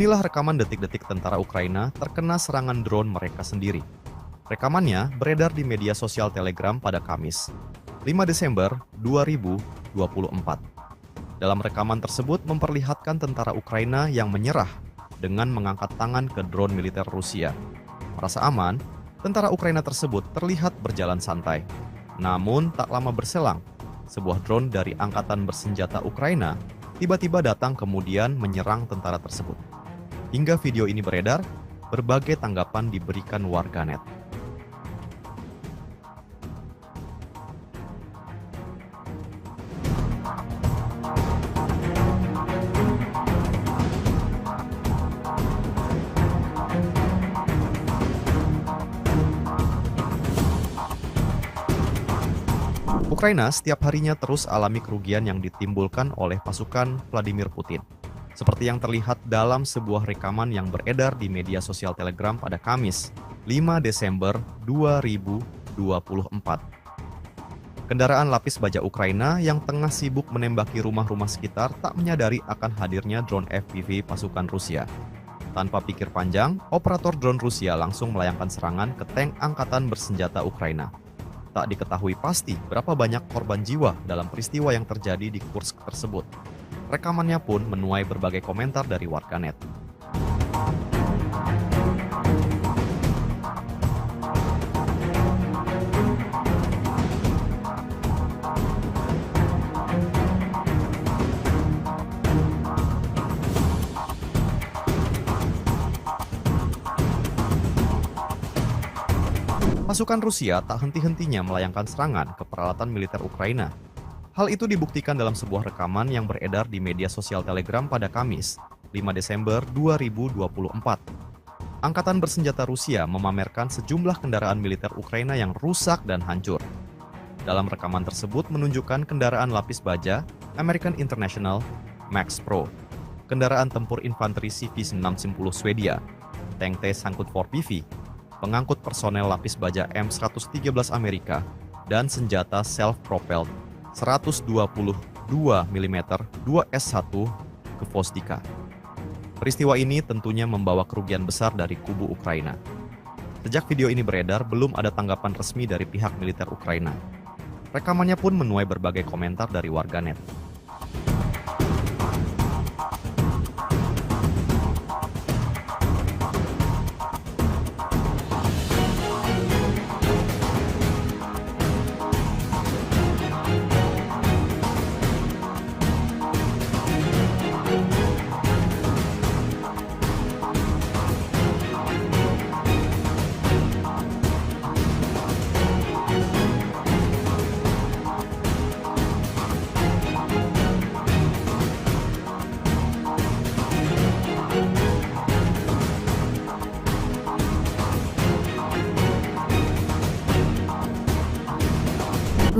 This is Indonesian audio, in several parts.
Inilah rekaman detik-detik tentara Ukraina terkena serangan drone mereka sendiri. Rekamannya beredar di media sosial Telegram pada Kamis, 5 Desember 2024. Dalam rekaman tersebut memperlihatkan tentara Ukraina yang menyerah dengan mengangkat tangan ke drone militer Rusia. Merasa aman, tentara Ukraina tersebut terlihat berjalan santai. Namun tak lama berselang, sebuah drone dari angkatan bersenjata Ukraina tiba-tiba datang kemudian menyerang tentara tersebut. Hingga video ini beredar, berbagai tanggapan diberikan warganet. Ukraina setiap harinya terus alami kerugian yang ditimbulkan oleh pasukan Vladimir Putin. Seperti yang terlihat dalam sebuah rekaman yang beredar di media sosial Telegram pada Kamis, 5 Desember 2024. Kendaraan lapis baja Ukraina yang tengah sibuk menembaki rumah-rumah sekitar tak menyadari akan hadirnya drone FPV pasukan Rusia. Tanpa pikir panjang, operator drone Rusia langsung melayangkan serangan ke tank angkatan bersenjata Ukraina. Tak diketahui pasti berapa banyak korban jiwa dalam peristiwa yang terjadi di Kursk tersebut. Rekamannya pun menuai berbagai komentar dari warganet. Pasukan Rusia tak henti-hentinya melayangkan serangan ke peralatan militer Ukraina. Hal itu dibuktikan dalam sebuah rekaman yang beredar di media sosial Telegram pada Kamis, 5 Desember 2024. Angkatan bersenjata Rusia memamerkan sejumlah kendaraan militer Ukraina yang rusak dan hancur. Dalam rekaman tersebut menunjukkan kendaraan lapis baja American International Max Pro, kendaraan tempur infanteri CV-610 Swedia, tank T-54PV, pengangkut personel lapis baja M113 Amerika, dan senjata self-propelled 122 mm 2S1 ke Vostika. Peristiwa ini tentunya membawa kerugian besar dari kubu Ukraina. Sejak video ini beredar, belum ada tanggapan resmi dari pihak militer Ukraina. Rekamannya pun menuai berbagai komentar dari warganet.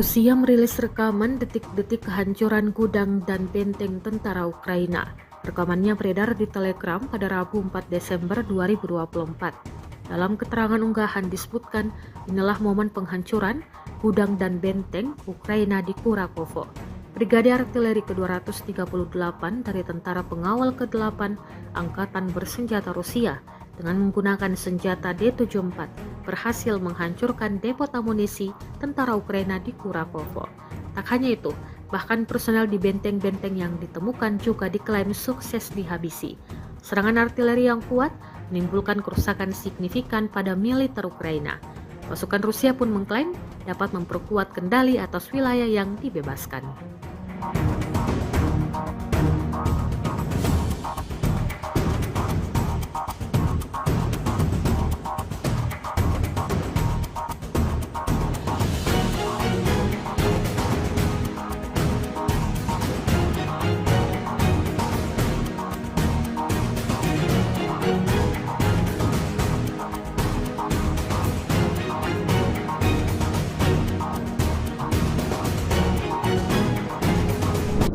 Rusia merilis rekaman detik-detik kehancuran gudang dan benteng tentara Ukraina. Rekamannya beredar di Telegram pada Rabu 4 Desember 2024. Dalam keterangan unggahan disebutkan, inilah momen penghancuran gudang dan benteng Ukraina di Kurakovo. Brigade Artileri ke-238 dari Tentara Pengawal ke-8 Angkatan Bersenjata Rusia dengan menggunakan senjata D-74 berhasil menghancurkan depot amunisi tentara Ukraina di Kurakovo. Tak hanya itu, bahkan personel di benteng-benteng yang ditemukan juga diklaim sukses dihabisi. Serangan artileri yang kuat menimbulkan kerusakan signifikan pada militer Ukraina. Pasukan Rusia pun mengklaim dapat memperkuat kendali atas wilayah yang dibebaskan.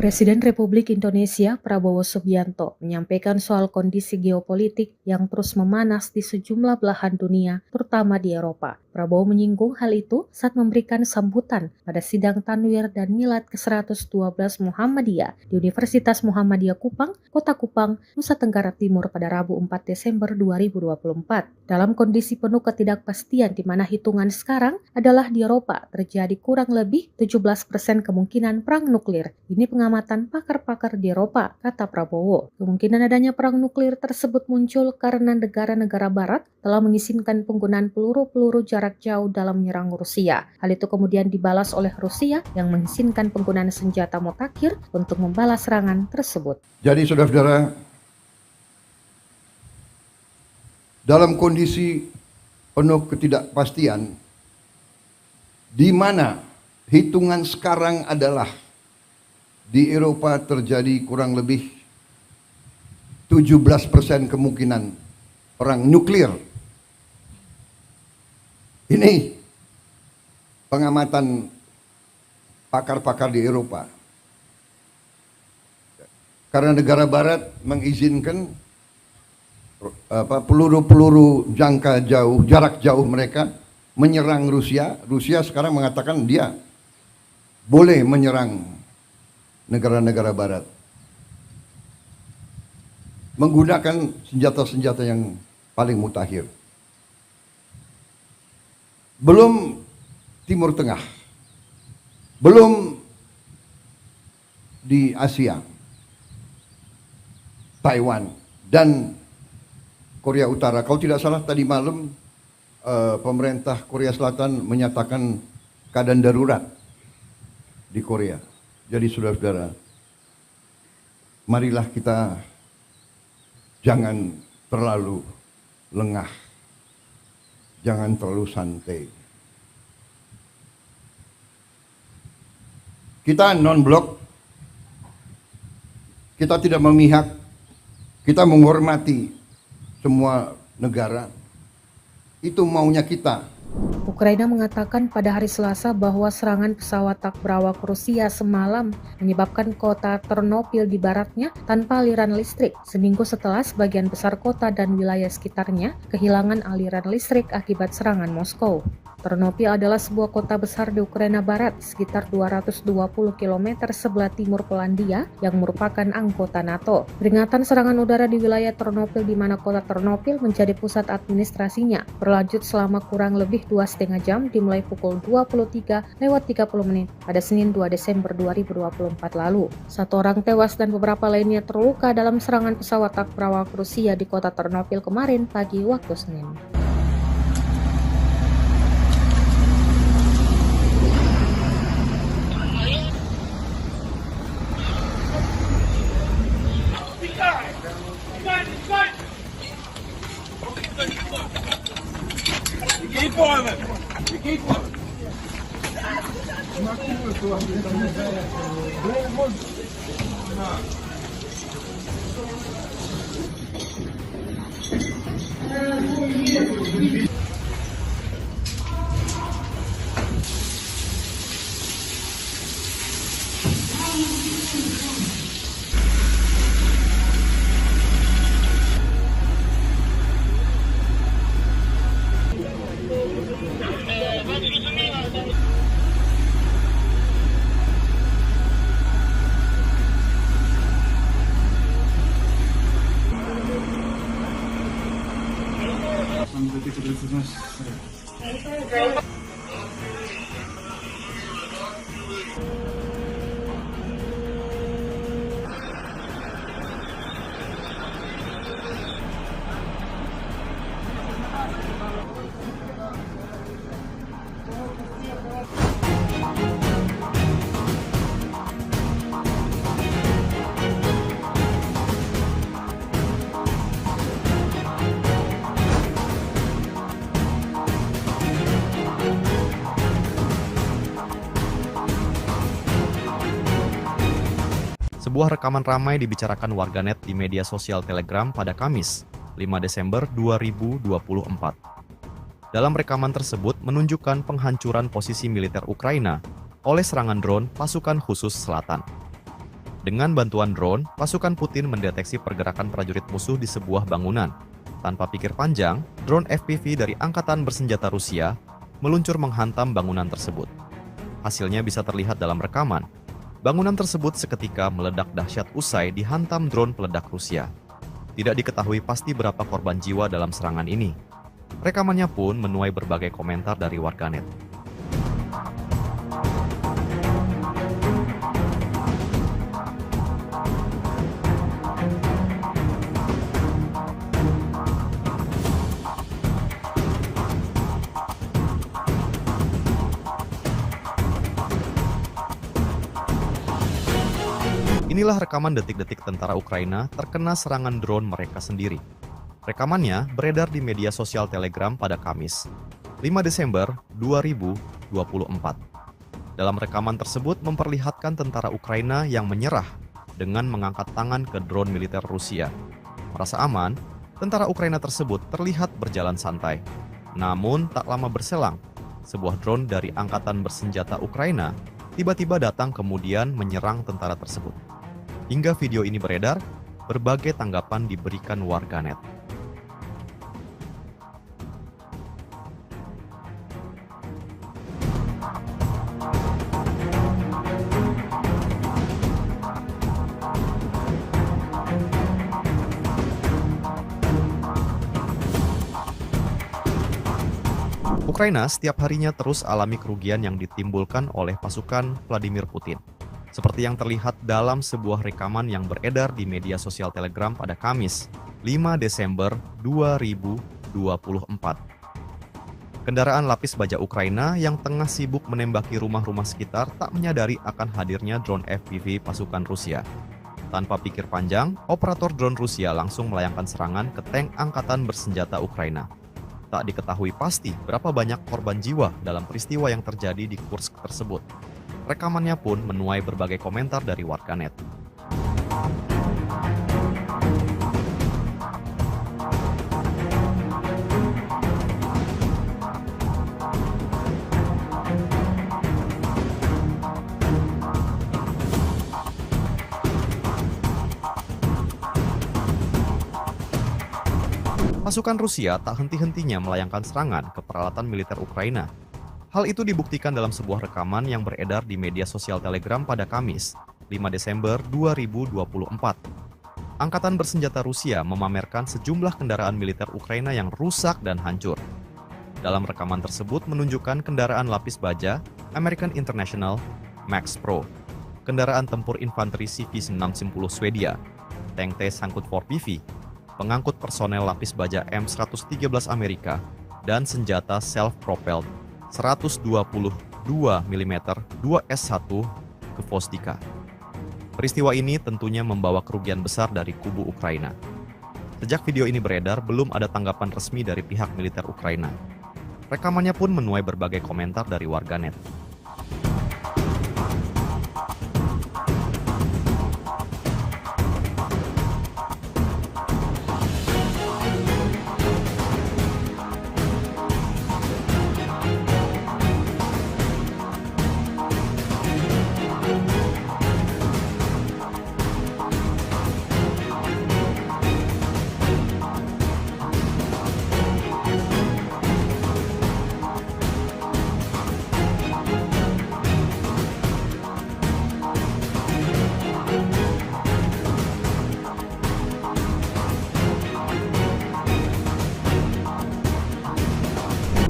Presiden Republik Indonesia Prabowo Subianto menyampaikan soal kondisi geopolitik yang terus memanas di sejumlah belahan dunia, terutama di Eropa. Prabowo menyinggung hal itu saat memberikan sambutan pada sidang Tanwir dan Milad ke-112 Muhammadiyah di Universitas Muhammadiyah Kupang, Kota Kupang, Nusa Tenggara Timur pada Rabu 4 Desember 2024. Dalam kondisi penuh ketidakpastian di mana hitungan sekarang adalah di Eropa terjadi kurang lebih 17% kemungkinan perang nuklir. Ini pengamatan pakar-pakar di Eropa, kata Prabowo. Kemungkinan adanya perang nuklir tersebut muncul karena negara-negara barat telah mengizinkan penggunaan peluru-peluru jarak jauh dalam menyerang Rusia. Hal itu kemudian dibalas oleh Rusia yang mengizinkan penggunaan senjata mutakhir untuk membalas serangan tersebut. Jadi saudara-saudara, dalam kondisi penuh ketidakpastian, di mana hitungan sekarang adalah di Eropa terjadi kurang lebih 17% kemungkinan perang nuklir. Ini pengamatan pakar-pakar di Eropa. Karena negara barat mengizinkan peluru-peluru jarak jauh mereka menyerang Rusia. Rusia sekarang mengatakan dia boleh menyerang negara-negara barat menggunakan senjata-senjata yang paling mutakhir. Belum Timur Tengah, belum di Asia, Taiwan dan Korea Utara. Kalau tidak salah tadi malam pemerintah Korea Selatan menyatakan keadaan darurat di Korea. Jadi saudara-saudara, marilah kita jangan terlalu lengah, jangan terlalu santai. Kita non-blok, kita tidak memihak, kita menghormati semua negara. Itu maunya kita. Ukraina mengatakan pada hari Selasa bahwa serangan pesawat tak berawak Rusia semalam menyebabkan kota Ternopil di baratnya tanpa aliran listrik, seminggu setelah sebagian besar kota dan wilayah sekitarnya kehilangan aliran listrik akibat serangan Moskow. Ternopil adalah sebuah kota besar di Ukraina Barat, sekitar 220 km sebelah timur Polandia yang merupakan anggota NATO. Peringatan serangan udara di wilayah Ternopil di mana kota Ternopil menjadi pusat administrasinya berlanjut selama kurang lebih 2,5 jam dimulai pukul 23:30 pada Senin 2 Desember 2024 lalu. 1 orang tewas dan beberapa lainnya terluka dalam serangan pesawat tak berawak Rusia di kota Ternopil kemarin pagi waktu Senin. Sebuah rekaman ramai dibicarakan warganet di media sosial Telegram pada Kamis, 5 Desember 2024. Dalam rekaman tersebut menunjukkan penghancuran posisi militer Ukraina oleh serangan drone pasukan khusus selatan. Dengan bantuan drone, pasukan Putin mendeteksi pergerakan prajurit musuh di sebuah bangunan. Tanpa pikir panjang, drone FPV dari Angkatan Bersenjata Rusia meluncur menghantam bangunan tersebut. Hasilnya bisa terlihat dalam rekaman. Bangunan tersebut seketika meledak dahsyat usai dihantam drone peledak Rusia. Tidak diketahui pasti berapa korban jiwa dalam serangan ini. Rekamannya pun menuai berbagai komentar dari warganet. Inilah rekaman detik-detik tentara Ukraina terkena serangan drone mereka sendiri. Rekamannya beredar di media sosial Telegram pada Kamis, 5 Desember 2024. Dalam rekaman tersebut memperlihatkan tentara Ukraina yang menyerah dengan mengangkat tangan ke drone militer Rusia. Merasa aman, tentara Ukraina tersebut terlihat berjalan santai. Namun tak lama berselang, sebuah drone dari angkatan bersenjata Ukraina tiba-tiba datang kemudian menyerang tentara tersebut. Hingga video ini beredar, berbagai tanggapan diberikan warganet. Ukraina setiap harinya terus alami kerugian yang ditimbulkan oleh pasukan Vladimir Putin. Seperti yang terlihat dalam sebuah rekaman yang beredar di media sosial Telegram pada Kamis, 5 Desember 2024. Kendaraan lapis baja Ukraina yang tengah sibuk menembaki rumah-rumah sekitar tak menyadari akan hadirnya drone FPV pasukan Rusia. Tanpa pikir panjang, operator drone Rusia langsung melayangkan serangan ke tank angkatan bersenjata Ukraina. Tak diketahui pasti berapa banyak korban jiwa dalam peristiwa yang terjadi di Kursk tersebut. Rekamannya pun menuai berbagai komentar dari warganet. Pasukan Rusia tak henti-hentinya melayangkan serangan ke peralatan militer Ukraina. Hal itu dibuktikan dalam sebuah rekaman yang beredar di media sosial Telegram pada Kamis, 5 Desember 2024. Angkatan bersenjata Rusia memamerkan sejumlah kendaraan militer Ukraina yang rusak dan hancur. Dalam rekaman tersebut menunjukkan kendaraan lapis baja American International Max Pro, kendaraan tempur infanteri CV-610 Swedia, tank T-Sangkut 4PV, pengangkut personel lapis baja M113 Amerika, dan senjata self-propelled 122 mm 2S1 ke Vostika. Peristiwa ini tentunya membawa kerugian besar dari kubu Ukraina. Sejak video ini beredar, belum ada tanggapan resmi dari pihak militer Ukraina. Rekamannya pun menuai berbagai komentar dari warganet.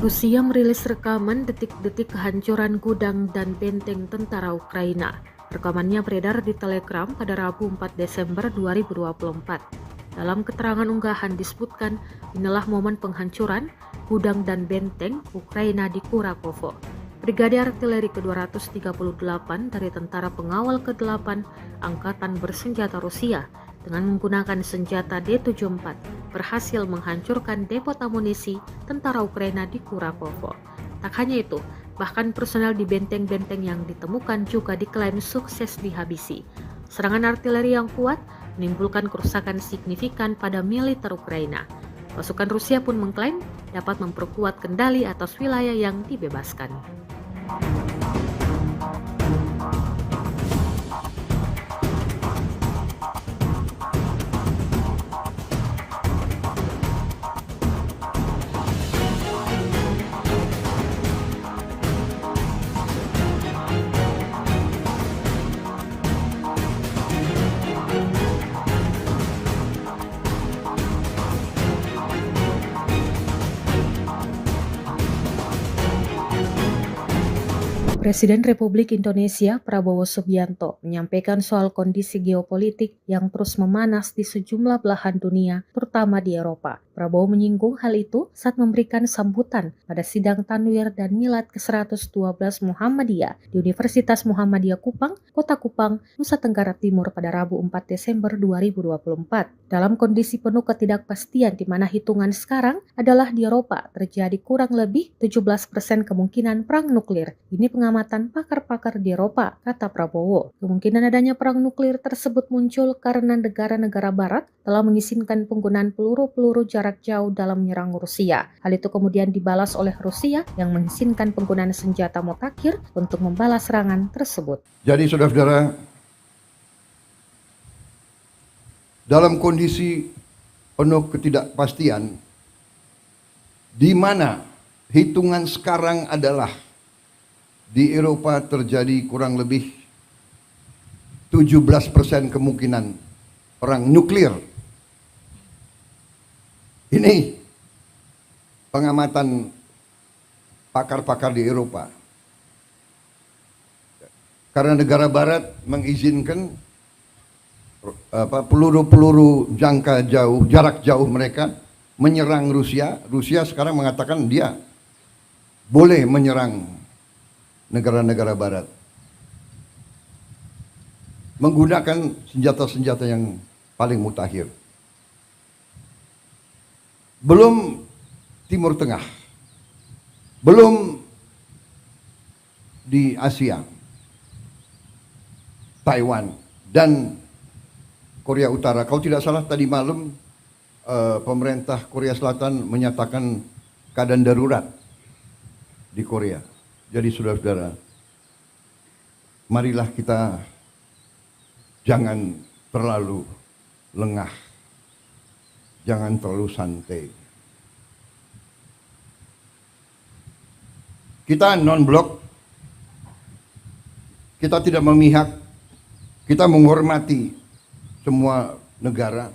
Rusia merilis rekaman detik-detik kehancuran gudang dan benteng tentara Ukraina. Rekamannya beredar di Telegram pada Rabu 4 Desember 2024. Dalam keterangan unggahan disebutkan, inilah momen penghancuran gudang dan benteng Ukraina di Kurakovo. Brigade Artileri ke-238 dari Tentara Pengawal ke-8 Angkatan Bersenjata Rusia dengan menggunakan senjata D-74 berhasil menghancurkan depot amunisi tentara Ukraina di Kurakovo. Tak hanya itu, bahkan personel di benteng-benteng yang ditemukan juga diklaim sukses dihabisi. Serangan artileri yang kuat menimbulkan kerusakan signifikan pada militer Ukraina. Pasukan Rusia pun mengklaim dapat memperkuat kendali atas wilayah yang dibebaskan. Presiden Republik Indonesia Prabowo Subianto menyampaikan soal kondisi geopolitik yang terus memanas di sejumlah belahan dunia, terutama di Eropa. Prabowo menyinggung hal itu saat memberikan sambutan pada sidang Tanwir dan Milad ke-112 Muhammadiyah di Universitas Muhammadiyah Kupang, Kota Kupang, Nusa Tenggara Timur pada Rabu 4 Desember 2024. Dalam kondisi penuh ketidakpastian di mana hitungan sekarang adalah di Eropa terjadi kurang lebih 17% kemungkinan perang nuklir. Ini pengamatan pakar-pakar di Eropa, kata Prabowo. Kemungkinan adanya perang nuklir tersebut muncul karena negara-negara barat telah mengizinkan penggunaan peluru-peluru jarak jauh dalam menyerang Rusia. Hal itu kemudian dibalas oleh Rusia yang mengizinkan penggunaan senjata mutakhir untuk membalas serangan tersebut. Jadi saudara-saudara, dalam kondisi penuh ketidakpastian, di mana hitungan sekarang adalah di Eropa terjadi kurang lebih 17% kemungkinan perang nuklir. Ini pengamatan pakar-pakar di Eropa. Karena negara barat mengizinkan peluru-peluru jarak jauh mereka menyerang Rusia. Rusia sekarang mengatakan dia boleh menyerang negara-negara barat menggunakan senjata-senjata yang paling mutakhir. Belum Timur Tengah, belum di Asia, Taiwan dan Korea Utara. Kalau tidak salah tadi malam pemerintah Korea Selatan menyatakan keadaan darurat di Korea. Jadi saudara-saudara, marilah kita jangan terlalu lengah, jangan terlalu santai. Kita non-blok, kita tidak memihak, kita menghormati semua negara.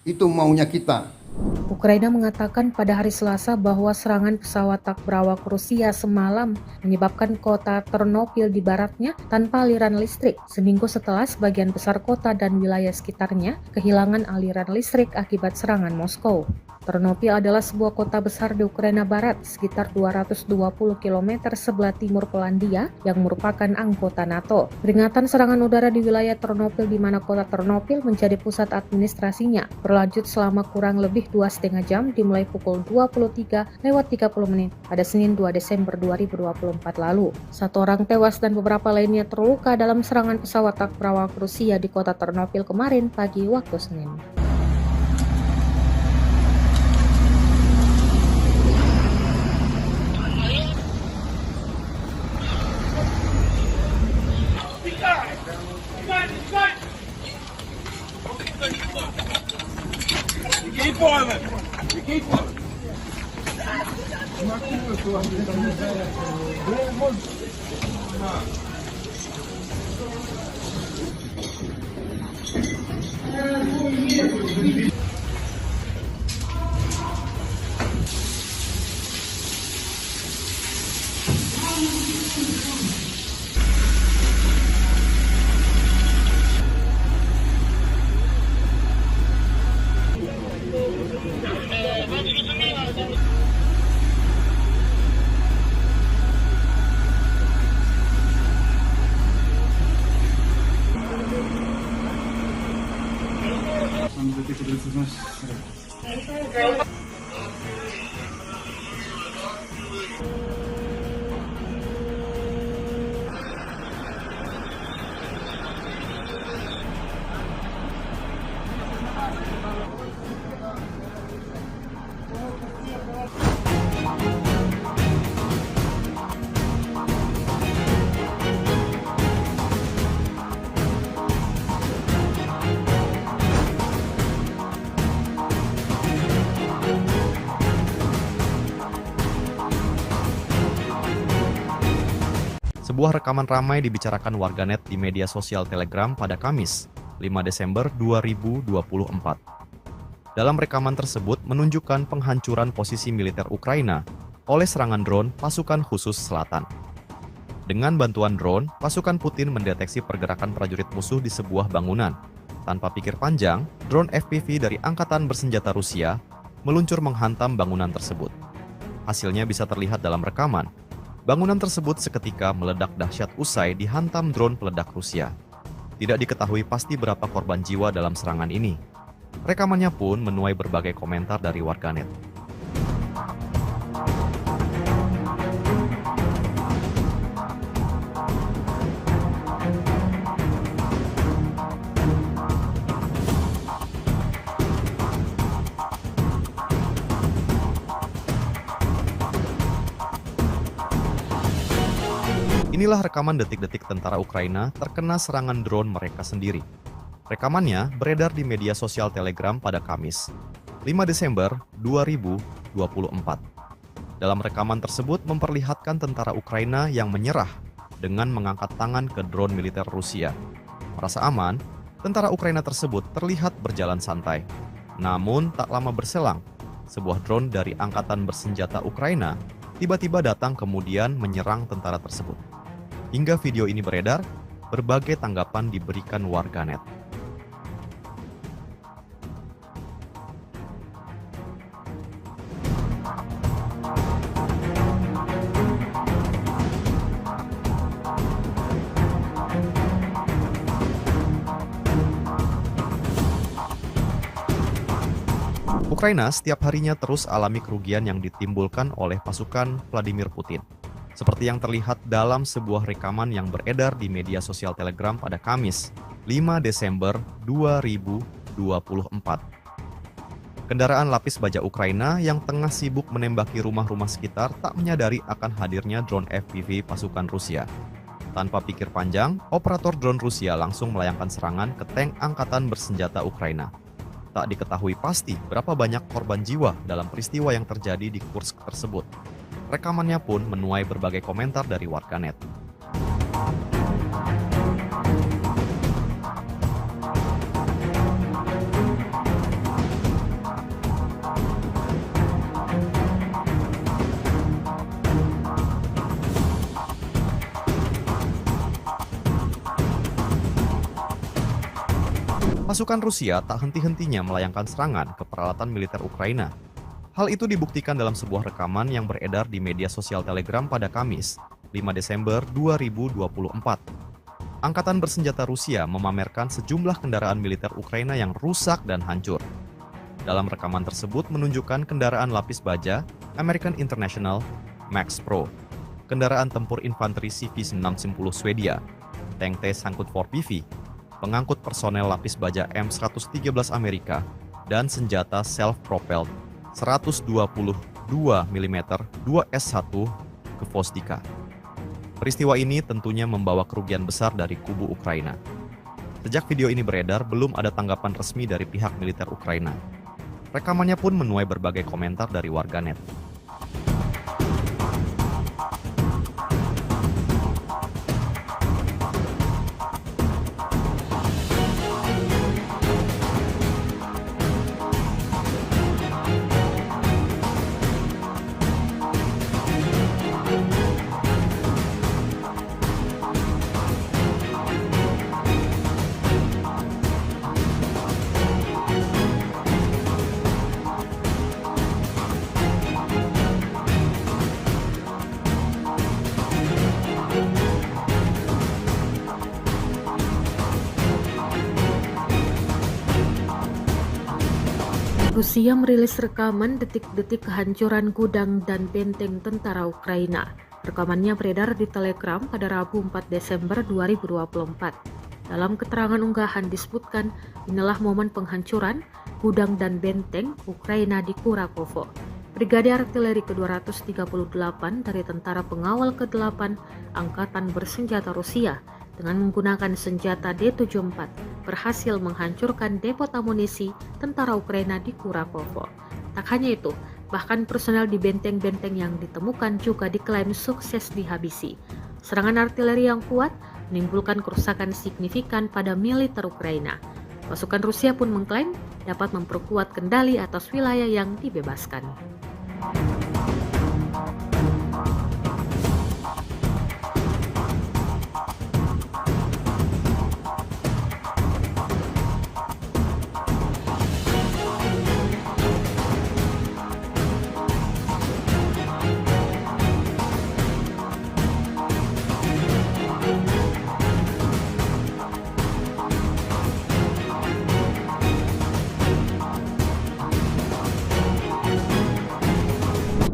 Itu maunya kita. Ukraina mengatakan pada hari Selasa bahwa serangan pesawat tak berawak Rusia semalam menyebabkan kota Ternopil di baratnya tanpa aliran listrik, seminggu setelah sebagian besar kota dan wilayah sekitarnya kehilangan aliran listrik akibat serangan Moskow. Ternopil adalah sebuah kota besar di Ukraina Barat, sekitar 220 km sebelah timur Polandia yang merupakan anggota NATO. Peringatan serangan udara di wilayah Ternopil di mana kota Ternopil menjadi pusat administrasinya berlanjut selama kurang lebih 2,5 jam dimulai pukul 23:30 pada Senin 2 Desember 2024 lalu. 1 orang tewas dan beberapa lainnya terluka dalam serangan pesawat tak berawak Rusia di kota Ternopil kemarin pagi waktu Senin. Sebuah rekaman ramai dibicarakan warganet di media sosial Telegram pada Kamis, 5 Desember 2024. Dalam rekaman tersebut menunjukkan penghancuran posisi militer Ukraina oleh serangan drone pasukan khusus selatan. Dengan bantuan drone, pasukan Putin mendeteksi pergerakan prajurit musuh di sebuah bangunan. Tanpa pikir panjang, drone FPV dari Angkatan Bersenjata Rusia meluncur menghantam bangunan tersebut. Hasilnya bisa terlihat dalam rekaman. Bangunan tersebut seketika meledak dahsyat usai dihantam drone peledak Rusia. Tidak diketahui pasti berapa korban jiwa dalam serangan ini. Rekamannya pun menuai berbagai komentar dari warganet. Inilah rekaman detik-detik tentara Ukraina terkena serangan drone mereka sendiri. Rekamannya beredar di media sosial Telegram pada Kamis, 5 Desember 2024. Dalam rekaman tersebut memperlihatkan tentara Ukraina yang menyerah dengan mengangkat tangan ke drone militer Rusia. Merasa aman, tentara Ukraina tersebut terlihat berjalan santai. Namun tak lama berselang, sebuah drone dari Angkatan Bersenjata Ukraina tiba-tiba datang kemudian menyerang tentara tersebut. Hingga video ini beredar, berbagai tanggapan diberikan warganet. Ukraina setiap harinya terus alami kerugian yang ditimbulkan oleh pasukan Vladimir Putin. Seperti yang terlihat dalam sebuah rekaman yang beredar di media sosial Telegram pada Kamis, 5 Desember 2024. Kendaraan lapis baja Ukraina yang tengah sibuk menembaki rumah-rumah sekitar tak menyadari akan hadirnya drone FPV pasukan Rusia. Tanpa pikir panjang, operator drone Rusia langsung melayangkan serangan ke tank Angkatan Bersenjata Ukraina. Tak diketahui pasti berapa banyak korban jiwa dalam peristiwa yang terjadi di Kursk tersebut. Rekamannya pun menuai berbagai komentar dari warganet. Pasukan Rusia tak henti-hentinya melayangkan serangan ke peralatan militer Ukraina. Hal itu dibuktikan dalam sebuah rekaman yang beredar di media sosial Telegram pada Kamis, 5 Desember 2024. Angkatan Bersenjata Rusia memamerkan sejumlah kendaraan militer Ukraina yang rusak dan hancur. Dalam rekaman tersebut menunjukkan kendaraan lapis baja American International Max Pro, kendaraan tempur infanteri CV-610 Swedia, tank T-Sangkut 4PV, pengangkut personel lapis baja M113 Amerika, dan senjata self-propelled 122 mm 2S1 ke Vostika. Peristiwa ini tentunya membawa kerugian besar dari kubu Ukraina. Sejak video ini beredar, belum ada tanggapan resmi dari pihak militer Ukraina. Rekamannya pun menuai berbagai komentar dari warganet. Rusia merilis rekaman detik-detik kehancuran gudang dan benteng tentara Ukraina. Rekamannya beredar di Telegram pada Rabu 4 Desember 2024. Dalam keterangan unggahan disebutkan, inilah momen penghancuran gudang dan benteng Ukraina di Kurakovo. Brigade Artileri ke-238 dari Tentara Pengawal ke-8 Angkatan Bersenjata Rusia dengan menggunakan senjata D-74 berhasil menghancurkan depot amunisi tentara Ukraina di Kurakovo. Tak hanya itu, bahkan personel di benteng-benteng yang ditemukan juga diklaim sukses dihabisi. Serangan artileri yang kuat menimbulkan kerusakan signifikan pada militer Ukraina. Pasukan Rusia pun mengklaim dapat memperkuat kendali atas wilayah yang dibebaskan.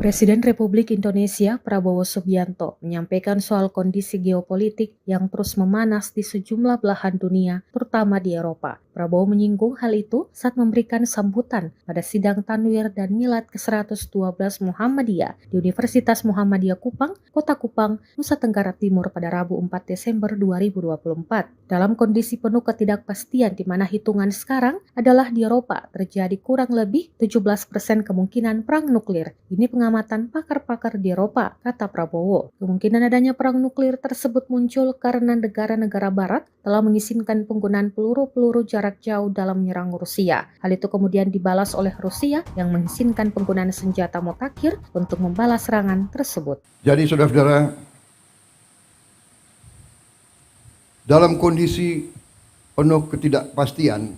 Presiden Republik Indonesia Prabowo Subianto menyampaikan soal kondisi geopolitik yang terus memanas di sejumlah belahan dunia, terutama di Eropa. Prabowo menyinggung hal itu saat memberikan sambutan pada sidang Tanwir dan Milad ke-112 Muhammadiyah di Universitas Muhammadiyah Kupang, Kota Kupang, Nusa Tenggara Timur pada Rabu 4 Desember 2024. Dalam kondisi penuh ketidakpastian di mana hitungan sekarang adalah di Eropa terjadi kurang lebih 17% kemungkinan perang nuklir. Ini pengamatan pakar-pakar di Eropa, kata Prabowo. Kemungkinan adanya perang nuklir tersebut muncul karena negara-negara barat telah mengizinkan penggunaan peluru-peluru jarak jauh dalam menyerang Rusia. Hal itu kemudian dibalas oleh Rusia yang mengizinkan penggunaan senjata mutakhir untuk membalas serangan tersebut. Jadi saudara-saudara, dalam kondisi penuh ketidakpastian,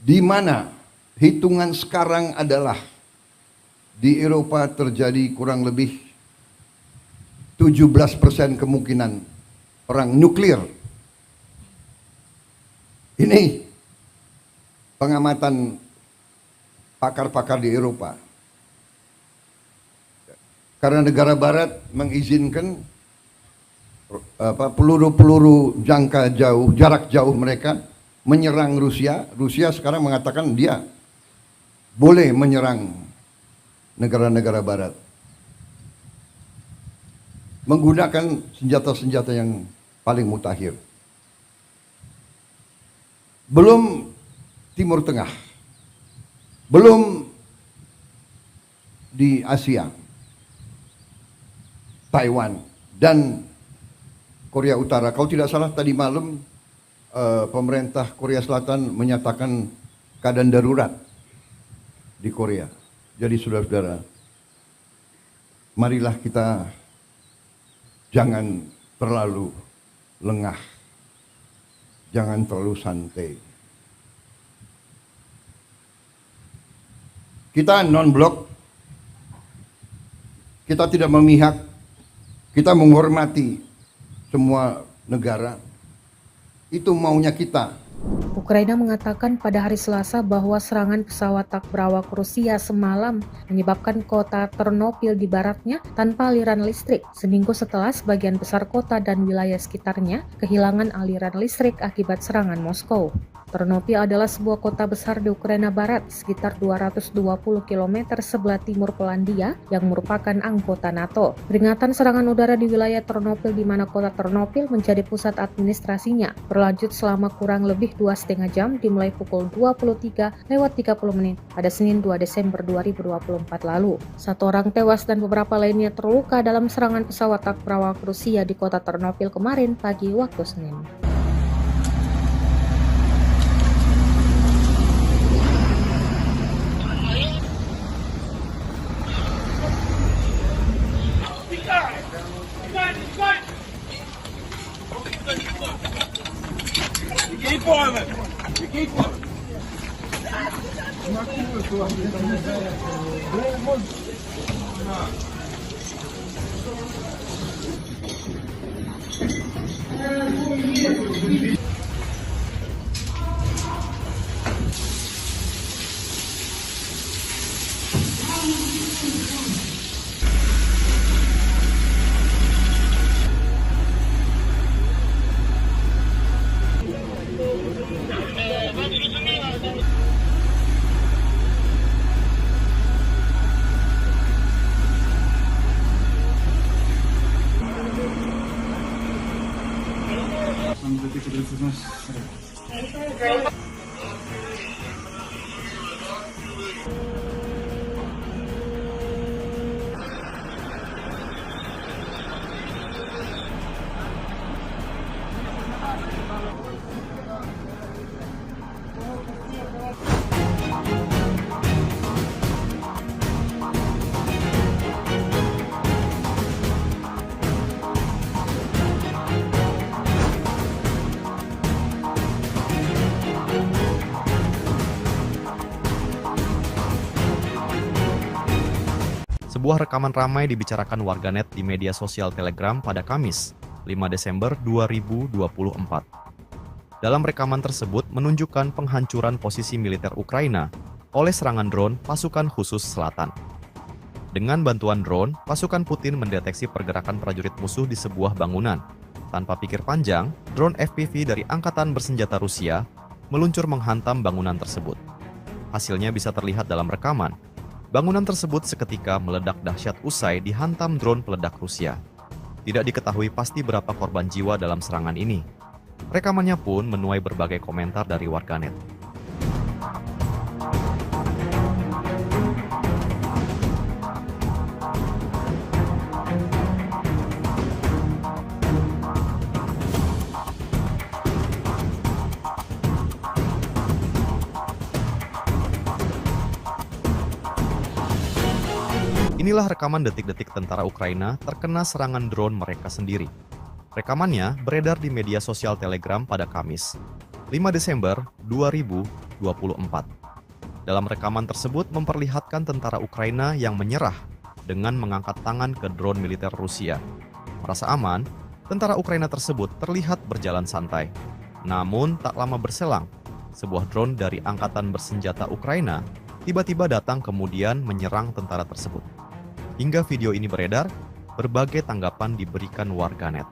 di mana hitungan sekarang adalah di Eropa terjadi kurang lebih 17% kemungkinan perang nuklir. Ini pengamatan pakar-pakar di Eropa. Karena negara barat mengizinkan peluru-peluru jangka jauh, jarak jauh mereka menyerang Rusia. Rusia sekarang mengatakan dia boleh menyerang negara-negara barat menggunakan senjata-senjata yang paling mutakhir. Belum Timur Tengah, belum di Asia, Taiwan dan Korea Utara. Kalau tidak salah tadi malam pemerintah Korea Selatan menyatakan keadaan darurat di Korea. Jadi saudara-saudara, marilah kita jangan terlalu lengah, jangan terlalu santai. Kita non-blok, kita tidak memihak, kita menghormati semua negara. Itu maunya kita. Ukraina mengatakan pada hari Selasa bahwa serangan pesawat tak berawak Rusia semalam menyebabkan kota Ternopil di baratnya tanpa aliran listrik, seminggu setelah sebagian besar kota dan wilayah sekitarnya kehilangan aliran listrik akibat serangan Moskow. Ternopil adalah sebuah kota besar di Ukraina Barat, sekitar 220 km sebelah timur Polandia yang merupakan anggota NATO. Peringatan serangan udara di wilayah Ternopil di mana kota Ternopil menjadi pusat administrasinya berlanjut selama kurang lebih 2,5 jam dimulai pukul 23:30 pada Senin 2 Desember 2024 lalu. 1 orang tewas dan beberapa lainnya terluka dalam serangan pesawat tak berawak Rusia di kota Ternopil kemarin pagi waktu Senin. Sebuah rekaman ramai dibicarakan warganet di media sosial Telegram pada Kamis, 5 Desember 2024. Dalam rekaman tersebut menunjukkan penghancuran posisi militer Ukraina oleh serangan drone pasukan khusus selatan. Dengan bantuan drone, pasukan Putin mendeteksi pergerakan prajurit musuh di sebuah bangunan. Tanpa pikir panjang, drone FPV dari Angkatan Bersenjata Rusia meluncur menghantam bangunan tersebut. Hasilnya bisa terlihat dalam rekaman. Bangunan tersebut seketika meledak dahsyat usai dihantam drone peledak Rusia. Tidak diketahui pasti berapa korban jiwa dalam serangan ini. Rekamannya pun menuai berbagai komentar dari warganet. Inilah rekaman detik-detik tentara Ukraina terkena serangan drone mereka sendiri. Rekamannya beredar di media sosial Telegram pada Kamis, 5 Desember 2024. Dalam rekaman tersebut memperlihatkan tentara Ukraina yang menyerah dengan mengangkat tangan ke drone militer Rusia. Merasa aman, tentara Ukraina tersebut terlihat berjalan santai. Namun tak lama berselang, sebuah drone dari Angkatan Bersenjata Ukraina tiba-tiba datang kemudian menyerang tentara tersebut. Hingga video ini beredar, berbagai tanggapan diberikan warganet.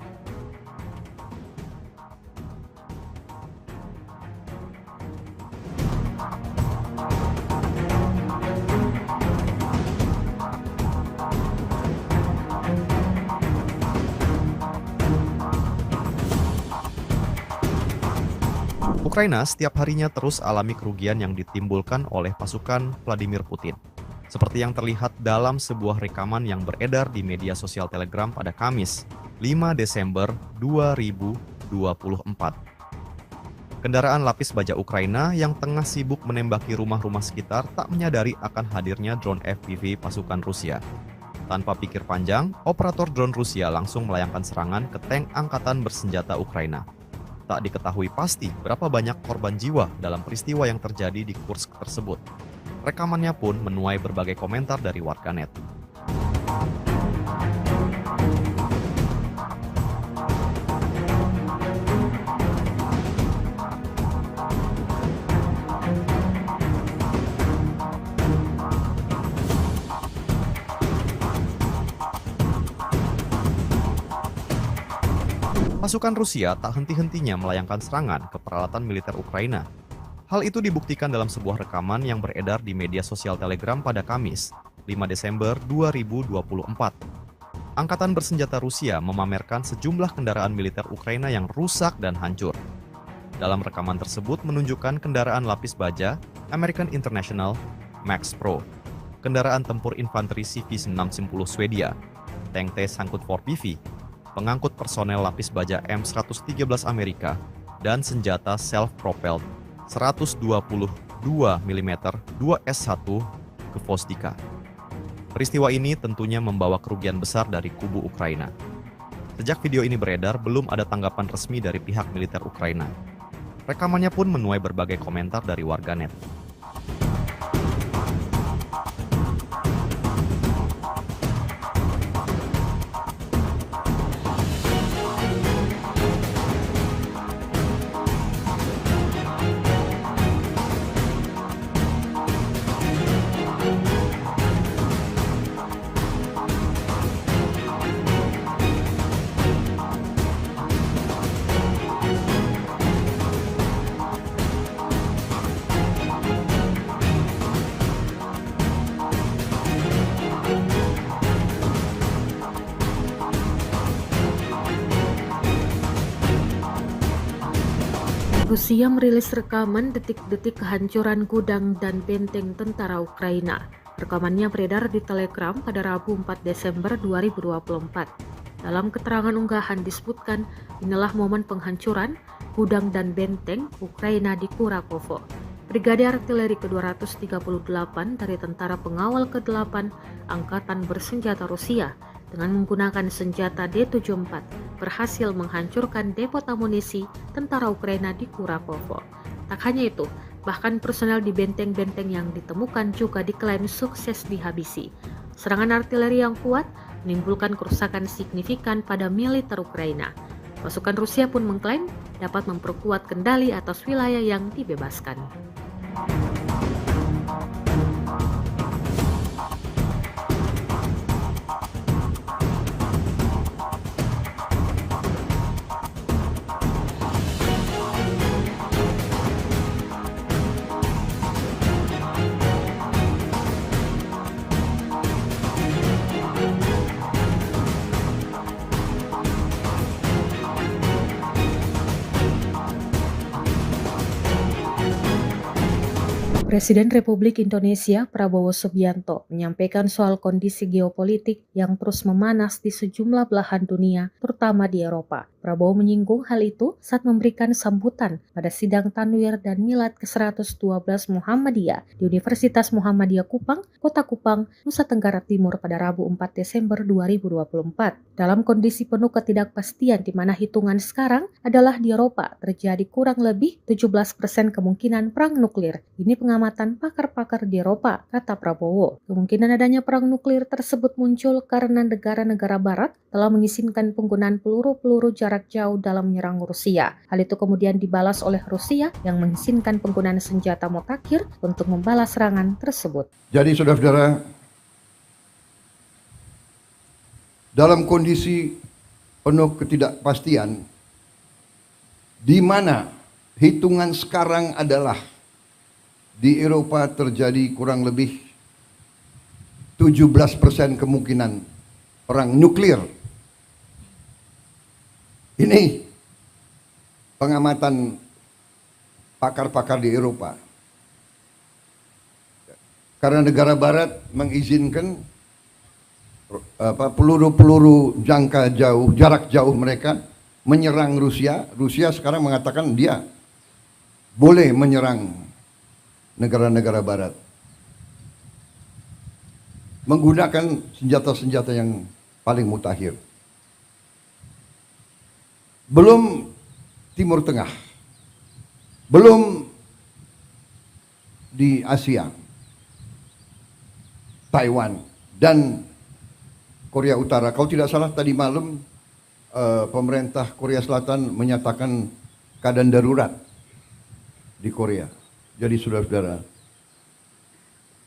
Ukraina setiap harinya terus alami kerugian yang ditimbulkan oleh pasukan Vladimir Putin. Seperti yang terlihat dalam sebuah rekaman yang beredar di media sosial Telegram pada Kamis, 5 Desember 2024. Kendaraan lapis baja Ukraina yang tengah sibuk menembaki rumah-rumah sekitar tak menyadari akan hadirnya drone FPV pasukan Rusia. Tanpa pikir panjang, operator drone Rusia langsung melayangkan serangan ke tank Angkatan Bersenjata Ukraina. Tak diketahui pasti berapa banyak korban jiwa dalam peristiwa yang terjadi di Kursk tersebut. Rekamannya pun menuai berbagai komentar dari warganet. Pasukan Rusia tak henti-hentinya melayangkan serangan ke peralatan militer Ukraina. Hal itu dibuktikan dalam sebuah rekaman yang beredar di media sosial Telegram pada Kamis, 5 Desember 2024. Angkatan Bersenjata Rusia memamerkan sejumlah kendaraan militer Ukraina yang rusak dan hancur. Dalam rekaman tersebut menunjukkan kendaraan lapis baja American International Max Pro, kendaraan tempur infanteri CV-610 Swedia, tank T-54PV, pengangkut personel lapis baja M113 Amerika, dan senjata self-propelled 122 mm 2S1 ke Vostika. Peristiwa ini tentunya membawa kerugian besar dari kubu Ukraina. Sejak video ini beredar, belum ada tanggapan resmi dari pihak militer Ukraina. Rekamannya pun menuai berbagai komentar dari warganet. Rusia merilis rekaman detik-detik kehancuran gudang dan benteng tentara Ukraina. Rekamannya beredar di Telegram pada Rabu 4 Desember 2024. Dalam keterangan unggahan disebutkan, inilah momen penghancuran gudang dan benteng Ukraina di Kurakovo. Brigade Artileri ke-238 dari Tentara Pengawal ke-8 Angkatan Bersenjata Rusia dengan menggunakan senjata D-74 berhasil menghancurkan depot amunisi tentara Ukraina di Kurakovo. Tak hanya itu, bahkan personel di benteng-benteng yang ditemukan juga diklaim sukses dihabisi. Serangan artileri yang kuat menimbulkan kerusakan signifikan pada militer Ukraina. Pasukan Rusia pun mengklaim dapat memperkuat kendali atas wilayah yang dibebaskan. Presiden Republik Indonesia Prabowo Subianto menyampaikan soal kondisi geopolitik yang terus memanas di sejumlah belahan dunia, terutama di Eropa. Prabowo menyinggung hal itu saat memberikan sambutan pada sidang Tanwir dan Milad ke-112 Muhammadiyah di Universitas Muhammadiyah Kupang, Kota Kupang, Nusa Tenggara Timur pada Rabu 4 Desember 2024. Dalam kondisi penuh ketidakpastian di mana hitungan sekarang adalah di Eropa terjadi kurang lebih 17% kemungkinan perang nuklir. Ini pengamatan pakar-pakar di Eropa, kata Prabowo. Kemungkinan adanya perang nuklir tersebut muncul karena negara-negara barat telah mengizinkan penggunaan peluru-peluru jarak jauh dalam menyerang Rusia. Hal itu kemudian dibalas oleh Rusia yang mengizinkan penggunaan senjata mutakhir untuk membalas serangan tersebut. Jadi saudara-saudara, dalam kondisi penuh ketidakpastian, di mana hitungan sekarang adalah di Eropa terjadi kurang lebih 17% kemungkinan perang nuklir. Ini pengamatan pakar-pakar di Eropa. Karena negara barat mengizinkan peluru-peluru jangka jauh, jarak jauh mereka menyerang Rusia. Rusia sekarang mengatakan dia boleh menyerang negara-negara barat menggunakan senjata-senjata yang paling mutakhir. Belum Timur Tengah, belum di Asia, Taiwan dan Korea Utara. Kalau tidak salah tadi malam pemerintah Korea Selatan menyatakan keadaan darurat di Korea. Jadi saudara-saudara,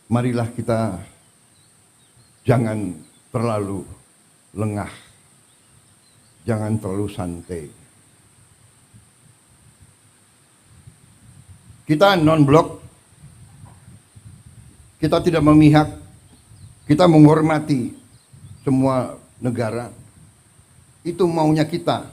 marilah kita jangan terlalu lengah, jangan terlalu santai. Kita non-blok, kita tidak memihak, kita menghormati semua negara. Itu maunya kita.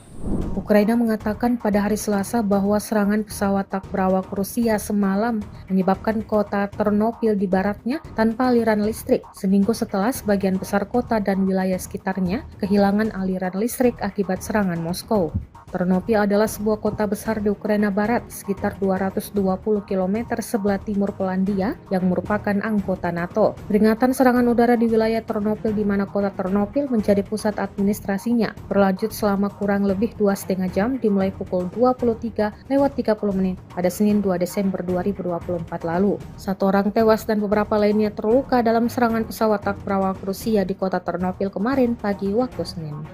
Ukraina mengatakan pada hari Selasa bahwa serangan pesawat tak berawak Rusia semalam menyebabkan kota Ternopil di baratnya tanpa aliran listrik, seminggu setelah sebagian besar kota dan wilayah sekitarnya kehilangan aliran listrik akibat serangan Moskow. Ternopil adalah sebuah kota besar di Ukraina Barat, sekitar 220 km sebelah timur Polandia yang merupakan anggota NATO. Peringatan serangan udara di wilayah Ternopil di mana kota Ternopil menjadi pusat administrasinya berlanjut selama kurang lebih 2,5 jam dimulai pukul 23:30 pada Senin 2 Desember 2024 lalu. 1 orang tewas dan beberapa lainnya terluka dalam serangan pesawat tak berawak Rusia di kota Ternopil kemarin pagi waktu Senin.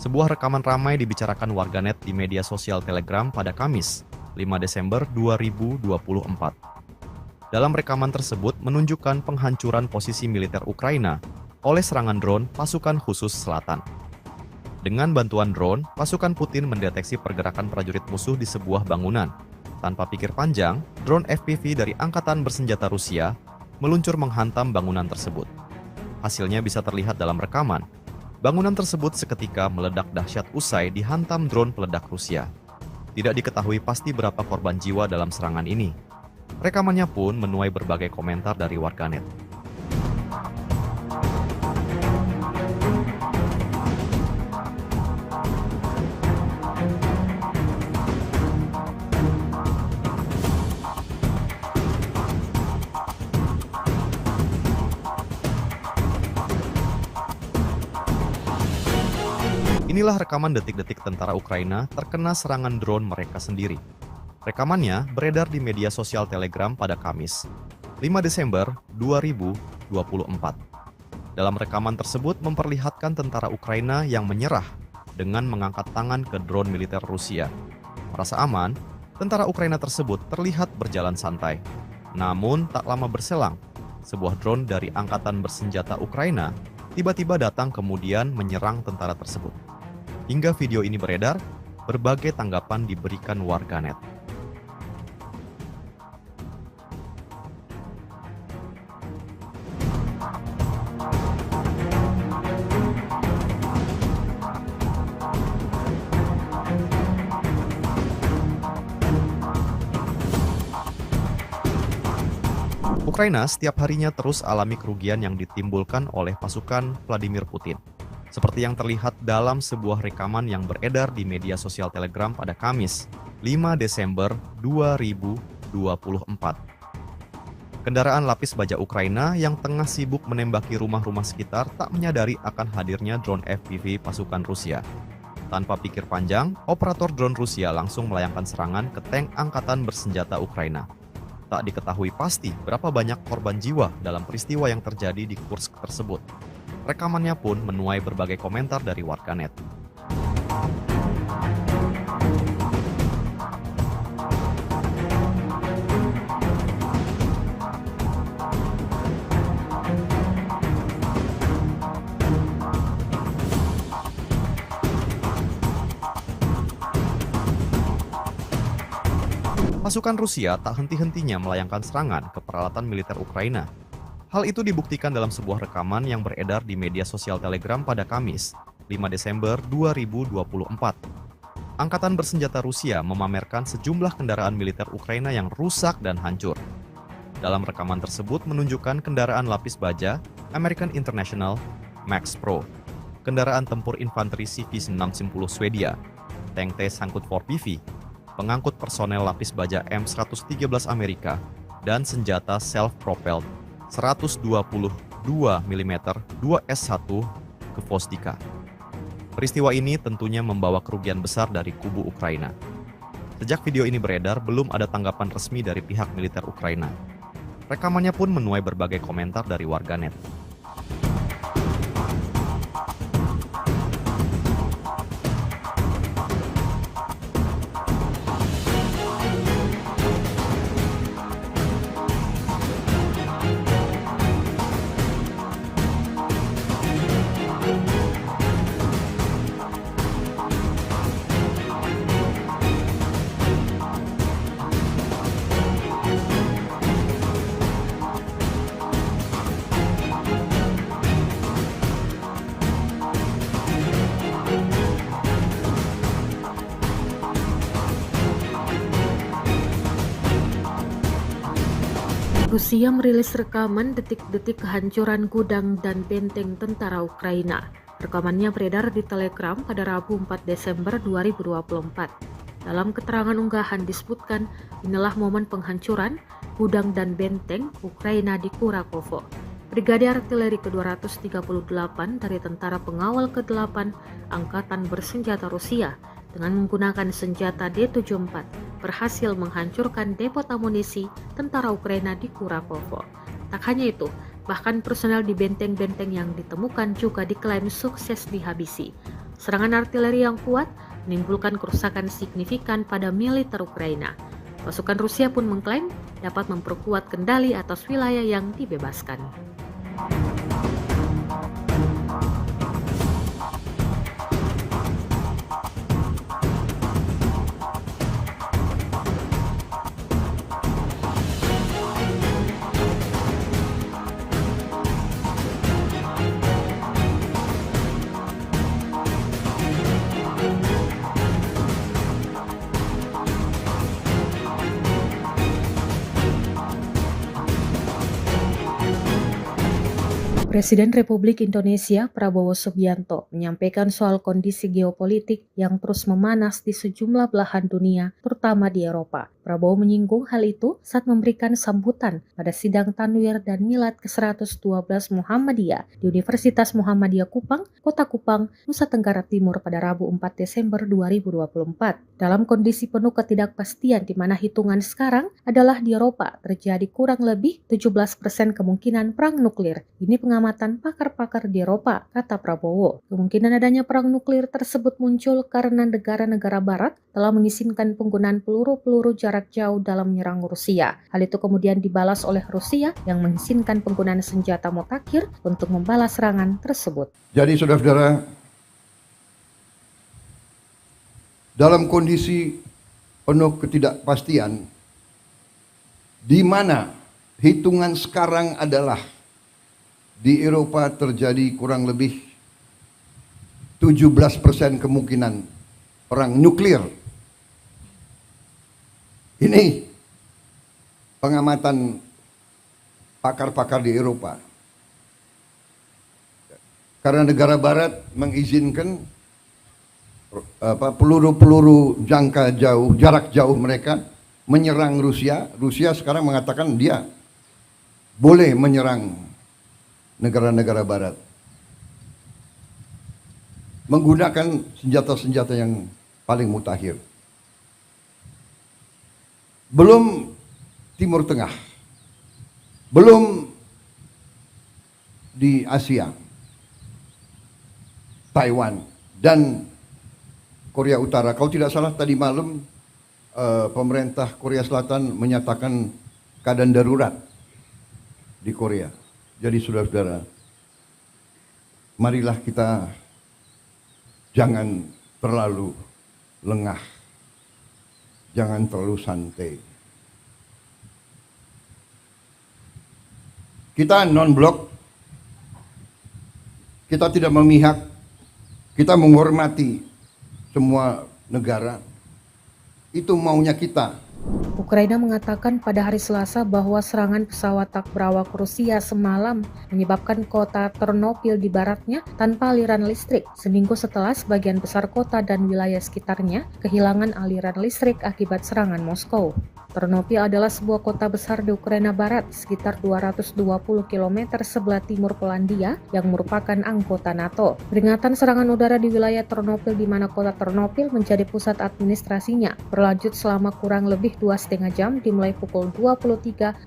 Sebuah rekaman ramai dibicarakan warganet di media sosial Telegram pada Kamis, 5 Desember 2024. Dalam rekaman tersebut menunjukkan penghancuran posisi militer Ukraina oleh serangan drone pasukan khusus selatan. Dengan bantuan drone, pasukan Putin mendeteksi pergerakan prajurit musuh di sebuah bangunan. Tanpa pikir panjang, drone FPV dari Angkatan Bersenjata Rusia meluncur menghantam bangunan tersebut. Hasilnya bisa terlihat dalam rekaman. Bangunan tersebut seketika meledak dahsyat usai dihantam drone peledak Rusia. Tidak diketahui pasti berapa korban jiwa dalam serangan ini. Rekamannya pun menuai berbagai komentar dari warganet. Inilah rekaman detik-detik tentara Ukraina terkena serangan drone mereka sendiri. Rekamannya beredar di media sosial Telegram pada Kamis, 5 Desember 2024. Dalam rekaman tersebut memperlihatkan tentara Ukraina yang menyerah dengan mengangkat tangan ke drone militer Rusia. Merasa aman, tentara Ukraina tersebut terlihat berjalan santai. Namun tak lama berselang, sebuah drone dari Angkatan Bersenjata Ukraina tiba-tiba datang kemudian menyerang tentara tersebut. Hingga video ini beredar, berbagai tanggapan diberikan warganet. Ukraina setiap harinya terus alami kerugian yang ditimbulkan oleh pasukan Vladimir Putin. Seperti yang terlihat dalam sebuah rekaman yang beredar di media sosial Telegram pada Kamis, 5 Desember 2024. Kendaraan lapis baja Ukraina yang tengah sibuk menembaki rumah-rumah sekitar tak menyadari akan hadirnya drone FPV pasukan Rusia. Tanpa pikir panjang, operator drone Rusia langsung melayangkan serangan ke tank Angkatan Bersenjata Ukraina. Tak diketahui pasti berapa banyak korban jiwa dalam peristiwa yang terjadi di Kursk tersebut. Rekamannya pun menuai berbagai komentar dari warganet. Pasukan Rusia tak henti-hentinya melayangkan serangan ke peralatan militer Ukraina. Hal itu dibuktikan dalam sebuah rekaman yang beredar di media sosial Telegram pada Kamis, 5 Desember 2024. Angkatan Bersenjata Rusia memamerkan sejumlah kendaraan militer Ukraina yang rusak dan hancur. Dalam rekaman tersebut menunjukkan kendaraan lapis baja American International Max Pro, kendaraan tempur infanteri CV-610 Swedia, tank T-54PV, pengangkut personel lapis baja M113 Amerika, dan senjata self-propelled 122 mm 2S1 Gvosdika. Peristiwa ini tentunya membawa kerugian besar dari kubu Ukraina. Sejak video ini beredar, belum ada tanggapan resmi dari pihak militer Ukraina. Rekamannya pun menuai berbagai komentar dari warganet. Rusia merilis rekaman detik-detik kehancuran gudang dan benteng tentara Ukraina. Rekamannya beredar di Telegram pada Rabu 4 Desember 2024. Dalam keterangan unggahan disebutkan, inilah momen penghancuran gudang dan benteng Ukraina di Kurakovo. Brigade Artileri ke-238 dari Tentara Pengawal ke-8 Angkatan Bersenjata Rusia dengan menggunakan senjata D-74 berhasil menghancurkan depot amunisi tentara Ukraina di Kurakovo. Tak hanya itu, bahkan personel di benteng-benteng yang ditemukan juga diklaim sukses dihabisi. Serangan artileri yang kuat menimbulkan kerusakan signifikan pada militer Ukraina. Pasukan Rusia pun mengklaim dapat memperkuat kendali atas wilayah yang dibebaskan. Presiden Republik Indonesia Prabowo Subianto menyampaikan soal kondisi geopolitik yang terus memanas di sejumlah belahan dunia, terutama di Eropa. Prabowo menyinggung hal itu saat memberikan sambutan pada sidang Tanwir dan Milad ke-112 Muhammadiyah di Universitas Muhammadiyah Kupang, Kota Kupang, Nusa Tenggara Timur pada Rabu 4 Desember 2024. Dalam kondisi penuh ketidakpastian di mana hitungan sekarang adalah di Eropa terjadi kurang lebih 17% kemungkinan perang nuklir. Ini pengamatan pakar-pakar di Eropa, kata Prabowo. Kemungkinan adanya perang nuklir tersebut muncul karena negara-negara barat telah mengizinkan penggunaan peluru-peluru jarak jauh dalam menyerang Rusia. Hal itu kemudian dibalas oleh Rusia yang mengizinkan penggunaan senjata mutakhir untuk membalas serangan tersebut. Jadi saudara-saudara, dalam kondisi penuh ketidakpastian, di mana hitungan sekarang adalah di Eropa terjadi kurang lebih 17% kemungkinan perang nuklir. Ini pengamatan pakar-pakar di Eropa. Karena negara barat mengizinkan peluru-peluru jarak jauh mereka menyerang Rusia. Rusia sekarang mengatakan dia boleh menyerang negara-negara barat menggunakan senjata-senjata yang paling mutakhir. Belum Timur Tengah, belum di Asia, Taiwan dan Korea Utara. Kalau tidak salah tadi malam pemerintah Korea Selatan menyatakan keadaan darurat di Korea. Jadi saudara-saudara, marilah kita jangan terlalu lengah, jangan terlalu santai. Kita non-blok, kita tidak memihak, kita menghormati semua negara. Itu maunya kita. Ukraina mengatakan pada hari Selasa bahwa serangan pesawat tak berawak Rusia semalam menyebabkan kota Ternopil di baratnya tanpa aliran listrik, seminggu setelah sebagian besar kota dan wilayah sekitarnya kehilangan aliran listrik akibat serangan Moskow. Ternopil adalah sebuah kota besar di Ukraina Barat, sekitar 220 km sebelah timur Polandia yang merupakan anggota NATO. Peringatan serangan udara di wilayah Ternopil di mana kota Ternopil menjadi pusat administrasinya berlanjut selama kurang lebih 2,5 jam dimulai pukul 23:30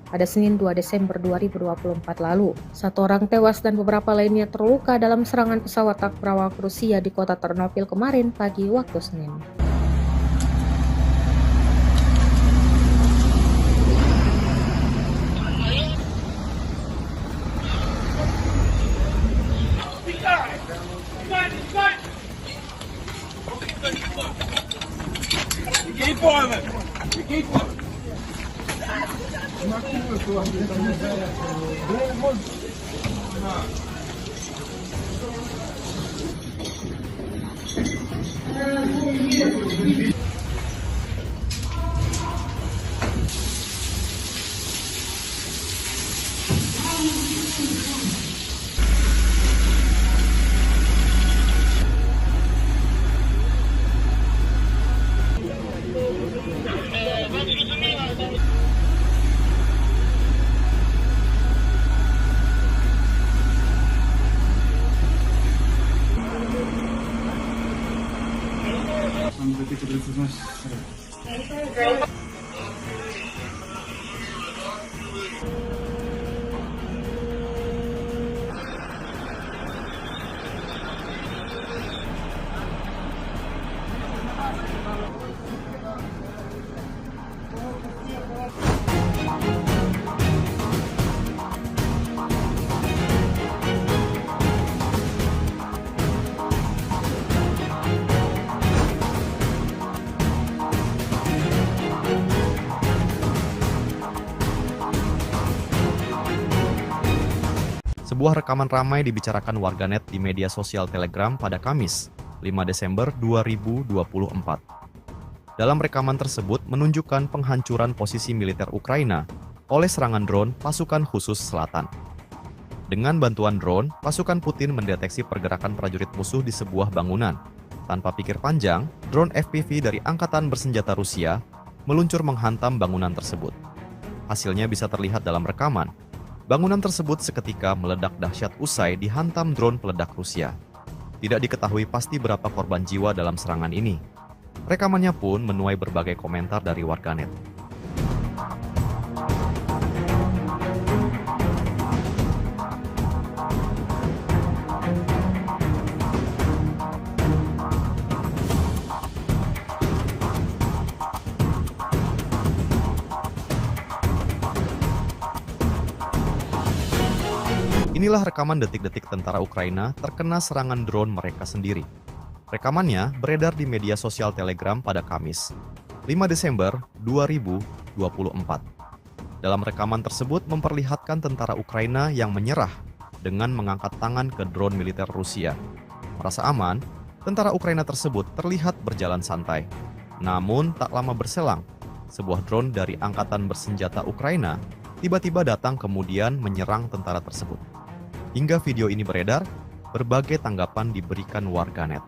pada Senin 2 Desember 2024 lalu. 1 orang tewas dan beberapa lainnya terluka dalam serangan pesawat tak berawak Rusia di kota Ternopil kemarin pagi waktu Senin. Sebuah rekaman ramai dibicarakan warganet di media sosial Telegram pada Kamis, 5 Desember 2024. Dalam rekaman tersebut menunjukkan penghancuran posisi militer Ukraina oleh serangan drone pasukan khusus selatan. Dengan bantuan drone, pasukan Putin mendeteksi pergerakan prajurit musuh di sebuah bangunan. Tanpa pikir panjang, drone FPV dari Angkatan Bersenjata Rusia meluncur menghantam bangunan tersebut. Hasilnya bisa terlihat dalam rekaman. Bangunan tersebut seketika meledak dahsyat usai dihantam drone peledak Rusia. Tidak diketahui pasti berapa korban jiwa dalam serangan ini. Rekamannya pun menuai berbagai komentar dari warganet. Inilah rekaman detik-detik tentara Ukraina terkena serangan drone mereka sendiri. Rekamannya beredar di media sosial Telegram pada Kamis, 5 Desember 2024. Dalam rekaman tersebut memperlihatkan tentara Ukraina yang menyerah dengan mengangkat tangan ke drone militer Rusia. Merasa aman, tentara Ukraina tersebut terlihat berjalan santai. Namun tak lama berselang, sebuah drone dari Angkatan Bersenjata Ukraina tiba-tiba datang kemudian menyerang tentara tersebut. Hingga video ini beredar, berbagai tanggapan diberikan warganet.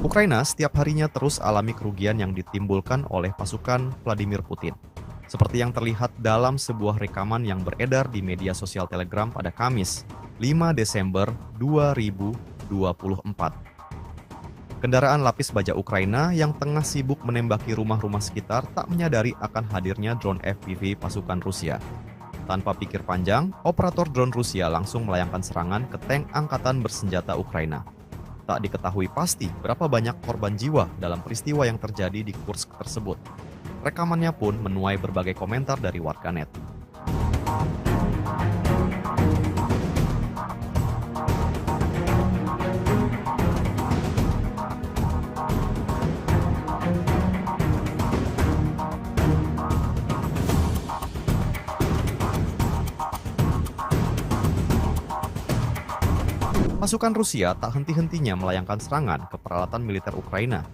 Ukraina setiap harinya terus alami kerugian yang ditimbulkan oleh pasukan Vladimir Putin. Seperti yang terlihat dalam sebuah rekaman yang beredar di media sosial Telegram pada Kamis, 5 Desember 2024. Kendaraan lapis baja Ukraina yang tengah sibuk menembaki rumah-rumah sekitar tak menyadari akan hadirnya drone FPV pasukan Rusia. Tanpa pikir panjang, operator drone Rusia langsung melayangkan serangan ke tank Angkatan Bersenjata Ukraina. Tak diketahui pasti berapa banyak korban jiwa dalam peristiwa yang terjadi di Kursk tersebut. Rekamannya pun menuai berbagai komentar dari warganet. Pasukan Rusia tak henti-hentinya melayangkan serangan ke peralatan militer Ukraina.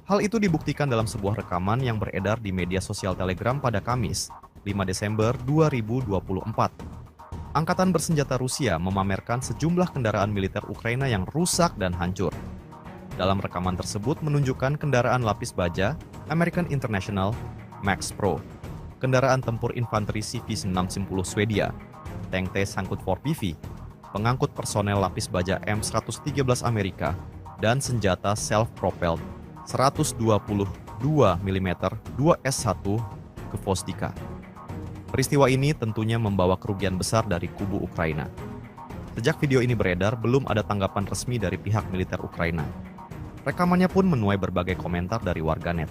Hal itu dibuktikan dalam sebuah rekaman yang beredar di media sosial Telegram pada Kamis, 5 Desember 2024. Angkatan Bersenjata Rusia memamerkan sejumlah kendaraan militer Ukraina yang rusak dan hancur. Dalam rekaman tersebut menunjukkan kendaraan lapis baja American International Max Pro, kendaraan tempur infanteri CV-610 Swedia, tank T-54PV, pengangkut personel lapis baja M113 Amerika, dan senjata self-propelled 122 mm 2S1 ke Vostika. Peristiwa ini tentunya membawa kerugian besar dari kubu Ukraina. Sejak video ini beredar, belum ada tanggapan resmi dari pihak militer Ukraina. Rekamannya pun menuai berbagai komentar dari warganet.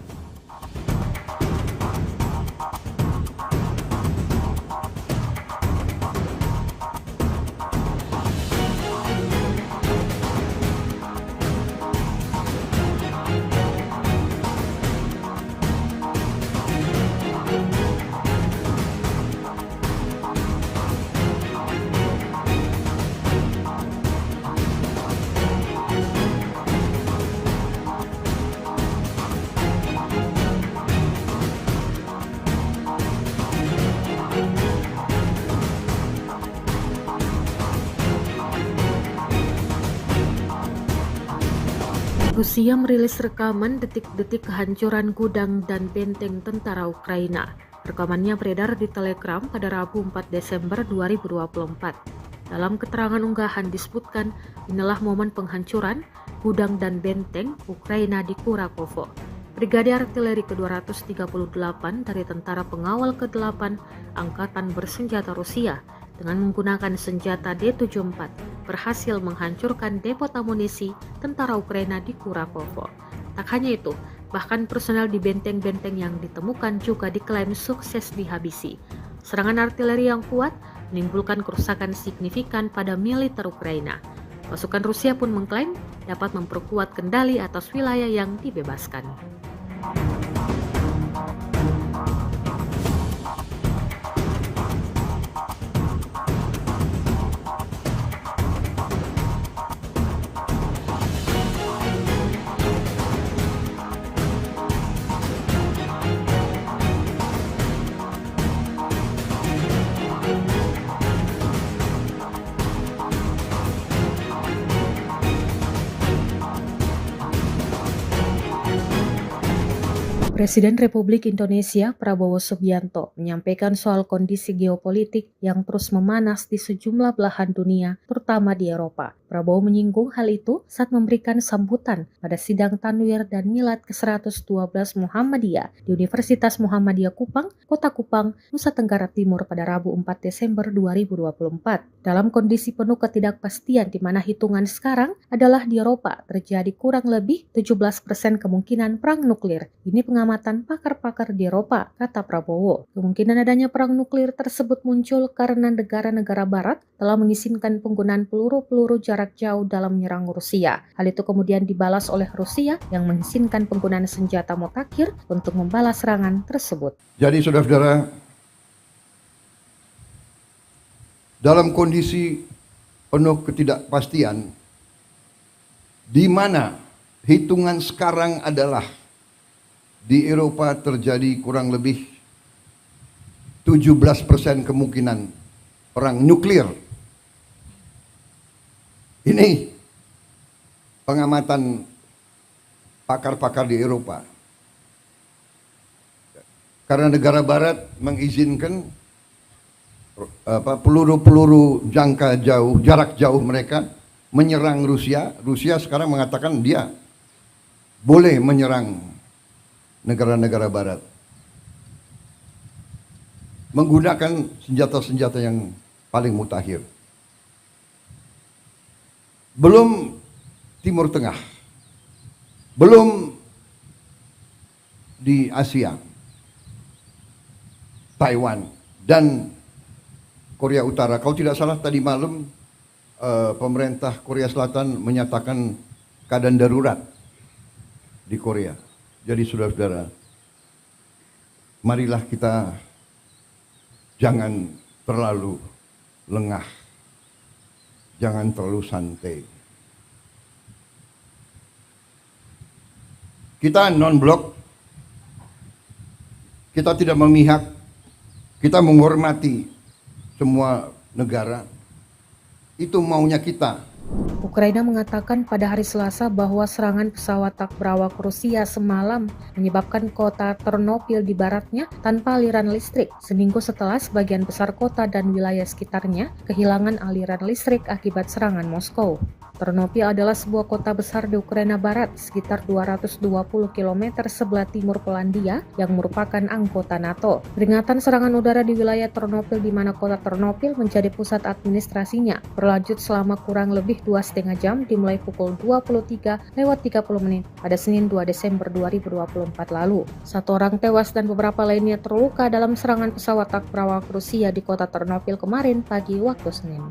Rusia merilis rekaman detik-detik kehancuran gudang dan benteng tentara Ukraina. Rekamannya beredar di Telegram pada Rabu 4 Desember 2024. Dalam keterangan unggahan disebutkan, inilah momen penghancuran gudang dan benteng Ukraina di Kurakovo. Brigade Artileri ke-238 dari Tentara Pengawal ke-8 Angkatan Bersenjata Rusia dengan menggunakan senjata D-74 berhasil menghancurkan depot amunisi tentara Ukraina di Kurakovo. Tak hanya itu, bahkan personel di benteng-benteng yang ditemukan juga diklaim sukses dihabisi. Serangan artileri yang kuat menimbulkan kerusakan signifikan pada militer Ukraina. Pasukan Rusia pun mengklaim dapat memperkuat kendali atas wilayah yang dibebaskan. Presiden Republik Indonesia Prabowo Subianto menyampaikan soal kondisi geopolitik yang terus memanas di sejumlah belahan dunia, terutama di Eropa. Prabowo menyinggung hal itu saat memberikan sambutan pada sidang Tanwir dan Milad ke-112 Muhammadiyah di Universitas Muhammadiyah Kupang, Kota Kupang, Nusa Tenggara Timur pada Rabu 4 Desember 2024. Dalam kondisi penuh ketidakpastian di mana hitungan sekarang adalah di Eropa terjadi kurang lebih 17% kemungkinan perang nuklir. Ini pengamatan pakar-pakar di Eropa, kata Prabowo. Kemungkinan adanya perang nuklir tersebut muncul karena negara-negara barat telah mengizinkan penggunaan peluru-peluru jarak jauh dalam menyerang Rusia. Hal itu kemudian dibalas oleh Rusia yang mengizinkan penggunaan senjata mutakhir untuk membalas serangan tersebut. Jadi saudara-saudara, dalam kondisi penuh ketidakpastian, di mana hitungan sekarang adalah di Eropa terjadi kurang lebih 17% kemungkinan perang nuklir. Ini pengamatan pakar-pakar di Eropa. Karena negara barat mengizinkan peluru-peluru jarak jauh mereka menyerang Rusia. Rusia sekarang mengatakan dia boleh menyerang negara-negara barat menggunakan senjata-senjata yang paling mutakhir. Belum Timur Tengah, belum di Asia, Taiwan dan Korea Utara. Kalau tidak salah tadi malam pemerintah Korea Selatan menyatakan keadaan darurat di Korea. Jadi saudara-saudara, marilah kita jangan terlalu lengah, jangan terlalu santai. Kita non-blok, kita tidak memihak, kita menghormati semua negara. Itu maunya kita. Ukraina mengatakan pada hari Selasa bahwa serangan pesawat tak berawak Rusia semalam menyebabkan kota Ternopil di baratnya tanpa aliran listrik, seminggu setelah sebagian besar kota dan wilayah sekitarnya kehilangan aliran listrik akibat serangan Moskow. Ternopil adalah sebuah kota besar di Ukraina Barat, sekitar 220 km sebelah timur Polandia yang merupakan anggota NATO. Peringatan serangan udara di wilayah Ternopil di mana kota Ternopil menjadi pusat administrasinya berlanjut selama kurang lebih 2,5 jam dimulai pukul 23:30 pada Senin 2 Desember 2024 lalu. 1 orang tewas dan beberapa lainnya terluka dalam serangan pesawat tak berawak Rusia di kota Ternopil kemarin pagi waktu Senin.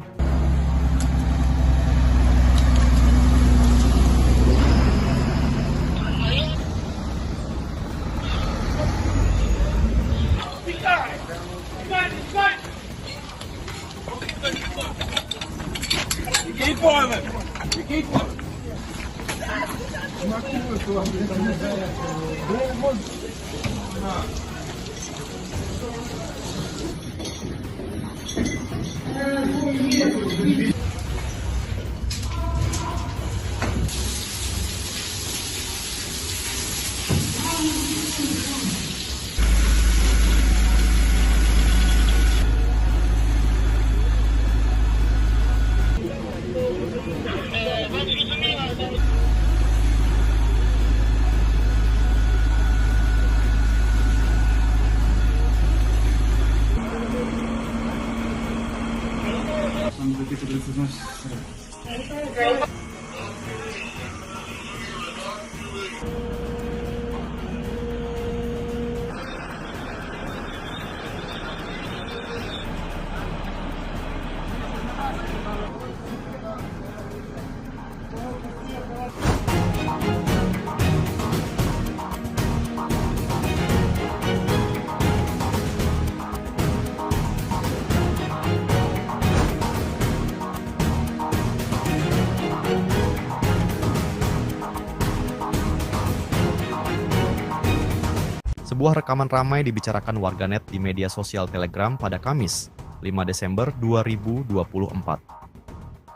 Sebuah rekaman ramai dibicarakan warganet di media sosial Telegram pada Kamis, 5 Desember 2024.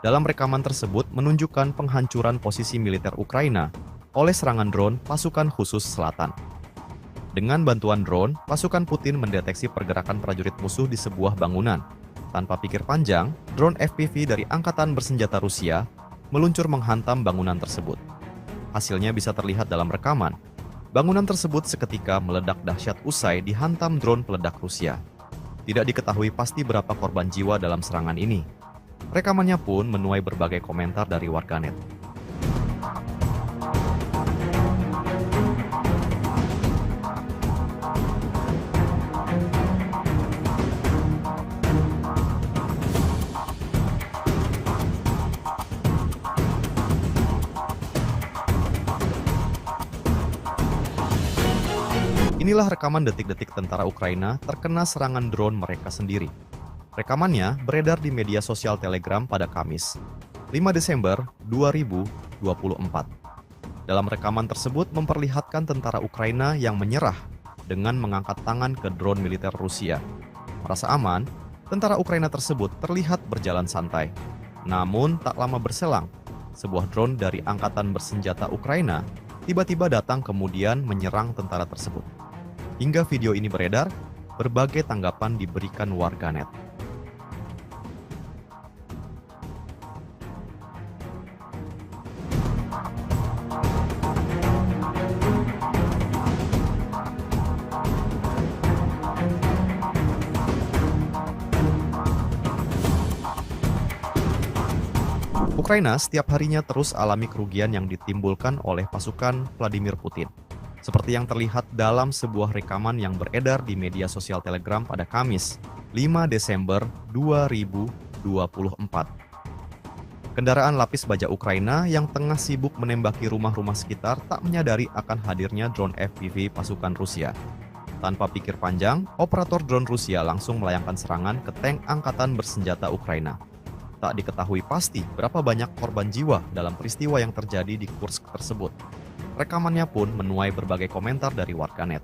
Dalam rekaman tersebut menunjukkan penghancuran posisi militer Ukraina oleh serangan drone pasukan khusus selatan. Dengan bantuan drone, pasukan Putin mendeteksi pergerakan prajurit musuh di sebuah bangunan. Tanpa pikir panjang, drone FPV dari Angkatan Bersenjata Rusia meluncur menghantam bangunan tersebut. Hasilnya bisa terlihat dalam rekaman. Bangunan tersebut seketika meledak dahsyat usai dihantam drone peledak Rusia. Tidak diketahui pasti berapa korban jiwa dalam serangan ini. Rekamannya pun menuai berbagai komentar dari warganet. Inilah rekaman detik-detik tentara Ukraina terkena serangan drone mereka sendiri. Rekamannya beredar di media sosial Telegram pada Kamis, 5 Desember 2024. Dalam rekaman tersebut memperlihatkan tentara Ukraina yang menyerah dengan mengangkat tangan ke drone militer Rusia. Merasa aman, tentara Ukraina tersebut terlihat berjalan santai. Namun tak lama berselang, sebuah drone dari Angkatan Bersenjata Ukraina tiba-tiba datang kemudian menyerang tentara tersebut. Hingga video ini beredar, berbagai tanggapan diberikan warganet. Ukraina setiap harinya terus alami kerugian yang ditimbulkan oleh pasukan Vladimir Putin. Seperti yang terlihat dalam sebuah rekaman yang beredar di media sosial Telegram pada Kamis, 5 Desember 2024. Kendaraan lapis baja Ukraina yang tengah sibuk menembaki rumah-rumah sekitar tak menyadari akan hadirnya drone FPV pasukan Rusia. Tanpa pikir panjang, operator drone Rusia langsung melayangkan serangan ke tank Angkatan Bersenjata Ukraina. Tak diketahui pasti berapa banyak korban jiwa dalam peristiwa yang terjadi di Kursk tersebut. Rekamannya pun menuai berbagai komentar dari warganet.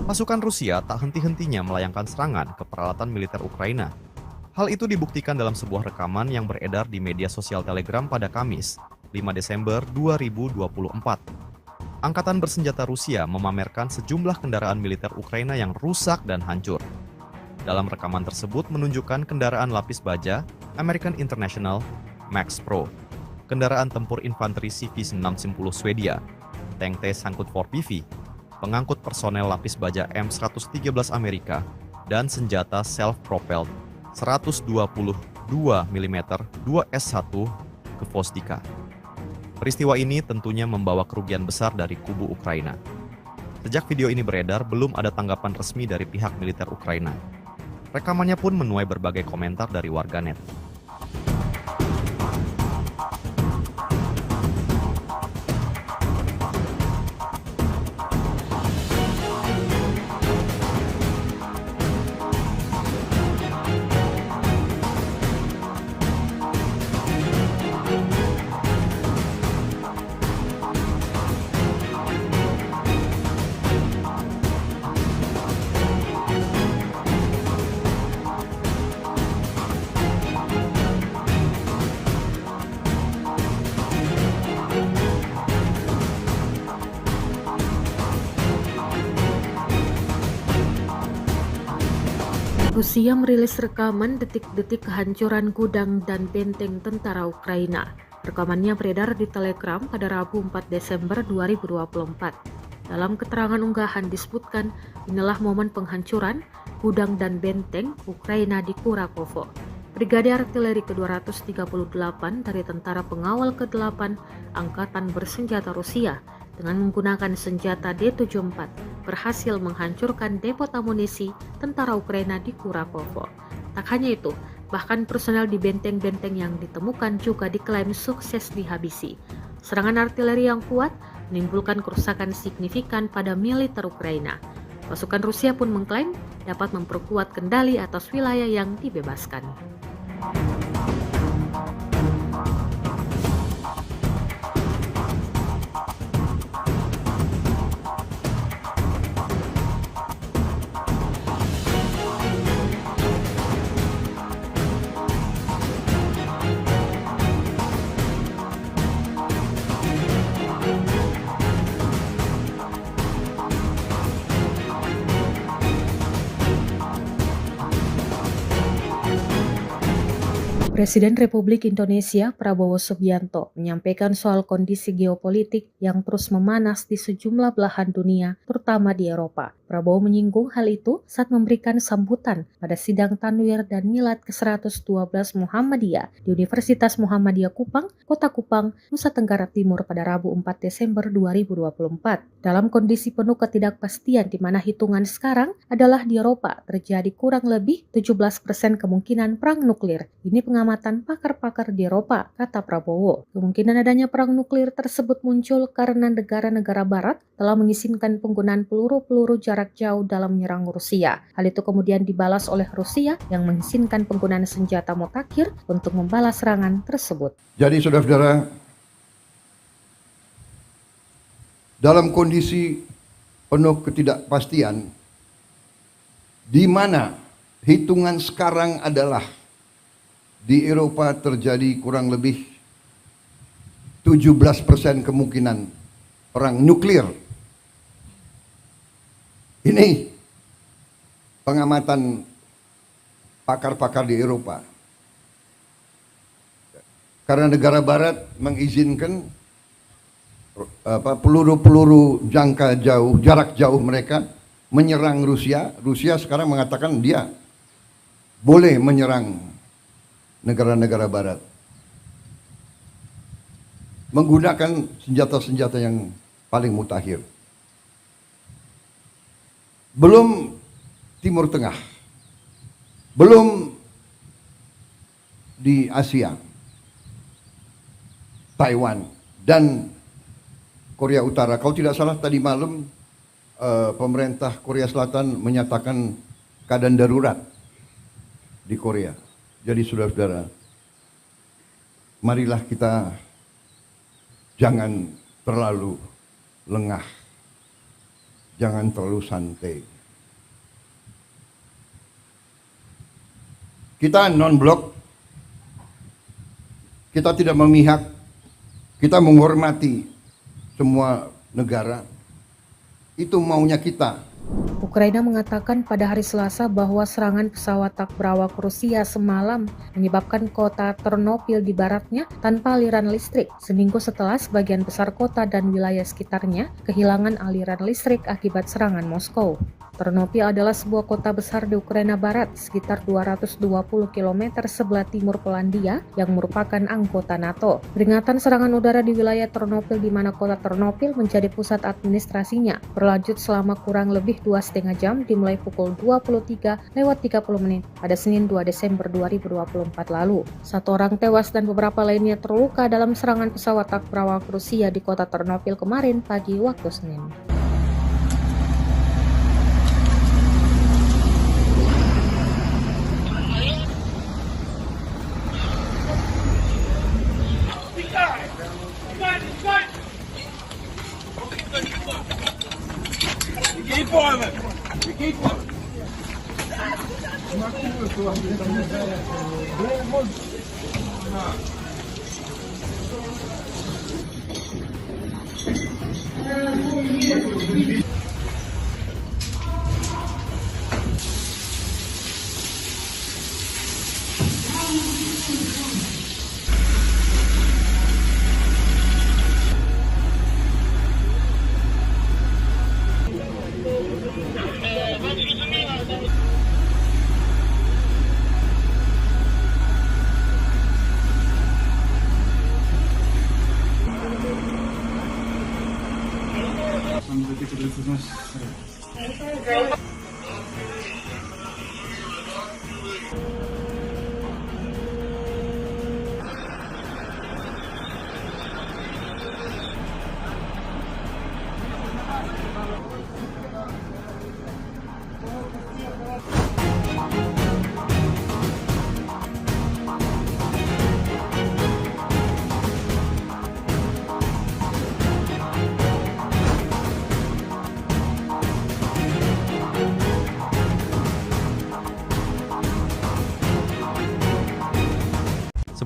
Pasukan Rusia tak henti-hentinya melayangkan serangan ke peralatan militer Ukraina. Hal itu dibuktikan dalam sebuah rekaman yang beredar di media sosial Telegram pada Kamis, 5 Desember 2024. Angkatan Bersenjata Rusia memamerkan sejumlah kendaraan militer Ukraina yang rusak dan hancur. Dalam rekaman tersebut menunjukkan kendaraan lapis baja American International Max Pro, kendaraan tempur infanteri CV-610 Swedia, tank T-Sangkut 4PV, pengangkut personel lapis baja M113 Amerika, dan senjata self-propelled 122 mm 2S1 ke Vostika. Peristiwa ini tentunya membawa kerugian besar dari kubu Ukraina. Sejak video ini beredar, belum ada tanggapan resmi dari pihak militer Ukraina. Rekamannya pun menuai berbagai komentar dari warganet. Rusia merilis rekaman detik-detik kehancuran gudang dan benteng tentara Ukraina. Rekamannya beredar di Telegram pada Rabu 4 Desember 2024. Dalam keterangan unggahan disebutkan, inilah momen penghancuran gudang dan benteng Ukraina di Kurakovo. Brigade Artileri ke-238 dari Tentara Pengawal ke-8 Angkatan Bersenjata Rusia dengan menggunakan senjata D-74 berhasil menghancurkan depot amunisi tentara Ukraina di Kurakovo. Tak hanya itu, bahkan personel di benteng-benteng yang ditemukan juga diklaim sukses dihabisi. Serangan artileri yang kuat menimbulkan kerusakan signifikan pada militer Ukraina. Pasukan Rusia pun mengklaim dapat memperkuat kendali atas wilayah yang dibebaskan. Presiden Republik Indonesia Prabowo Subianto menyampaikan soal kondisi geopolitik yang terus memanas di sejumlah belahan dunia, terutama di Eropa. Prabowo menyinggung hal itu saat memberikan sambutan pada sidang Tanwir dan Milad ke-112 Muhammadiyah di Universitas Muhammadiyah Kupang, Kota Kupang, Nusa Tenggara Timur pada Rabu 4 Desember 2024. Dalam kondisi penuh ketidakpastian di mana hitungan sekarang adalah di Eropa terjadi kurang lebih 17% kemungkinan perang nuklir. Ini pengamatan pakar-pakar di Eropa, kata Prabowo. Kemungkinan adanya perang nuklir tersebut muncul karena negara-negara barat telah mengizinkan penggunaan peluru-peluru jarak jauh dalam menyerang Rusia. Hal itu kemudian dibalas oleh Rusia yang mengizinkan penggunaan senjata mutakhir untuk membalas serangan tersebut. Jadi saudara-saudara, dalam kondisi penuh ketidakpastian, di mana hitungan sekarang adalah di Eropa terjadi kurang lebih 17% kemungkinan perang nuklir. Ini pengamatan pakar-pakar di Eropa. Karena negara barat mengizinkan peluru-peluru jarak jauh mereka menyerang Rusia. Rusia sekarang mengatakan dia boleh menyerang negara-negara barat menggunakan senjata-senjata yang paling mutakhir. Belum Timur Tengah, belum di Asia, Taiwan dan Korea Utara. Kalau tidak salah tadi malam pemerintah Korea Selatan menyatakan keadaan darurat di Korea. Jadi saudara-saudara, marilah kita jangan terlalu lengah, jangan terlalu santai. Kita non-blok, kita tidak memihak, kita menghormati semua negara. Itu maunya kita. Ukraina mengatakan pada hari Selasa bahwa serangan pesawat tak berawak Rusia semalam menyebabkan kota Ternopil di baratnya tanpa aliran listrik, seminggu setelah sebagian besar kota dan wilayah sekitarnya kehilangan aliran listrik akibat serangan Moskow. Ternopil adalah sebuah kota besar di Ukraina Barat, sekitar 220 km sebelah timur Polandia yang merupakan anggota NATO. Peringatan serangan udara di wilayah Ternopil di mana kota Ternopil menjadi pusat administrasinya berlanjut selama kurang lebih 2,5 jam dimulai pukul 23:30 pada Senin 2 Desember 2024 lalu. 1 orang tewas dan beberapa lainnya terluka dalam serangan pesawat tak berawak Rusia di kota Ternopil kemarin pagi waktu Senin.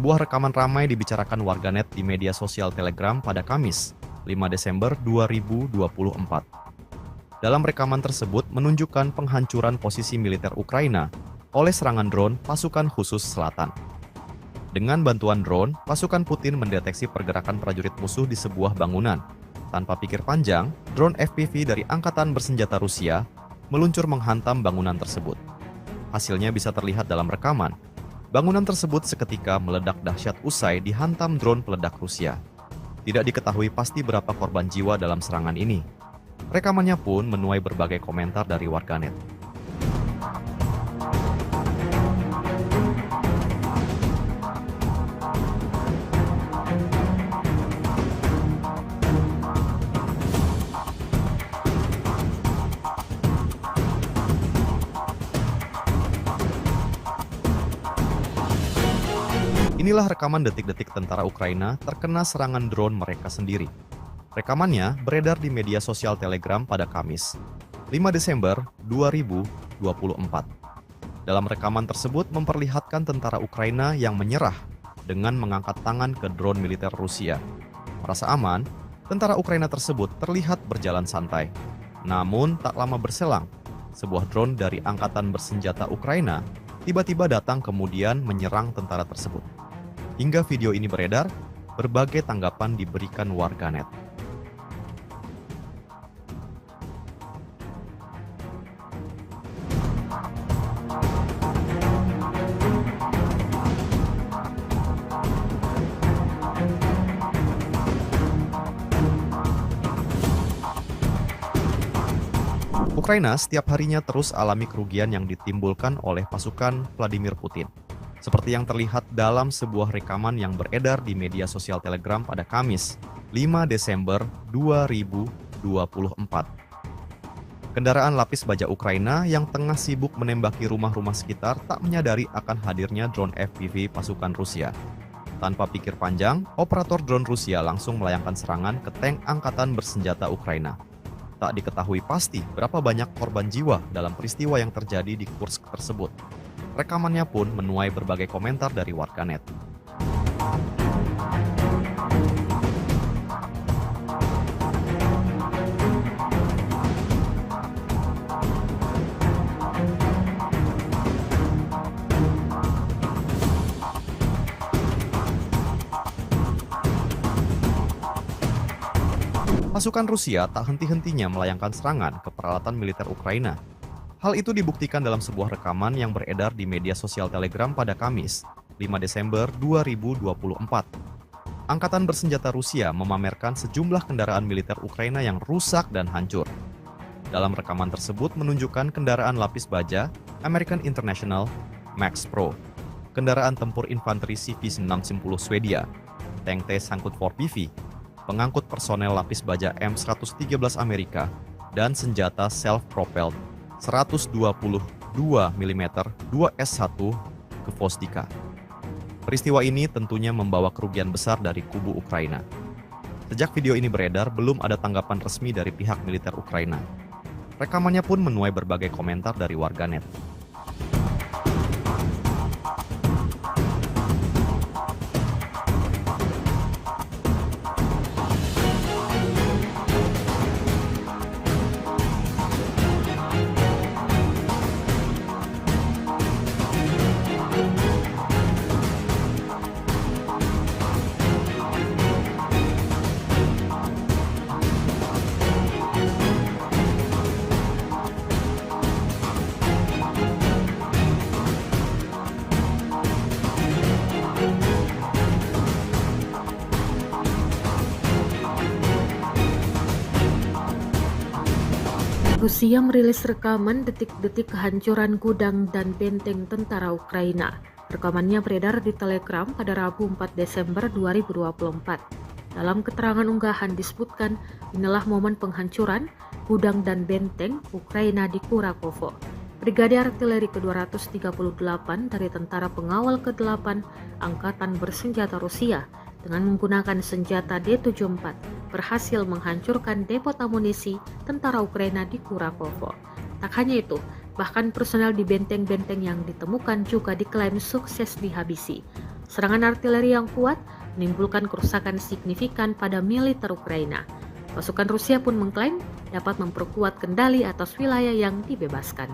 Sebuah rekaman ramai dibicarakan warganet di media sosial Telegram pada Kamis, 5 Desember 2024. Dalam rekaman tersebut menunjukkan penghancuran posisi militer Ukraina oleh serangan drone pasukan khusus selatan. Dengan bantuan drone, pasukan Putin mendeteksi pergerakan prajurit musuh di sebuah bangunan. Tanpa pikir panjang, drone FPV dari Angkatan Bersenjata Rusia meluncur menghantam bangunan tersebut. Hasilnya bisa terlihat dalam rekaman. Bangunan tersebut seketika meledak dahsyat usai dihantam drone peledak Rusia. Tidak diketahui pasti berapa korban jiwa dalam serangan ini. Rekamannya pun menuai berbagai komentar dari warganet. Inilah rekaman detik-detik tentara Ukraina terkena serangan drone mereka sendiri. Rekamannya beredar di media sosial Telegram pada Kamis, 5 Desember 2024. Dalam rekaman tersebut memperlihatkan tentara Ukraina yang menyerah dengan mengangkat tangan ke drone militer Rusia. Merasa aman, tentara Ukraina tersebut terlihat berjalan santai. Namun tak lama berselang, sebuah drone dari Angkatan Bersenjata Ukraina tiba-tiba datang kemudian menyerang tentara tersebut. Hingga video ini beredar, berbagai tanggapan diberikan warganet. Ukraina setiap harinya terus alami kerugian yang ditimbulkan oleh pasukan Vladimir Putin. Seperti yang terlihat dalam sebuah rekaman yang beredar di media sosial Telegram pada Kamis, 5 Desember 2024. Kendaraan lapis baja Ukraina yang tengah sibuk menembaki rumah-rumah sekitar tak menyadari akan hadirnya drone FPV pasukan Rusia. Tanpa pikir panjang, operator drone Rusia langsung melayangkan serangan ke tank Angkatan Bersenjata Ukraina. Tak diketahui pasti berapa banyak korban jiwa dalam peristiwa yang terjadi di Kursk tersebut. Rekamannya pun menuai berbagai komentar dari warganet. Pasukan Rusia tak henti-hentinya melayangkan serangan ke peralatan militer Ukraina. Hal itu dibuktikan dalam sebuah rekaman yang beredar di media sosial Telegram pada Kamis, 5 Desember 2024. Angkatan Bersenjata Rusia memamerkan sejumlah kendaraan militer Ukraina yang rusak dan hancur. Dalam rekaman tersebut menunjukkan kendaraan lapis baja American International Max Pro, kendaraan tempur infanteri CV-610 Swedia, tank T-Sangkut 4PV, pengangkut personel lapis baja M113 Amerika, dan senjata self-propelled 122 mm 2S1 ke Vostika. Peristiwa ini tentunya membawa kerugian besar dari kubu Ukraina. Sejak video ini beredar, belum ada tanggapan resmi dari pihak militer Ukraina. Rekamannya pun menuai berbagai komentar dari warganet. Rusia merilis rekaman detik-detik kehancuran gudang dan benteng tentara Ukraina. Rekamannya beredar di Telegram pada Rabu 4 Desember 2024. Dalam keterangan unggahan disebutkan, inilah momen penghancuran gudang dan benteng Ukraina di Kurakovo. Brigade Artileri ke-238 dari Tentara Pengawal ke-8 Angkatan Bersenjata Rusia dengan menggunakan senjata D-74 berhasil menghancurkan depot amunisi tentara Ukraina di Kurakovo. Tak hanya itu, bahkan personel di benteng-benteng yang ditemukan juga diklaim sukses dihabisi. Serangan artileri yang kuat menimbulkan kerusakan signifikan pada militer Ukraina. Pasukan Rusia pun mengklaim dapat memperkuat kendali atas wilayah yang dibebaskan.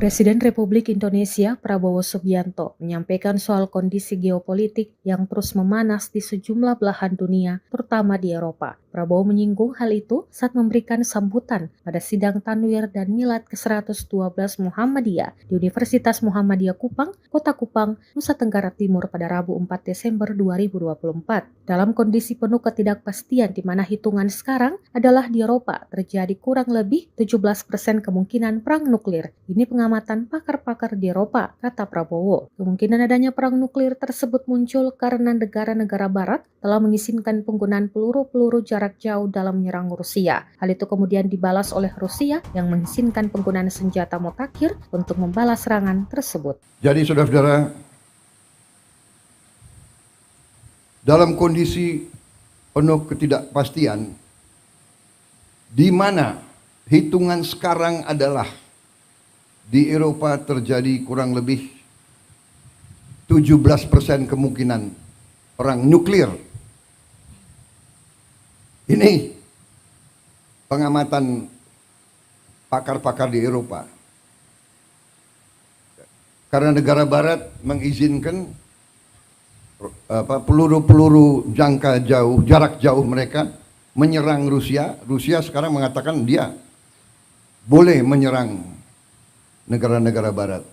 Presiden Republik Indonesia Prabowo Subianto menyampaikan soal kondisi geopolitik yang terus memanas di sejumlah belahan dunia, terutama di Eropa. Prabowo menyinggung hal itu saat memberikan sambutan pada sidang Tanwir dan Milad ke-112 Muhammadiyah di Universitas Muhammadiyah Kupang, Kota Kupang, Nusa Tenggara Timur pada Rabu 4 Desember 2024. Dalam kondisi penuh ketidakpastian di mana hitungan sekarang adalah di Eropa terjadi kurang lebih 17% kemungkinan perang nuklir. Ini pengamatan pakar-pakar di Eropa, kata Prabowo. Kemungkinan adanya perang nuklir tersebut muncul karena negara-negara barat telah mengizinkan penggunaan peluru-peluru jarak jauh dalam menyerang Rusia. Hal itu kemudian dibalas oleh Rusia yang mengizinkan penggunaan senjata mutakhir untuk membalas serangan tersebut. Jadi saudara-saudara, dalam kondisi penuh ketidakpastian, di mana hitungan sekarang adalah di Eropa terjadi kurang lebih 17% kemungkinan perang nuklir. Ini pengamatan pakar-pakar di Eropa. Karena negara barat mengizinkan peluru-peluru jangka jauh, jarak jauh mereka menyerang Rusia. Rusia sekarang mengatakan dia boleh menyerang negara-negara barat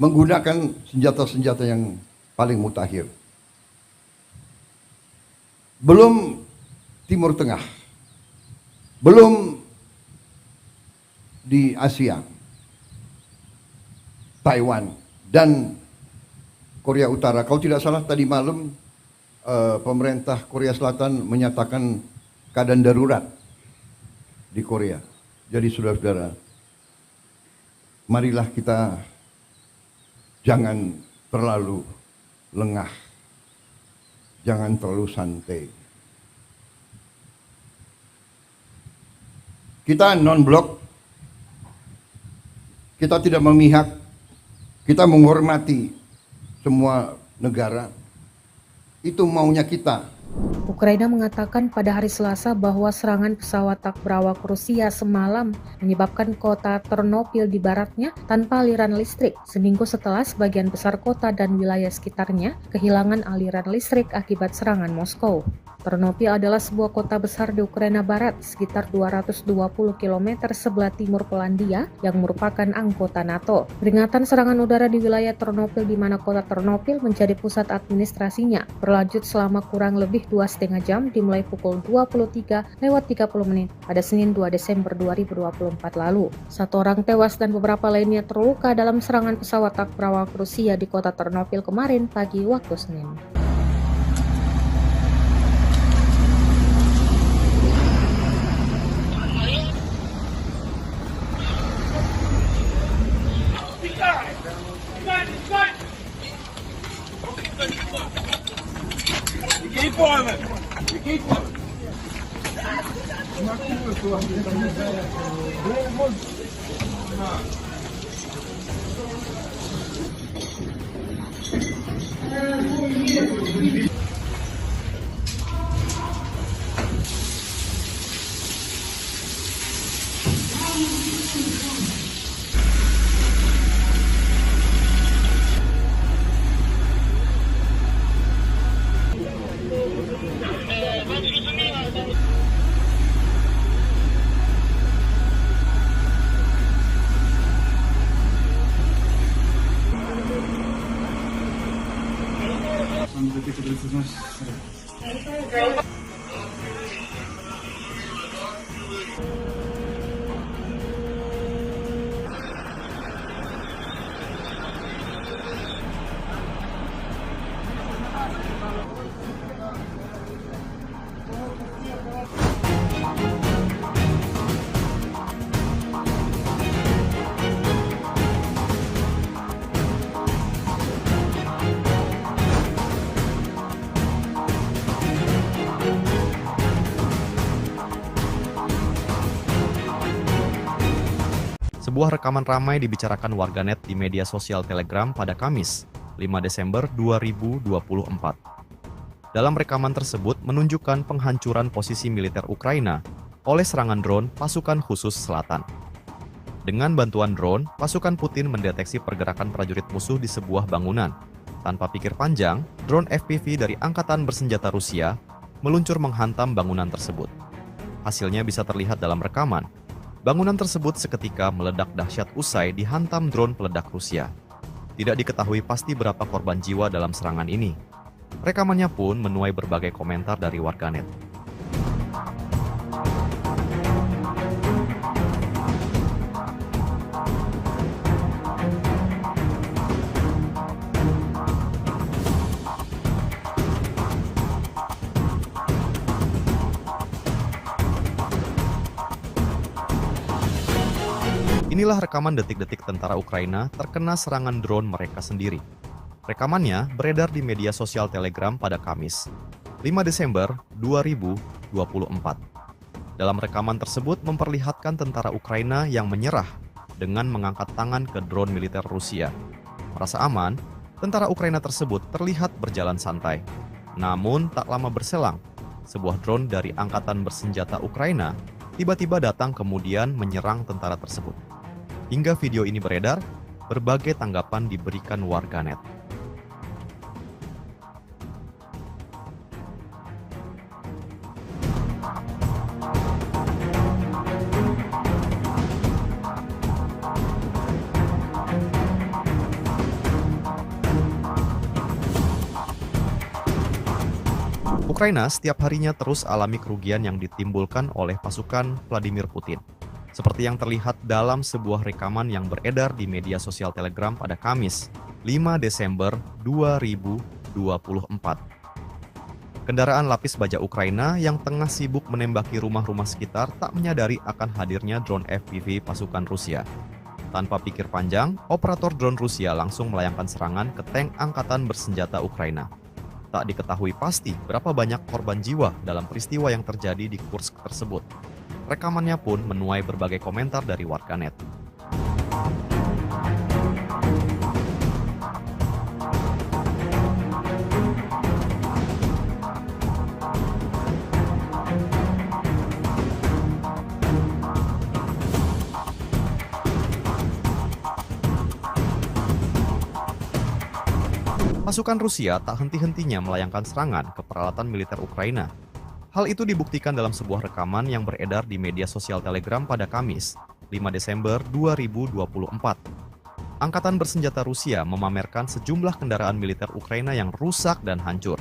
menggunakan senjata-senjata yang paling mutakhir. Belum Timur Tengah, belum di Asia, Taiwan dan Korea Utara. Kalau tidak salah tadi malam pemerintah Korea Selatan menyatakan keadaan darurat di Korea. Jadi saudara-saudara, marilah kita jangan terlalu lengah, jangan terlalu santai. Kita non-blok, kita tidak memihak, kita menghormati semua negara. Itu maunya kita. Ukraina mengatakan pada hari Selasa bahwa serangan pesawat tak berawak Rusia semalam menyebabkan kota Ternopil di baratnya tanpa aliran listrik, seminggu setelah sebagian besar kota dan wilayah sekitarnya kehilangan aliran listrik akibat serangan Moskow. Ternopil adalah sebuah kota besar di Ukraina Barat, sekitar 220 km sebelah timur Polandia yang merupakan anggota NATO. Peringatan serangan udara di wilayah Ternopil di mana kota Ternopil menjadi pusat administrasinya berlanjut selama kurang lebih 2,5 jam dimulai pukul 23:30 pada Senin 2 Desember 2024 lalu. 1 orang tewas dan beberapa lainnya terluka dalam serangan pesawat tak berawak Rusia di kota Ternopil kemarin pagi waktu Senin. Sebuah rekaman ramai dibicarakan warganet di media sosial Telegram pada Kamis, 5 Desember 2024. Dalam rekaman tersebut menunjukkan penghancuran posisi militer Ukraina oleh serangan drone pasukan khusus selatan. Dengan bantuan drone, pasukan Putin mendeteksi pergerakan prajurit musuh di sebuah bangunan. Tanpa pikir panjang, drone FPV dari Angkatan Bersenjata Rusia meluncur menghantam bangunan tersebut. Hasilnya bisa terlihat dalam rekaman. Bangunan tersebut seketika meledak dahsyat usai dihantam drone peledak Rusia. Tidak diketahui pasti berapa korban jiwa dalam serangan ini. Rekamannya pun menuai berbagai komentar dari warganet. Inilah rekaman detik-detik tentara Ukraina terkena serangan drone mereka sendiri. Rekamannya beredar di media sosial Telegram pada Kamis, 5 Desember 2024. Dalam rekaman tersebut memperlihatkan tentara Ukraina yang menyerah dengan mengangkat tangan ke drone militer Rusia. Merasa aman, tentara Ukraina tersebut terlihat berjalan santai. Namun tak lama berselang, sebuah drone dari Angkatan Bersenjata Ukraina tiba-tiba datang kemudian menyerang tentara tersebut. Hingga video ini beredar, berbagai tanggapan diberikan warganet. Ukraina setiap harinya terus alami kerugian yang ditimbulkan oleh pasukan Vladimir Putin. Seperti yang terlihat dalam sebuah rekaman yang beredar di media sosial Telegram pada Kamis, 5 Desember 2024. Kendaraan lapis baja Ukraina yang tengah sibuk menembaki rumah-rumah sekitar tak menyadari akan hadirnya drone FPV pasukan Rusia. Tanpa pikir panjang, operator drone Rusia langsung melayangkan serangan ke tank Angkatan Bersenjata Ukraina. Tak diketahui pasti berapa banyak korban jiwa dalam peristiwa yang terjadi di Kursk tersebut. Rekamannya pun menuai berbagai komentar dari warganet. Pasukan Rusia tak henti-hentinya melayangkan serangan ke peralatan militer Ukraina. Hal itu dibuktikan dalam sebuah rekaman yang beredar di media sosial Telegram pada Kamis, 5 Desember 2024. Angkatan Bersenjata Rusia memamerkan sejumlah kendaraan militer Ukraina yang rusak dan hancur.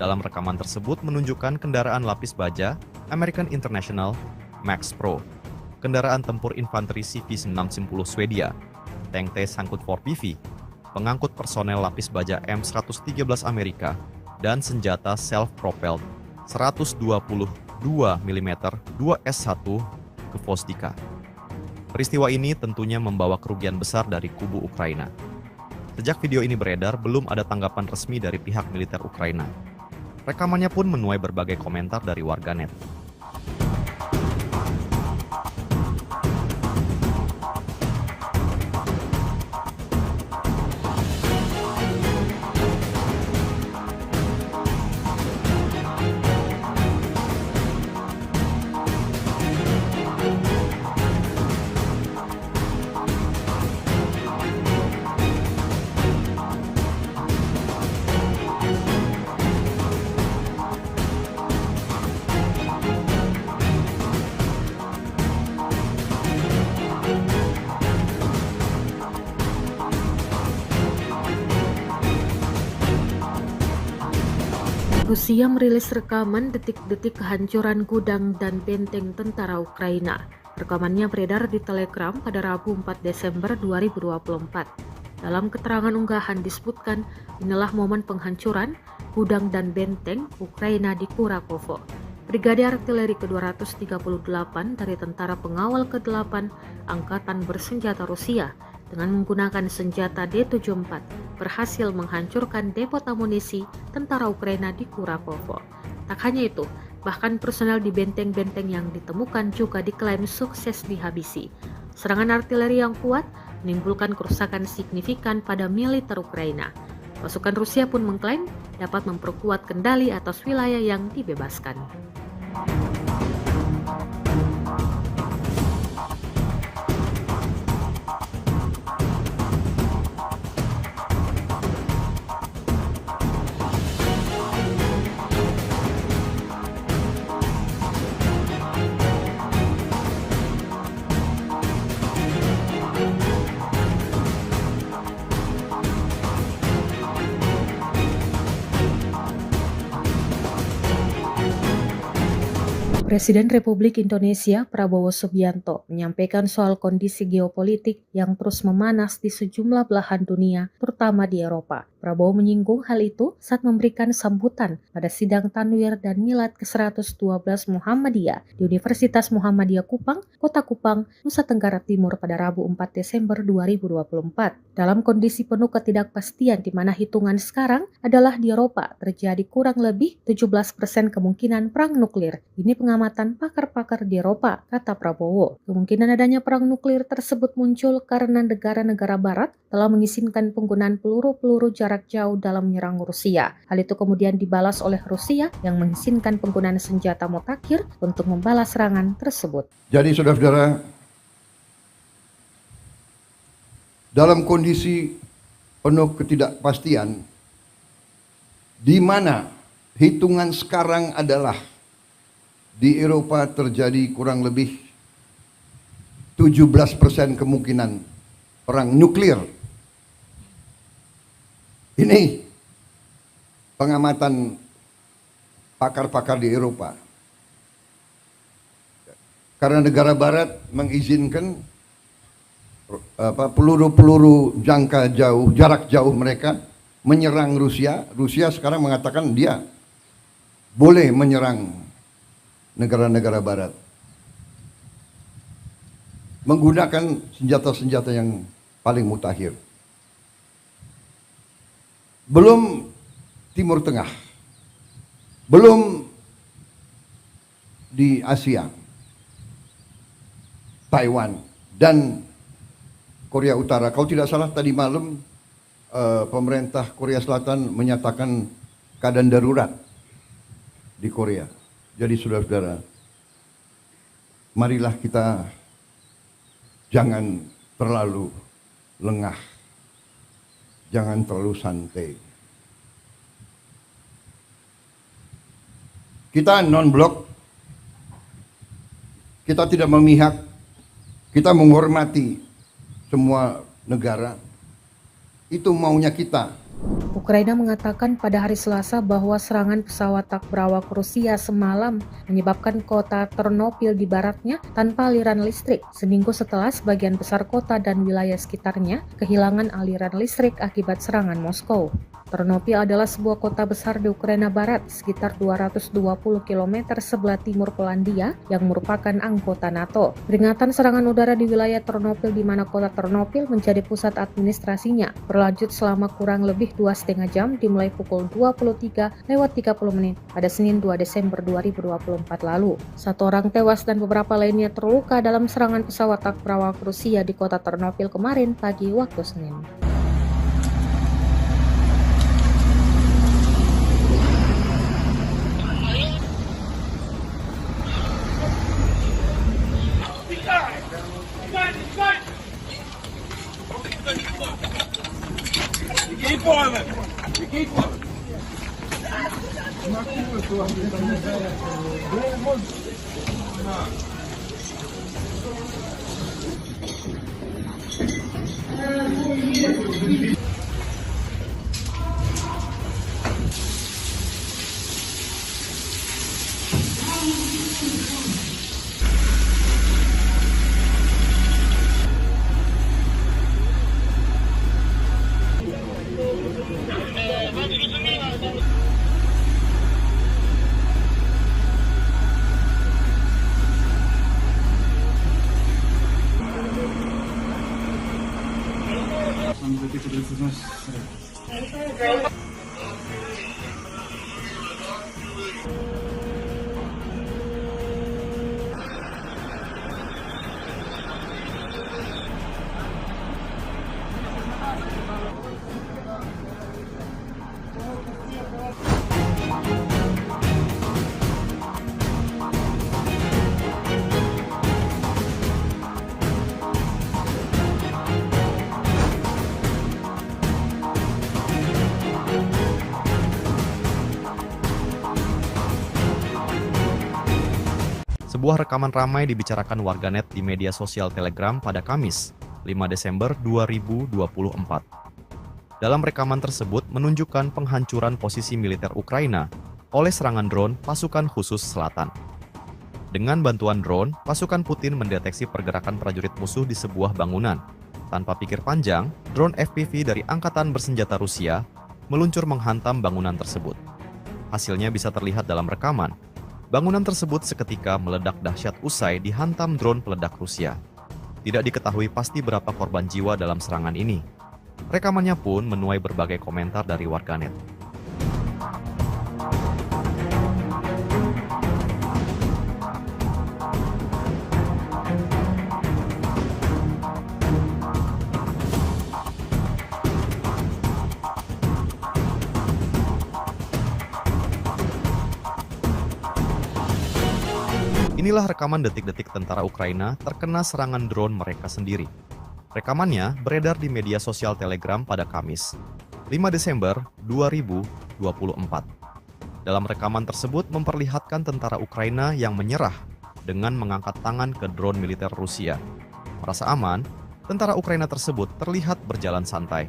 Dalam rekaman tersebut menunjukkan kendaraan lapis baja American International Max Pro, kendaraan tempur infanteri CV-610 Swedia, tank T-54PV, pengangkut personel lapis baja M113 Amerika, dan senjata self-propelled 122 mm 2S1 ke Vostika. Peristiwa ini tentunya membawa kerugian besar dari kubu Ukraina. Sejak video ini beredar, belum ada tanggapan resmi dari pihak militer Ukraina. Rekamannya pun menuai berbagai komentar dari warganet. Rusia merilis rekaman detik-detik kehancuran gudang dan benteng tentara Ukraina. Rekamannya beredar di Telegram pada Rabu 4 Desember 2024. Dalam keterangan unggahan disebutkan, inilah momen penghancuran gudang dan benteng Ukraina di Kurakovo. Brigade Artileri ke-238 dari Tentara Pengawal ke-8 Angkatan Bersenjata Rusia dengan menggunakan senjata D-74 berhasil menghancurkan depot amunisi tentara Ukraina di Kurakovo. Tak hanya itu, bahkan personel di benteng-benteng yang ditemukan juga diklaim sukses dihabisi. Serangan artileri yang kuat menimbulkan kerusakan signifikan pada militer Ukraina. Pasukan Rusia pun mengklaim dapat memperkuat kendali atas wilayah yang dibebaskan. Presiden Republik Indonesia Prabowo Subianto menyampaikan soal kondisi geopolitik yang terus memanas di sejumlah belahan dunia, terutama di Eropa. Prabowo menyinggung hal itu saat memberikan sambutan pada sidang Tanwir dan Milad ke-112 Muhammadiyah di Universitas Muhammadiyah Kupang, Kota Kupang, Nusa Tenggara Timur pada Rabu 4 Desember 2024. Dalam kondisi penuh ketidakpastian di mana hitungan sekarang adalah di Eropa terjadi kurang lebih 17% kemungkinan perang nuklir. Ini pengamatan pakar-pakar di Eropa, kata Prabowo. Kemungkinan adanya perang nuklir tersebut muncul karena negara-negara barat telah mengizinkan penggunaan peluru-peluru jarak jauh dalam menyerang Rusia. Hal itu kemudian dibalas oleh Rusia yang mengizinkan penggunaan senjata mutakhir untuk membalas serangan tersebut. Jadi saudara-saudara, dalam kondisi penuh ketidakpastian, di mana hitungan sekarang adalah di Eropa terjadi kurang lebih 17% kemungkinan perang nuklir. Ini pengamatan pakar-pakar di Eropa. Karena negara barat mengizinkan peluru-peluru jangka jauh, jarak jauh mereka menyerang Rusia. Rusia sekarang mengatakan dia boleh menyerang negara-negara barat menggunakan senjata-senjata yang paling mutakhir. Belum Timur Tengah, belum di Asia, Taiwan dan Korea Utara. Kalau tidak salah tadi malam pemerintah Korea Selatan menyatakan keadaan darurat di Korea. Jadi saudara-saudara, marilah kita jangan terlalu lengah, jangan terlalu santai. Kita non-blok, kita tidak memihak, kita menghormati semua negara. Itu maunya kita. Ukraina mengatakan pada hari Selasa bahwa serangan pesawat tak berawak Rusia semalam menyebabkan kota Ternopil di baratnya tanpa aliran listrik, seminggu setelah sebagian besar kota dan wilayah sekitarnya kehilangan aliran listrik akibat serangan Moskow. Ternopil adalah sebuah kota besar di Ukraina Barat, sekitar 220 km sebelah timur Polandia yang merupakan anggota NATO. Peringatan serangan udara di wilayah Ternopil di mana kota Ternopil menjadi pusat administrasinya berlanjut selama kurang lebih 2,5 jam dimulai pukul 23:30 pada Senin 2 Desember 2024 lalu. 1 orang tewas dan beberapa lainnya terluka dalam serangan pesawat tak berawak Rusia di kota Ternopil kemarin pagi waktu Senin. Sebuah rekaman ramai dibicarakan warganet di media sosial Telegram pada Kamis, 5 Desember 2024. Dalam rekaman tersebut menunjukkan penghancuran posisi militer Ukraina oleh serangan drone pasukan khusus selatan. Dengan bantuan drone, pasukan Putin mendeteksi pergerakan prajurit musuh di sebuah bangunan. Tanpa pikir panjang, drone FPV dari Angkatan Bersenjata Rusia meluncur menghantam bangunan tersebut. Hasilnya bisa terlihat dalam rekaman. Bangunan tersebut seketika meledak dahsyat usai dihantam drone peledak Rusia. Tidak diketahui pasti berapa korban jiwa dalam serangan ini. Rekamannya pun menuai berbagai komentar dari warganet. Inilah rekaman detik-detik tentara Ukraina terkena serangan drone mereka sendiri. Rekamannya beredar di media sosial Telegram pada Kamis, 5 Desember 2024. Dalam rekaman tersebut memperlihatkan tentara Ukraina yang menyerah dengan mengangkat tangan ke drone militer Rusia. Merasa aman, tentara Ukraina tersebut terlihat berjalan santai.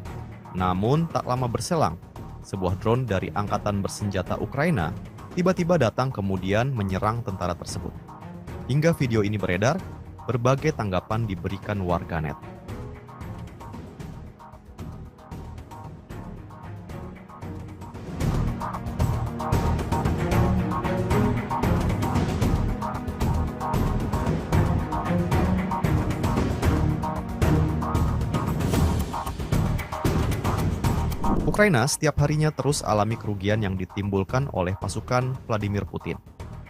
Namun tak lama berselang, sebuah drone dari Angkatan Bersenjata Ukraina tiba-tiba datang kemudian menyerang tentara tersebut. Hingga video ini beredar, berbagai tanggapan diberikan warganet. Ukraina setiap harinya terus alami kerugian yang ditimbulkan oleh pasukan Vladimir Putin.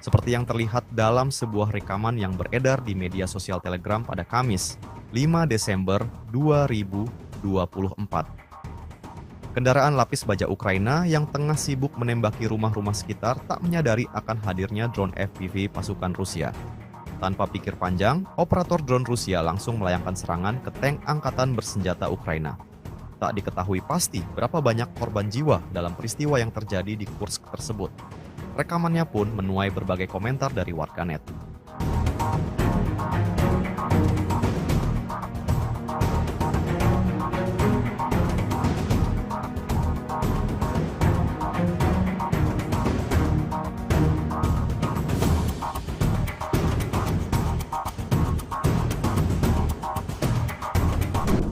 Seperti yang terlihat dalam sebuah rekaman yang beredar di media sosial Telegram pada Kamis, 5 Desember 2024. Kendaraan lapis baja Ukraina yang tengah sibuk menembaki rumah-rumah sekitar tak menyadari akan hadirnya drone FPV pasukan Rusia. Tanpa pikir panjang, operator drone Rusia langsung melayangkan serangan ke tank Angkatan Bersenjata Ukraina. Tak diketahui pasti berapa banyak korban jiwa dalam peristiwa yang terjadi di Kursk tersebut. Rekamannya pun menuai berbagai komentar dari warganet.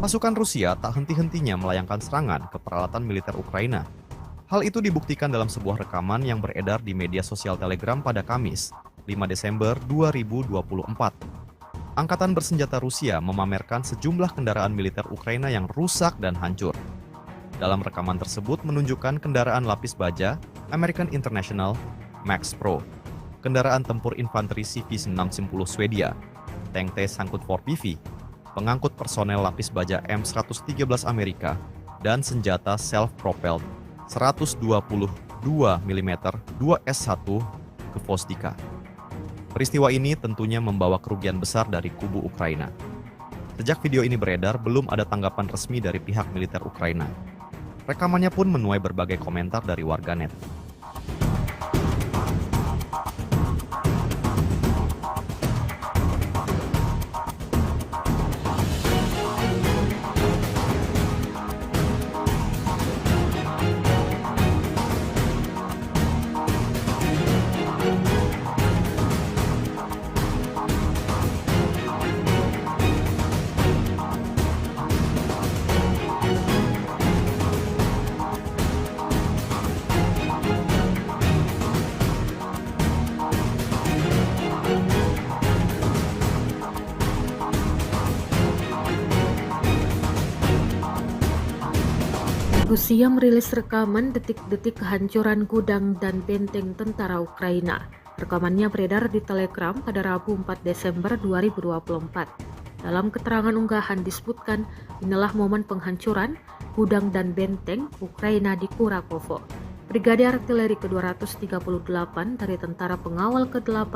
Pasukan Rusia tak henti-hentinya melayangkan serangan ke peralatan militer Ukraina. Hal itu dibuktikan dalam sebuah rekaman yang beredar di media sosial Telegram pada Kamis, 5 Desember 2024. Angkatan Bersenjata Rusia memamerkan sejumlah kendaraan militer Ukraina yang rusak dan hancur. Dalam rekaman tersebut menunjukkan kendaraan lapis baja American International Max Pro, kendaraan tempur infanteri CV-610 Swedia, tank T-54PV, pengangkut personel lapis baja M113 Amerika, dan senjata self-propelled 122 mm 2S1 Gvosdika. Peristiwa ini tentunya membawa kerugian besar dari kubu Ukraina. Sejak video ini beredar, belum ada tanggapan resmi dari pihak militer Ukraina. Rekamannya pun menuai berbagai komentar dari warganet. Rusia merilis rekaman detik-detik kehancuran gudang dan benteng tentara Ukraina. Rekamannya beredar di Telegram pada Rabu 4 Desember 2024. Dalam keterangan unggahan disebutkan, inilah momen penghancuran gudang dan benteng Ukraina di Kurakovo. Brigade Artileri ke-238 dari Tentara Pengawal ke-8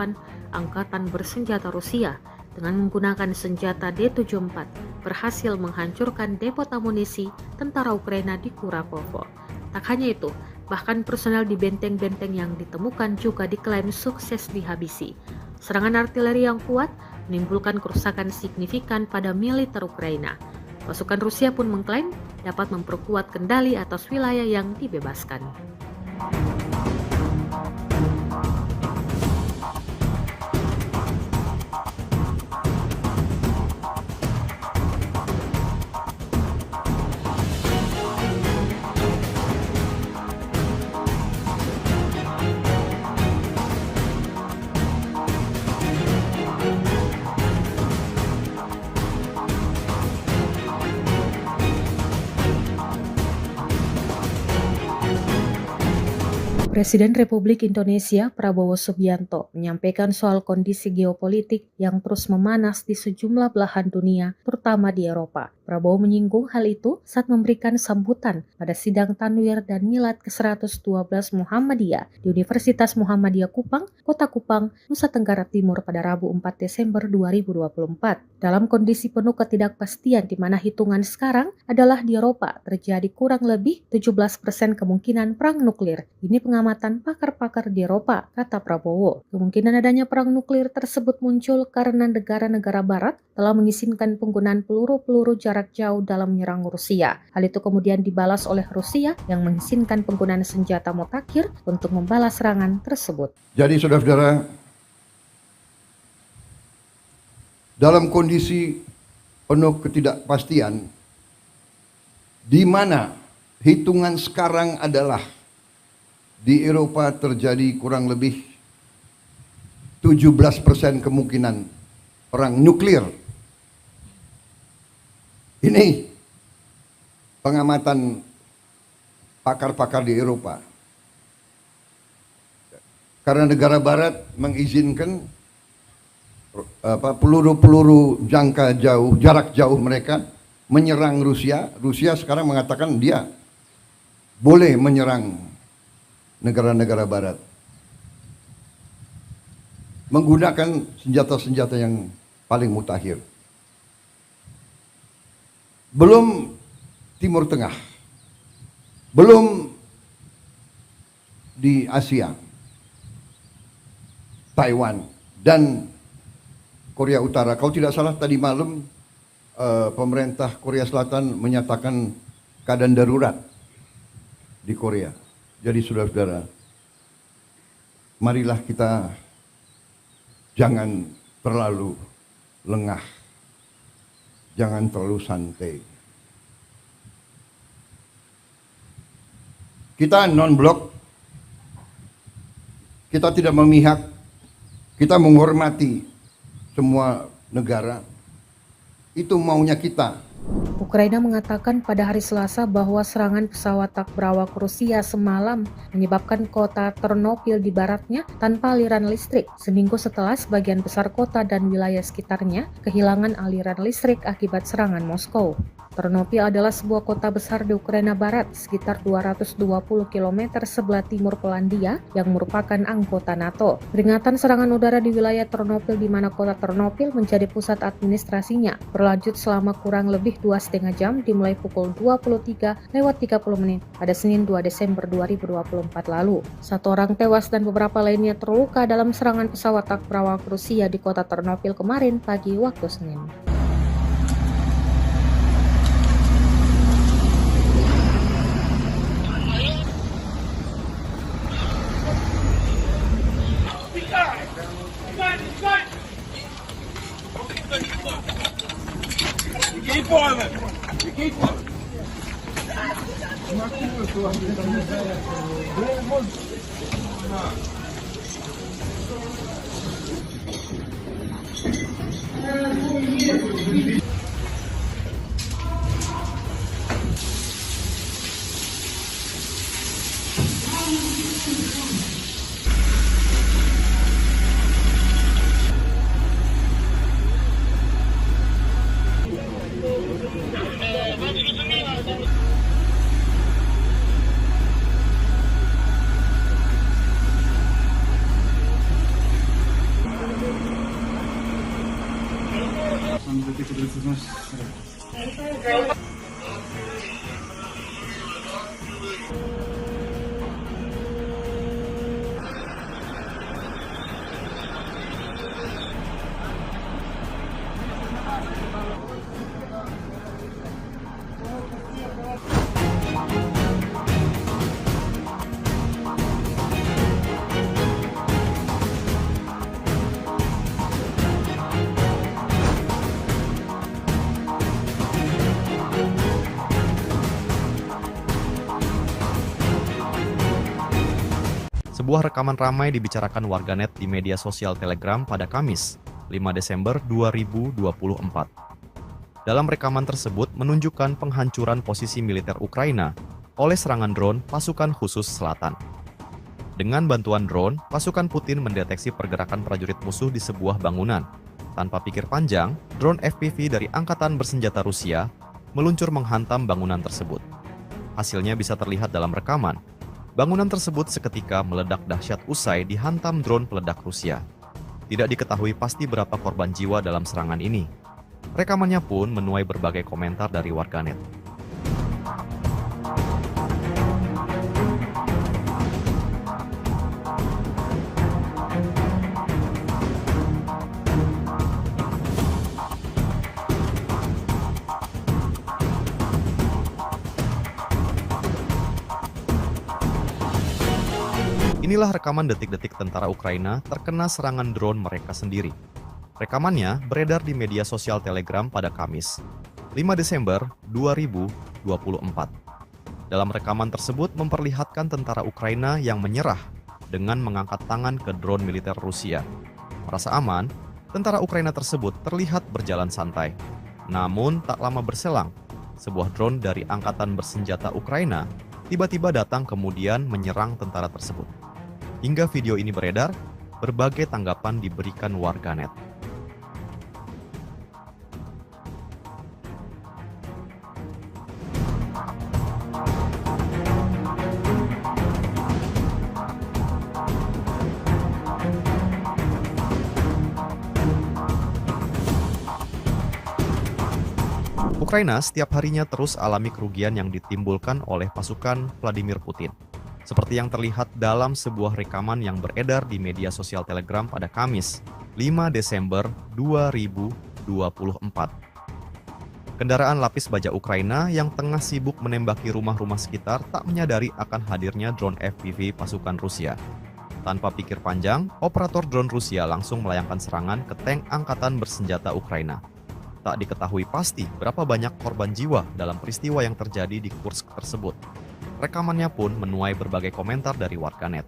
Angkatan Bersenjata Rusia dengan menggunakan senjata D-74 berhasil menghancurkan depot amunisi tentara Ukraina di Kurakovo. Tak hanya itu, bahkan personel di benteng-benteng yang ditemukan juga diklaim sukses dihabisi. Serangan artileri yang kuat menimbulkan kerusakan signifikan pada militer Ukraina. Pasukan Rusia pun mengklaim dapat memperkuat kendali atas wilayah yang dibebaskan. Presiden Republik Indonesia Prabowo Subianto menyampaikan soal kondisi geopolitik yang terus memanas di sejumlah belahan dunia, terutama di Eropa. Prabowo menyinggung hal itu saat memberikan sambutan pada sidang Tanwir dan Milad ke-112 Muhammadiyah di Universitas Muhammadiyah Kupang, Kota Kupang, Nusa Tenggara Timur pada Rabu 4 Desember 2024. Dalam kondisi penuh ketidakpastian di mana hitungan sekarang adalah di Eropa terjadi kurang lebih 17% kemungkinan perang nuklir. Ini pengamatan pakar-pakar di Eropa, kata Prabowo. Kemungkinan adanya perang nuklir tersebut muncul karena negara-negara barat telah mengizinkan penggunaan peluru-peluru jarak jauh dalam menyerang Rusia. Hal itu kemudian dibalas oleh Rusia yang mengizinkan penggunaan senjata mutakhir untuk membalas serangan tersebut. Jadi saudara-saudara, dalam kondisi penuh ketidakpastian, di mana hitungan sekarang adalah di Eropa terjadi kurang lebih 17% kemungkinan perang nuklir. Ini pengamatan pakar-pakar di Eropa. Karena negara barat mengizinkan peluru-peluru jarak jauh mereka menyerang Rusia. Rusia sekarang mengatakan dia boleh menyerang negara-negara barat menggunakan senjata-senjata yang paling mutakhir. Belum Timur Tengah, belum di Asia, Taiwan dan Korea Utara. Kalau tidak salah tadi malam pemerintah Korea Selatan menyatakan keadaan darurat di Korea. Jadi saudara-saudara, marilah kita jangan terlalu lengah, jangan terlalu santai. Kita non-blok, kita tidak memihak, kita menghormati semua negara. Itu maunya kita. Ukraina mengatakan pada hari Selasa bahwa serangan pesawat tak berawak Rusia semalam menyebabkan kota Ternopil di baratnya tanpa aliran listrik, seminggu setelah sebagian besar kota dan wilayah sekitarnya kehilangan aliran listrik akibat serangan Moskow. Ternopil adalah sebuah kota besar di Ukraina Barat, sekitar 220 km sebelah timur Polandia yang merupakan anggota NATO. Peringatan serangan udara di wilayah Ternopil di mana kota Ternopil menjadi pusat administrasinya berlanjut selama kurang lebih 2,5 jam dimulai pukul 23:30 pada Senin 2 Desember 2024 lalu. 1 orang tewas dan beberapa lainnya terluka dalam serangan pesawat tak berawak Rusia di kota Ternopil kemarin pagi waktu Senin. Keep boiling. Keep boiling. Sebuah rekaman ramai dibicarakan warganet di media sosial Telegram pada Kamis, 5 Desember 2024. Dalam rekaman tersebut menunjukkan penghancuran posisi militer Ukraina oleh serangan drone pasukan khusus selatan. Dengan bantuan drone, pasukan Putin mendeteksi pergerakan prajurit musuh di sebuah bangunan. Tanpa pikir panjang, drone FPV dari Angkatan Bersenjata Rusia meluncur menghantam bangunan tersebut. Hasilnya bisa terlihat dalam rekaman. Bangunan tersebut seketika meledak dahsyat usai dihantam drone peledak Rusia. Tidak diketahui pasti berapa korban jiwa dalam serangan ini. Rekamannya pun menuai berbagai komentar dari warganet. Inilah rekaman detik-detik tentara Ukraina terkena serangan drone mereka sendiri. Rekamannya beredar di media sosial Telegram pada Kamis, 5 Desember 2024. Dalam rekaman tersebut memperlihatkan tentara Ukraina yang menyerah dengan mengangkat tangan ke drone militer Rusia. Merasa aman, tentara Ukraina tersebut terlihat berjalan santai. Namun tak lama berselang, sebuah drone dari Angkatan Bersenjata Ukraina tiba-tiba datang kemudian menyerang tentara tersebut. Hingga video ini beredar, berbagai tanggapan diberikan warganet. Ukraina setiap harinya terus alami kerugian yang ditimbulkan oleh pasukan Vladimir Putin. Seperti yang terlihat dalam sebuah rekaman yang beredar di media sosial Telegram pada Kamis, 5 Desember 2024. Kendaraan lapis baja Ukraina yang tengah sibuk menembaki rumah-rumah sekitar tak menyadari akan hadirnya drone FPV pasukan Rusia. Tanpa pikir panjang, operator drone Rusia langsung melayangkan serangan ke tank Angkatan Bersenjata Ukraina. Tak diketahui pasti berapa banyak korban jiwa dalam peristiwa yang terjadi di Kursk tersebut. Rekamannya pun menuai berbagai komentar dari warganet.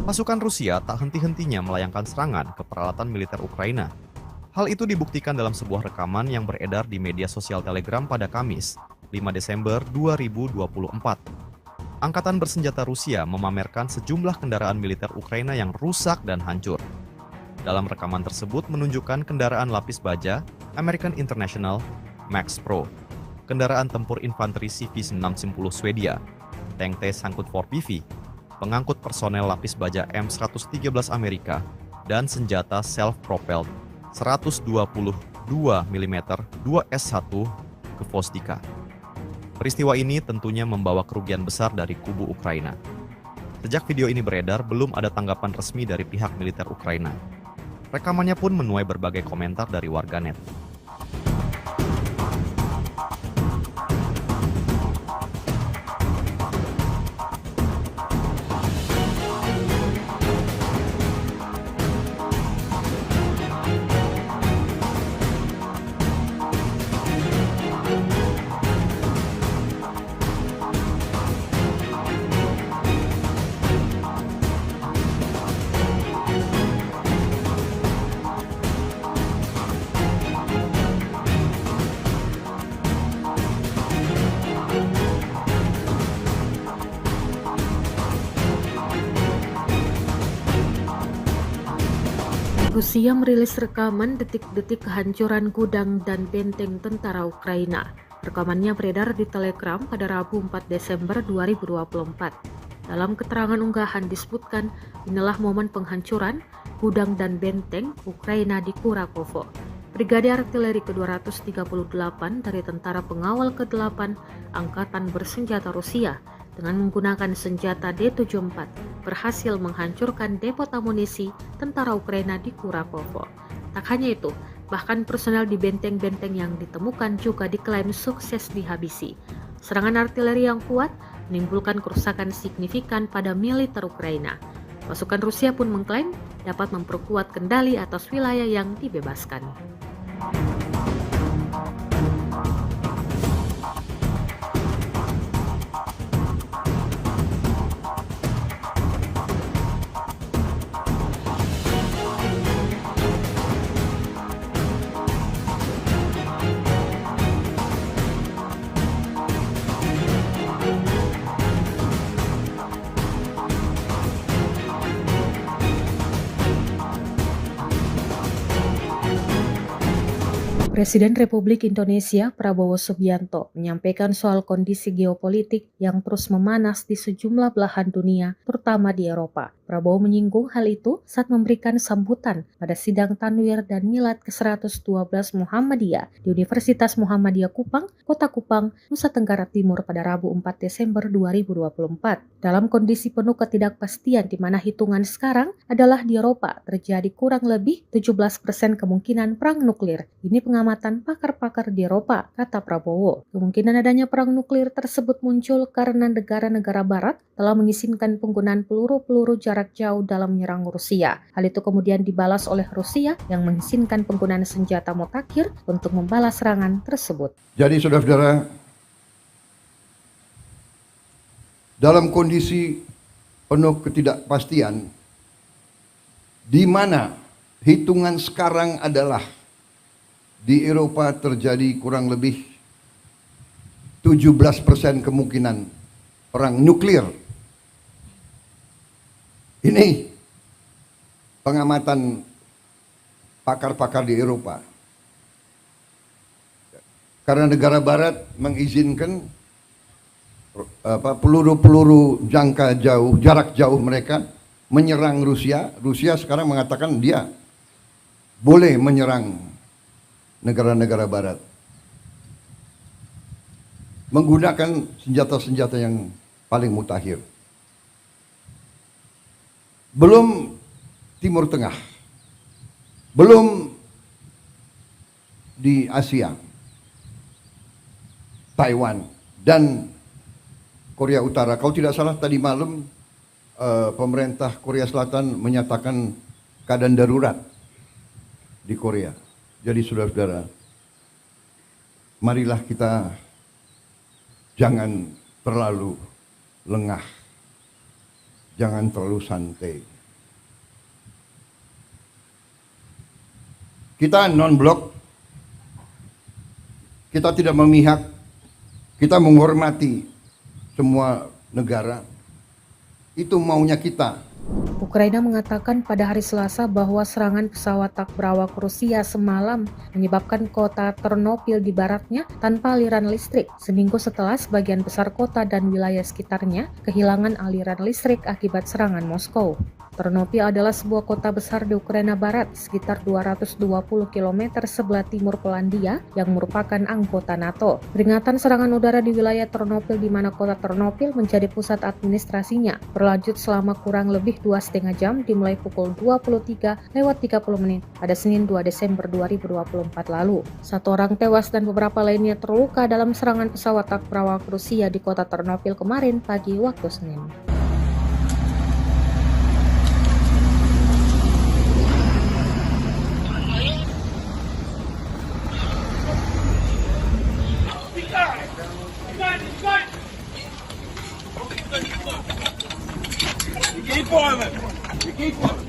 Pasukan Rusia tak henti-hentinya melayangkan serangan ke peralatan militer Ukraina. Hal itu dibuktikan dalam sebuah rekaman yang beredar di media sosial Telegram pada Kamis, 5 Desember 2024. Angkatan Bersenjata Rusia memamerkan sejumlah kendaraan militer Ukraina yang rusak dan hancur. Dalam rekaman tersebut menunjukkan kendaraan lapis baja American International Max Pro, kendaraan tempur infanteri CV-610 Swedia, tank T-54PV, pengangkut personel lapis baja M113 Amerika, dan senjata self-propelled 122 mm 2S1 ke Vostika. Peristiwa ini tentunya membawa kerugian besar dari kubu Ukraina. Sejak video ini beredar, belum ada tanggapan resmi dari pihak militer Ukraina. Rekamannya pun menuai berbagai komentar dari warganet. Rusia merilis rekaman detik-detik kehancuran gudang dan benteng tentara Ukraina. Rekamannya beredar di Telegram pada Rabu 4 Desember 2024. Dalam keterangan unggahan disebutkan, inilah momen penghancuran gudang dan benteng Ukraina di Kurakovo. Brigade Artileri ke-238 dari Tentara Pengawal ke-8 Angkatan Bersenjata Rusia dengan menggunakan senjata D-74 berhasil menghancurkan depot amunisi tentara Ukraina di Kurakovo. Tak hanya itu, bahkan personel di benteng-benteng yang ditemukan juga diklaim sukses dihabisi. Serangan artileri yang kuat menimbulkan kerusakan signifikan pada militer Ukraina. Pasukan Rusia pun mengklaim dapat memperkuat kendali atas wilayah yang dibebaskan. Presiden Republik Indonesia Prabowo Subianto menyampaikan soal kondisi geopolitik yang terus memanas di sejumlah belahan dunia, terutama di Eropa. Prabowo menyinggung hal itu saat memberikan sambutan pada sidang Tanwir dan Milad ke-112 Muhammadiyah di Universitas Muhammadiyah Kupang, Kota Kupang, Nusa Tenggara Timur pada Rabu 4 Desember 2024. Dalam kondisi penuh ketidakpastian di mana hitungan sekarang adalah di Eropa terjadi kurang lebih 17% kemungkinan perang nuklir. Ini pengamatan pakar-pakar di Eropa, kata Prabowo. Kemungkinan adanya perang nuklir tersebut muncul karena negara-negara barat telah mengizinkan penggunaan peluru-peluru jarak jauh dalam menyerang Rusia. Hal itu kemudian dibalas oleh Rusia yang mengizinkan penggunaan senjata mutakhir untuk membalas serangan tersebut. Jadi saudara-saudara, dalam kondisi penuh ketidakpastian, di mana hitungan sekarang adalah di Eropa terjadi kurang lebih 17% kemungkinan perang nuklir. Ini pengamatan pakar-pakar di Eropa. Karena negara barat mengizinkan peluru-peluru jarak jauh mereka menyerang Rusia. Rusia sekarang mengatakan dia boleh menyerang negara-negara barat menggunakan senjata-senjata yang paling mutakhir. Belum Timur Tengah, belum di Asia, Taiwan dan Korea Utara. Kalau tidak salah tadi malam pemerintah Korea Selatan menyatakan keadaan darurat di Korea. Jadi saudara-saudara, marilah kita jangan terlalu lengah, jangan terlalu santai. Kita non-blok, kita tidak memihak, kita menghormati semua negara. Itu maunya kita. Ukraina mengatakan pada hari Selasa bahwa serangan pesawat tak berawak Rusia semalam menyebabkan kota Ternopil di baratnya tanpa aliran listrik. Seminggu setelah sebagian besar kota dan wilayah sekitarnya kehilangan aliran listrik akibat serangan Moskow. Ternopil adalah sebuah kota besar di Ukraina Barat, sekitar 220 km sebelah timur Polandia yang merupakan anggota NATO. Peringatan serangan udara di wilayah Ternopil di mana kota Ternopil menjadi pusat administrasinya berlanjut selama kurang lebih 2,5 jam dimulai pukul 23:30 pada Senin 2 Desember 2024 lalu. 1 orang tewas dan beberapa lainnya terluka dalam serangan pesawat tak berawak Rusia di kota Ternopil kemarin pagi waktu Senin. Keep boiling. You keep boiling.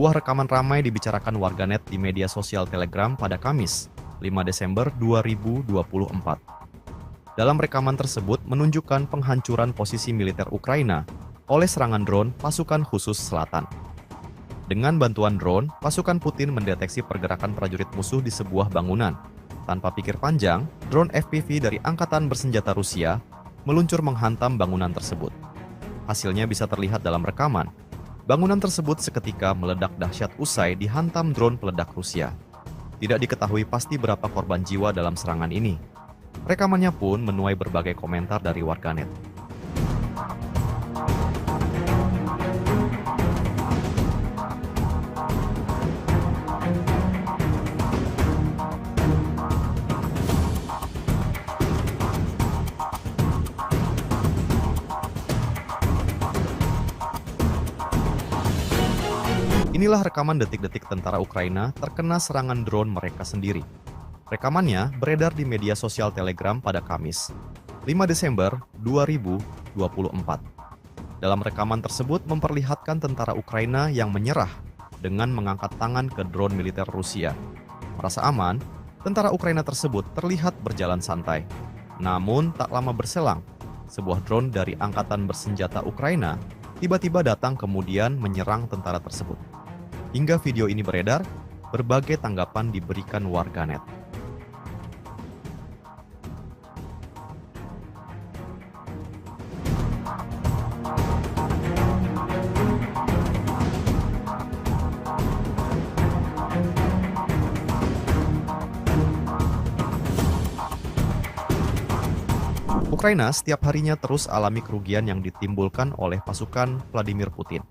Sebuah rekaman ramai dibicarakan warganet di media sosial Telegram pada Kamis, 5 Desember 2024. Dalam rekaman tersebut menunjukkan penghancuran posisi militer Ukraina oleh serangan drone pasukan khusus selatan. Dengan bantuan drone, pasukan Putin mendeteksi pergerakan prajurit musuh di sebuah bangunan. Tanpa pikir panjang, drone FPV dari Angkatan Bersenjata Rusia meluncur menghantam bangunan tersebut. Hasilnya bisa terlihat dalam rekaman. Bangunan tersebut seketika meledak dahsyat usai dihantam drone peledak Rusia. Tidak diketahui pasti berapa korban jiwa dalam serangan ini. Rekamannya pun menuai berbagai komentar dari warganet. Inilah rekaman detik-detik tentara Ukraina terkena serangan drone mereka sendiri. Rekamannya beredar di media sosial Telegram pada Kamis, 5 Desember 2024. Dalam rekaman tersebut memperlihatkan tentara Ukraina yang menyerah dengan mengangkat tangan ke drone militer Rusia. Merasa aman, tentara Ukraina tersebut terlihat berjalan santai. Namun tak lama berselang, sebuah drone dari Angkatan Bersenjata Ukraina tiba-tiba datang kemudian menyerang tentara tersebut. Hingga video ini beredar, berbagai tanggapan diberikan warganet. Ukraina setiap harinya terus alami kerugian yang ditimbulkan oleh pasukan Vladimir Putin.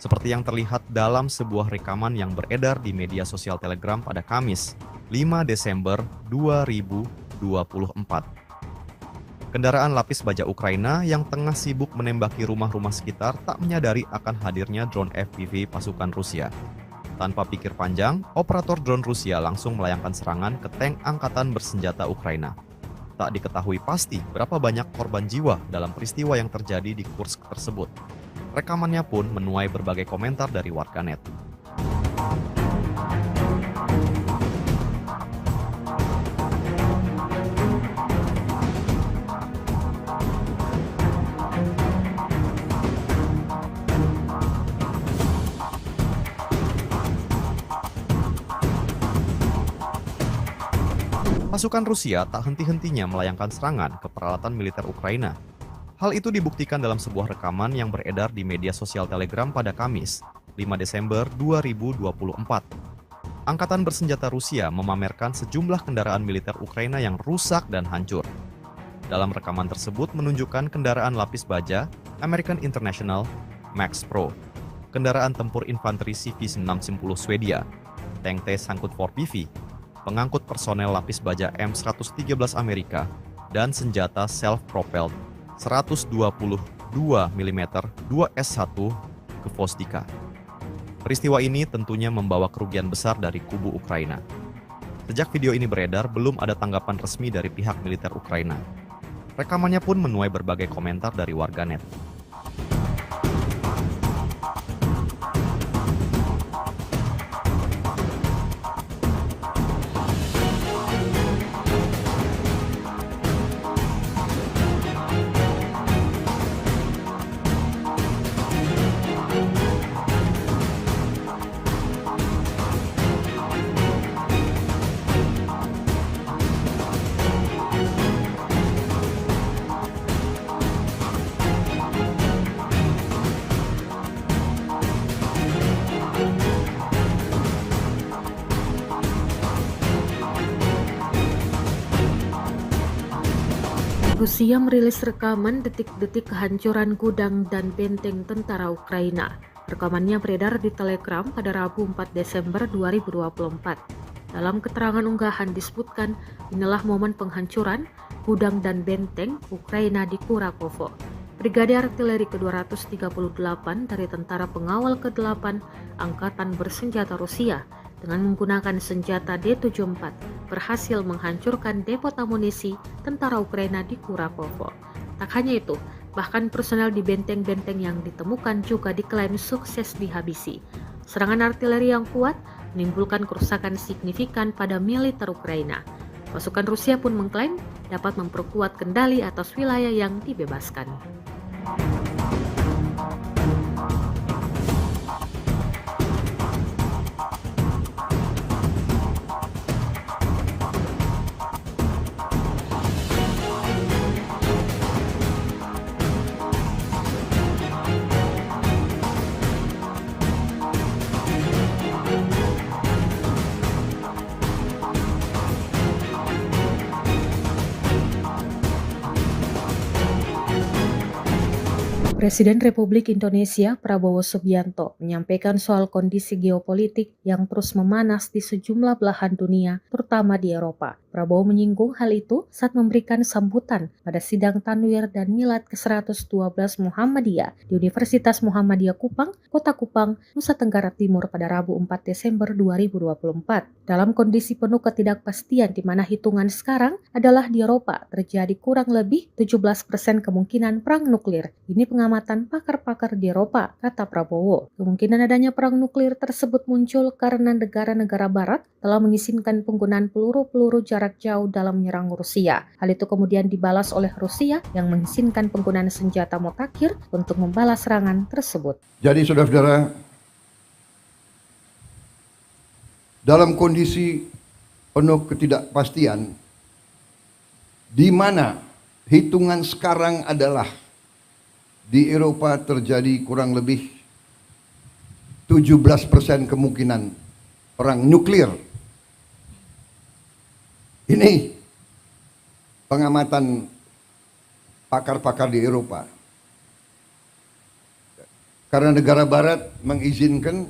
Seperti yang terlihat dalam sebuah rekaman yang beredar di media sosial Telegram pada Kamis, 5 Desember 2024. Kendaraan lapis baja Ukraina yang tengah sibuk menembaki rumah-rumah sekitar tak menyadari akan hadirnya drone FPV pasukan Rusia. Tanpa pikir panjang, operator drone Rusia langsung melayangkan serangan ke tank Angkatan Bersenjata Ukraina. Tak diketahui pasti berapa banyak korban jiwa dalam peristiwa yang terjadi di Kursk tersebut. Rekamannya pun menuai berbagai komentar dari warganet. Pasukan Rusia tak henti-hentinya melayangkan serangan ke peralatan militer Ukraina. Hal itu dibuktikan dalam sebuah rekaman yang beredar di media sosial Telegram pada Kamis, 5 Desember 2024. Angkatan Bersenjata Rusia memamerkan sejumlah kendaraan militer Ukraina yang rusak dan hancur. Dalam rekaman tersebut menunjukkan kendaraan lapis baja American International Max Pro, kendaraan tempur infanteri CV-610 Swedia, tank T-Sangkut 4PV, pengangkut personel lapis baja M113 Amerika, dan senjata self-propelled 122 mm 2S1 ke Vostika. Peristiwa ini tentunya membawa kerugian besar dari kubu Ukraina. Sejak video ini beredar, belum ada tanggapan resmi dari pihak militer Ukraina. Rekamannya pun menuai berbagai komentar dari warganet. Rusia merilis rekaman detik-detik kehancuran gudang dan benteng tentara Ukraina. Rekamannya beredar di Telegram pada Rabu 4 Desember 2024. Dalam keterangan unggahan disebutkan, inilah momen penghancuran gudang dan benteng Ukraina di Kurakovo. Brigade Artileri ke-238 dari Tentara Pengawal ke-8 Angkatan Bersenjata Rusia dengan menggunakan senjata D-74 berhasil menghancurkan depot amunisi tentara Ukraina di Kurakovo. Tak hanya itu, bahkan personel di benteng-benteng yang ditemukan juga diklaim sukses dihabisi. Serangan artileri yang kuat menimbulkan kerusakan signifikan pada militer Ukraina. Pasukan Rusia pun mengklaim dapat memperkuat kendali atas wilayah yang dibebaskan. Presiden Republik Indonesia Prabowo Subianto menyampaikan soal kondisi geopolitik yang terus memanas di sejumlah belahan dunia, terutama di Eropa. Prabowo menyinggung hal itu saat memberikan sambutan pada sidang Tanwir dan Milad ke-112 Muhammadiyah di Universitas Muhammadiyah Kupang, Kota Kupang, Nusa Tenggara Timur pada Rabu 4 Desember 2024. Dalam kondisi penuh ketidakpastian di mana hitungan sekarang adalah di Eropa terjadi kurang lebih 17% kemungkinan perang nuklir. Ini pengamatan pakar-pakar di Eropa, kata Prabowo. Kemungkinan adanya perang nuklir tersebut muncul karena negara-negara barat telah mengizinkan penggunaan peluru-peluru jarak jauh dalam menyerang Rusia. Hal itu kemudian dibalas oleh Rusia yang mengizinkan penggunaan senjata mutakhir untuk membalas serangan tersebut. Jadi saudara-saudara, dalam kondisi penuh ketidakpastian, di mana hitungan sekarang adalah di Eropa terjadi kurang lebih 17% kemungkinan perang nuklir. Ini pengamatan pakar-pakar di Eropa. Karena negara barat mengizinkan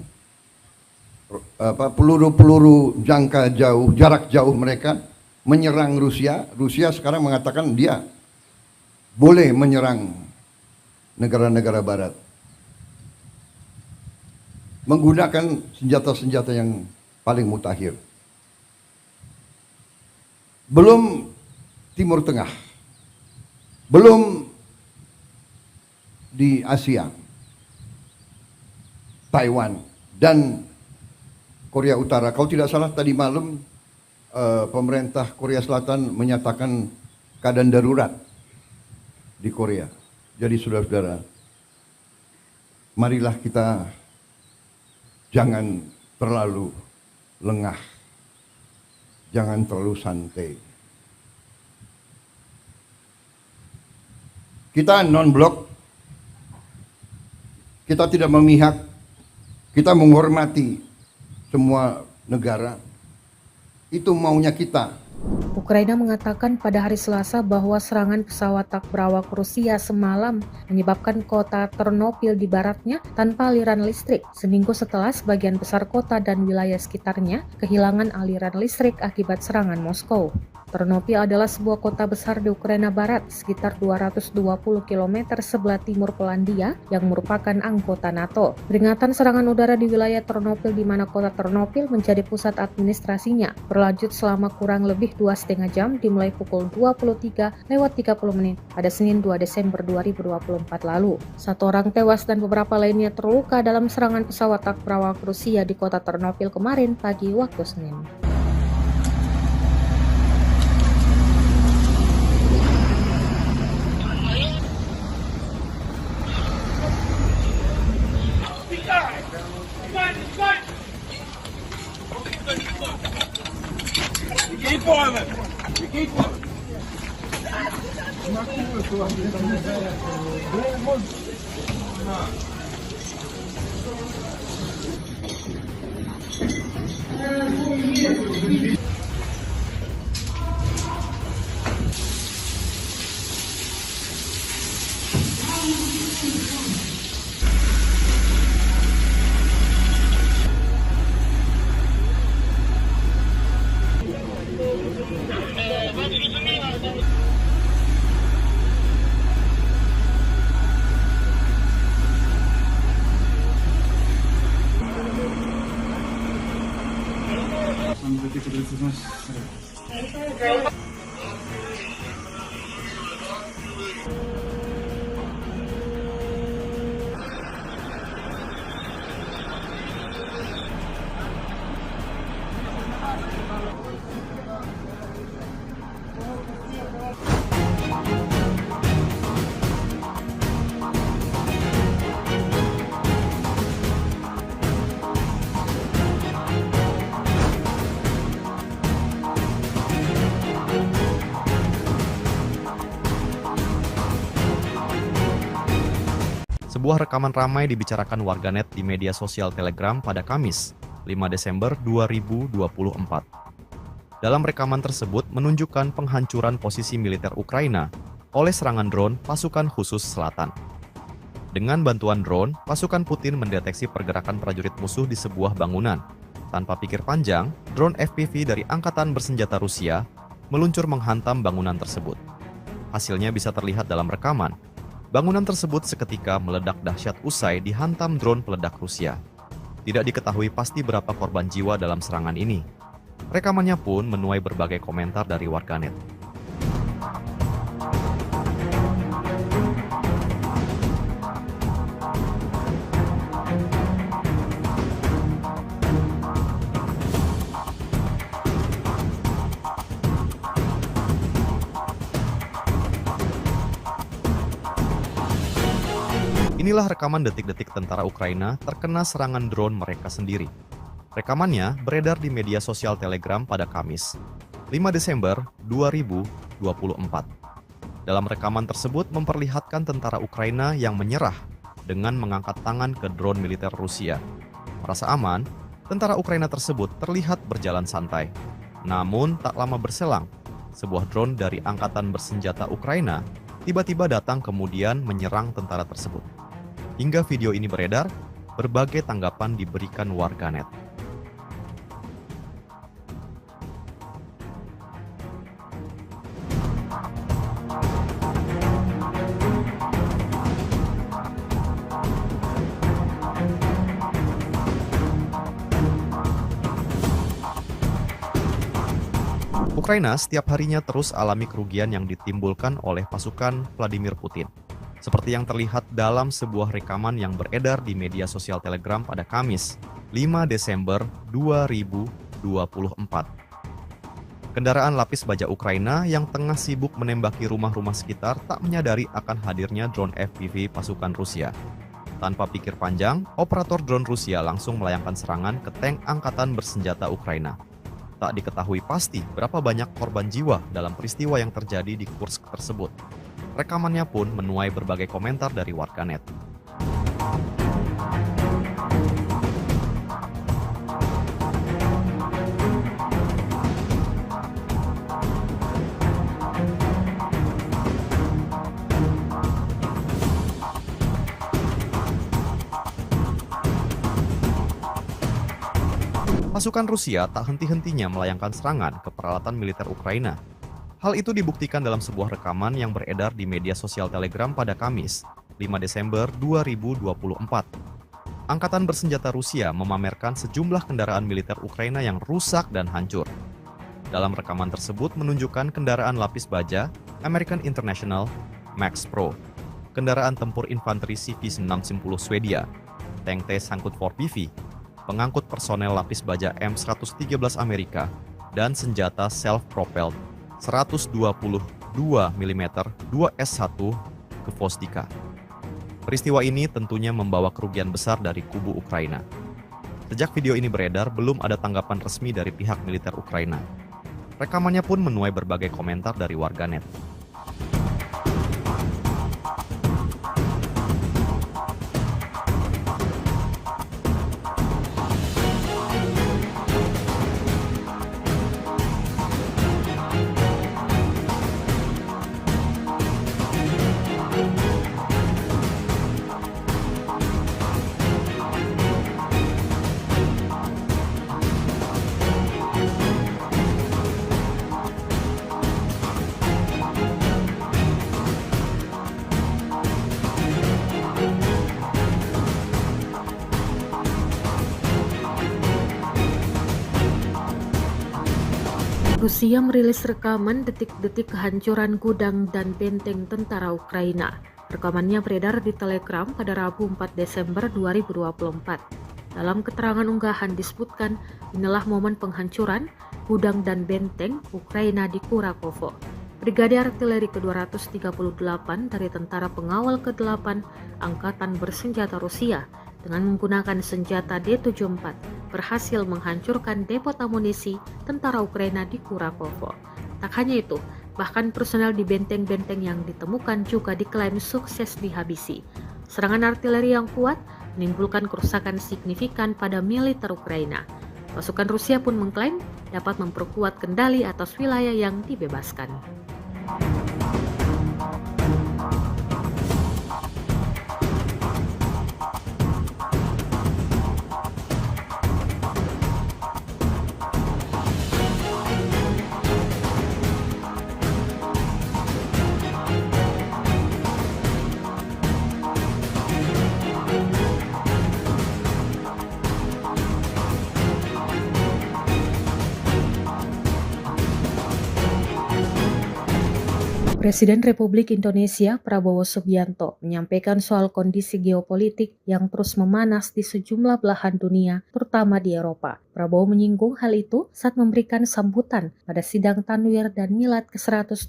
peluru-peluru jarak jauh mereka menyerang Rusia. Rusia sekarang mengatakan dia boleh menyerang negara-negara barat menggunakan senjata-senjata yang paling mutakhir. Belum Timur Tengah, belum di Asia, Taiwan dan Korea Utara. Kalau tidak salah tadi malam pemerintah Korea Selatan menyatakan keadaan darurat di Korea. Jadi saudara-saudara, marilah kita jangan terlalu lengah, jangan terlalu santai. Kita non-blok, kita tidak memihak, kita menghormati semua negara. Itu maunya kita. Ukraina mengatakan pada hari Selasa bahwa serangan pesawat tak berawak Rusia semalam menyebabkan kota Ternopil di baratnya tanpa aliran listrik, seminggu setelah sebagian besar kota dan wilayah sekitarnya kehilangan aliran listrik akibat serangan Moskow. Ternopil adalah sebuah kota besar di Ukraina Barat, sekitar 220 km sebelah timur Polandia yang merupakan anggota NATO. Peringatan serangan udara di wilayah Ternopil di mana kota Ternopil menjadi pusat administrasinya berlanjut selama kurang lebih 2,5 jam dimulai pukul 23:30 pada Senin 2 Desember 2024 lalu. 1 orang tewas dan beberapa lainnya terluka dalam serangan pesawat tak berawak Rusia di kota Ternopil kemarin pagi waktu Senin. Keep moving. Keep moving. Sebuah rekaman ramai dibicarakan warganet di media sosial Telegram pada Kamis, 5 Desember 2024. Dalam rekaman tersebut menunjukkan penghancuran posisi militer Ukraina oleh serangan drone pasukan khusus selatan. Dengan bantuan drone, pasukan Putin mendeteksi pergerakan prajurit musuh di sebuah bangunan. Tanpa pikir panjang, drone FPV dari Angkatan Bersenjata Rusia meluncur menghantam bangunan tersebut. Hasilnya bisa terlihat dalam rekaman. Bangunan tersebut seketika meledak dahsyat usai dihantam drone peledak Rusia. Tidak diketahui pasti berapa korban jiwa dalam serangan ini. Rekamannya pun menuai berbagai komentar dari warganet. Inilah rekaman detik-detik tentara Ukraina terkena serangan drone mereka sendiri. Rekamannya beredar di media sosial Telegram pada Kamis, 5 Desember 2024. Dalam rekaman tersebut memperlihatkan tentara Ukraina yang menyerah dengan mengangkat tangan ke drone militer Rusia. Merasa aman, tentara Ukraina tersebut terlihat berjalan santai. Namun tak lama berselang, sebuah drone dari Angkatan Bersenjata Ukraina tiba-tiba datang kemudian menyerang tentara tersebut. Hingga video ini beredar, berbagai tanggapan diberikan warganet. Ukraina setiap harinya terus alami kerugian yang ditimbulkan oleh pasukan Vladimir Putin. Seperti yang terlihat dalam sebuah rekaman yang beredar di media sosial Telegram pada Kamis, 5 Desember 2024. Kendaraan lapis baja Ukraina yang tengah sibuk menembaki rumah-rumah sekitar tak menyadari akan hadirnya drone FPV pasukan Rusia. Tanpa pikir panjang, operator drone Rusia langsung melayangkan serangan ke tank Angkatan Bersenjata Ukraina. Tak diketahui pasti berapa banyak korban jiwa dalam peristiwa yang terjadi di Kursk tersebut. Rekamannya pun menuai berbagai komentar dari warganet. Pasukan Rusia tak henti-hentinya melayangkan serangan ke peralatan militer Ukraina. Hal itu dibuktikan dalam sebuah rekaman yang beredar di media sosial Telegram pada Kamis, 5 Desember 2024. Angkatan Bersenjata Rusia memamerkan sejumlah kendaraan militer Ukraina yang rusak dan hancur. Dalam rekaman tersebut menunjukkan kendaraan lapis baja American International Max Pro, kendaraan tempur infanteri CV-610 Swedia, tank T-Sangkut 4PV, pengangkut personel lapis baja M113 Amerika, dan senjata self-propelled 122 mm 2S1 ke Vostika. Peristiwa ini tentunya membawa kerugian besar dari kubu Ukraina. Sejak video ini beredar, belum ada tanggapan resmi dari pihak militer Ukraina. Rekamannya pun menuai berbagai komentar dari warganet. Rusia merilis rekaman detik-detik kehancuran gudang dan benteng tentara Ukraina. Rekamannya beredar di Telegram pada Rabu 4 Desember 2024. Dalam keterangan unggahan disebutkan, inilah momen penghancuran gudang dan benteng Ukraina di Kurakovo. Brigade Artileri ke-238 dari Tentara Pengawal ke-8 Angkatan Bersenjata Rusia dengan menggunakan senjata D-74 berhasil menghancurkan depot amunisi tentara Ukraina di Kurakovo. Tak hanya itu, bahkan personel di benteng-benteng yang ditemukan juga diklaim sukses dihabisi. Serangan artileri yang kuat menimbulkan kerusakan signifikan pada militer Ukraina. Pasukan Rusia pun mengklaim dapat memperkuat kendali atas wilayah yang dibebaskan. Presiden Republik Indonesia Prabowo Subianto menyampaikan soal kondisi geopolitik yang terus memanas di sejumlah belahan dunia, terutama di Eropa. Prabowo menyinggung hal itu saat memberikan sambutan pada sidang Tanwir dan Milad ke-112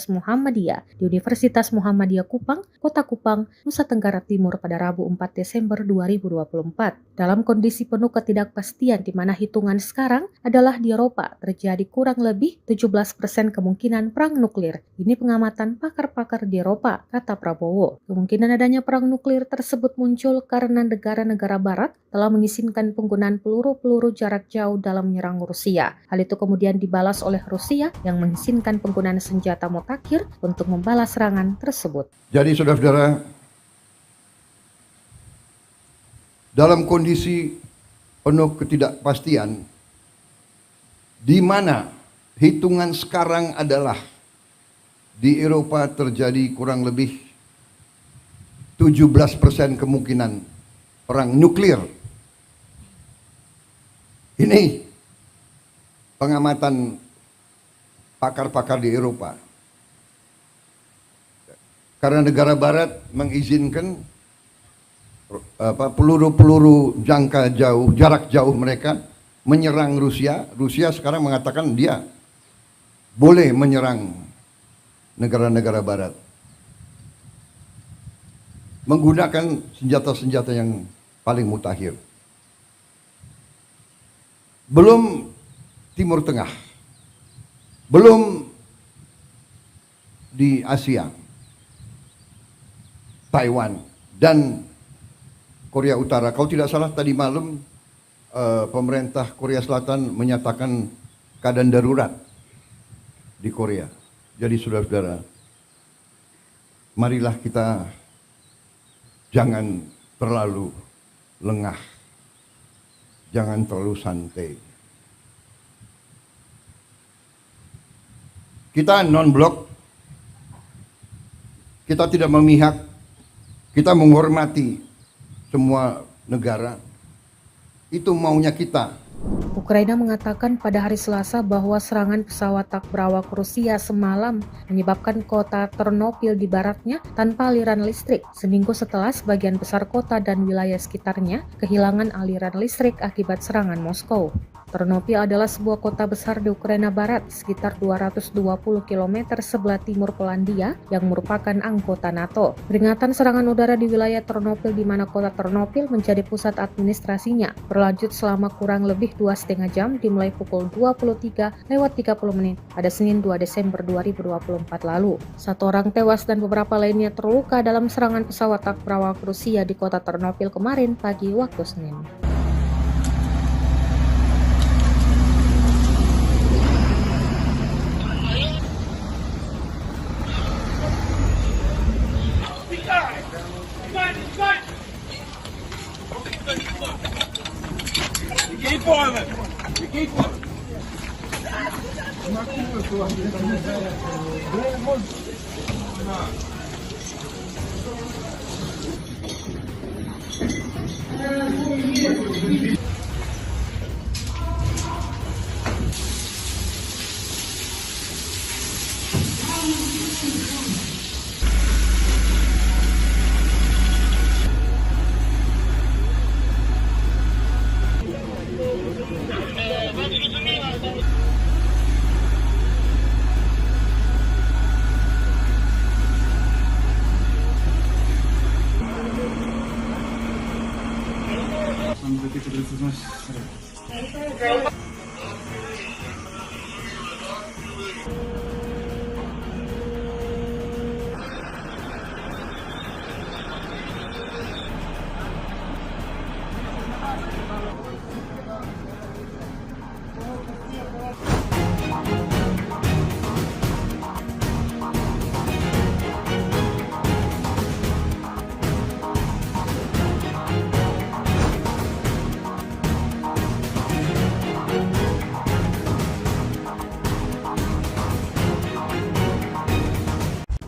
Muhammadiyah di Universitas Muhammadiyah Kupang, Kota Kupang, Nusa Tenggara Timur pada Rabu 4 Desember 2024. Dalam kondisi penuh ketidakpastian di mana hitungan sekarang adalah di Eropa terjadi kurang lebih 17% kemungkinan perang nuklir. Ini pengamatan pakar-pakar di Eropa, kata Prabowo. Kemungkinan adanya perang nuklir tersebut muncul karena negara-negara barat telah mengizinkan penggunaan peluru-peluru jarak jauh dalam menyerang Rusia. Hal itu kemudian dibalas oleh Rusia yang mengizinkan penggunaan senjata mutakhir untuk membalas serangan tersebut. Jadi saudara-saudara, dalam kondisi penuh ketidakpastian, di mana hitungan sekarang adalah di Eropa terjadi kurang lebih 17% kemungkinan perang nuklir. Ini pengamatan pakar-pakar di Eropa. Karena negara barat mengizinkan peluru-peluru jangka jauh, jarak jauh mereka menyerang Rusia. Rusia sekarang mengatakan dia boleh menyerang negara-negara barat menggunakan senjata-senjata yang paling mutakhir. Belum Timur Tengah, belum di Asia, Taiwan dan Korea Utara. Kalau tidak salah tadi malam pemerintah Korea Selatan menyatakan keadaan darurat di Korea. Jadi saudara-saudara, marilah kita jangan terlalu lengah, jangan terlalu santai. Kita non-blok, kita tidak memihak, kita menghormati semua negara. Itu maunya kita. Ukraina mengatakan pada hari Selasa bahwa serangan pesawat tak berawak Rusia semalam menyebabkan kota Ternopil di baratnya tanpa aliran listrik, seminggu setelah sebagian besar kota dan wilayah sekitarnya kehilangan aliran listrik akibat serangan Moskow. Ternopil adalah sebuah kota besar di Ukraina Barat, sekitar 220 km sebelah timur Polandia yang merupakan anggota NATO. Peringatan serangan udara di wilayah Ternopil di mana kota Ternopil menjadi pusat administrasinya berlanjut selama kurang lebih 2,5 jam dimulai pukul 23:30 pada Senin 2 Desember 2024 lalu. 1 orang tewas dan beberapa lainnya terluka dalam serangan pesawat tak berawak Rusia di kota Ternopil kemarin pagi waktu Senin. Keep on it. Keep on it.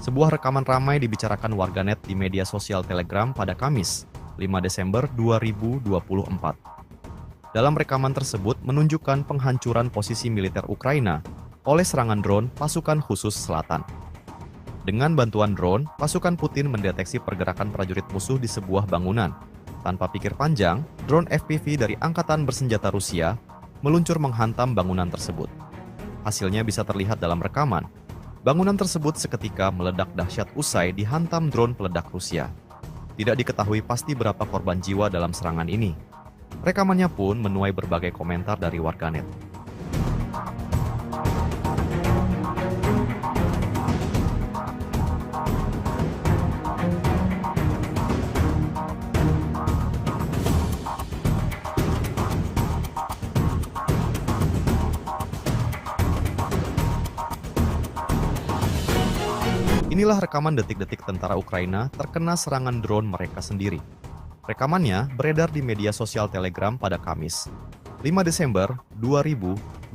Sebuah rekaman ramai dibicarakan warganet di media sosial Telegram pada Kamis, 5 Desember 2024. Dalam rekaman tersebut menunjukkan penghancuran posisi militer Ukraina oleh serangan drone pasukan khusus selatan. Dengan bantuan drone, pasukan Putin mendeteksi pergerakan prajurit musuh di sebuah bangunan. Tanpa pikir panjang, drone FPV dari Angkatan Bersenjata Rusia meluncur menghantam bangunan tersebut. Hasilnya bisa terlihat dalam rekaman. Bangunan tersebut seketika meledak dahsyat usai dihantam drone peledak Rusia. Tidak diketahui pasti berapa korban jiwa dalam serangan ini. Rekamannya pun menuai berbagai komentar dari warganet. Inilah rekaman detik-detik tentara Ukraina terkena serangan drone mereka sendiri. Rekamannya beredar di media sosial Telegram pada Kamis, 5 Desember 2024.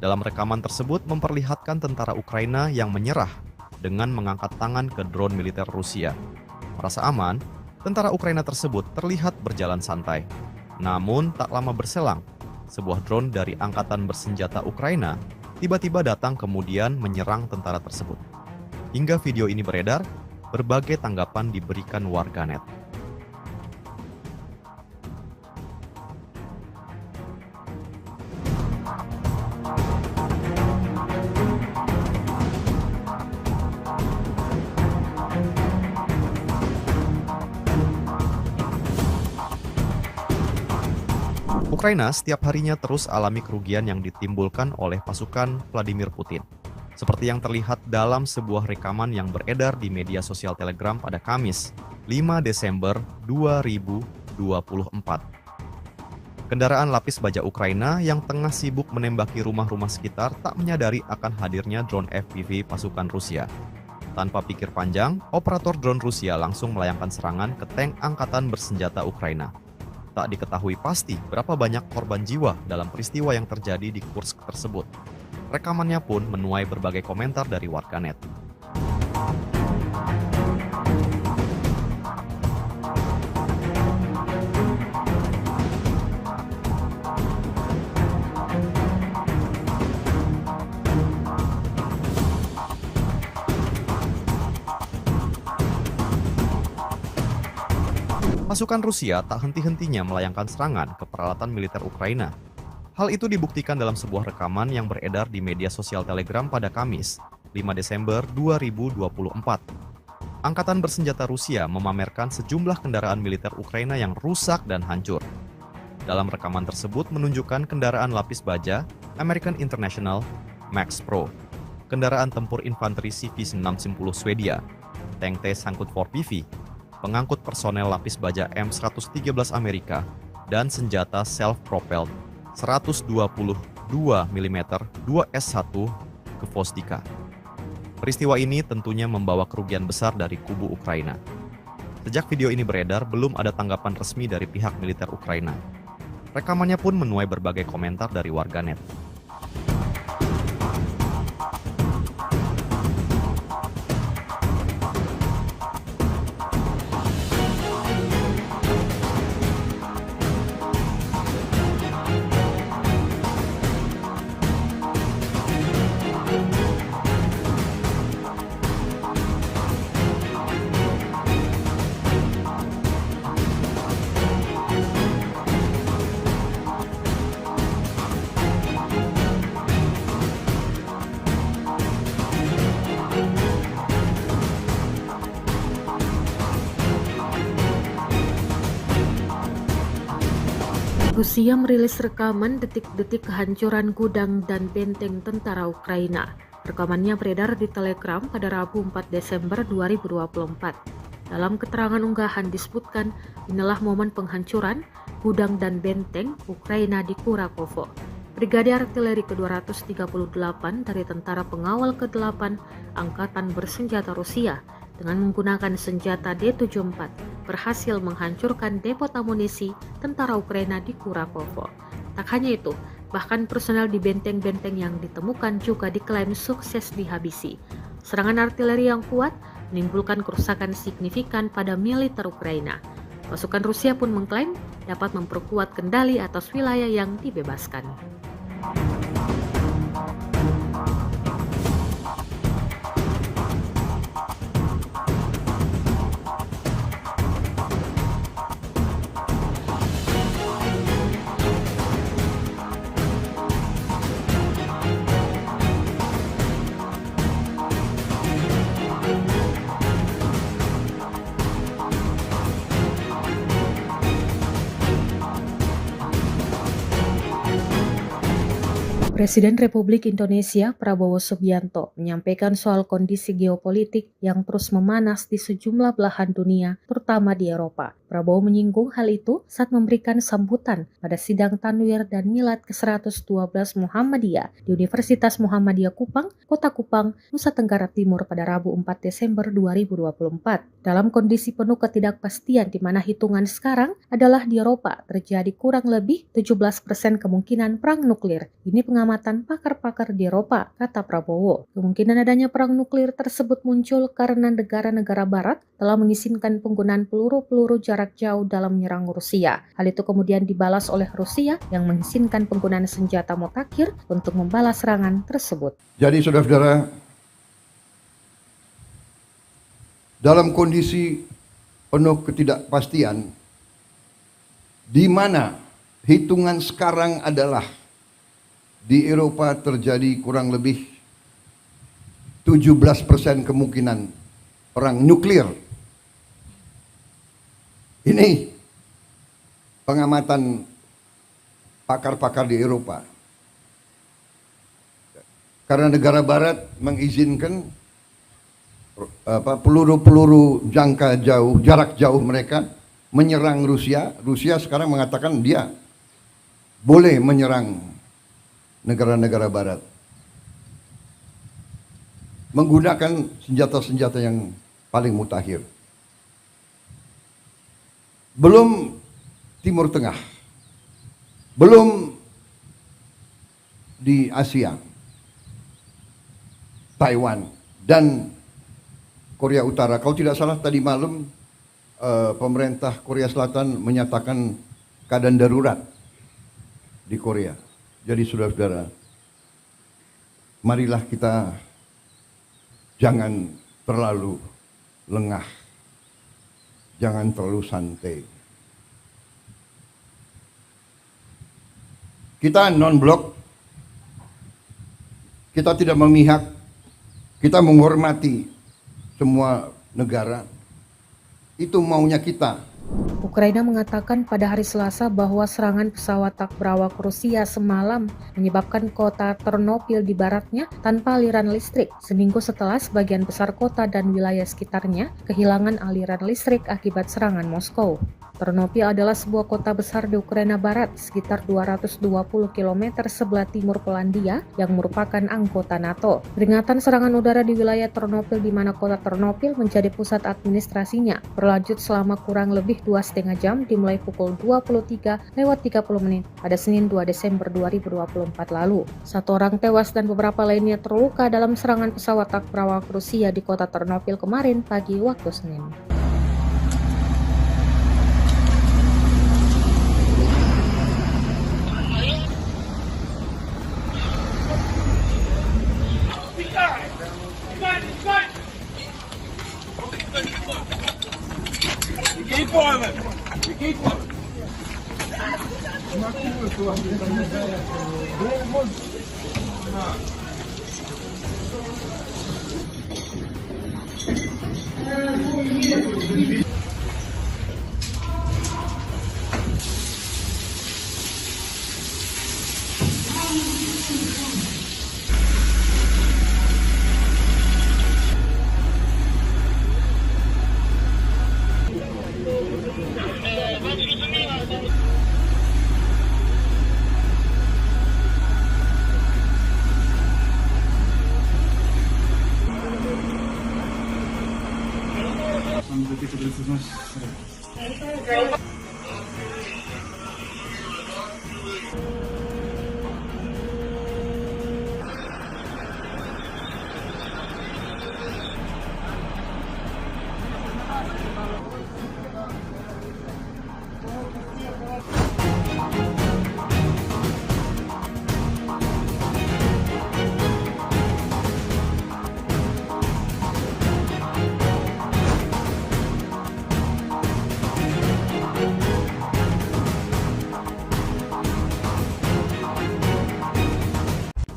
Dalam rekaman tersebut memperlihatkan tentara Ukraina yang menyerah dengan mengangkat tangan ke drone militer Rusia. Merasa aman, tentara Ukraina tersebut terlihat berjalan santai. Namun tak lama berselang, sebuah drone dari Angkatan Bersenjata Ukraina tiba-tiba datang kemudian menyerang tentara tersebut. Hingga video ini beredar, berbagai tanggapan diberikan warganet. Ukraina setiap harinya terus alami kerugian yang ditimbulkan oleh pasukan Vladimir Putin. Seperti yang terlihat dalam sebuah rekaman yang beredar di media sosial Telegram pada Kamis, 5 Desember 2024. Kendaraan lapis baja Ukraina yang tengah sibuk menembaki rumah-rumah sekitar tak menyadari akan hadirnya drone FPV pasukan Rusia. Tanpa pikir panjang, operator drone Rusia langsung melayangkan serangan ke tank Angkatan Bersenjata Ukraina. Tak diketahui pasti berapa banyak korban jiwa dalam peristiwa yang terjadi di Kursk tersebut. Rekamannya pun menuai berbagai komentar dari warganet. Pasukan Rusia tak henti-hentinya melayangkan serangan ke peralatan militer Ukraina. Hal itu dibuktikan dalam sebuah rekaman yang beredar di media sosial Telegram pada Kamis, 5 Desember 2024. Angkatan Bersenjata Rusia memamerkan sejumlah kendaraan militer Ukraina yang rusak dan hancur. Dalam rekaman tersebut menunjukkan kendaraan lapis baja American International Max Pro, kendaraan tempur infanteri CV-610 Swedia, tank T-Sangkut 4PV, pengangkut personel lapis baja M113 Amerika, dan senjata self-propelled 122 mm 2S1 ke Vostika. Peristiwa ini tentunya membawa kerugian besar dari kubu Ukraina. Sejak video ini beredar, belum ada tanggapan resmi dari pihak militer Ukraina. Rekamannya pun menuai berbagai komentar dari warganet. Rusia merilis rekaman detik-detik kehancuran gudang dan benteng tentara Ukraina. Rekamannya beredar di Telegram pada Rabu 4 Desember 2024. Dalam keterangan unggahan disebutkan, inilah momen penghancuran gudang dan benteng Ukraina di Kurakovo. Brigade Artileri ke-238 dari Tentara Pengawal ke-8 Angkatan Bersenjata Rusia dengan menggunakan senjata D-74 berhasil menghancurkan depot amunisi tentara Ukraina di Kurakovo. Tak hanya itu, bahkan personel di benteng-benteng yang ditemukan juga diklaim sukses dihabisi. Serangan artileri yang kuat menimbulkan kerusakan signifikan pada militer Ukraina. Pasukan Rusia pun mengklaim dapat memperkuat kendali atas wilayah yang dibebaskan. Presiden Republik Indonesia Prabowo Subianto menyampaikan soal kondisi geopolitik yang terus memanas di sejumlah belahan dunia, terutama di Eropa. Prabowo menyinggung hal itu saat memberikan sambutan pada sidang Tanwir dan Milad ke-112 Muhammadiyah di Universitas Muhammadiyah Kupang, Kota Kupang, Nusa Tenggara Timur pada Rabu 4 Desember 2024. Dalam kondisi penuh ketidakpastian di mana hitungan sekarang adalah di Eropa terjadi kurang lebih 17% kemungkinan perang nuklir. Ini pengamatan pakar-pakar di Eropa, kata Prabowo. Kemungkinan adanya perang nuklir tersebut muncul karena negara-negara barat telah mengizinkan penggunaan peluru-peluru jarak jauh dalam menyerang Rusia. Hal itu kemudian dibalas oleh Rusia yang mengizinkan penggunaan senjata mutakhir untuk membalas serangan tersebut. Jadi saudara-saudara, dalam kondisi penuh ketidakpastian, di mana hitungan sekarang adalah di Eropa terjadi kurang lebih 17% kemungkinan perang nuklir. Ini pengamatan pakar-pakar di Eropa. Karena negara barat mengizinkan peluru-peluru jangka jauh, jarak jauh mereka menyerang Rusia. Rusia sekarang mengatakan dia boleh menyerang negara-negara barat menggunakan senjata-senjata yang paling mutakhir. Belum Timur Tengah, belum di Asia, Taiwan dan Korea Utara. Kalau tidak salah tadi malam pemerintah Korea Selatan menyatakan keadaan darurat di Korea. Jadi saudara-saudara, marilah kita jangan terlalu lengah, jangan terlalu santai. Kita non-blok, kita tidak memihak, kita menghormati semua negara. Itu maunya kita. Ukraina mengatakan pada hari Selasa bahwa serangan pesawat tak berawak Rusia semalam menyebabkan kota Ternopil di baratnya tanpa aliran listrik, seminggu setelah sebagian besar kota dan wilayah sekitarnya kehilangan aliran listrik akibat serangan Moskow. Ternopil adalah sebuah kota besar di Ukraina Barat, sekitar 220 km sebelah timur Polandia yang merupakan anggota NATO. Peringatan serangan udara di wilayah Ternopil di mana kota Ternopil menjadi pusat administrasinya berlanjut selama kurang lebih 2,5 jam dimulai pukul 23:30 pada Senin 2 Desember 2024 lalu. 1 orang tewas dan beberapa lainnya terluka dalam serangan pesawat tak berawak Rusia di kota Ternopil kemarin pagi waktu Senin. Keep boiling. You keep boiling.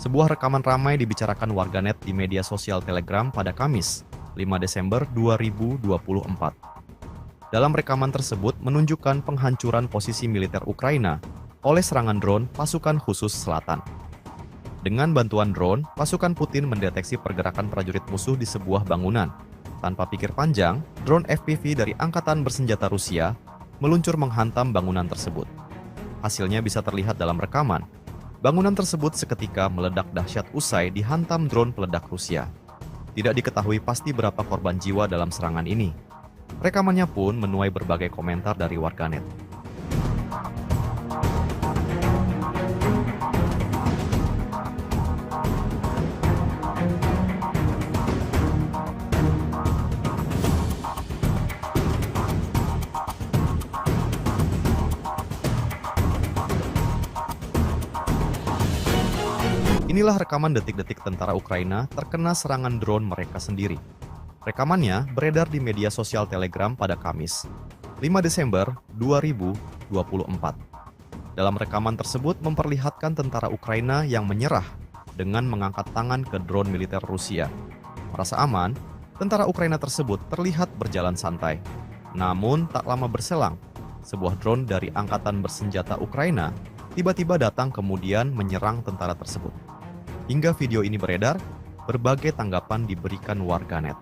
Sebuah rekaman ramai dibicarakan warganet di media sosial Telegram pada Kamis, 5 Desember 2024. Dalam rekaman tersebut menunjukkan penghancuran posisi militer Ukraina oleh serangan drone pasukan khusus selatan. Dengan bantuan drone, pasukan Putin mendeteksi pergerakan prajurit musuh di sebuah bangunan. Tanpa pikir panjang, drone FPV dari Angkatan Bersenjata Rusia meluncur menghantam bangunan tersebut. Hasilnya bisa terlihat dalam rekaman. Bangunan tersebut seketika meledak dahsyat usai dihantam drone peledak Rusia. Tidak diketahui pasti berapa korban jiwa dalam serangan ini. Rekamannya pun menuai berbagai komentar dari warganet. Inilah rekaman detik-detik tentara Ukraina terkena serangan drone mereka sendiri. Rekamannya beredar di media sosial Telegram pada Kamis, 5 Desember 2024. Dalam rekaman tersebut memperlihatkan tentara Ukraina yang menyerah dengan mengangkat tangan ke drone militer Rusia. Merasa aman, tentara Ukraina tersebut terlihat berjalan santai. Namun tak lama berselang, sebuah drone dari Angkatan Bersenjata Ukraina tiba-tiba datang kemudian menyerang tentara tersebut. Hingga video ini beredar, berbagai tanggapan diberikan warganet.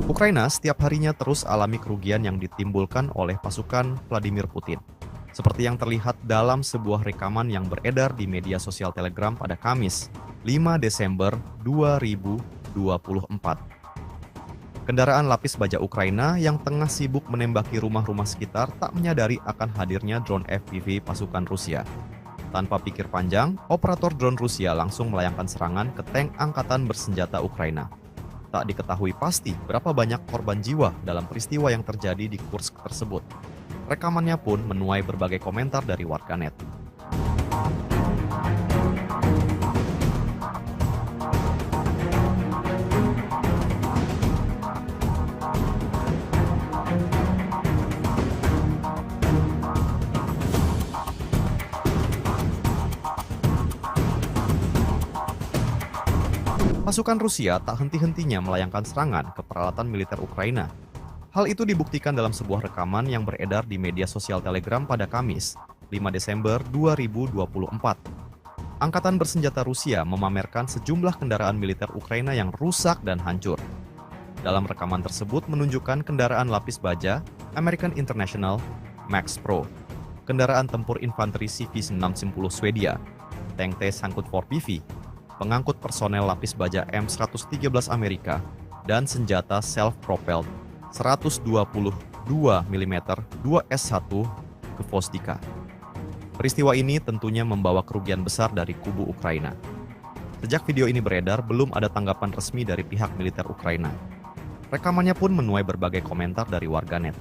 Ukraina setiap harinya terus alami kerugian yang ditimbulkan oleh pasukan Vladimir Putin. Seperti yang terlihat dalam sebuah rekaman yang beredar di media sosial Telegram pada Kamis, 5 Desember 2024. Kendaraan lapis baja Ukraina yang tengah sibuk menembaki rumah-rumah sekitar tak menyadari akan hadirnya drone FPV pasukan Rusia. Tanpa pikir panjang, operator drone Rusia langsung melayangkan serangan ke tank Angkatan Bersenjata Ukraina. Tak diketahui pasti berapa banyak korban jiwa dalam peristiwa yang terjadi di Kursk tersebut. Rekamannya pun menuai berbagai komentar dari warganet. Pasukan Rusia tak henti-hentinya melayangkan serangan ke peralatan militer Ukraina. Hal itu dibuktikan dalam sebuah rekaman yang beredar di media sosial Telegram pada Kamis, 5 Desember 2024. Angkatan Bersenjata Rusia memamerkan sejumlah kendaraan militer Ukraina yang rusak dan hancur. Dalam rekaman tersebut menunjukkan kendaraan lapis baja American International Max Pro, kendaraan tempur infanteri CV-610 Swedia, tank T-54PV, pengangkut personel lapis baja M113 Amerika, dan senjata self-propelled 122 mm 2S1 Gvozdyka. Peristiwa ini tentunya membawa kerugian besar dari kubu Ukraina. Sejak video ini beredar, belum ada tanggapan resmi dari pihak militer Ukraina. Rekamannya pun menuai berbagai komentar dari warganet.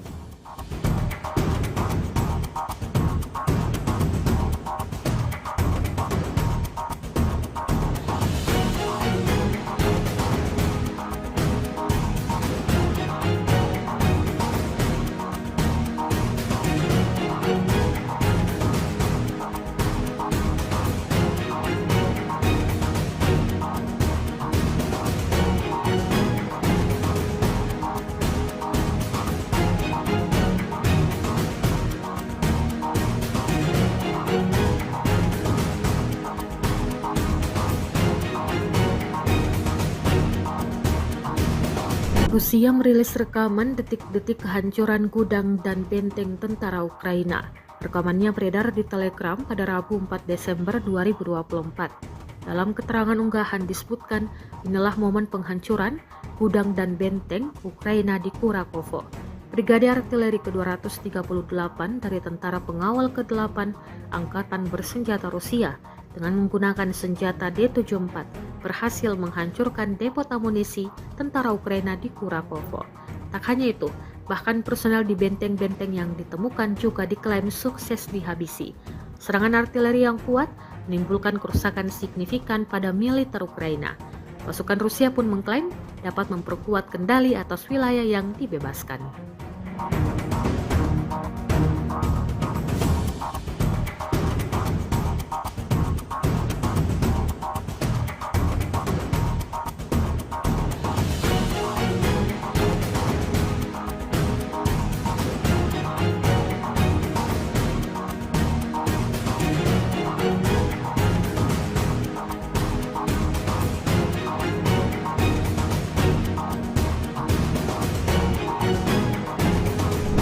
Rusia merilis rekaman detik-detik kehancuran gudang dan benteng tentara Ukraina. Rekamannya beredar di Telegram pada Rabu 4 Desember 2024. Dalam keterangan unggahan disebutkan, inilah momen penghancuran gudang dan benteng Ukraina di Kurakovo. Brigade Artileri ke-238 dari Tentara Pengawal ke-8 Angkatan Bersenjata Rusia dengan menggunakan senjata D-74 berhasil menghancurkan depot amunisi tentara Ukraina di Kurakovo. Tak hanya itu, bahkan personel di benteng-benteng yang ditemukan juga diklaim sukses dihabisi. Serangan artileri yang kuat menimbulkan kerusakan signifikan pada militer Ukraina. Pasukan Rusia pun mengklaim dapat memperkuat kendali atas wilayah yang dibebaskan.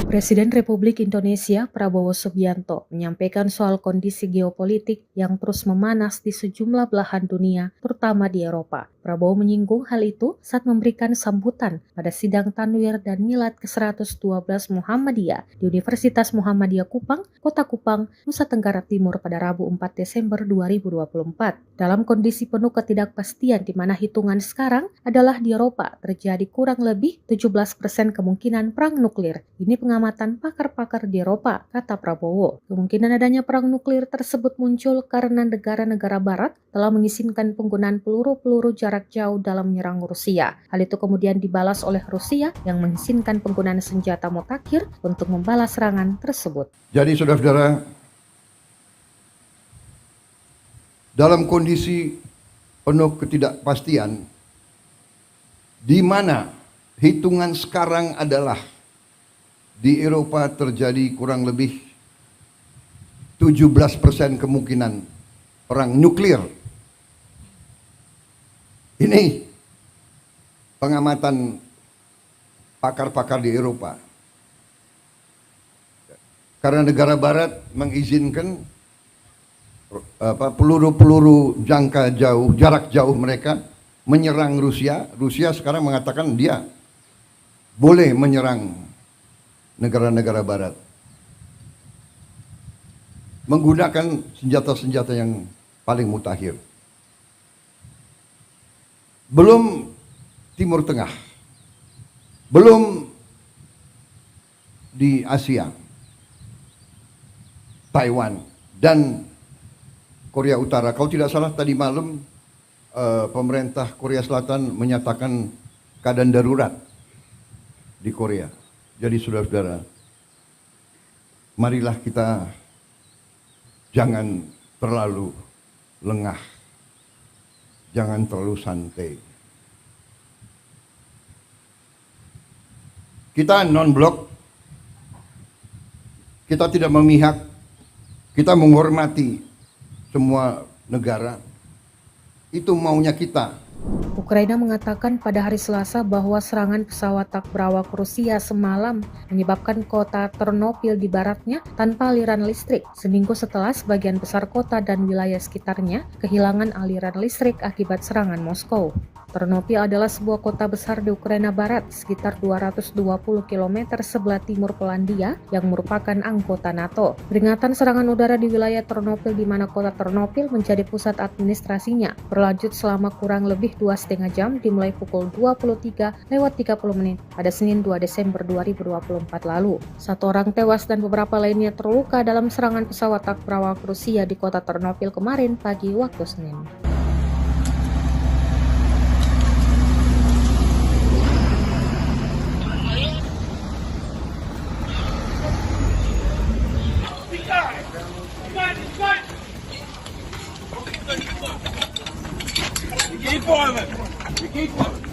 Presiden Republik Indonesia Prabowo Subianto menyampaikan soal kondisi geopolitik yang terus memanas di sejumlah belahan dunia, terutama di Eropa. Prabowo menyinggung hal itu saat memberikan sambutan pada sidang Tanwir dan Milad ke-112 Muhammadiyah di Universitas Muhammadiyah Kupang, Kota Kupang, Nusa Tenggara Timur pada Rabu 4 Desember 2024. Dalam kondisi penuh ketidakpastian di mana hitungan sekarang adalah di Eropa terjadi kurang lebih 17% kemungkinan perang nuklir. Ini pengamatan pakar-pakar di Eropa, kata Prabowo. Kemungkinan adanya perang nuklir tersebut muncul karena negara-negara barat telah mengizinkan penggunaan peluru-peluru jarak jauh dalam menyerang Rusia. Hal itu kemudian dibalas oleh Rusia yang mengizinkan penggunaan senjata mutakhir untuk membalas serangan tersebut. Jadi saudara-saudara, dalam kondisi penuh ketidakpastian, di mana hitungan sekarang adalah di Eropa terjadi kurang lebih 17% kemungkinan perang nuklir. Ini pengamatan pakar-pakar di Eropa. Karena negara barat mengizinkan peluru-peluru jarak jauh mereka menyerang Rusia. Rusia sekarang mengatakan dia boleh menyerang negara-negara barat menggunakan senjata-senjata yang paling mutakhir. Belum Timur Tengah, belum di Asia, Taiwan dan Korea Utara. Kalau tidak salah tadi malam pemerintah Korea Selatan menyatakan keadaan darurat di Korea. Jadi saudara-saudara, marilah kita jangan terlalu lengah, jangan terlalu santai. Kita non-blok, kita tidak memihak, kita menghormati semua negara. Itu maunya kita. Ukraina mengatakan pada hari Selasa bahwa serangan pesawat tak berawak Rusia semalam menyebabkan kota Ternopil di baratnya tanpa aliran listrik, seminggu setelah sebagian besar kota dan wilayah sekitarnya kehilangan aliran listrik akibat serangan Moskow. Ternopil adalah sebuah kota besar di Ukraina Barat, sekitar 220 km sebelah timur Polandia yang merupakan anggota NATO. Peringatan serangan udara di wilayah Ternopil di mana kota Ternopil menjadi pusat administrasinya berlanjut selama kurang lebih 2,5 jam dimulai pukul 23:30 pada Senin 2 Desember 2024 lalu. 1 orang tewas dan beberapa lainnya terluka dalam serangan pesawat tak berawak Rusia di kota Ternopil kemarin pagi waktu Senin. Keep moving. You keep moving.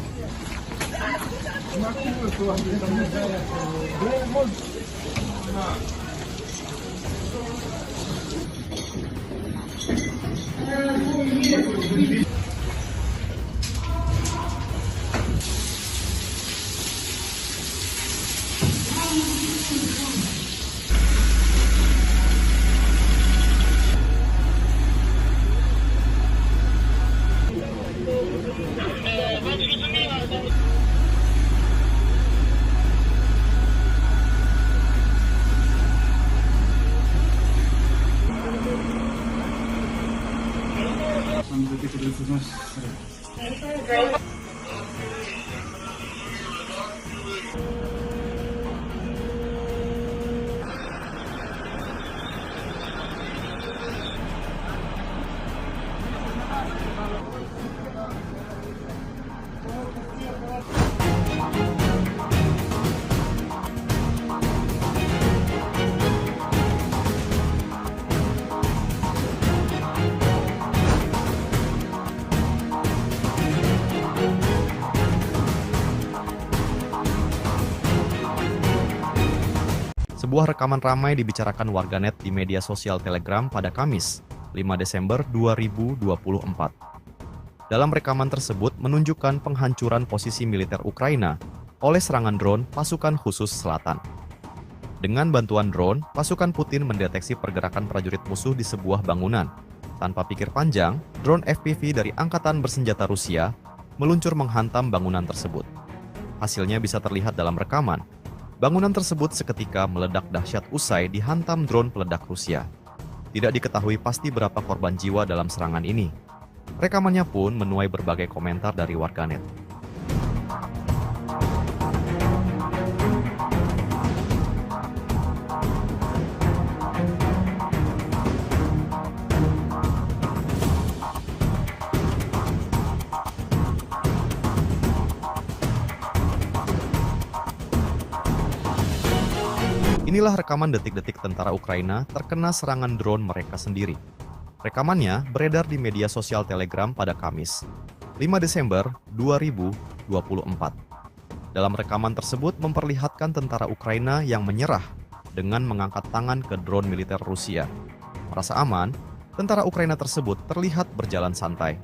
Sebuah rekaman ramai dibicarakan warganet di media sosial Telegram pada Kamis, 5 Desember 2024. Dalam rekaman tersebut menunjukkan penghancuran posisi militer Ukraina oleh serangan drone pasukan khusus selatan. Dengan bantuan drone, pasukan Putin mendeteksi pergerakan prajurit musuh di sebuah bangunan. Tanpa pikir panjang, drone FPV dari Angkatan Bersenjata Rusia meluncur menghantam bangunan tersebut. Hasilnya bisa terlihat dalam rekaman. Bangunan tersebut seketika meledak dahsyat usai dihantam drone peledak Rusia. Tidak diketahui pasti berapa korban jiwa dalam serangan ini. Rekamannya pun menuai berbagai komentar dari warganet. Inilah rekaman detik-detik tentara Ukraina terkena serangan drone mereka sendiri. Rekamannya beredar di media sosial Telegram pada Kamis, 5 Desember 2024. Dalam rekaman tersebut memperlihatkan tentara Ukraina yang menyerah dengan mengangkat tangan ke drone militer Rusia. Merasa aman, tentara Ukraina tersebut terlihat berjalan santai.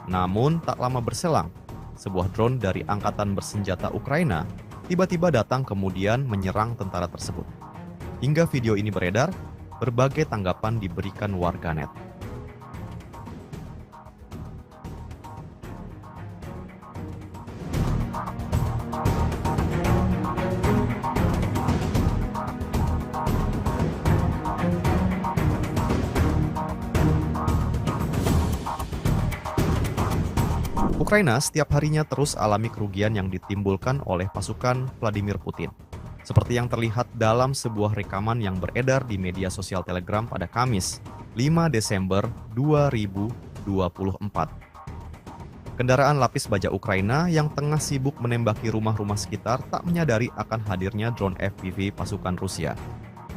Namun tak lama berselang, sebuah drone dari Angkatan Bersenjata Ukraina tiba-tiba datang kemudian menyerang tentara tersebut. Hingga video ini beredar, berbagai tanggapan diberikan warganet. Ukraina setiap harinya terus alami kerugian yang ditimbulkan oleh pasukan Vladimir Putin. Seperti yang terlihat dalam sebuah rekaman yang beredar di media sosial Telegram pada Kamis, 5 Desember 2024. Kendaraan lapis baja Ukraina yang tengah sibuk menembaki rumah-rumah sekitar tak menyadari akan hadirnya drone FPV pasukan Rusia.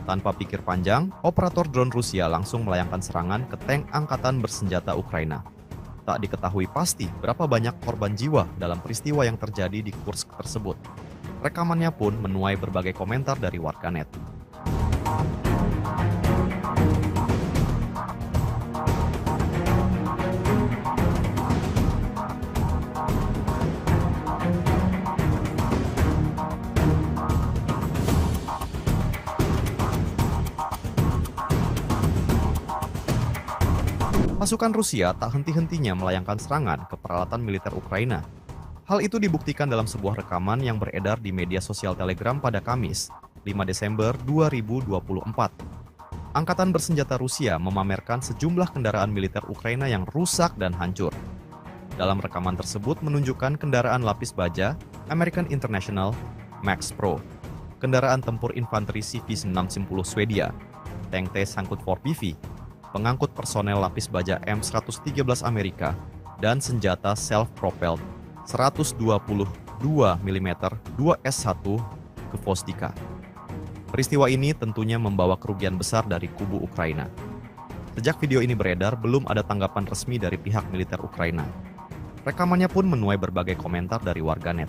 Tanpa pikir panjang, operator drone Rusia langsung melayangkan serangan ke tank Angkatan Bersenjata Ukraina. Tak diketahui pasti berapa banyak korban jiwa dalam peristiwa yang terjadi di Kursk tersebut. Rekamannya pun menuai berbagai komentar dari warganet. Pasukan Rusia tak henti-hentinya melayangkan serangan ke peralatan militer Ukraina. Hal itu dibuktikan dalam sebuah rekaman yang beredar di media sosial Telegram pada Kamis, 5 Desember 2024. Angkatan Bersenjata Rusia memamerkan sejumlah kendaraan militer Ukraina yang rusak dan hancur. Dalam rekaman tersebut menunjukkan kendaraan lapis baja American International Max Pro, kendaraan tempur infanteri CV-610 Swedia, tank T-54PV, pengangkut personel lapis baja M113 Amerika, dan senjata self-propelled 122 mm 2S1 ke Vostika. Peristiwa ini tentunya membawa kerugian besar dari kubu Ukraina. Sejak video ini beredar, belum ada tanggapan resmi dari pihak militer Ukraina. Rekamannya pun menuai berbagai komentar dari warganet.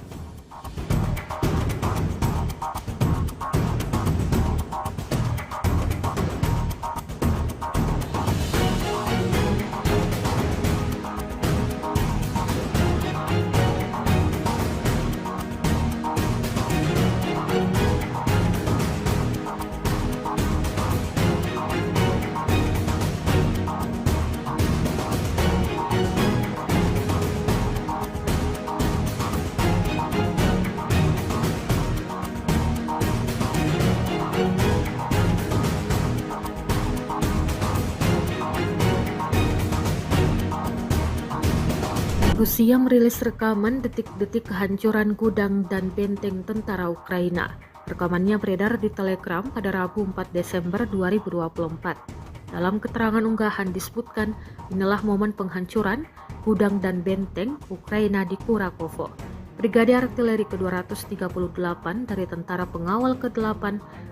Rusia merilis rekaman detik-detik kehancuran gudang dan benteng tentara Ukraina. Rekamannya beredar di Telegram pada Rabu 4 Desember 2024. Dalam keterangan unggahan disebutkan, inilah momen penghancuran gudang dan benteng Ukraina di Kurakovo. Brigade Artileri ke-238 dari Tentara Pengawal ke-8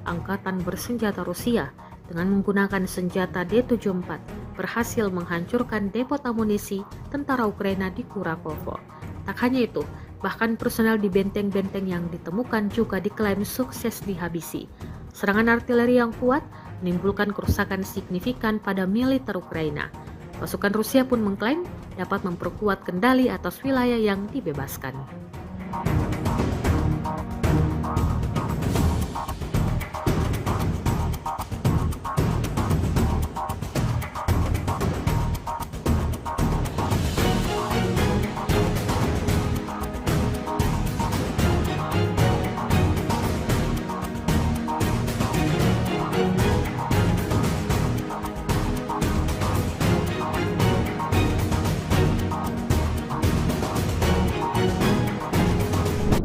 Angkatan Bersenjata Rusia dengan menggunakan senjata D-74 berhasil menghancurkan depot amunisi tentara Ukraina di Kurakovo. Tak hanya itu, bahkan personel di benteng-benteng yang ditemukan juga diklaim sukses dihabisi. Serangan artileri yang kuat menimbulkan kerusakan signifikan pada militer Ukraina. Pasukan Rusia pun mengklaim dapat memperkuat kendali atas wilayah yang dibebaskan.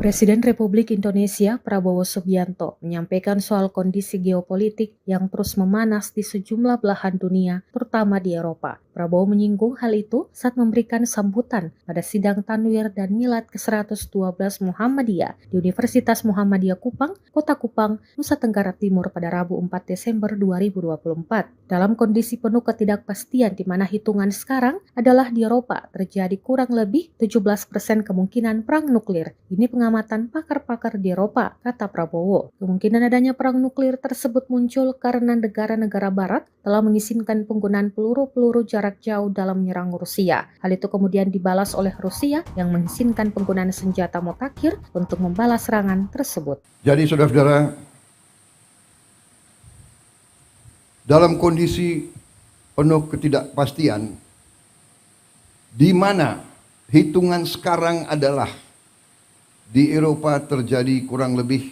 Presiden Republik Indonesia Prabowo Subianto menyampaikan soal kondisi geopolitik yang terus memanas di sejumlah belahan dunia, terutama di Eropa. Prabowo menyinggung hal itu saat memberikan sambutan pada sidang Tanwir dan Milad ke-112 Muhammadiyah di Universitas Muhammadiyah Kupang, Kota Kupang, Nusa Tenggara Timur pada Rabu 4 Desember 2024. Dalam kondisi penuh ketidakpastian di mana hitungan sekarang adalah di Eropa terjadi kurang lebih 17% kemungkinan perang nuklir. Ini pengamatan pakar-pakar di Eropa, kata Prabowo. Kemungkinan adanya perang nuklir tersebut muncul karena negara-negara barat telah mengizinkan penggunaan peluru-peluru jarak jauh dalam menyerang Rusia. Hal itu kemudian dibalas oleh Rusia yang mengizinkan penggunaan senjata mutakhir untuk membalas serangan tersebut. Jadi saudara-saudara, dalam kondisi penuh ketidakpastian, di mana hitungan sekarang adalah di Eropa terjadi kurang lebih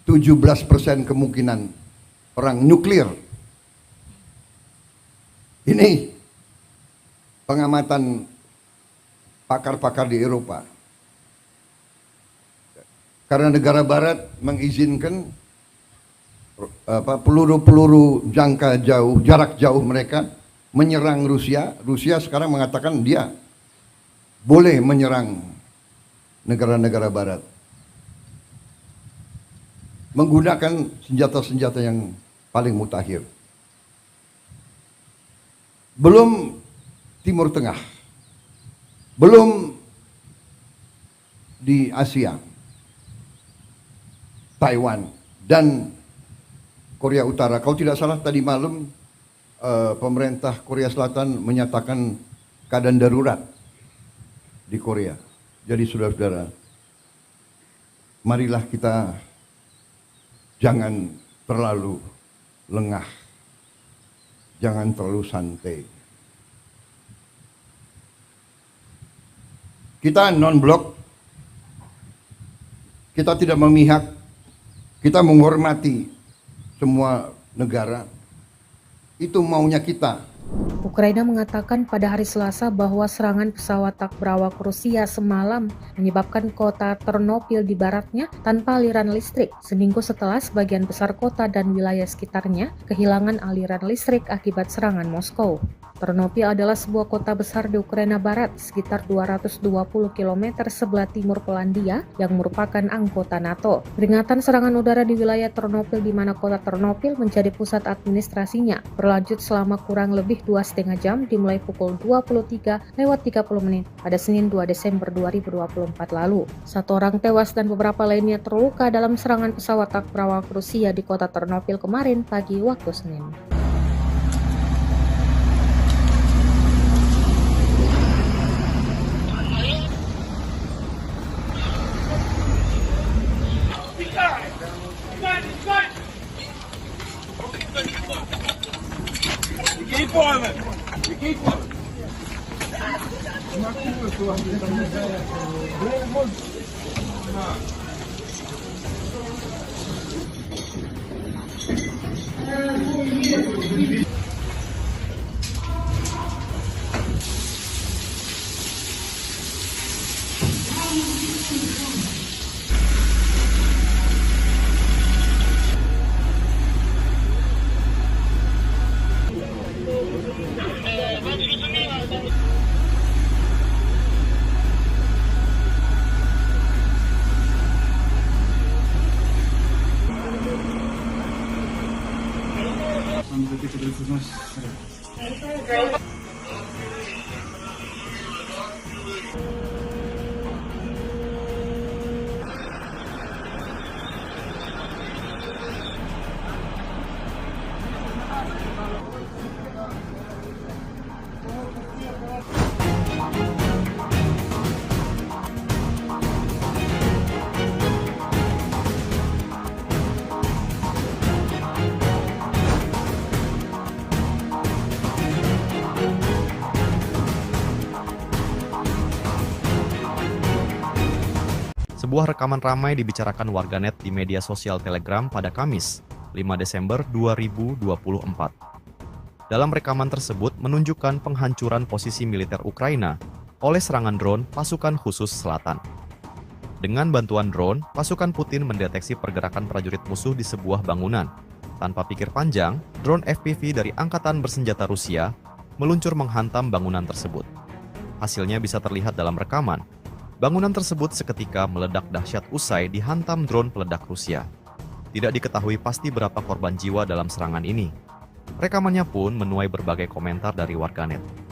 17% kemungkinan perang nuklir. Ini pengamatan pakar-pakar di Eropa. Karena negara barat mengizinkan peluru-peluru jarak jauh mereka menyerang Rusia. Rusia sekarang mengatakan dia boleh menyerang negara-negara barat menggunakan senjata-senjata yang paling mutakhir. Belum Timur Tengah, belum di Asia, Taiwan dan Korea Utara. Kalau tidak salah tadi malam pemerintah Korea Selatan menyatakan keadaan darurat di Korea. Jadi saudara-saudara, marilah kita jangan terlalu lengah, jangan terlalu santai. Kita non-blok, kita tidak memihak, kita menghormati semua negara. Itu maunya kita. Ukraina mengatakan pada hari Selasa bahwa serangan pesawat tak berawak Rusia semalam menyebabkan kota Ternopil di baratnya tanpa aliran listrik, seminggu setelah sebagian besar kota dan wilayah sekitarnya kehilangan aliran listrik akibat serangan Moskow. Ternopil adalah sebuah kota besar di Ukraina Barat, sekitar 220 km sebelah timur Polandia yang merupakan anggota NATO. Peringatan serangan udara di wilayah Ternopil di mana kota Ternopil menjadi pusat administrasinya berlanjut selama kurang lebih 2,5 jam dimulai pukul 23:30 pada Senin 2 Desember 2024 lalu. 1 orang tewas dan beberapa lainnya terluka dalam serangan pesawat tak berawak Rusia di kota Ternopil kemarin pagi waktu Senin. Keep boiling. You keep boiling. Sebuah rekaman ramai dibicarakan warganet di media sosial Telegram pada Kamis, 5 Desember 2024. Dalam rekaman tersebut menunjukkan penghancuran posisi militer Ukraina oleh serangan drone pasukan khusus selatan. Dengan bantuan drone, pasukan Putin mendeteksi pergerakan prajurit musuh di sebuah bangunan. Tanpa pikir panjang, drone FPV dari Angkatan Bersenjata Rusia meluncur menghantam bangunan tersebut. Hasilnya bisa terlihat dalam rekaman. Bangunan tersebut seketika meledak dahsyat usai dihantam drone peledak Rusia. Tidak diketahui pasti berapa korban jiwa dalam serangan ini. Rekamannya pun menuai berbagai komentar dari warganet.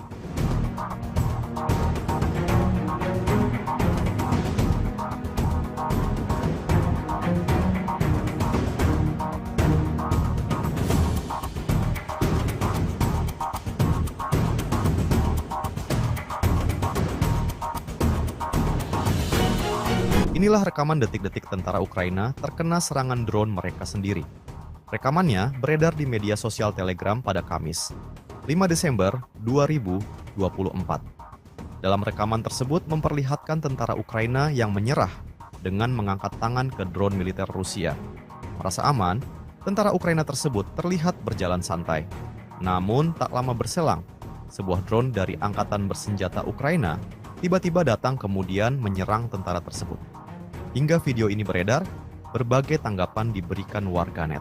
Inilah rekaman detik-detik tentara Ukraina terkena serangan drone mereka sendiri. Rekamannya beredar di media sosial Telegram pada Kamis, 5 Desember 2024. Dalam rekaman tersebut memperlihatkan tentara Ukraina yang menyerah dengan mengangkat tangan ke drone militer Rusia. Merasa aman, tentara Ukraina tersebut terlihat berjalan santai. Namun tak lama berselang, sebuah drone dari Angkatan Bersenjata Ukraina tiba-tiba datang kemudian menyerang tentara tersebut. Hingga video ini beredar, berbagai tanggapan diberikan warganet.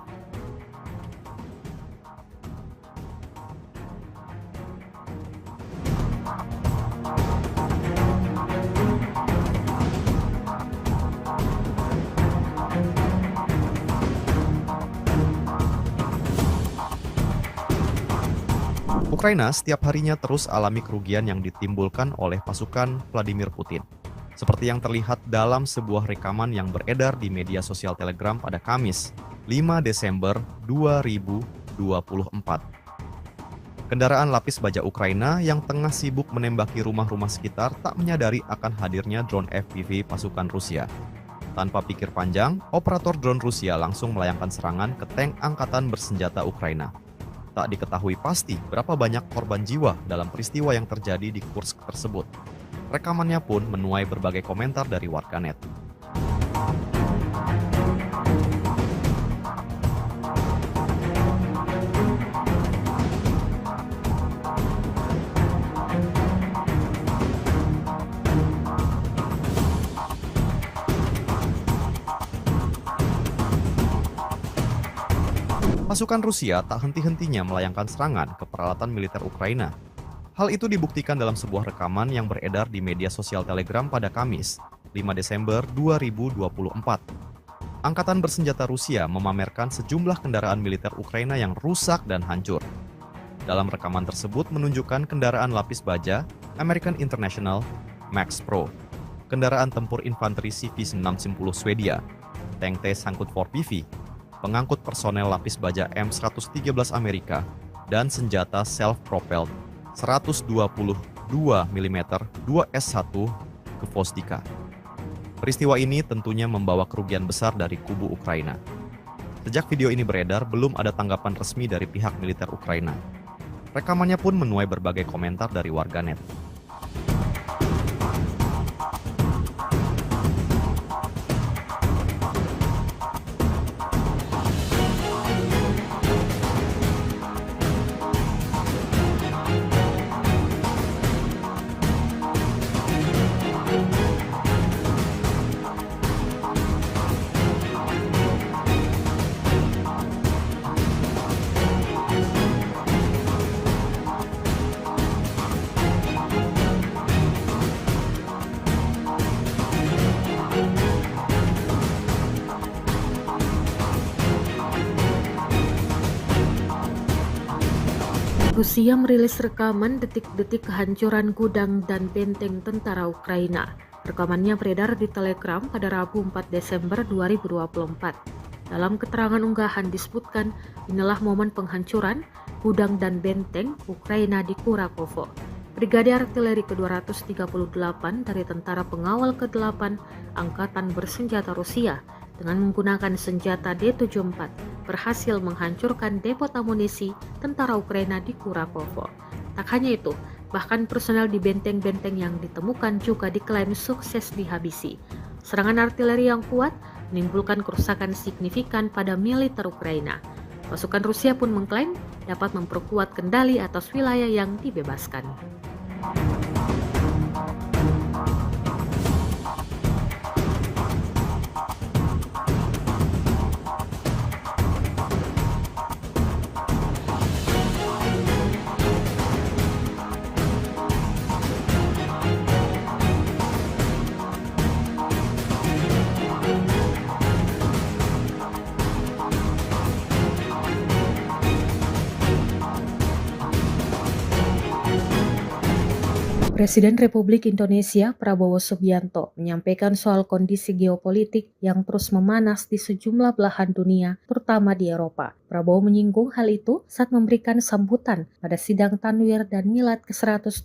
Ukraina setiap harinya terus alami kerugian yang ditimbulkan oleh pasukan Vladimir Putin. Seperti yang terlihat dalam sebuah rekaman yang beredar di media sosial Telegram pada Kamis, 5 Desember 2024. Kendaraan lapis baja Ukraina yang tengah sibuk menembaki rumah-rumah sekitar tak menyadari akan hadirnya drone FPV pasukan Rusia. Tanpa pikir panjang, operator drone Rusia langsung melayangkan serangan ke tank Angkatan Bersenjata Ukraina. Tak diketahui pasti berapa banyak korban jiwa dalam peristiwa yang terjadi di Kursk tersebut. Rekamannya pun menuai berbagai komentar dari warganet. Pasukan Rusia tak henti-hentinya melayangkan serangan ke peralatan militer Ukraina. Hal itu dibuktikan dalam sebuah rekaman yang beredar di media sosial Telegram pada Kamis, 5 Desember 2024. Angkatan Bersenjata Rusia memamerkan sejumlah kendaraan militer Ukraina yang rusak dan hancur. Dalam rekaman tersebut menunjukkan kendaraan lapis baja American International Max Pro, kendaraan tempur infanteri CV-610 Swedia, tank T-Sangkut 4PV, pengangkut personel lapis baja M113 Amerika, dan senjata self-propelled 122 mm 2S1 ke Vostika. Peristiwa ini tentunya membawa kerugian besar dari kubu Ukraina. Sejak video ini beredar, belum ada tanggapan resmi dari pihak militer Ukraina. Rekamannya pun menuai berbagai komentar dari warganet. Rusia merilis rekaman detik-detik kehancuran gudang dan benteng tentara Ukraina. Rekamannya beredar di Telegram pada Rabu 4 Desember 2024. Dalam keterangan unggahan disebutkan, inilah momen penghancuran gudang dan benteng Ukraina di Kurakovo. Brigade Artileri ke-238 dari Tentara Pengawal ke-8 Angkatan Bersenjata Rusia dengan menggunakan senjata D-74 berhasil menghancurkan depot amunisi tentara Ukraina di Kurakovo. Tak hanya itu, bahkan personel di benteng-benteng yang ditemukan juga diklaim sukses dihabisi. Serangan artileri yang kuat menimbulkan kerusakan signifikan pada militer Ukraina. Pasukan Rusia pun mengklaim dapat memperkuat kendali atas wilayah yang dibebaskan. Presiden Republik Indonesia Prabowo Subianto menyampaikan soal kondisi geopolitik yang terus memanas di sejumlah belahan dunia, terutama di Eropa. Prabowo menyinggung hal itu saat memberikan sambutan pada sidang Tanwir dan Milad ke-112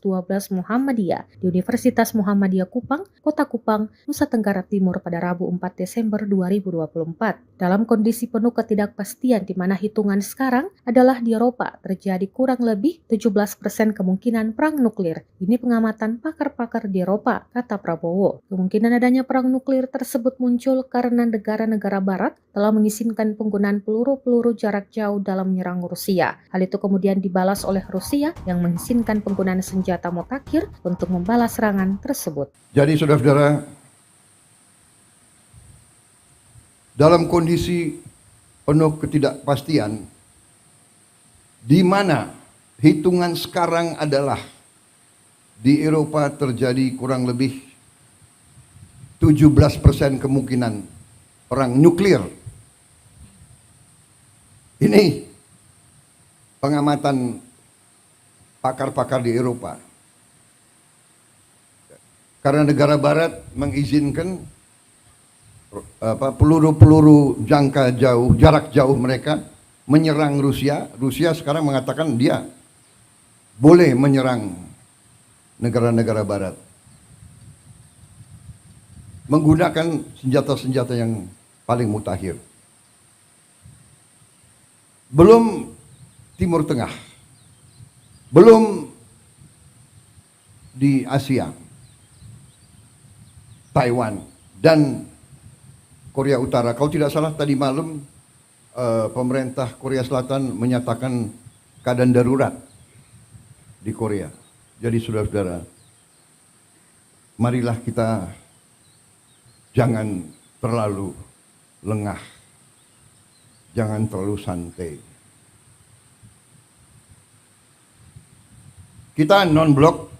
Muhammadiyah di Universitas Muhammadiyah Kupang, Kota Kupang, Nusa Tenggara Timur pada Rabu 4 Desember 2024. Dalam kondisi penuh ketidakpastian di mana hitungan sekarang adalah di Eropa terjadi kurang lebih 17% kemungkinan perang nuklir. Ini pengamatan pakar-pakar di Eropa, kata Prabowo. Kemungkinan adanya perang nuklir tersebut muncul karena negara-negara barat telah mengizinkan penggunaan peluru-peluru jarak jauh dalam menyerang Rusia. Hal itu kemudian dibalas oleh Rusia yang mengizinkan penggunaan senjata mutakhir untuk membalas serangan tersebut. Jadi saudara-saudara, dalam kondisi penuh ketidakpastian, di mana hitungan sekarang adalah di Eropa terjadi kurang lebih 17% kemungkinan perang nuklir. Ini pengamatan pakar-pakar di Eropa. Karena negara barat mengizinkan peluru-peluru jarak jauh mereka menyerang Rusia. Rusia sekarang mengatakan dia boleh menyerang negara-negara barat menggunakan senjata-senjata yang paling mutakhir. Belum Timur Tengah, belum di Asia, Taiwan dan Korea Utara. Kalau tidak salah tadi malam pemerintah Korea Selatan menyatakan keadaan darurat di Korea. Jadi saudara-saudara, marilah kita jangan terlalu lengah, jangan terlalu santai. Kita non-blok,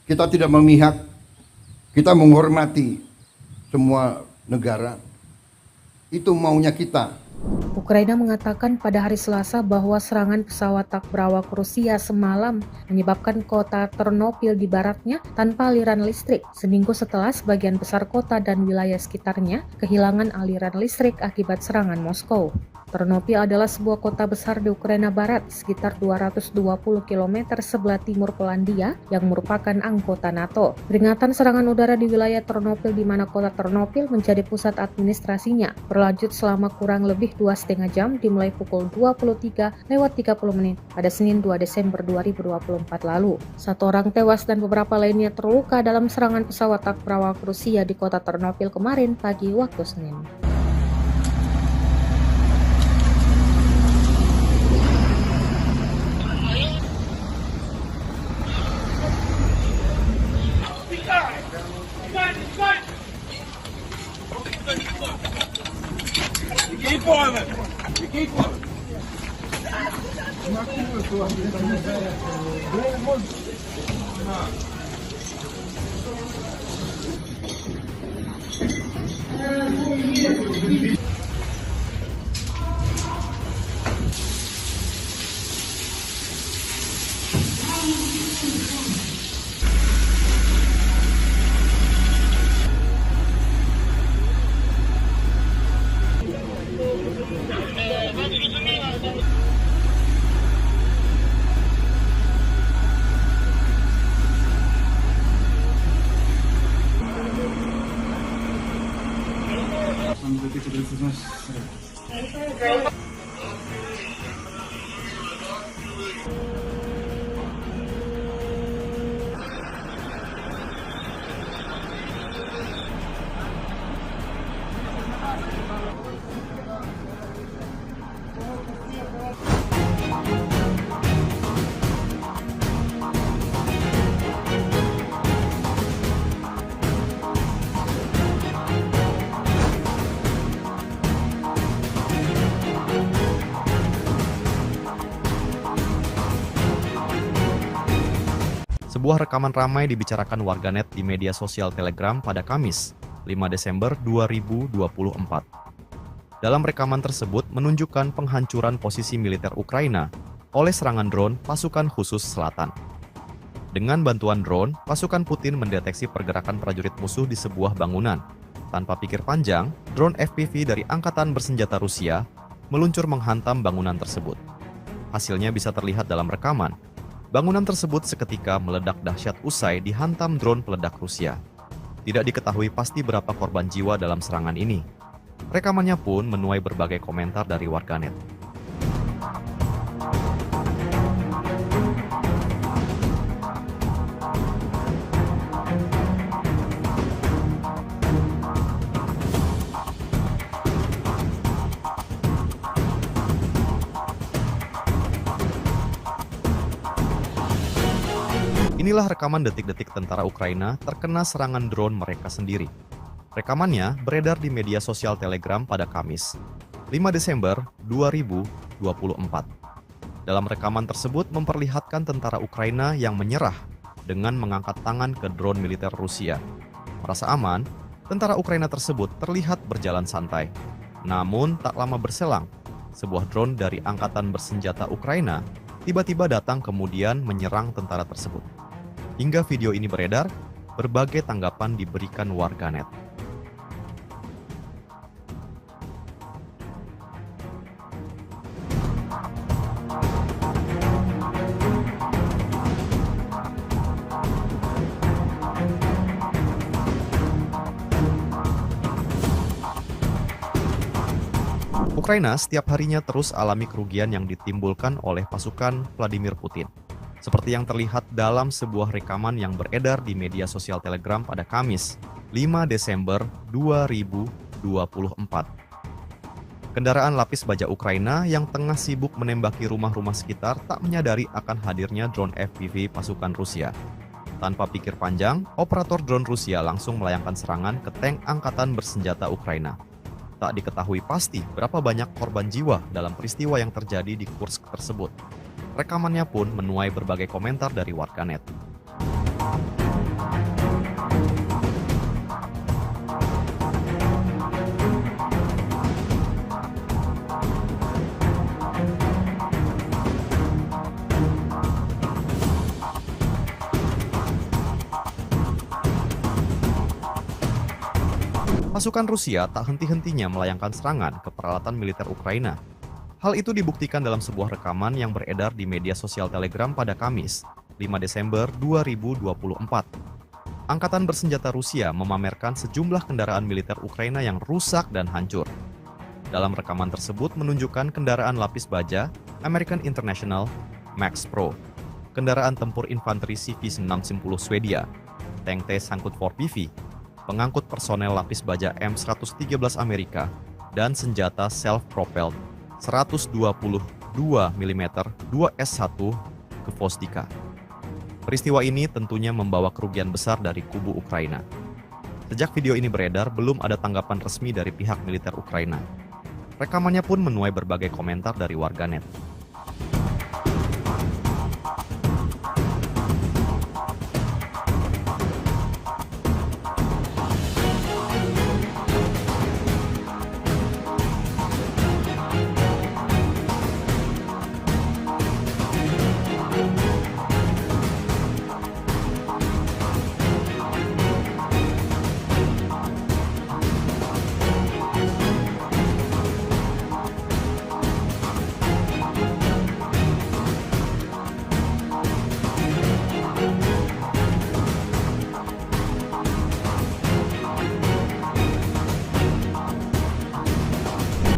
kita tidak memihak, kita menghormati semua negara. Itu maunya kita. Ukraina mengatakan pada hari Selasa bahwa serangan pesawat tak berawak Rusia semalam menyebabkan kota Ternopil di baratnya tanpa aliran listrik, seminggu setelah sebagian besar kota dan wilayah sekitarnya kehilangan aliran listrik akibat serangan Moskow. Ternopil adalah sebuah kota besar di Ukraina Barat, sekitar 220 km sebelah timur Polandia yang merupakan anggota NATO. Peringatan serangan udara di wilayah Ternopil di mana kota Ternopil menjadi pusat administrasinya berlanjut selama kurang lebih 2,5 jam dimulai pukul 23:30 pada Senin 2 Desember 2024 lalu. 1 orang tewas dan beberapa lainnya terluka dalam serangan pesawat tak berawak Rusia di kota Ternopil kemarin pagi waktu Senin. Keep on it. You keep on it. Sebuah rekaman ramai dibicarakan warganet di media sosial Telegram pada Kamis, 5 Desember 2024. Dalam rekaman tersebut menunjukkan penghancuran posisi militer Ukraina oleh serangan drone pasukan khusus selatan. Dengan bantuan drone, pasukan Putin mendeteksi pergerakan prajurit musuh di sebuah bangunan. Tanpa pikir panjang, drone FPV dari Angkatan Bersenjata Rusia meluncur menghantam bangunan tersebut. Hasilnya bisa terlihat dalam rekaman. Bangunan tersebut seketika meledak dahsyat usai dihantam drone peledak Rusia. Tidak diketahui pasti berapa korban jiwa dalam serangan ini. Rekamannya pun menuai berbagai komentar dari warganet. Inilah rekaman detik-detik tentara Ukraina terkena serangan drone mereka sendiri. Rekamannya beredar di media sosial Telegram pada Kamis, 5 Desember 2024. Dalam rekaman tersebut memperlihatkan tentara Ukraina yang menyerah dengan mengangkat tangan ke drone militer Rusia. Merasa aman, tentara Ukraina tersebut terlihat berjalan santai. Namun tak lama berselang, sebuah drone dari Angkatan Bersenjata Ukraina tiba-tiba datang kemudian menyerang tentara tersebut. Hingga video ini beredar, berbagai tanggapan diberikan warganet. Ukraina setiap harinya terus alami kerugian yang ditimbulkan oleh pasukan Vladimir Putin. Seperti yang terlihat dalam sebuah rekaman yang beredar di media sosial Telegram pada Kamis, 5 Desember 2024. Kendaraan lapis baja Ukraina yang tengah sibuk menembaki rumah-rumah sekitar tak menyadari akan hadirnya drone FPV pasukan Rusia. Tanpa pikir panjang, operator drone Rusia langsung melayangkan serangan ke tank Angkatan Bersenjata Ukraina. Tak diketahui pasti berapa banyak korban jiwa dalam peristiwa yang terjadi di Kursk tersebut. Rekamannya pun menuai berbagai komentar dari warganet. Pasukan Rusia tak henti-hentinya melayangkan serangan ke peralatan militer Ukraina. Hal itu dibuktikan dalam sebuah rekaman yang beredar di media sosial Telegram pada Kamis, 5 Desember 2024. Angkatan Bersenjata Rusia memamerkan sejumlah kendaraan militer Ukraina yang rusak dan hancur. Dalam rekaman tersebut menunjukkan kendaraan lapis baja American International Max Pro, kendaraan tempur infanteri CV-610 Swedia, tank T-Sangkut 4PV, pengangkut personel lapis baja M113 Amerika, dan senjata self-propelled 122 mm 2S1 ke Vostika. Peristiwa ini tentunya membawa kerugian besar dari kubu Ukraina. Sejak video ini beredar, belum ada tanggapan resmi dari pihak militer Ukraina. Rekamannya pun menuai berbagai komentar dari warganet.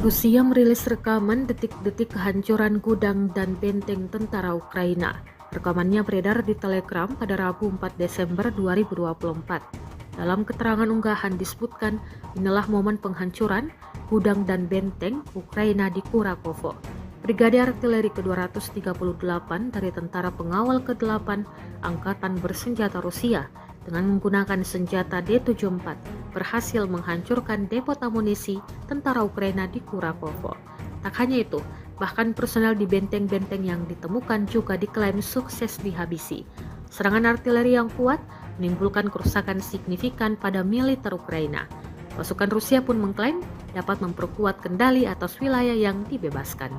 Rusia merilis rekaman detik-detik kehancuran gudang dan benteng tentara Ukraina. Rekamannya beredar di Telegram pada Rabu 4 Desember 2024. Dalam keterangan unggahan disebutkan, inilah momen penghancuran gudang dan benteng Ukraina di Kurakovo. Brigade Artileri ke-238 dari Tentara Pengawal ke-8 Angkatan Bersenjata Rusia dengan menggunakan senjata D-74 berhasil menghancurkan depot amunisi tentara Ukraina di Kurakovo. Tak hanya itu, bahkan personel di benteng-benteng yang ditemukan juga diklaim sukses dihabisi. Serangan artileri yang kuat menimbulkan kerusakan signifikan pada militer Ukraina. Pasukan Rusia pun mengklaim dapat memperkuat kendali atas wilayah yang dibebaskan.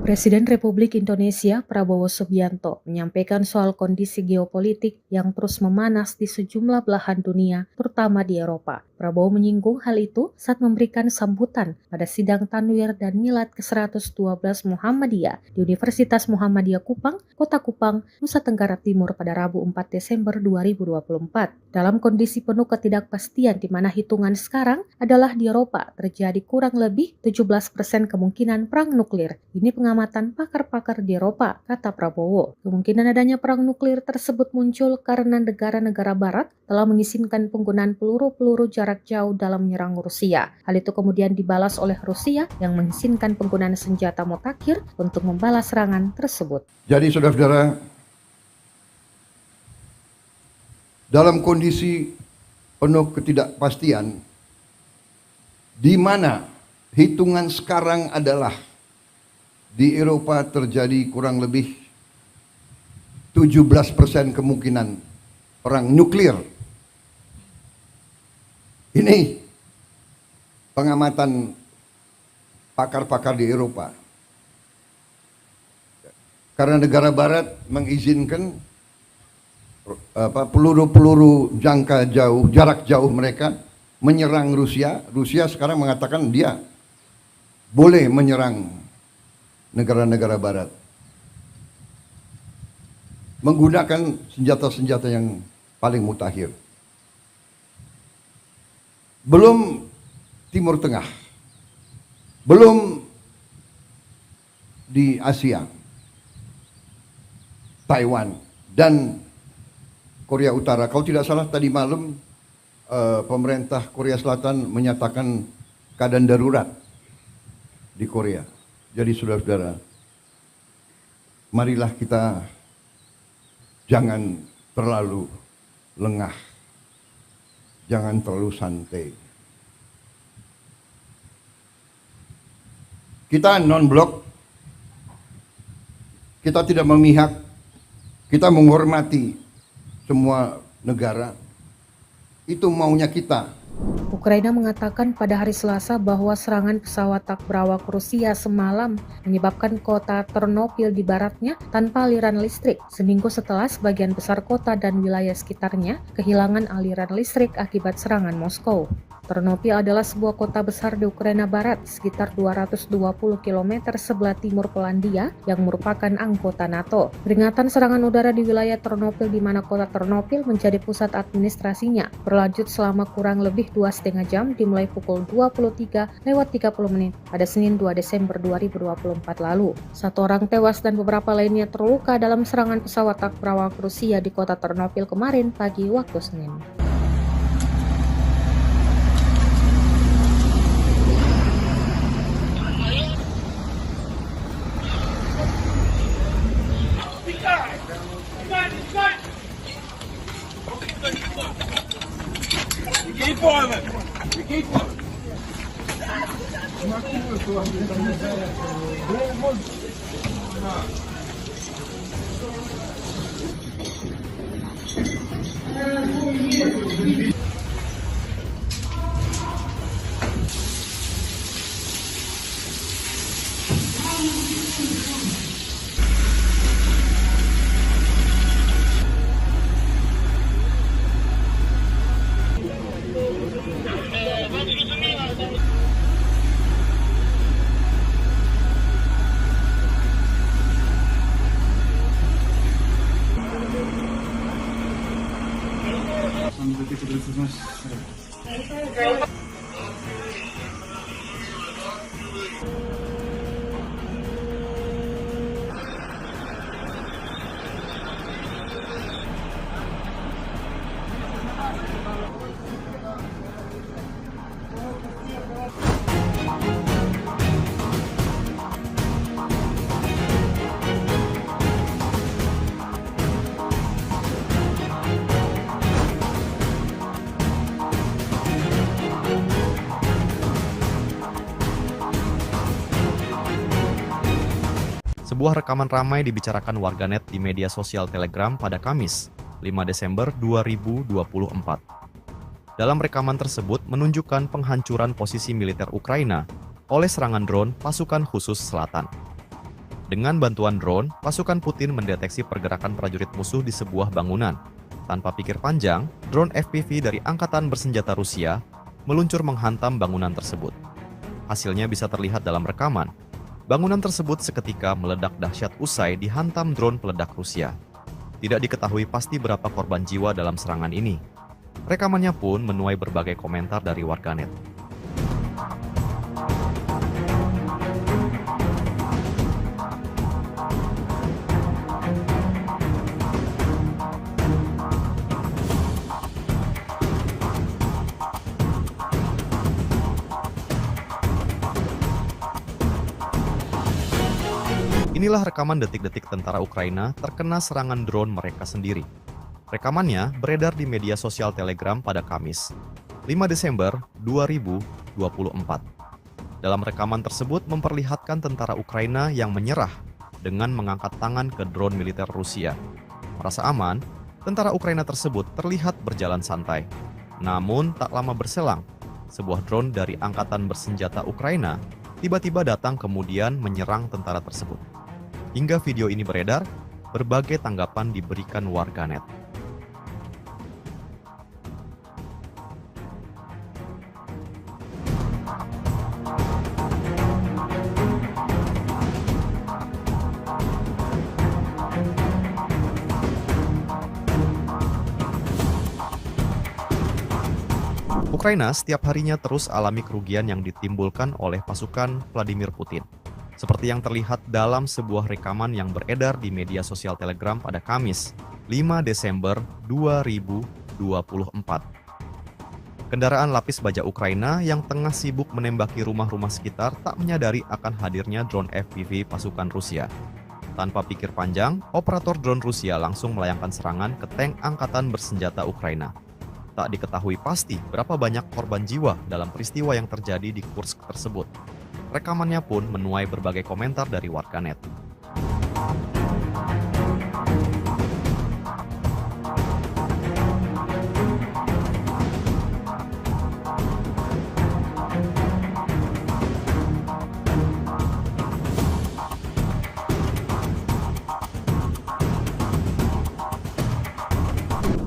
Presiden Republik Indonesia Prabowo Subianto menyampaikan soal kondisi geopolitik yang terus memanas di sejumlah belahan dunia, terutama di Eropa. Prabowo menyinggung hal itu saat memberikan sambutan pada sidang Tanwir dan Milad ke-112 Muhammadiyah di Universitas Muhammadiyah Kupang, Kota Kupang, Nusa Tenggara Timur pada Rabu 4 Desember 2024. Dalam kondisi penuh ketidakpastian di mana hitungan sekarang adalah di Eropa terjadi kurang lebih 17% kemungkinan perang nuklir. Ini pengamatan pakar-pakar di Eropa, kata Prabowo. Kemungkinan adanya perang nuklir tersebut muncul karena negara-negara barat telah mengizinkan penggunaan peluru-peluru jarak jauh dalam menyerang Rusia. Hal itu kemudian dibalas oleh Rusia yang mengizinkan penggunaan senjata mutakhir untuk membalas serangan tersebut. Jadi saudara-saudara, dalam kondisi penuh ketidakpastian, di mana hitungan sekarang adalah di Eropa terjadi kurang lebih 17% kemungkinan perang nuklir. Ini pengamatan pakar-pakar di Eropa. Karena negara barat mengizinkan peluru-peluru jangka jauh, jarak jauh mereka menyerang Rusia. Rusia sekarang mengatakan dia boleh menyerang negara-negara barat menggunakan senjata-senjata yang paling mutakhir. Belum Timur Tengah, belum di Asia, Taiwan dan Korea Utara. Kalau tidak salah tadi malam pemerintah Korea Selatan menyatakan keadaan darurat di Korea. Jadi saudara-saudara, marilah kita jangan terlalu lengah, jangan terlalu santai. Kita non-blok, kita tidak memihak, kita menghormati semua negara. Itu maunya kita. Ukraina mengatakan pada hari Selasa bahwa serangan pesawat tak berawak Rusia semalam menyebabkan kota Ternopil di baratnya tanpa aliran listrik, seminggu setelah sebagian besar kota dan wilayah sekitarnya kehilangan aliran listrik akibat serangan Moskow. Ternopil adalah sebuah kota besar di Ukraina Barat, sekitar 220 km sebelah timur Polandia yang merupakan anggota NATO. Peringatan serangan udara di wilayah Ternopil di mana kota Ternopil menjadi pusat administrasinya berlanjut selama kurang lebih 2,5 jam dimulai pukul 23:30 pada Senin 2 Desember 2024 lalu. 1 orang tewas dan beberapa lainnya terluka dalam serangan pesawat tak berawak Rusia di kota Ternopil kemarin pagi waktu Senin. Keep on it. Keep on it. Sebuah rekaman ramai dibicarakan warganet di media sosial Telegram pada Kamis, 5 Desember 2024. Dalam rekaman tersebut menunjukkan penghancuran posisi militer Ukraina oleh serangan drone pasukan khusus selatan. Dengan bantuan drone, pasukan Putin mendeteksi pergerakan prajurit musuh di sebuah bangunan. Tanpa pikir panjang, drone FPV dari Angkatan Bersenjata Rusia meluncur menghantam bangunan tersebut. Hasilnya bisa terlihat dalam rekaman. Bangunan tersebut seketika meledak dahsyat usai dihantam drone peledak Rusia. Tidak diketahui pasti berapa korban jiwa dalam serangan ini. Rekamannya pun menuai berbagai komentar dari warganet. Inilah rekaman detik-detik tentara Ukraina terkena serangan drone mereka sendiri. Rekamannya beredar di media sosial Telegram pada Kamis, 5 Desember 2024. Dalam rekaman tersebut memperlihatkan tentara Ukraina yang menyerah dengan mengangkat tangan ke drone militer Rusia. Merasa aman, tentara Ukraina tersebut terlihat berjalan santai. Namun tak lama berselang, sebuah drone dari Angkatan Bersenjata Ukraina tiba-tiba datang kemudian menyerang tentara tersebut. Hingga video ini beredar, berbagai tanggapan diberikan warganet. Ukraina setiap harinya terus alami kerugian yang ditimbulkan oleh pasukan Vladimir Putin. Seperti yang terlihat dalam sebuah rekaman yang beredar di media sosial Telegram pada Kamis, 5 Desember 2024. Kendaraan lapis baja Ukraina yang tengah sibuk menembaki rumah-rumah sekitar tak menyadari akan hadirnya drone FPV pasukan Rusia. Tanpa pikir panjang, operator drone Rusia langsung melayangkan serangan ke tank Angkatan Bersenjata Ukraina. Tak diketahui pasti berapa banyak korban jiwa dalam peristiwa yang terjadi di Kursk tersebut. Rekamannya pun menuai berbagai komentar dari warganet.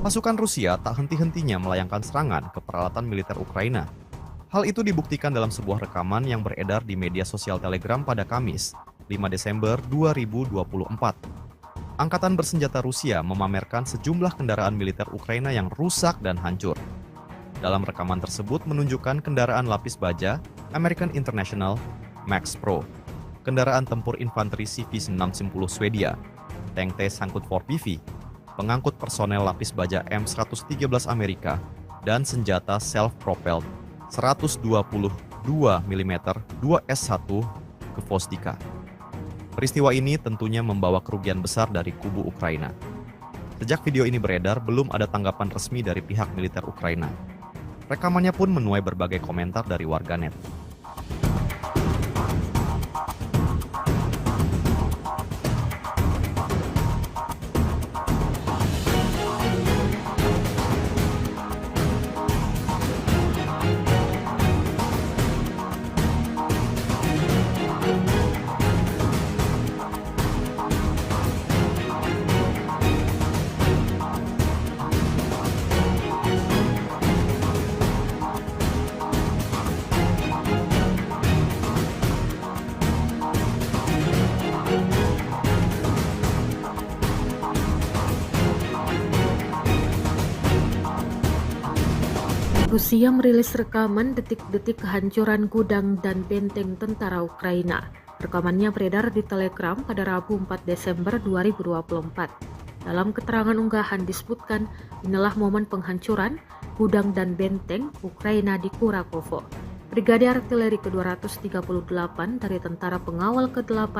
Pasukan Rusia tak henti-hentinya melayangkan serangan ke peralatan militer Ukraina. Hal itu dibuktikan dalam sebuah rekaman yang beredar di media sosial Telegram pada Kamis, 5 Desember 2024. Angkatan Bersenjata Rusia memamerkan sejumlah kendaraan militer Ukraina yang rusak dan hancur. Dalam rekaman tersebut menunjukkan kendaraan lapis baja American International Max Pro, kendaraan tempur infanteri CV-610 Swedia, tank T-Sankut 4PV, pengangkut personel lapis baja M113 Amerika, dan senjata self-propelled 122 mm 2S1 Gvosdika. Peristiwa ini tentunya membawa kerugian besar dari kubu Ukraina. Sejak video ini beredar, belum ada tanggapan resmi dari pihak militer Ukraina. Rekamannya pun menuai berbagai komentar dari warganet. Rusia merilis rekaman detik-detik kehancuran gudang dan benteng tentara Ukraina. Rekamannya beredar di Telegram pada Rabu 4 Desember 2024. Dalam keterangan unggahan disebutkan, inilah momen penghancuran gudang dan benteng Ukraina di Kurakovo. Brigade Artileri ke-238 dari Tentara Pengawal ke-8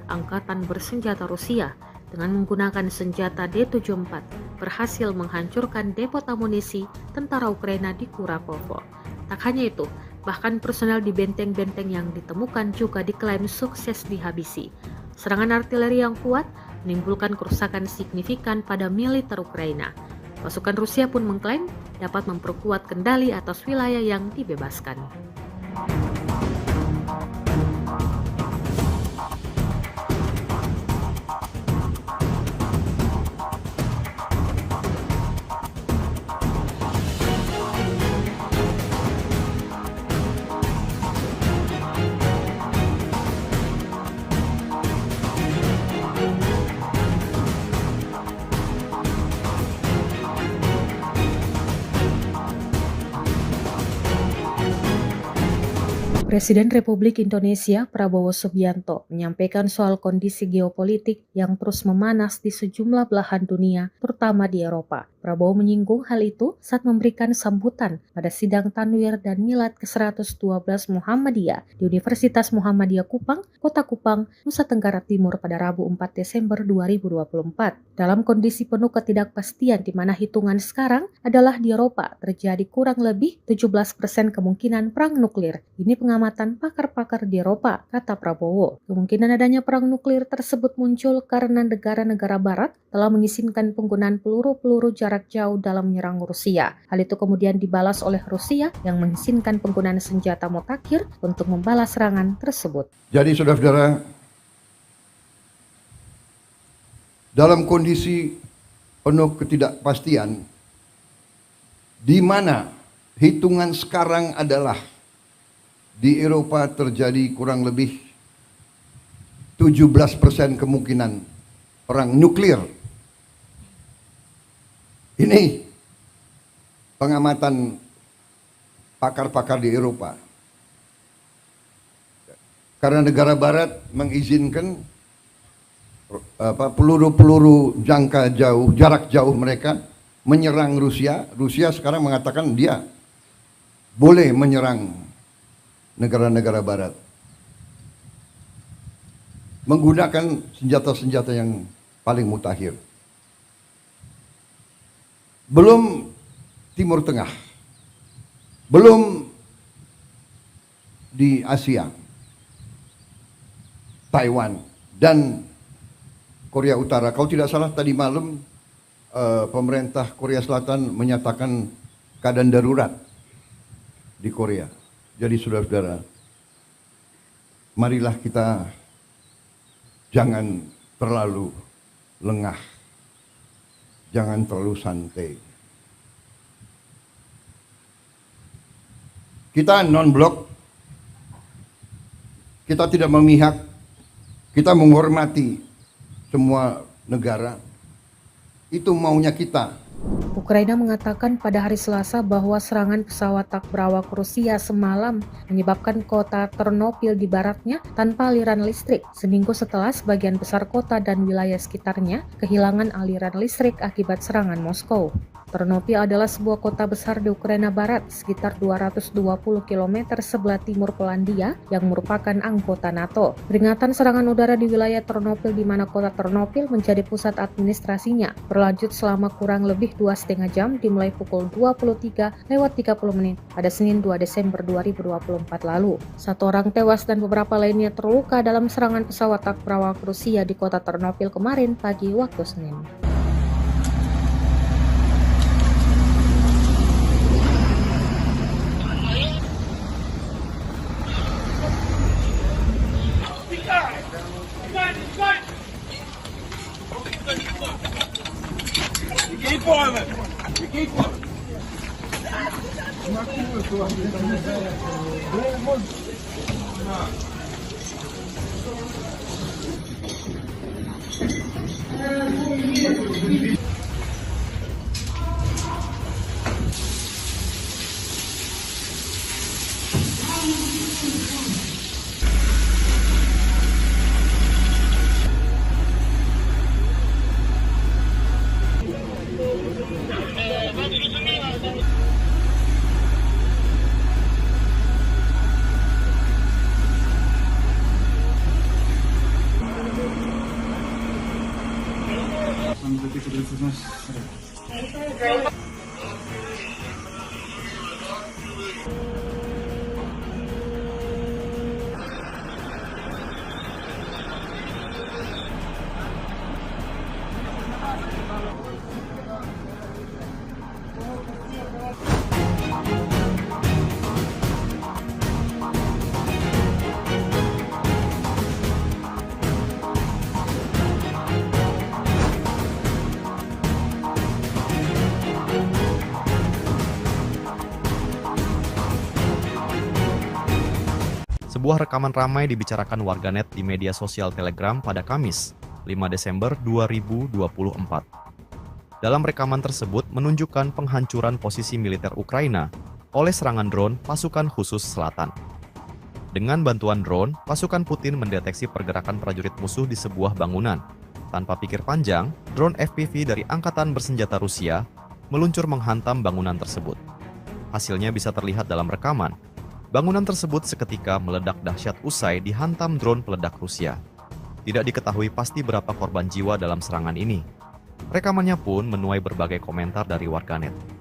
Angkatan Bersenjata Rusia dengan menggunakan senjata D-74 berhasil menghancurkan depot amunisi tentara Ukraina di Kurakovo. Tak hanya itu, bahkan personel di benteng-benteng yang ditemukan juga diklaim sukses dihabisi. Serangan artileri yang kuat menimbulkan kerusakan signifikan pada militer Ukraina. Pasukan Rusia pun mengklaim dapat memperkuat kendali atas wilayah yang dibebaskan. Presiden Republik Indonesia Prabowo Subianto menyampaikan soal kondisi geopolitik yang terus memanas di sejumlah belahan dunia, terutama di Eropa. Prabowo menyinggung hal itu saat memberikan sambutan pada sidang Tanwir dan Milad ke-112 Muhammadiyah di Universitas Muhammadiyah Kupang, Kota Kupang, Nusa Tenggara Timur pada Rabu 4 Desember 2024. Dalam kondisi penuh ketidakpastian di mana hitungan sekarang adalah di Eropa terjadi kurang lebih 17% kemungkinan perang nuklir. Ini pengamatan pakar-pakar di Eropa, kata Prabowo. Kemungkinan adanya perang nuklir tersebut muncul karena negara-negara barat telah mengizinkan penggunaan peluru-peluru jarak jauh dalam menyerang Rusia. Hal itu kemudian dibalas oleh Rusia yang mengizinkan penggunaan senjata mutakhir untuk membalas serangan tersebut. Jadi saudara-saudara, dalam kondisi penuh ketidakpastian, di mana hitungan sekarang adalah di Eropa terjadi kurang lebih 17% kemungkinan perang nuklir. Ini pengamatan pakar-pakar di Eropa. Karena negara barat mengizinkan peluru-peluru jangka jauh, jarak jauh mereka menyerang Rusia. Rusia sekarang mengatakan dia boleh menyerang negara-negara barat menggunakan senjata-senjata yang paling mutakhir. Belum Timur Tengah, belum di Asia, Taiwan dan Korea Utara. Kalau tidak salah tadi malam pemerintah Korea Selatan menyatakan keadaan darurat di Korea. Jadi saudara-saudara, marilah kita jangan terlalu lengah, jangan terlalu santai. Kita non-blok, kita tidak memihak, kita menghormati semua negara. Itu maunya kita. Ukraina mengatakan pada hari Selasa bahwa serangan pesawat tak berawak Rusia semalam menyebabkan kota Ternopil di baratnya tanpa aliran listrik, seminggu setelah sebagian besar kota dan wilayah sekitarnya kehilangan aliran listrik akibat serangan Moskow. Ternopil adalah sebuah kota besar di Ukraina Barat, sekitar 220 km sebelah timur Polandia yang merupakan anggota NATO. Peringatan serangan udara di wilayah Ternopil di mana kota Ternopil menjadi pusat administrasinya berlanjut selama kurang lebih 2,5 jam dimulai pukul 23:30 pada Senin 2 Desember 2024 lalu. 1 orang tewas dan beberapa lainnya terluka dalam serangan pesawat tak berawak Rusia di kota Ternopil kemarin pagi waktu Senin. Keep moving. You keep moving. Sebuah rekaman ramai dibicarakan warganet di media sosial Telegram pada Kamis, 5 Desember 2024. Dalam rekaman tersebut menunjukkan penghancuran posisi militer Ukraina oleh serangan drone pasukan khusus selatan. Dengan bantuan drone, pasukan Putin mendeteksi pergerakan prajurit musuh di sebuah bangunan. Tanpa pikir panjang, drone FPV dari Angkatan Bersenjata Rusia meluncur menghantam bangunan tersebut. Hasilnya bisa terlihat dalam rekaman. Bangunan tersebut seketika meledak dahsyat usai dihantam drone peledak Rusia. Tidak diketahui pasti berapa korban jiwa dalam serangan ini. Rekamannya pun menuai berbagai komentar dari warganet.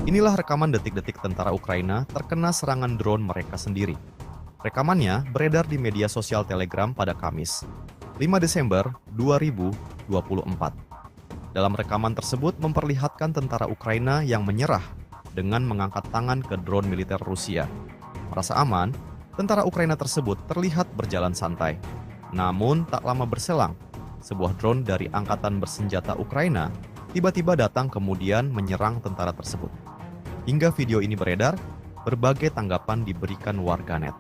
Inilah rekaman detik-detik tentara Ukraina terkena serangan drone mereka sendiri. Rekamannya beredar di media sosial Telegram pada Kamis, 5 Desember 2024. Dalam rekaman tersebut memperlihatkan tentara Ukraina yang menyerah dengan mengangkat tangan ke drone militer Rusia. Merasa aman, tentara Ukraina tersebut terlihat berjalan santai. Namun tak lama berselang, sebuah drone dari Angkatan Bersenjata Ukraina tiba-tiba datang kemudian menyerang tentara tersebut. Hingga video ini beredar, berbagai tanggapan diberikan warganet.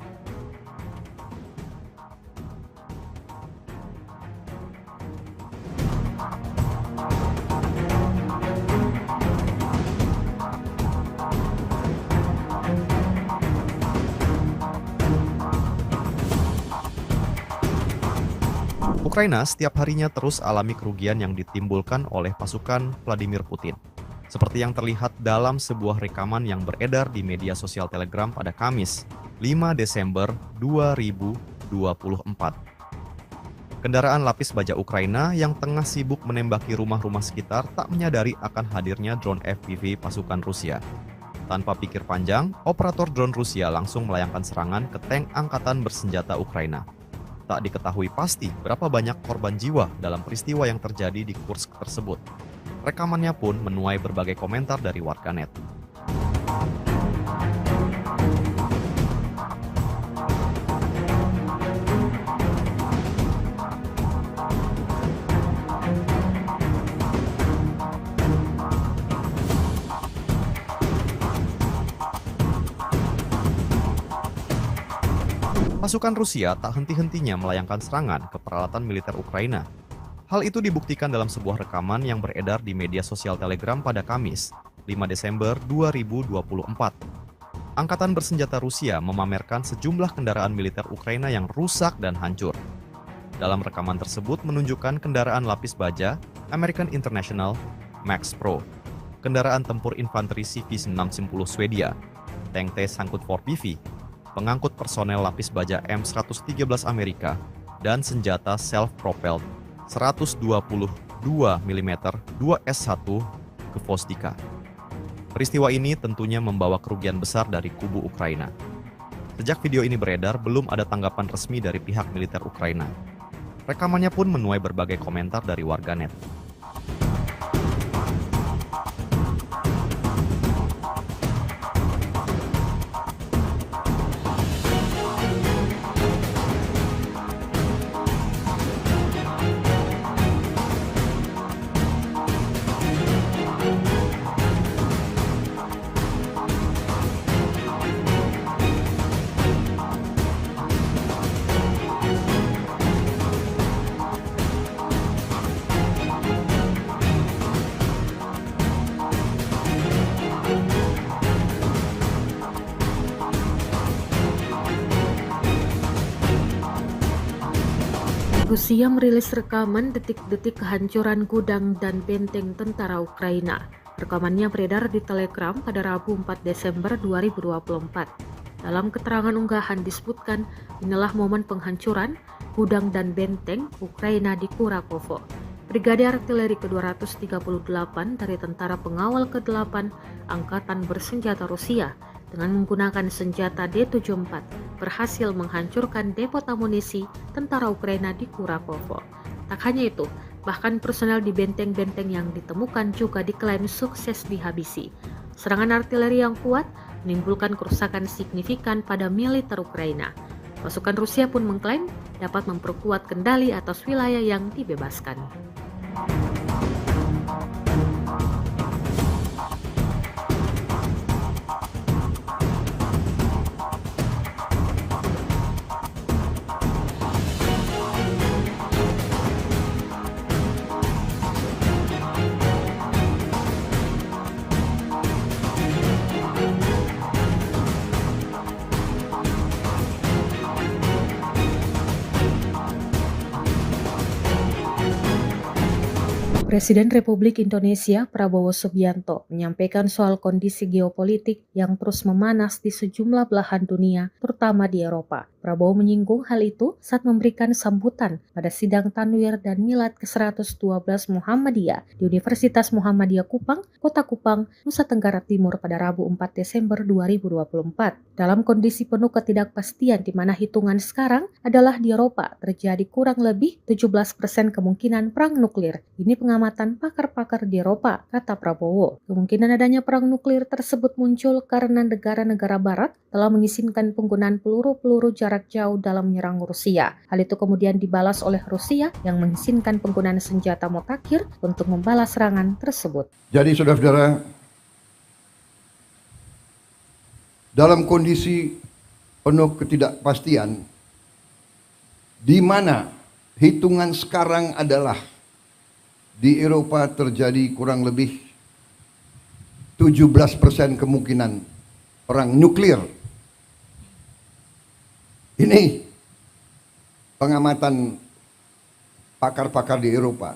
Ukraina setiap harinya terus alami kerugian yang ditimbulkan oleh pasukan Vladimir Putin. Seperti yang terlihat dalam sebuah rekaman yang beredar di media sosial Telegram pada Kamis, 5 Desember 2024. Kendaraan lapis baja Ukraina yang tengah sibuk menembaki rumah-rumah sekitar tak menyadari akan hadirnya drone FPV pasukan Rusia. Tanpa pikir panjang, operator drone Rusia langsung melayangkan serangan ke tank Angkatan Bersenjata Ukraina. Tak diketahui pasti berapa banyak korban jiwa dalam peristiwa yang terjadi di Kursk tersebut. Rekamannya pun menuai berbagai komentar dari warganet. Pasukan Rusia tak henti-hentinya melayangkan serangan ke peralatan militer Ukraina. Hal itu dibuktikan dalam sebuah rekaman yang beredar di media sosial Telegram pada Kamis, 5 Desember 2024. Angkatan Bersenjata Rusia memamerkan sejumlah kendaraan militer Ukraina yang rusak dan hancur. Dalam rekaman tersebut menunjukkan kendaraan lapis baja American International Max Pro, kendaraan tempur infanteri CV-610 Swedia, tank T-54PV, pengangkut personel lapis baja M113 Amerika, dan senjata self-propelled 122 mm 2S1 Gvozdyka. Peristiwa ini tentunya membawa kerugian besar dari kubu Ukraina. Sejak video ini beredar, belum ada tanggapan resmi dari pihak militer Ukraina. Rekamannya pun menuai berbagai komentar dari warganet. Rusia merilis rekaman detik-detik kehancuran gudang dan benteng tentara Ukraina. Rekamannya beredar di Telegram pada Rabu 4 Desember 2024. Dalam keterangan unggahan disebutkan, inilah momen penghancuran gudang dan benteng Ukraina di Kurakovo. Brigade Artileri ke-238 dari Tentara Pengawal ke-8 Angkatan Bersenjata Rusia dengan menggunakan senjata D-74 berhasil menghancurkan depot amunisi tentara Ukraina di Kurakovo. Tak hanya itu, bahkan personel di benteng-benteng yang ditemukan juga diklaim sukses dihabisi. Serangan artileri yang kuat menimbulkan kerusakan signifikan pada militer Ukraina. Pasukan Rusia pun mengklaim dapat memperkuat kendali atas wilayah yang dibebaskan. Presiden Republik Indonesia Prabowo Subianto menyampaikan soal kondisi geopolitik yang terus memanas di sejumlah belahan dunia, terutama di Eropa. Prabowo menyinggung hal itu saat memberikan sambutan pada sidang Tanwir dan Milad ke-112 Muhammadiyah di Universitas Muhammadiyah Kupang, Kota Kupang, Nusa Tenggara Timur pada Rabu 4 Desember 2024. Dalam kondisi penuh ketidakpastian di mana hitungan sekarang adalah di Eropa terjadi kurang lebih 17% kemungkinan perang nuklir. Ini pengamatan pakar-pakar di Eropa, kata Prabowo. Kemungkinan adanya perang nuklir tersebut muncul karena negara-negara barat telah mengizinkan penggunaan peluru-peluru jarak jauh dalam menyerang Rusia. Hal itu kemudian dibalas oleh Rusia yang mengizinkan penggunaan senjata mutakhir untuk membalas serangan tersebut. Jadi saudara-saudara, dalam kondisi penuh ketidakpastian, di mana hitungan sekarang adalah di Eropa terjadi kurang lebih 17% kemungkinan perang nuklir. Ini pengamatan pakar-pakar di Eropa.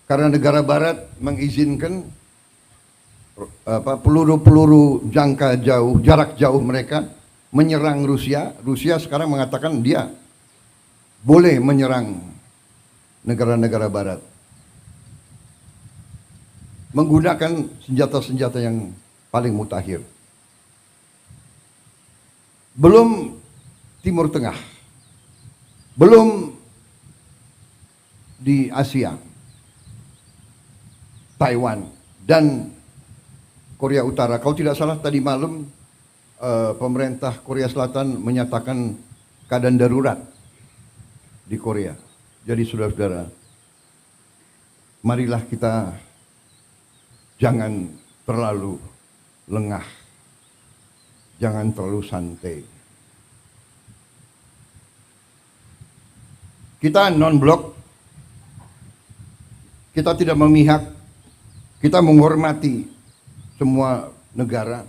Karena negara barat mengizinkan peluru-peluru jarak jauh mereka menyerang Rusia. Rusia sekarang mengatakan dia boleh menyerang negara-negara barat menggunakan senjata-senjata yang paling mutakhir. Belum Timur Tengah, belum di Asia, Taiwan dan Korea Utara. Kalau tidak salah tadi malam pemerintah Korea Selatan menyatakan keadaan darurat di Korea. Jadi saudara-saudara, marilah kita jangan terlalu lengah, jangan terlalu santai. Kita non-blok, kita tidak memihak, kita menghormati semua negara.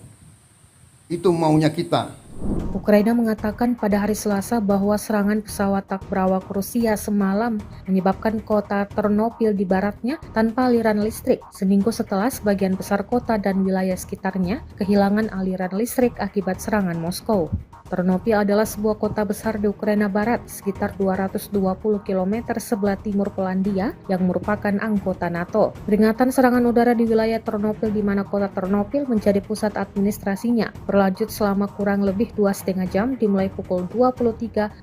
Itu maunya kita. Ukraina mengatakan pada hari Selasa bahwa serangan pesawat tak berawak Rusia semalam menyebabkan kota Ternopil di baratnya tanpa aliran listrik, seminggu setelah sebagian besar kota dan wilayah sekitarnya kehilangan aliran listrik akibat serangan Moskow. Ternopil adalah sebuah kota besar di Ukraina Barat, sekitar 220 km sebelah timur Polandia yang merupakan anggota NATO. Peringatan serangan udara di wilayah Ternopil di mana kota Ternopil menjadi pusat administrasinya berlanjut selama kurang lebih 2,5 jam dimulai pukul 23:30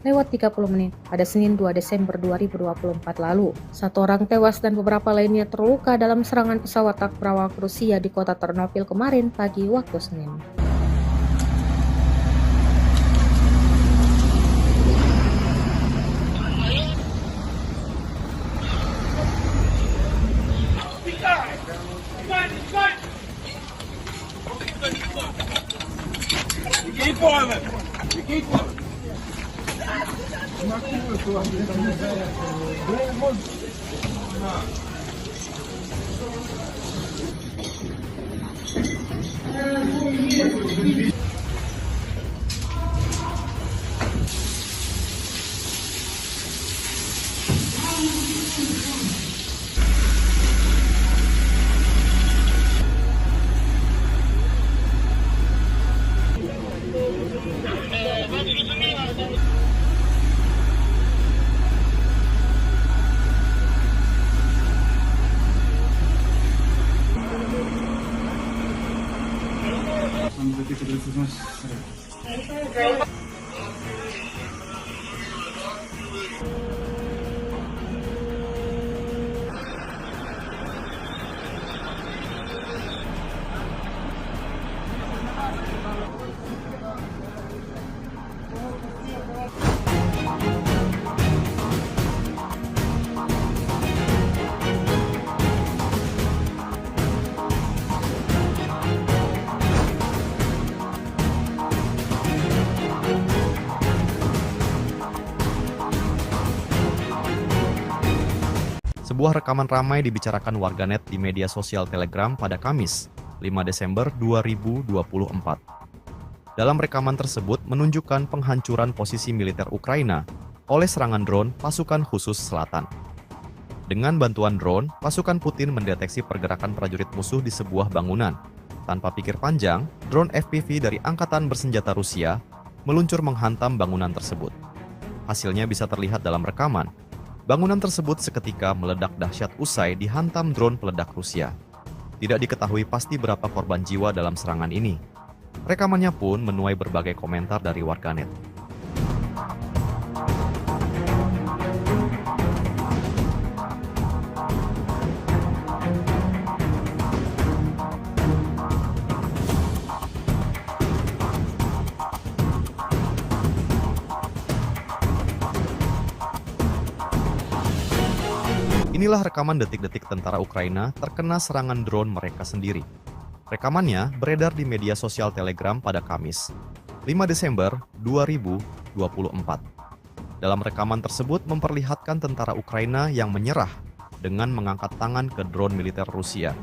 pada Senin 2 Desember 2024 lalu. 1 orang tewas dan beberapa lainnya terluka dalam serangan pesawat tak berawak Rusia di kota Ternopil kemarin pagi waktu Senin. Keep quiet. Keep quiet. Sebuah rekaman ramai dibicarakan warganet di media sosial Telegram pada Kamis, 5 Desember 2024. Dalam rekaman tersebut menunjukkan penghancuran posisi militer Ukraina oleh serangan drone pasukan khusus selatan. Dengan bantuan drone, pasukan Putin mendeteksi pergerakan prajurit musuh di sebuah bangunan. Tanpa pikir panjang, drone FPV dari Angkatan Bersenjata Rusia meluncur menghantam bangunan tersebut. Hasilnya bisa terlihat dalam rekaman. Bangunan tersebut seketika meledak dahsyat usai dihantam drone peledak Rusia. Tidak diketahui pasti berapa korban jiwa dalam serangan ini. Rekamannya pun menuai berbagai komentar dari warganet. Inilah rekaman detik-detik tentara Ukraina terkena serangan drone mereka sendiri. Rekamannya beredar di media sosial Telegram pada Kamis, 5 Desember 2024. Dalam rekaman tersebut memperlihatkan tentara Ukraina yang menyerah dengan mengangkat tangan ke drone militer Rusia.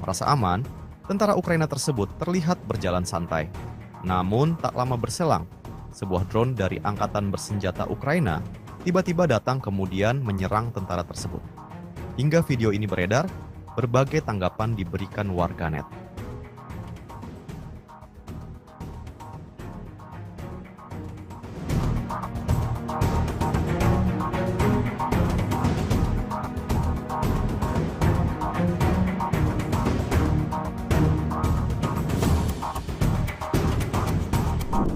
Merasa aman, tentara Ukraina tersebut terlihat berjalan santai. Namun tak lama berselang, sebuah drone dari Angkatan Bersenjata Ukraina tiba-tiba datang kemudian menyerang tentara tersebut. Hingga video ini beredar, berbagai tanggapan diberikan warganet.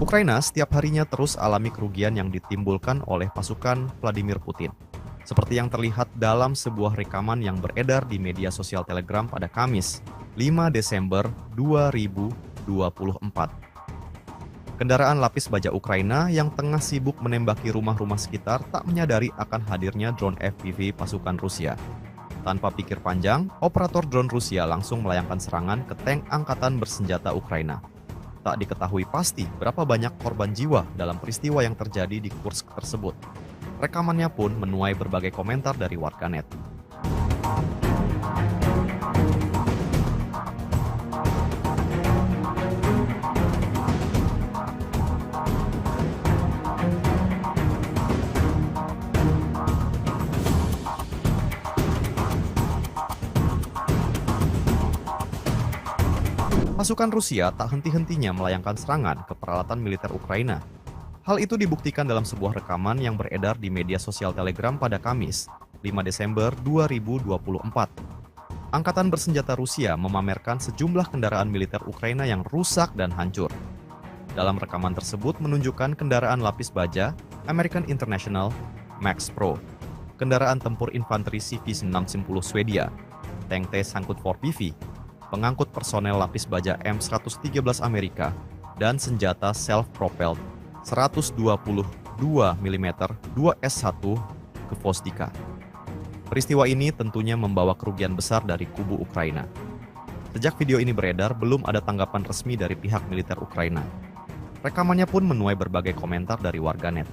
Ukraina setiap harinya terus alami kerugian yang ditimbulkan oleh pasukan Vladimir Putin. Seperti yang terlihat dalam sebuah rekaman yang beredar di media sosial Telegram pada Kamis, 5 Desember 2024. Kendaraan lapis baja Ukraina yang tengah sibuk menembaki rumah-rumah sekitar tak menyadari akan hadirnya drone FPV pasukan Rusia. Tanpa pikir panjang, operator drone Rusia langsung melayangkan serangan ke tank Angkatan Bersenjata Ukraina. Tak diketahui pasti berapa banyak korban jiwa dalam peristiwa yang terjadi di Kursk tersebut. Rekamannya pun menuai berbagai komentar dari warganet. Pasukan Rusia tak henti-hentinya melayangkan serangan ke peralatan militer Ukraina. Hal itu dibuktikan dalam sebuah rekaman yang beredar di media sosial Telegram pada Kamis, 5 Desember 2024. Angkatan Bersenjata Rusia memamerkan sejumlah kendaraan militer Ukraina yang rusak dan hancur. Dalam rekaman tersebut menunjukkan kendaraan lapis baja American International Max Pro, kendaraan tempur infanteri CV-610 Swedia, tank T-54PV, pengangkut personel lapis baja M113 Amerika, dan senjata self-propelled 122 mm 2S1 ke Vostika. Peristiwa ini tentunya membawa kerugian besar dari kubu Ukraina. Sejak video ini beredar, belum ada tanggapan resmi dari pihak militer Ukraina. Rekamannya pun menuai berbagai komentar dari warganet.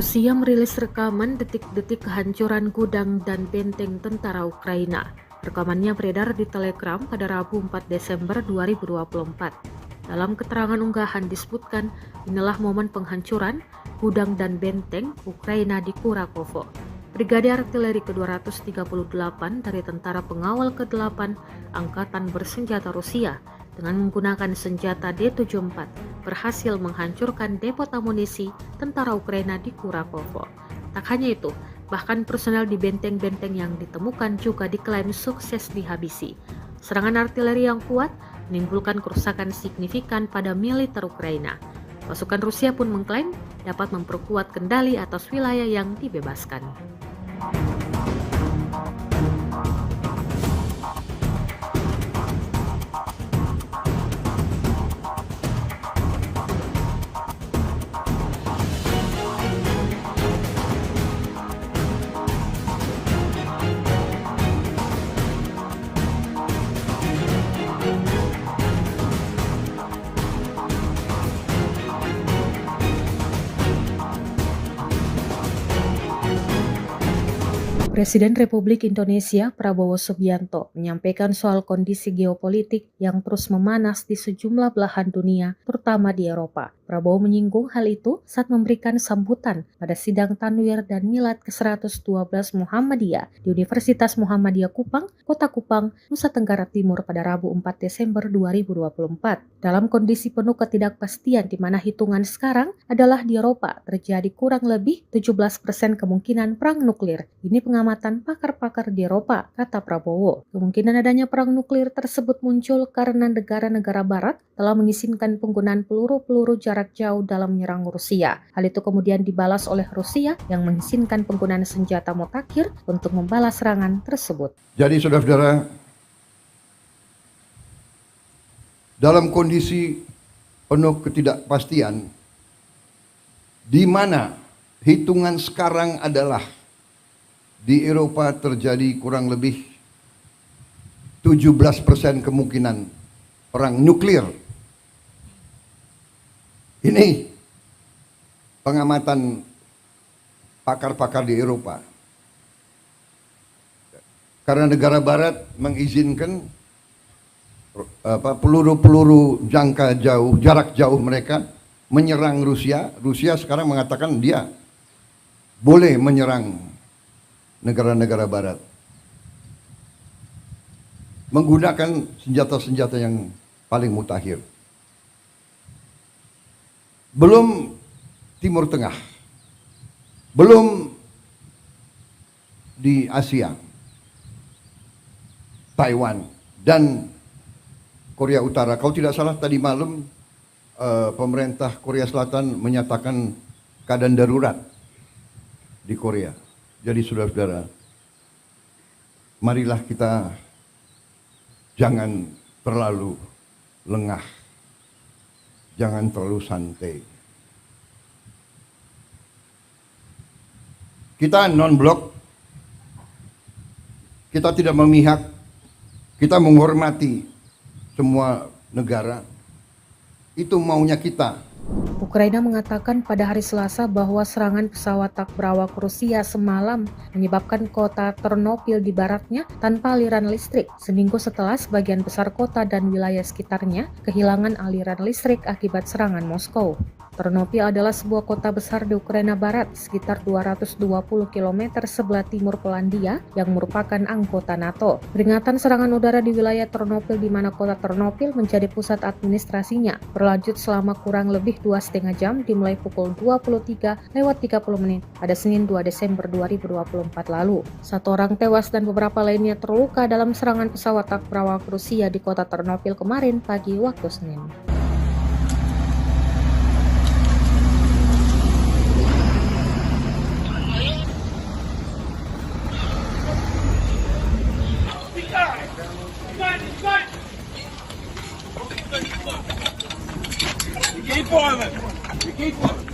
Rusia merilis rekaman detik-detik kehancuran gudang dan benteng tentara Ukraina. Rekamannya beredar di Telegram pada Rabu 4 Desember 2024. Dalam keterangan unggahan disebutkan, inilah momen penghancuran gudang dan benteng Ukraina di Kurakovo. Brigade Artileri ke-238 dari Tentara Pengawal ke-8 Angkatan Bersenjata Rusia dengan menggunakan senjata D-74 berhasil menghancurkan depot amunisi tentara Ukraina di Kurakovo. Tak hanya itu, bahkan personel di benteng-benteng yang ditemukan juga diklaim sukses dihabisi. Serangan artileri yang kuat menimbulkan kerusakan signifikan pada militer Ukraina. Pasukan Rusia pun mengklaim dapat memperkuat kendali atas wilayah yang dibebaskan. Presiden Republik Indonesia Prabowo Subianto menyampaikan soal kondisi geopolitik yang terus memanas di sejumlah belahan dunia, terutama di Eropa. Prabowo menyinggung hal itu saat memberikan sambutan pada sidang Tanwir dan Milad ke-112 Muhammadiyah di Universitas Muhammadiyah Kupang, Kota Kupang, Nusa Tenggara Timur pada Rabu 4 Desember 2024. Dalam kondisi penuh ketidakpastian di mana hitungan sekarang adalah di Eropa terjadi kurang lebih 17% kemungkinan perang nuklir. Ini pengamatan pakar-pakar di Eropa, kata Prabowo. Kemungkinan adanya perang nuklir tersebut muncul karena negara-negara barat telah mengizinkan penggunaan peluru-peluru jarak jauh dalam menyerang Rusia. Hal itu kemudian dibalas oleh Rusia yang mengizinkan penggunaan senjata mutakhir untuk membalas serangan tersebut. Jadi saudara-saudara, dalam kondisi penuh ketidakpastian, di mana hitungan sekarang adalah di Eropa terjadi kurang lebih 17% kemungkinan perang nuklir. Ini pengamatan pakar-pakar di Eropa. Karena negara barat mengizinkan peluru-peluru jarak jauh mereka menyerang Rusia. Rusia sekarang mengatakan dia boleh menyerang negara-negara barat menggunakan senjata-senjata yang paling mutakhir. Belum Timur Tengah, belum di Asia, Taiwan dan Korea Utara. Kalau tidak salah tadi malam pemerintah Korea Selatan menyatakan keadaan darurat di Korea. Jadi saudara-saudara, marilah kita jangan terlalu lengah, jangan terlalu santai. Kita non-blok, kita tidak memihak, kita menghormati semua negara. Itu maunya kita. Ukraina mengatakan pada hari Selasa bahwa serangan pesawat tak berawak Rusia semalam menyebabkan kota Ternopil di baratnya tanpa aliran listrik. Seminggu setelah sebagian besar kota dan wilayah sekitarnya kehilangan aliran listrik akibat serangan Moskow. Ternopil adalah sebuah kota besar di Ukraina Barat, sekitar 220 km sebelah timur Polandia yang merupakan anggota NATO. Peringatan serangan udara di wilayah Ternopil di mana kota Ternopil menjadi pusat administrasinya berlanjut selama kurang lebih 2,5 jam dimulai pukul 23:30 pada Senin 2 Desember 2024 lalu. 1 orang tewas dan beberapa lainnya terluka dalam serangan pesawat tak berawak Rusia di kota Ternopil kemarin pagi waktu Senin. Keep boiling. Keep boiling.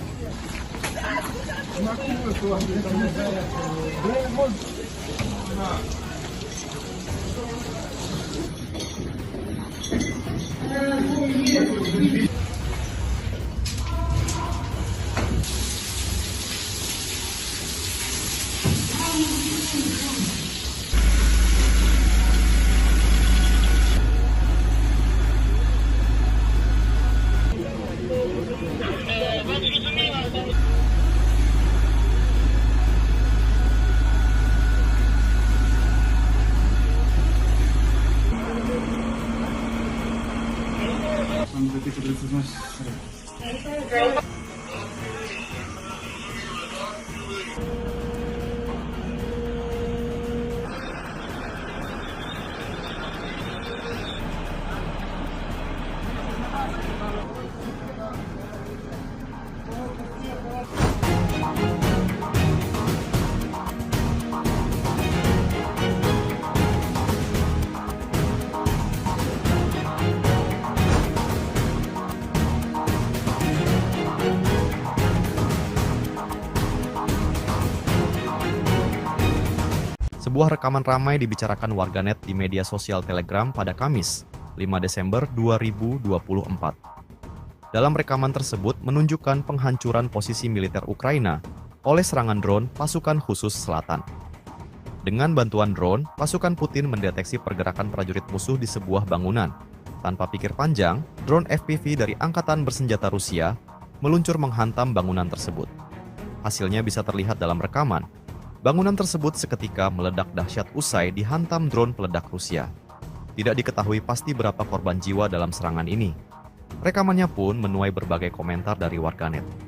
Sebuah rekaman ramai dibicarakan warganet di media sosial Telegram pada Kamis, 5 Desember 2024. Dalam rekaman tersebut menunjukkan penghancuran posisi militer Ukraina oleh serangan drone pasukan khusus selatan. Dengan bantuan drone, pasukan Putin mendeteksi pergerakan prajurit musuh di sebuah bangunan. Tanpa pikir panjang, drone FPV dari Angkatan Bersenjata Rusia meluncur menghantam bangunan tersebut. Hasilnya bisa terlihat dalam rekaman. Bangunan tersebut seketika meledak dahsyat usai dihantam drone peledak Rusia. Tidak diketahui pasti berapa korban jiwa dalam serangan ini. Rekamannya pun menuai berbagai komentar dari warganet.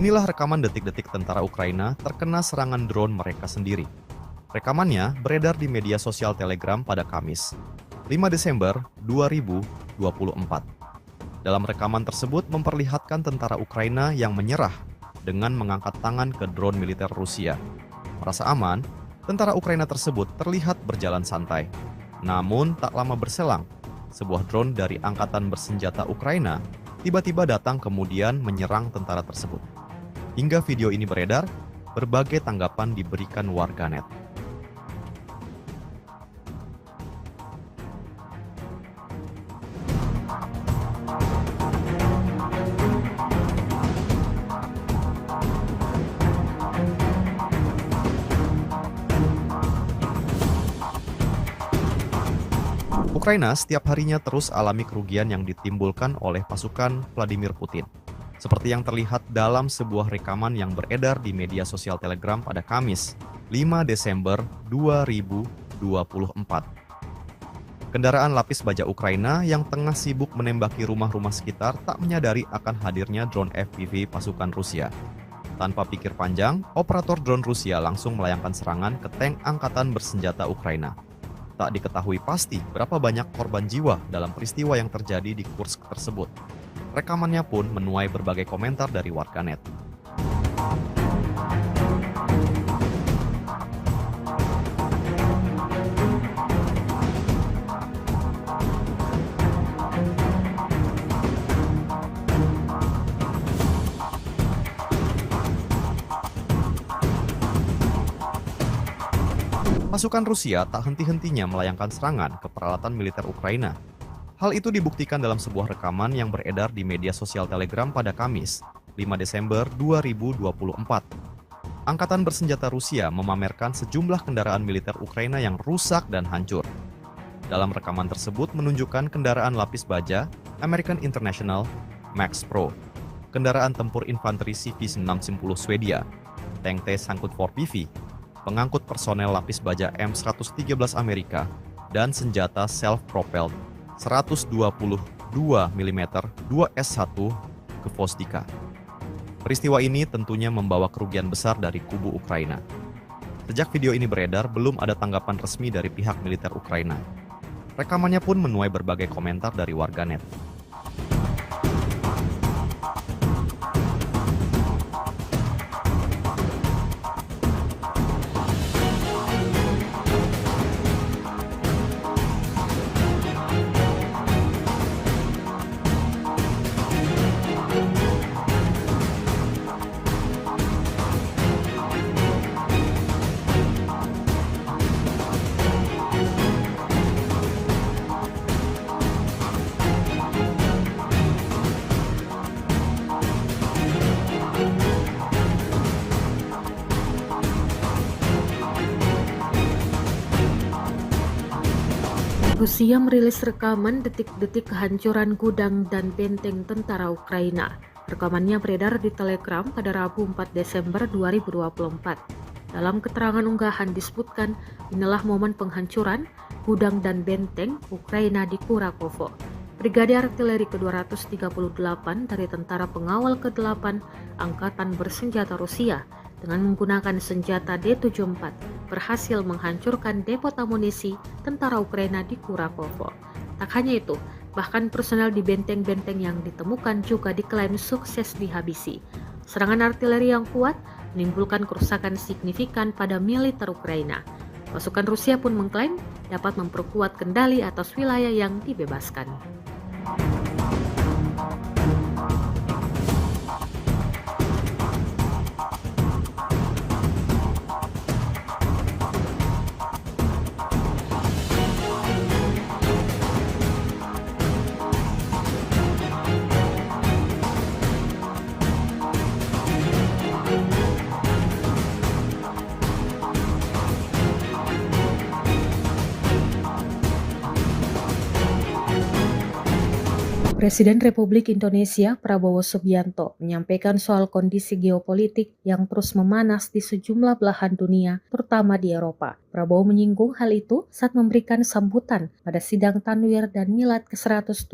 Inilah rekaman detik-detik tentara Ukraina terkena serangan drone mereka sendiri. Rekamannya beredar di media sosial Telegram pada Kamis, 5 Desember 2024. Dalam rekaman tersebut memperlihatkan tentara Ukraina yang menyerah dengan mengangkat tangan ke drone militer Rusia. Merasa aman, tentara Ukraina tersebut terlihat berjalan santai. Namun tak lama berselang, sebuah drone dari Angkatan Bersenjata Ukraina tiba-tiba datang kemudian menyerang tentara tersebut. Hingga video ini beredar, berbagai tanggapan diberikan warganet. Ukraina setiap harinya terus alami kerugian yang ditimbulkan oleh pasukan Vladimir Putin. Seperti yang terlihat dalam sebuah rekaman yang beredar di media sosial Telegram pada Kamis, 5 Desember 2024. Kendaraan lapis baja Ukraina yang tengah sibuk menembaki rumah-rumah sekitar tak menyadari akan hadirnya drone FPV pasukan Rusia. Tanpa pikir panjang, operator drone Rusia langsung melayangkan serangan ke tank Angkatan Bersenjata Ukraina. Tak diketahui pasti berapa banyak korban jiwa dalam peristiwa yang terjadi di Kursk tersebut. Rekamannya pun menuai berbagai komentar dari warganet. Pasukan Rusia tak henti-hentinya melayangkan serangan ke peralatan militer Ukraina. Hal itu dibuktikan dalam sebuah rekaman yang beredar di media sosial Telegram pada Kamis, 5 Desember 2024. Angkatan Bersenjata Rusia memamerkan sejumlah kendaraan militer Ukraina yang rusak dan hancur. Dalam rekaman tersebut menunjukkan kendaraan lapis baja American International Max Pro, kendaraan tempur infanteri CV-610 Swedia, tank T-Sangkut 4PV, pengangkut personel lapis baja M113 Amerika, dan senjata self-propelled 122 mm 2S1 ke Vostika. Peristiwa ini tentunya membawa kerugian besar dari kubu Ukraina. Sejak video ini beredar, belum ada tanggapan resmi dari pihak militer Ukraina. Rekamannya pun menuai berbagai komentar dari warganet. Rusia merilis rekaman detik-detik kehancuran gudang dan benteng tentara Ukraina. Rekamannya beredar di Telegram pada Rabu 4 Desember 2024. Dalam keterangan unggahan disebutkan, inilah momen penghancuran gudang dan benteng Ukraina di Kurakovo. Brigade Artileri ke-238 dari Tentara Pengawal ke-8 Angkatan Bersenjata Rusia dengan menggunakan senjata D-74 berhasil menghancurkan depot amunisi tentara Ukraina di Kurakovo. Tak hanya itu, bahkan personel di benteng-benteng yang ditemukan juga diklaim sukses dihabisi. Serangan artileri yang kuat menimbulkan kerusakan signifikan pada militer Ukraina. Pasukan Rusia pun mengklaim dapat memperkuat kendali atas wilayah yang dibebaskan. Presiden Republik Indonesia Prabowo Subianto menyampaikan soal kondisi geopolitik yang terus memanas di sejumlah belahan dunia, terutama di Eropa. Prabowo menyinggung hal itu saat memberikan sambutan pada sidang Tanwir dan Milad ke-112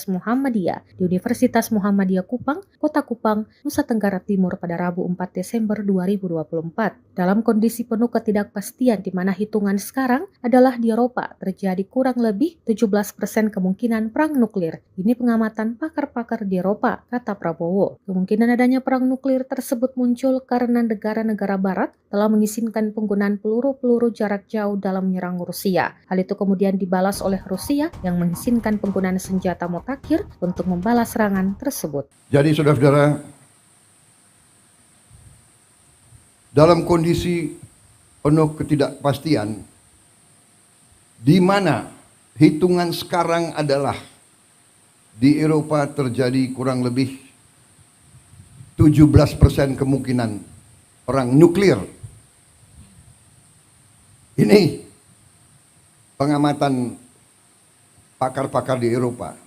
Muhammadiyah di Universitas Muhammadiyah Kupang, Kota Kupang, Nusa Tenggara Timur pada Rabu 4 Desember 2024. Dalam kondisi penuh ketidakpastian di mana hitungan sekarang adalah di Eropa terjadi kurang lebih 17% kemungkinan perang nuklir. Ini pengamatan pakar-pakar di Eropa, kata Prabowo. Kemungkinan adanya perang nuklir tersebut muncul karena negara-negara barat telah mengizinkan penggunaan peluru-peluru jarak jauh dalam menyerang Rusia. Hal itu kemudian dibalas oleh Rusia yang mengizinkan penggunaan senjata mutakhir untuk membalas serangan tersebut. Jadi saudara-saudara, dalam kondisi penuh ketidakpastian, di mana hitungan sekarang adalah di Eropa terjadi kurang lebih 17% kemungkinan perang nuklir. Ini pengamatan pakar-pakar di Eropa.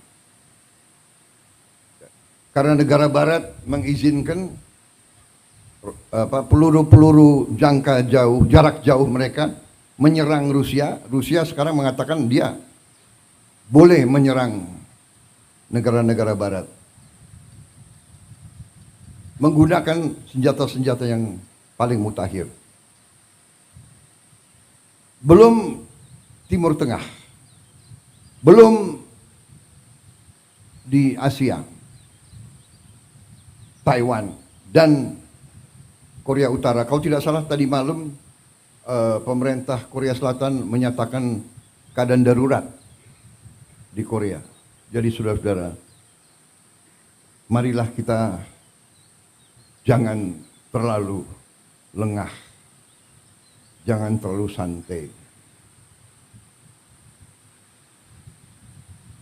Karena negara barat mengizinkan peluru-peluru jarak jauh mereka menyerang Rusia. Rusia sekarang mengatakan dia boleh menyerang negara-negara barat menggunakan senjata-senjata yang paling mutakhir. Belum Timur Tengah, belum di Asia, Taiwan dan Korea Utara. Kalau tidak salah tadi malam pemerintah Korea Selatan menyatakan keadaan darurat di Korea. Jadi saudara-saudara, marilah kita jangan terlalu lengah, jangan terlalu santai.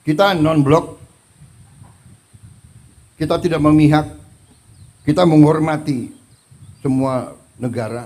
Kita non-blok, kita tidak memihak, kita menghormati semua negara.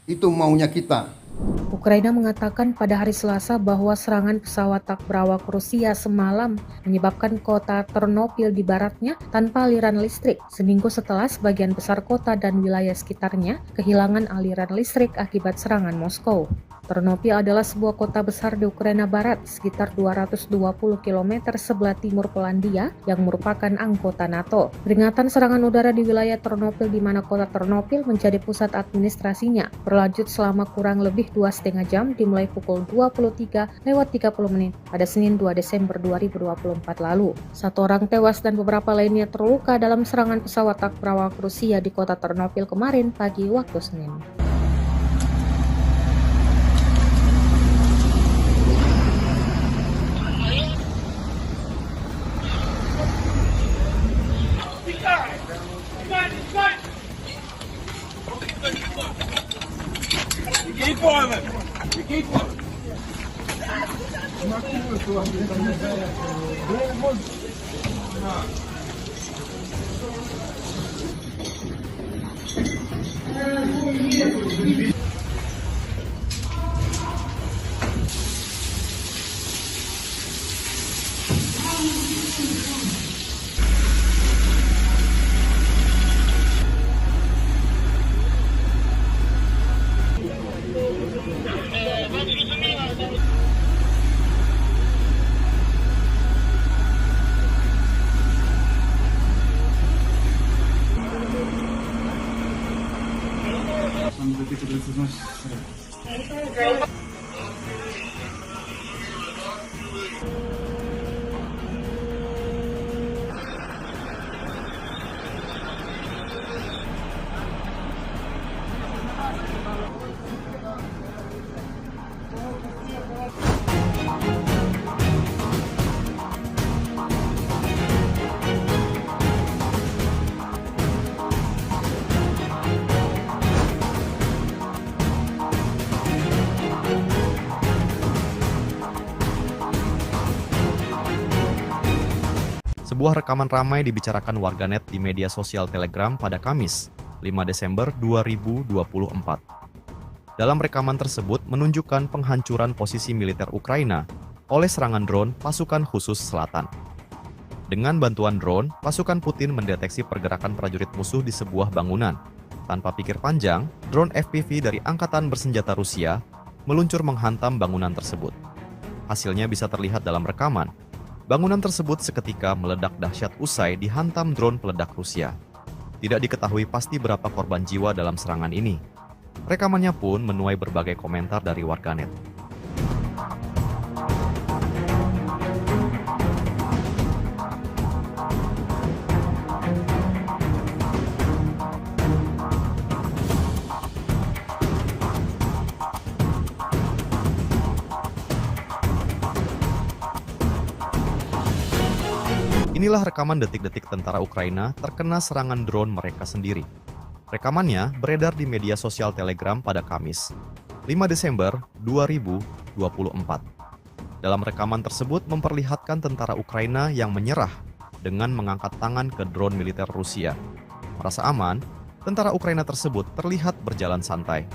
Itu maunya kita. Ukraina mengatakan pada hari Selasa bahwa serangan pesawat tak berawak Rusia semalam menyebabkan kota Ternopil di baratnya tanpa aliran listrik, seminggu setelah sebagian besar kota dan wilayah sekitarnya kehilangan aliran listrik akibat serangan Moskow. Ternopil adalah sebuah kota besar di Ukraina Barat, sekitar 220 km sebelah timur Polandia yang merupakan anggota NATO. Peringatan serangan udara di wilayah Ternopil di mana kota Ternopil menjadi pusat administrasinya berlanjut selama kurang lebih 2,5 jam dimulai pukul 23:30 pada Senin 2 Desember 2024 lalu. 1 orang tewas dan beberapa lainnya terluka dalam serangan pesawat tak berawak Rusia di kota Ternopil kemarin pagi waktu Senin. Keep moving. You keep moving. Sebuah rekaman ramai dibicarakan warganet di media sosial Telegram pada Kamis, 5 Desember 2024. Dalam rekaman tersebut menunjukkan penghancuran posisi militer Ukraina oleh serangan drone pasukan khusus selatan. Dengan bantuan drone, pasukan Putin mendeteksi pergerakan prajurit musuh di sebuah bangunan. Tanpa pikir panjang, drone FPV dari Angkatan Bersenjata Rusia meluncur menghantam bangunan tersebut. Hasilnya bisa terlihat dalam rekaman. Bangunan tersebut seketika meledak dahsyat usai dihantam drone peledak Rusia. Tidak diketahui pasti berapa korban jiwa dalam serangan ini. Rekamannya pun menuai berbagai komentar dari warganet. Inilah rekaman detik-detik tentara Ukraina terkena serangan drone mereka sendiri. Rekamannya beredar di media sosial Telegram pada Kamis, 5 Desember 2024. Dalam rekaman tersebut memperlihatkan tentara Ukraina yang menyerah dengan mengangkat tangan ke drone militer Rusia. Merasa aman, tentara Ukraina tersebut terlihat berjalan santai.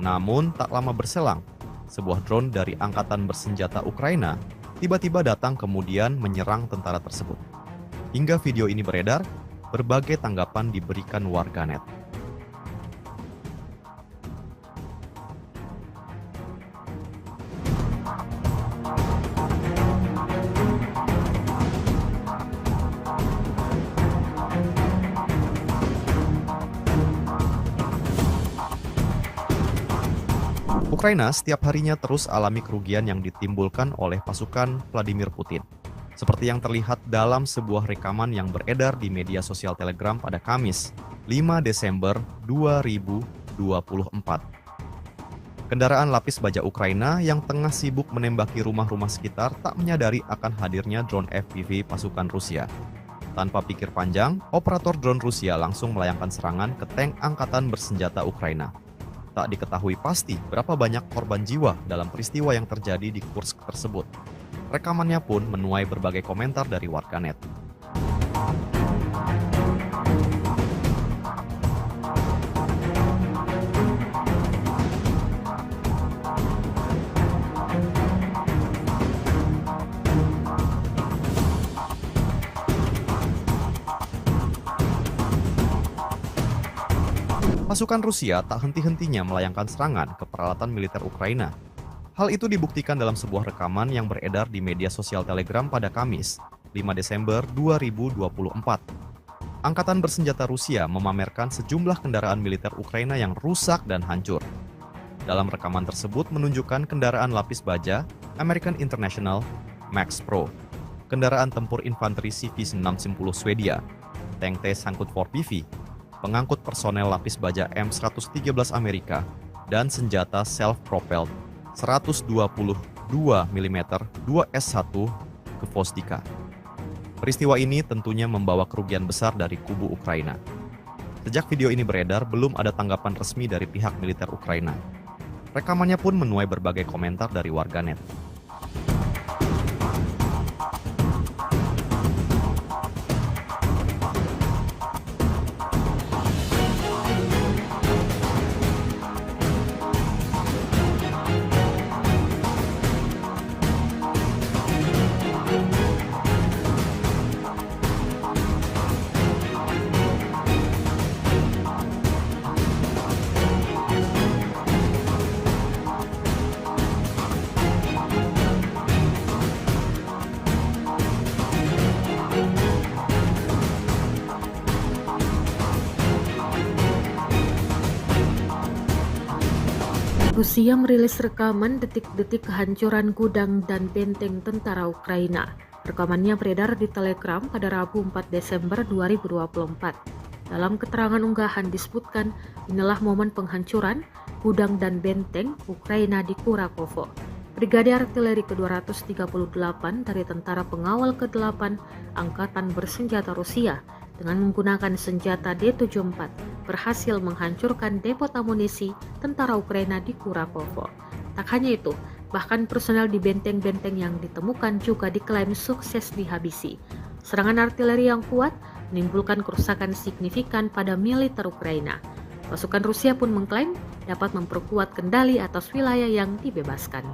Namun tak lama berselang, sebuah drone dari Angkatan Bersenjata Ukraina tiba-tiba datang kemudian menyerang tentara tersebut. Hingga video ini beredar, berbagai tanggapan diberikan warganet. Ukraina setiap harinya terus alami kerugian yang ditimbulkan oleh pasukan Vladimir Putin. Seperti yang terlihat dalam sebuah rekaman yang beredar di media sosial Telegram pada Kamis, 5 Desember 2024. Kendaraan lapis baja Ukraina yang tengah sibuk menembaki rumah-rumah sekitar tak menyadari akan hadirnya drone FPV pasukan Rusia. Tanpa pikir panjang, operator drone Rusia langsung melayangkan serangan ke tank Angkatan Bersenjata Ukraina. Tak diketahui pasti berapa banyak korban jiwa dalam peristiwa yang terjadi di Kursk tersebut. Rekamannya pun menuai berbagai komentar dari warganet. Pasukan Rusia tak henti-hentinya melayangkan serangan ke peralatan militer Ukraina. Hal itu dibuktikan dalam sebuah rekaman yang beredar di media sosial Telegram pada Kamis, 5 Desember 2024. Angkatan Bersenjata Rusia memamerkan sejumlah kendaraan militer Ukraina yang rusak dan hancur. Dalam rekaman tersebut menunjukkan kendaraan lapis baja American International Max Pro, kendaraan tempur infanteri CV-610 Swedia, tank T-Sangkut 4PV, pengangkut personel lapis baja M113 Amerika, dan senjata self-propelled 122 mm 2S1 ke Vostika. Peristiwa ini tentunya membawa kerugian besar dari kubu Ukraina. Sejak video ini beredar, belum ada tanggapan resmi dari pihak militer Ukraina. Rekamannya pun menuai berbagai komentar dari warganet. Rusia merilis rekaman detik-detik kehancuran gudang dan benteng tentara Ukraina. Rekamannya beredar di Telegram pada Rabu 4 Desember 2024. Dalam keterangan unggahan disebutkan, inilah momen penghancuran gudang dan benteng Ukraina di Kurakovo. Brigade Artileri ke-238 dari Tentara Pengawal ke-8 Angkatan Bersenjata Rusia dengan menggunakan senjata D-74 berhasil menghancurkan depot amunisi tentara Ukraina di Kurakovo. Tak hanya itu, bahkan personel di benteng-benteng yang ditemukan juga diklaim sukses dihabisi. Serangan artileri yang kuat menimbulkan kerusakan signifikan pada militer Ukraina. Pasukan Rusia pun mengklaim dapat memperkuat kendali atas wilayah yang dibebaskan.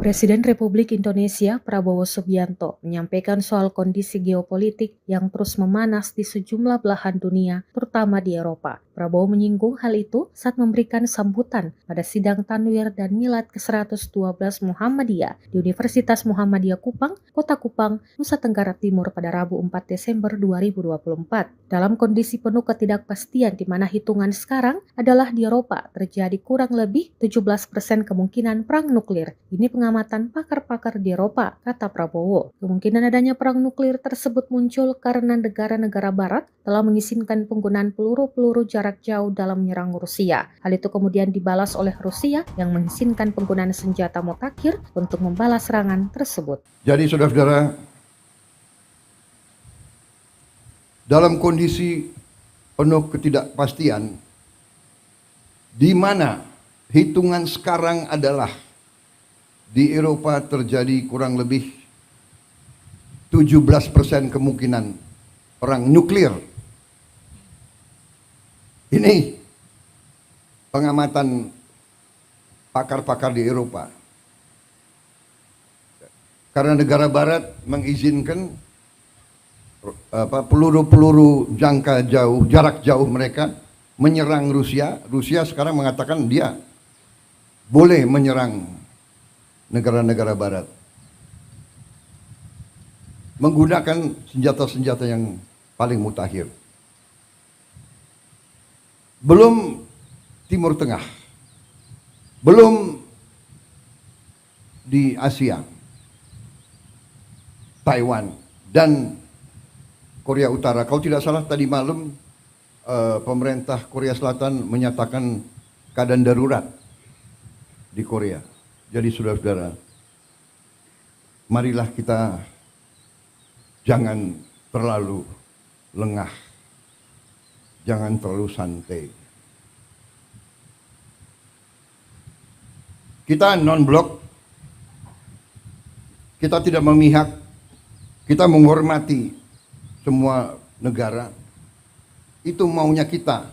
Presiden Republik Indonesia Prabowo Subianto menyampaikan soal kondisi geopolitik yang terus memanas di sejumlah belahan dunia, terutama di Eropa. Prabowo menyinggung hal itu saat memberikan sambutan pada sidang Tanwir dan Milad ke-112 Muhammadiyah di Universitas Muhammadiyah Kupang, Kota Kupang, Nusa Tenggara Timur pada Rabu 4 Desember 2024. Dalam kondisi penuh ketidakpastian di mana hitungan sekarang adalah di Eropa terjadi kurang lebih 17% kemungkinan perang nuklir. Ini pengamatan pakar-pakar di Eropa, kata Prabowo. Kemungkinan adanya perang nuklir tersebut muncul karena negara-negara barat telah mengizinkan penggunaan peluru-peluru jarak jauh dalam menyerang Rusia. Hal itu kemudian dibalas oleh Rusia yang mengizinkan penggunaan senjata mutakhir untuk membalas serangan tersebut. Jadi saudara-saudara, dalam kondisi penuh ketidakpastian, di mana hitungan sekarang adalah di Eropa terjadi kurang lebih 17% kemungkinan perang nuklir. Ini pengamatan pakar-pakar di Eropa. Karena negara barat mengizinkan peluru-peluru jangka jauh, jarak jauh mereka menyerang Rusia. Rusia sekarang mengatakan dia boleh menyerang negara-negara barat menggunakan senjata-senjata yang paling mutakhir. Belum Timur Tengah, belum di Asia, Taiwan dan Korea Utara. Kalau tidak salah tadi malam pemerintah Korea Selatan menyatakan keadaan darurat di Korea. Jadi saudara-saudara, marilah kita jangan terlalu lengah, jangan terlalu santai. Kita non-blok, kita tidak memihak, kita menghormati semua negara. Itu maunya kita.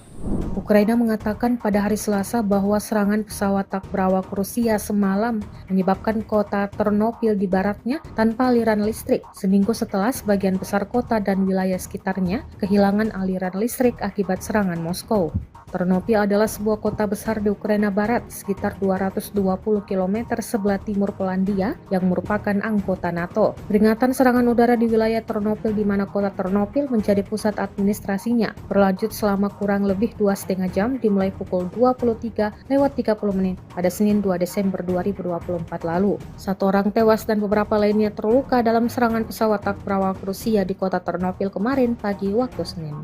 Ukraina mengatakan pada hari Selasa bahwa serangan pesawat tak berawak Rusia semalam menyebabkan kota Ternopil di baratnya tanpa aliran listrik, seminggu setelah sebagian besar kota dan wilayah sekitarnya kehilangan aliran listrik akibat serangan Moskow. Ternopil adalah sebuah kota besar di Ukraina Barat, sekitar 220 km sebelah timur Polandia yang merupakan anggota NATO. Peringatan serangan udara di wilayah Ternopil di mana kota Ternopil menjadi pusat administrasinya berlanjut selama kurang lebih 2,5 jam dimulai pukul 23:30 pada Senin 2 Desember 2024 lalu. 1 orang tewas dan beberapa lainnya terluka dalam serangan pesawat tak berawak Rusia di kota Ternopil kemarin pagi waktu Senin.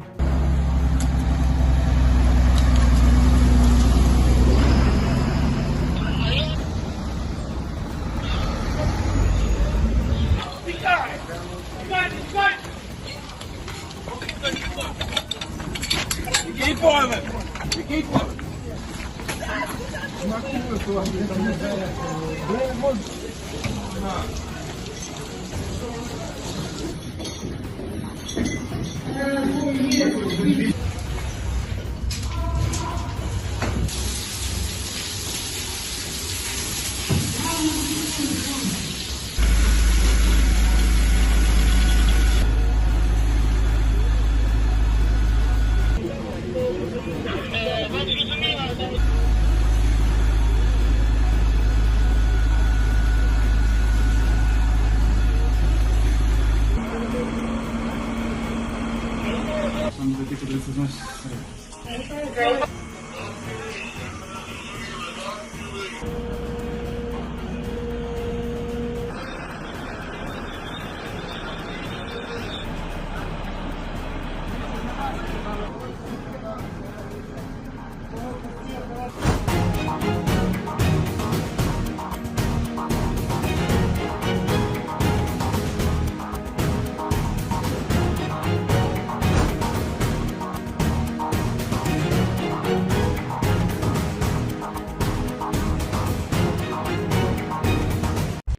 Keep on it. Keep on it.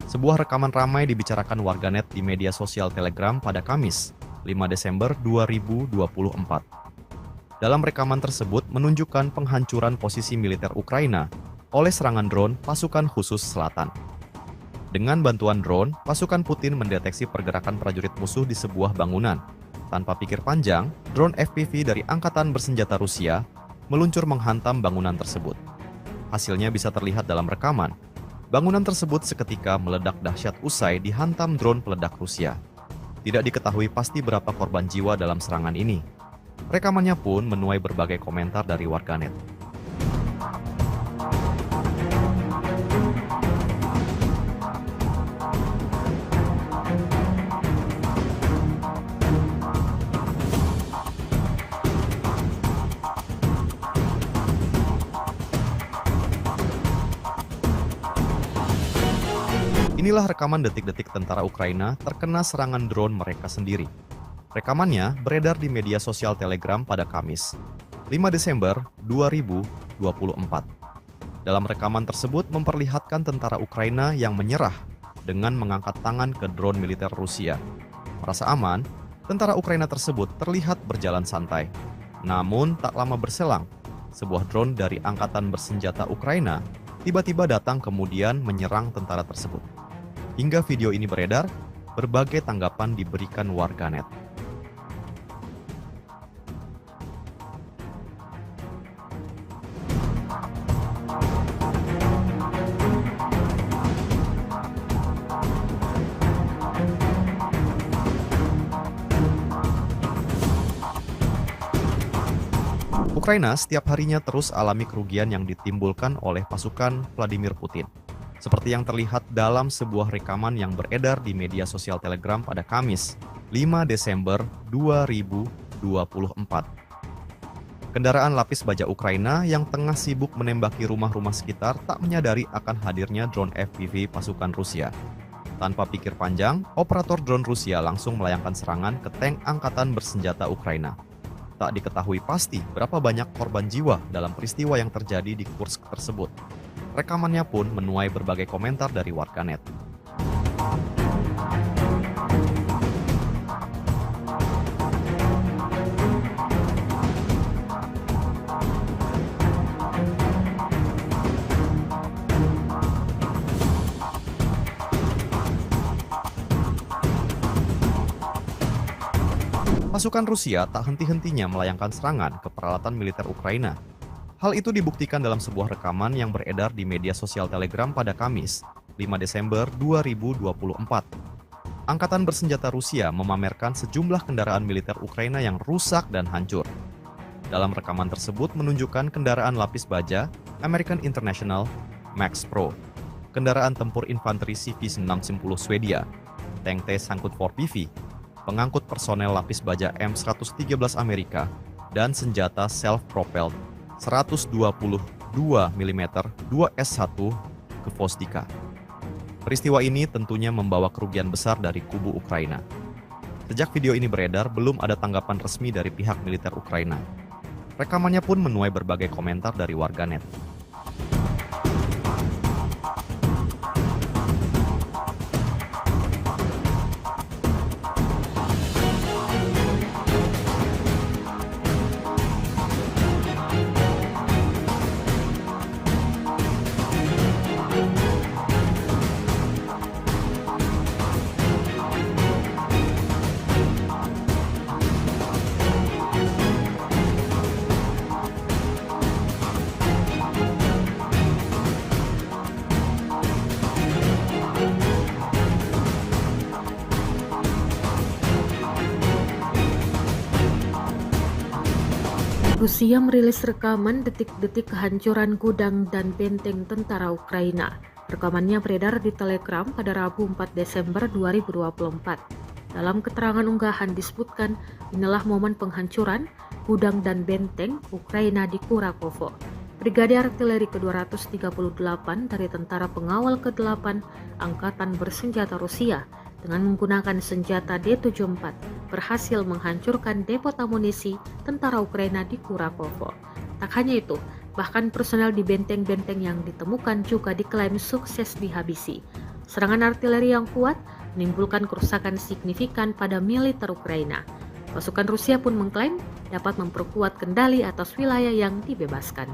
Sebuah rekaman ramai dibicarakan warganet di media sosial Telegram pada Kamis, 5 Desember 2024. Dalam rekaman tersebut menunjukkan penghancuran posisi militer Ukraina oleh serangan drone pasukan khusus selatan. Dengan bantuan drone, pasukan Putin mendeteksi pergerakan prajurit musuh di sebuah bangunan. Tanpa pikir panjang, drone FPV dari Angkatan Bersenjata Rusia meluncur menghantam bangunan tersebut. Hasilnya bisa terlihat dalam rekaman. Bangunan tersebut seketika meledak dahsyat usai dihantam drone peledak Rusia. Tidak diketahui pasti berapa korban jiwa dalam serangan ini. Rekamannya pun menuai berbagai komentar dari warganet. Inilah rekaman detik-detik tentara Ukraina terkena serangan drone mereka sendiri. Rekamannya beredar di media sosial Telegram pada Kamis, 5 Desember 2024. Dalam rekaman tersebut memperlihatkan tentara Ukraina yang menyerah dengan mengangkat tangan ke drone militer Rusia. Merasa aman, tentara Ukraina tersebut terlihat berjalan santai. Namun tak lama berselang, sebuah drone dari Angkatan Bersenjata Ukraina tiba-tiba datang kemudian menyerang tentara tersebut. Hingga video ini beredar, berbagai tanggapan diberikan warganet. Ukraina setiap harinya terus alami kerugian yang ditimbulkan oleh pasukan Vladimir Putin. Seperti yang terlihat dalam sebuah rekaman yang beredar di media sosial Telegram pada Kamis, 5 Desember 2024. Kendaraan lapis baja Ukraina yang tengah sibuk menembaki rumah-rumah sekitar tak menyadari akan hadirnya drone FPV pasukan Rusia. Tanpa pikir panjang, operator drone Rusia langsung melayangkan serangan ke tank Angkatan Bersenjata Ukraina. Tak diketahui pasti berapa banyak korban jiwa dalam peristiwa yang terjadi di Kursk tersebut. Rekamannya pun menuai berbagai komentar dari warganet. Pasukan Rusia tak henti-hentinya melayangkan serangan ke peralatan militer Ukraina. Hal itu dibuktikan dalam sebuah rekaman yang beredar di media sosial Telegram pada Kamis, 5 Desember 2024. Angkatan Bersenjata Rusia memamerkan sejumlah kendaraan militer Ukraina yang rusak dan hancur. Dalam rekaman tersebut menunjukkan kendaraan lapis baja American International Max Pro, kendaraan tempur infanteri CV-610 Swedia, tank T-54PV, pengangkut personel lapis baja M113 Amerika, dan senjata self-propelled 122 mm 2S1 Gvosdika. Peristiwa ini tentunya membawa kerugian besar dari kubu Ukraina. Sejak video ini beredar, belum ada tanggapan resmi dari pihak militer Ukraina. Rekamannya pun menuai berbagai komentar dari warganet. Rusia merilis rekaman detik-detik kehancuran gudang dan benteng tentara Ukraina. Rekamannya beredar di Telegram pada Rabu 4 Desember 2024. Dalam keterangan unggahan disebutkan, inilah momen penghancuran gudang dan benteng Ukraina di Kurakovo. Brigade Artileri ke-238 dari Tentara Pengawal ke-8 Angkatan Bersenjata Rusia dengan menggunakan senjata D-74 berhasil menghancurkan depot amunisi tentara Ukraina di Kurakovo. Tak hanya itu, bahkan personel di benteng-benteng yang ditemukan juga diklaim sukses dihabisi. Serangan artileri yang kuat menimbulkan kerusakan signifikan pada militer Ukraina. Pasukan Rusia pun mengklaim dapat memperkuat kendali atas wilayah yang dibebaskan.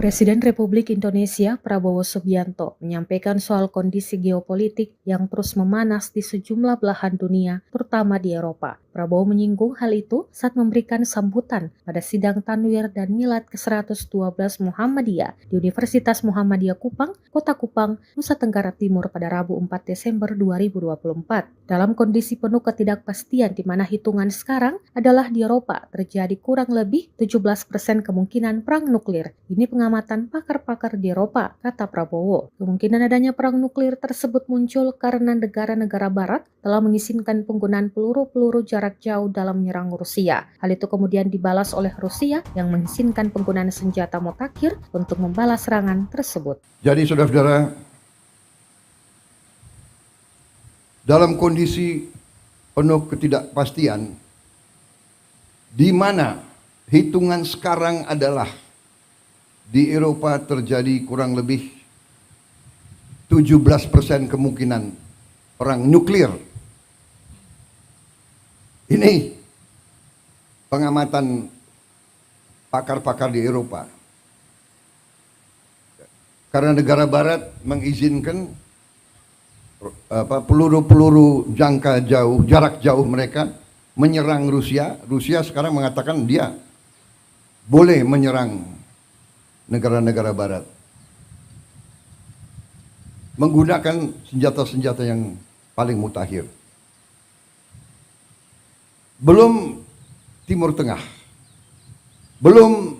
Presiden Republik Indonesia Prabowo Subianto menyampaikan soal kondisi geopolitik yang terus memanas di sejumlah belahan dunia, terutama di Eropa. Prabowo menyinggung hal itu saat memberikan sambutan pada sidang Tanwir dan Milad ke-112 Muhammadiyah di Universitas Muhammadiyah Kupang, Kota Kupang, Nusa Tenggara Timur pada Rabu 4 Desember 2024. Dalam kondisi penuh ketidakpastian di mana hitungan sekarang adalah di Eropa terjadi kurang lebih 17% kemungkinan perang nuklir. Ini pengamatan pakar-pakar di Eropa, kata Prabowo. Kemungkinan adanya perang nuklir tersebut muncul karena negara-negara barat telah mengizinkan penggunaan peluru-peluru jarak jauh dalam menyerang Rusia. Hal itu kemudian dibalas oleh Rusia yang mengizinkan penggunaan senjata mutakhir untuk membalas serangan tersebut. Jadi saudara-saudara, dalam kondisi penuh ketidakpastian, di mana hitungan sekarang adalah di Eropa terjadi kurang lebih 17% kemungkinan perang nuklir. Ini pengamatan pakar-pakar di Eropa. Karena negara barat mengizinkan peluru-peluru jarak jauh mereka menyerang Rusia. Rusia sekarang mengatakan dia boleh menyerang negara-negara barat menggunakan senjata-senjata yang paling mutakhir. Belum Timur Tengah, belum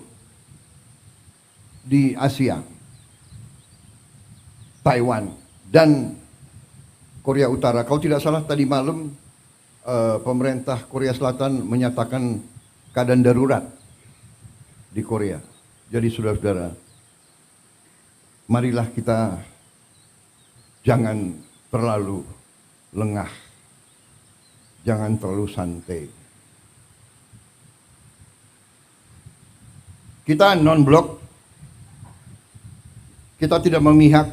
di Asia, Taiwan dan Korea Utara. Kalau tidak salah tadi malam pemerintah Korea Selatan menyatakan keadaan darurat di Korea. Jadi saudara-saudara, marilah kita jangan terlalu lengah, jangan terlalu santai. Kita non-blok, kita tidak memihak,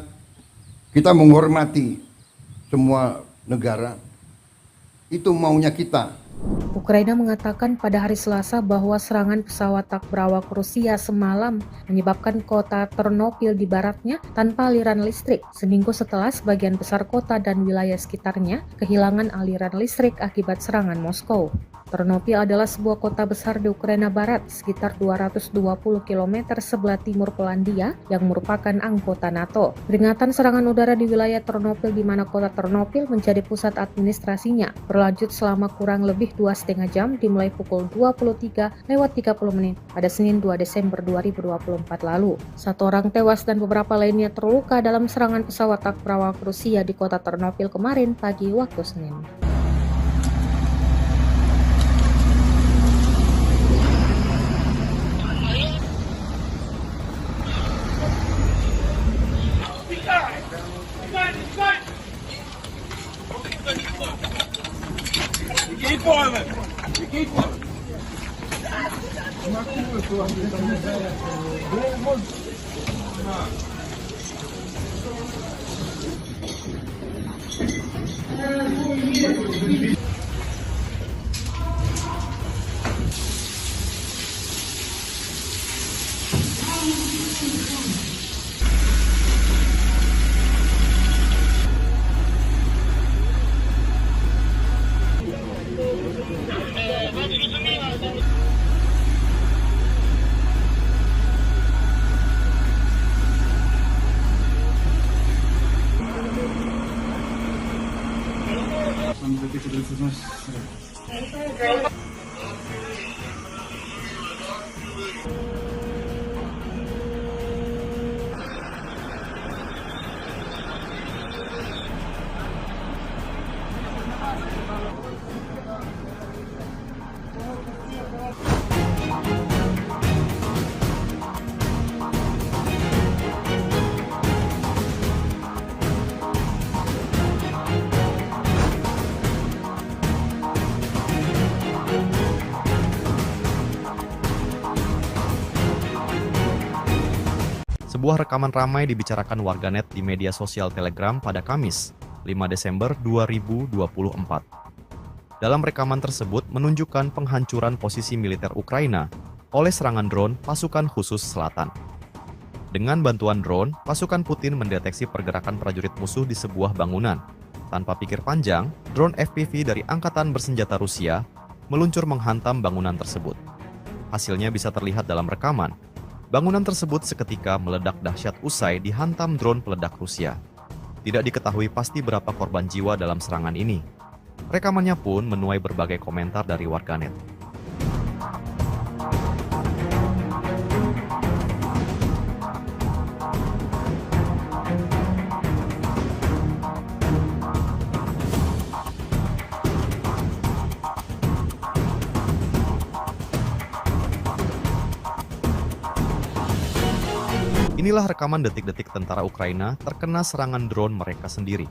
kita menghormati semua negara. Itu maunya kita. Ukraina mengatakan pada hari Selasa bahwa serangan pesawat tak berawak Rusia semalam menyebabkan kota Ternopil di baratnya tanpa aliran listrik, seminggu setelah sebagian besar kota dan wilayah sekitarnya kehilangan aliran listrik akibat serangan Moskow. Ternopil adalah sebuah kota besar di Ukraina Barat, sekitar 220 km sebelah timur Polandia yang merupakan anggota NATO. Peringatan serangan udara di wilayah Ternopil di mana kota Ternopil menjadi pusat administrasinya berlanjut selama kurang lebih 2,5 jam dimulai pukul 23:30 pada Senin 2 Desember 2024 lalu. 1 orang tewas dan beberapa lainnya terluka dalam serangan pesawat tak berawak Rusia di kota Ternopil kemarin pagi waktu Senin. Keep boiling. Keep boiling. Sebuah rekaman ramai dibicarakan warganet di media sosial Telegram pada Kamis, 5 Desember 2024. Dalam rekaman tersebut menunjukkan penghancuran posisi militer Ukraina oleh serangan drone pasukan khusus selatan. Dengan bantuan drone, pasukan Putin mendeteksi pergerakan prajurit musuh di sebuah bangunan. Tanpa pikir panjang, drone FPV dari Angkatan Bersenjata Rusia meluncur menghantam bangunan tersebut. Hasilnya bisa terlihat dalam rekaman. Bangunan tersebut seketika meledak dahsyat usai dihantam drone peledak Rusia. Tidak diketahui pasti berapa korban jiwa dalam serangan ini. Rekamannya pun menuai berbagai komentar dari warganet. Inilah rekaman detik-detik tentara Ukraina terkena serangan drone mereka sendiri.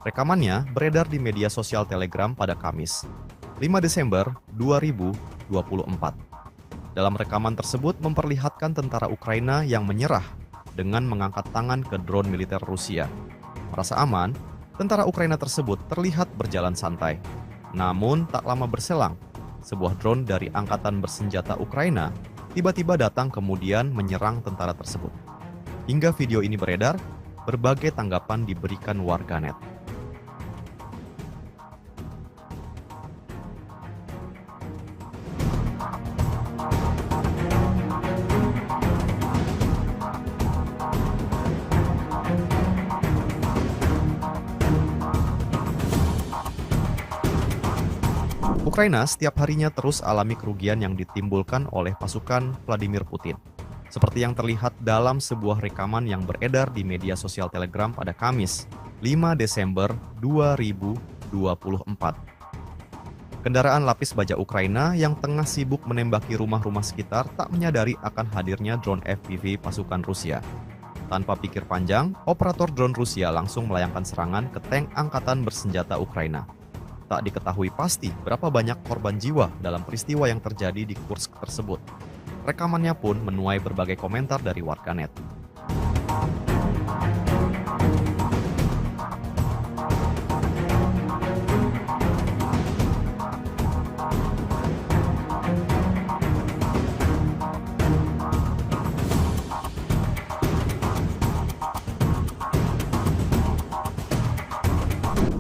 Rekamannya beredar di media sosial Telegram pada Kamis, 5 Desember 2024. Dalam rekaman tersebut memperlihatkan tentara Ukraina yang menyerah dengan mengangkat tangan ke drone militer Rusia. Merasa aman, tentara Ukraina tersebut terlihat berjalan santai. Namun tak lama berselang, sebuah drone dari Angkatan Bersenjata Ukraina tiba-tiba datang kemudian menyerang tentara tersebut. Hingga video ini beredar, berbagai tanggapan diberikan warganet. Ukraina setiap harinya terus alami kerugian yang ditimbulkan oleh pasukan Vladimir Putin. Seperti yang terlihat dalam sebuah rekaman yang beredar di media sosial Telegram pada Kamis, 5 Desember 2024. Kendaraan lapis baja Ukraina yang tengah sibuk menembaki rumah-rumah sekitar tak menyadari akan hadirnya drone FPV pasukan Rusia. Tanpa pikir panjang, operator drone Rusia langsung melayangkan serangan ke tank Angkatan Bersenjata Ukraina. Tak diketahui pasti berapa banyak korban jiwa dalam peristiwa yang terjadi di Kursk tersebut. Rekamannya pun menuai berbagai komentar dari warganet.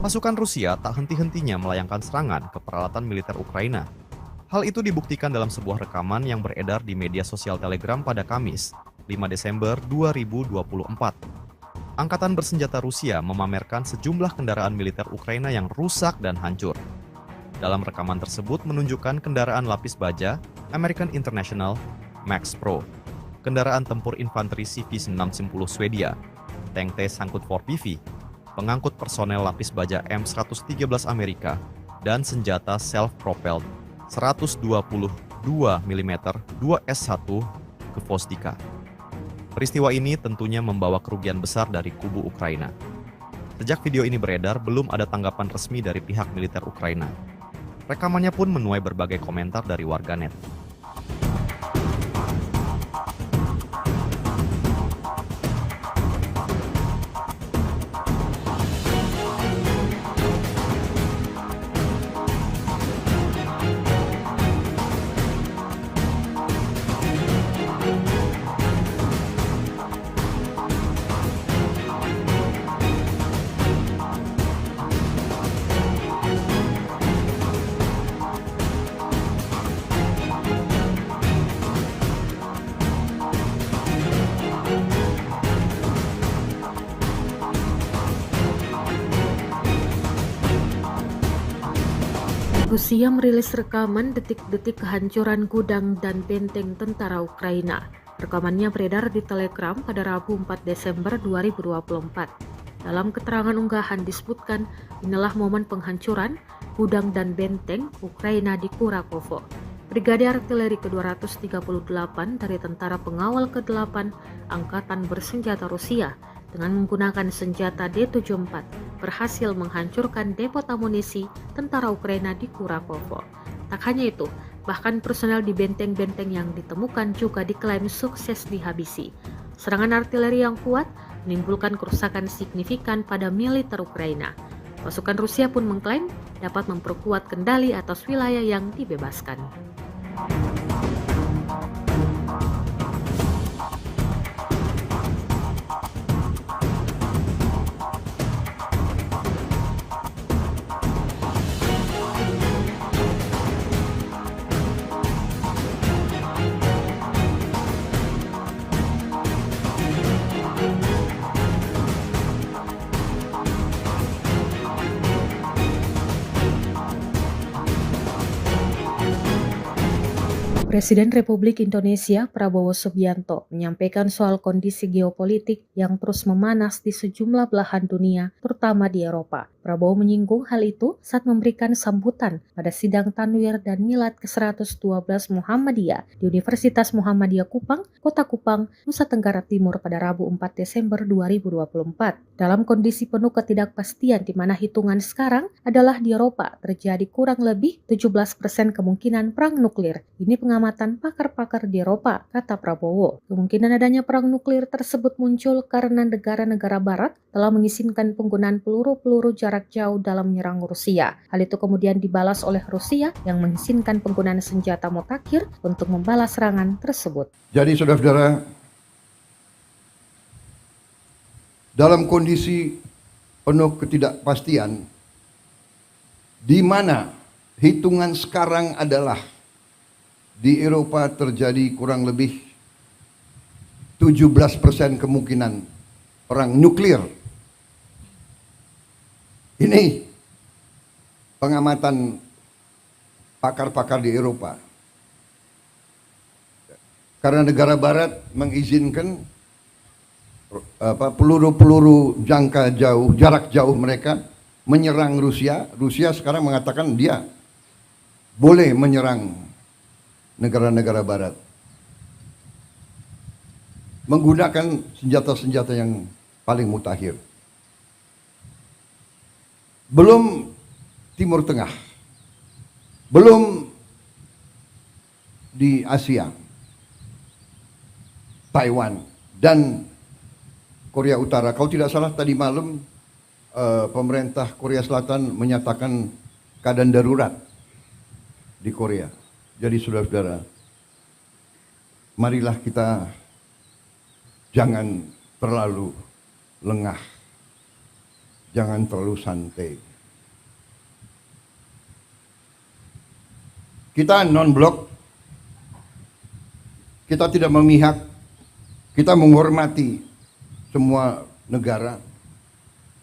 Pasukan Rusia tak henti-hentinya melayangkan serangan ke peralatan militer Ukraina. Hal itu dibuktikan dalam sebuah rekaman yang beredar di media sosial Telegram pada Kamis, 5 Desember 2024. Angkatan Bersenjata Rusia memamerkan sejumlah kendaraan militer Ukraina yang rusak dan hancur. Dalam rekaman tersebut menunjukkan kendaraan lapis baja American International Max Pro, kendaraan tempur infanteri CV-610 Swedia, tank T-Sangkut 4PV, pengangkut personel lapis baja M113 Amerika, dan senjata self-propelled 122 mm 2S1 ke Vostika. Peristiwa ini tentunya membawa kerugian besar dari kubu Ukraina. Sejak video ini beredar, belum ada tanggapan resmi dari pihak militer Ukraina. Rekamannya pun menuai berbagai komentar dari warganet. Rusia merilis rekaman detik-detik kehancuran gudang dan benteng tentara Ukraina. Rekamannya beredar di Telegram pada Rabu 4 Desember 2024. Dalam keterangan unggahan disebutkan, inilah momen penghancuran gudang dan benteng Ukraina di Kurakovo. Brigade Artileri ke-238 dari Tentara Pengawal ke-8 Angkatan Bersenjata Rusia dengan menggunakan senjata D-74 berhasil menghancurkan depot amunisi tentara Ukraina di Kurakovo. Tak hanya itu, bahkan personel di benteng-benteng yang ditemukan juga diklaim sukses dihabisi. Serangan artileri yang kuat menimbulkan kerusakan signifikan pada militer Ukraina. Pasukan Rusia pun mengklaim dapat memperkuat kendali atas wilayah yang dibebaskan. Presiden Republik Indonesia Prabowo Subianto menyampaikan soal kondisi geopolitik yang terus memanas di sejumlah belahan dunia, terutama di Eropa. Prabowo menyinggung hal itu saat memberikan sambutan pada sidang Tanwir dan Milad ke-112 Muhammadiyah di Universitas Muhammadiyah Kupang, Kota Kupang, Nusa Tenggara Timur pada Rabu 4 Desember 2024. Dalam kondisi penuh ketidakpastian di mana hitungan sekarang adalah di Eropa terjadi kurang lebih 17% kemungkinan perang nuklir. Ini pengamatan pakar-pakar di Eropa, kata Prabowo. Kemungkinan adanya perang nuklir tersebut muncul karena negara-negara barat telah mengizinkan penggunaan peluru-peluru jarak jauh dalam menyerang Rusia. Hal itu kemudian dibalas oleh Rusia yang mengizinkan penggunaan senjata mutakhir untuk membalas serangan tersebut. Jadi saudara-saudara, dalam kondisi penuh ketidakpastian, di mana hitungan sekarang adalah di Eropa terjadi kurang lebih 17% kemungkinan perang nuklir. Ini pengamatan pakar-pakar di Eropa. Karena negara barat mengizinkan peluru-peluru jarak jauh mereka menyerang Rusia. Rusia sekarang mengatakan dia boleh menyerang negara-negara barat menggunakan senjata-senjata yang paling mutakhir. Belum Timur Tengah, belum di Asia, Taiwan dan Korea Utara. Kalau tidak salah tadi malam pemerintah Korea Selatan menyatakan keadaan darurat di Korea. Jadi saudara-saudara, marilah kita jangan terlalu lengah, jangan terlalu santai. Kita non-blok, kita tidak memihak, kita menghormati semua negara.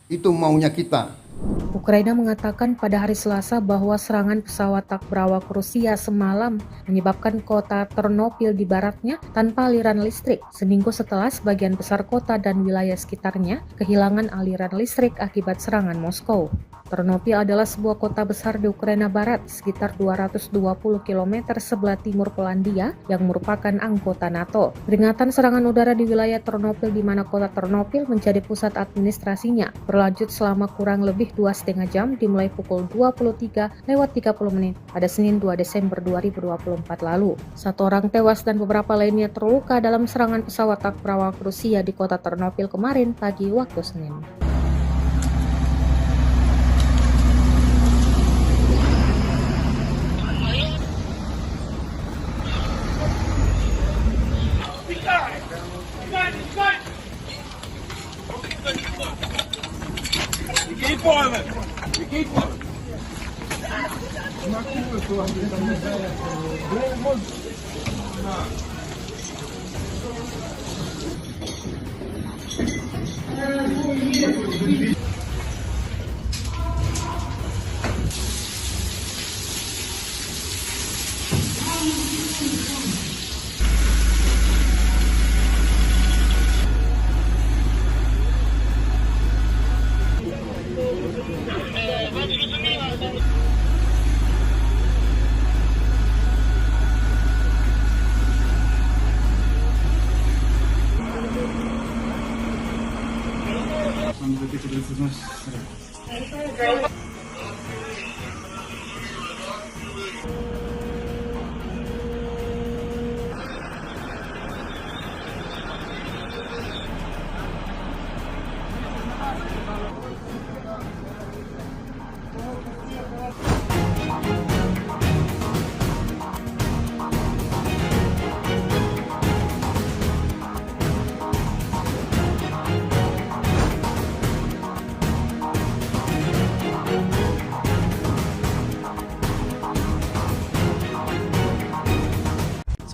Itu maunya kita. Ukraina mengatakan pada hari Selasa bahwa serangan pesawat tak berawak Rusia semalam menyebabkan kota Ternopil di baratnya tanpa aliran listrik, seminggu setelah sebagian besar kota dan wilayah sekitarnya kehilangan aliran listrik akibat serangan Moskow. Ternopil adalah sebuah kota besar di Ukraina Barat, sekitar 220 km sebelah timur Polandia yang merupakan anggota NATO. Peringatan serangan udara di wilayah Ternopil di mana kota Ternopil menjadi pusat administrasinya berlanjut selama kurang lebih 2,5 jam dimulai pukul 23:30 pada Senin 2 Desember 2024 lalu. 1 orang tewas dan beberapa lainnya terluka dalam serangan pesawat tak berawak Rusia di kota Ternopil kemarin pagi waktu Senin. Keep boiling. You keep boiling.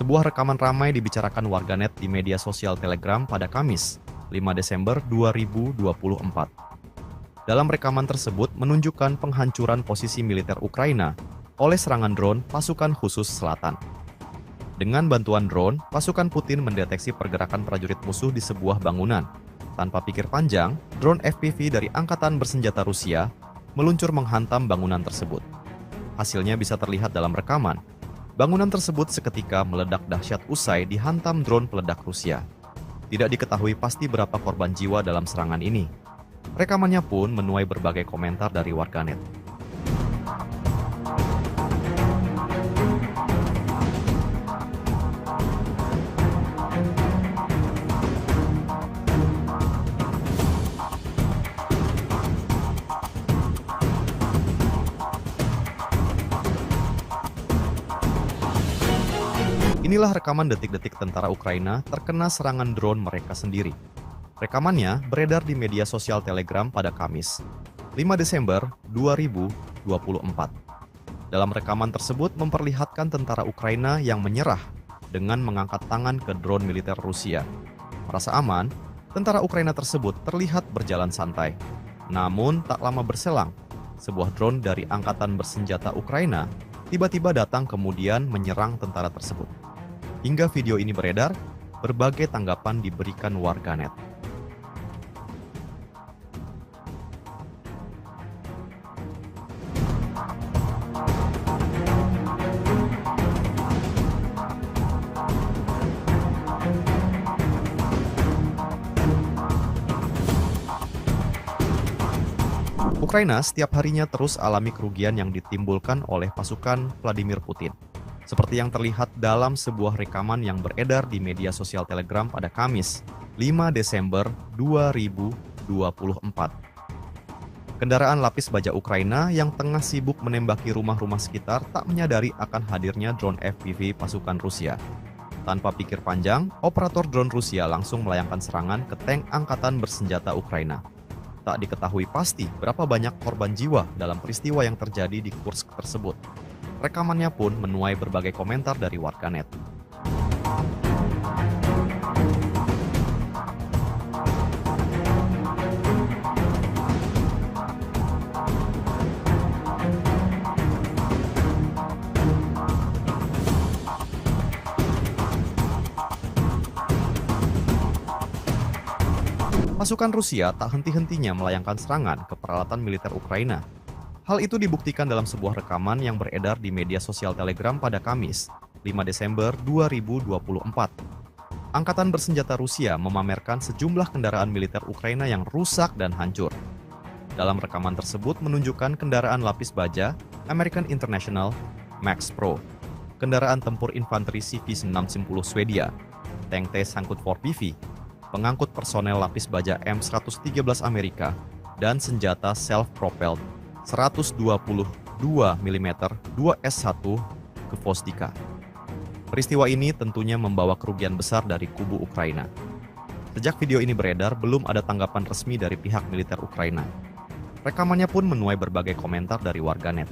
Sebuah rekaman ramai dibicarakan warganet di media sosial Telegram pada Kamis, 5 Desember 2024. Dalam rekaman tersebut menunjukkan penghancuran posisi militer Ukraina oleh serangan drone pasukan khusus selatan. Dengan bantuan drone, pasukan Putin mendeteksi pergerakan prajurit musuh di sebuah bangunan. Tanpa pikir panjang, drone FPV dari Angkatan Bersenjata Rusia meluncur menghantam bangunan tersebut. Hasilnya bisa terlihat dalam rekaman. Bangunan tersebut seketika meledak dahsyat usai dihantam drone peledak Rusia. Tidak diketahui pasti berapa korban jiwa dalam serangan ini. Rekamannya pun menuai berbagai komentar dari warganet. Inilah rekaman detik-detik tentara Ukraina terkena serangan drone mereka sendiri. Rekamannya beredar di media sosial Telegram pada Kamis, 5 Desember 2024. Dalam rekaman tersebut memperlihatkan tentara Ukraina yang menyerah dengan mengangkat tangan ke drone militer Rusia. Merasa aman, tentara Ukraina tersebut terlihat berjalan santai. Namun tak lama berselang, sebuah drone dari Angkatan Bersenjata Ukraina tiba-tiba datang kemudian menyerang tentara tersebut. Hingga video ini beredar, berbagai tanggapan diberikan warganet. Ukraina setiap harinya terus alami kerugian yang ditimbulkan oleh pasukan Vladimir Putin. Seperti yang terlihat dalam sebuah rekaman yang beredar di media sosial Telegram pada Kamis, 5 Desember 2024. Kendaraan lapis baja Ukraina yang tengah sibuk menembaki rumah-rumah sekitar tak menyadari akan hadirnya drone FPV pasukan Rusia. Tanpa pikir panjang, operator drone Rusia langsung melayangkan serangan ke tank Angkatan Bersenjata Ukraina. Tak diketahui pasti berapa banyak korban jiwa dalam peristiwa yang terjadi di Kursk tersebut. Rekamannya pun menuai berbagai komentar dari warganet. Pasukan Rusia tak henti-hentinya melayangkan serangan ke peralatan militer Ukraina. Hal itu dibuktikan dalam sebuah rekaman yang beredar di media sosial Telegram pada Kamis, 5 Desember 2024. Angkatan Bersenjata Rusia memamerkan sejumlah kendaraan militer Ukraina yang rusak dan hancur. Dalam rekaman tersebut menunjukkan kendaraan lapis baja American International Max Pro, kendaraan tempur infanteri CV-610 Swedia, tank T-Sangkut 4PV, pengangkut personel lapis baja M113 Amerika, dan senjata self-propelled 122 mm 2S1 ke Vostika. Peristiwa ini tentunya membawa kerugian besar dari kubu Ukraina. Sejak video ini beredar, belum ada tanggapan resmi dari pihak militer Ukraina. Rekamannya pun menuai berbagai komentar dari warganet.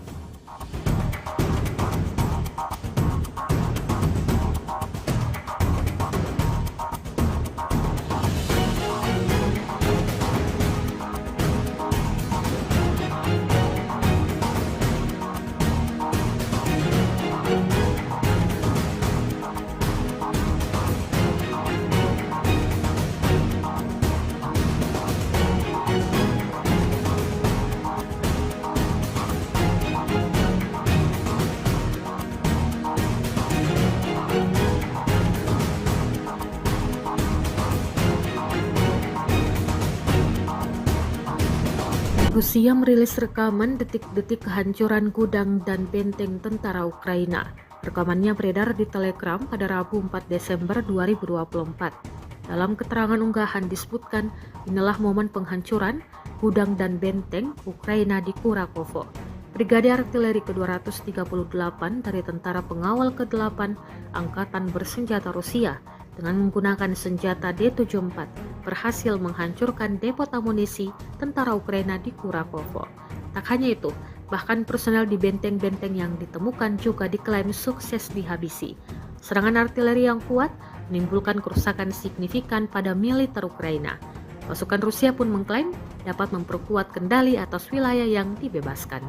Rusia merilis rekaman detik-detik kehancuran gudang dan benteng tentara Ukraina. Rekamannya beredar di Telegram pada Rabu 4 Desember 2024. Dalam keterangan unggahan disebutkan, inilah momen penghancuran gudang dan benteng Ukraina di Kurakovo. Brigade Artileri ke-238 dari Tentara Pengawal ke-8 Angkatan Bersenjata Rusia dengan menggunakan senjata D-74 berhasil menghancurkan depot amunisi tentara Ukraina di Kurakovo. Tak hanya itu, bahkan personel di benteng-benteng yang ditemukan juga diklaim sukses dihabisi. Serangan artileri yang kuat menimbulkan kerusakan signifikan pada militer Ukraina. Pasukan Rusia pun mengklaim dapat memperkuat kendali atas wilayah yang dibebaskan.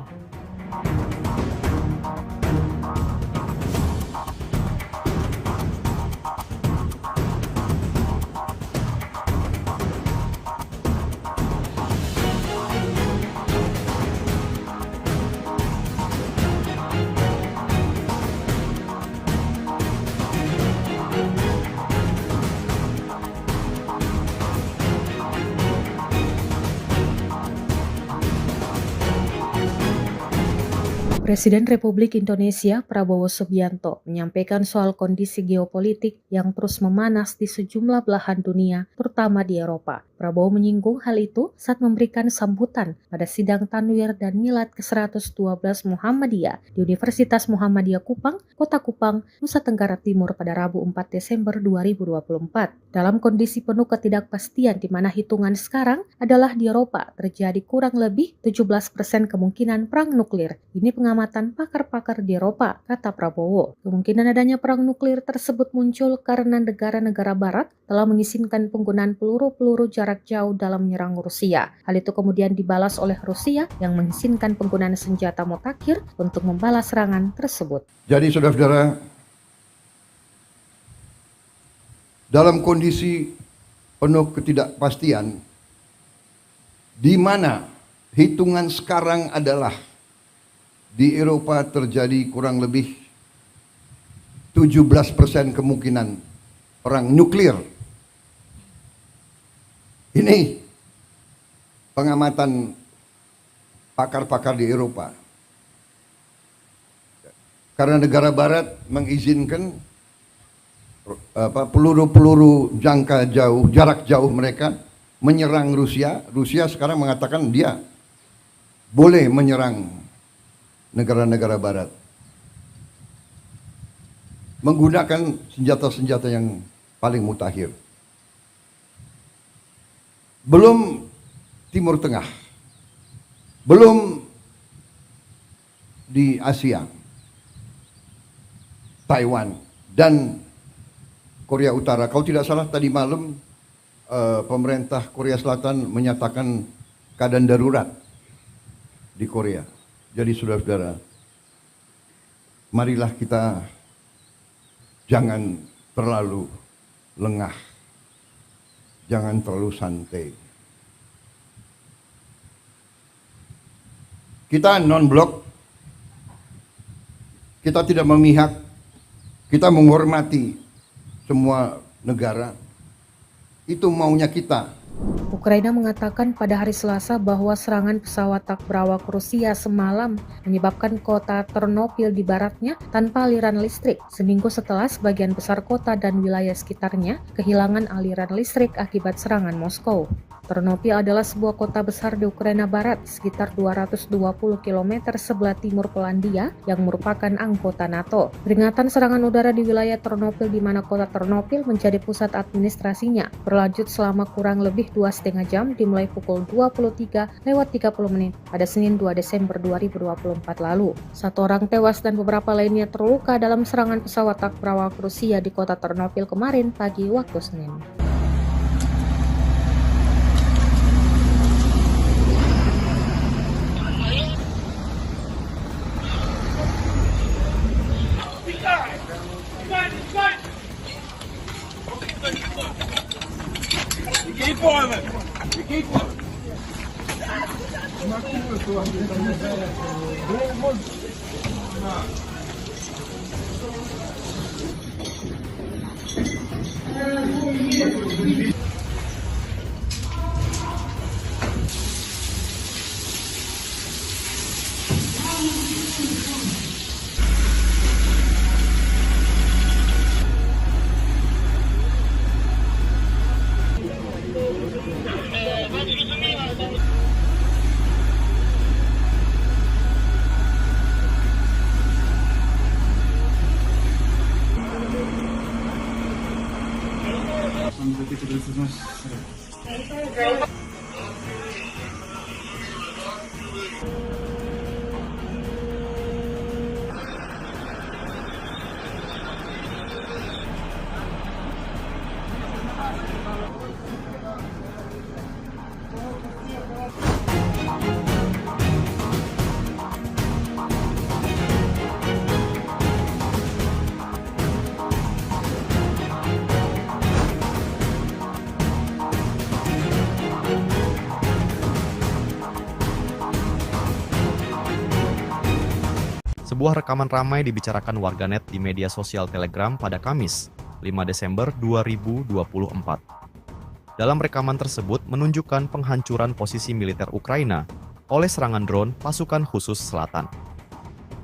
Presiden Republik Indonesia Prabowo Subianto menyampaikan soal kondisi geopolitik yang terus memanas di sejumlah belahan dunia, terutama di Eropa. Prabowo menyinggung hal itu saat memberikan sambutan pada sidang Tanwir dan Milad ke-112 Muhammadiyah di Universitas Muhammadiyah Kupang, Kota Kupang, Nusa Tenggara Timur pada Rabu 4 Desember 2024. Dalam kondisi penuh ketidakpastian di mana hitungan sekarang adalah di Eropa terjadi kurang lebih 17% kemungkinan perang nuklir. Ini pengamatan pakar-pakar di Eropa, kata Prabowo. Kemungkinan adanya perang nuklir tersebut muncul karena negara-negara barat telah mengizinkan penggunaan peluru-peluru jarak jauh dalam menyerang Rusia. Hal itu kemudian dibalas oleh Rusia yang mengizinkan penggunaan senjata mutakhir untuk membalas serangan tersebut. Jadi saudara-saudara, dalam kondisi penuh ketidakpastian, di mana hitungan sekarang adalah di Eropa terjadi kurang lebih 17% kemungkinan perang nuklir. Ini pengamatan pakar-pakar di Eropa. Karena negara barat mengizinkan peluru-peluru jangka jauh, jarak jauh mereka menyerang Rusia. Rusia sekarang mengatakan dia boleh menyerang negara-negara barat menggunakan senjata-senjata yang paling mutakhir. Belum Timur Tengah, belum di Asia, Taiwan dan Korea Utara. Kalau tidak salah tadi malam pemerintah Korea Selatan menyatakan keadaan darurat di Korea. Jadi saudara-saudara, marilah kita jangan terlalu lengah, jangan terlalu santai. Kita non-blok, kita tidak memihak, kita menghormati semua negara. Itu maunya kita. Ukraina mengatakan pada hari Selasa bahwa serangan pesawat tak berawak Rusia semalam menyebabkan kota Ternopil di baratnya tanpa aliran listrik, seminggu setelah sebagian besar kota dan wilayah sekitarnya kehilangan aliran listrik akibat serangan Moskow. Ternopil adalah sebuah kota besar di Ukraina Barat, sekitar 220 km sebelah timur Polandia yang merupakan anggota NATO. Peringatan serangan udara di wilayah Ternopil di mana kota Ternopil menjadi pusat administrasinya berlanjut selama kurang lebih 2,5 jam dimulai pukul 23:30 pada Senin 2 Desember 2024 lalu. 1 orang tewas dan beberapa lainnya terluka dalam serangan pesawat tak berawak Rusia di kota Ternopil kemarin pagi waktu Senin. Keep on it. Keep on it. Sebuah rekaman ramai dibicarakan warganet di media sosial Telegram pada Kamis, 5 Desember 2024. Dalam rekaman tersebut menunjukkan penghancuran posisi militer Ukraina oleh serangan drone pasukan khusus selatan.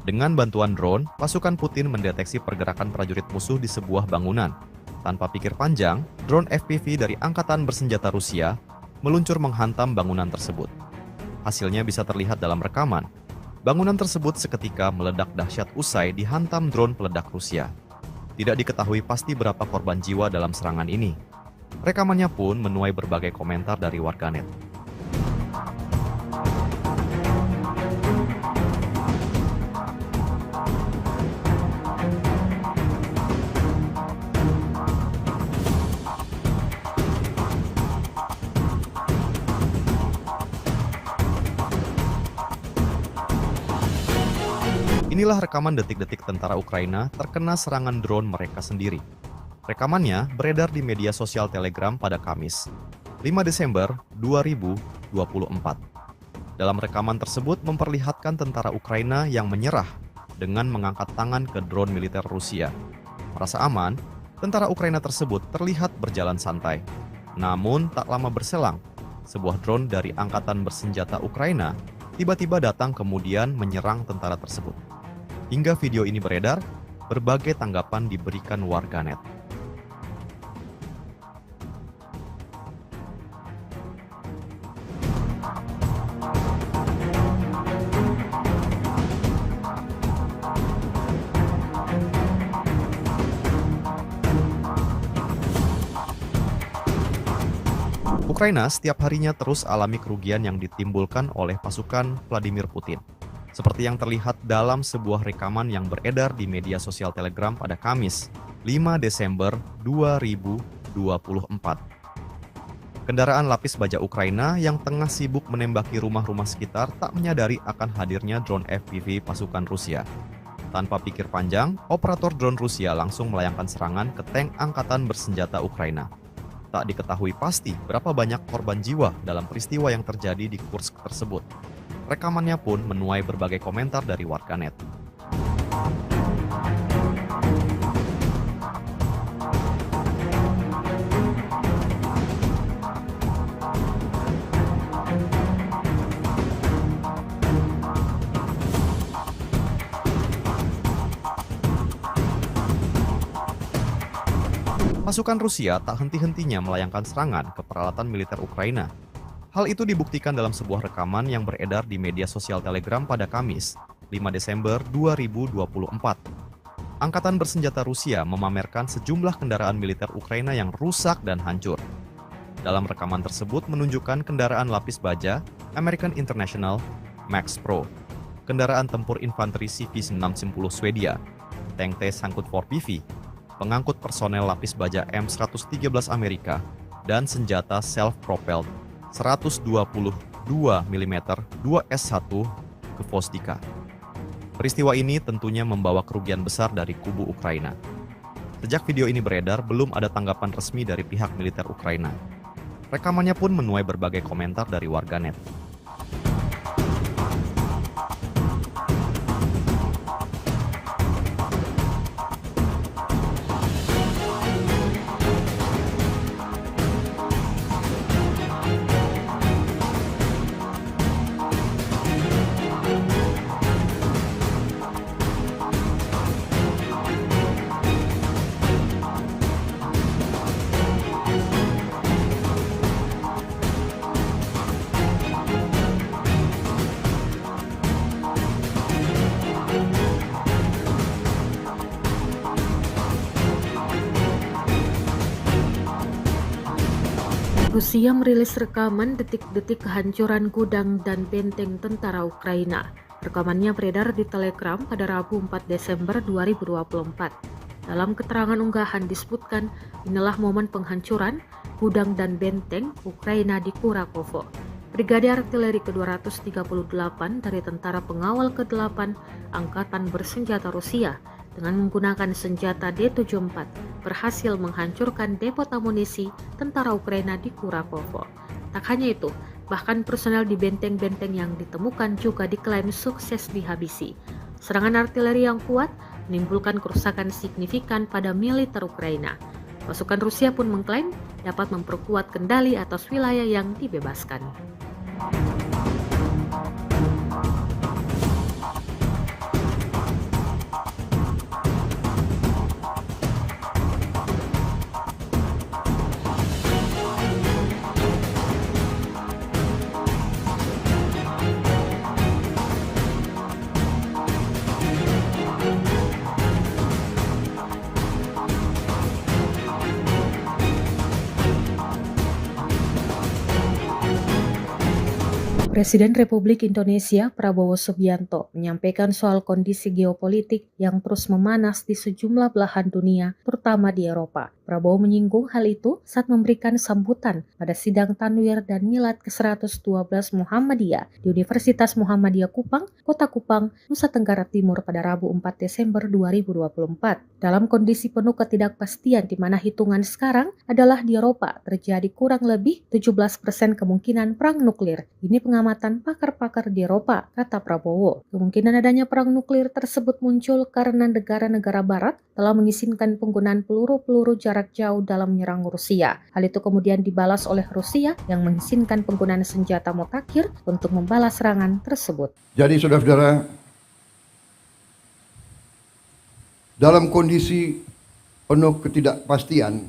Dengan bantuan drone, pasukan Putin mendeteksi pergerakan prajurit musuh di sebuah bangunan. Tanpa pikir panjang, drone FPV dari Angkatan Bersenjata Rusia meluncur menghantam bangunan tersebut. Hasilnya bisa terlihat dalam rekaman. Bangunan tersebut seketika meledak dahsyat usai dihantam drone peledak Rusia. Tidak diketahui pasti berapa korban jiwa dalam serangan ini. Rekamannya pun menuai berbagai komentar dari warganet. Inilah rekaman detik-detik tentara Ukraina terkena serangan drone mereka sendiri. Rekamannya beredar di media sosial Telegram pada Kamis, 5 Desember 2024. Dalam rekaman tersebut memperlihatkan tentara Ukraina yang menyerah dengan mengangkat tangan ke drone militer Rusia. Merasa aman, tentara Ukraina tersebut terlihat berjalan santai. Namun tak lama berselang, sebuah drone dari Angkatan Bersenjata Ukraina tiba-tiba datang kemudian menyerang tentara tersebut. Hingga video ini beredar, berbagai tanggapan diberikan warganet. Ukraina setiap harinya terus alami kerugian yang ditimbulkan oleh pasukan Vladimir Putin. Seperti yang terlihat dalam sebuah rekaman yang beredar di media sosial Telegram pada Kamis, 5 Desember 2024. Kendaraan lapis baja Ukraina yang tengah sibuk menembaki rumah-rumah sekitar tak menyadari akan hadirnya drone FPV pasukan Rusia. Tanpa pikir panjang, operator drone Rusia langsung melayangkan serangan ke tank Angkatan Bersenjata Ukraina. Tak diketahui pasti berapa banyak korban jiwa dalam peristiwa yang terjadi di Kursk tersebut. Rekamannya pun menuai berbagai komentar dari warganet. Pasukan Rusia tak henti-hentinya melayangkan serangan ke peralatan militer Ukraina. Hal itu dibuktikan dalam sebuah rekaman yang beredar di media sosial Telegram pada Kamis, 5 Desember 2024. Angkatan Bersenjata Rusia memamerkan sejumlah kendaraan militer Ukraina yang rusak dan hancur. Dalam rekaman tersebut menunjukkan kendaraan lapis baja American International Max Pro, kendaraan tempur infanteri CV-610 Swedia, tank T-Sangkut 4PV, pengangkut personel lapis baja M113 Amerika, dan senjata self-propelled 122 mm 2S1 ke Vostika. Peristiwa ini tentunya membawa kerugian besar dari kubu Ukraina. Sejak video ini beredar, belum ada tanggapan resmi dari pihak militer Ukraina. Rekamannya pun menuai berbagai komentar dari warganet. Rusia merilis rekaman detik-detik kehancuran gudang dan benteng tentara Ukraina. Rekamannya beredar di Telegram pada Rabu 4 Desember 2024. Dalam keterangan unggahan disebutkan, inilah momen penghancuran gudang dan benteng Ukraina di Kurakovo. Brigade Artileri ke-238 dari Tentara Pengawal ke-8 Angkatan Bersenjata Rusia dengan menggunakan senjata D-74 berhasil menghancurkan depot amunisi tentara Ukraina di Kurakovo. Tak hanya itu, bahkan personel di benteng-benteng yang ditemukan juga diklaim sukses dihabisi. Serangan artileri yang kuat menimbulkan kerusakan signifikan pada militer Ukraina. Pasukan Rusia pun mengklaim dapat memperkuat kendali atas wilayah yang dibebaskan. Presiden Republik Indonesia Prabowo Subianto menyampaikan soal kondisi geopolitik yang terus memanas di sejumlah belahan dunia, terutama di Eropa. Prabowo menyinggung hal itu saat memberikan sambutan pada sidang Tanwir dan Milad ke-112 Muhammadiyah di Universitas Muhammadiyah Kupang, Kota Kupang, Nusa Tenggara Timur pada Rabu 4 Desember 2024. Dalam kondisi penuh ketidakpastian di mana hitungan sekarang adalah di Eropa terjadi kurang lebih 17% kemungkinan perang nuklir. Ini pengamatan pakar-pakar di Eropa, kata Prabowo. Kemungkinan adanya perang nuklir tersebut muncul karena negara-negara barat telah mengizinkan penggunaan peluru-peluru jarak jauh dalam menyerang Rusia. Hal itu kemudian dibalas oleh Rusia yang mengizinkan penggunaan senjata mutakhir untuk membalas serangan tersebut. Jadi saudara-saudara, dalam kondisi penuh ketidakpastian,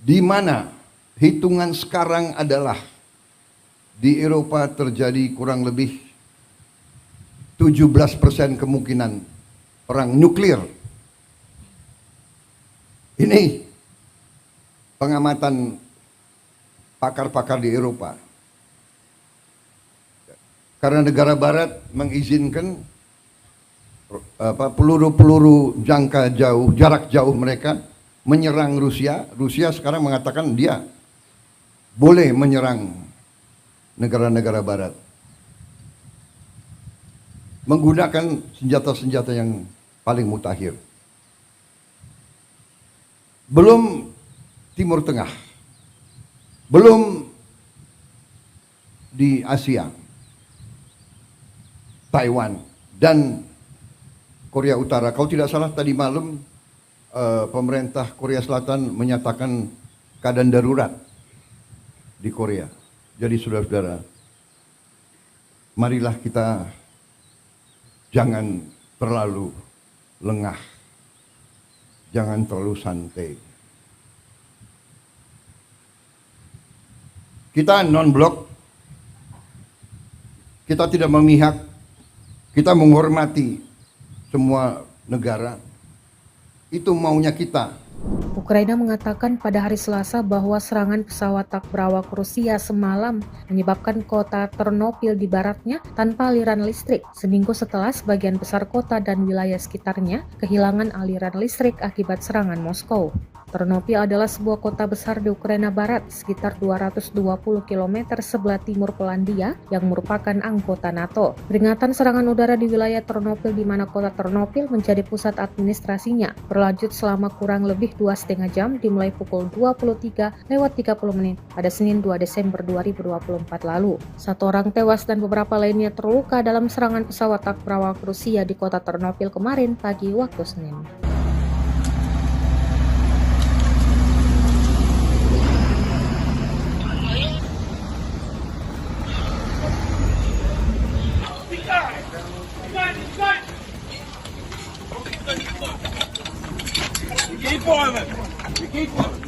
di mana hitungan sekarang adalah di Eropa terjadi kurang lebih 17% kemungkinan perang nuklir. Ini pengamatan pakar-pakar di Eropa. Karena negara barat mengizinkan peluru-peluru jangka jauh, jarak jauh mereka menyerang Rusia. Rusia sekarang mengatakan dia boleh menyerang negara-negara barat menggunakan senjata-senjata yang paling mutakhir. Belum Timur Tengah, belum di Asia, Taiwan dan Korea Utara. Kalau tidak salah tadi malam pemerintah Korea Selatan menyatakan keadaan darurat di Korea. Jadi saudara-saudara, marilah kita jangan terlalu lengah, jangan terlalu santai. Kita non-blok, kita tidak memihak, kita menghormati semua negara. Itu maunya kita. Ukraina mengatakan pada hari Selasa bahwa serangan pesawat tak berawak Rusia semalam menyebabkan kota Ternopil di baratnya tanpa aliran listrik, seminggu setelah sebagian besar kota dan wilayah sekitarnya kehilangan aliran listrik akibat serangan Moskow. Ternopil adalah sebuah kota besar di Ukraina Barat, sekitar 220 km sebelah timur Polandia yang merupakan anggota NATO. Peringatan serangan udara di wilayah Ternopil di mana kota Ternopil menjadi pusat administrasinya berlanjut selama kurang lebih 2,5 jam dimulai pukul 23:30 pada Senin 2 Desember 2024 lalu. 1 orang tewas dan beberapa lainnya terluka dalam serangan pesawat tak berawak Rusia di kota Ternopil kemarin pagi waktu Senin. Keep moving. You keep moving.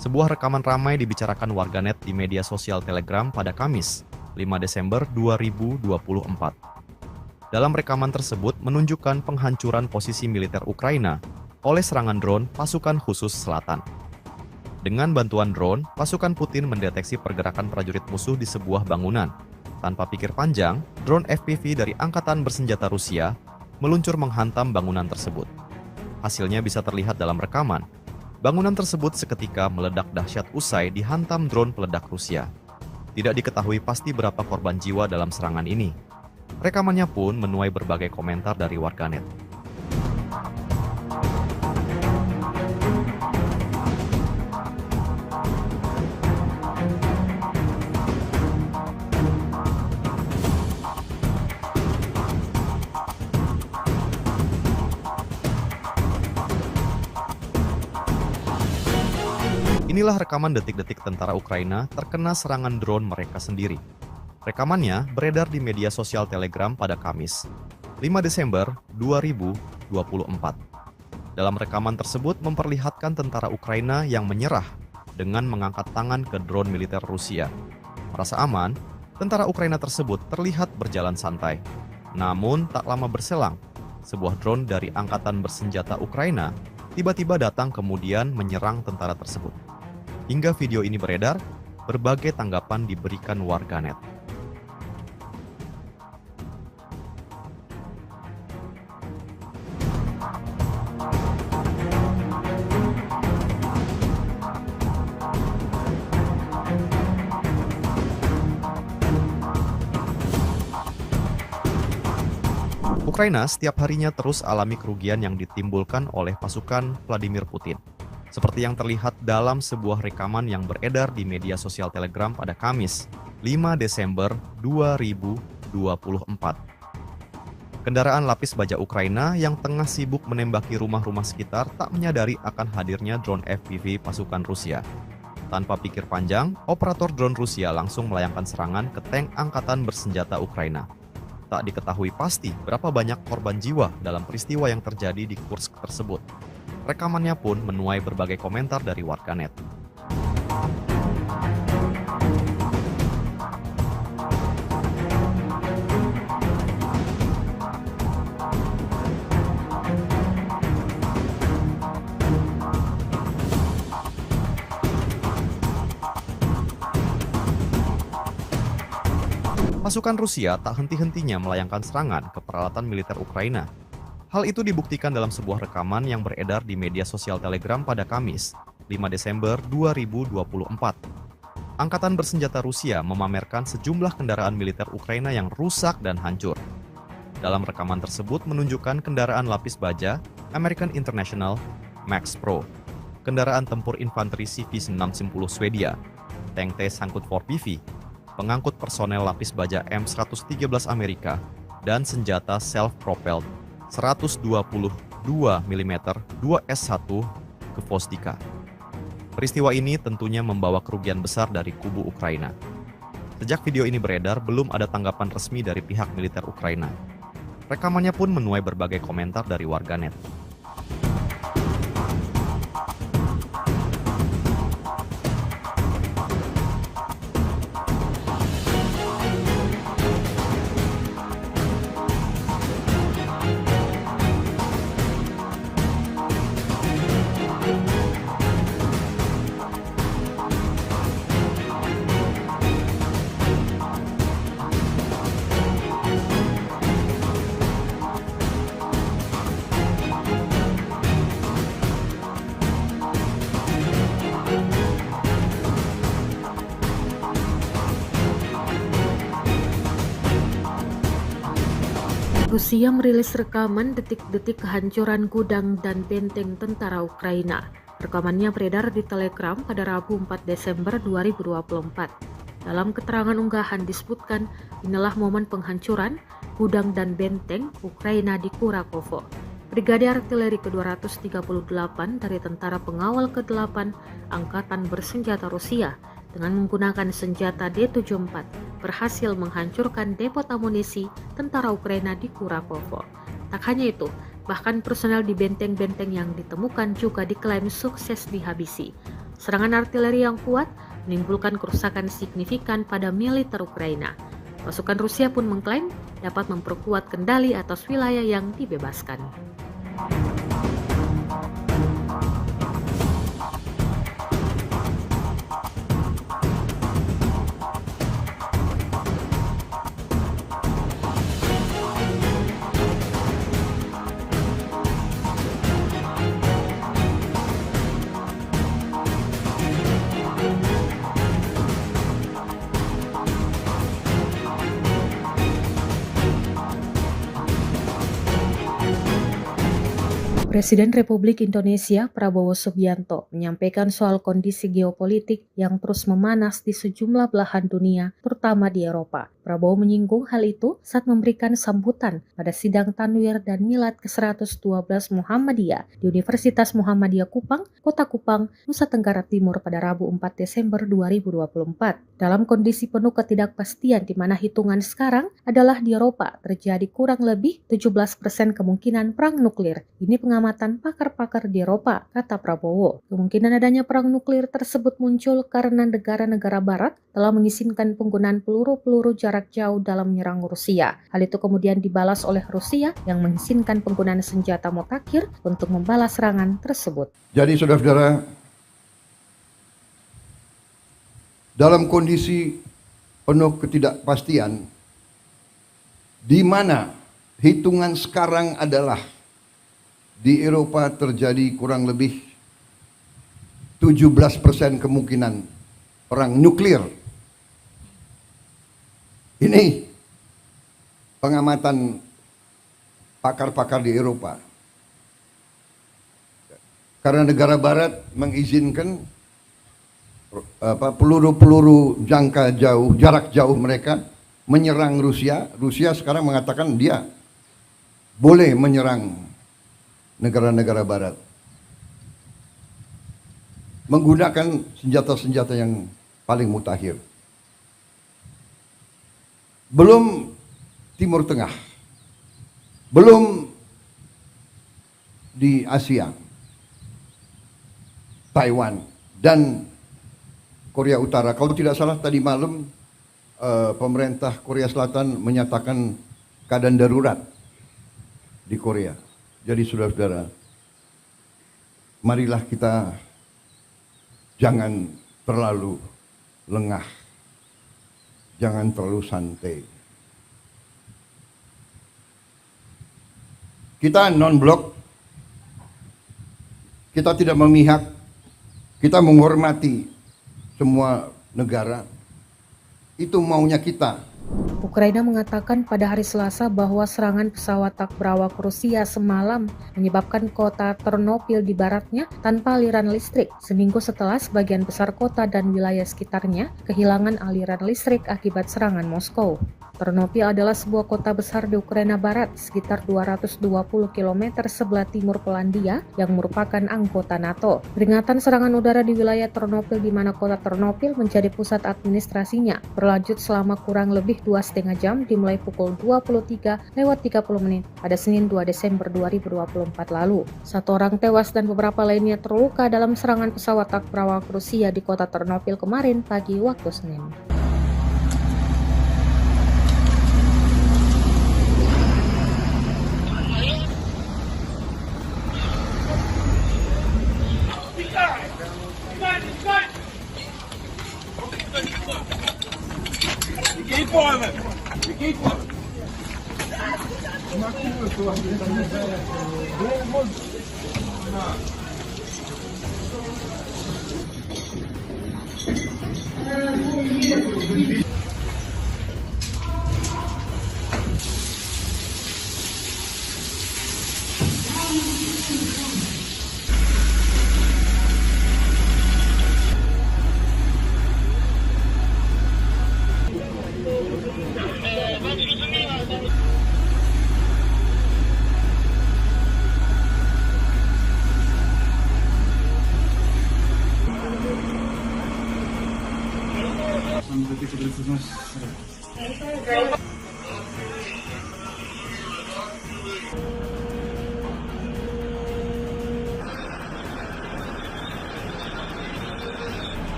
Sebuah rekaman ramai dibicarakan warganet di media sosial Telegram pada Kamis, 5 Desember 2024. Dalam rekaman tersebut menunjukkan penghancuran posisi militer Ukraina oleh serangan drone pasukan khusus selatan. Dengan bantuan drone, pasukan Putin mendeteksi pergerakan prajurit musuh di sebuah bangunan. Tanpa pikir panjang, drone FPV dari Angkatan Bersenjata Rusia meluncur menghantam bangunan tersebut. Hasilnya bisa terlihat dalam rekaman. Bangunan tersebut seketika meledak dahsyat usai dihantam drone peledak Rusia. Tidak diketahui pasti berapa korban jiwa dalam serangan ini. Rekamannya pun menuai berbagai komentar dari warganet. Inilah rekaman detik-detik tentara Ukraina terkena serangan drone mereka sendiri. Rekamannya beredar di media sosial Telegram pada Kamis, 5 Desember 2024. Dalam rekaman tersebut memperlihatkan tentara Ukraina yang menyerah dengan mengangkat tangan ke drone militer Rusia. Merasa aman, tentara Ukraina tersebut terlihat berjalan santai. Namun tak lama berselang, sebuah drone dari Angkatan Bersenjata Ukraina tiba-tiba datang kemudian menyerang tentara tersebut. Hingga video ini beredar, berbagai tanggapan diberikan warganet. Ukraina setiap harinya terus alami kerugian yang ditimbulkan oleh pasukan Vladimir Putin. Seperti yang terlihat dalam sebuah rekaman yang beredar di media sosial Telegram pada Kamis, 5 Desember 2024. Kendaraan lapis baja Ukraina yang tengah sibuk menembaki rumah-rumah sekitar tak menyadari akan hadirnya drone FPV pasukan Rusia. Tanpa pikir panjang, operator drone Rusia langsung melayangkan serangan ke tank Angkatan Bersenjata Ukraina. Tak diketahui pasti berapa banyak korban jiwa dalam peristiwa yang terjadi di Kursk tersebut. Rekamannya pun menuai berbagai komentar dari warganet. Pasukan Rusia tak henti-hentinya melayangkan serangan ke peralatan militer Ukraina. Hal itu dibuktikan dalam sebuah rekaman yang beredar di media sosial Telegram pada Kamis, 5 Desember 2024. Angkatan Bersenjata Rusia memamerkan sejumlah kendaraan militer Ukraina yang rusak dan hancur. Dalam rekaman tersebut menunjukkan kendaraan lapis baja American International Max Pro, kendaraan tempur infanteri CV-610 Swedia, tank T-54PV, pengangkut personel lapis baja M113 Amerika, dan senjata self-propelled 122 mm 2S1 Gvozdyka. Peristiwa ini tentunya membawa kerugian besar dari kubu Ukraina. Sejak video ini beredar, belum ada tanggapan resmi dari pihak militer Ukraina. Rekamannya pun menuai berbagai komentar dari warganet. Rusia merilis rekaman detik-detik kehancuran gudang dan benteng tentara Ukraina. Rekamannya beredar di Telegram pada Rabu 4 Desember 2024. Dalam keterangan unggahan disebutkan, inilah momen penghancuran gudang dan benteng Ukraina di Kurakovo. Brigade Artileri ke-238 dari Tentara Pengawal ke-8 Angkatan Bersenjata Rusia dengan menggunakan senjata D-74 berhasil menghancurkan depot amunisi tentara Ukraina di Kurakovo. Tak hanya itu, bahkan personel di benteng-benteng yang ditemukan juga diklaim sukses dihabisi. Serangan artileri yang kuat menimbulkan kerusakan signifikan pada militer Ukraina. Pasukan Rusia pun mengklaim dapat memperkuat kendali atas wilayah yang dibebaskan. Presiden Republik Indonesia Prabowo Subianto menyampaikan soal kondisi geopolitik yang terus memanas di sejumlah belahan dunia, terutama di Eropa. Prabowo menyinggung hal itu saat memberikan sambutan pada sidang Tanwir dan Milad ke-112 Muhammadiyah di Universitas Muhammadiyah Kupang, Kota Kupang, Nusa Tenggara Timur pada Rabu 4 Desember 2024. Dalam kondisi penuh ketidakpastian di mana hitungan sekarang adalah di Eropa terjadi kurang lebih 17% kemungkinan perang nuklir. Ini pengamatan pakar-pakar di Eropa, kata Prabowo. Kemungkinan adanya perang nuklir tersebut muncul karena negara-negara barat telah mengizinkan penggunaan peluru-peluru jarak jauh dalam menyerang Rusia. Hal itu kemudian dibalas oleh Rusia yang mengizinkan penggunaan senjata mutakhir untuk membalas serangan tersebut. Jadi saudara-saudara, dalam kondisi penuh ketidakpastian, di mana hitungan sekarang adalah di Eropa terjadi kurang lebih 17% kemungkinan perang nuklir. Ini pengamatan pakar-pakar di Eropa. Karena negara barat mengizinkan peluru-peluru jarak jauh mereka menyerang Rusia. Rusia sekarang mengatakan dia boleh menyerang negara-negara barat menggunakan senjata-senjata yang paling mutakhir. Belum Timur Tengah, belum di Asia, Taiwan dan Korea Utara. Kalau tidak salah tadi malam pemerintah Korea Selatan menyatakan keadaan darurat di Korea. Jadi saudara-saudara, marilah kita jangan terlalu lengah, jangan terlalu santai. Kita non-blok, kita tidak memihak, kita menghormati semua negara. Itu maunya kita. Ukraina mengatakan pada hari Selasa bahwa serangan pesawat tak berawak Rusia semalam menyebabkan kota Ternopil di baratnya tanpa aliran listrik, seminggu setelah sebagian besar kota dan wilayah sekitarnya kehilangan aliran listrik akibat serangan Moskow. Ternopil adalah sebuah kota besar di Ukraina Barat, sekitar 220 km sebelah timur Polandia yang merupakan anggota NATO. Peringatan serangan udara di wilayah Ternopil di mana kota Ternopil menjadi pusat administrasinya berlanjut selama kurang lebih 2,5 jam dimulai pukul 23:30 pada Senin 2 Desember 2024 lalu. 1 orang tewas dan beberapa lainnya terluka dalam serangan pesawat tak berawak Rusia di kota Ternopil kemarin pagi waktu Senin. Keep on it. Keep on it.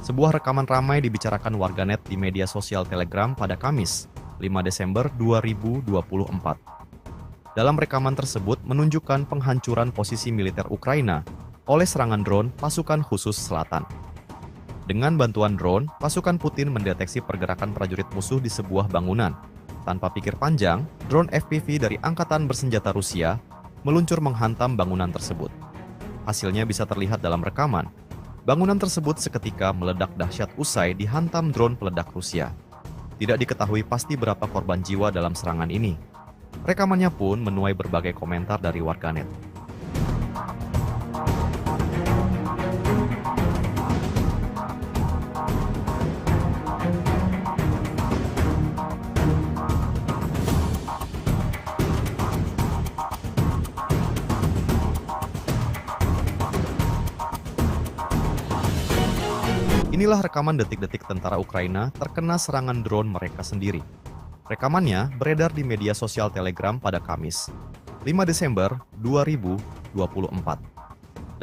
Sebuah rekaman ramai dibicarakan warganet di media sosial Telegram pada Kamis, 5 Desember 2024. Dalam rekaman tersebut menunjukkan penghancuran posisi militer Ukraina oleh serangan drone pasukan khusus selatan. Dengan bantuan drone, pasukan Putin mendeteksi pergerakan prajurit musuh di sebuah bangunan. Tanpa pikir panjang, drone FPV dari Angkatan Bersenjata Rusia meluncur menghantam bangunan tersebut. Hasilnya bisa terlihat dalam rekaman. Bangunan tersebut seketika meledak dahsyat usai dihantam drone peledak Rusia. Tidak diketahui pasti berapa korban jiwa dalam serangan ini. Rekamannya pun menuai berbagai komentar dari warganet. Inilah rekaman detik-detik tentara Ukraina terkena serangan drone mereka sendiri. Rekamannya beredar di media sosial Telegram pada Kamis, 5 Desember 2024.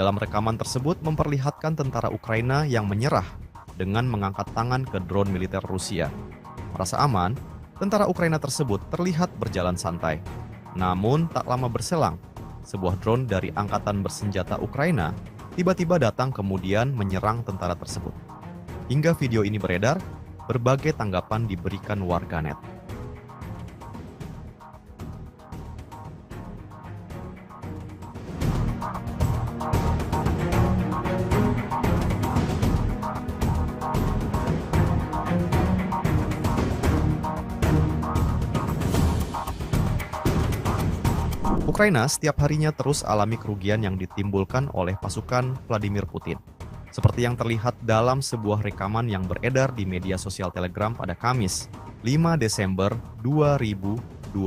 Dalam rekaman tersebut memperlihatkan tentara Ukraina yang menyerah dengan mengangkat tangan ke drone militer Rusia. Merasa aman, tentara Ukraina tersebut terlihat berjalan santai. Namun tak lama berselang, sebuah drone dari Angkatan Bersenjata Ukraina tiba-tiba datang kemudian menyerang tentara tersebut. Hingga video ini beredar, berbagai tanggapan diberikan warganet. Ukraina setiap harinya terus alami kerugian yang ditimbulkan oleh pasukan Vladimir Putin. Seperti yang terlihat dalam sebuah rekaman yang beredar di media sosial Telegram pada Kamis, 5 Desember 2024.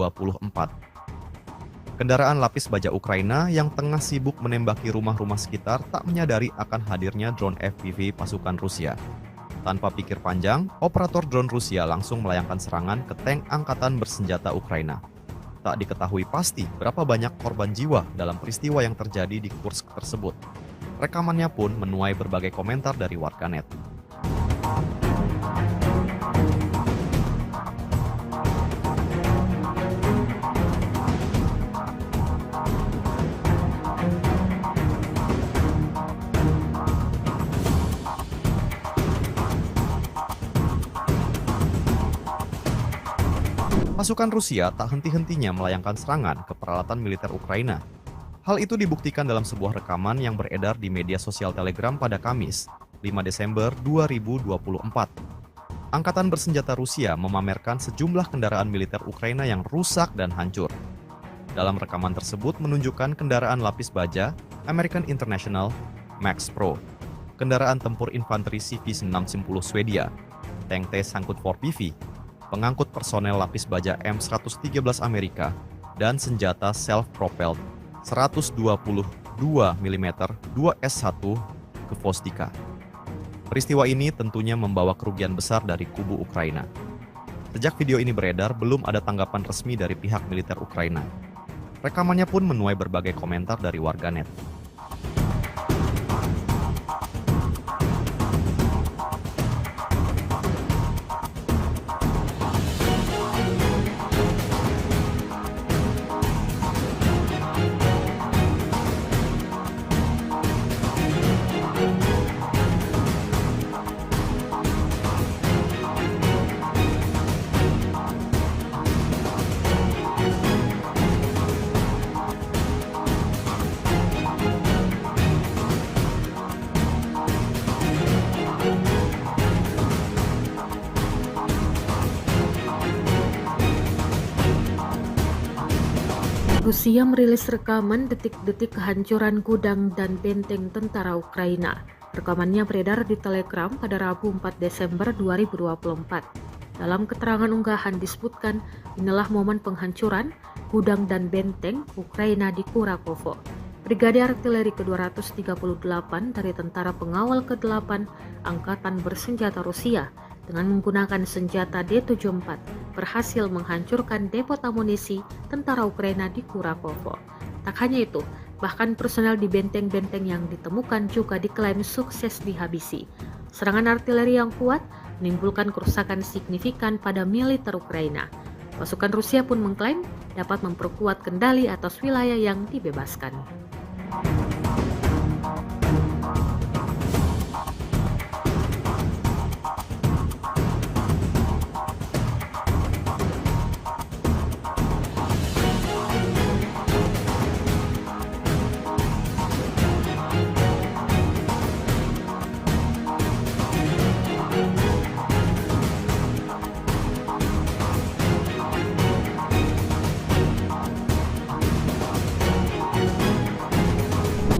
Kendaraan lapis baja Ukraina yang tengah sibuk menembaki rumah-rumah sekitar tak menyadari akan hadirnya drone FPV pasukan Rusia. Tanpa pikir panjang, operator drone Rusia langsung melayangkan serangan ke tank Angkatan Bersenjata Ukraina. Tak diketahui pasti berapa banyak korban jiwa dalam peristiwa yang terjadi di Kursk tersebut. Rekamannya pun menuai berbagai komentar dari warganet. Pasukan Rusia tak henti-hentinya melayangkan serangan ke peralatan militer Ukraina. Hal itu dibuktikan dalam sebuah rekaman yang beredar di media sosial Telegram pada Kamis, 5 Desember 2024. Angkatan Bersenjata Rusia memamerkan sejumlah kendaraan militer Ukraina yang rusak dan hancur. Dalam rekaman tersebut menunjukkan kendaraan lapis baja American International Max Pro, kendaraan tempur infanteri CV-610 Swedia, tank T-Sangkut 4PV, pengangkut personel lapis baja M113 Amerika, dan senjata self-propelled 122 mm 2S1 ke Vostika. Peristiwa ini tentunya membawa kerugian besar dari kubu Ukraina. Sejak video ini beredar, belum ada tanggapan resmi dari pihak militer Ukraina. Rekamannya pun menuai berbagai komentar dari warganet. Rusia merilis rekaman detik-detik kehancuran gudang dan benteng tentara Ukraina. Rekamannya beredar di Telegram pada Rabu 4 Desember 2024. Dalam keterangan unggahan disebutkan, inilah momen penghancuran gudang dan benteng Ukraina di Kurakovo. Brigade Artileri ke-238 dari Tentara Pengawal ke-8 Angkatan Bersenjata Rusia dengan menggunakan senjata D-74 berhasil menghancurkan depot amunisi tentara Ukraina di Kurakovo. Tak hanya itu, bahkan personel di benteng-benteng yang ditemukan juga diklaim sukses dihabisi. Serangan artileri yang kuat menimbulkan kerusakan signifikan pada militer Ukraina. Pasukan Rusia pun mengklaim dapat memperkuat kendali atas wilayah yang dibebaskan.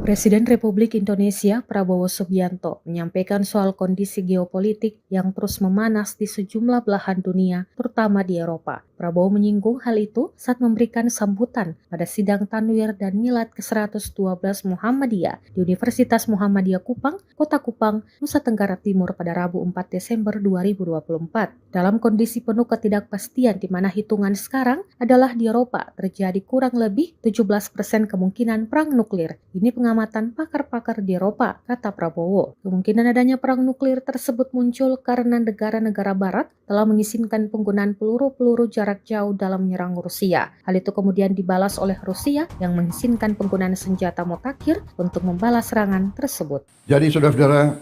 Presiden Republik Indonesia Prabowo Subianto menyampaikan soal kondisi geopolitik yang terus memanas di sejumlah belahan dunia, terutama di Eropa. Prabowo menyinggung hal itu saat memberikan sambutan pada sidang Tanwir dan Milad ke-112 Muhammadiyah di Universitas Muhammadiyah Kupang, Kota Kupang, Nusa Tenggara Timur pada Rabu 4 Desember 2024. Dalam kondisi penuh ketidakpastian di mana hitungan sekarang adalah di Eropa terjadi kurang lebih 17% kemungkinan perang nuklir. Ini pengamatan pakar-pakar di Eropa, kata Prabowo. Kemungkinan adanya perang nuklir tersebut muncul karena negara-negara barat telah mengizinkan penggunaan peluru-peluru jarak jauh dalam menyerang Rusia. Hal itu kemudian dibalas oleh Rusia yang mengizinkan penggunaan senjata mutakhir untuk membalas serangan tersebut. Jadi saudara-saudara,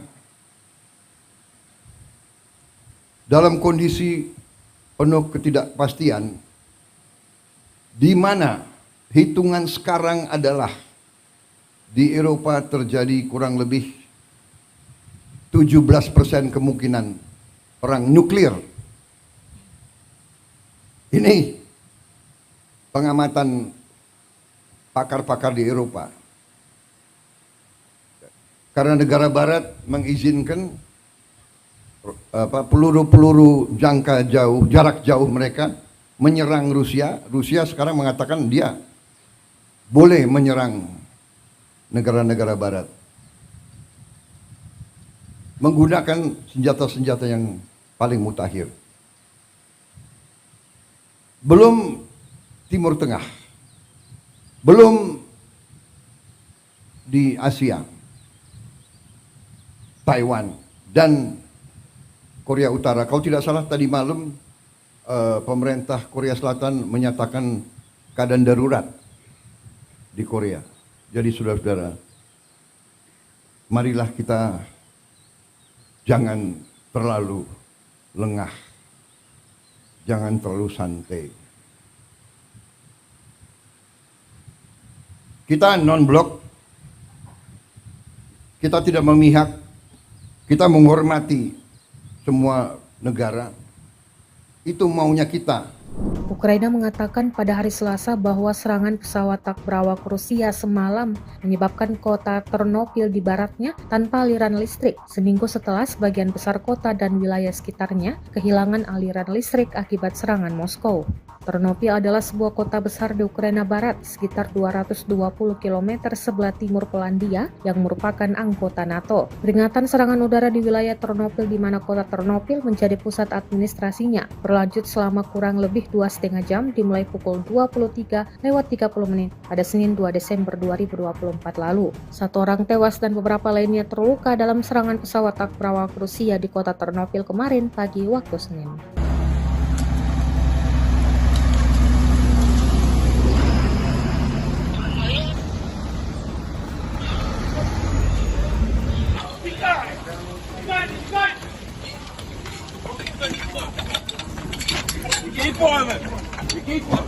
dalam kondisi penuh ketidakpastian, di mana hitungan sekarang adalah di Eropa terjadi kurang lebih 17% kemungkinan perang nuklir. Ini pengamatan pakar-pakar di Eropa. Karena negara barat mengizinkan peluru-peluru jangka jauh, jarak jauh mereka menyerang Rusia. Rusia sekarang mengatakan dia boleh menyerang negara-negara barat menggunakan senjata-senjata yang paling mutakhir. Belum Timur Tengah, belum di Asia, Taiwan dan Korea Utara. Kalau tidak salah tadi malam pemerintah Korea Selatan menyatakan keadaan darurat di Korea. Jadi saudara-saudara, marilah kita jangan terlalu lengah, jangan terlalu santai. Kita non-blok, kita tidak memihak, kita menghormati semua negara. Itu maunya kita. Ukraina mengatakan pada hari Selasa bahwa serangan pesawat tak berawak Rusia semalam menyebabkan kota Ternopil di baratnya tanpa aliran listrik, seminggu setelah sebagian besar kota dan wilayah sekitarnya kehilangan aliran listrik akibat serangan Moskow. Ternopil adalah sebuah kota besar di Ukraina Barat, sekitar 220 km sebelah timur Polandia yang merupakan anggota NATO. Peringatan serangan udara di wilayah Ternopil di mana kota Ternopil menjadi pusat administrasinya berlanjut selama kurang lebih 2,5 jam dimulai pukul 23:30 pada Senin 2 Desember 2024 lalu. 1 orang tewas dan beberapa lainnya terluka dalam serangan pesawat tak berawak Rusia di kota Ternopil kemarin pagi waktu Senin. Keep on it. Keep on.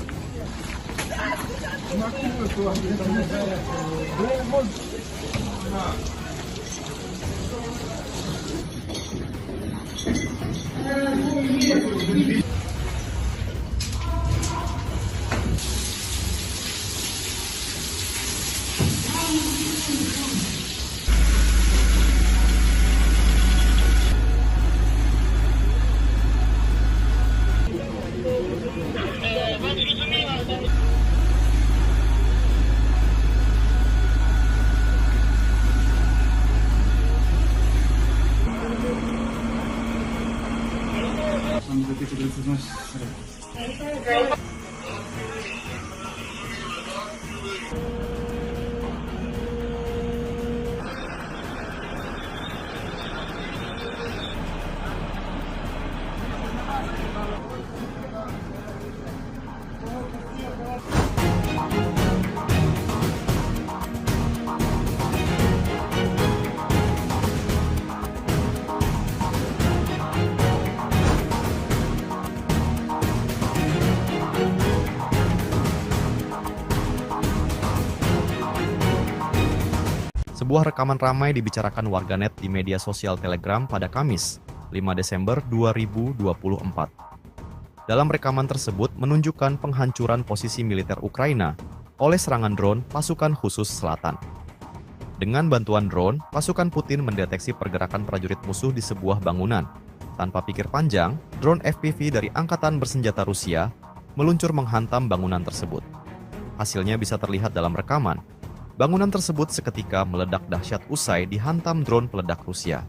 Sebuah rekaman ramai dibicarakan warganet di media sosial Telegram pada Kamis, 5 Desember 2024. Dalam rekaman tersebut menunjukkan penghancuran posisi militer Ukraina oleh serangan drone pasukan khusus selatan. Dengan bantuan drone, pasukan Putin mendeteksi pergerakan prajurit musuh di sebuah bangunan. Tanpa pikir panjang, drone FPV dari Angkatan Bersenjata Rusia meluncur menghantam bangunan tersebut. Hasilnya bisa terlihat dalam rekaman. Bangunan tersebut seketika meledak dahsyat usai dihantam drone peledak Rusia.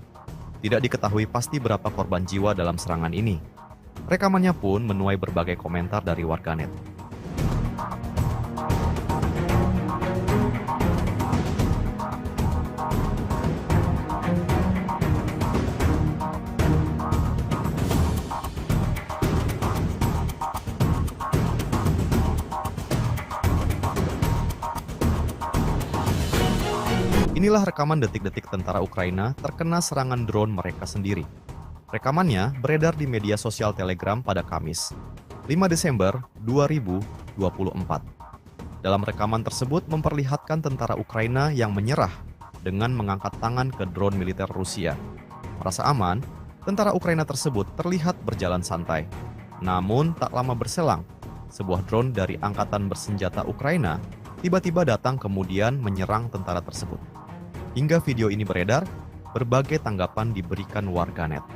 Tidak diketahui pasti berapa korban jiwa dalam serangan ini. Rekamannya pun menuai berbagai komentar dari warganet. Inilah rekaman detik-detik tentara Ukraina terkena serangan drone mereka sendiri. Rekamannya beredar di media sosial Telegram pada Kamis, 5 Desember 2024. Dalam rekaman tersebut memperlihatkan tentara Ukraina yang menyerah dengan mengangkat tangan ke drone militer Rusia. Merasa aman, tentara Ukraina tersebut terlihat berjalan santai. Namun tak lama berselang, sebuah drone dari Angkatan Bersenjata Ukraina tiba-tiba datang kemudian menyerang tentara tersebut. Hingga video ini beredar, berbagai tanggapan diberikan warganet.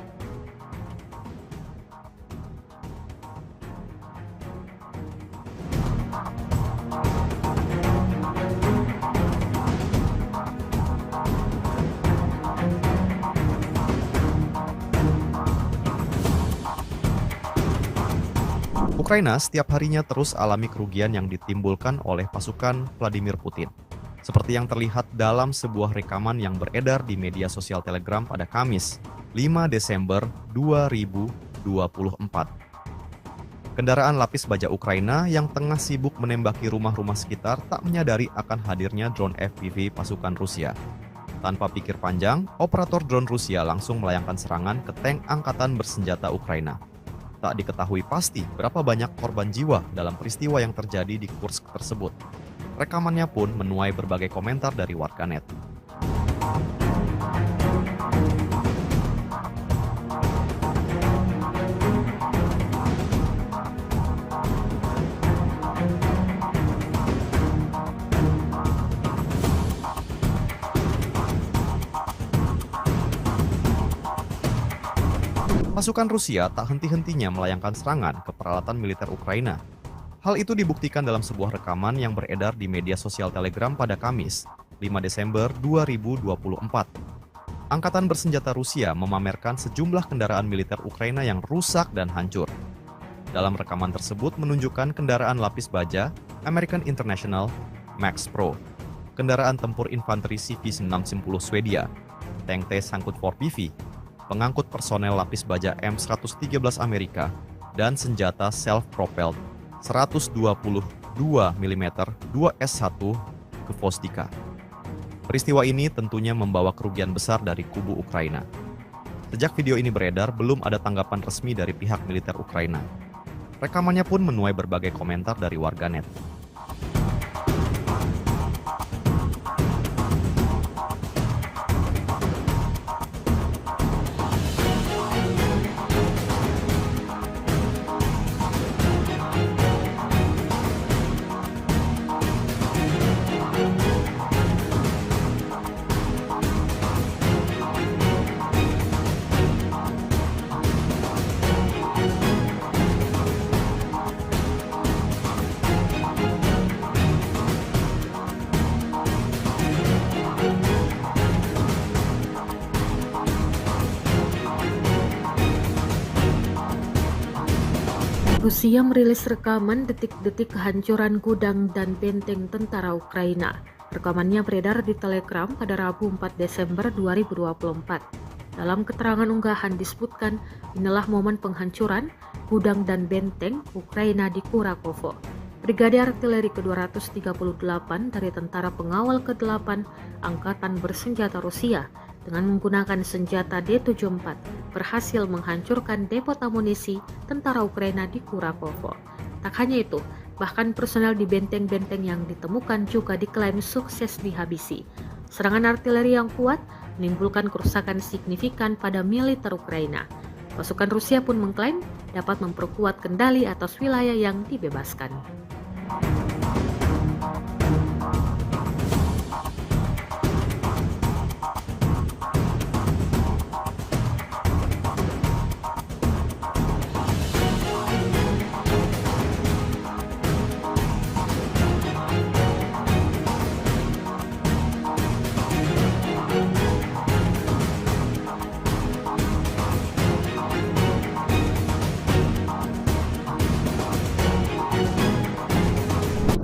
Ukraina setiap harinya terus alami kerugian yang ditimbulkan oleh pasukan Vladimir Putin. Seperti yang terlihat dalam sebuah rekaman yang beredar di media sosial Telegram pada Kamis, 5 Desember 2024. Kendaraan lapis baja Ukraina yang tengah sibuk menembaki rumah-rumah sekitar tak menyadari akan hadirnya drone FPV pasukan Rusia. Tanpa pikir panjang, operator drone Rusia langsung melayangkan serangan ke tank Angkatan Bersenjata Ukraina. Tak diketahui pasti berapa banyak korban jiwa dalam peristiwa yang terjadi di Kursk tersebut. Rekamannya pun menuai berbagai komentar dari warganet. Pasukan Rusia tak henti-hentinya melayangkan serangan ke peralatan militer Ukraina. Hal itu dibuktikan dalam sebuah rekaman yang beredar di media sosial Telegram pada Kamis, 5 Desember 2024. Angkatan Bersenjata Rusia memamerkan sejumlah kendaraan militer Ukraina yang rusak dan hancur. Dalam rekaman tersebut menunjukkan kendaraan lapis baja American International Max Pro, kendaraan tempur infanteri CV-610 Swedia, tank T-Sangkut 4PV, pengangkut personel lapis baja M113 Amerika, dan senjata self-propelled 122 mm 2S1 Gvostika. Peristiwa ini tentunya membawa kerugian besar dari kubu Ukraina. Sejak video ini beredar, belum ada tanggapan resmi dari pihak militer Ukraina. Rekamannya pun menuai berbagai komentar dari warganet. Rusia merilis rekaman detik-detik kehancuran gudang dan benteng tentara Ukraina. Rekamannya beredar di Telegram pada Rabu 4 Desember 2024. Dalam keterangan unggahan disebutkan, inilah momen penghancuran gudang dan benteng Ukraina di Kurakovo. Brigade Artileri ke-238 dari Tentara Pengawal ke-8 Angkatan Bersenjata Rusia dengan menggunakan senjata D-74 berhasil menghancurkan depot amunisi tentara Ukraina di Kurakovo. Tak hanya itu, bahkan personel di benteng-benteng yang ditemukan juga diklaim sukses dihabisi. Serangan artileri yang kuat menimbulkan kerusakan signifikan pada militer Ukraina. Pasukan Rusia pun mengklaim dapat memperkuat kendali atas wilayah yang dibebaskan.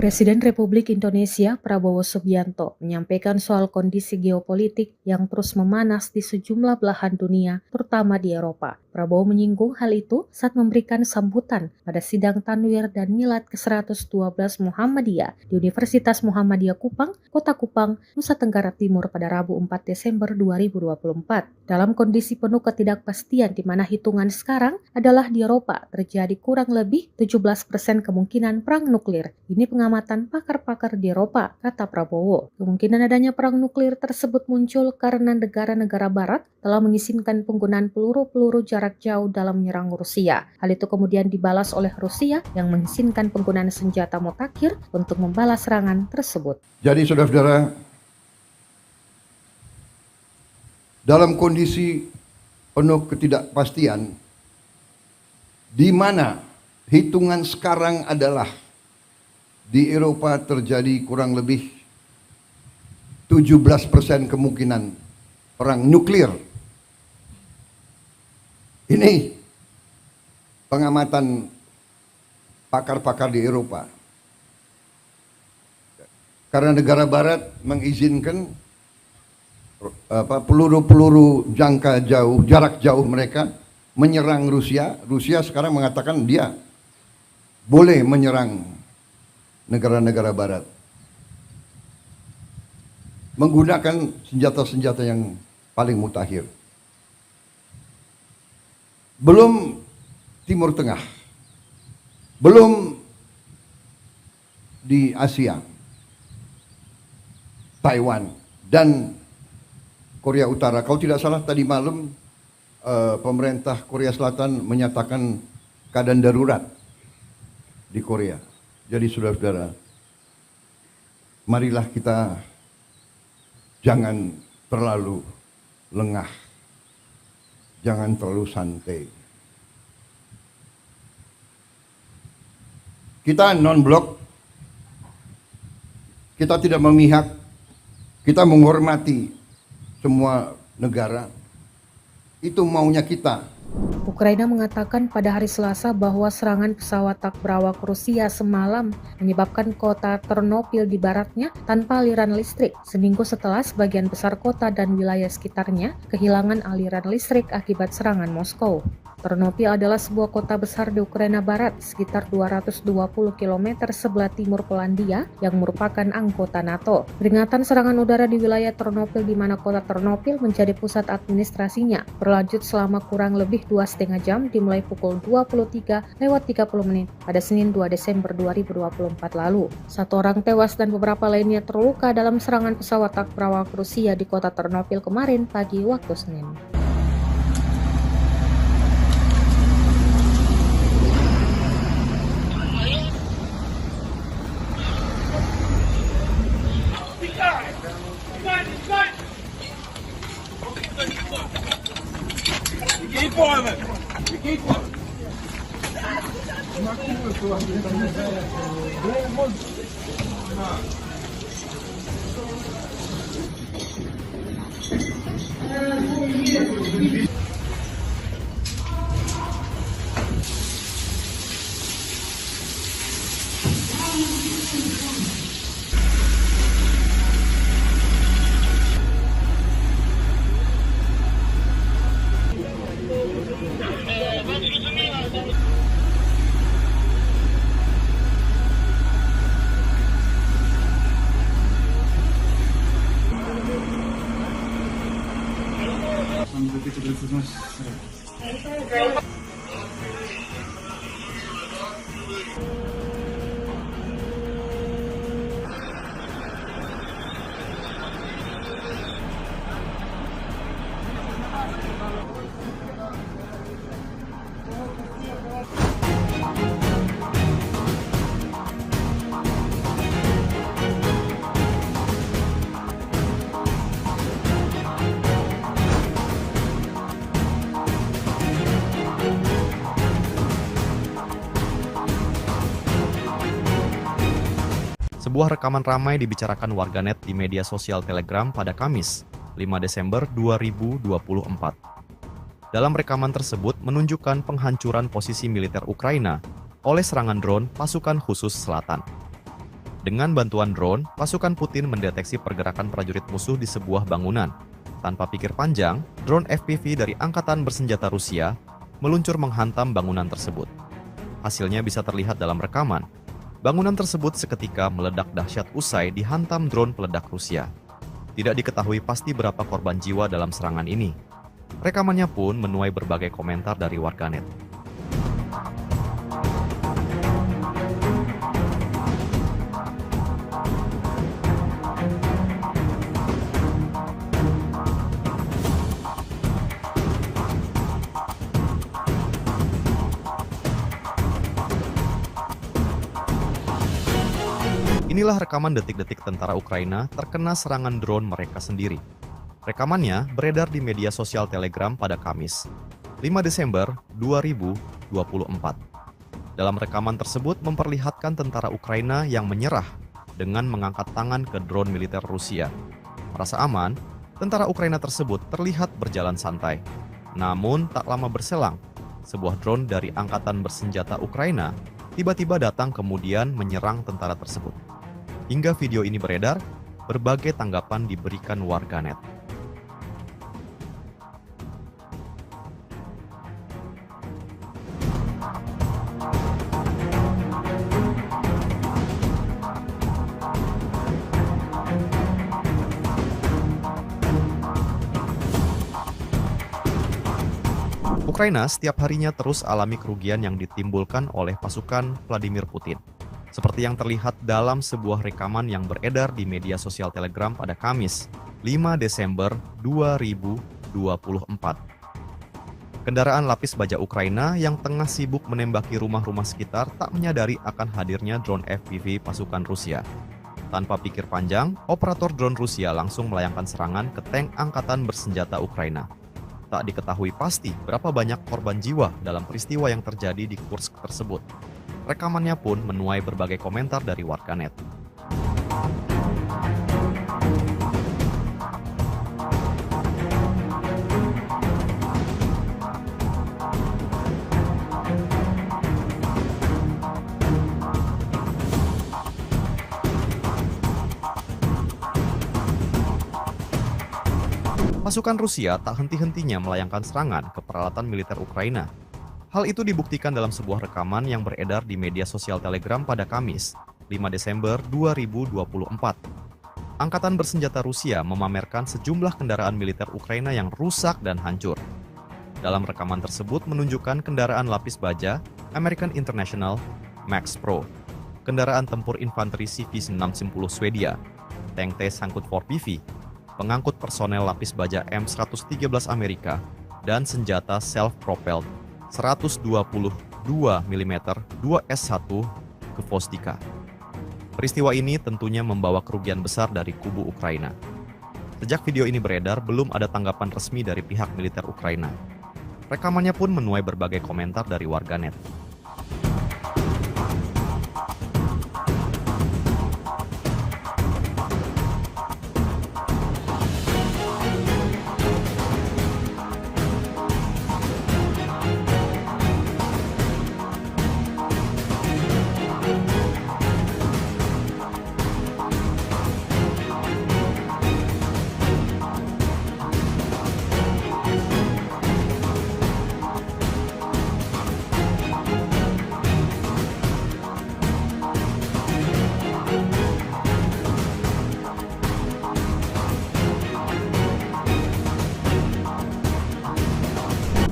Presiden Republik Indonesia Prabowo Subianto menyampaikan soal kondisi geopolitik yang terus memanas di sejumlah belahan dunia, terutama di Eropa. Prabowo menyinggung hal itu saat memberikan sambutan pada sidang Tanwir dan Milad ke-112 Muhammadiyah di Universitas Muhammadiyah Kupang, Kota Kupang, Nusa Tenggara Timur pada Rabu 4 Desember 2024. Dalam kondisi penuh ketidakpastian di mana hitungan sekarang adalah di Eropa terjadi kurang lebih 17% kemungkinan perang nuklir. Ini pengamatan pakar-pakar di Eropa, kata Prabowo. Kemungkinan adanya perang nuklir tersebut muncul karena negara-negara barat telah mengizinkan penggunaan peluru-peluru jarak jauh dalam menyerang Rusia. Hal itu kemudian dibalas oleh Rusia yang mengizinkan penggunaan senjata mutakhir untuk membalas serangan tersebut. Jadi saudara-saudara, dalam kondisi penuh ketidakpastian, di mana hitungan sekarang adalah di Eropa terjadi kurang lebih 17% kemungkinan perang nuklir. Ini pengamatan pakar-pakar di Eropa. Karena negara barat mengizinkan peluru-peluru jangka jauh, jarak jauh mereka menyerang Rusia. Rusia sekarang mengatakan dia boleh menyerang negara-negara barat menggunakan senjata-senjata yang paling mutakhir. Belum Timur Tengah, belum di Asia, Taiwan dan Korea Utara. Kalau tidak salah tadi malam pemerintah Korea Selatan menyatakan keadaan darurat di Korea. Jadi saudara-saudara, marilah kita jangan terlalu lengah, jangan terlalu santai. Kita non-blok, kita tidak memihak, kita menghormati semua negara. Itu maunya kita. Ukraina mengatakan pada hari Selasa bahwa serangan pesawat tak berawak Rusia semalam menyebabkan kota Ternopil di baratnya tanpa aliran listrik, seminggu setelah sebagian besar kota dan wilayah sekitarnya kehilangan aliran listrik akibat serangan Moskow. Ternopil adalah sebuah kota besar di Ukraina Barat, sekitar 220 km sebelah timur Polandia yang merupakan anggota NATO. Peringatan serangan udara di wilayah Ternopil di mana kota Ternopil menjadi pusat administrasinya berlanjut selama kurang lebih 2,5 jam dimulai pukul 23:30 pada Senin 2 Desember 2024 lalu. 1 orang tewas dan beberapa lainnya terluka dalam serangan pesawat tak berawak Rusia di kota Ternopil kemarin pagi waktu Senin. Keep on it. Keep on. Sebuah rekaman ramai dibicarakan warganet di media sosial Telegram pada Kamis, 5 Desember 2024. Dalam rekaman tersebut menunjukkan penghancuran posisi militer Ukraina oleh serangan drone pasukan khusus selatan. Dengan bantuan drone, pasukan Putin mendeteksi pergerakan prajurit musuh di sebuah bangunan. Tanpa pikir panjang, drone FPV dari Angkatan Bersenjata Rusia meluncur menghantam bangunan tersebut. Hasilnya bisa terlihat dalam rekaman. Bangunan tersebut seketika meledak dahsyat usai dihantam drone peledak Rusia. Tidak diketahui pasti berapa korban jiwa dalam serangan ini. Rekamannya pun menuai berbagai komentar dari warganet. Inilah rekaman detik-detik tentara Ukraina terkena serangan drone mereka sendiri. Rekamannya beredar di media sosial Telegram pada Kamis, 5 Desember 2024. Dalam rekaman tersebut memperlihatkan tentara Ukraina yang menyerah dengan mengangkat tangan ke drone militer Rusia. Merasa aman, tentara Ukraina tersebut terlihat berjalan santai. Namun tak lama berselang, sebuah drone dari Angkatan Bersenjata Ukraina tiba-tiba datang kemudian menyerang tentara tersebut. Hingga video ini beredar, berbagai tanggapan diberikan warganet. Ukraina setiap harinya terus alami kerugian yang ditimbulkan oleh pasukan Vladimir Putin. Seperti yang terlihat dalam sebuah rekaman yang beredar di media sosial Telegram pada Kamis, 5 Desember 2024. Kendaraan lapis baja Ukraina yang tengah sibuk menembaki rumah-rumah sekitar tak menyadari akan hadirnya drone FPV pasukan Rusia. Tanpa pikir panjang, operator drone Rusia langsung melayangkan serangan ke tank Angkatan Bersenjata Ukraina. Tak diketahui pasti berapa banyak korban jiwa dalam peristiwa yang terjadi di Kursk tersebut. Rekamannya pun menuai berbagai komentar dari warganet. Pasukan Rusia tak henti-hentinya melayangkan serangan ke peralatan militer Ukraina. Hal itu dibuktikan dalam sebuah rekaman yang beredar di media sosial Telegram pada Kamis, 5 Desember 2024. Angkatan Bersenjata Rusia memamerkan sejumlah kendaraan militer Ukraina yang rusak dan hancur. Dalam rekaman tersebut menunjukkan kendaraan lapis baja American International Max Pro, kendaraan tempur infanteri CV-610 Swedia, tank T-54PV, pengangkut personel lapis baja M113 Amerika, dan senjata self-propelled 122 mm 2S1 ke Vostika. Peristiwa ini tentunya membawa kerugian besar dari kubu Ukraina. Sejak video ini beredar, belum ada tanggapan resmi dari pihak militer Ukraina. Rekamannya pun menuai berbagai komentar dari warganet.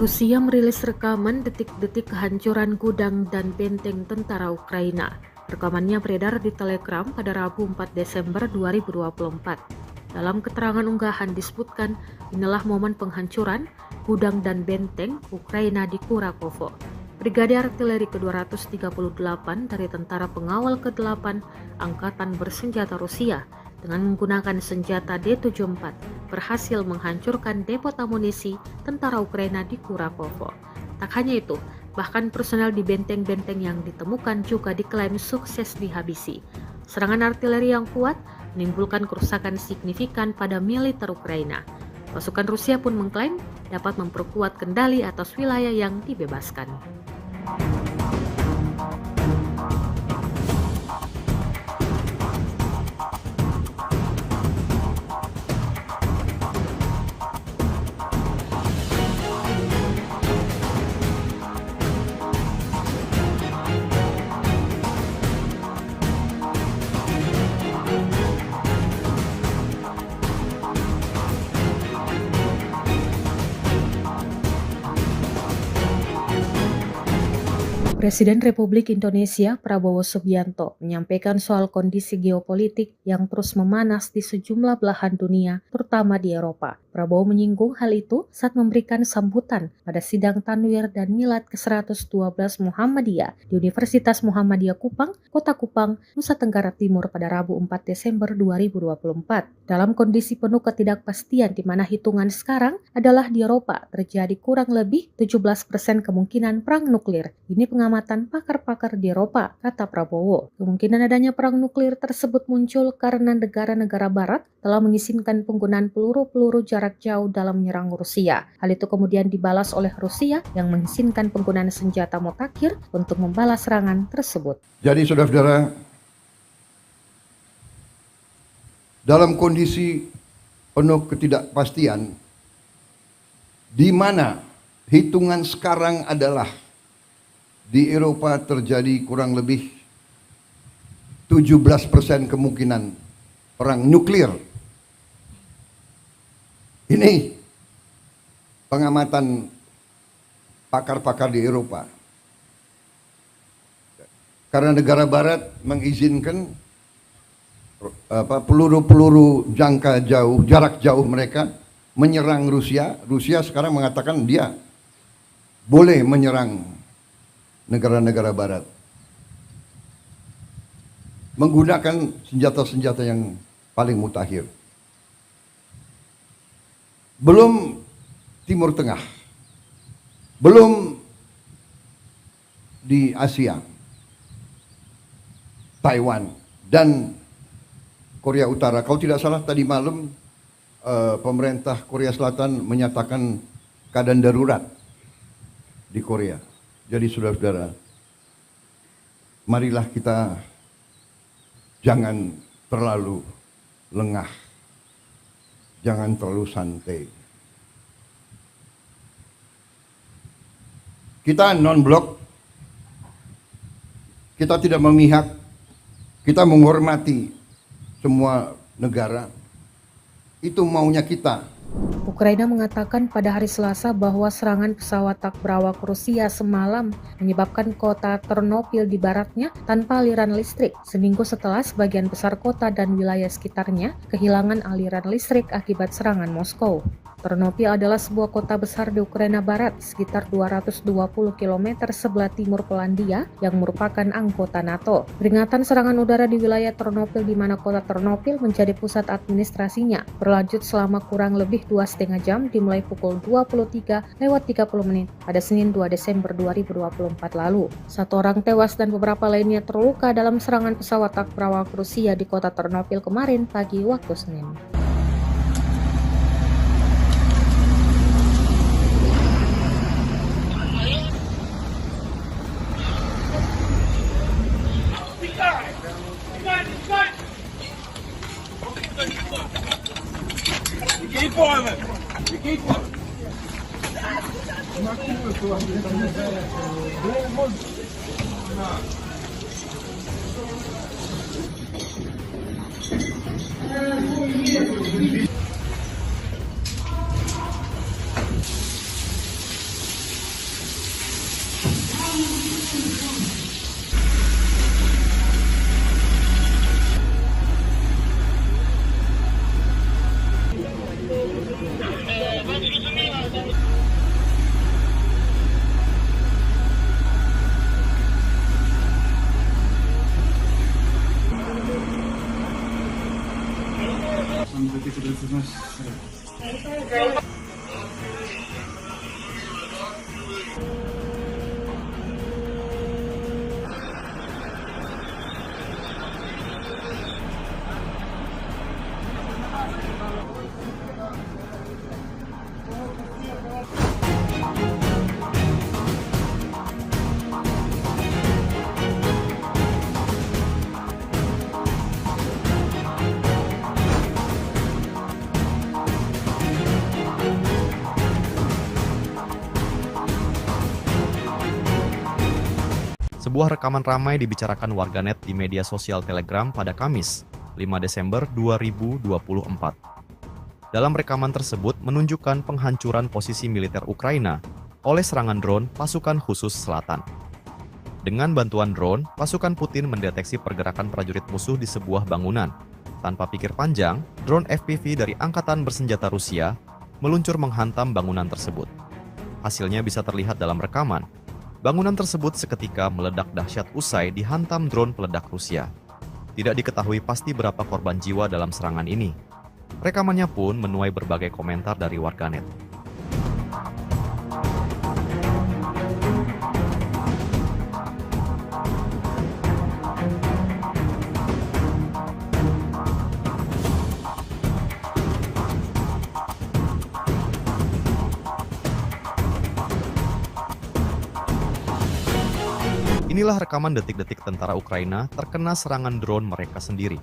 Rusia merilis rekaman detik-detik kehancuran gudang dan benteng tentara Ukraina. Rekamannya beredar di Telegram pada Rabu 4 Desember 2024. Dalam keterangan unggahan disebutkan, inilah momen penghancuran gudang dan benteng Ukraina di Kurakovo. Brigade Artileri ke-238 dari Tentara Pengawal ke-8 Angkatan Bersenjata Rusia dengan menggunakan senjata D-74 berhasil menghancurkan depot amunisi tentara Ukraina di Kurakovo. Tak hanya itu, bahkan personel di benteng-benteng yang ditemukan juga diklaim sukses dihabisi. Serangan artileri yang kuat menimbulkan kerusakan signifikan pada militer Ukraina. Pasukan Rusia pun mengklaim dapat memperkuat kendali atas wilayah yang dibebaskan. Presiden Republik Indonesia Prabowo Subianto menyampaikan soal kondisi geopolitik yang terus memanas di sejumlah belahan dunia, terutama di Eropa. Prabowo menyinggung hal itu saat memberikan sambutan pada sidang Tanwir dan Milad ke-112 Muhammadiyah di Universitas Muhammadiyah Kupang, Kota Kupang, Nusa Tenggara Timur pada Rabu 4 Desember 2024. Dalam kondisi penuh ketidakpastian di mana hitungan sekarang adalah di Eropa terjadi kurang lebih 17% kemungkinan perang nuklir. Ini pengamatan pakar-pakar di Eropa, kata Prabowo. Kemungkinan adanya perang nuklir tersebut muncul karena negara-negara barat telah mengizinkan penggunaan peluru-peluru jarak jauh dalam menyerang Rusia. Hal itu kemudian dibalas oleh Rusia yang mengizinkan penggunaan senjata mutakhir untuk membalas serangan tersebut. Jadi saudara-saudara, dalam kondisi penuh ketidakpastian, di mana hitungan sekarang adalah di Eropa terjadi kurang lebih 17% kemungkinan perang nuklir. Ini pengamatan pakar-pakar di Eropa. Karena negara barat mengizinkan peluru-peluru jarak jauh mereka menyerang Rusia. Rusia sekarang mengatakan dia boleh menyerang negara-negara barat menggunakan senjata-senjata yang paling mutakhir. Belum Timur Tengah, belum di Asia, Taiwan dan Korea Utara. Kalau tidak salah tadi malam pemerintah Korea Selatan menyatakan keadaan darurat di Korea. Jadi saudara-saudara, marilah kita jangan terlalu lengah, jangan terlalu santai. Kita non-blok, kita tidak memihak, kita menghormati semua negara. Itu maunya kita. Ukraina mengatakan pada hari Selasa bahwa serangan pesawat tak berawak Rusia semalam menyebabkan kota Ternopil di baratnya tanpa aliran listrik, seminggu setelah sebagian besar kota dan wilayah sekitarnya kehilangan aliran listrik akibat serangan Moskow. Ternopil adalah sebuah kota besar di Ukraina Barat, sekitar 220 km sebelah timur Polandia yang merupakan anggota NATO. Peringatan serangan udara di wilayah Ternopil di mana kota Ternopil menjadi pusat administrasinya berlanjut selama kurang lebih 2,5 jam dimulai pukul 23:30 pada Senin 2 Desember 2024 lalu. 1 orang tewas dan beberapa lainnya terluka dalam serangan pesawat tak berawak Rusia di kota Ternopil kemarin pagi waktu Senin. Keep quiet. You keep quiet. Sebuah rekaman ramai dibicarakan warganet di media sosial Telegram pada Kamis, 5 Desember 2024. Dalam rekaman tersebut menunjukkan penghancuran posisi militer Ukraina oleh serangan drone pasukan khusus selatan. Dengan bantuan drone, pasukan Putin mendeteksi pergerakan prajurit musuh di sebuah bangunan. Tanpa pikir panjang, drone FPV dari Angkatan Bersenjata Rusia meluncur menghantam bangunan tersebut. Hasilnya bisa terlihat dalam rekaman. Bangunan tersebut seketika meledak dahsyat usai dihantam drone peledak Rusia. Tidak diketahui pasti berapa korban jiwa dalam serangan ini. Rekamannya pun menuai berbagai komentar dari warganet. Inilah rekaman detik-detik tentara Ukraina terkena serangan drone mereka sendiri.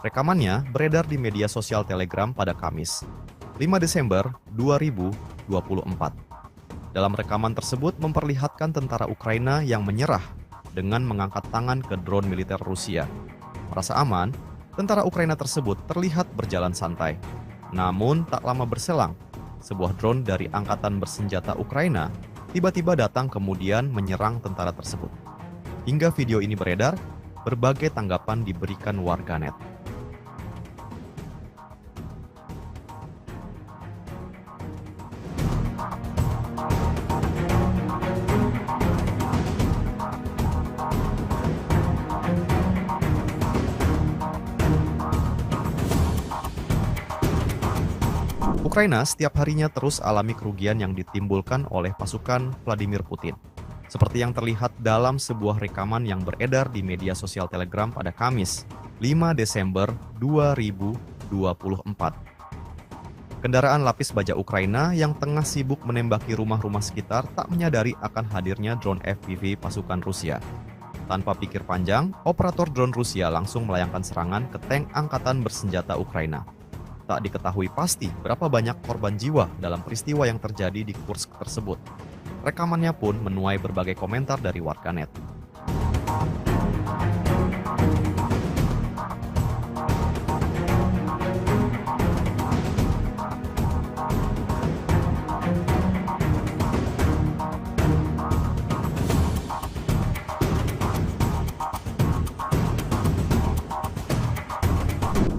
Rekamannya beredar di media sosial Telegram pada Kamis, 5 Desember 2024. Dalam rekaman tersebut memperlihatkan tentara Ukraina yang menyerah dengan mengangkat tangan ke drone militer Rusia. Merasa aman, tentara Ukraina tersebut terlihat berjalan santai. Namun tak lama berselang, sebuah drone dari Angkatan Bersenjata Ukraina tiba-tiba datang kemudian menyerang tentara tersebut. Hingga video ini beredar, berbagai tanggapan diberikan warganet. Ukraina setiap harinya terus alami kerugian yang ditimbulkan oleh pasukan Vladimir Putin. Seperti yang terlihat dalam sebuah rekaman yang beredar di media sosial Telegram pada Kamis, 5 Desember 2024. Kendaraan lapis baja Ukraina yang tengah sibuk menembaki rumah-rumah sekitar tak menyadari akan hadirnya drone FPV pasukan Rusia. Tanpa pikir panjang, operator drone Rusia langsung melayangkan serangan ke tank Angkatan Bersenjata Ukraina. Tak diketahui pasti berapa banyak korban jiwa dalam peristiwa yang terjadi di Kursk tersebut. Rekamannya pun menuai berbagai komentar dari warganet.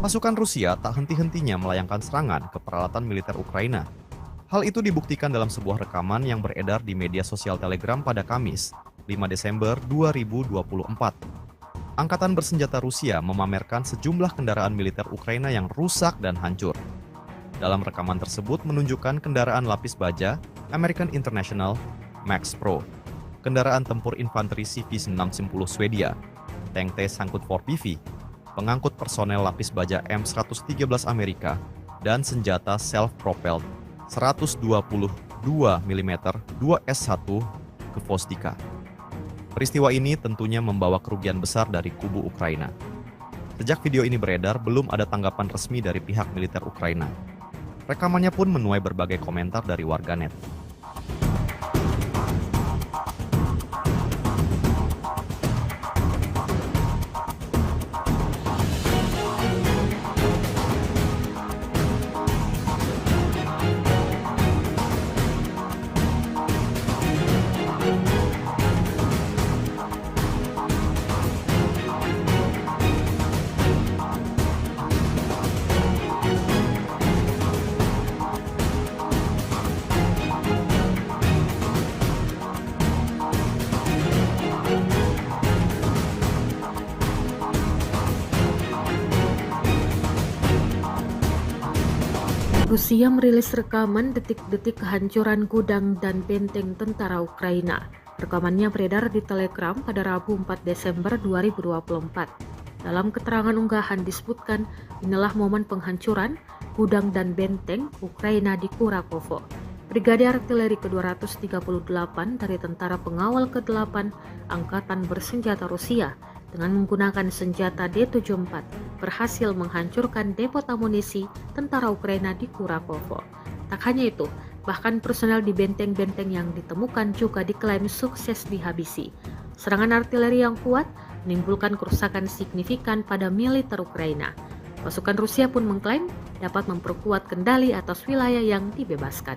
Pasukan Rusia tak henti-hentinya melayangkan serangan ke peralatan militer Ukraina. Hal itu dibuktikan dalam sebuah rekaman yang beredar di media sosial Telegram pada Kamis, 5 Desember 2024. Angkatan Bersenjata Rusia memamerkan sejumlah kendaraan militer Ukraina yang rusak dan hancur. Dalam rekaman tersebut menunjukkan kendaraan lapis baja American International Max Pro, kendaraan tempur infanteri CV-610 Swedia, tank T-Sangkut 4PV, pengangkut personel lapis baja M113 Amerika, dan senjata self-propelled 122 mm 2S1 ke Vostika. Peristiwa ini tentunya membawa kerugian besar dari kubu Ukraina. Sejak video ini beredar, belum ada tanggapan resmi dari pihak militer Ukraina. Rekamannya pun menuai berbagai komentar dari warganet. Rusia merilis rekaman detik-detik kehancuran gudang dan benteng tentara Ukraina. Rekamannya beredar di Telegram pada Rabu 4 Desember 2024. Dalam keterangan unggahan disebutkan, inilah momen penghancuran gudang dan benteng Ukraina di Kurakovo. Brigade Artileri ke-238 dari Tentara Pengawal ke-8 Angkatan Bersenjata Rusia dengan menggunakan senjata D-74 berhasil menghancurkan depot amunisi tentara Ukraina di Kurakovo. Tak hanya itu, bahkan personel di benteng-benteng yang ditemukan juga diklaim sukses dihabisi. Serangan artileri yang kuat menimbulkan kerusakan signifikan pada militer Ukraina. Pasukan Rusia pun mengklaim dapat memperkuat kendali atas wilayah yang dibebaskan.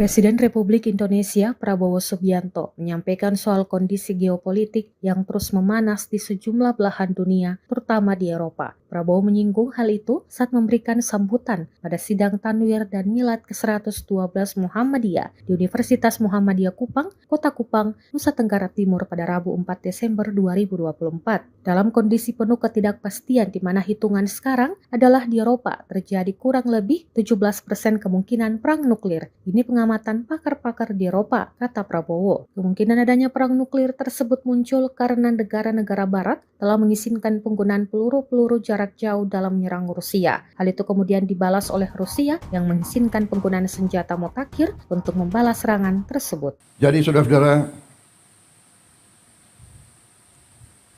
Presiden Republik Indonesia Prabowo Subianto menyampaikan soal kondisi geopolitik yang terus memanas di sejumlah belahan dunia, terutama di Eropa. Prabowo menyinggung hal itu saat memberikan sambutan pada sidang Tanwir dan Milad ke-112 Muhammadiyah di Universitas Muhammadiyah Kupang, Kota Kupang, Nusa Tenggara Timur pada Rabu 4 Desember 2024. Dalam kondisi penuh ketidakpastian di mana hitungan sekarang adalah di Eropa terjadi kurang lebih 17% kemungkinan perang nuklir. Ini pengamatan pakar-pakar di Eropa, kata Prabowo. Kemungkinan adanya perang nuklir tersebut muncul karena negara-negara barat telah mengizinkan penggunaan peluru-peluru jarak jauh dalam menyerang Rusia. Hal itu kemudian dibalas oleh Rusia yang mengizinkan penggunaan senjata mutakhir untuk membalas serangan tersebut. Jadi saudara-saudara,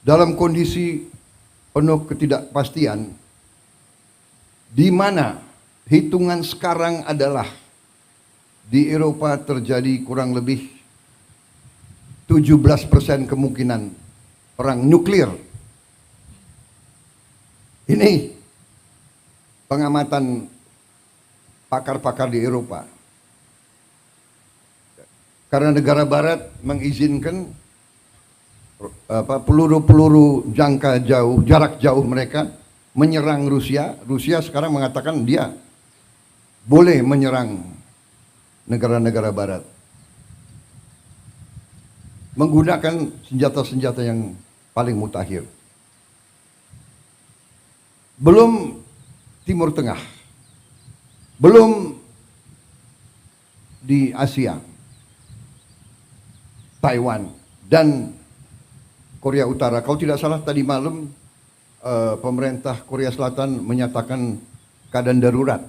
dalam kondisi penuh ketidakpastian, di mana hitungan sekarang adalah di Eropa terjadi kurang lebih 17% kemungkinan perang nuklir. Ini pengamatan pakar-pakar di Eropa. Karena negara barat mengizinkan peluru-peluru jarak jauh mereka menyerang Rusia. Rusia sekarang mengatakan dia boleh menyerang negara-negara barat menggunakan senjata-senjata yang paling mutakhir. Belum Timur Tengah, belum di Asia, Taiwan dan Korea Utara. Kalau tidak salah tadi malam pemerintah Korea Selatan menyatakan keadaan darurat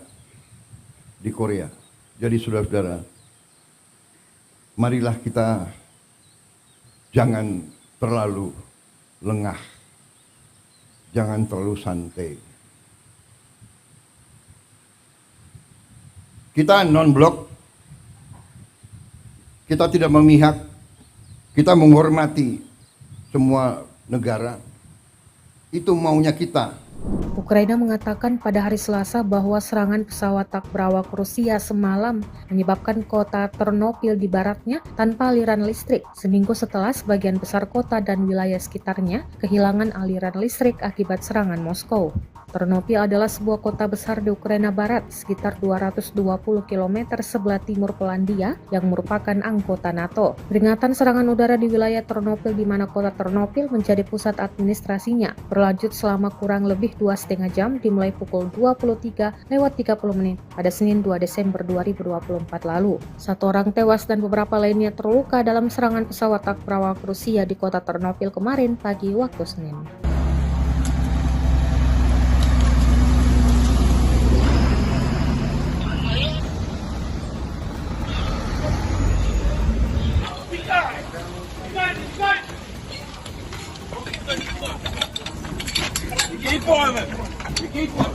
di Korea. Jadi saudara-saudara, marilah kita jangan terlalu lengah, jangan terlalu santai. Kita non-blok, kita tidak memihak, kita menghormati semua negara. Itu maunya kita. Ukraina mengatakan pada hari Selasa bahwa serangan pesawat tak berawak Rusia semalam menyebabkan kota Ternopil di baratnya tanpa aliran listrik, seminggu setelah sebagian besar kota dan wilayah sekitarnya kehilangan aliran listrik akibat serangan Moskow. Ternopil adalah sebuah kota besar di Ukraina Barat, sekitar 220 km sebelah timur Polandia yang merupakan anggota NATO. Peringatan serangan udara di wilayah Ternopil di mana kota Ternopil menjadi pusat administrasinya berlanjut selama kurang lebih 2,5 jam dimulai pukul 23:30 pada Senin 2 Desember 2024 lalu. 1 orang tewas dan beberapa lainnya terluka dalam serangan pesawat tak berawak Rusia di kota Ternopil kemarin pagi waktu Senin. Keep quiet. Keep quiet.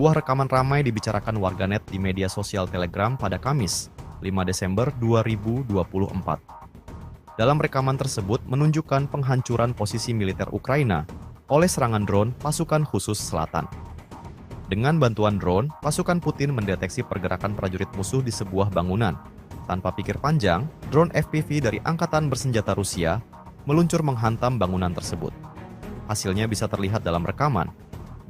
Sebuah rekaman ramai dibicarakan warganet di media sosial Telegram pada Kamis, 5 Desember 2024. Dalam rekaman tersebut menunjukkan penghancuran posisi militer Ukraina oleh serangan drone pasukan khusus selatan. Dengan bantuan drone, pasukan Putin mendeteksi pergerakan prajurit musuh di sebuah bangunan. Tanpa pikir panjang, drone FPV dari Angkatan Bersenjata Rusia meluncur menghantam bangunan tersebut. Hasilnya bisa terlihat dalam rekaman.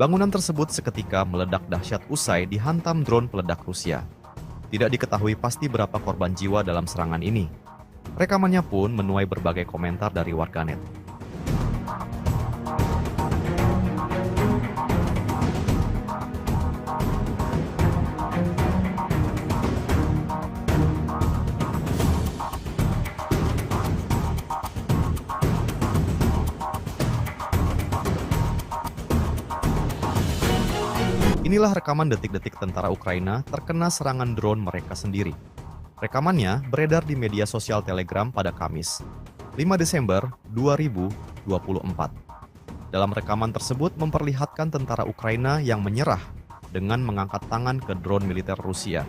Bangunan tersebut seketika meledak dahsyat usai dihantam drone peledak Rusia. Tidak diketahui pasti berapa korban jiwa dalam serangan ini. Rekamannya pun menuai berbagai komentar dari warganet. Inilah rekaman detik-detik tentara Ukraina terkena serangan drone mereka sendiri. Rekamannya beredar di media sosial Telegram pada Kamis, 5 Desember 2024. Dalam rekaman tersebut memperlihatkan tentara Ukraina yang menyerah dengan mengangkat tangan ke drone militer Rusia.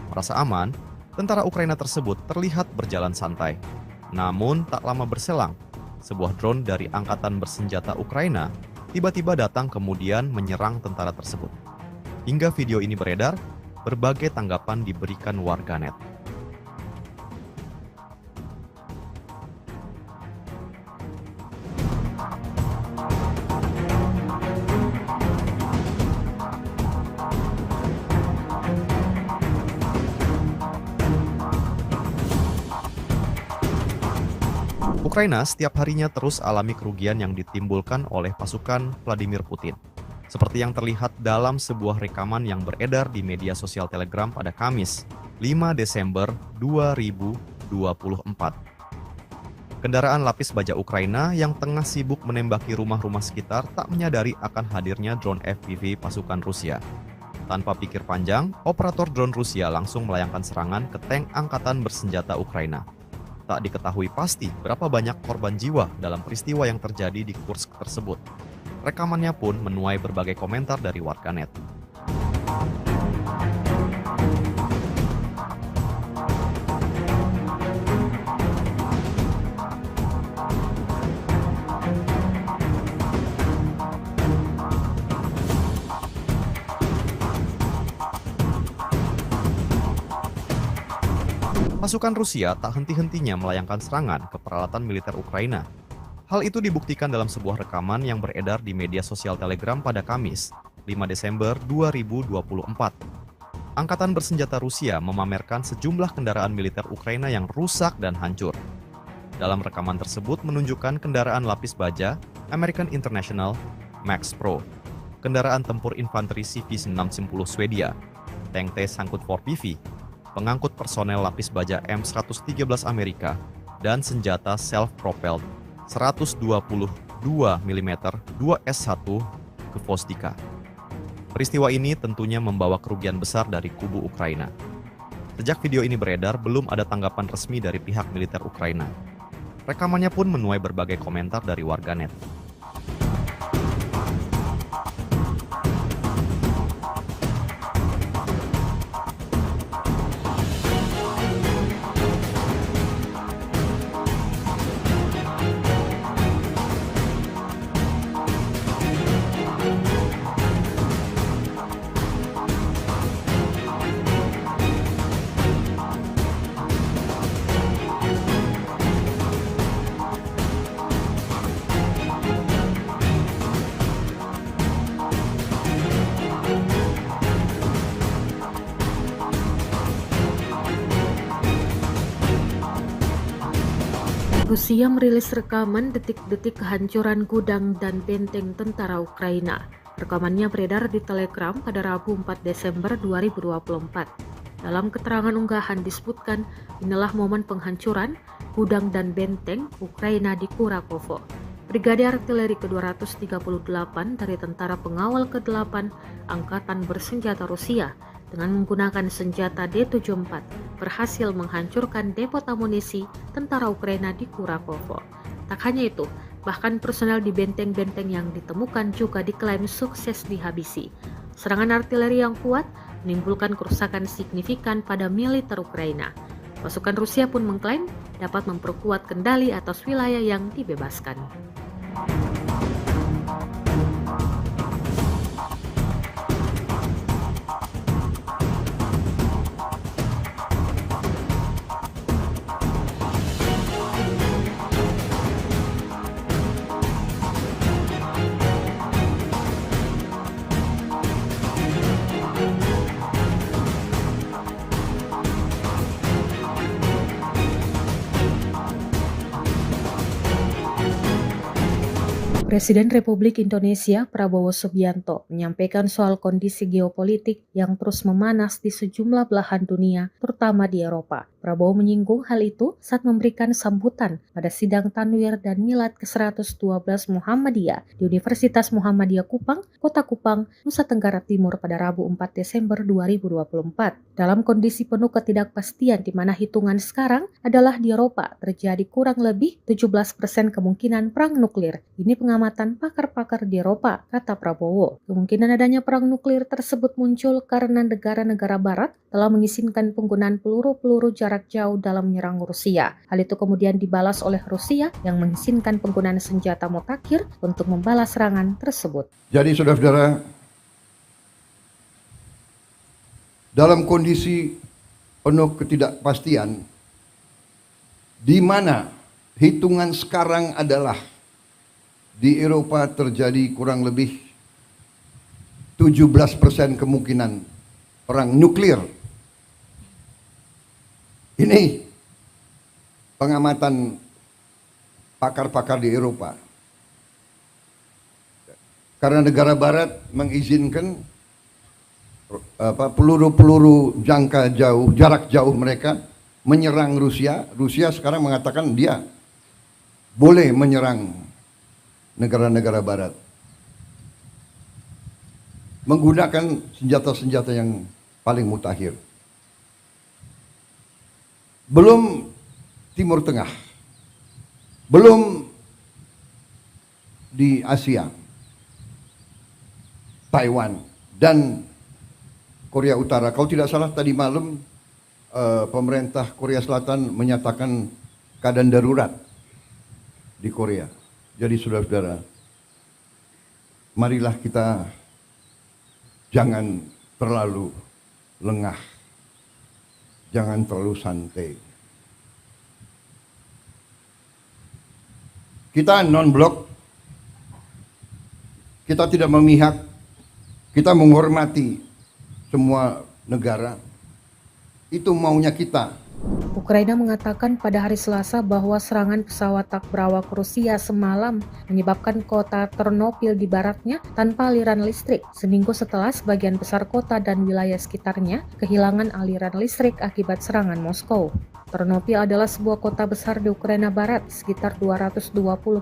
Merasa aman, tentara Ukraina tersebut terlihat berjalan santai. Namun tak lama berselang, sebuah drone dari Angkatan Bersenjata Ukraina tiba-tiba datang kemudian menyerang tentara tersebut. Hingga video ini beredar, berbagai tanggapan diberikan warganet. Ukraina setiap harinya terus alami kerugian yang ditimbulkan oleh pasukan Vladimir Putin. Seperti yang terlihat dalam sebuah rekaman yang beredar di media sosial Telegram pada Kamis, 5 Desember 2024. Kendaraan lapis baja Ukraina yang tengah sibuk menembaki rumah-rumah sekitar tak menyadari akan hadirnya drone FPV pasukan Rusia. Tanpa pikir panjang, operator drone Rusia langsung melayangkan serangan ke tank Angkatan Bersenjata Ukraina. Tak diketahui pasti berapa banyak korban jiwa dalam peristiwa yang terjadi di Kursk tersebut. Rekamannya pun menuai berbagai komentar dari warganet. Pasukan Rusia tak henti-hentinya melayangkan serangan ke peralatan militer Ukraina. Hal itu dibuktikan dalam sebuah rekaman yang beredar di media sosial Telegram pada Kamis, 5 Desember 2024. Angkatan Bersenjata Rusia memamerkan sejumlah kendaraan militer Ukraina yang rusak dan hancur. Dalam rekaman tersebut menunjukkan kendaraan lapis baja American International Max Pro, kendaraan tempur infanteri CV-610 Swedia, tank T-Sangkut 4PV, pengangkut personel lapis baja M113 Amerika, dan senjata self-propelled 122 mm 2S1 Gvosdika. Peristiwa ini tentunya membawa kerugian besar dari kubu Ukraina. Sejak video ini beredar, belum ada tanggapan resmi dari pihak militer Ukraina. Rekamannya pun menuai berbagai komentar dari warganet. Rusia merilis rekaman detik-detik kehancuran gudang dan benteng tentara Ukraina. Rekamannya beredar di Telegram pada Rabu 4 Desember 2024. Dalam keterangan unggahan disebutkan, inilah momen penghancuran gudang dan benteng Ukraina di Kurakovo. Brigade Artileri ke-238 dari Tentara Pengawal ke-8 Angkatan Bersenjata Rusia dengan menggunakan senjata D-74 berhasil menghancurkan depot amunisi tentara Ukraina di Kurakovo. Tak hanya itu, bahkan personel di benteng-benteng yang ditemukan juga diklaim sukses dihabisi. Serangan artileri yang kuat menimbulkan kerusakan signifikan pada militer Ukraina. Pasukan Rusia pun mengklaim dapat memperkuat kendali atas wilayah yang dibebaskan. Presiden Republik Indonesia Prabowo Subianto menyampaikan soal kondisi geopolitik yang terus memanas di sejumlah belahan dunia, terutama di Eropa. Prabowo menyinggung hal itu saat memberikan sambutan pada sidang Tanwir dan Milad ke-112 Muhammadiyah di Universitas Muhammadiyah Kupang, Kota Kupang, Nusa Tenggara Timur pada Rabu 4 Desember 2024. Dalam kondisi penuh ketidakpastian di mana hitungan sekarang adalah di Eropa terjadi kurang lebih 17% kemungkinan perang nuklir. Ini pengamatan pakar-pakar di Eropa, kata Prabowo. Kemungkinan adanya perang nuklir tersebut muncul karena negara-negara barat telah mengizinkan penggunaan peluru-peluru jarak jauh dalam menyerang Rusia. Hal itu kemudian dibalas oleh Rusia yang mengizinkan penggunaan senjata mutakhir untuk membalas serangan tersebut. Jadi saudara-saudara, dalam kondisi penuh ketidakpastian, di mana hitungan sekarang adalah di Eropa terjadi kurang lebih 17% kemungkinan perang nuklir. Ini pengamatan pakar-pakar di Eropa. Karena negara barat mengizinkan peluru-peluru jarak jauh mereka menyerang Rusia. Rusia sekarang mengatakan dia boleh menyerang negara-negara barat menggunakan senjata-senjata yang paling mutakhir. Belum Timur Tengah, belum di Asia, Taiwan dan Korea Utara. Kalau tidak salah tadi malam pemerintah Korea Selatan menyatakan keadaan darurat di Korea. Jadi saudara-saudara, marilah kita jangan terlalu lengah, jangan terlalu santai. Kita non-blok, kita tidak memihak, kita menghormati semua negara. Itu maunya kita. Ukraina mengatakan pada hari Selasa bahwa serangan pesawat tak berawak Rusia semalam menyebabkan kota Ternopil di baratnya tanpa aliran listrik, seminggu setelah sebagian besar kota dan wilayah sekitarnya kehilangan aliran listrik akibat serangan Moskow. Ternopil adalah sebuah kota besar di Ukraina Barat, sekitar 220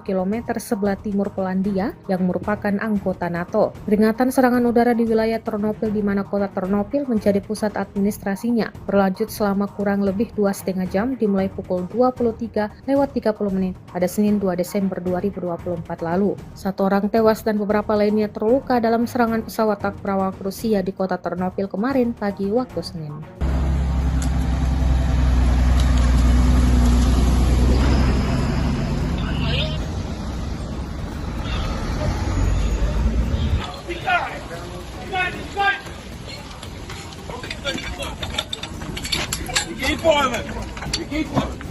km sebelah timur Polandia yang merupakan anggota NATO. Peringatan serangan udara di wilayah Ternopil di mana kota Ternopil menjadi pusat administrasinya berlanjut selama kurang lebih 2,5 jam dimulai pukul 23:30 pada Senin 2 Desember 2024 lalu. 1 orang tewas dan beberapa lainnya terluka dalam serangan pesawat tak berawak Rusia di kota Ternopil kemarin pagi waktu Senin. Keep on it. Keep on it.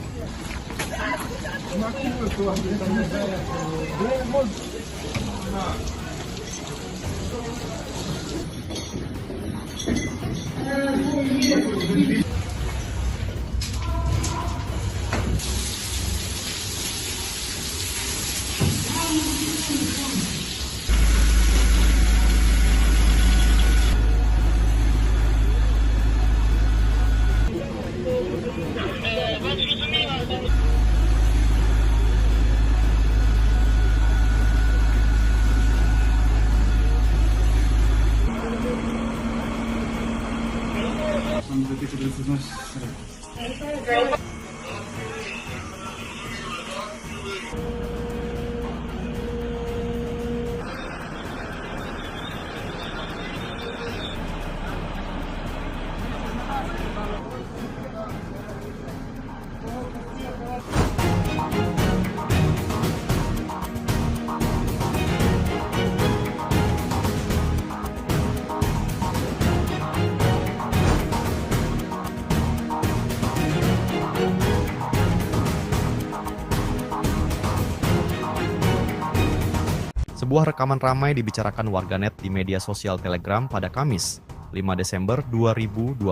Sebuah rekaman ramai dibicarakan warganet di media sosial Telegram pada Kamis, 5 Desember 2024.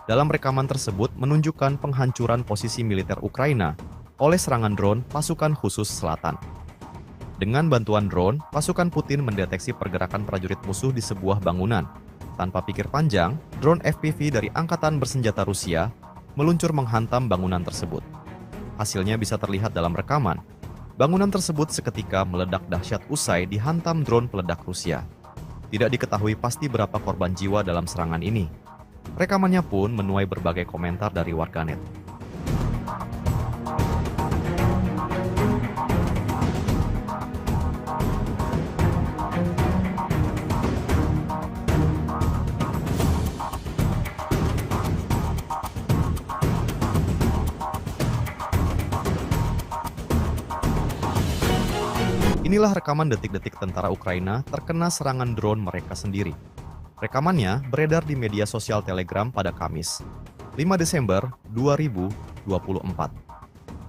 Dalam rekaman tersebut menunjukkan penghancuran posisi militer Ukraina oleh serangan drone pasukan khusus selatan. Dengan bantuan drone, pasukan Putin mendeteksi pergerakan prajurit musuh di sebuah bangunan. Tanpa pikir panjang, drone FPV dari Angkatan Bersenjata Rusia meluncur menghantam bangunan tersebut. Hasilnya bisa terlihat dalam rekaman. Bangunan tersebut seketika meledak dahsyat usai dihantam drone peledak Rusia. Tidak diketahui pasti berapa korban jiwa dalam serangan ini. Rekamannya pun menuai berbagai komentar dari warganet. Inilah rekaman detik-detik tentara Ukraina terkena serangan drone mereka sendiri. Rekamannya beredar di media sosial Telegram pada Kamis, 5 Desember 2024.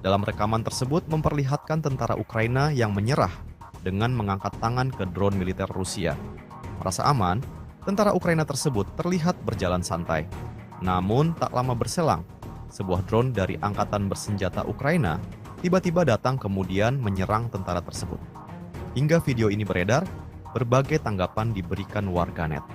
Dalam rekaman tersebut memperlihatkan tentara Ukraina yang menyerah dengan mengangkat tangan ke drone militer Rusia. Merasa aman, tentara Ukraina tersebut terlihat berjalan santai. Namun tak lama berselang, sebuah drone dari Angkatan Bersenjata Ukraina tiba-tiba datang kemudian menyerang tentara tersebut. Hingga video ini beredar, berbagai tanggapan diberikan warganet.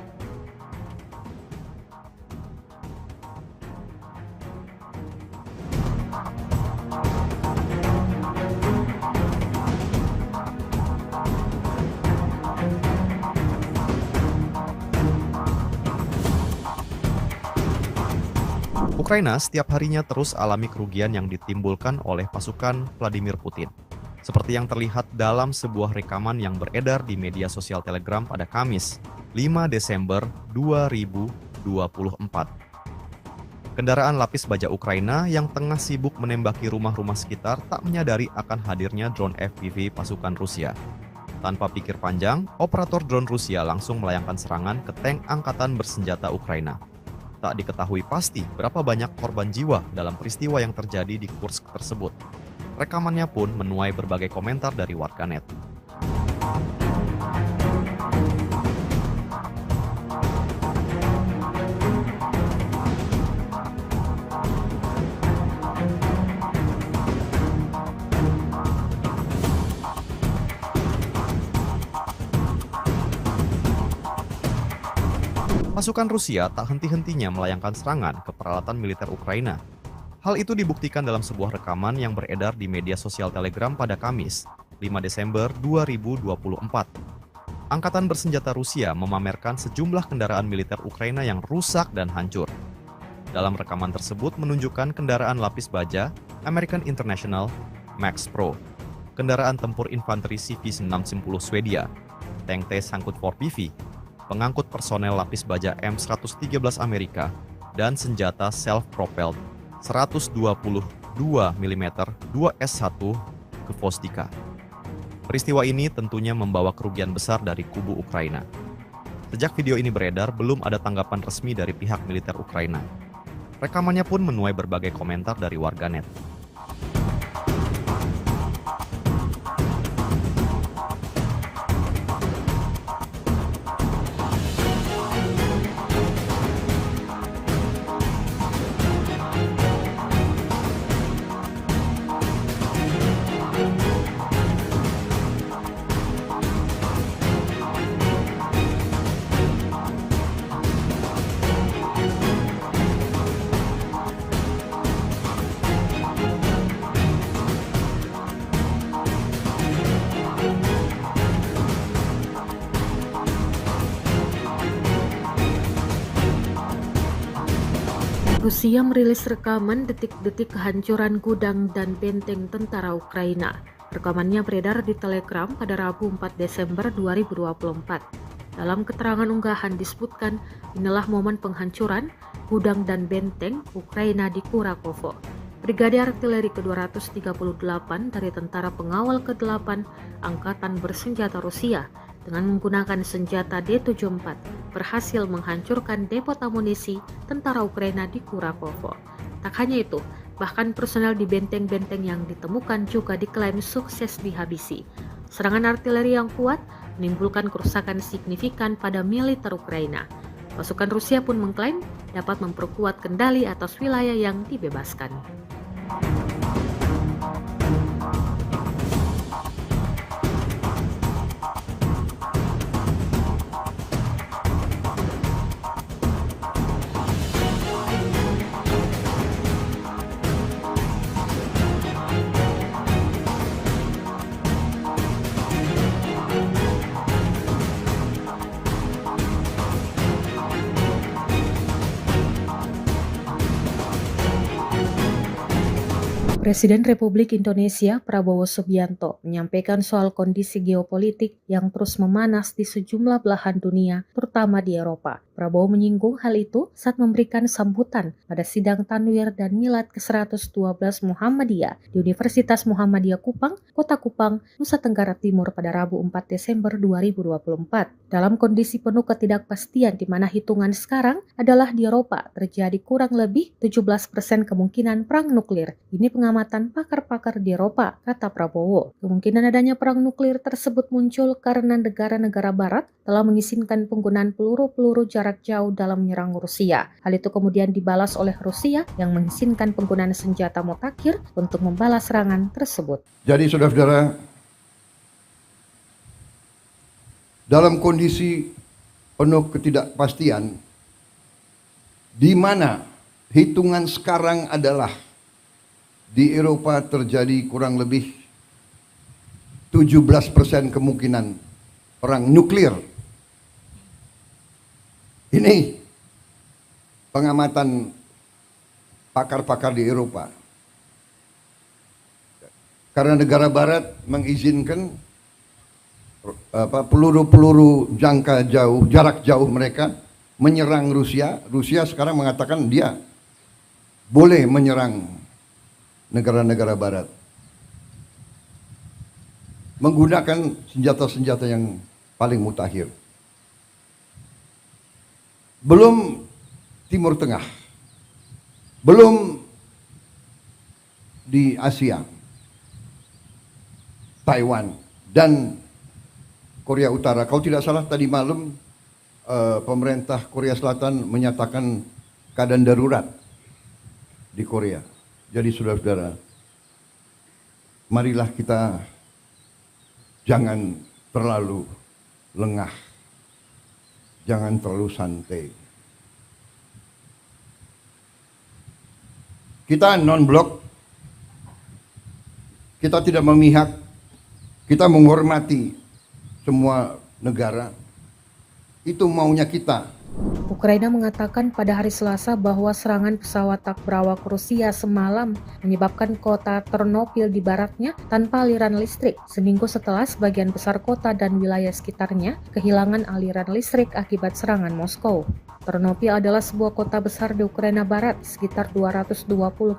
Ukraina setiap harinya terus alami kerugian yang ditimbulkan oleh pasukan Vladimir Putin. Seperti yang terlihat dalam sebuah rekaman yang beredar di media sosial Telegram pada Kamis, 5 Desember 2024. Kendaraan lapis baja Ukraina yang tengah sibuk menembaki rumah-rumah sekitar tak menyadari akan hadirnya drone FPV pasukan Rusia. Tanpa pikir panjang, operator drone Rusia langsung melayangkan serangan ke tank Angkatan Bersenjata Ukraina. Tak diketahui pasti berapa banyak korban jiwa dalam peristiwa yang terjadi di Kursk tersebut. Rekamannya pun menuai berbagai komentar dari warganet. Pasukan Rusia tak henti-hentinya melayangkan serangan ke peralatan militer Ukraina. Hal itu dibuktikan dalam sebuah rekaman yang beredar di media sosial Telegram pada Kamis, 5 Desember 2024. Angkatan Bersenjata Rusia memamerkan sejumlah kendaraan militer Ukraina yang rusak dan hancur. Dalam rekaman tersebut menunjukkan kendaraan lapis baja American International Max Pro, kendaraan tempur infanteri CV-610 Swedia, tank T-Sangkut 4PV, pengangkut personel lapis baja M113 Amerika, dan senjata self-propelled 122 mm 2S1 ke Vostika. Peristiwa ini tentunya membawa kerugian besar dari kubu Ukraina. Sejak video ini beredar, belum ada tanggapan resmi dari pihak militer Ukraina. Rekamannya pun menuai berbagai komentar dari warganet. Rusia merilis rekaman detik-detik kehancuran gudang dan benteng tentara Ukraina. Rekamannya beredar di Telegram pada Rabu 4 Desember 2024. Dalam keterangan unggahan disebutkan, inilah momen penghancuran gudang dan benteng Ukraina di Kurakovo. Brigade Artileri ke-238 dari Tentara Pengawal ke-8 Angkatan Bersenjata Rusia dengan menggunakan senjata D-74 berhasil menghancurkan depot amunisi tentara Ukraina di Kurakovo. Tak hanya itu, bahkan personel di benteng-benteng yang ditemukan juga diklaim sukses dihabisi. Serangan artileri yang kuat menimbulkan kerusakan signifikan pada militer Ukraina. Pasukan Rusia pun mengklaim dapat memperkuat kendali atas wilayah yang dibebaskan. Presiden Republik Indonesia Prabowo Subianto menyampaikan soal kondisi geopolitik yang terus memanas di sejumlah belahan dunia, terutama di Eropa. Prabowo menyinggung hal itu saat memberikan sambutan pada sidang Tanwir dan Milad ke-112 Muhammadiyah di Universitas Muhammadiyah Kupang, Kota Kupang, Nusa Tenggara Timur pada Rabu 4 Desember 2024. Dalam kondisi penuh ketidakpastian di mana hitungan sekarang adalah di Eropa terjadi kurang lebih 17% kemungkinan perang nuklir. Ini pengamatan pakar-pakar di Eropa, kata Prabowo. Kemungkinan adanya perang nuklir tersebut muncul karena negara-negara barat telah mengizinkan penggunaan peluru-peluru jarak jauh dalam menyerang Rusia. Hal itu kemudian dibalas oleh Rusia yang mengizinkan penggunaan senjata mutakhir untuk membalas serangan tersebut. Jadi saudara-saudara, dalam kondisi penuh ketidakpastian, di mana hitungan sekarang adalah di Eropa terjadi kurang lebih 17% kemungkinan perang nuklir. Ini pengamatan pakar-pakar di Eropa. Karena negara barat mengizinkan peluru-peluru jangka jauh, jarak jauh mereka menyerang Rusia. Rusia sekarang mengatakan dia boleh menyerang negara-negara barat menggunakan senjata-senjata yang paling mutakhir. Belum Timur Tengah, belum di Asia, Taiwan dan Korea Utara. Kalau tidak salah tadi malam pemerintah Korea Selatan menyatakan keadaan darurat di Korea. Jadi saudara-saudara, marilah kita jangan terlalu lengah, jangan terlalu santai. Kita non-blok, kita tidak memihak, kita menghormati semua negara. Itu maunya kita. Ukraina mengatakan pada hari Selasa bahwa serangan pesawat tak berawak Rusia semalam menyebabkan kota Ternopil di baratnya tanpa aliran listrik, seminggu setelah sebagian besar kota dan wilayah sekitarnya kehilangan aliran listrik akibat serangan Moskow. Ternopil adalah sebuah kota besar di Ukraina Barat, sekitar 220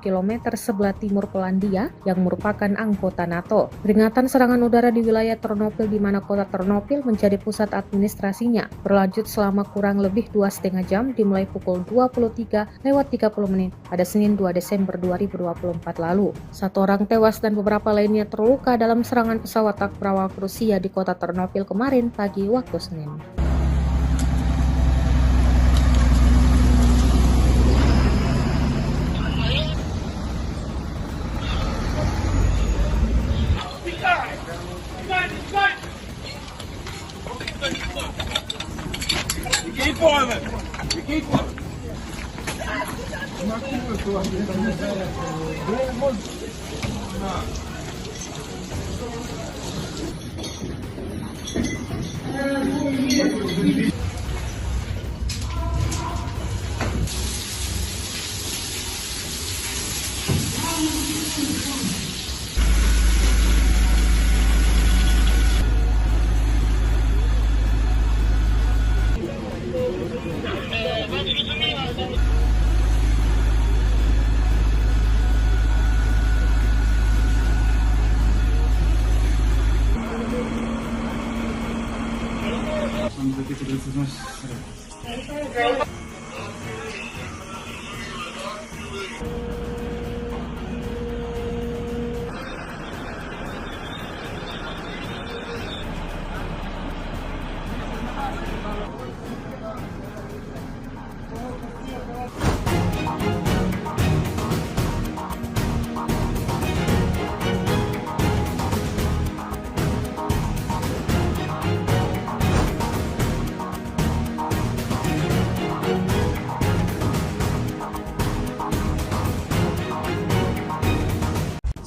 km sebelah timur Polandia yang merupakan anggota NATO. Peringatan serangan udara di wilayah Ternopil di mana kota Ternopil menjadi pusat administrasinya berlanjut selama kurang lebih 2,5 jam dimulai pukul 23:30 pada Senin 2 Desember 2024 lalu. 1 orang tewas dan beberapa lainnya terluka dalam serangan pesawat tak berawak Rusia di kota Ternopil kemarin pagi waktu Senin. Keep on it. Keep on.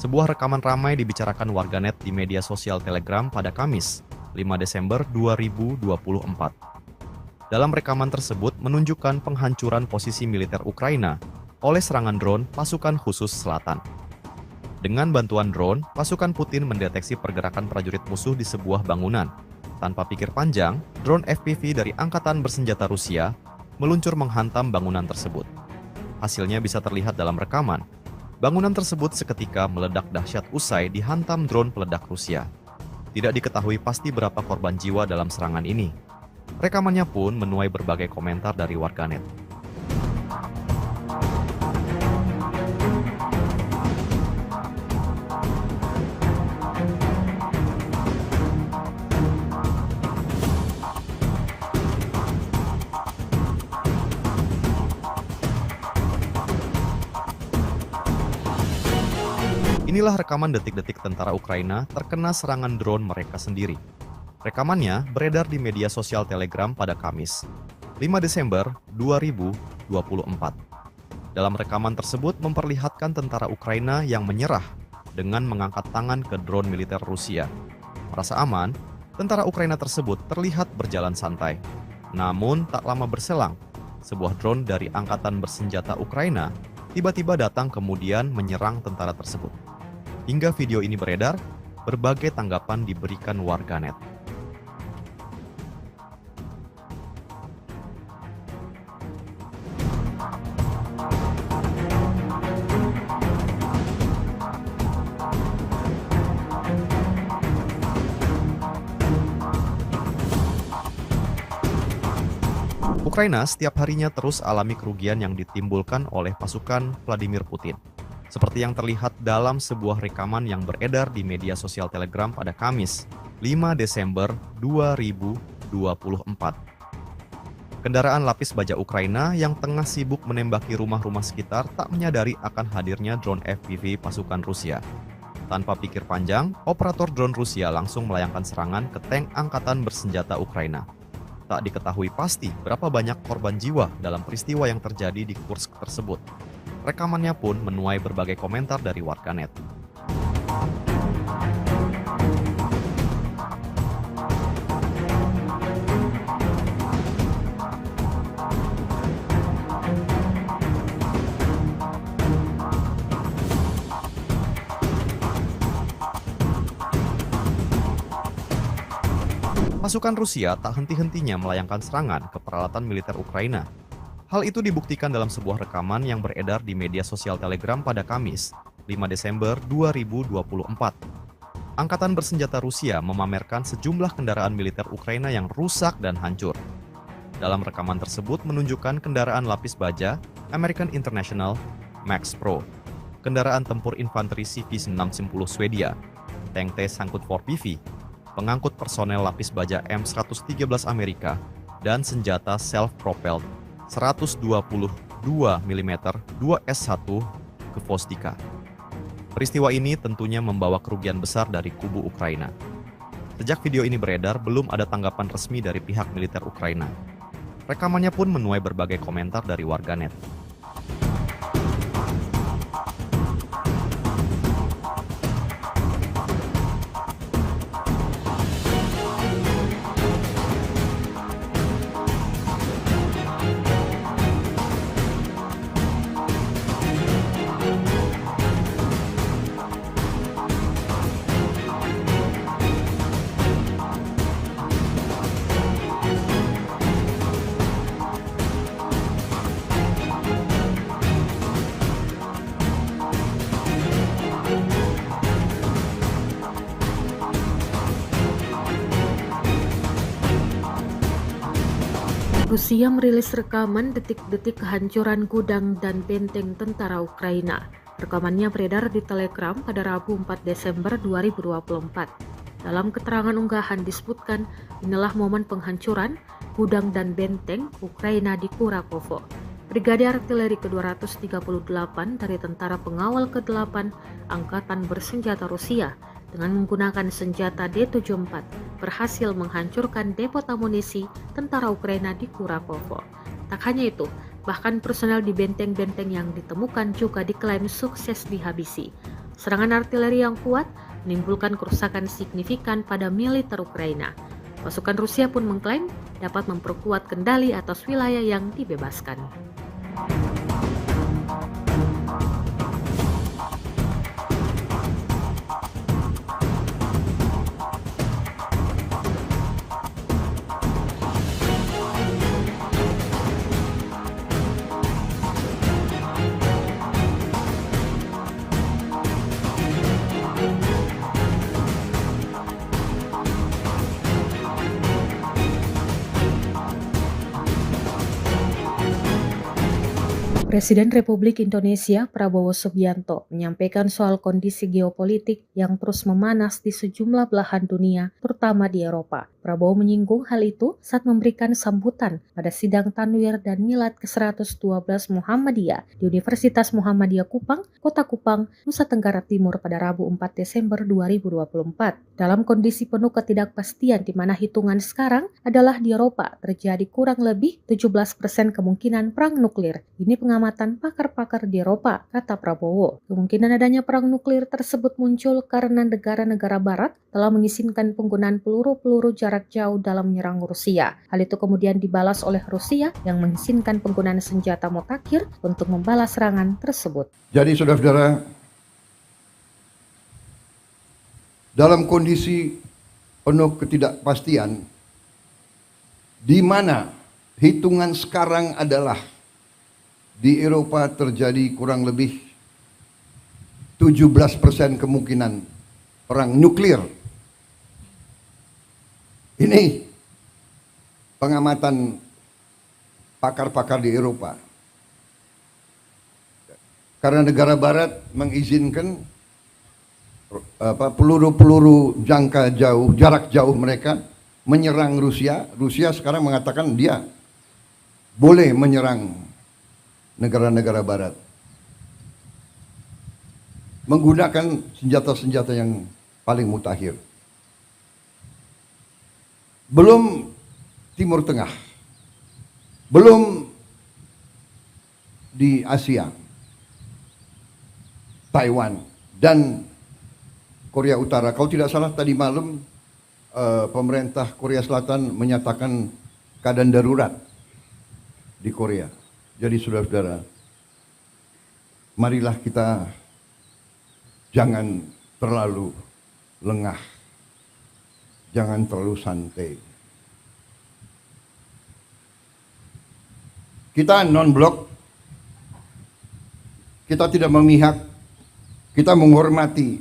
Sebuah rekaman ramai dibicarakan warganet di media sosial Telegram pada Kamis, 5 Desember 2024. Dalam rekaman tersebut menunjukkan penghancuran posisi militer Ukraina oleh serangan drone pasukan khusus selatan. Dengan bantuan drone, pasukan Putin mendeteksi pergerakan prajurit musuh di sebuah bangunan. Tanpa pikir panjang, drone FPV dari Angkatan Bersenjata Rusia meluncur menghantam bangunan tersebut. Hasilnya bisa terlihat dalam rekaman. Bangunan tersebut seketika meledak dahsyat usai dihantam drone peledak Rusia. Tidak diketahui pasti berapa korban jiwa dalam serangan ini. Rekamannya pun menuai berbagai komentar dari warganet. Inilah rekaman detik-detik tentara Ukraina terkena serangan drone mereka sendiri. Rekamannya beredar di media sosial Telegram pada Kamis, 5 Desember 2024. Dalam rekaman tersebut memperlihatkan tentara Ukraina yang menyerah dengan mengangkat tangan ke drone militer Rusia. Merasa aman, tentara Ukraina tersebut terlihat berjalan santai. Namun tak lama berselang, sebuah drone dari Angkatan Bersenjata Ukraina tiba-tiba datang kemudian menyerang tentara tersebut. Hingga video ini beredar, berbagai tanggapan diberikan warganet. Ukraina setiap harinya terus alami kerugian yang ditimbulkan oleh pasukan Vladimir Putin. Seperti yang terlihat dalam sebuah rekaman yang beredar di media sosial Telegram pada Kamis, 5 Desember 2024. Kendaraan lapis baja Ukraina yang tengah sibuk menembaki rumah-rumah sekitar tak menyadari akan hadirnya drone FPV pasukan Rusia. Tanpa pikir panjang, operator drone Rusia langsung melayangkan serangan ke tank Angkatan Bersenjata Ukraina. Tak diketahui pasti berapa banyak korban jiwa dalam peristiwa yang terjadi di Kursk tersebut. Rekamannya pun menuai berbagai komentar dari warganet. Pasukan Rusia tak henti-hentinya melayangkan serangan ke peralatan militer Ukraina. Hal itu dibuktikan dalam sebuah rekaman yang beredar di media sosial Telegram pada Kamis, 5 Desember 2024. Angkatan Bersenjata Rusia memamerkan sejumlah kendaraan militer Ukraina yang rusak dan hancur. Dalam rekaman tersebut menunjukkan kendaraan lapis baja American International Max Pro, kendaraan tempur infanteri CV-610 Swedia, tank T-Sangkut 4PV, pengangkut personel lapis baja M113 Amerika, dan senjata self-propelled 122 mm 2S1 Gvostika. Peristiwa ini tentunya membawa kerugian besar dari kubu Ukraina. Sejak video ini beredar, belum ada tanggapan resmi dari pihak militer Ukraina. Rekamannya pun menuai berbagai komentar dari warganet. Rusia merilis rekaman detik-detik kehancuran gudang dan benteng tentara Ukraina. Rekamannya beredar di Telegram pada Rabu 4 Desember 2024. Dalam keterangan unggahan disebutkan, inilah momen penghancuran gudang dan benteng Ukraina di Kurakovo. Brigade Artileri ke-238 dari Tentara Pengawal ke-8 Angkatan Bersenjata Rusia dengan menggunakan senjata D-74 berhasil menghancurkan depo amunisi tentara Ukraina di Kurakovo. Tak hanya itu, bahkan personel di benteng-benteng yang ditemukan juga diklaim sukses dihabisi. Serangan artileri yang kuat menimbulkan kerusakan signifikan pada militer Ukraina. Pasukan Rusia pun mengklaim dapat memperkuat kendali atas wilayah yang dibebaskan. Presiden Republik Indonesia Prabowo Subianto menyampaikan soal kondisi geopolitik yang terus memanas di sejumlah belahan dunia, terutama di Eropa. Prabowo menyinggung hal itu saat memberikan sambutan pada sidang Tanwir dan Milad ke-112 Muhammadiyah di Universitas Muhammadiyah Kupang, Kota Kupang, Nusa Tenggara Timur pada Rabu 4 Desember 2024. Dalam kondisi penuh ketidakpastian di mana hitungan sekarang adalah di Eropa terjadi kurang lebih 17% kemungkinan perang nuklir. Ini pengamatan pakar-pakar di Eropa, kata Prabowo. Kemungkinan adanya perang nuklir tersebut muncul karena negara-negara barat telah mengizinkan penggunaan peluru-peluru jarak jauh dalam menyerang Rusia. Hal itu kemudian dibalas oleh Rusia yang mengizinkan penggunaan senjata mutakhir untuk membalas serangan tersebut. Jadi saudara-saudara, dalam kondisi penuh ketidakpastian, di mana hitungan sekarang adalah di Eropa terjadi kurang lebih 17% kemungkinan perang nuklir. Ini pengamatan pakar-pakar di Eropa. Karena negara barat mengizinkan peluru-peluru jangka jauh, jarak jauh mereka menyerang Rusia. Rusia sekarang mengatakan dia boleh menyerang negara-negara barat menggunakan senjata-senjata yang paling mutakhir. Belum Timur Tengah, belum di Asia, Taiwan dan Korea Utara. Kalau tidak salah tadi malam pemerintah Korea Selatan menyatakan keadaan darurat di Korea. Jadi saudara-saudara, marilah kita jangan terlalu lengah, jangan terlalu santai. Kita non-blok, kita tidak memihak, kita menghormati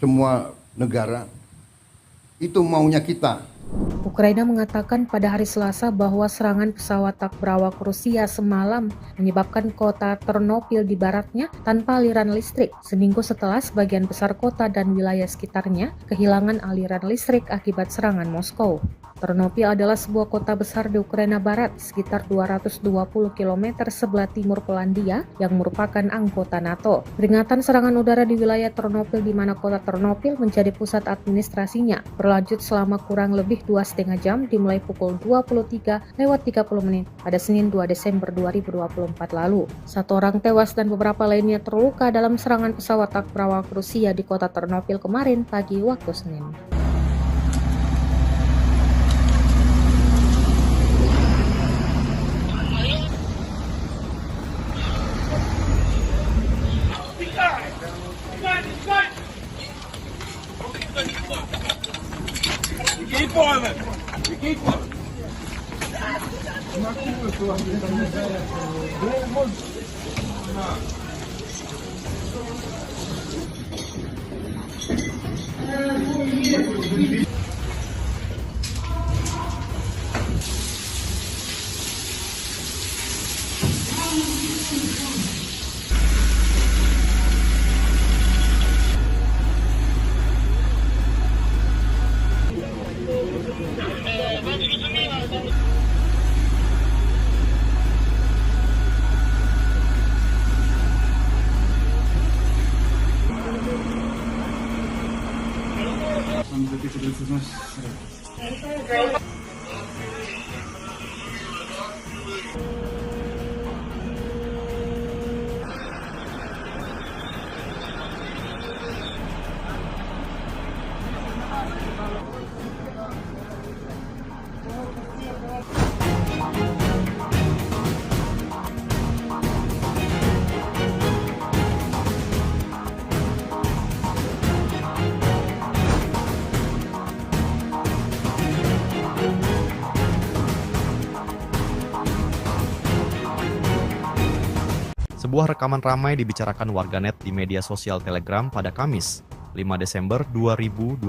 semua negara. Itu maunya kita. Ukraina mengatakan pada hari Selasa bahwa serangan pesawat tak berawak Rusia semalam menyebabkan kota Ternopil di baratnya tanpa aliran listrik, seminggu setelah sebagian besar kota dan wilayah sekitarnya kehilangan aliran listrik akibat serangan Moskow. Ternopil adalah sebuah kota besar di Ukraina Barat, sekitar 220 km sebelah timur Polandia yang merupakan anggota NATO. Peringatan serangan udara di wilayah Ternopil di mana kota Ternopil menjadi pusat administrasinya berlanjut selama kurang lebih 2,5 jam dimulai pukul 23:30 pada Senin 2 Desember 2024 lalu. 1 orang tewas dan beberapa lainnya terluka dalam serangan pesawat tak berawak Rusia di kota Ternopil kemarin pagi waktu Senin. Keep on it. You keep on it. Sebuah rekaman ramai dibicarakan warganet di media sosial Telegram pada Kamis, 5 Desember 2024.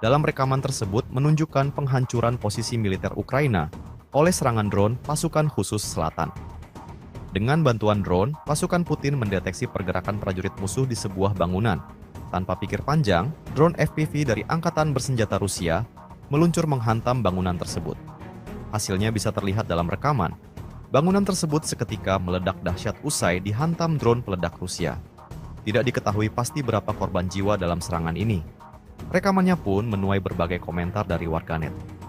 Dalam rekaman tersebut menunjukkan penghancuran posisi militer Ukraina oleh serangan drone pasukan khusus selatan. Dengan bantuan drone, pasukan Putin mendeteksi pergerakan prajurit musuh di sebuah bangunan. Tanpa pikir panjang, drone FPV dari Angkatan Bersenjata Rusia meluncur menghantam bangunan tersebut. Hasilnya bisa terlihat dalam rekaman. Bangunan tersebut seketika meledak dahsyat usai dihantam drone peledak Rusia. Tidak diketahui pasti berapa korban jiwa dalam serangan ini. Rekamannya pun menuai berbagai komentar dari warganet.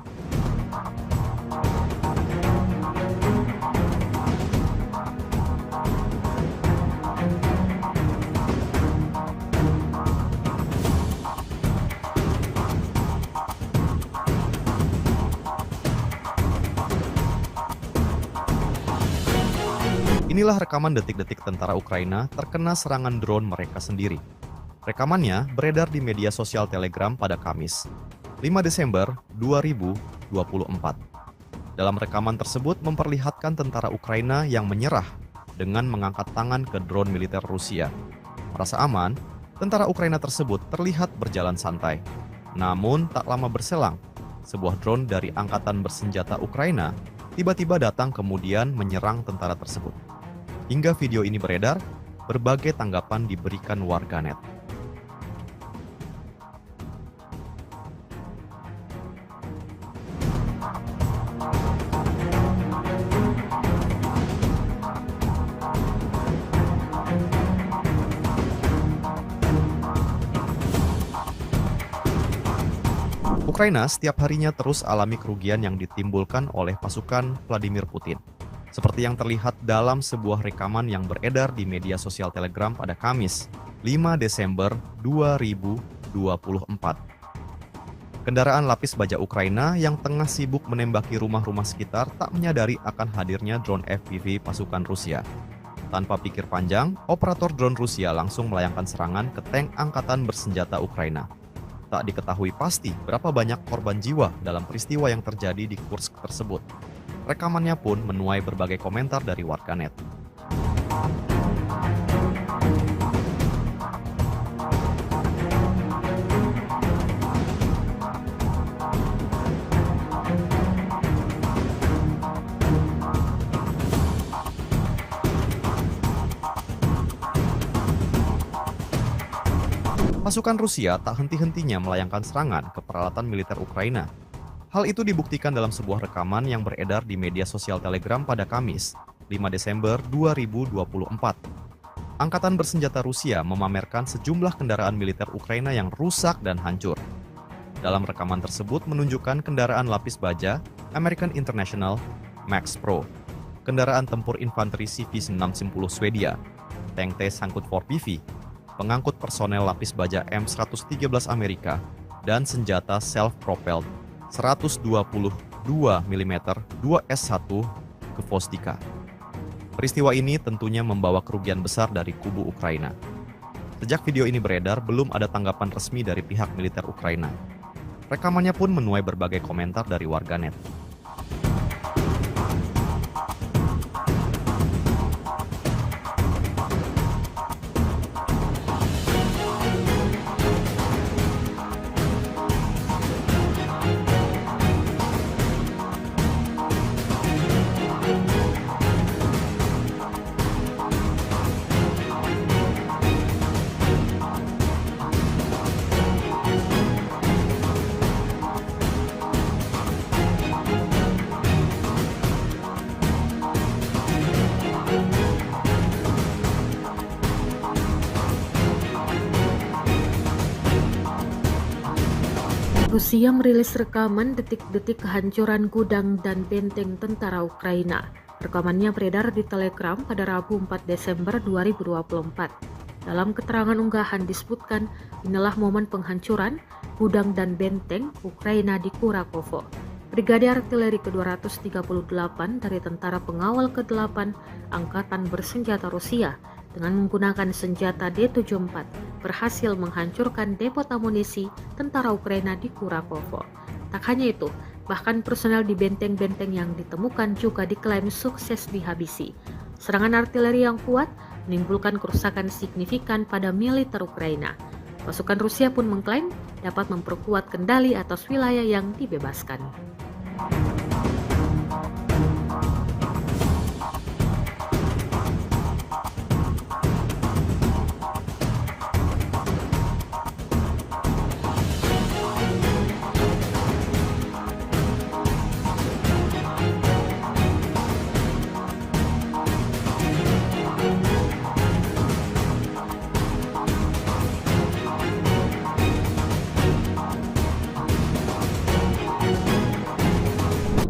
Inilah rekaman detik-detik tentara Ukraina terkena serangan drone mereka sendiri. Rekamannya beredar di media sosial Telegram pada Kamis, 5 Desember 2024. Dalam rekaman tersebut memperlihatkan tentara Ukraina yang menyerah dengan mengangkat tangan ke drone militer Rusia. Merasa aman, tentara Ukraina tersebut terlihat berjalan santai. Namun tak lama berselang, sebuah drone dari Angkatan Bersenjata Ukraina tiba-tiba datang kemudian menyerang tentara tersebut. Hingga video ini beredar, berbagai tanggapan diberikan warganet. Ukraina setiap harinya terus alami kerugian yang ditimbulkan oleh pasukan Vladimir Putin. Seperti yang terlihat dalam sebuah rekaman yang beredar di media sosial Telegram pada Kamis, 5 Desember 2024. Kendaraan lapis baja Ukraina yang tengah sibuk menembaki rumah-rumah sekitar tak menyadari akan hadirnya drone FPV pasukan Rusia. Tanpa pikir panjang, operator drone Rusia langsung melayangkan serangan ke tank Angkatan Bersenjata Ukraina. Tak diketahui pasti berapa banyak korban jiwa dalam peristiwa yang terjadi di Kursk tersebut. Rekamannya pun menuai berbagai komentar dari warganet. Pasukan Rusia tak henti-hentinya melayangkan serangan ke peralatan militer Ukraina. Hal itu dibuktikan dalam sebuah rekaman yang beredar di media sosial Telegram pada Kamis, 5 Desember 2024. Angkatan Bersenjata Rusia memamerkan sejumlah kendaraan militer Ukraina yang rusak dan hancur. Dalam rekaman tersebut menunjukkan kendaraan lapis baja American International Max Pro, kendaraan tempur infanteri CV-610 Swedia, tank T-54PV, pengangkut personel lapis baja M113 Amerika, dan senjata self-propelled 122 mm 2S1 ke Vostika. Peristiwa ini tentunya membawa kerugian besar dari kubu Ukraina. Sejak video ini beredar, belum ada tanggapan resmi dari pihak militer Ukraina. Rekamannya pun menuai berbagai komentar dari warganet. Rusia merilis rekaman detik-detik kehancuran gudang dan benteng tentara Ukraina. Rekamannya beredar di Telegram pada Rabu 4 Desember 2024. Dalam keterangan unggahan disebutkan, inilah momen penghancuran gudang dan benteng Ukraina di Kurakovo. Brigade Artileri ke-238 dari Tentara Pengawal ke-8 Angkatan Bersenjata Rusia dengan menggunakan senjata D-74 berhasil menghancurkan depot amunisi tentara Ukraina di Kurakovo. Tak hanya itu, bahkan personel di benteng-benteng yang ditemukan juga diklaim sukses dihabisi. Serangan artileri yang kuat menimbulkan kerusakan signifikan pada militer Ukraina. Pasukan Rusia pun mengklaim dapat memperkuat kendali atas wilayah yang dibebaskan.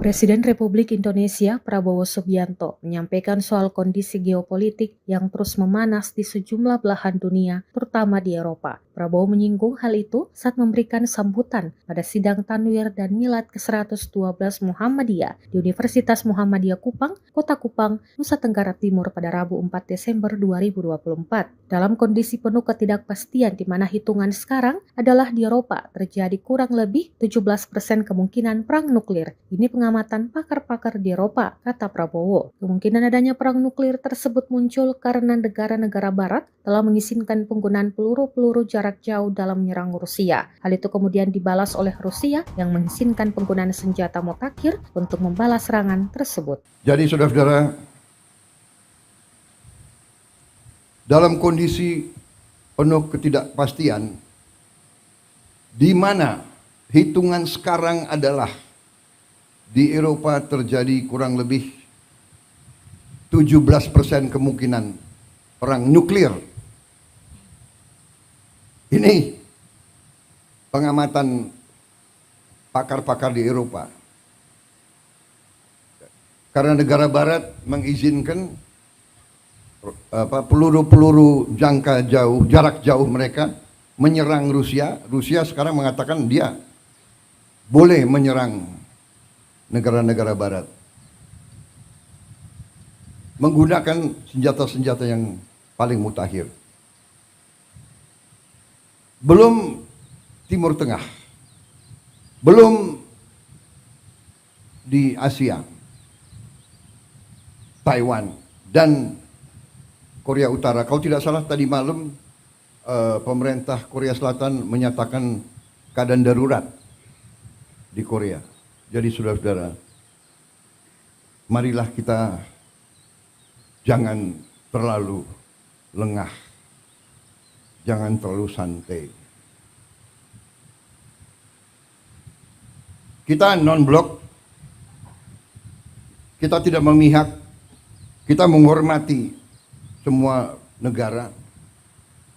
Presiden Republik Indonesia Prabowo Subianto menyampaikan soal kondisi geopolitik yang terus memanas di sejumlah belahan dunia, terutama di Eropa. Prabowo menyinggung hal itu saat memberikan sambutan pada sidang Tanwir dan Milad ke-112 Muhammadiyah di Universitas Muhammadiyah Kupang, Kota Kupang, Nusa Tenggara Timur pada Rabu 4 Desember 2024. Dalam kondisi penuh ketidakpastian di mana hitungan sekarang adalah di Eropa terjadi kurang lebih 17% kemungkinan perang nuklir. Ini pengamatan pakar-pakar di Eropa, kata Prabowo. Kemungkinan adanya perang nuklir tersebut muncul karena negara-negara barat telah mengizinkan penggunaan peluru-peluru jarak jauh dalam menyerang Rusia. Hal itu kemudian dibalas oleh Rusia yang mengizinkan penggunaan senjata mutakhir untuk membalas serangan tersebut. Jadi saudara-saudara, dalam kondisi penuh ketidakpastian, di mana hitungan sekarang adalah di Eropa terjadi kurang lebih 17% kemungkinan perang nuklir. Ini pengamatan pakar-pakar di Eropa. Karena negara barat mengizinkan peluru-peluru jarak jauh mereka menyerang Rusia. Rusia sekarang mengatakan dia boleh menyerang negara-negara barat menggunakan senjata-senjata yang paling mutakhir. Belum Timur Tengah, belum di Asia, Taiwan dan Korea Utara. Kalau tidak salah tadi malam pemerintah Korea Selatan menyatakan keadaan darurat di Korea. Jadi saudara-saudara, marilah kita jangan terlalu lengah, jangan terlalu santai. Kita non-blok, kita tidak memihak, kita menghormati semua negara.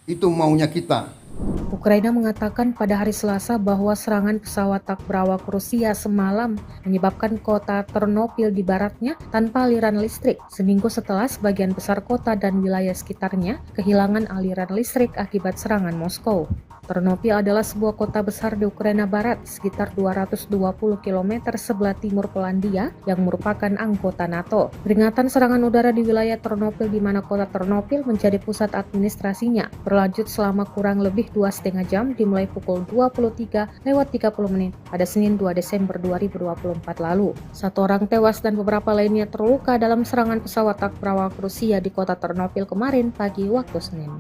Itu maunya kita. Ukraina mengatakan pada hari Selasa bahwa serangan pesawat tak berawak Rusia semalam menyebabkan kota Ternopil di baratnya tanpa aliran listrik, seminggu setelah sebagian besar kota dan wilayah sekitarnya kehilangan aliran listrik akibat serangan Moskow. Ternopil adalah sebuah kota besar di Ukraina Barat, sekitar 220 km sebelah timur Polandia yang merupakan anggota NATO. Peringatan serangan udara di wilayah Ternopil di mana kota Ternopil menjadi pusat administrasinya berlanjut selama kurang lebih 2,5 jam dimulai pukul 23:30 pada Senin 2 Desember 2024 lalu. 1 orang tewas dan beberapa lainnya terluka dalam serangan pesawat tak berawak Rusia di kota Ternopil kemarin pagi waktu Senin.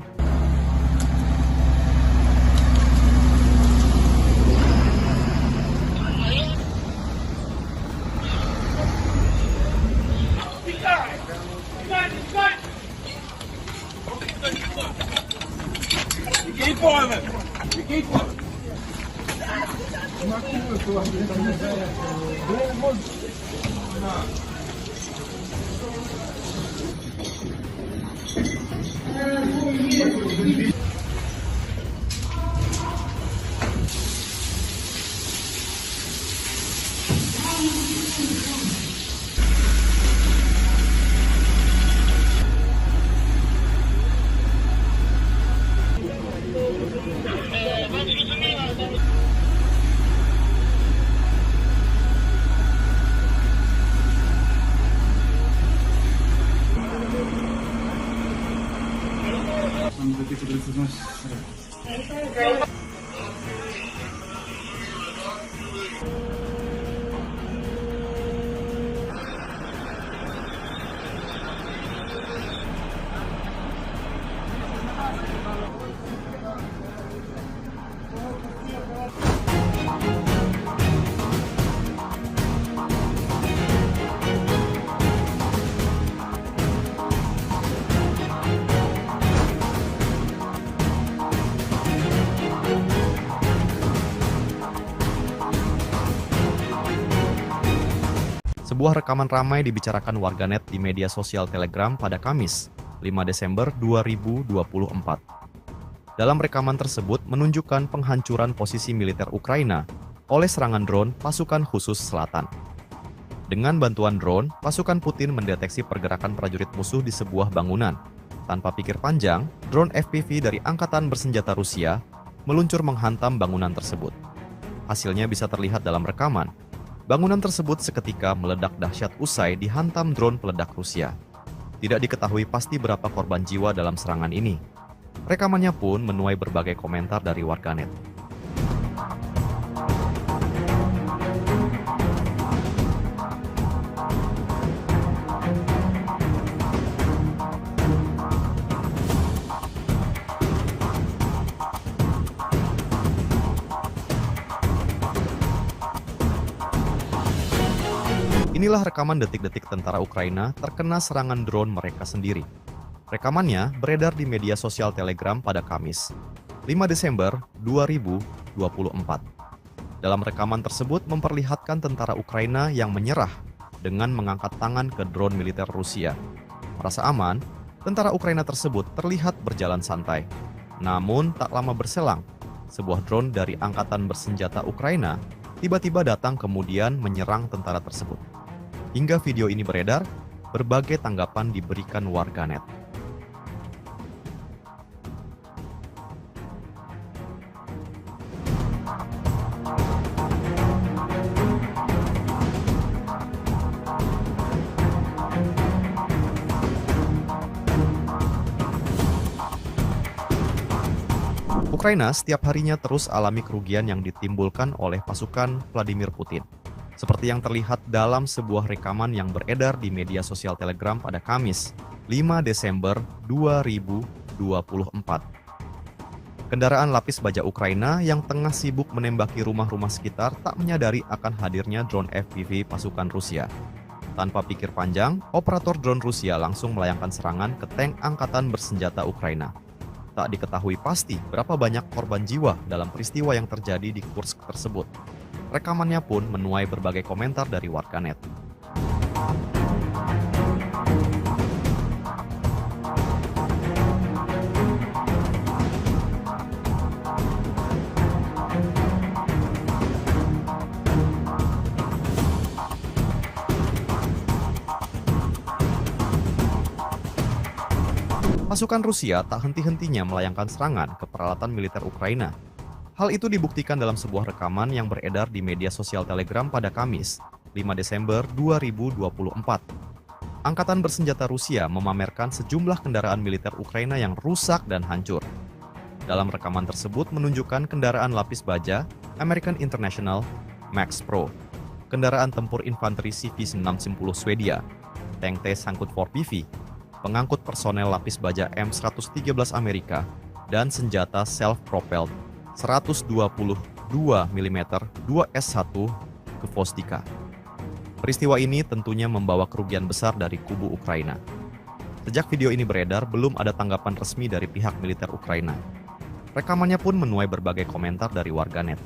Keep quiet. You keep quiet. Sebuah rekaman ramai dibicarakan warganet di media sosial Telegram pada Kamis, 5 Desember 2024. Dalam rekaman tersebut menunjukkan penghancuran posisi militer Ukraina oleh serangan drone pasukan khusus selatan. Dengan bantuan drone, pasukan Putin mendeteksi pergerakan prajurit musuh di sebuah bangunan. Tanpa pikir panjang, drone FPV dari Angkatan Bersenjata Rusia meluncur menghantam bangunan tersebut. Hasilnya bisa terlihat dalam rekaman. Bangunan tersebut seketika meledak dahsyat usai dihantam drone peledak Rusia. Tidak diketahui pasti berapa korban jiwa dalam serangan ini. Rekamannya pun menuai berbagai komentar dari warganet. Inilah rekaman detik-detik tentara Ukraina terkena serangan drone mereka sendiri. Rekamannya beredar di media sosial Telegram pada Kamis, 5 Desember 2024. Dalam rekaman tersebut memperlihatkan tentara Ukraina yang menyerah dengan mengangkat tangan ke drone militer Rusia. Merasa aman, tentara Ukraina tersebut terlihat berjalan santai. Namun tak lama berselang, sebuah drone dari Angkatan Bersenjata Ukraina tiba-tiba datang kemudian menyerang tentara tersebut. Hingga video ini beredar, berbagai tanggapan diberikan warganet. Ukraina setiap harinya terus alami kerugian yang ditimbulkan oleh pasukan Vladimir Putin. Seperti yang terlihat dalam sebuah rekaman yang beredar di media sosial Telegram pada Kamis, 5 Desember 2024. Kendaraan lapis baja Ukraina yang tengah sibuk menembaki rumah-rumah sekitar tak menyadari akan hadirnya drone FPV pasukan Rusia. Tanpa pikir panjang, operator drone Rusia langsung melayangkan serangan ke tank Angkatan Bersenjata Ukraina. Tak diketahui pasti berapa banyak korban jiwa dalam peristiwa yang terjadi di Kursk tersebut. Rekamannya pun menuai berbagai komentar dari warganet. Pasukan Rusia tak henti-hentinya melayangkan serangan ke peralatan militer Ukraina. Hal itu dibuktikan dalam sebuah rekaman yang beredar di media sosial Telegram pada Kamis, 5 Desember 2024. Angkatan Bersenjata Rusia memamerkan sejumlah kendaraan militer Ukraina yang rusak dan hancur. Dalam rekaman tersebut menunjukkan kendaraan lapis baja American International Max Pro, kendaraan tempur infanteri CV-610 Swedia, tank T-Sangkut 4PV, pengangkut personel lapis baja M113 Amerika, dan senjata self-propelled 122 mm 2S1 ke Vostika. Peristiwa ini tentunya membawa kerugian besar dari kubu Ukraina. Sejak video ini beredar, belum ada tanggapan resmi dari pihak militer Ukraina. Rekamannya pun menuai berbagai komentar dari warganet.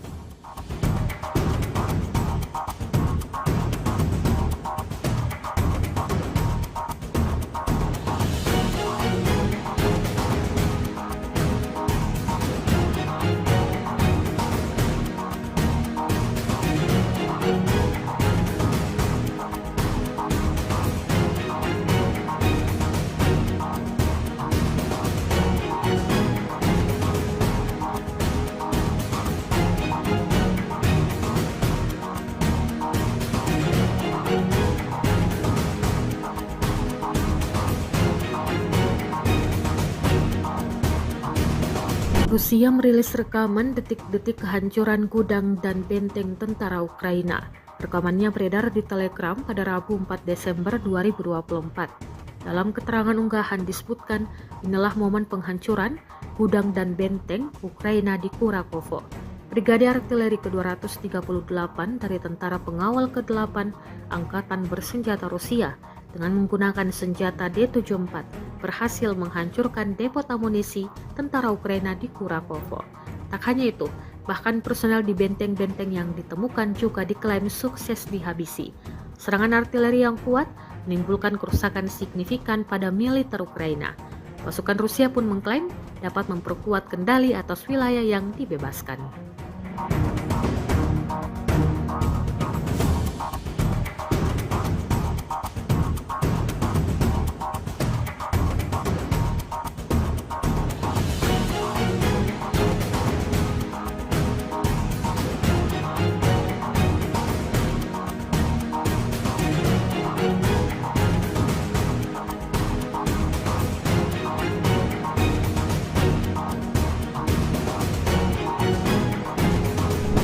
Rusia merilis rekaman detik-detik kehancuran gudang dan benteng tentara Ukraina. Rekamannya beredar di Telegram pada Rabu 4 Desember 2024. Dalam keterangan unggahan disebutkan, inilah momen penghancuran gudang dan benteng Ukraina di Kurakovo. Brigade Artileri ke-238 dari Tentara Pengawal ke-8 Angkatan Bersenjata Rusia dengan menggunakan senjata D-74 berhasil menghancurkan depot amunisi tentara Ukraina di Kurakovo. Tak hanya itu, bahkan personel di benteng-benteng yang ditemukan juga diklaim sukses dihabisi. Serangan artileri yang kuat menimbulkan kerusakan signifikan pada militer Ukraina. Pasukan Rusia pun mengklaim dapat memperkuat kendali atas wilayah yang dibebaskan.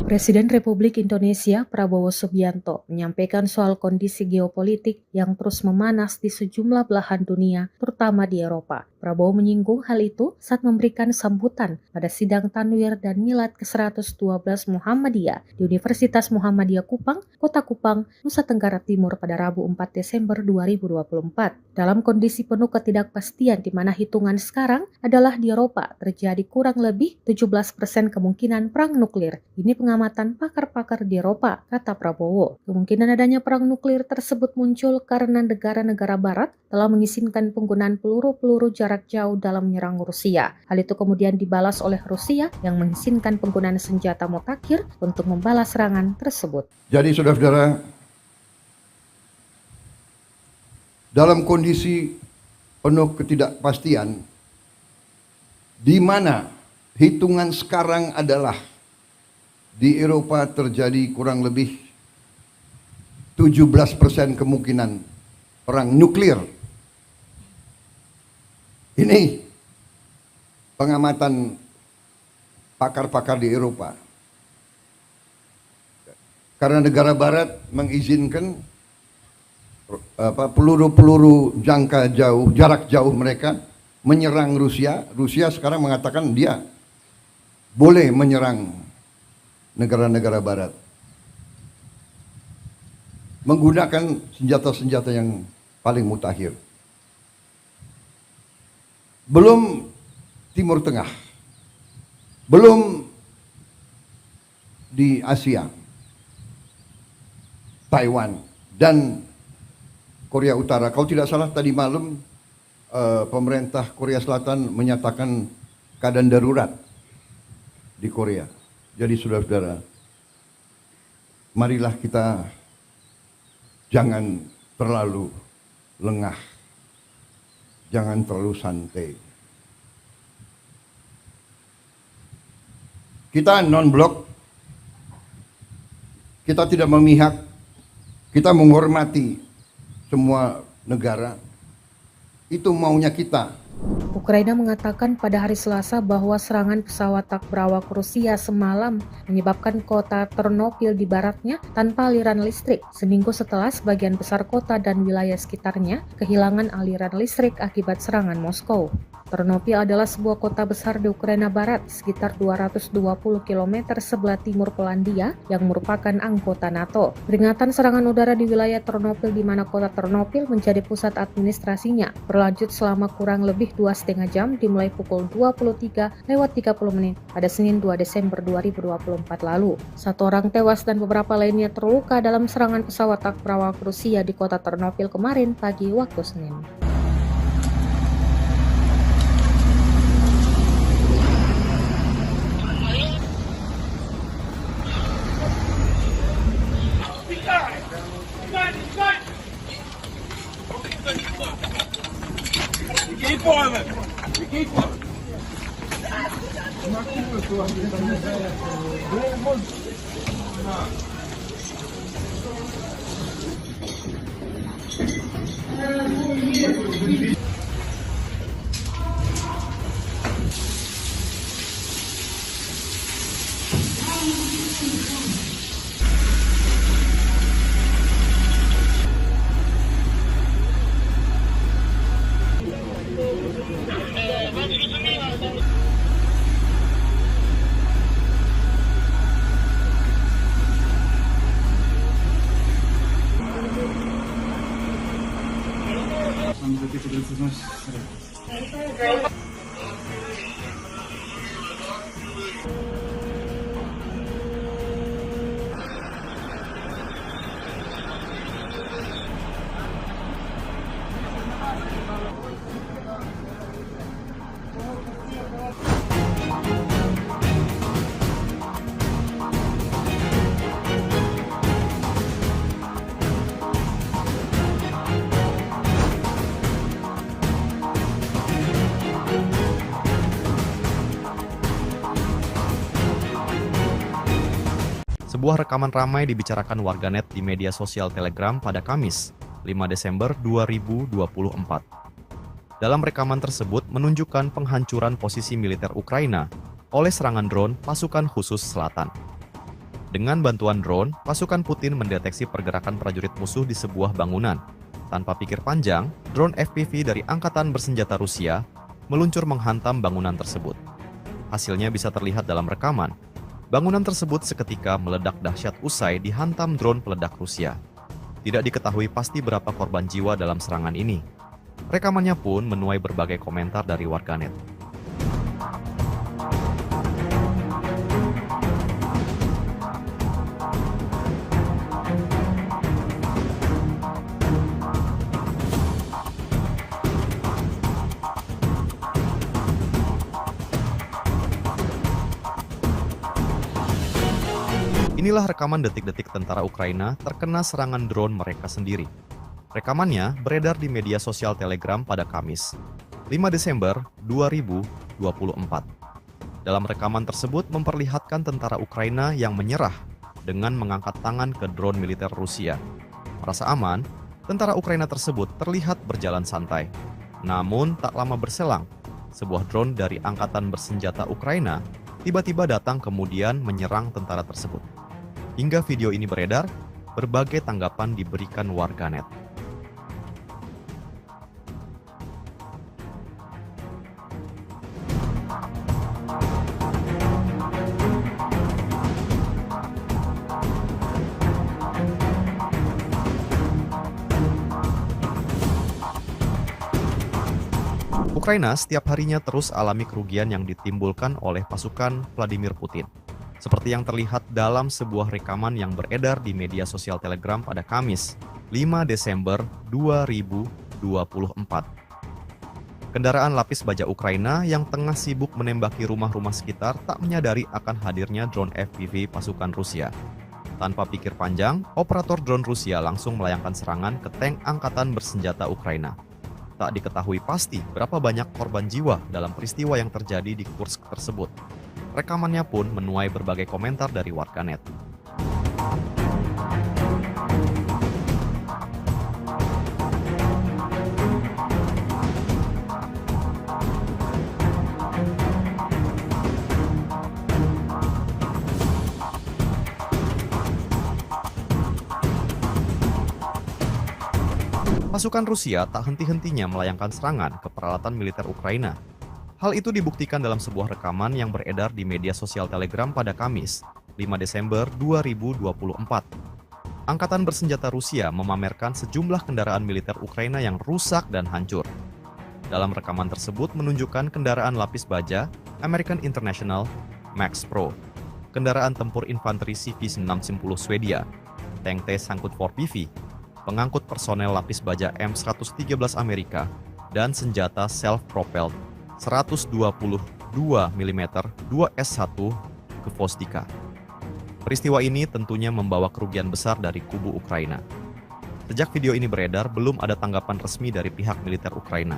Presiden Republik Indonesia Prabowo Subianto menyampaikan soal kondisi geopolitik yang terus memanas di sejumlah belahan dunia, terutama di Eropa. Prabowo menyinggung hal itu saat memberikan sambutan pada sidang Tanwir dan Milad ke-112 Muhammadiyah di Universitas Muhammadiyah Kupang, Kota Kupang, Nusa Tenggara Timur pada Rabu 4 Desember 2024. Dalam kondisi penuh ketidakpastian di mana hitungan sekarang adalah di Eropa terjadi kurang lebih 17% kemungkinan perang nuklir. Ini pengamatan pakar-pakar di Eropa, kata Prabowo. Kemungkinan adanya perang nuklir tersebut muncul karena negara-negara barat telah mengizinkan penggunaan peluru-peluru jarak jauh dalam menyerang Rusia. Hal itu kemudian dibalas oleh Rusia yang mengizinkan penggunaan senjata mutakhir untuk membalas serangan tersebut. Jadi saudara-saudara, dalam kondisi penuh ketidakpastian, di mana hitungan sekarang adalah di Eropa terjadi kurang lebih 17% kemungkinan perang nuklir. Ini pengamatan pakar-pakar di Eropa. Karena negara barat mengizinkan peluru-peluru jarak jauh mereka menyerang Rusia. Rusia sekarang mengatakan dia boleh menyerang negara-negara barat menggunakan senjata-senjata yang paling mutakhir. Belum Timur Tengah, belum di Asia, Taiwan dan Korea Utara. Kalau tidak salah tadi malam pemerintah Korea Selatan menyatakan keadaan darurat di Korea. Jadi saudara-saudara, marilah kita jangan terlalu lengah, jangan terlalu santai. Kita non-blok, kita tidak memihak, kita menghormati semua negara. Itu maunya kita. Ukraina mengatakan pada hari Selasa bahwa serangan pesawat tak berawak Rusia semalam menyebabkan kota Ternopil di baratnya tanpa aliran listrik, seminggu setelah sebagian besar kota dan wilayah sekitarnya kehilangan aliran listrik akibat serangan Moskow. Ternopil adalah sebuah kota besar di Ukraina Barat, sekitar 220 km sebelah timur Polandia yang merupakan anggota NATO. Peringatan serangan udara di wilayah Ternopil di mana kota Ternopil menjadi pusat administrasinya berlanjut selama kurang lebih 2,5 jam dimulai pukul 23:30 pada Senin 2 Desember 2024 lalu. 1 orang tewas dan beberapa lainnya terluka dalam serangan pesawat tak berawak Rusia di kota Ternopil kemarin pagi waktu Senin. Keep quiet. Keep quiet. Sebuah rekaman ramai dibicarakan warganet di media sosial Telegram pada Kamis, 5 Desember 2024. Dalam rekaman tersebut menunjukkan penghancuran posisi militer Ukraina oleh serangan drone pasukan khusus selatan. Dengan bantuan drone, pasukan Putin mendeteksi pergerakan prajurit musuh di sebuah bangunan. Tanpa pikir panjang, drone FPV dari Angkatan Bersenjata Rusia meluncur menghantam bangunan tersebut. Hasilnya bisa terlihat dalam rekaman. Bangunan tersebut seketika meledak dahsyat usai dihantam drone peledak Rusia. Tidak diketahui pasti berapa korban jiwa dalam serangan ini. Rekamannya pun menuai berbagai komentar dari warganet. Inilah rekaman detik-detik tentara Ukraina terkena serangan drone mereka sendiri. Rekamannya beredar di media sosial Telegram pada Kamis, 5 Desember 2024. Dalam rekaman tersebut memperlihatkan tentara Ukraina yang menyerah dengan mengangkat tangan ke drone militer Rusia. Merasa aman, tentara Ukraina tersebut terlihat berjalan santai. Namun tak lama berselang, sebuah drone dari Angkatan Bersenjata Ukraina tiba-tiba datang kemudian menyerang tentara tersebut. Hingga video ini beredar, berbagai tanggapan diberikan warganet. Ukraina setiap harinya terus alami kerugian yang ditimbulkan oleh pasukan Vladimir Putin. Seperti yang terlihat dalam sebuah rekaman yang beredar di media sosial Telegram pada Kamis, 5 Desember 2024. Kendaraan lapis baja Ukraina yang tengah sibuk menembaki rumah-rumah sekitar tak menyadari akan hadirnya drone FPV pasukan Rusia. Tanpa pikir panjang, operator drone Rusia langsung melayangkan serangan ke tank Angkatan Bersenjata Ukraina. Tak diketahui pasti berapa banyak korban jiwa dalam peristiwa yang terjadi di Kursk tersebut. Rekamannya pun menuai berbagai komentar dari warganet. Pasukan Rusia tak henti-hentinya melayangkan serangan ke peralatan militer Ukraina. Hal itu dibuktikan dalam sebuah rekaman yang beredar di media sosial Telegram pada Kamis, 5 Desember 2024. Angkatan Bersenjata Rusia memamerkan sejumlah kendaraan militer Ukraina yang rusak dan hancur. Dalam rekaman tersebut menunjukkan kendaraan lapis baja American International Max Pro, kendaraan tempur infanteri CV-610 Swedia, tank T-Sangkut 4PV, pengangkut personel lapis baja M113 Amerika, dan senjata self-propelled 122 mm 2S1 Gvosdika. Peristiwa ini tentunya membawa kerugian besar dari kubu Ukraina. Sejak video ini beredar, belum ada tanggapan resmi dari pihak militer Ukraina.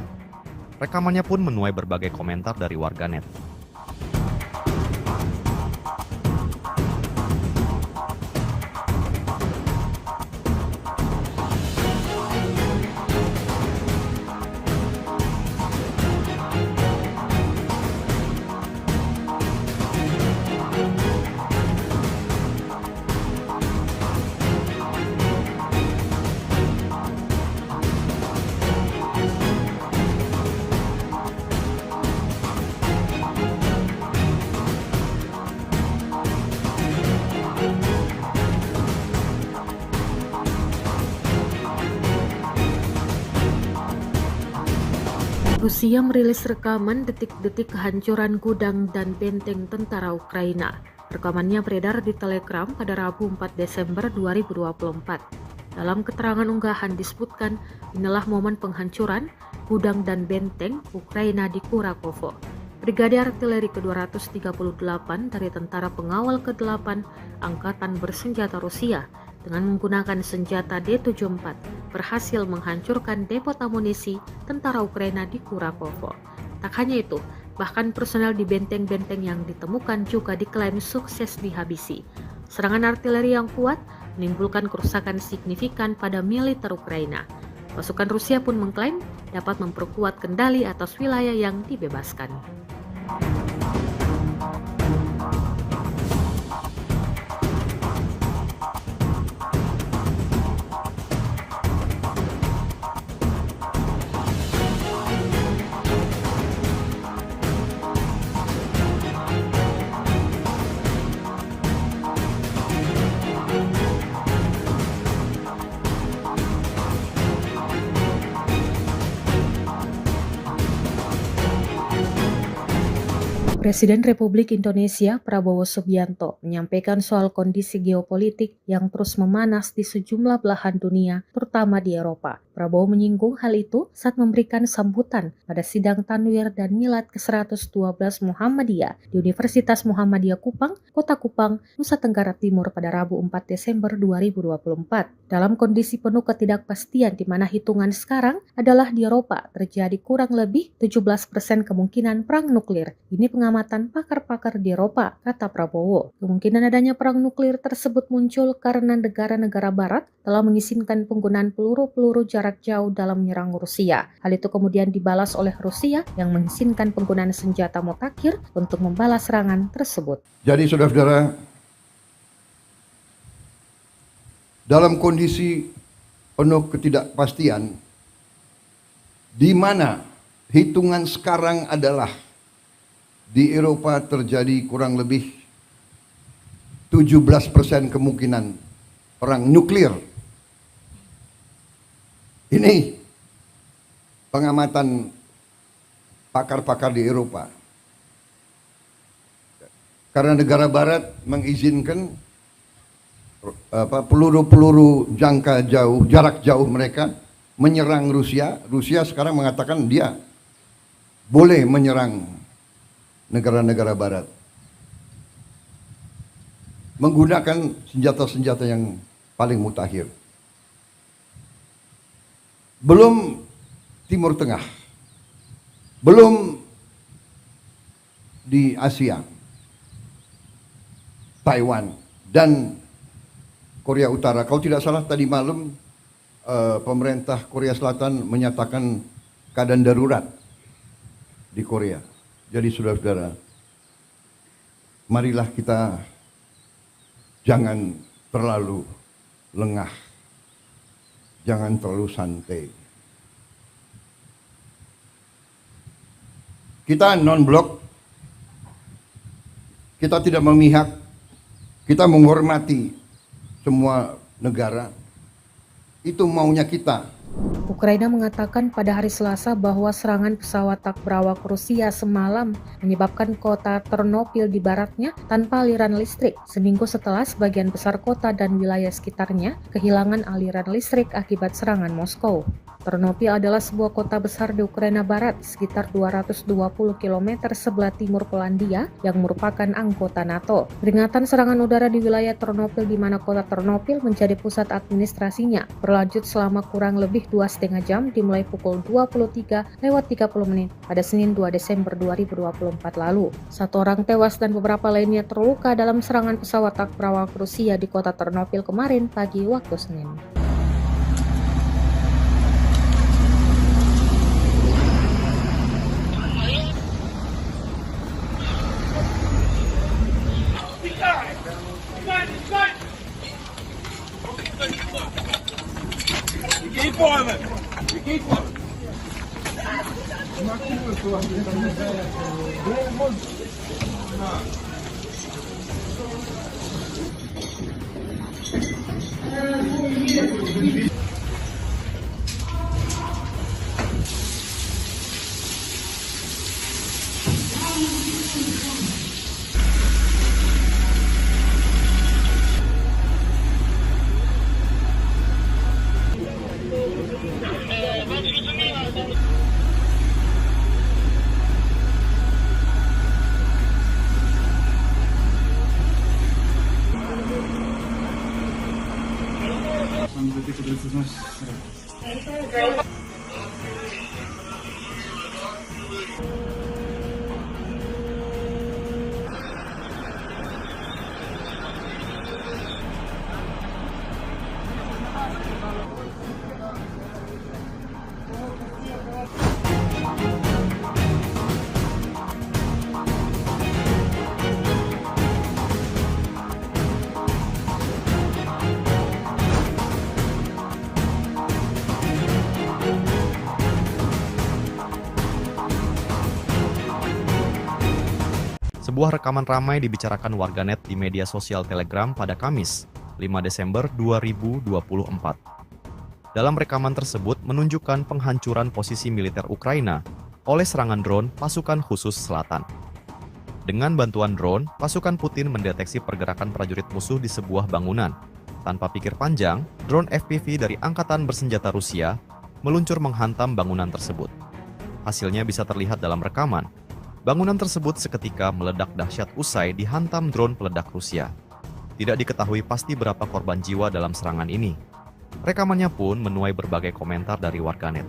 Rekamannya pun menuai berbagai komentar dari warganet. Rusia merilis rekaman detik-detik kehancuran gudang dan benteng tentara Ukraina. Rekamannya beredar di Telegram pada Rabu 4 Desember 2024. Dalam keterangan unggahan disebutkan, inilah momen penghancuran gudang dan benteng Ukraina di Kurakovo. Brigade Artileri ke-238 dari Tentara Pengawal ke-8 Angkatan Bersenjata Rusia dengan menggunakan senjata D-74 berhasil menghancurkan depot amunisi tentara Ukraina di Kurakovo. Tak hanya itu, bahkan personel di benteng-benteng yang ditemukan juga diklaim sukses dihabisi. Serangan artileri yang kuat menimbulkan kerusakan signifikan pada militer Ukraina. Pasukan Rusia pun mengklaim dapat memperkuat kendali atas wilayah yang dibebaskan. Presiden Republik Indonesia Prabowo Subianto menyampaikan soal kondisi geopolitik yang terus memanas di sejumlah belahan dunia, terutama di Eropa. Prabowo menyinggung hal itu saat memberikan sambutan pada sidang Tanwir dan Milad ke-112 Muhammadiyah di Universitas Muhammadiyah Kupang, Kota Kupang, Nusa Tenggara Timur pada Rabu 4 Desember 2024. Dalam kondisi penuh ketidakpastian di mana hitungan sekarang adalah di Eropa terjadi kurang lebih 17% kemungkinan perang nuklir. Ini pengamatan pakar-pakar di Eropa, kata Prabowo. Kemungkinan adanya perang nuklir tersebut muncul karena negara-negara barat telah mengizinkan penggunaan peluru-peluru jarak jauh dalam menyerang Rusia. Hal itu kemudian dibalas oleh Rusia yang mengizinkan penggunaan senjata mutakhir untuk membalas serangan tersebut. Jadi saudara-saudara, dalam kondisi penuh ketidakpastian, di mana hitungan sekarang adalah di Eropa terjadi kurang lebih 17% kemungkinan perang nuklir. Ini pengamatan pakar-pakar di Eropa. Karena negara barat mengizinkan peluru-peluru jarak jauh mereka menyerang Rusia. Rusia sekarang mengatakan dia boleh menyerang negara-negara barat menggunakan senjata-senjata yang paling mutakhir. Belum Timur Tengah, belum di Asia, Taiwan dan Korea Utara. Kalau tidak salah tadi malam pemerintah Korea Selatan menyatakan keadaan darurat di Korea. Jadi saudara-saudara, marilah kita jangan terlalu lengah, jangan terlalu santai. Kita non-blok, kita tidak memihak, kita menghormati semua negara. Itu maunya kita. Ukraina mengatakan pada hari Selasa bahwa serangan pesawat tak berawak Rusia semalam menyebabkan kota Ternopil di baratnya tanpa aliran listrik, seminggu setelah sebagian besar kota dan wilayah sekitarnya kehilangan aliran listrik akibat serangan Moskow. Ternopil adalah sebuah kota besar di Ukraina Barat, sekitar 220 km sebelah timur Polandia yang merupakan anggota NATO. Peringatan serangan udara di wilayah Ternopil di mana kota Ternopil menjadi pusat administrasinya berlanjut selama kurang lebih 2,5 jam dimulai pukul 23:30 pada Senin 2 Desember 2024 lalu. 1 orang tewas dan beberapa lainnya terluka dalam serangan pesawat tak berawak Rusia di kota Ternopil kemarin pagi waktu Senin. Keep on it. Keep on it. Sebuah rekaman ramai dibicarakan warganet di media sosial Telegram pada Kamis, 5 Desember 2024. Dalam rekaman tersebut menunjukkan penghancuran posisi militer Ukraina oleh serangan drone pasukan khusus selatan. Dengan bantuan drone, pasukan Putin mendeteksi pergerakan prajurit musuh di sebuah bangunan. Tanpa pikir panjang, drone FPV dari Angkatan Bersenjata Rusia meluncur menghantam bangunan tersebut. Hasilnya bisa terlihat dalam rekaman. Bangunan tersebut seketika meledak dahsyat usai dihantam drone peledak Rusia. Tidak diketahui pasti berapa korban jiwa dalam serangan ini. Rekamannya pun menuai berbagai komentar dari warganet.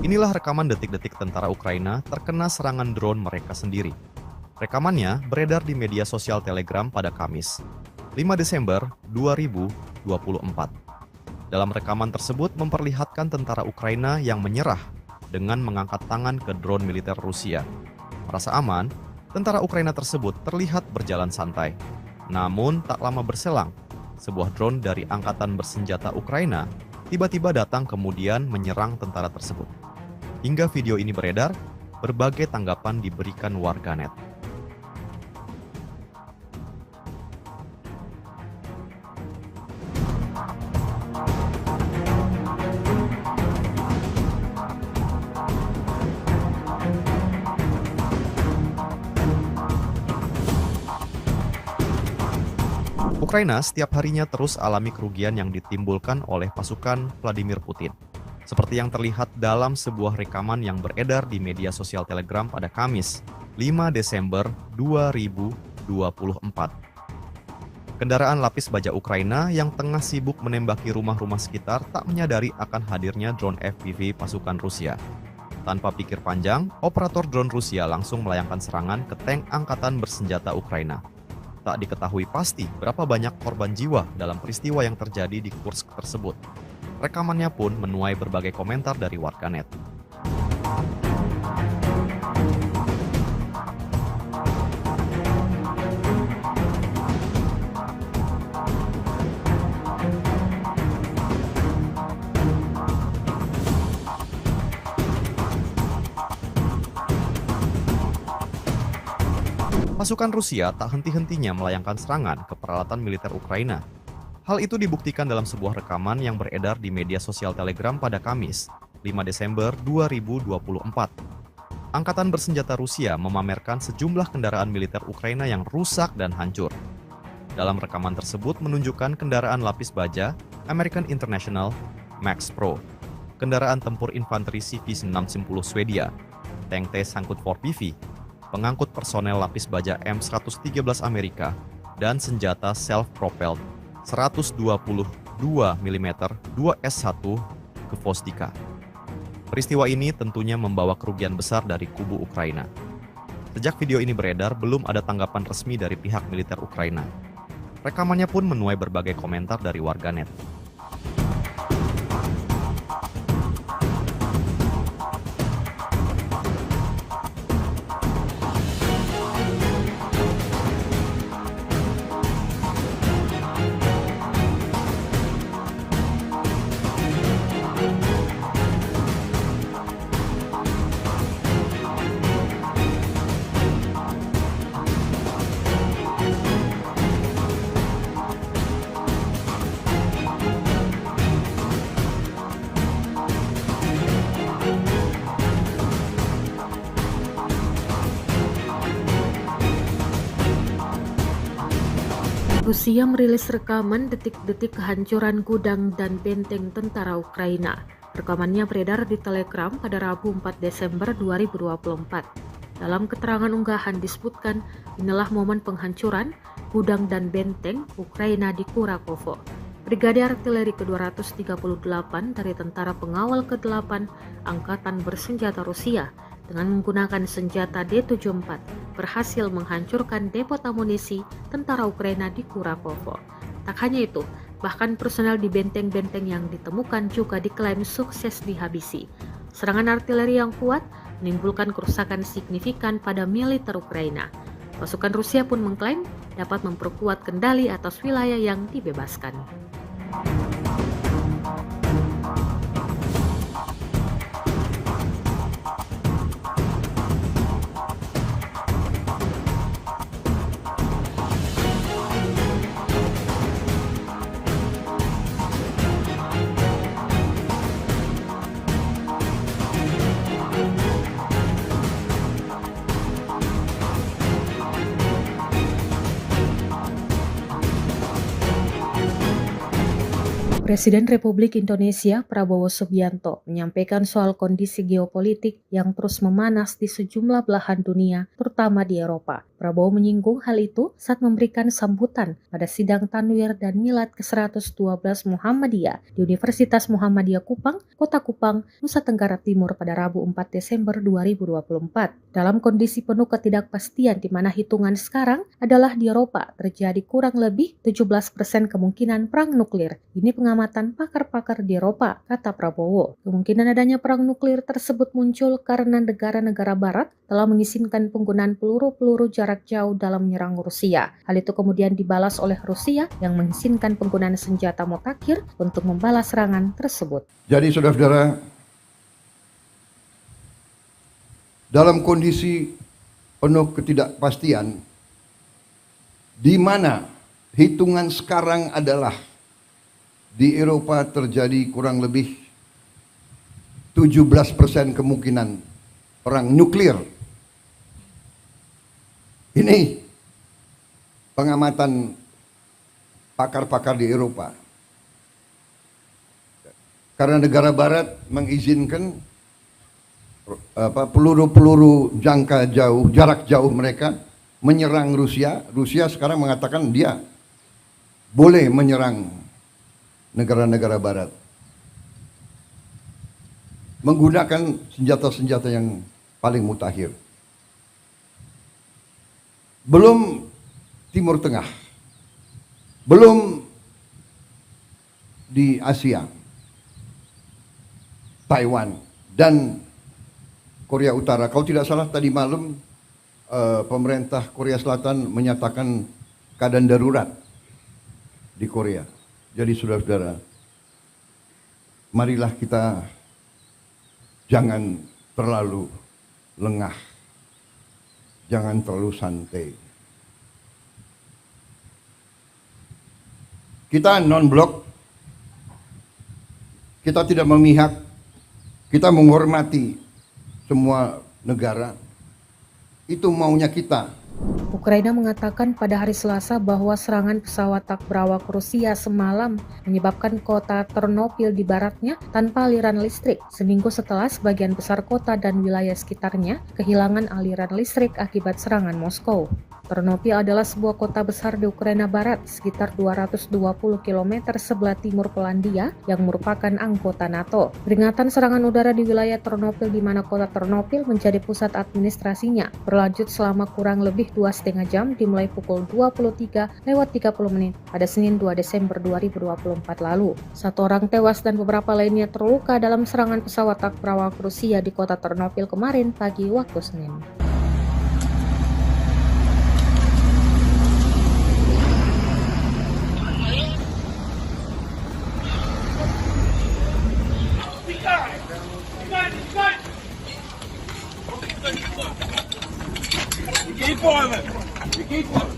Inilah rekaman detik-detik tentara Ukraina terkena serangan drone mereka sendiri. Rekamannya beredar di media sosial Telegram pada Kamis, 5 Desember 2024. Dalam rekaman tersebut memperlihatkan tentara Ukraina yang menyerah dengan mengangkat tangan ke drone militer Rusia. Merasa aman, tentara Ukraina tersebut terlihat berjalan santai. Namun tak lama berselang, sebuah drone dari Angkatan Bersenjata Ukraina tiba-tiba datang kemudian menyerang tentara tersebut. Hingga video ini beredar, berbagai tanggapan diberikan warganet. Ukraina setiap harinya terus alami kerugian yang ditimbulkan oleh pasukan Vladimir Putin. Seperti yang terlihat dalam sebuah rekaman yang beredar di media sosial Telegram pada Kamis, 5 Desember 2024. Kendaraan lapis baja Ukraina yang tengah sibuk menembaki rumah-rumah sekitar tak menyadari akan hadirnya drone FPV pasukan Rusia. Tanpa pikir panjang, operator drone Rusia langsung melayangkan serangan ke tank Angkatan Bersenjata Ukraina. Tak diketahui pasti berapa banyak korban jiwa dalam peristiwa yang terjadi di Kursk tersebut. Rekamannya pun menuai berbagai komentar dari warganet. Pasukan Rusia tak henti-hentinya melayangkan serangan ke peralatan militer Ukraina. Hal itu dibuktikan dalam sebuah rekaman yang beredar di media sosial Telegram pada Kamis, 5 Desember 2024. Angkatan Bersenjata Rusia memamerkan sejumlah kendaraan militer Ukraina yang rusak dan hancur. Dalam rekaman tersebut menunjukkan kendaraan lapis baja American International Max Pro, kendaraan tempur infanteri CV-610 Swedia, tank T-Sangkut 4PV, pengangkut personel lapis baja M113 Amerika, dan senjata self-propelled 122 mm 2S1 ke Vostika. Peristiwa ini tentunya membawa kerugian besar dari kubu Ukraina. Sejak video ini beredar, belum ada tanggapan resmi dari pihak militer Ukraina. Rekamannya pun menuai berbagai komentar dari warganet. Rusia merilis rekaman detik-detik kehancuran gudang dan benteng tentara Ukraina. Rekamannya beredar di Telegram pada Rabu 4 Desember 2024. Dalam keterangan unggahan disebutkan, inilah momen penghancuran gudang dan benteng Ukraina di Kurakovo. Brigade Artileri ke-238 dari Tentara Pengawal ke-8 Angkatan Bersenjata Rusia dengan menggunakan senjata D-74 berhasil menghancurkan depot amunisi tentara Ukraina di Kurakovo. Tak hanya itu, bahkan personel di benteng-benteng yang ditemukan juga diklaim sukses dihabisi. Serangan artileri yang kuat menimbulkan kerusakan signifikan pada militer Ukraina. Pasukan Rusia pun mengklaim dapat memperkuat kendali atas wilayah yang dibebaskan. Presiden Republik Indonesia Prabowo Subianto menyampaikan soal kondisi geopolitik yang terus memanas di sejumlah belahan dunia, terutama di Eropa. Prabowo menyinggung hal itu saat memberikan sambutan pada sidang Tanwir dan Milad ke-112 Muhammadiyah di Universitas Muhammadiyah Kupang, Kota Kupang, Nusa Tenggara Timur pada Rabu 4 Desember 2024. Dalam kondisi penuh ketidakpastian di mana hitungan sekarang adalah di Eropa terjadi kurang lebih 17% kemungkinan perang nuklir. Ini pengamatan pakar-pakar di Eropa, kata Prabowo. Kemungkinan adanya perang nuklir tersebut muncul karena negara-negara barat telah mengizinkan penggunaan peluru-peluru jarak jauh dalam menyerang Rusia. Hal itu kemudian dibalas oleh Rusia yang mengizinkan penggunaan senjata mutakhir untuk membalas serangan tersebut. Jadi saudara-saudara, dalam kondisi penuh ketidakpastian, di mana hitungan sekarang adalah di Eropa terjadi kurang lebih 17% kemungkinan perang nuklir. Ini pengamatan pakar-pakar di Eropa. Karena negara barat mengizinkan peluru-peluru jangka jauh, jarak jauh mereka menyerang Rusia. Rusia sekarang mengatakan dia boleh menyerang negara-negara barat menggunakan senjata-senjata yang paling mutakhir. Belum Timur Tengah, belum di Asia, Taiwan dan Korea Utara. Kalau tidak salah tadi malam pemerintah Korea Selatan menyatakan keadaan darurat di Korea. Jadi saudara-saudara, marilah kita jangan terlalu lengah, jangan terlalu santai. Kita non-blok, kita tidak memihak, kita menghormati semua negara. Itu maunya kita. Ukraina mengatakan pada hari Selasa bahwa serangan pesawat tak berawak Rusia semalam menyebabkan kota Ternopil di baratnya tanpa aliran listrik, seminggu setelah sebagian besar kota dan wilayah sekitarnya kehilangan aliran listrik akibat serangan Moskow. Ternopil adalah sebuah kota besar di Ukraina Barat, sekitar 220 km sebelah timur Polandia yang merupakan anggota NATO. Peringatan serangan udara di wilayah Ternopil di mana kota Ternopil menjadi pusat administrasinya berlanjut selama kurang lebih 2,5 jam dimulai pukul 23:30 pada Senin 2 Desember 2024 lalu. 1 orang tewas dan beberapa lainnya terluka dalam serangan pesawat tak berawak Rusia di kota Ternopil kemarin pagi waktu Senin. Keep on it. Keep on.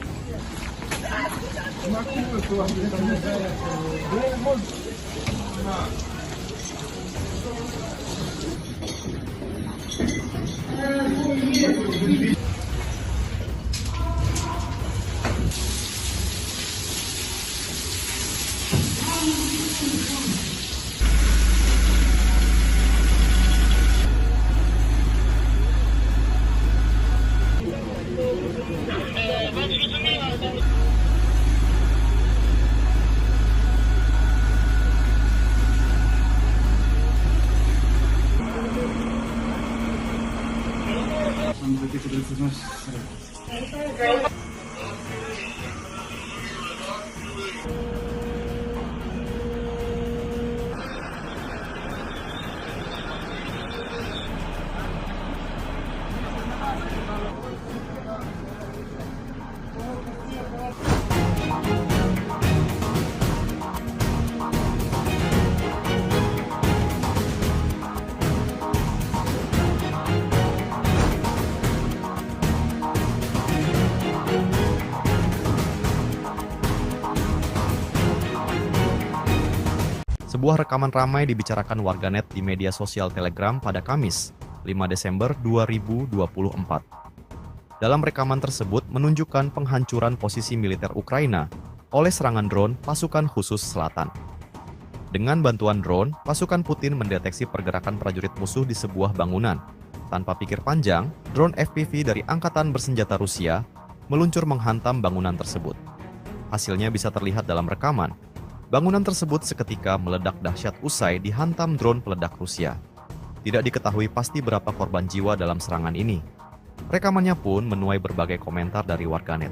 Sebuah rekaman ramai dibicarakan warganet di media sosial Telegram pada Kamis, 5 Desember 2024. Dalam rekaman tersebut menunjukkan penghancuran posisi militer Ukraina oleh serangan drone pasukan khusus selatan. Dengan bantuan drone, pasukan Putin mendeteksi pergerakan prajurit musuh di sebuah bangunan. Tanpa pikir panjang, drone FPV dari Angkatan Bersenjata Rusia meluncur menghantam bangunan tersebut. Hasilnya bisa terlihat dalam rekaman. Bangunan tersebut seketika meledak dahsyat usai dihantam drone peledak Rusia. Tidak diketahui pasti berapa korban jiwa dalam serangan ini. Rekamannya pun menuai berbagai komentar dari warganet.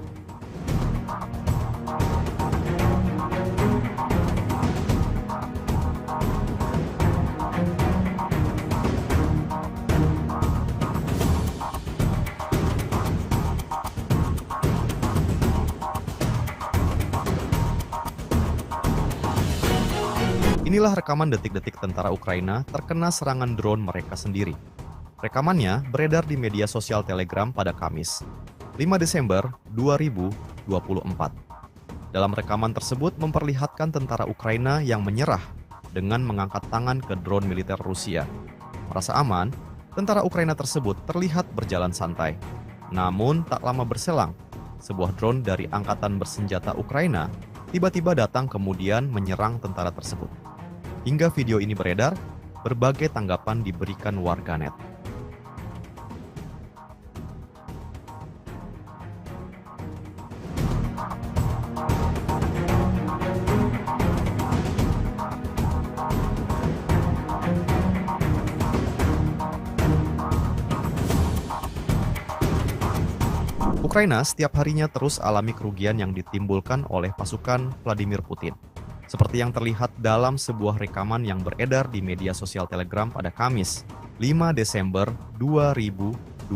Inilah rekaman detik-detik tentara Ukraina terkena serangan drone mereka sendiri. Rekamannya beredar di media sosial Telegram pada Kamis, 5 Desember 2024. Dalam rekaman tersebut memperlihatkan tentara Ukraina yang menyerah dengan mengangkat tangan ke drone militer Rusia. Merasa aman, tentara Ukraina tersebut terlihat berjalan santai. Namun tak lama berselang, sebuah drone dari Angkatan Bersenjata Ukraina tiba-tiba datang kemudian menyerang tentara tersebut. Hingga video ini beredar, berbagai tanggapan diberikan warganet. Ukraina setiap harinya terus alami kerugian yang ditimbulkan oleh pasukan Vladimir Putin. Seperti yang terlihat dalam sebuah rekaman yang beredar di media sosial Telegram pada Kamis, 5 Desember 2024.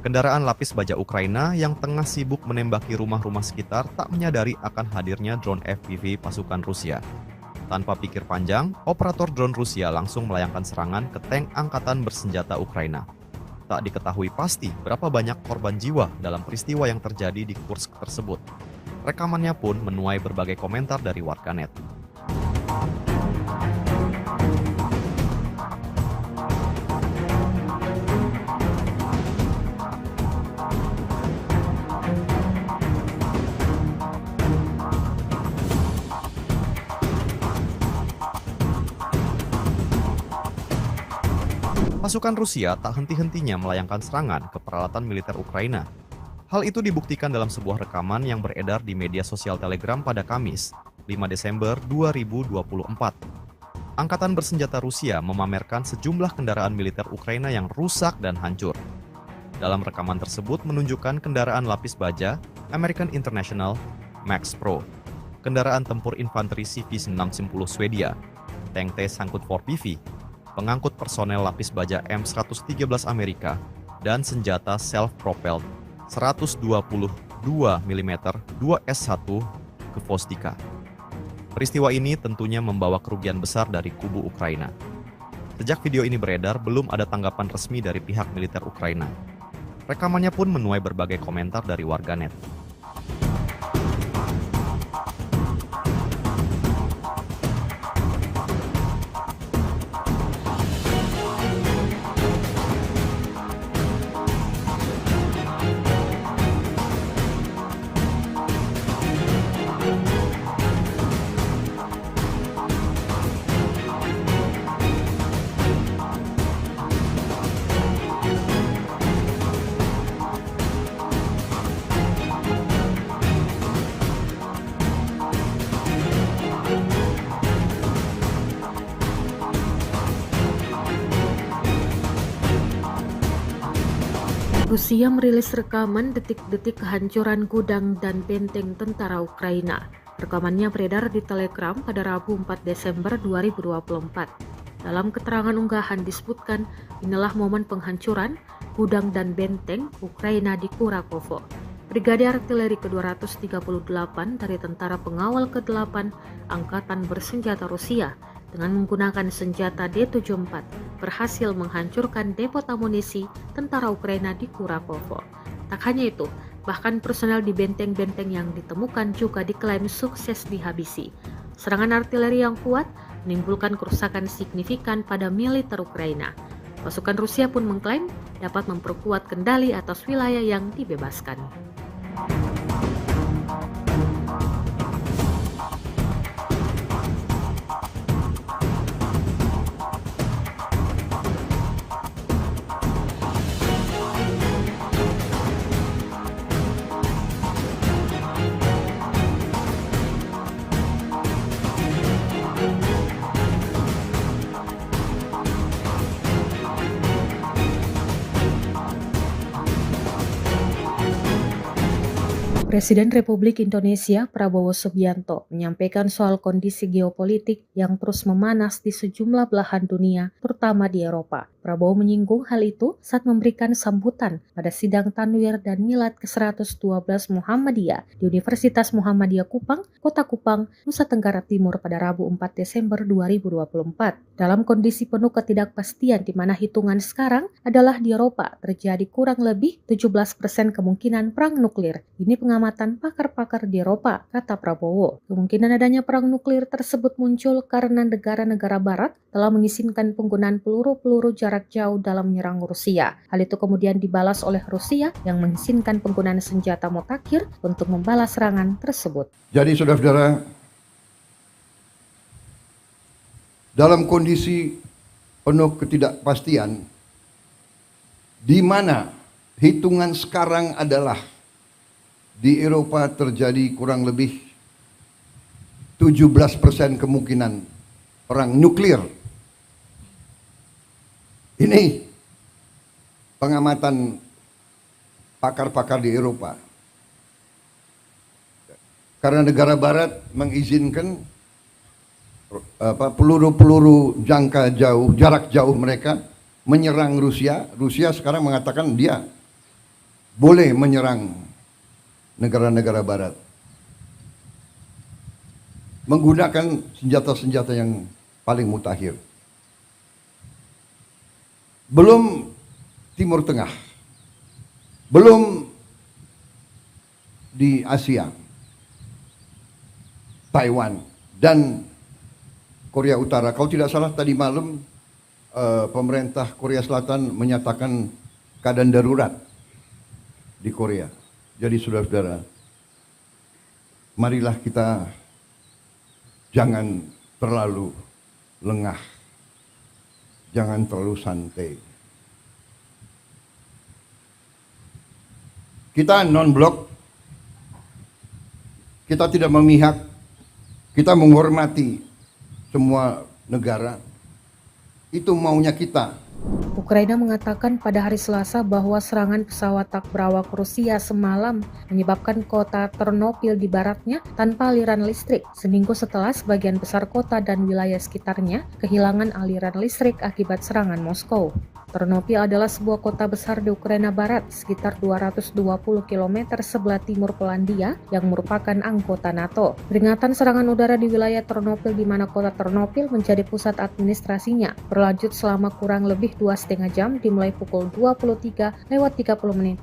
Kendaraan lapis baja Ukraina yang tengah sibuk menembaki rumah-rumah sekitar tak menyadari akan hadirnya drone FPV pasukan Rusia. Tanpa pikir panjang, operator drone Rusia langsung melayangkan serangan ke tank Angkatan Bersenjata Ukraina. Tak diketahui pasti berapa banyak korban jiwa dalam peristiwa yang terjadi di Kursk tersebut. Rekamannya pun menuai berbagai komentar dari warganet. Pasukan Rusia tak henti-hentinya melayangkan serangan ke peralatan militer Ukraina. Hal itu dibuktikan dalam sebuah rekaman yang beredar di media sosial Telegram pada Kamis, 5 Desember 2024. Angkatan Bersenjata Rusia memamerkan sejumlah kendaraan militer Ukraina yang rusak dan hancur. Dalam rekaman tersebut menunjukkan kendaraan lapis baja American International Max Pro, kendaraan tempur infanteri CV-610 Swedia, tank T-Sangkut 4PV, pengangkut personel lapis baja M113 Amerika, dan senjata self-propelled 122 mm 2S1 Gvostika. Peristiwa ini tentunya membawa kerugian besar dari kubu Ukraina. Sejak video ini beredar, belum ada tanggapan resmi dari pihak militer Ukraina. Rekamannya pun menuai berbagai komentar dari warganet. Rusia merilis rekaman detik-detik kehancuran gudang dan benteng tentara Ukraina. Rekamannya beredar di Telegram pada Rabu 4 Desember 2024. Dalam keterangan unggahan disebutkan, inilah momen penghancuran gudang dan benteng Ukraina di Kurakovo. Brigade Artileri ke-238 dari Tentara Pengawal ke-8 Angkatan Bersenjata Rusia dengan menggunakan senjata D-74 berhasil menghancurkan depot amunisi tentara Ukraina di Kurakovo. Tak hanya itu, bahkan personel di benteng-benteng yang ditemukan juga diklaim sukses dihabisi. Serangan artileri yang kuat menimbulkan kerusakan signifikan pada militer Ukraina. Pasukan Rusia pun mengklaim dapat memperkuat kendali atas wilayah yang dibebaskan. Presiden Republik Indonesia Prabowo Subianto menyampaikan soal kondisi geopolitik yang terus memanas di sejumlah belahan dunia, terutama di Eropa. Prabowo menyinggung hal itu saat memberikan sambutan pada sidang Tanwir dan Milad ke-112 Muhammadiyah di Universitas Muhammadiyah Kupang, Kota Kupang, Nusa Tenggara Timur pada Rabu 4 Desember 2024. Dalam kondisi penuh ketidakpastian di mana hitungan sekarang adalah di Eropa terjadi kurang lebih 17% kemungkinan perang nuklir. Ini pengamatan pakar-pakar di Eropa, kata Prabowo. Kemungkinan adanya perang nuklir tersebut muncul karena negara-negara barat telah mengizinkan penggunaan peluru-peluru jarak jauh dalam menyerang Rusia. Hal itu kemudian dibalas oleh Rusia yang mengizinkan penggunaan senjata mutakhir untuk membalas serangan tersebut. Jadi saudara-saudara, dalam kondisi penuh ketidakpastian, di mana hitungan sekarang adalah di Eropa terjadi kurang lebih 17% kemungkinan perang nuklir. Ini pengamatan pakar-pakar di Eropa. Karena negara barat mengizinkan peluru-peluru jangka jauh, jarak jauh mereka menyerang Rusia. Rusia sekarang mengatakan dia boleh menyerang negara-negara barat menggunakan senjata-senjata yang paling mutakhir. Belum Timur Tengah, belum di Asia, Taiwan dan Korea Utara. Kalau tidak salah tadi malam pemerintah Korea Selatan menyatakan keadaan darurat di Korea. Jadi saudara-saudara, marilah kita jangan terlalu lengah, jangan terlalu santai. Kita non-blok, kita tidak memihak, kita menghormati semua negara. Itu maunya kita. Ukraina mengatakan pada hari Selasa bahwa serangan pesawat tak berawak Rusia semalam menyebabkan kota Ternopil di baratnya tanpa aliran listrik, seminggu setelah sebagian besar kota dan wilayah sekitarnya kehilangan aliran listrik akibat serangan Moskow. Ternopil adalah sebuah kota besar di Ukraina Barat, sekitar 220 km sebelah timur Polandia yang merupakan anggota NATO. Peringatan serangan udara di wilayah Ternopil di mana kota Ternopil menjadi pusat administrasinya berlanjut selama kurang lebih 2,5 jam dimulai pukul 23:30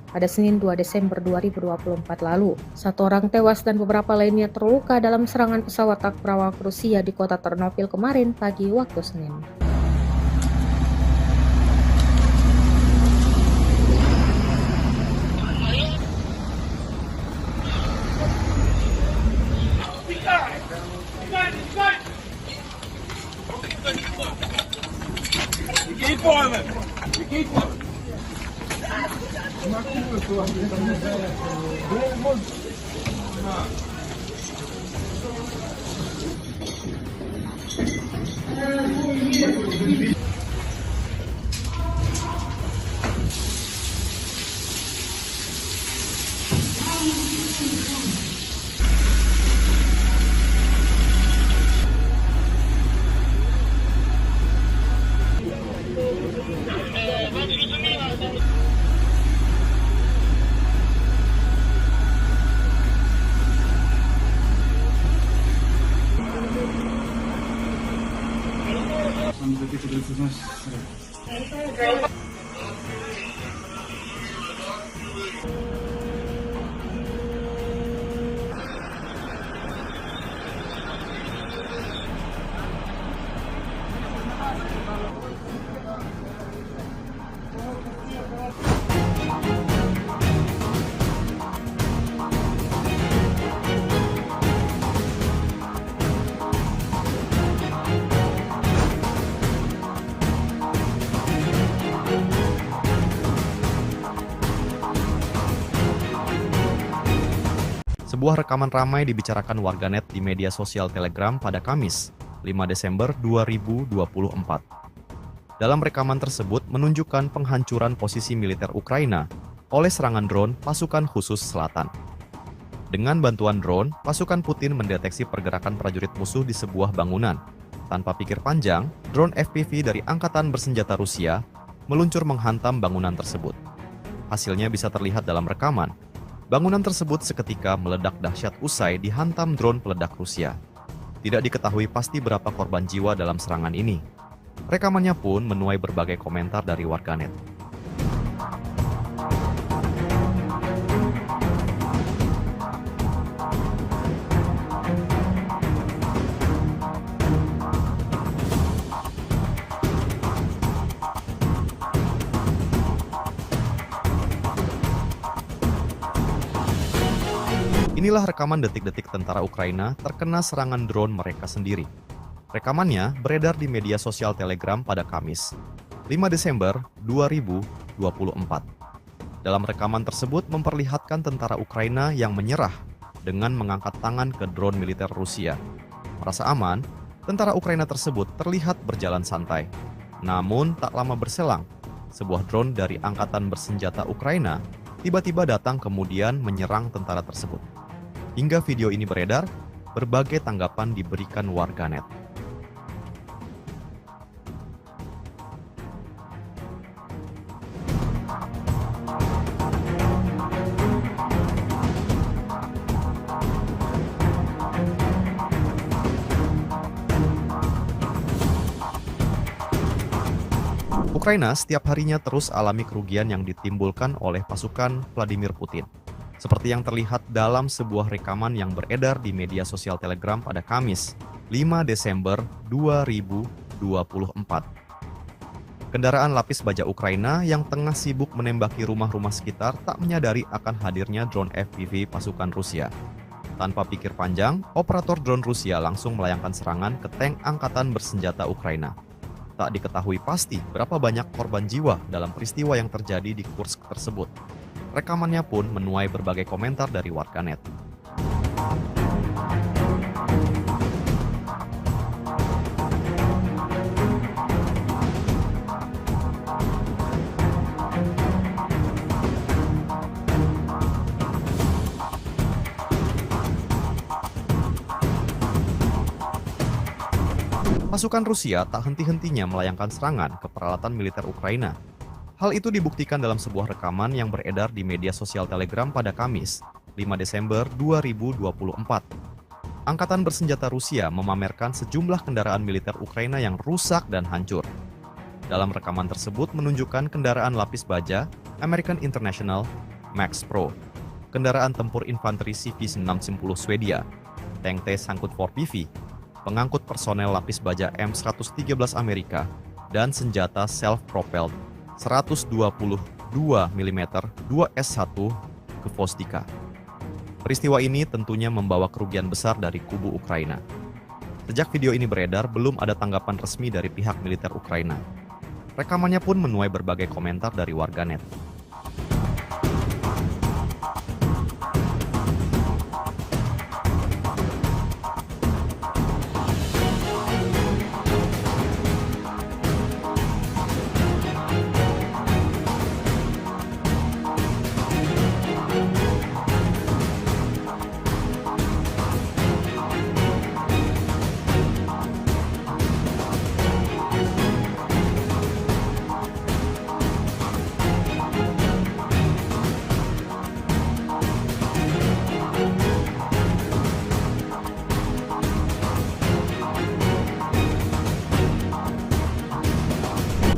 pada Senin 2 Desember 2024 lalu. 1 orang tewas dan beberapa lainnya terluka dalam serangan pesawat tak berawak Rusia di kota Ternopil kemarin pagi waktu Senin. Keep on it. Keep on. Sebuah rekaman ramai dibicarakan warganet di media sosial Telegram pada Kamis, 5 Desember 2024. Dalam rekaman tersebut menunjukkan penghancuran posisi militer Ukraina oleh serangan drone pasukan khusus selatan. Dengan bantuan drone, pasukan Putin mendeteksi pergerakan prajurit musuh di sebuah bangunan. Tanpa pikir panjang, drone FPV dari Angkatan Bersenjata Rusia meluncur menghantam bangunan tersebut. Hasilnya bisa terlihat dalam rekaman. Bangunan tersebut seketika meledak dahsyat usai dihantam drone peledak Rusia. Tidak diketahui pasti berapa korban jiwa dalam serangan ini. Rekamannya pun menuai berbagai komentar dari warganet. Inilah rekaman detik-detik tentara Ukraina terkena serangan drone mereka sendiri. Rekamannya beredar di media sosial Telegram pada Kamis, 5 Desember 2024. Dalam rekaman tersebut memperlihatkan tentara Ukraina yang menyerah dengan mengangkat tangan ke drone militer Rusia. Merasa aman, tentara Ukraina tersebut terlihat berjalan santai. Namun tak lama berselang, sebuah drone dari Angkatan Bersenjata Ukraina tiba-tiba datang kemudian menyerang tentara tersebut. Hingga video ini beredar, berbagai tanggapan diberikan warganet. Ukraina setiap harinya terus alami kerugian yang ditimbulkan oleh pasukan Vladimir Putin. Seperti yang terlihat dalam sebuah rekaman yang beredar di media sosial Telegram pada Kamis, 5 Desember 2024. Kendaraan lapis baja Ukraina yang tengah sibuk menembaki rumah-rumah sekitar tak menyadari akan hadirnya drone FPV pasukan Rusia. Tanpa pikir panjang, operator drone Rusia langsung melayangkan serangan ke tank Angkatan Bersenjata Ukraina. Tak diketahui pasti berapa banyak korban jiwa dalam peristiwa yang terjadi di Kursk tersebut. Rekamannya pun menuai berbagai komentar dari warganet. Pasukan Rusia tak henti-hentinya melayangkan serangan ke peralatan militer Ukraina. Hal itu dibuktikan dalam sebuah rekaman yang beredar di media sosial Telegram pada Kamis, 5 Desember 2024. Angkatan Bersenjata Rusia memamerkan sejumlah kendaraan militer Ukraina yang rusak dan hancur. Dalam rekaman tersebut menunjukkan kendaraan lapis baja American International Max Pro, kendaraan tempur infanteri CV-610 Swedia, tank T-54PV, pengangkut personel lapis baja M113 Amerika, dan senjata self-propelled 122 mm 2S1 ke Vostika. Peristiwa ini tentunya membawa kerugian besar dari kubu Ukraina. Sejak video ini beredar, belum ada tanggapan resmi dari pihak militer Ukraina. Rekamannya pun menuai berbagai komentar dari warganet.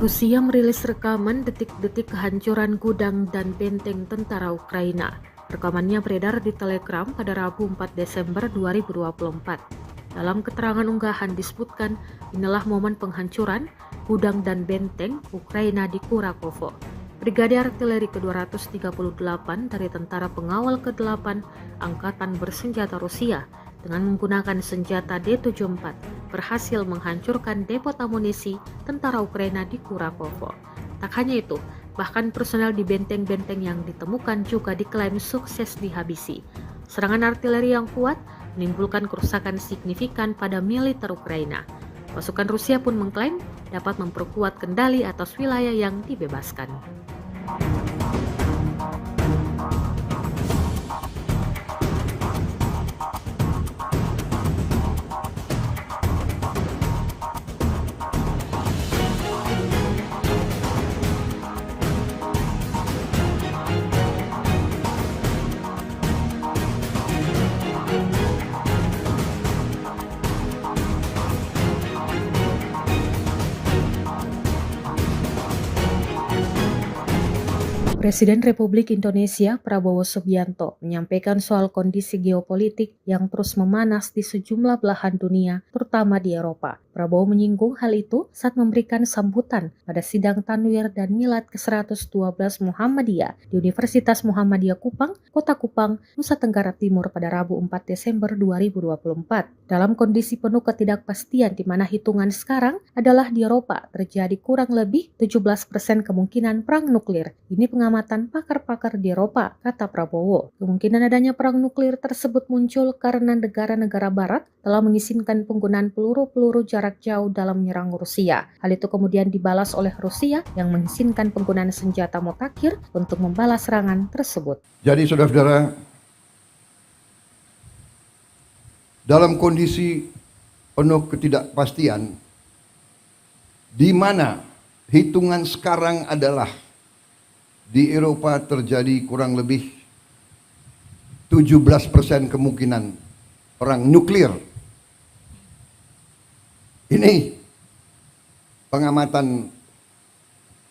Rusia merilis rekaman detik-detik kehancuran gudang dan benteng tentara Ukraina. Rekamannya beredar di Telegram pada Rabu 4 Desember 2024. Dalam keterangan unggahan disebutkan, inilah momen penghancuran gudang dan benteng Ukraina di Kurakovo. Brigade Artileri ke-238 dari Tentara Pengawal ke-8 Angkatan Bersenjata Rusia dengan menggunakan senjata D-74 berhasil menghancurkan depot amunisi tentara Ukraina di Kurakovo. Tak hanya itu, bahkan personel di benteng-benteng yang ditemukan juga diklaim sukses dihabisi. Serangan artileri yang kuat menimbulkan kerusakan signifikan pada militer Ukraina. Pasukan Rusia pun mengklaim dapat memperkuat kendali atas wilayah yang dibebaskan. Presiden Republik Indonesia Prabowo Subianto menyampaikan soal kondisi geopolitik yang terus memanas di sejumlah belahan dunia, terutama di Eropa. Prabowo menyinggung hal itu saat memberikan sambutan pada sidang Tanwir dan Milad ke-112 Muhammadiyah di Universitas Muhammadiyah Kupang, Kota Kupang, Nusa Tenggara Timur pada Rabu 4 Desember 2024. Dalam kondisi penuh ketidakpastian di mana hitungan sekarang adalah di Eropa terjadi kurang lebih 17% kemungkinan perang nuklir. Ini pengamatan pakar-pakar di Eropa, kata Prabowo. Kemungkinan adanya perang nuklir tersebut muncul karena negara-negara barat telah mengizinkan penggunaan peluru-peluru jarak jauh dalam menyerang Rusia. Hal itu kemudian dibalas oleh Rusia yang mengizinkan penggunaan senjata mutakhir untuk membalas serangan tersebut. Jadi saudara-saudara, dalam kondisi penuh ketidakpastian, di mana hitungan sekarang adalah di Eropa terjadi kurang lebih 17% kemungkinan perang nuklir. Ini pengamatan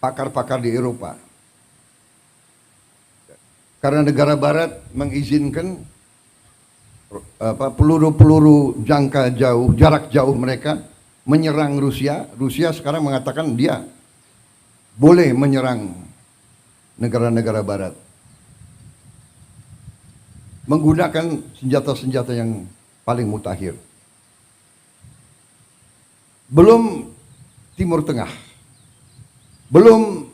pakar-pakar di Eropa. Karena negara barat mengizinkan peluru-peluru jarak jauh mereka menyerang Rusia. Rusia sekarang mengatakan dia boleh menyerang negara-negara barat menggunakan senjata-senjata yang paling mutakhir. Belum Timur Tengah, belum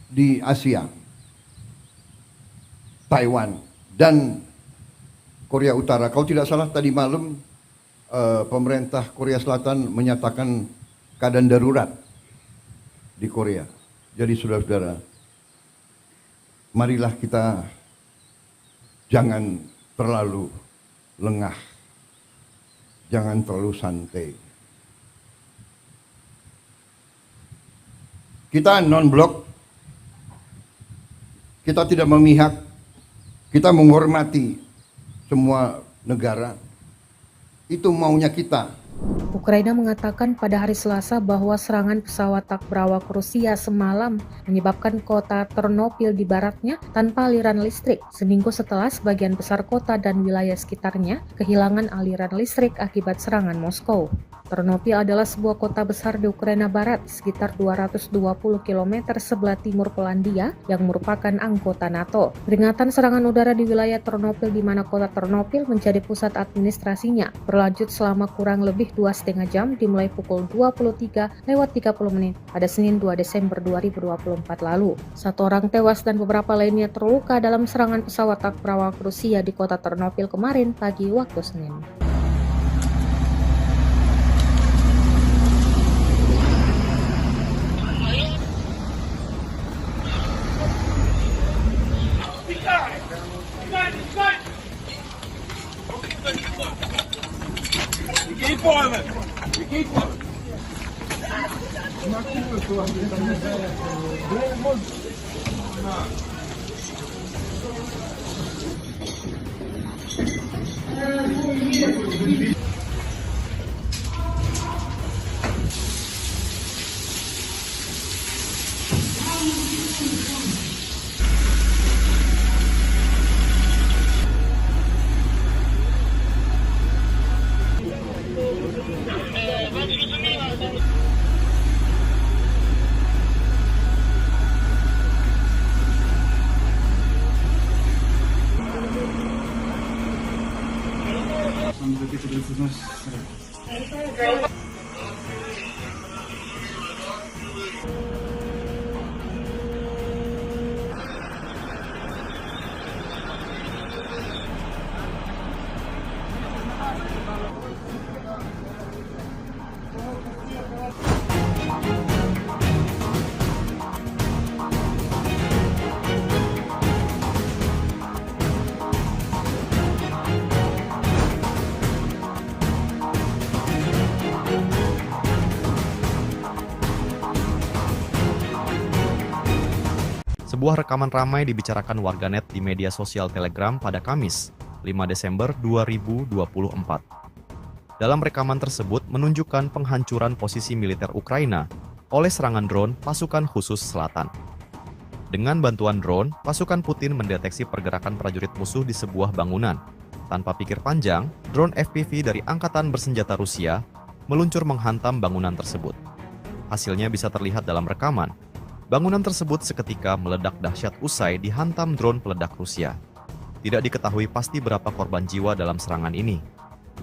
di Asia, Taiwan dan Korea Utara. Kalau tidak salah tadi malam pemerintah Korea Selatan menyatakan keadaan darurat di Korea. Jadi saudara-saudara, marilah kita jangan terlalu lengah, jangan terlalu santai. Kita non-blok, kita tidak memihak, kita menghormati semua negara. Itu maunya kita. Ukraina mengatakan pada hari Selasa bahwa serangan pesawat tak berawak Rusia semalam menyebabkan kota Ternopil di baratnya tanpa aliran listrik, seminggu setelah sebagian besar kota dan wilayah sekitarnya kehilangan aliran listrik akibat serangan Moskow. Ternopil adalah sebuah kota besar di Ukraina Barat, sekitar 220 km sebelah timur Polandia yang merupakan anggota NATO. Peringatan serangan udara di wilayah Ternopil di mana kota Ternopil menjadi pusat administrasinya berlanjut selama kurang lebih 2,5 jam dimulai pukul 23:30 pada Senin 2 Desember 2024 lalu. 1 orang tewas dan beberapa lainnya terluka dalam serangan pesawat tak berawak Rusia di kota Ternopil kemarin pagi waktu Senin. You keep boiling. You keep boiling. Sebuah rekaman ramai dibicarakan warganet di media sosial Telegram pada Kamis, 5 Desember 2024. Dalam rekaman tersebut menunjukkan penghancuran posisi militer Ukraina oleh serangan drone pasukan khusus selatan. Dengan bantuan drone, pasukan Putin mendeteksi pergerakan prajurit musuh di sebuah bangunan. Tanpa pikir panjang, drone FPV dari Angkatan Bersenjata Rusia meluncur menghantam bangunan tersebut. Hasilnya bisa terlihat dalam rekaman. Bangunan tersebut seketika meledak dahsyat usai dihantam drone peledak Rusia. Tidak diketahui pasti berapa korban jiwa dalam serangan ini.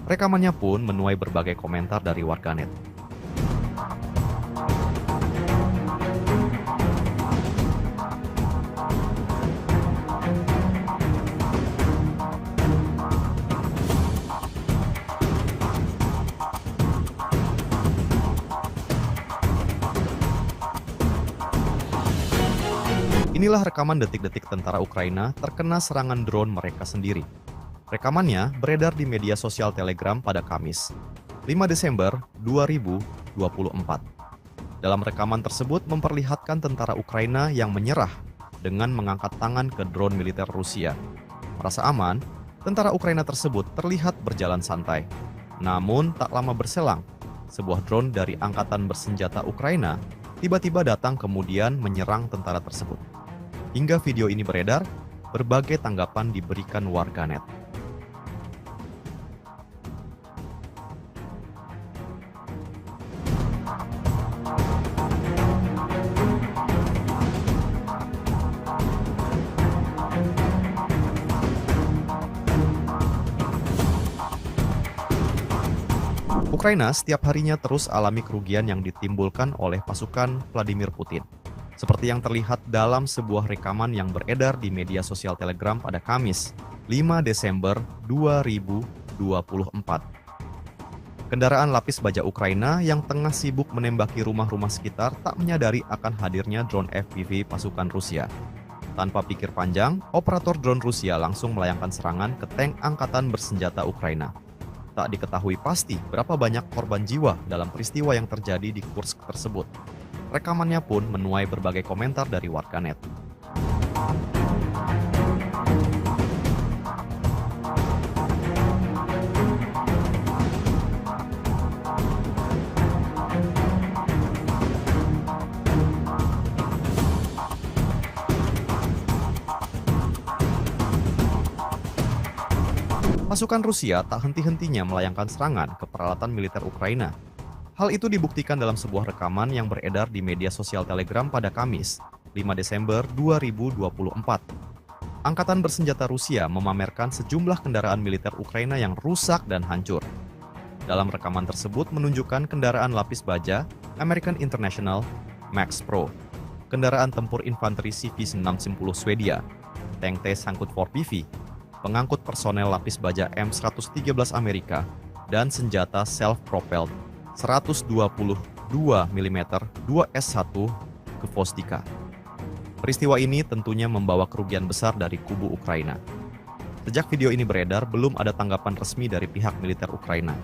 Rekamannya pun menuai berbagai komentar dari warganet. Inilah rekaman detik-detik tentara Ukraina terkena serangan drone mereka sendiri. Rekamannya beredar di media sosial Telegram pada Kamis, 5 Desember 2024. Dalam rekaman tersebut memperlihatkan tentara Ukraina yang menyerah dengan mengangkat tangan ke drone militer Rusia. Merasa aman, tentara Ukraina tersebut terlihat berjalan santai. Namun tak lama berselang, sebuah drone dari Angkatan Bersenjata Ukraina tiba-tiba datang kemudian menyerang tentara tersebut. Hingga video ini beredar, berbagai tanggapan diberikan warganet. Ukraina setiap harinya terus alami kerugian yang ditimbulkan oleh pasukan Vladimir Putin. Seperti yang terlihat dalam sebuah rekaman yang beredar di media sosial Telegram pada Kamis, 5 Desember 2024. Kendaraan lapis baja Ukraina yang tengah sibuk menembaki rumah-rumah sekitar tak menyadari akan hadirnya drone FPV pasukan Rusia. Tanpa pikir panjang, operator drone Rusia langsung melayangkan serangan ke tank Angkatan Bersenjata Ukraina. Tak diketahui pasti berapa banyak korban jiwa dalam peristiwa yang terjadi di Kursk tersebut. Rekamannya pun menuai berbagai komentar dari warganet. Pasukan Rusia tak henti-hentinya melayangkan serangan ke peralatan militer Ukraina. Hal itu dibuktikan dalam sebuah rekaman yang beredar di media sosial Telegram pada Kamis, 5 Desember 2024. Angkatan Bersenjata Rusia memamerkan sejumlah kendaraan militer Ukraina yang rusak dan hancur. Dalam rekaman tersebut menunjukkan kendaraan lapis baja American International Max Pro, kendaraan tempur infanteri CV-610 Swedia, tank T-Sangkut 4PV, pengangkut personel lapis baja M113 Amerika, dan senjata self-propelled 122 mm 2S1 ke Vostika. Peristiwa ini tentunya membawa kerugian besar dari kubu Ukraina. Sejak video ini beredar, belum ada tanggapan resmi dari pihak militer Ukraina.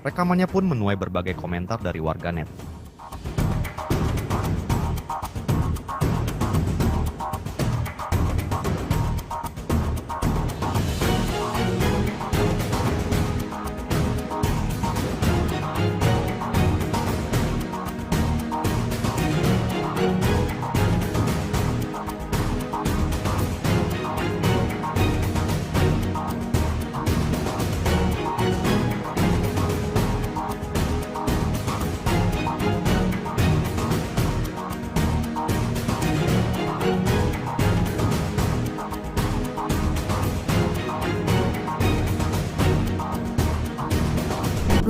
Rekamannya pun menuai berbagai komentar dari warganet.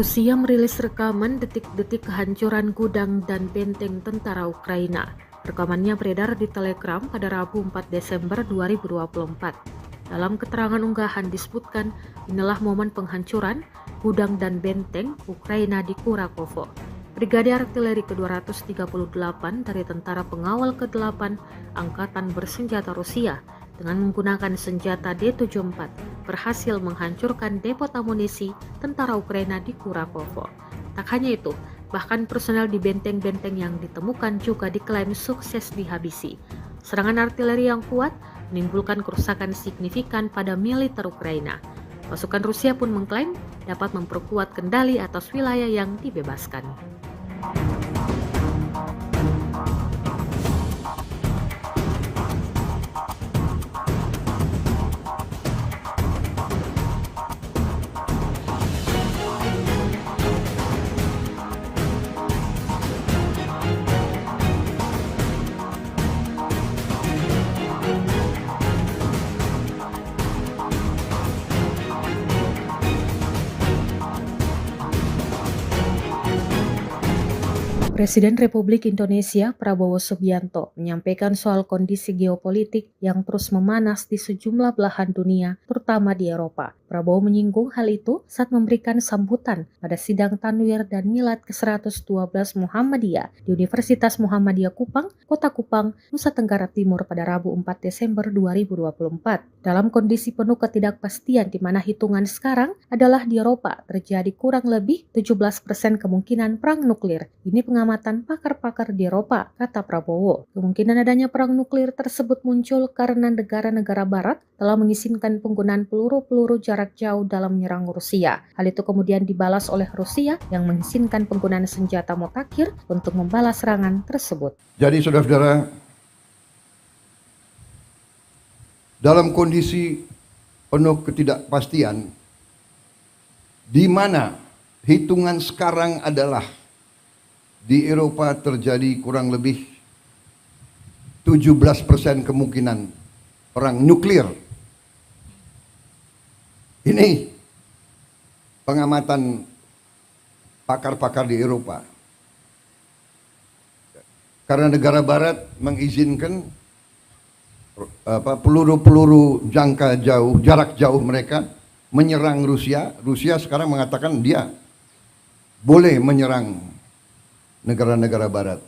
Rusia merilis rekaman detik-detik kehancuran gudang dan benteng tentara Ukraina. Rekamannya beredar di Telegram pada Rabu 4 Desember 2024. Dalam keterangan unggahan disebutkan, inilah momen penghancuran gudang dan benteng Ukraina di Kurakovo. Brigade Artileri ke-238 dari Tentara Pengawal ke-8 Angkatan Bersenjata Rusia dengan menggunakan senjata D-74 berhasil menghancurkan depot amunisi tentara Ukraina di Kurakovo. Tak hanya itu, bahkan personel di benteng-benteng yang ditemukan juga diklaim sukses dihabisi. Serangan artileri yang kuat menimbulkan kerusakan signifikan pada militer Ukraina. Pasukan Rusia pun mengklaim dapat memperkuat kendali atas wilayah yang dibebaskan. Presiden Republik Indonesia Prabowo Subianto menyampaikan soal kondisi geopolitik yang terus memanas di sejumlah belahan dunia, terutama di Eropa. Prabowo menyinggung hal itu saat memberikan sambutan pada sidang Tanwir dan Milad ke-112 Muhammadiyah di Universitas Muhammadiyah Kupang, Kota Kupang, Nusa Tenggara Timur pada Rabu 4 Desember 2024. Dalam kondisi penuh ketidakpastian di mana hitungan sekarang adalah di Eropa terjadi kurang lebih 17% kemungkinan perang nuklir. Ini pengamatan pakar-pakar di Eropa, kata Prabowo. Kemungkinan adanya perang nuklir tersebut muncul karena negara-negara barat telah mengizinkan penggunaan peluru-peluru jarak jauh dalam menyerang Rusia. Hal itu kemudian dibalas oleh Rusia yang mengizinkan penggunaan senjata mutakhir untuk membalas serangan tersebut. Jadi saudara-saudara, dalam kondisi penuh ketidakpastian, di mana hitungan sekarang adalah di Eropa terjadi kurang lebih 17% kemungkinan perang nuklir. Ini pengamatan pakar-pakar di Eropa. Karena negara barat mengizinkan peluru-peluru jarak jauh mereka menyerang Rusia. Rusia sekarang mengatakan dia boleh menyerang negara-negara barat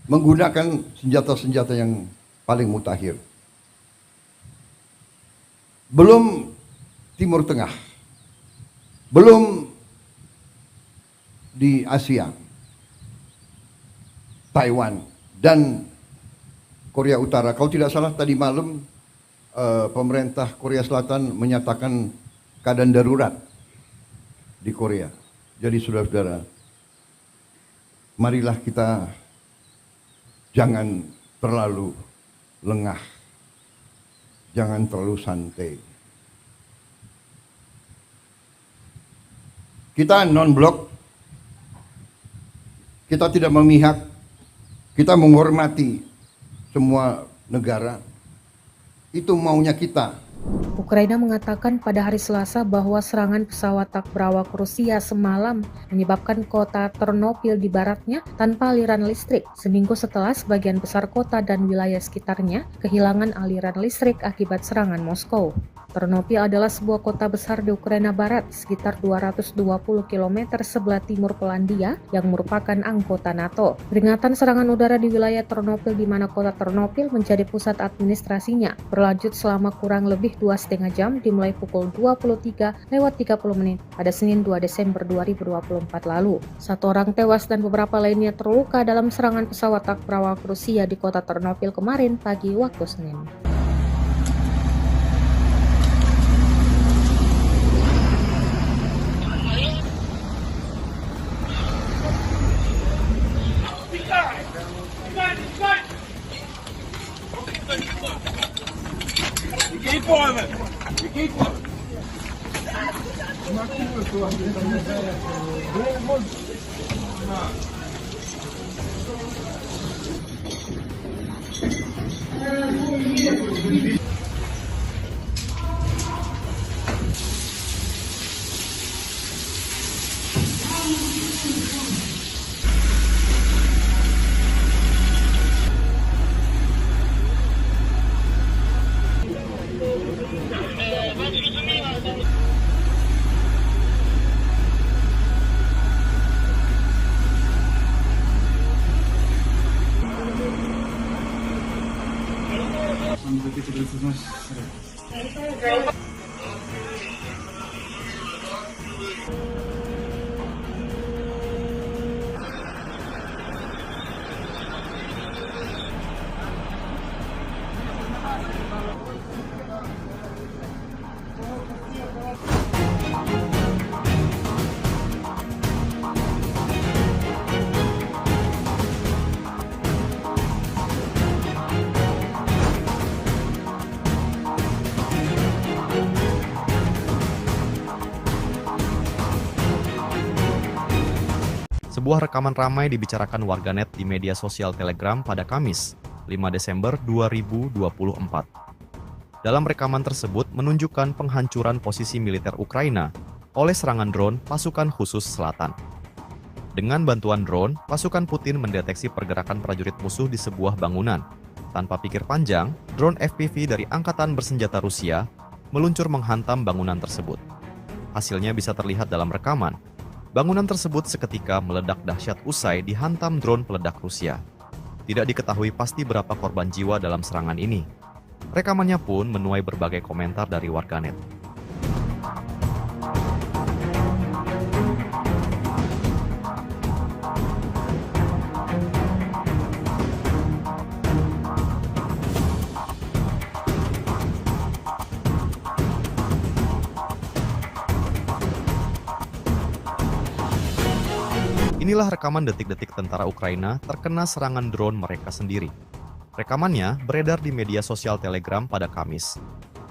menggunakan senjata-senjata yang paling mutakhir. Belum Timur Tengah, belum di Asia, Taiwan dan Korea Utara. Kalau tidak salah tadi malam pemerintah Korea Selatan menyatakan keadaan darurat di Korea. Jadi saudara-saudara, marilah kita jangan terlalu lengah, jangan terlalu santai. Kita non-blok, kita tidak memihak, kita menghormati semua negara. Itu maunya kita. Ukraina mengatakan pada hari Selasa bahwa serangan pesawat tak berawak Rusia semalam menyebabkan kota Ternopil di baratnya tanpa aliran listrik, seminggu setelah sebagian besar kota dan wilayah sekitarnya kehilangan aliran listrik akibat serangan Moskow. Ternopil adalah sebuah kota besar di Ukraina Barat, sekitar 220 km sebelah timur Polandia yang merupakan anggota NATO. Peringatan serangan udara di wilayah Ternopil di mana kota Ternopil menjadi pusat administrasinya berlanjut selama kurang lebih 2,5 jam dimulai pukul 23:30 pada Senin 2 Desember 2024 lalu. 1 orang tewas dan beberapa lainnya terluka dalam serangan pesawat tak berawak Rusia di kota Ternopil kemarin pagi waktu Senin. Keep quiet. You keep quiet. Sebuah rekaman ramai dibicarakan warganet di media sosial Telegram pada Kamis, 5 Desember 2024. Dalam rekaman tersebut menunjukkan penghancuran posisi militer Ukraina oleh serangan drone pasukan khusus selatan. Dengan bantuan drone, pasukan Putin mendeteksi pergerakan prajurit musuh di sebuah bangunan. Tanpa pikir panjang, drone FPV dari Angkatan Bersenjata Rusia meluncur menghantam bangunan tersebut. Hasilnya bisa terlihat dalam rekaman. Bangunan tersebut seketika meledak dahsyat usai dihantam drone peledak Rusia. Tidak diketahui pasti berapa korban jiwa dalam serangan ini. Rekamannya pun menuai berbagai komentar dari warganet. Inilah rekaman detik-detik tentara Ukraina terkena serangan drone mereka sendiri. Rekamannya beredar di media sosial Telegram pada Kamis,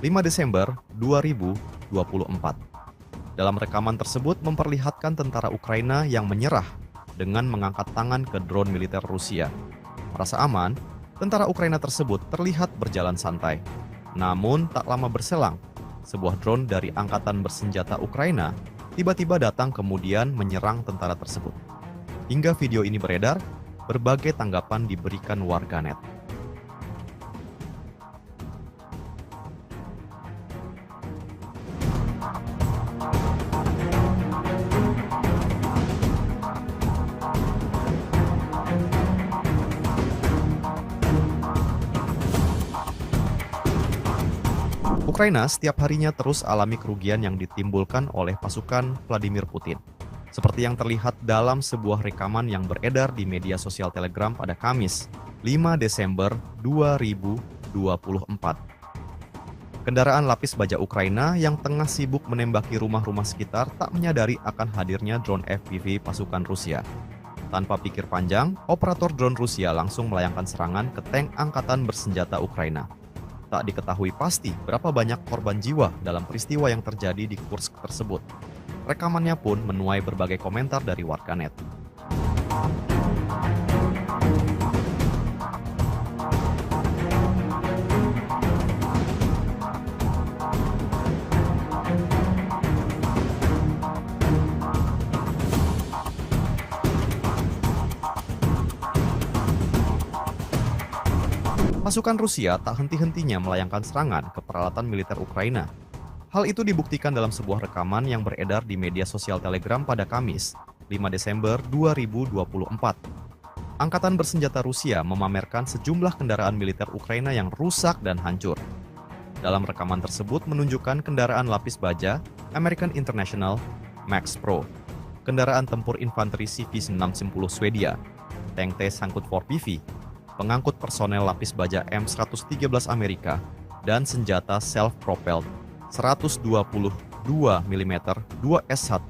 5 Desember 2024. Dalam rekaman tersebut memperlihatkan tentara Ukraina yang menyerah dengan mengangkat tangan ke drone militer Rusia. Merasa aman, tentara Ukraina tersebut terlihat berjalan santai. Namun tak lama berselang, sebuah drone dari Angkatan Bersenjata Ukraina tiba-tiba datang kemudian menyerang tentara tersebut. Hingga video ini beredar, berbagai tanggapan diberikan warganet. Ukraina setiap harinya terus alami kerugian yang ditimbulkan oleh pasukan Vladimir Putin. Seperti yang terlihat dalam sebuah rekaman yang beredar di media sosial Telegram pada Kamis, 5 Desember 2024. Kendaraan lapis baja Ukraina yang tengah sibuk menembaki rumah-rumah sekitar tak menyadari akan hadirnya drone FPV pasukan Rusia. Tanpa pikir panjang, operator drone Rusia langsung melayangkan serangan ke tank Angkatan Bersenjata Ukraina. Tak diketahui pasti berapa banyak korban jiwa dalam peristiwa yang terjadi di Kursk tersebut. Rekamannya pun menuai berbagai komentar dari warganet. Pasukan Rusia tak henti-hentinya melayangkan serangan ke peralatan militer Ukraina. Hal itu dibuktikan dalam sebuah rekaman yang beredar di media sosial Telegram pada Kamis, 5 Desember 2024. Angkatan Bersenjata Rusia memamerkan sejumlah kendaraan militer Ukraina yang rusak dan hancur. Dalam rekaman tersebut menunjukkan kendaraan lapis baja American International Max Pro, kendaraan tempur infanteri CV-610 Swedia, tank T-Sangkut 4PV, pengangkut personel lapis baja M113 Amerika, dan senjata self-propelled 122 mm 2S1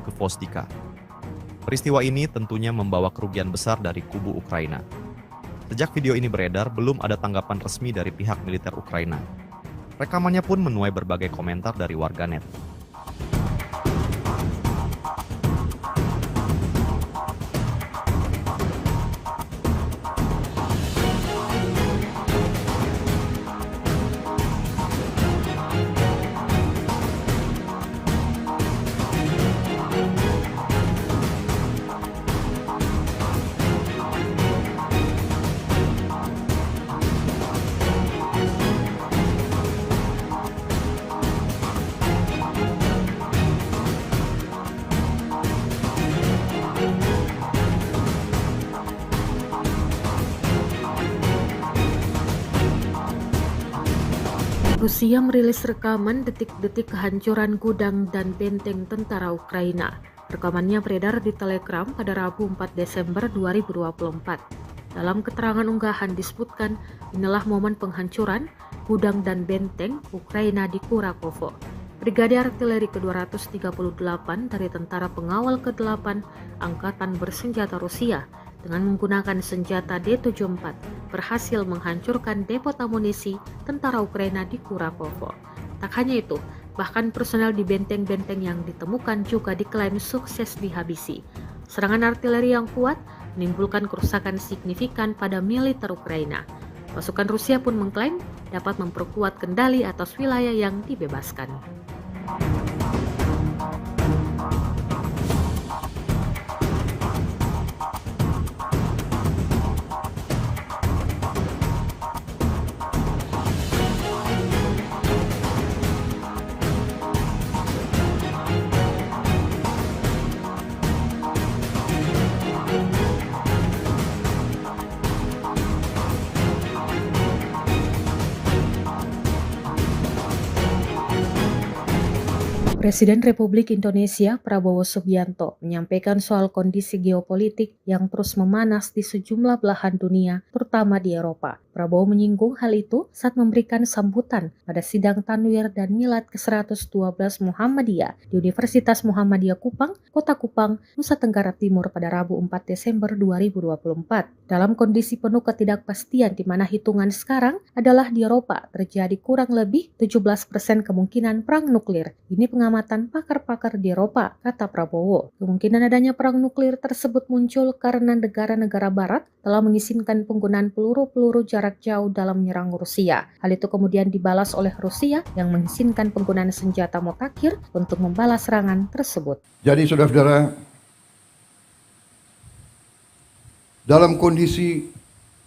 ke Vostika. Peristiwa ini tentunya membawa kerugian besar dari kubu Ukraina. Sejak video ini beredar, belum ada tanggapan resmi dari pihak militer Ukraina. Rekamannya pun menuai berbagai komentar dari warganet. Rusia merilis rekaman detik-detik kehancuran gudang dan benteng tentara Ukraina. Rekamannya beredar di Telegram pada Rabu 4 Desember 2024. Dalam keterangan unggahan disebutkan, inilah momen penghancuran gudang dan benteng Ukraina di Kurakovo. Brigade Artileri ke-238 dari Tentara Pengawal ke-8 Angkatan Bersenjata Rusia dengan menggunakan senjata D-74 berhasil menghancurkan depot amunisi tentara Ukraina di Kurakovo. Tak hanya itu, bahkan personel di benteng-benteng yang ditemukan juga diklaim sukses dihabisi. Serangan artileri yang kuat menimbulkan kerusakan signifikan pada militer Ukraina. Pasukan Rusia pun mengklaim dapat memperkuat kendali atas wilayah yang dibebaskan. Presiden Republik Indonesia Prabowo Subianto menyampaikan soal kondisi geopolitik yang terus memanas di sejumlah belahan dunia, terutama di Eropa. Prabowo menyinggung hal itu saat memberikan sambutan pada sidang Tanwir dan Milad ke-112 Muhammadiyah di Universitas Muhammadiyah Kupang, Kota Kupang, Nusa Tenggara Timur pada Rabu 4 Desember 2024. Dalam kondisi penuh ketidakpastian di mana hitungan sekarang adalah di Eropa terjadi kurang lebih 17% kemungkinan perang nuklir. Ini pengamatan pakar-pakar di Eropa, kata Prabowo. Kemungkinan adanya perang nuklir tersebut muncul karena negara-negara barat telah mengizinkan penggunaan peluru-peluru jarak jauh dalam menyerang Rusia. Hal itu kemudian dibalas oleh Rusia yang mengizinkan penggunaan senjata mutakhir untuk membalas serangan tersebut. Jadi saudara-saudara, dalam kondisi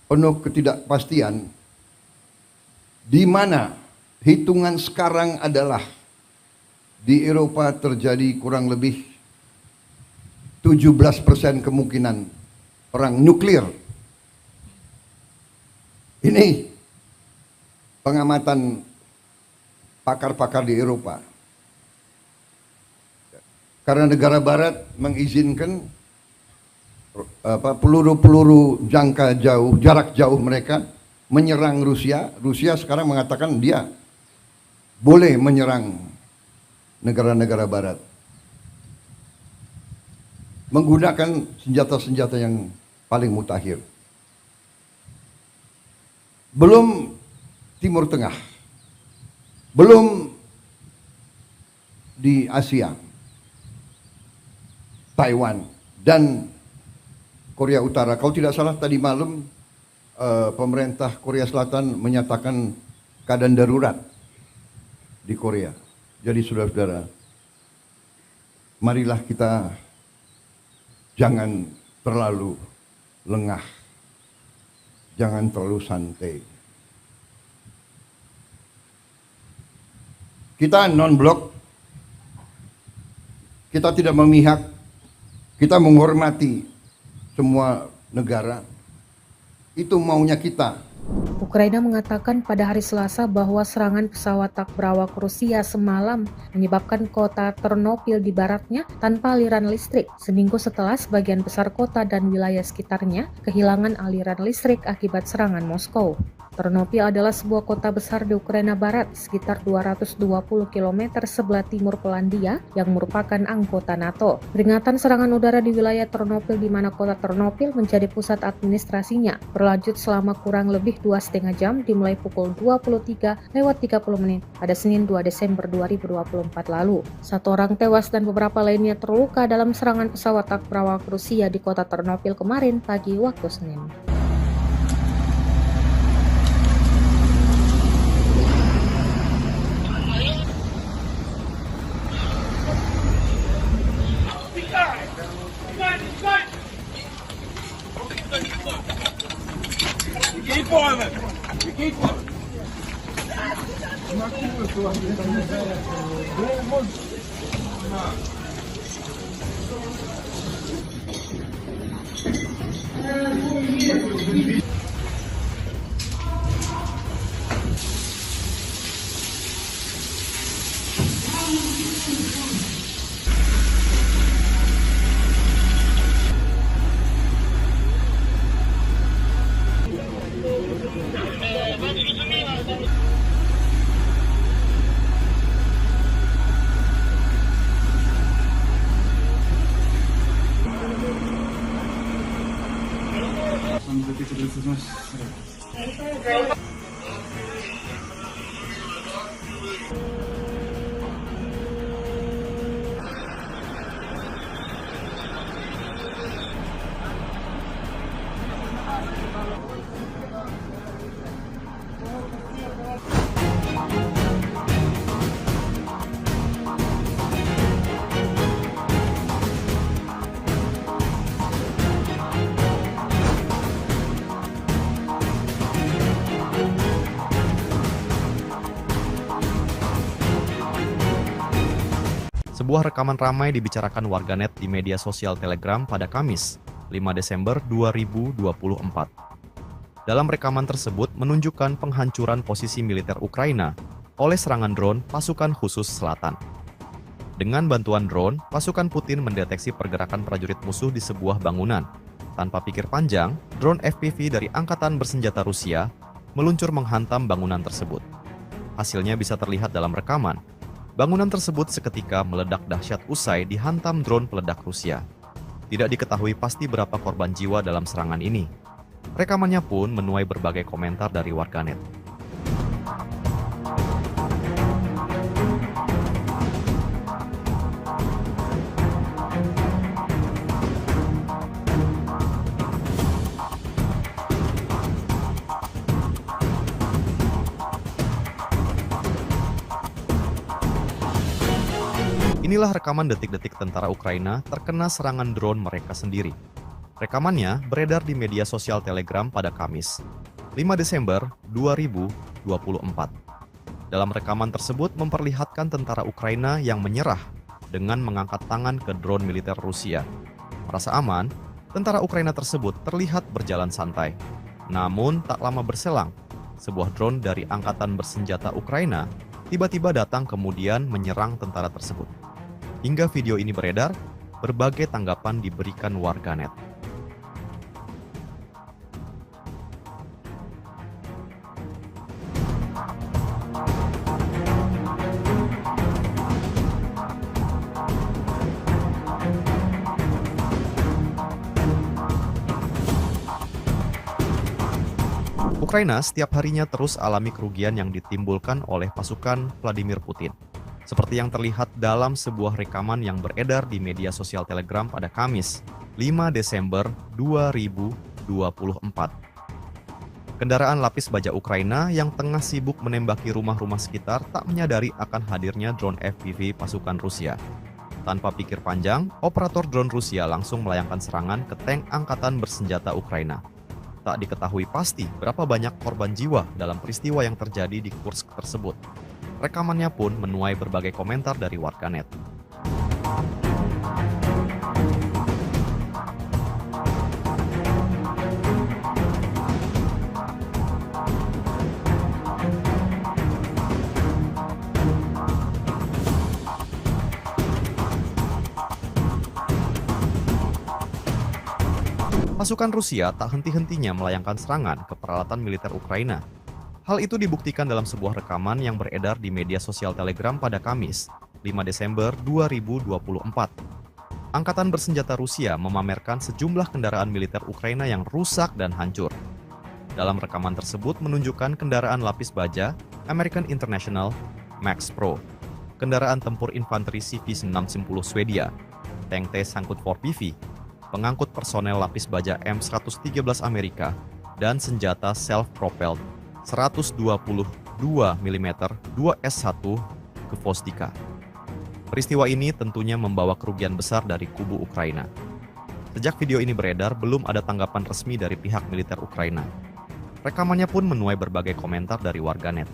penuh ketidakpastian, di mana hitungan sekarang adalah di Eropa terjadi kurang lebih 17% kemungkinan perang nuklir. Ini pengamatan pakar-pakar di Eropa. Karena negara barat mengizinkan peluru-peluru jarak jauh mereka menyerang Rusia. Rusia sekarang mengatakan dia boleh menyerang negara-negara barat menggunakan senjata-senjata yang paling mutakhir. Belum Timur Tengah, belum di Asia, Taiwan dan Korea Utara. Kalau tidak salah tadi malam pemerintah Korea Selatan menyatakan keadaan darurat di Korea. Jadi saudara-saudara, marilah kita jangan terlalu lengah, jangan terlalu santai. Kita non-blok, kita tidak memihak, kita menghormati semua negara. Itu maunya kita. Ukraina mengatakan pada hari Selasa bahwa serangan pesawat tak berawak Rusia semalam menyebabkan kota Ternopil di baratnya tanpa aliran listrik, seminggu setelah sebagian besar kota dan wilayah sekitarnya kehilangan aliran listrik akibat serangan Moskow. Ternopil adalah sebuah kota besar di Ukraina Barat, sekitar 220 km sebelah timur Polandia yang merupakan anggota NATO. Peringatan serangan udara di wilayah Ternopil di mana kota Ternopil menjadi pusat administrasinya berlanjut selama kurang lebih 2,5 jam dimulai pukul 23:30 pada Senin 2 Desember 2024 lalu. 1 orang tewas dan beberapa lainnya terluka dalam serangan pesawat tak berawak Rusia di kota Ternopil kemarin pagi waktu Senin. Keep on it. You keep on it. Sebuah rekaman ramai dibicarakan warganet di media sosial Telegram pada Kamis, 5 Desember 2024. Dalam rekaman tersebut menunjukkan penghancuran posisi militer Ukraina oleh serangan drone pasukan khusus selatan. Dengan bantuan drone, pasukan Putin mendeteksi pergerakan prajurit musuh di sebuah bangunan. Tanpa pikir panjang, drone FPV dari Angkatan Bersenjata Rusia meluncur menghantam bangunan tersebut. Hasilnya bisa terlihat dalam rekaman. Bangunan tersebut seketika meledak dahsyat usai dihantam drone peledak Rusia. Tidak diketahui pasti berapa korban jiwa dalam serangan ini. Rekamannya pun menuai berbagai komentar dari warganet. Inilah rekaman detik-detik tentara Ukraina terkena serangan drone mereka sendiri. Rekamannya beredar di media sosial Telegram pada Kamis, 5 Desember 2024. Dalam rekaman tersebut memperlihatkan tentara Ukraina yang menyerah dengan mengangkat tangan ke drone militer Rusia. Merasa aman, tentara Ukraina tersebut terlihat berjalan santai. Namun tak lama berselang, sebuah drone dari Angkatan Bersenjata Ukraina tiba-tiba datang kemudian menyerang tentara tersebut. Hingga video ini beredar, berbagai tanggapan diberikan warganet. Ukraina setiap harinya terus alami kerugian yang ditimbulkan oleh pasukan Vladimir Putin. Seperti yang terlihat dalam sebuah rekaman yang beredar di media sosial Telegram pada Kamis, 5 Desember 2024. Kendaraan lapis baja Ukraina yang tengah sibuk menembaki rumah-rumah sekitar tak menyadari akan hadirnya drone FPV pasukan Rusia. Tanpa pikir panjang, operator drone Rusia langsung melayangkan serangan ke tank Angkatan Bersenjata Ukraina. Tak diketahui pasti berapa banyak korban jiwa dalam peristiwa yang terjadi di Kursk tersebut. Rekamannya pun menuai berbagai komentar dari warganet. Pasukan Rusia tak henti-hentinya melayangkan serangan ke peralatan militer Ukraina. Hal itu dibuktikan dalam sebuah rekaman yang beredar di media sosial Telegram pada Kamis, 5 Desember 2024. Angkatan Bersenjata Rusia memamerkan sejumlah kendaraan militer Ukraina yang rusak dan hancur. Dalam rekaman tersebut menunjukkan kendaraan lapis baja American International Max Pro, kendaraan tempur infanteri CV-610 Swedia, tank T-Sangkut 4PV, pengangkut personel lapis baja M113 Amerika, dan senjata self-propelled 122 mm 2S1 ke Vostika. Peristiwa ini tentunya membawa kerugian besar dari kubu Ukraina. Sejak video ini beredar, belum ada tanggapan resmi dari pihak militer Ukraina. Rekamannya pun menuai berbagai komentar dari warganet.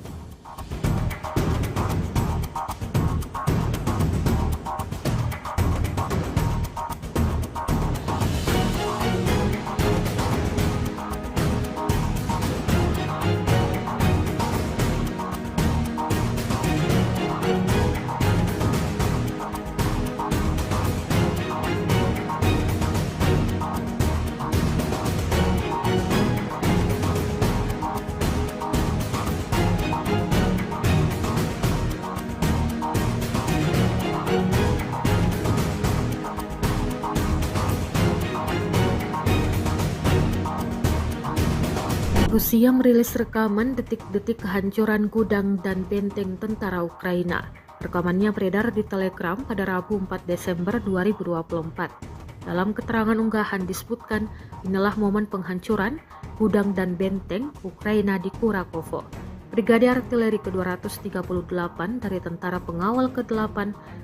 Rusia merilis rekaman detik-detik kehancuran gudang dan benteng tentara Ukraina. Rekamannya beredar di Telegram pada Rabu 4 Desember 2024. Dalam keterangan unggahan disebutkan, inilah momen penghancuran gudang dan benteng Ukraina di Kurakovo. Brigade Artileri ke-238 dari Tentara Pengawal ke-8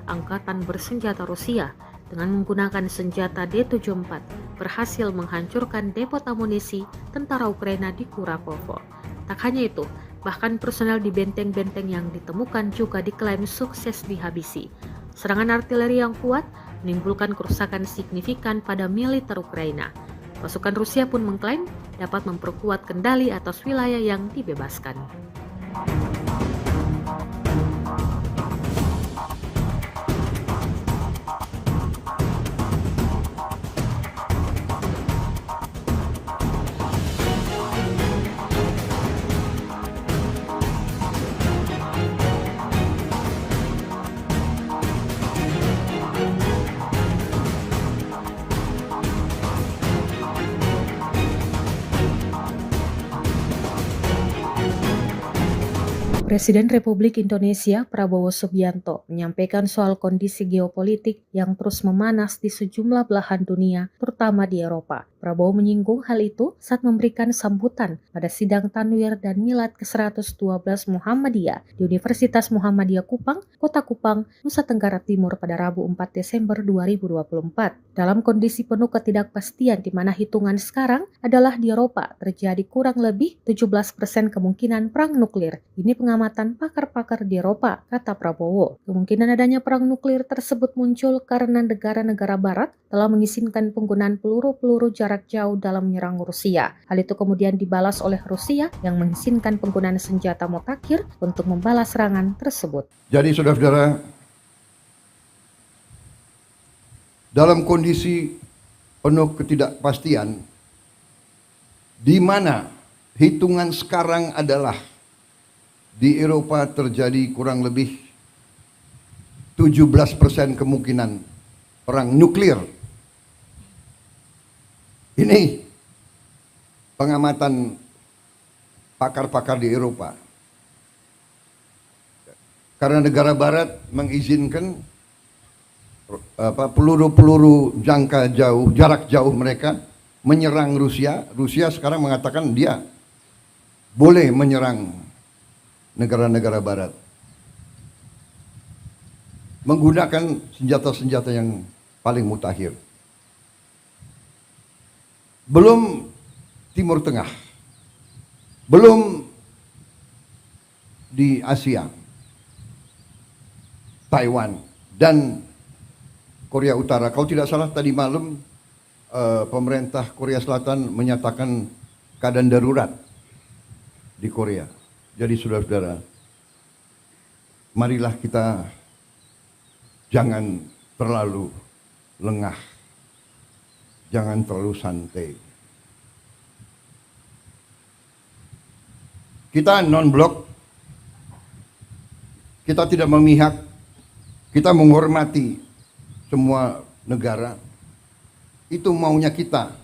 Angkatan Bersenjata Rusia dengan menggunakan senjata D-74 berhasil menghancurkan depot amunisi tentara Ukraina di Kurakovo. Tak hanya itu, bahkan personel di benteng-benteng yang ditemukan juga diklaim sukses dihabisi. Serangan artileri yang kuat menimbulkan kerusakan signifikan pada militer Ukraina. Pasukan Rusia pun mengklaim dapat memperkuat kendali atas wilayah yang dibebaskan. Presiden Republik Indonesia Prabowo Subianto menyampaikan soal kondisi geopolitik yang terus memanas di sejumlah belahan dunia, terutama di Eropa. Prabowo menyinggung hal itu saat memberikan sambutan pada sidang Tanwir dan Milad ke-112 Muhammadiyah di Universitas Muhammadiyah Kupang, Kota Kupang, Nusa Tenggara Timur pada Rabu 4 Desember 2024. Dalam kondisi penuh ketidakpastian di mana hitungan sekarang adalah di Eropa terjadi kurang lebih 17% kemungkinan perang nuklir. Ini pengamatan pakar-pakar di Eropa, kata Prabowo. Kemungkinan adanya perang nuklir tersebut muncul karena negara-negara barat telah mengizinkan penggunaan peluru-peluru jarak jauh dalam menyerang Rusia. Hal itu kemudian dibalas oleh Rusia yang mengizinkan penggunaan senjata mutakhir untuk membalas serangan tersebut. Jadi saudara-saudara, dalam kondisi penuh ketidakpastian, di mana hitungan sekarang adalah di Eropa terjadi kurang lebih 17% kemungkinan perang nuklir. Ini pengamatan pakar-pakar di Eropa. Karena negara barat mengizinkan peluru-peluru jangka jauh, jarak jauh mereka menyerang Rusia. Rusia sekarang mengatakan dia boleh menyerang negara-negara barat menggunakan senjata-senjata yang paling mutakhir. Belum Timur Tengah, belum di Asia, Taiwan dan Korea Utara. Kalau tidak salah tadi malam pemerintah Korea Selatan menyatakan keadaan darurat di Korea. Jadi saudara-saudara, marilah kita jangan terlalu lengah, jangan terlalu santai. Kita non-blok, kita tidak memihak, kita menghormati semua negara. Itu maunya kita.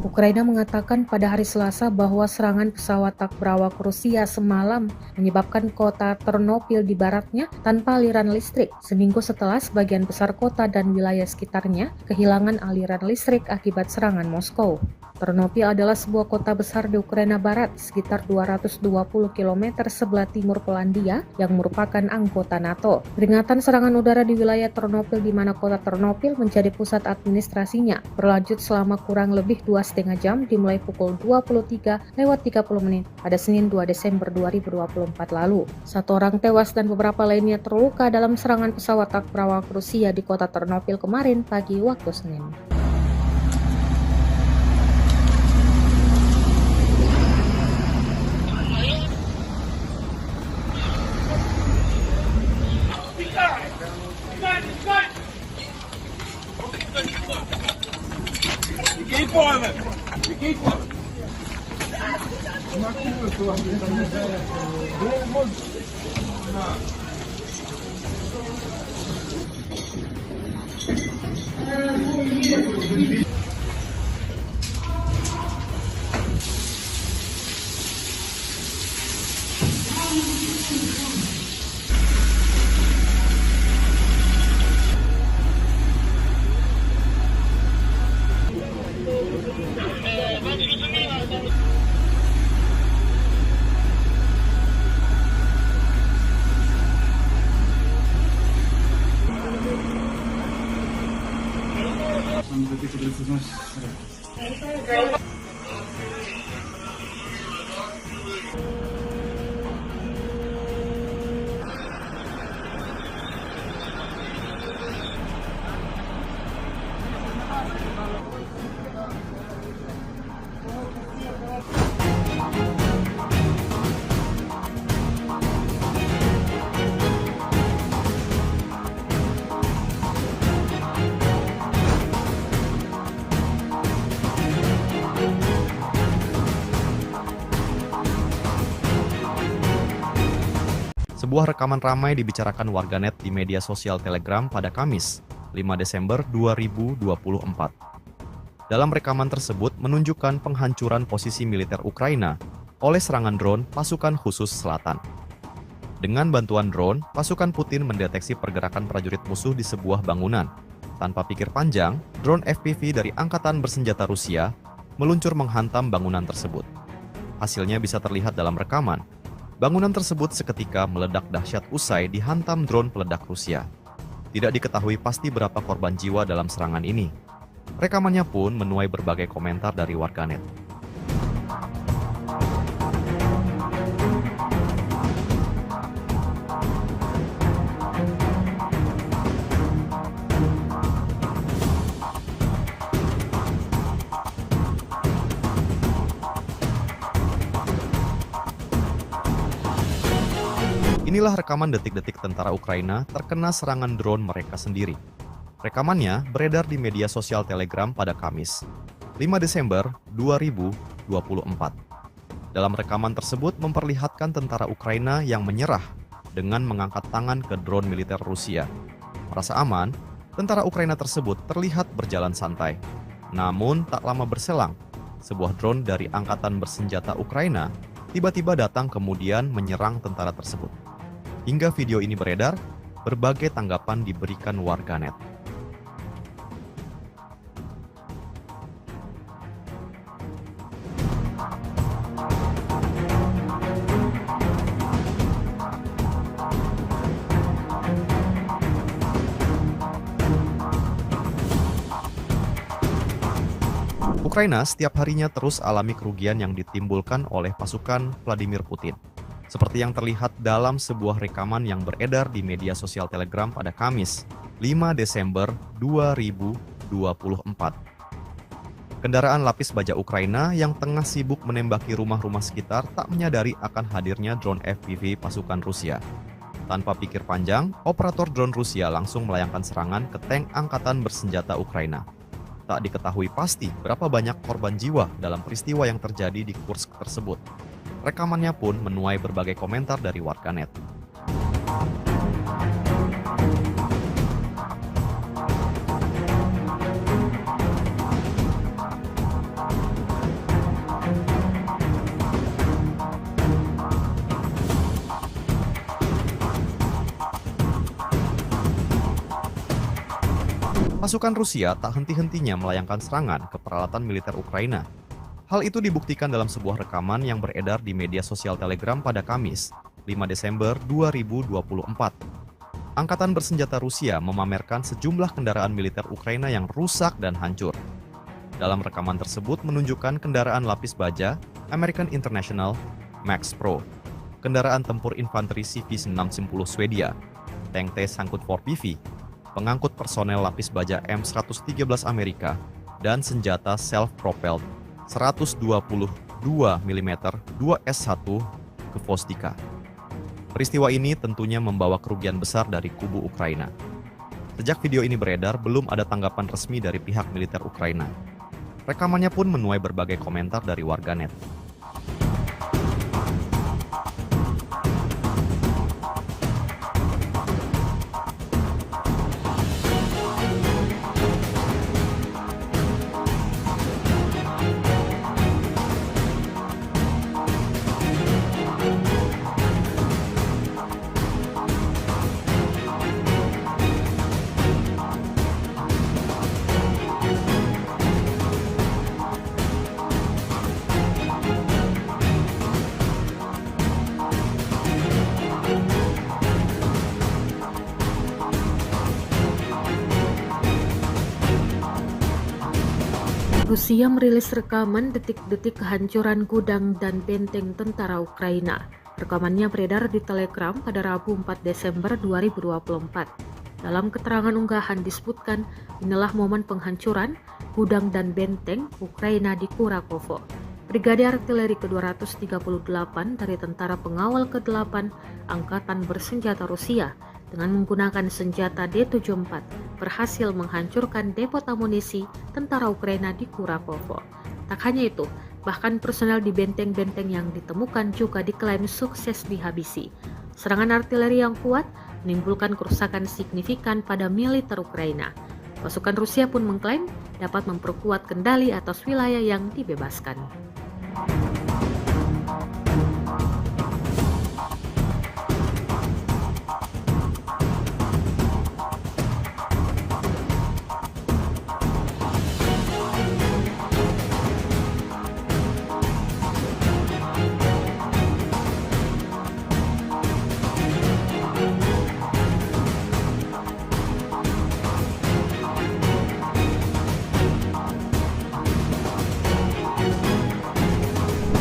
Ukraina mengatakan pada hari Selasa bahwa serangan pesawat tak berawak Rusia semalam menyebabkan kota Ternopil di baratnya tanpa aliran listrik, seminggu setelah sebagian besar kota dan wilayah sekitarnya kehilangan aliran listrik akibat serangan Moskow. Ternopil adalah sebuah kota besar di Ukraina Barat, sekitar 220 km sebelah timur Polandia yang merupakan anggota NATO. Peringatan serangan udara di wilayah Ternopil di mana kota Ternopil menjadi pusat administrasinya berlanjut selama kurang lebih 2,5 jam dimulai pukul 23:30 pada Senin 2 Desember 2024 lalu. 1 orang tewas dan beberapa lainnya terluka dalam serangan pesawat tak berawak Rusia di kota Ternopil kemarin pagi waktu Senin. Keep on it. Keep on. Sebuah rekaman ramai dibicarakan warganet di media sosial Telegram pada Kamis, 5 Desember 2024. Dalam rekaman tersebut menunjukkan penghancuran posisi militer Ukraina oleh serangan drone pasukan khusus selatan. Dengan bantuan drone, pasukan Putin mendeteksi pergerakan prajurit musuh di sebuah bangunan. Tanpa pikir panjang, drone FPV dari Angkatan Bersenjata Rusia meluncur menghantam bangunan tersebut. Hasilnya bisa terlihat dalam rekaman. Bangunan tersebut seketika meledak dahsyat usai dihantam drone peledak Rusia. Tidak diketahui pasti berapa korban jiwa dalam serangan ini. Rekamannya pun menuai berbagai komentar dari warganet. Inilah rekaman detik-detik tentara Ukraina terkena serangan drone mereka sendiri. Rekamannya beredar di media sosial Telegram pada Kamis, 5 Desember 2024. Dalam rekaman tersebut memperlihatkan tentara Ukraina yang menyerah dengan mengangkat tangan ke drone militer Rusia. Merasa aman, tentara Ukraina tersebut terlihat berjalan santai. Namun tak lama berselang, sebuah drone dari Angkatan Bersenjata Ukraina tiba-tiba datang kemudian menyerang tentara tersebut. Hingga video ini beredar, berbagai tanggapan diberikan warganet. Ukraina setiap harinya terus alami kerugian yang ditimbulkan oleh pasukan Vladimir Putin. Seperti yang terlihat dalam sebuah rekaman yang beredar di media sosial Telegram pada Kamis, 5 Desember 2024. Kendaraan lapis baja Ukraina yang tengah sibuk menembaki rumah-rumah sekitar tak menyadari akan hadirnya drone FPV pasukan Rusia. Tanpa pikir panjang, operator drone Rusia langsung melayangkan serangan ke tank Angkatan Bersenjata Ukraina. Tak diketahui pasti berapa banyak korban jiwa dalam peristiwa yang terjadi di Kursk tersebut. Rekamannya pun menuai berbagai komentar dari warganet. Pasukan Rusia tak henti-hentinya melayangkan serangan ke peralatan militer Ukraina. Hal itu dibuktikan dalam sebuah rekaman yang beredar di media sosial Telegram pada Kamis, 5 Desember 2024. Angkatan Bersenjata Rusia memamerkan sejumlah kendaraan militer Ukraina yang rusak dan hancur. Dalam rekaman tersebut menunjukkan kendaraan lapis baja American International Max Pro, kendaraan tempur infanteri CV-610 Swedia, tank T-Sangkut 4PV, pengangkut personel lapis baja M113 Amerika, dan senjata self-propelled 122 mm 2S1 ke Vostika. Peristiwa ini tentunya membawa kerugian besar dari kubu Ukraina. Sejak video ini beredar, belum ada tanggapan resmi dari pihak militer Ukraina. Rekamannya pun menuai berbagai komentar dari warganet. Rusia merilis rekaman detik-detik kehancuran gudang dan benteng tentara Ukraina. Rekamannya beredar di Telegram pada Rabu 4 Desember 2024. Dalam keterangan unggahan disebutkan, inilah momen penghancuran gudang dan benteng Ukraina di Kurakovo. Brigade Artileri ke-238 dari Tentara Pengawal ke-8 Angkatan Bersenjata Rusia dengan menggunakan senjata D-74 berhasil menghancurkan depot amunisi tentara Ukraina di Kurakovo. Tak hanya itu, bahkan personel di benteng-benteng yang ditemukan juga diklaim sukses dihabisi. Serangan artileri yang kuat menimbulkan kerusakan signifikan pada militer Ukraina. Pasukan Rusia pun mengklaim dapat memperkuat kendali atas wilayah yang dibebaskan.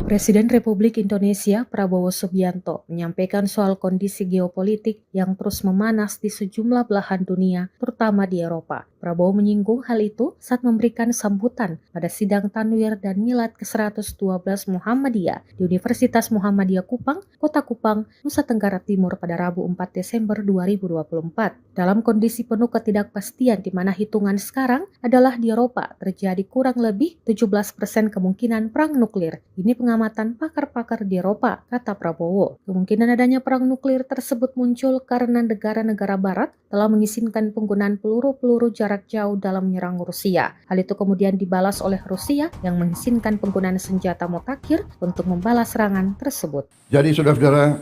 Presiden Republik Indonesia Prabowo Subianto menyampaikan soal kondisi geopolitik yang terus memanas di sejumlah belahan dunia, terutama di Eropa. Prabowo menyinggung hal itu saat memberikan sambutan pada sidang Tanwir dan Milad ke-112 Muhammadiyah di Universitas Muhammadiyah Kupang, Kota Kupang, Nusa Tenggara Timur pada Rabu 4 Desember 2024. Dalam kondisi penuh ketidakpastian di mana hitungan sekarang adalah di Eropa terjadi kurang lebih 17% kemungkinan perang nuklir. Ini pengamatan pakar-pakar di Eropa, kata Prabowo. Kemungkinan adanya perang nuklir tersebut muncul karena negara-negara barat telah mengizinkan penggunaan peluru-peluru jarak jauh dalam menyerang Rusia. Hal itu kemudian dibalas oleh Rusia yang mengizinkan penggunaan senjata mutakhir untuk membalas serangan tersebut. Jadi saudara-saudara,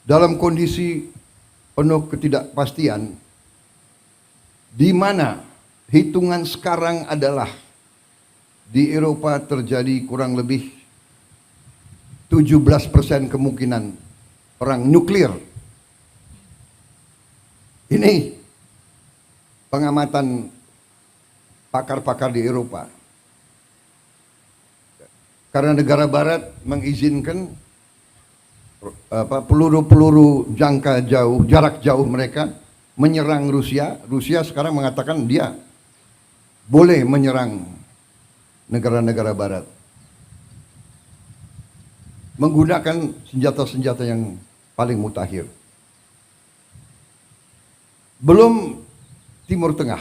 dalam kondisi penuh ketidakpastian, di mana hitungan sekarang adalah di Eropa terjadi kurang lebih 17% kemungkinan perang nuklir. Ini pengamatan pakar-pakar di Eropa. Karena negara barat mengizinkan peluru-peluru jangka jauh, jarak jauh mereka menyerang Rusia. Rusia sekarang mengatakan dia boleh menyerang negara-negara barat menggunakan senjata-senjata yang paling mutakhir. Belum Timur Tengah,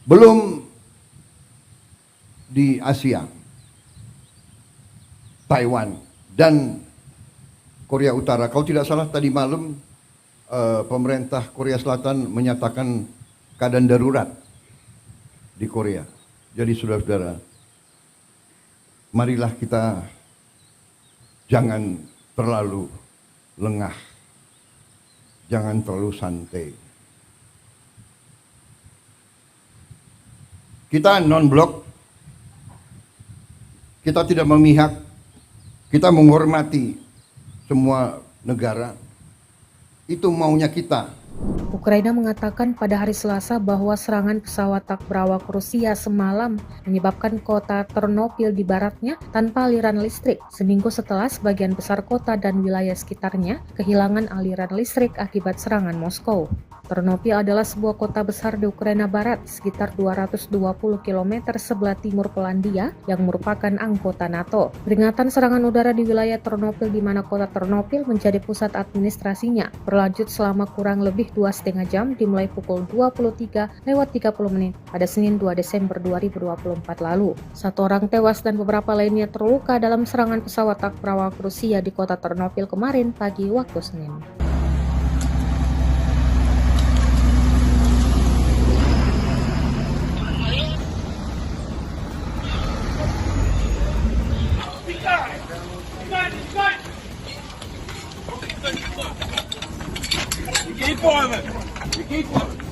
belum di Asia, Taiwan dan Korea Utara. Kalau tidak salah tadi malam pemerintah Korea Selatan menyatakan keadaan darurat di Korea. Jadi saudara-saudara, marilah kita jangan terlalu lengah, jangan terlalu santai. Kita non-blok, kita tidak memihak, kita menghormati semua negara. Itu maunya kita. Ukraina mengatakan pada hari Selasa bahwa serangan pesawat tak berawak Rusia semalam menyebabkan kota Ternopil di baratnya tanpa aliran listrik, seminggu setelah sebagian besar kota dan wilayah sekitarnya kehilangan aliran listrik akibat serangan Moskow. Ternopil adalah sebuah kota besar di Ukraina Barat, sekitar 220 km sebelah timur Polandia yang merupakan anggota NATO. Peringatan serangan udara di wilayah Ternopil di mana kota Ternopil menjadi pusat administrasinya berlanjut selama kurang lebih 2,5 jam dimulai pukul 23:30 pada Senin 2 Desember 2024 lalu. 1 orang tewas dan beberapa lainnya terluka dalam serangan pesawat tak berawak Rusia di kota Ternopil kemarin pagi waktu Senin. Keep on it. Keep on it.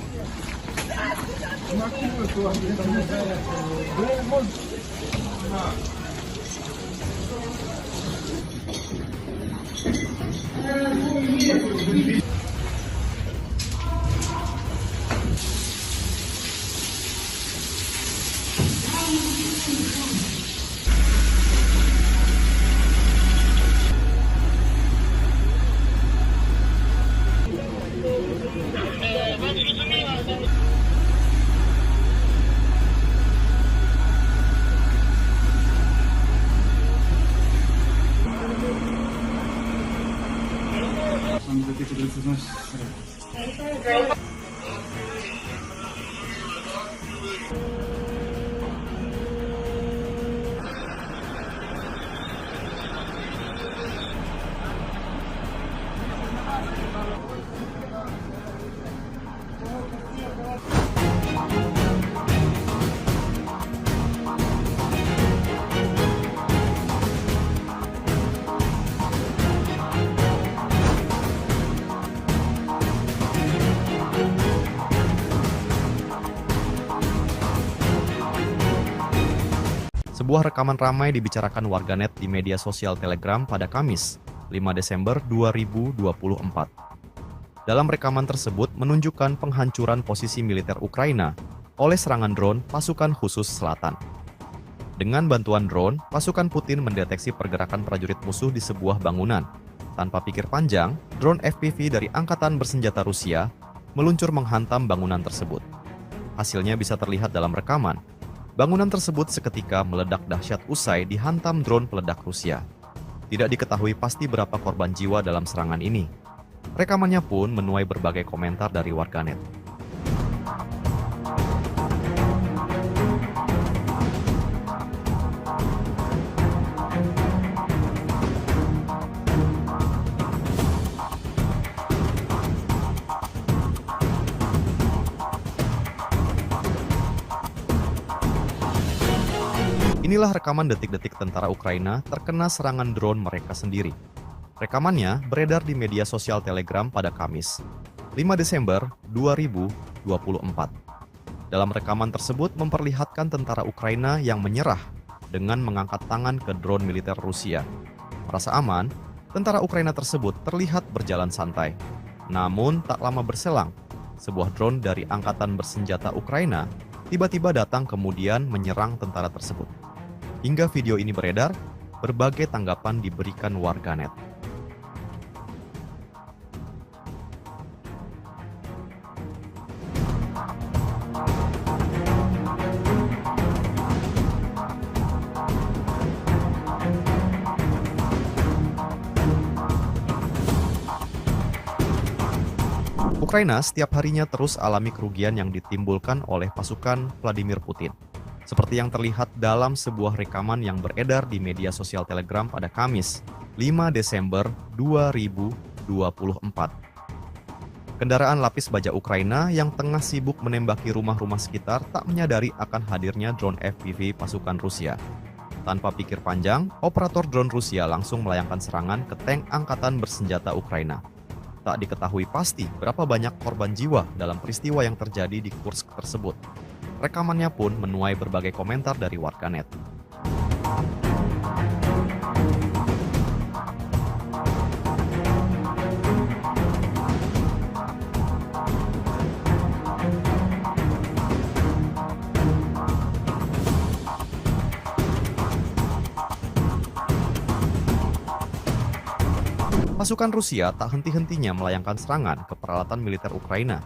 Sebuah rekaman ramai dibicarakan warganet di media sosial Telegram pada Kamis, 5 Desember 2024. Dalam rekaman tersebut menunjukkan penghancuran posisi militer Ukraina oleh serangan drone pasukan khusus selatan. Dengan bantuan drone, pasukan Putin mendeteksi pergerakan prajurit musuh di sebuah bangunan. Tanpa pikir panjang, drone FPV dari Angkatan Bersenjata Rusia meluncur menghantam bangunan tersebut. Hasilnya bisa terlihat dalam rekaman. Bangunan tersebut seketika meledak dahsyat usai dihantam drone peledak Rusia. Tidak diketahui pasti berapa korban jiwa dalam serangan ini. Rekamannya pun menuai berbagai komentar dari warganet. Inilah rekaman detik-detik tentara Ukraina terkena serangan drone mereka sendiri. Rekamannya beredar di media sosial Telegram pada Kamis, 5 Desember 2024. Dalam rekaman tersebut memperlihatkan tentara Ukraina yang menyerah dengan mengangkat tangan ke drone militer Rusia. Merasa aman, tentara Ukraina tersebut terlihat berjalan santai. Namun tak lama berselang, sebuah drone dari Angkatan Bersenjata Ukraina tiba-tiba datang kemudian menyerang tentara tersebut. Hingga video ini beredar, berbagai tanggapan diberikan warganet. Ukraina setiap harinya terus alami kerugian yang ditimbulkan oleh pasukan Vladimir Putin. Seperti yang terlihat dalam sebuah rekaman yang beredar di media sosial Telegram pada Kamis, 5 Desember 2024. Kendaraan lapis baja Ukraina yang tengah sibuk menembaki rumah-rumah sekitar tak menyadari akan hadirnya drone FPV pasukan Rusia. Tanpa pikir panjang, operator drone Rusia langsung melayangkan serangan ke tank Angkatan Bersenjata Ukraina. Tak diketahui pasti berapa banyak korban jiwa dalam peristiwa yang terjadi di Kursk tersebut. Rekamannya pun menuai berbagai komentar dari warganet. Pasukan Rusia tak henti-hentinya melayangkan serangan ke peralatan militer Ukraina.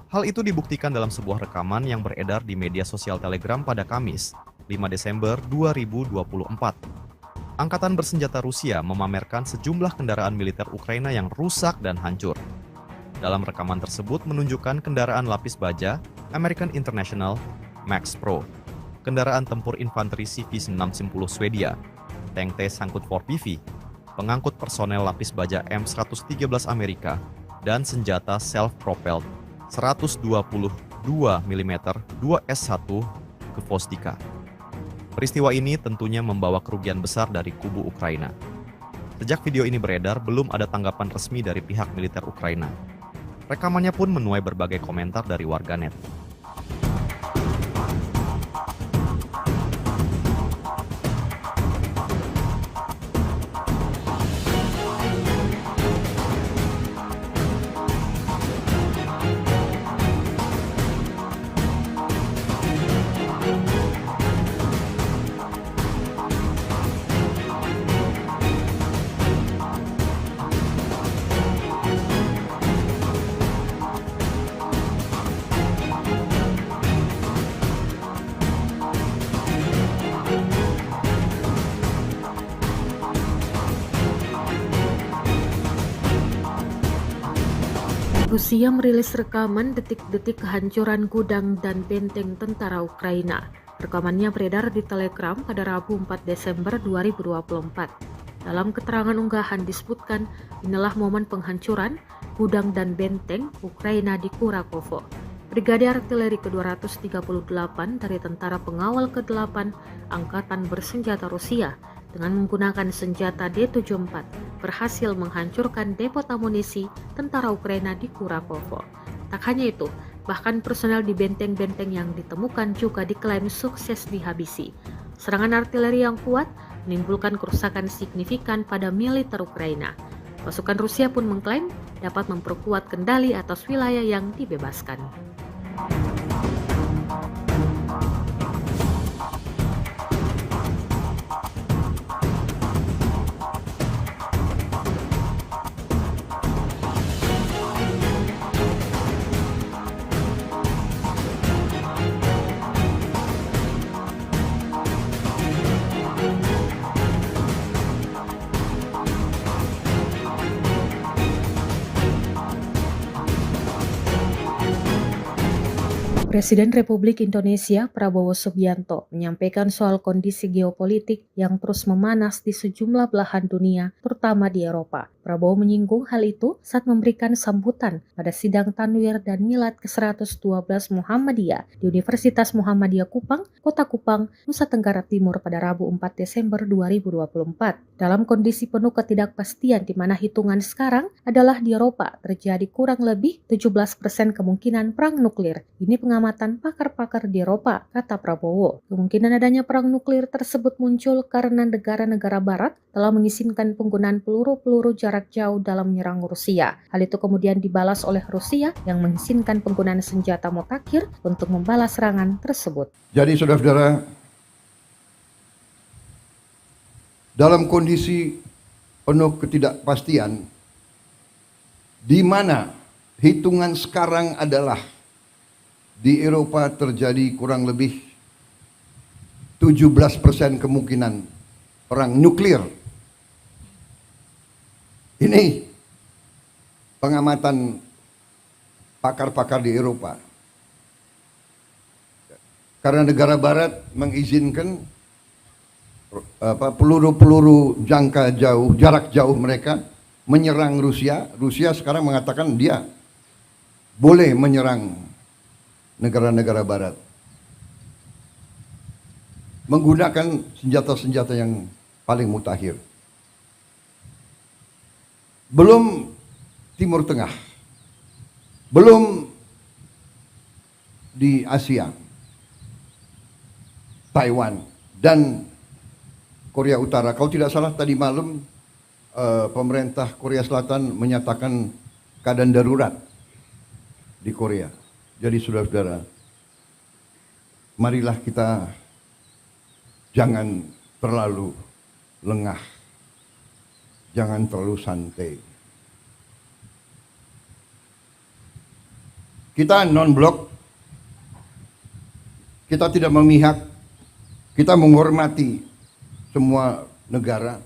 Hal itu dibuktikan dalam sebuah rekaman yang beredar di media sosial Telegram pada Kamis, 5 Desember 2024. Angkatan Bersenjata Rusia memamerkan sejumlah kendaraan militer Ukraina yang rusak dan hancur. Dalam rekaman tersebut menunjukkan kendaraan lapis baja American International Max Pro, kendaraan tempur infanteri CV-610 Swedia, tank T-54PV, pengangkut personel lapis baja M113 Amerika, dan senjata self-propelled 122 mm 2S1 ke Vostika. Peristiwa ini tentunya membawa kerugian besar dari kubu Ukraina. Sejak video ini beredar, belum ada tanggapan resmi dari pihak militer Ukraina. Rekamannya pun menuai berbagai komentar dari warganet. Rusia merilis rekaman detik-detik kehancuran gudang dan benteng tentara Ukraina. Rekamannya beredar di Telegram pada Rabu 4 Desember 2024. Dalam keterangan unggahan disebutkan, inilah momen penghancuran gudang dan benteng Ukraina di Kurakovo. Brigade Artileri ke-238 dari Tentara Pengawal ke-8 Angkatan Bersenjata Rusia dengan menggunakan senjata D-74 berhasil menghancurkan depot amunisi tentara Ukraina di Kurakovo. Tak hanya itu, bahkan personel di benteng-benteng yang ditemukan juga diklaim sukses dihabisi. Serangan artileri yang kuat menimbulkan kerusakan signifikan pada militer Ukraina. Pasukan Rusia pun mengklaim dapat memperkuat kendali atas wilayah yang dibebaskan. Presiden Republik Indonesia Prabowo Subianto menyampaikan soal kondisi geopolitik yang terus memanas di sejumlah belahan dunia, terutama di Eropa. Prabowo menyinggung hal itu saat memberikan sambutan pada sidang Tanwir dan Milad ke-112 Muhammadiyah di Universitas Muhammadiyah Kupang, Kota Kupang, Nusa Tenggara Timur pada Rabu 4 Desember 2024. Dalam kondisi penuh ketidakpastian di mana hitungan sekarang adalah di Eropa terjadi kurang lebih 17% kemungkinan perang nuklir. Ini pengamatan pakar-pakar di Eropa, kata Prabowo. Kemungkinan adanya perang nuklir tersebut muncul karena negara-negara barat telah mengizinkan penggunaan peluru-peluru jarak jauh dalam menyerang Rusia. Hal itu kemudian dibalas oleh Rusia yang mengizinkan penggunaan senjata mutakhir untuk membalas serangan tersebut. Jadi saudara-saudara, dalam kondisi penuh ketidakpastian, di mana hitungan sekarang adalah di Eropa terjadi kurang lebih 17% kemungkinan perang nuklir. Ini pengamatan pakar-pakar di Eropa. Karena negara barat mengizinkan peluru-peluru jarak jauh mereka menyerang Rusia. Rusia sekarang mengatakan dia boleh menyerang negara-negara barat menggunakan senjata-senjata yang paling mutakhir. Belum Timur Tengah, belum di Asia, Taiwan dan Korea Utara. Kalau tidak salah tadi malam pemerintah Korea Selatan menyatakan keadaan darurat di Korea. Jadi saudara-saudara, marilah kita jangan terlalu lengah, jangan terlalu santai. Kita non-blok, kita tidak memihak, kita menghormati semua negara.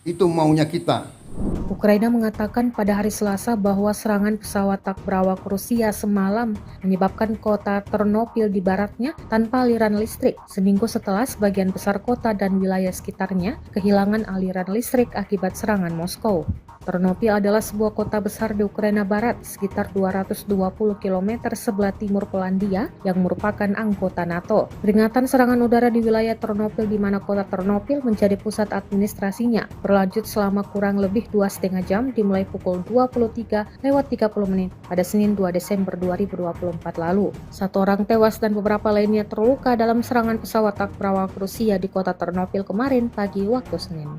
Itu maunya kita. Ukraina mengatakan pada hari Selasa bahwa serangan pesawat tak berawak Rusia semalam menyebabkan kota Ternopil di baratnya tanpa aliran listrik, seminggu setelah sebagian besar kota dan wilayah sekitarnya kehilangan aliran listrik akibat serangan Moskow. Ternopil adalah sebuah kota besar di Ukraina Barat, sekitar 220 km sebelah timur Polandia yang merupakan anggota NATO. Peringatan serangan udara di wilayah Ternopil di mana kota Ternopil menjadi pusat administrasinya berlanjut selama kurang lebih 2,5 jam dimulai pukul 23:30 pada Senin 2 Desember 2024 lalu. 1 orang tewas dan beberapa lainnya terluka dalam serangan pesawat tak berawak Rusia di kota Ternopil kemarin pagi waktu Senin.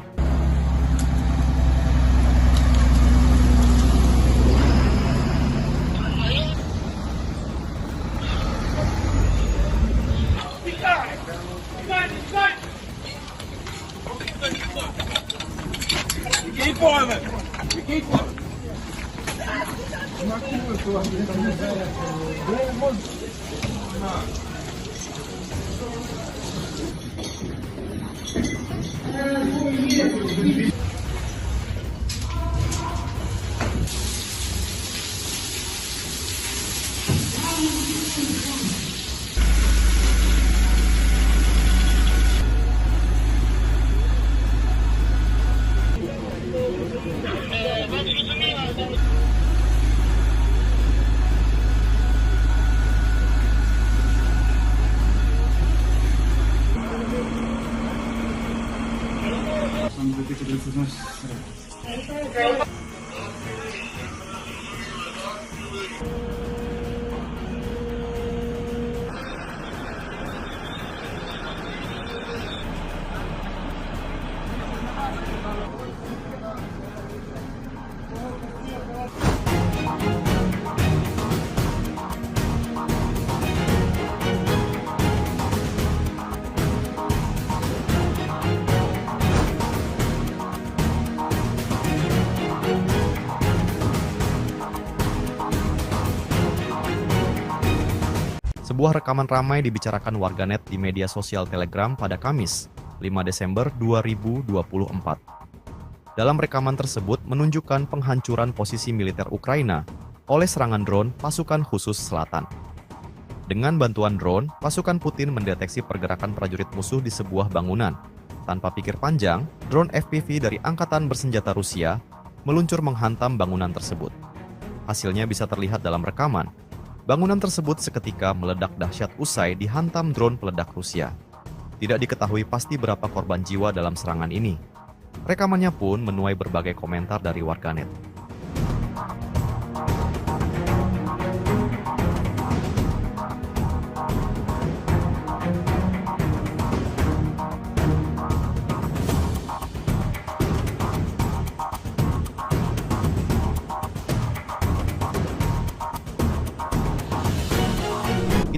Keep moving. You keep moving. Sebuah rekaman ramai dibicarakan warganet di media sosial Telegram pada Kamis, 5 Desember 2024. Dalam rekaman tersebut menunjukkan penghancuran posisi militer Ukraina oleh serangan drone pasukan khusus selatan. Dengan bantuan drone, pasukan Putin mendeteksi pergerakan prajurit musuh di sebuah bangunan. Tanpa pikir panjang, drone FPV dari Angkatan Bersenjata Rusia meluncur menghantam bangunan tersebut. Hasilnya bisa terlihat dalam rekaman. Bangunan tersebut seketika meledak dahsyat usai dihantam drone peledak Rusia. Tidak diketahui pasti berapa korban jiwa dalam serangan ini. Rekamannya pun menuai berbagai komentar dari warganet.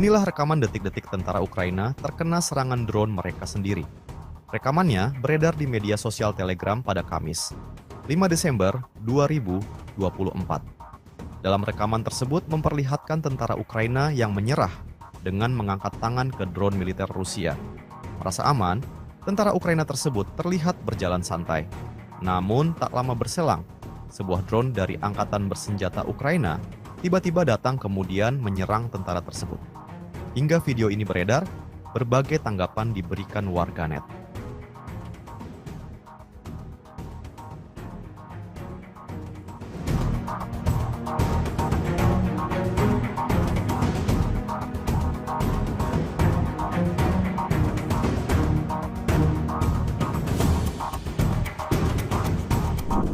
Inilah rekaman detik-detik tentara Ukraina terkena serangan drone mereka sendiri. Rekamannya beredar di media sosial Telegram pada Kamis, 5 Desember 2024. Dalam rekaman tersebut memperlihatkan tentara Ukraina yang menyerah dengan mengangkat tangan ke drone militer Rusia. Merasa aman, tentara Ukraina tersebut terlihat berjalan santai. Namun tak lama berselang, sebuah drone dari Angkatan Bersenjata Ukraina tiba-tiba datang kemudian menyerang tentara tersebut. Hingga video ini beredar, berbagai tanggapan diberikan warganet.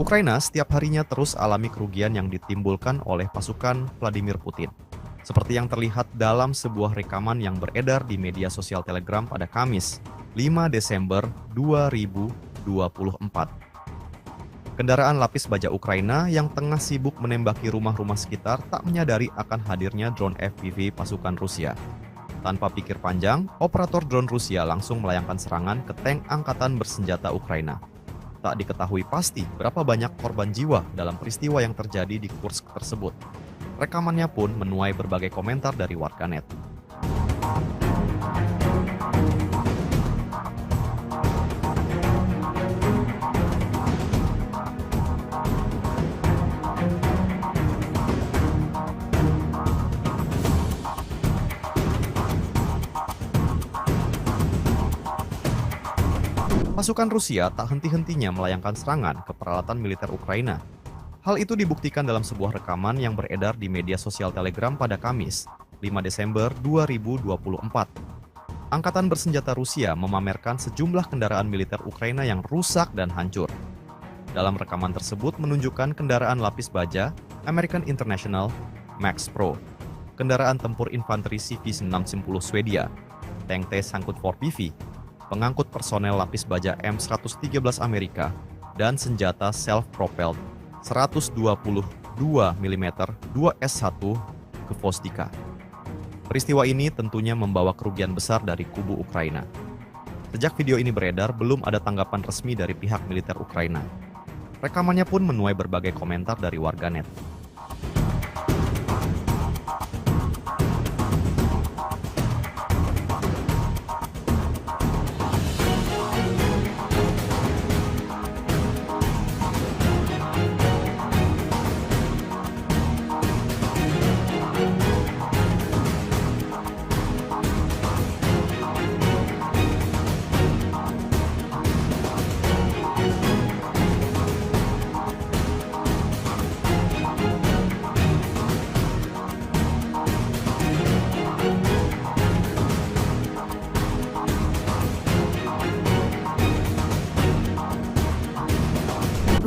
Ukraina setiap harinya terus alami kerugian yang ditimbulkan oleh pasukan Vladimir Putin. Seperti yang terlihat dalam sebuah rekaman yang beredar di media sosial Telegram pada Kamis, 5 Desember 2024. Kendaraan lapis baja Ukraina yang tengah sibuk menembaki rumah-rumah sekitar tak menyadari akan hadirnya drone FPV pasukan Rusia. Tanpa pikir panjang, operator drone Rusia langsung melayangkan serangan ke tank Angkatan Bersenjata Ukraina. Tak diketahui pasti berapa banyak korban jiwa dalam peristiwa yang terjadi di Kursk tersebut. Rekamannya pun menuai berbagai komentar dari warganet. Pasukan Rusia tak henti-hentinya melayangkan serangan ke peralatan militer Ukraina. Hal itu dibuktikan dalam sebuah rekaman yang beredar di media sosial Telegram pada Kamis, 5 Desember 2024. Angkatan Bersenjata Rusia memamerkan sejumlah kendaraan militer Ukraina yang rusak dan hancur. Dalam rekaman tersebut menunjukkan kendaraan lapis baja American International Max Pro, kendaraan tempur infanteri CV-610 Swedia, tank T-Sangkut 4PV, pengangkut personel lapis baja M113 Amerika, dan senjata self-propelled 122 mm 2S1 ke Vostika. Peristiwa ini tentunya membawa kerugian besar dari kubu Ukraina. Sejak video ini beredar, belum ada tanggapan resmi dari pihak militer Ukraina. Rekamannya pun menuai berbagai komentar dari warganet.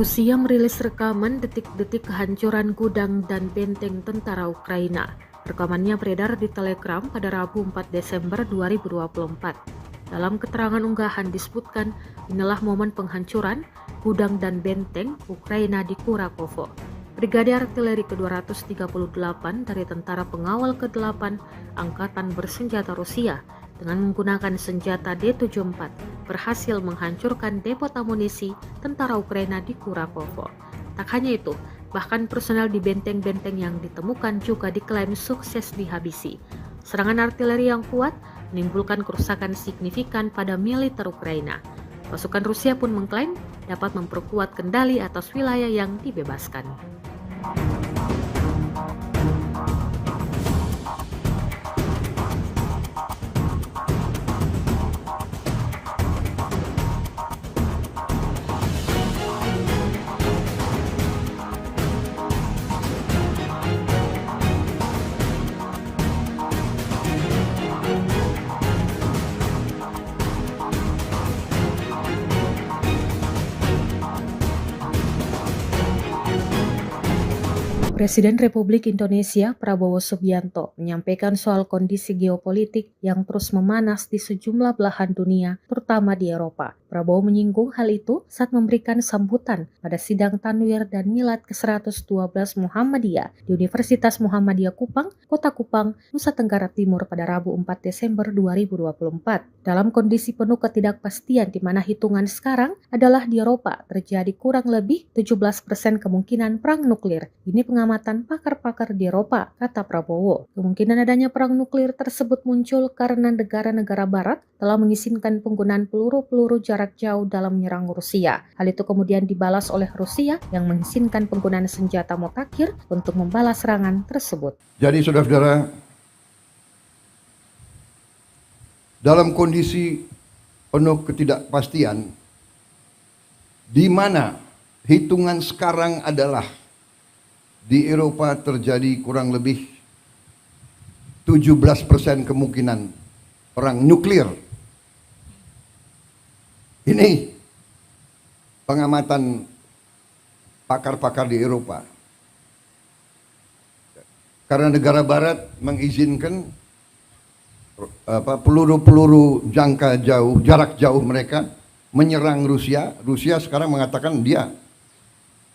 Rusia merilis rekaman detik-detik kehancuran gudang dan benteng tentara Ukraina. Rekamannya beredar di Telegram pada Rabu 4 Desember 2024. Dalam keterangan unggahan disebutkan, inilah momen penghancuran gudang dan benteng Ukraina di Kurakovo. Brigade Artileri ke-238 dari Tentara Pengawal ke-8 Angkatan Bersenjata Rusia dengan menggunakan senjata D-74 berhasil menghancurkan depot amunisi tentara Ukraina di Kurakovo. Tak hanya itu, bahkan personel di benteng-benteng yang ditemukan juga diklaim sukses dihabisi. Serangan artileri yang kuat menimbulkan kerusakan signifikan pada militer Ukraina. Pasukan Rusia pun mengklaim dapat memperkuat kendali atas wilayah yang dibebaskan. Presiden Republik Indonesia Prabowo Subianto menyampaikan soal kondisi geopolitik yang terus memanas di sejumlah belahan dunia, terutama di Eropa. Prabowo menyinggung hal itu saat memberikan sambutan pada sidang Tanwir dan Milad ke-112 Muhammadiyah di Universitas Muhammadiyah Kupang, Kota Kupang, Nusa Tenggara Timur pada Rabu 4 Desember 2024. Dalam kondisi penuh ketidakpastian di mana hitungan sekarang adalah di Eropa terjadi kurang lebih 17% kemungkinan perang nuklir. Ini pengamatan pakar-pakar di Eropa, kata Prabowo. Kemungkinan adanya perang nuklir tersebut muncul karena negara-negara barat telah mengizinkan penggunaan peluru-peluru jarak jauh dalam menyerang Rusia. Hal itu kemudian dibalas oleh Rusia yang mengizinkan penggunaan senjata mutakhir untuk membalas serangan tersebut. Jadi saudara-saudara, dalam kondisi penuh ketidakpastian, di mana hitungan sekarang adalah di Eropa terjadi kurang lebih 17% kemungkinan perang nuklir. Ini pengamatan pakar-pakar di Eropa. Karena negara barat mengizinkan peluru-peluru jarak jauh mereka menyerang Rusia. Rusia sekarang mengatakan dia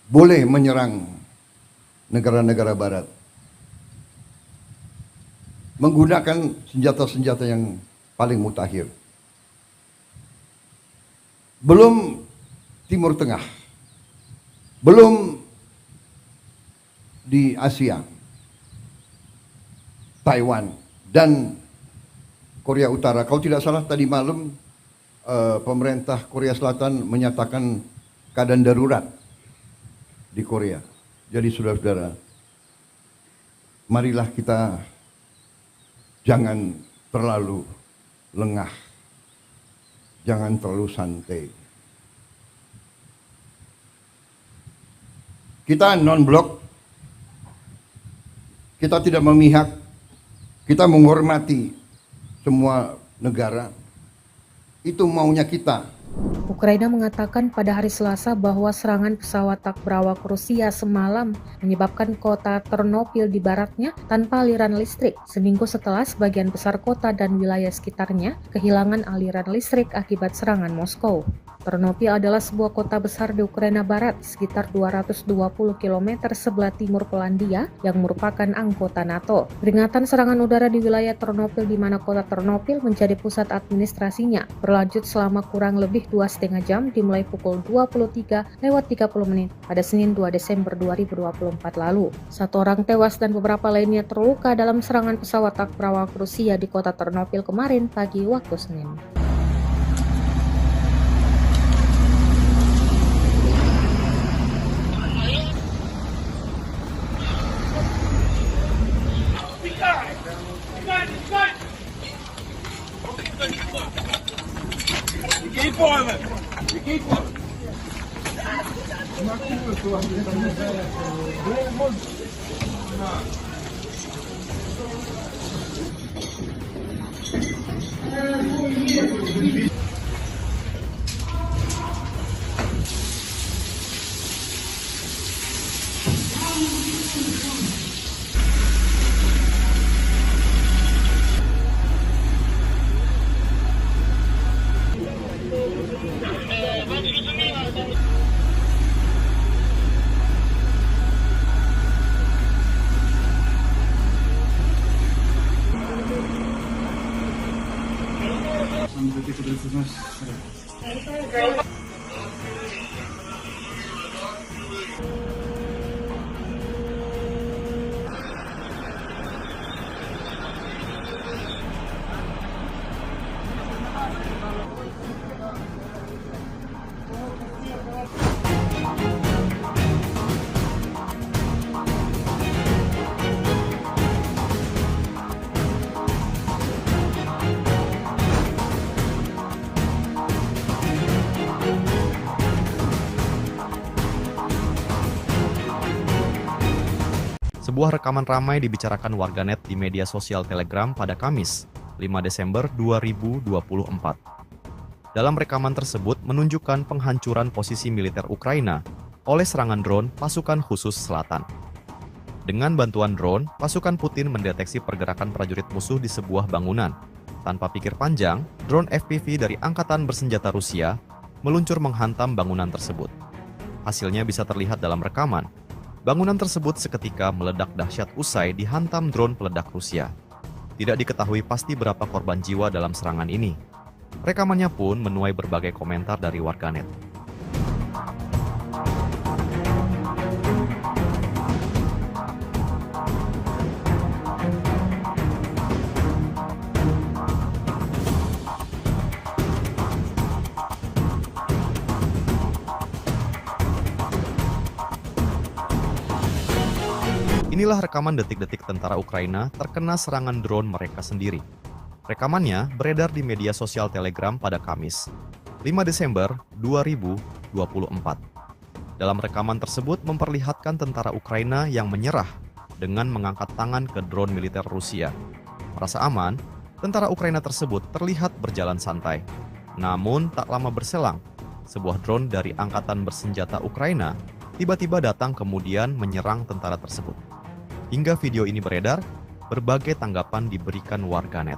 boleh menyerang negara-negara barat menggunakan senjata-senjata yang paling mutakhir. Belum Timur Tengah, belum di Asia, Taiwan dan Korea Utara. Kalau tidak salah tadi malam pemerintah Korea Selatan menyatakan keadaan darurat di Korea. Jadi saudara-saudara, marilah kita jangan terlalu lengah, jangan terlalu santai. Kita non-blok, kita tidak memihak, kita menghormati semua negara. Itu maunya kita. Ukraina mengatakan pada hari Selasa bahwa serangan pesawat tak berawak Rusia semalam menyebabkan kota Ternopil di baratnya tanpa aliran listrik, seminggu setelah sebagian besar kota dan wilayah sekitarnya kehilangan aliran listrik akibat serangan Moskow. Ternopil adalah sebuah kota besar di Ukraina Barat, sekitar 220 km sebelah timur Polandia yang merupakan anggota NATO. Peringatan serangan udara di wilayah Ternopil di mana kota Ternopil menjadi pusat administrasinya berlanjut selama kurang lebih 2,5 jam dimulai pukul 23:30 pada Senin 2 Desember 2024 lalu. 1 orang tewas dan beberapa lainnya terluka dalam serangan pesawat tak berawak Rusia di kota Ternopil kemarin pagi waktu Senin. Keep forward. You keep forward. Sebuah rekaman ramai dibicarakan warganet di media sosial Telegram pada Kamis, 5 Desember 2024. Dalam rekaman tersebut menunjukkan penghancuran posisi militer Ukraina oleh serangan drone pasukan khusus selatan. Dengan bantuan drone, pasukan Putin mendeteksi pergerakan prajurit musuh di sebuah bangunan. Tanpa pikir panjang, drone FPV dari Angkatan Bersenjata Rusia meluncur menghantam bangunan tersebut. Hasilnya bisa terlihat dalam rekaman. Bangunan tersebut seketika meledak dahsyat usai dihantam drone peledak Rusia. Tidak diketahui pasti berapa korban jiwa dalam serangan ini. Rekamannya pun menuai berbagai komentar dari warganet. Inilah rekaman detik-detik tentara Ukraina terkena serangan drone mereka sendiri. Rekamannya beredar di media sosial Telegram pada Kamis, 5 Desember 2024. Dalam rekaman tersebut memperlihatkan tentara Ukraina yang menyerah dengan mengangkat tangan ke drone militer Rusia. Merasa aman, tentara Ukraina tersebut terlihat berjalan santai. Namun tak lama berselang, sebuah drone dari Angkatan Bersenjata Ukraina tiba-tiba datang kemudian menyerang tentara tersebut. Hingga video ini beredar, berbagai tanggapan diberikan warganet.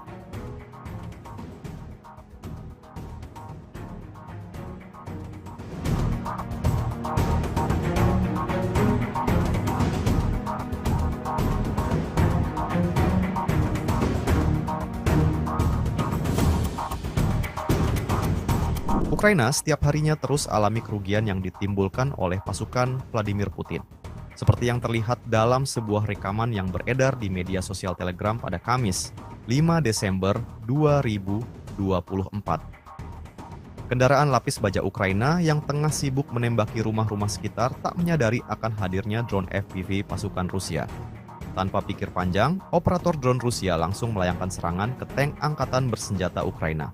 Ukraina setiap harinya terus alami kerugian yang ditimbulkan oleh pasukan Vladimir Putin. Seperti yang terlihat dalam sebuah rekaman yang beredar di media sosial Telegram pada Kamis, 5 Desember 2024. Kendaraan lapis baja Ukraina yang tengah sibuk menembaki rumah-rumah sekitar tak menyadari akan hadirnya drone FPV pasukan Rusia. Tanpa pikir panjang, operator drone Rusia langsung melayangkan serangan ke tank Angkatan Bersenjata Ukraina.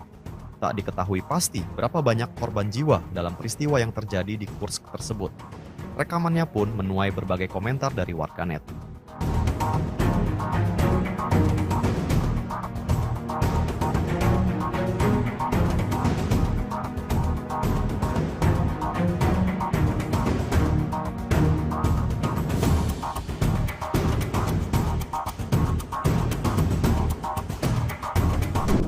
Tak diketahui pasti berapa banyak korban jiwa dalam peristiwa yang terjadi di Kursk tersebut. Rekamannya pun menuai berbagai komentar dari warganet.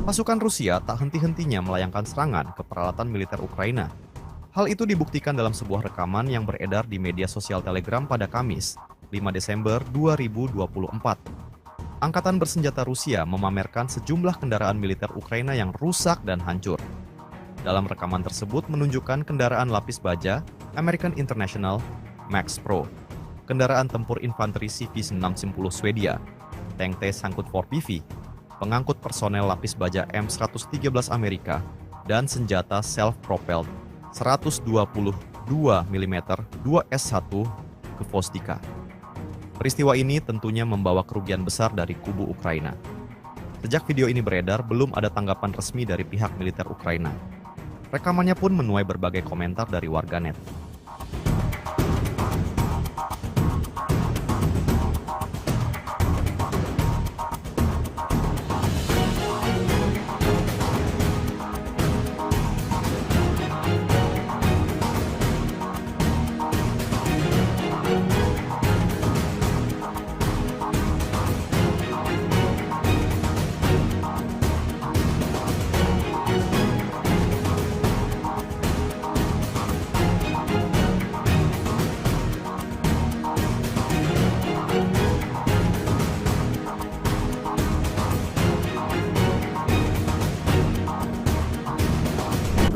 Pasukan Rusia tak henti-hentinya melayangkan serangan ke peralatan militer Ukraina. Hal itu dibuktikan dalam sebuah rekaman yang beredar di media sosial Telegram pada Kamis, 5 Desember 2024. Angkatan Bersenjata Rusia memamerkan sejumlah kendaraan militer Ukraina yang rusak dan hancur. Dalam rekaman tersebut menunjukkan kendaraan lapis baja American International Max Pro, kendaraan tempur infanteri CV-610 Swedia, tank T-Sangkut 4PV, pengangkut personel lapis baja M113 Amerika, dan senjata self-propelled 122 mm 2S1 ke Vostika. Peristiwa ini tentunya membawa kerugian besar dari kubu Ukraina. Sejak video ini beredar, belum ada tanggapan resmi dari pihak militer Ukraina. Rekamannya pun menuai berbagai komentar dari warganet.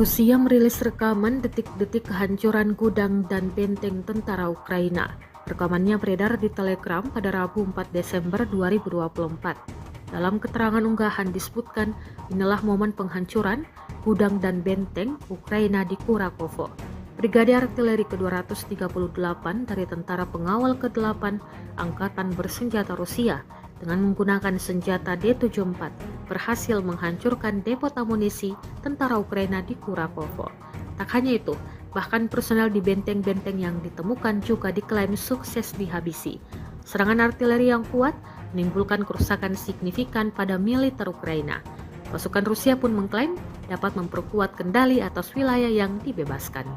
Rusia merilis rekaman detik-detik kehancuran gudang dan benteng tentara Ukraina. Rekamannya beredar di Telegram pada Rabu 4 Desember 2024. Dalam keterangan unggahan disebutkan, inilah momen penghancuran gudang dan benteng Ukraina di Kurakovo. Brigade Artileri ke-238 dari Tentara Pengawal ke-8 Angkatan Bersenjata Rusia dengan menggunakan senjata D-74 berhasil menghancurkan depot amunisi tentara Ukraina di Kurakovo. Tak hanya itu, bahkan personel di benteng-benteng yang ditemukan juga diklaim sukses dihabisi. Serangan artileri yang kuat menimbulkan kerusakan signifikan pada militer Ukraina. Pasukan Rusia pun mengklaim dapat memperkuat kendali atas wilayah yang dibebaskan.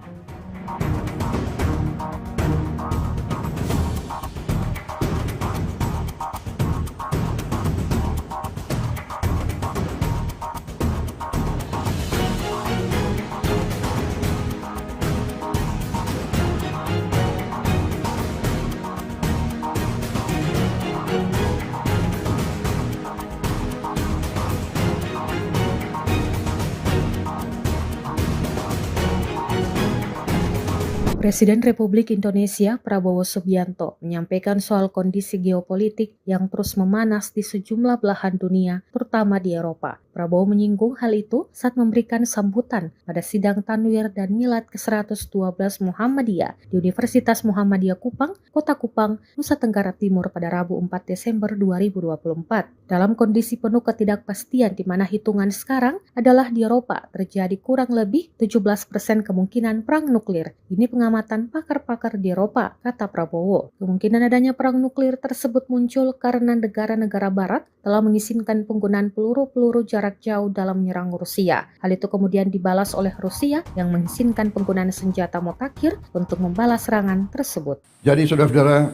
Presiden Republik Indonesia Prabowo Subianto menyampaikan soal kondisi geopolitik yang terus memanas di sejumlah belahan dunia, terutama di Eropa. Prabowo menyinggung hal itu saat memberikan sambutan pada sidang Tanwir dan Milad ke-112 Muhammadiyah di Universitas Muhammadiyah Kupang, Kota Kupang, Nusa Tenggara Timur pada Rabu 4 Desember 2024. Dalam kondisi penuh ketidakpastian di mana hitungan sekarang adalah di Eropa terjadi kurang lebih 17% kemungkinan perang nuklir. Ini pengamatan pakar-pakar di Eropa, kata Prabowo. Kemungkinan adanya perang nuklir tersebut muncul karena negara-negara barat telah mengizinkan penggunaan peluru-peluru jarak jauh dalam menyerang Rusia. Hal itu kemudian dibalas oleh Rusia yang mengizinkan penggunaan senjata mutakhir untuk membalas serangan tersebut. Jadi saudara-saudara,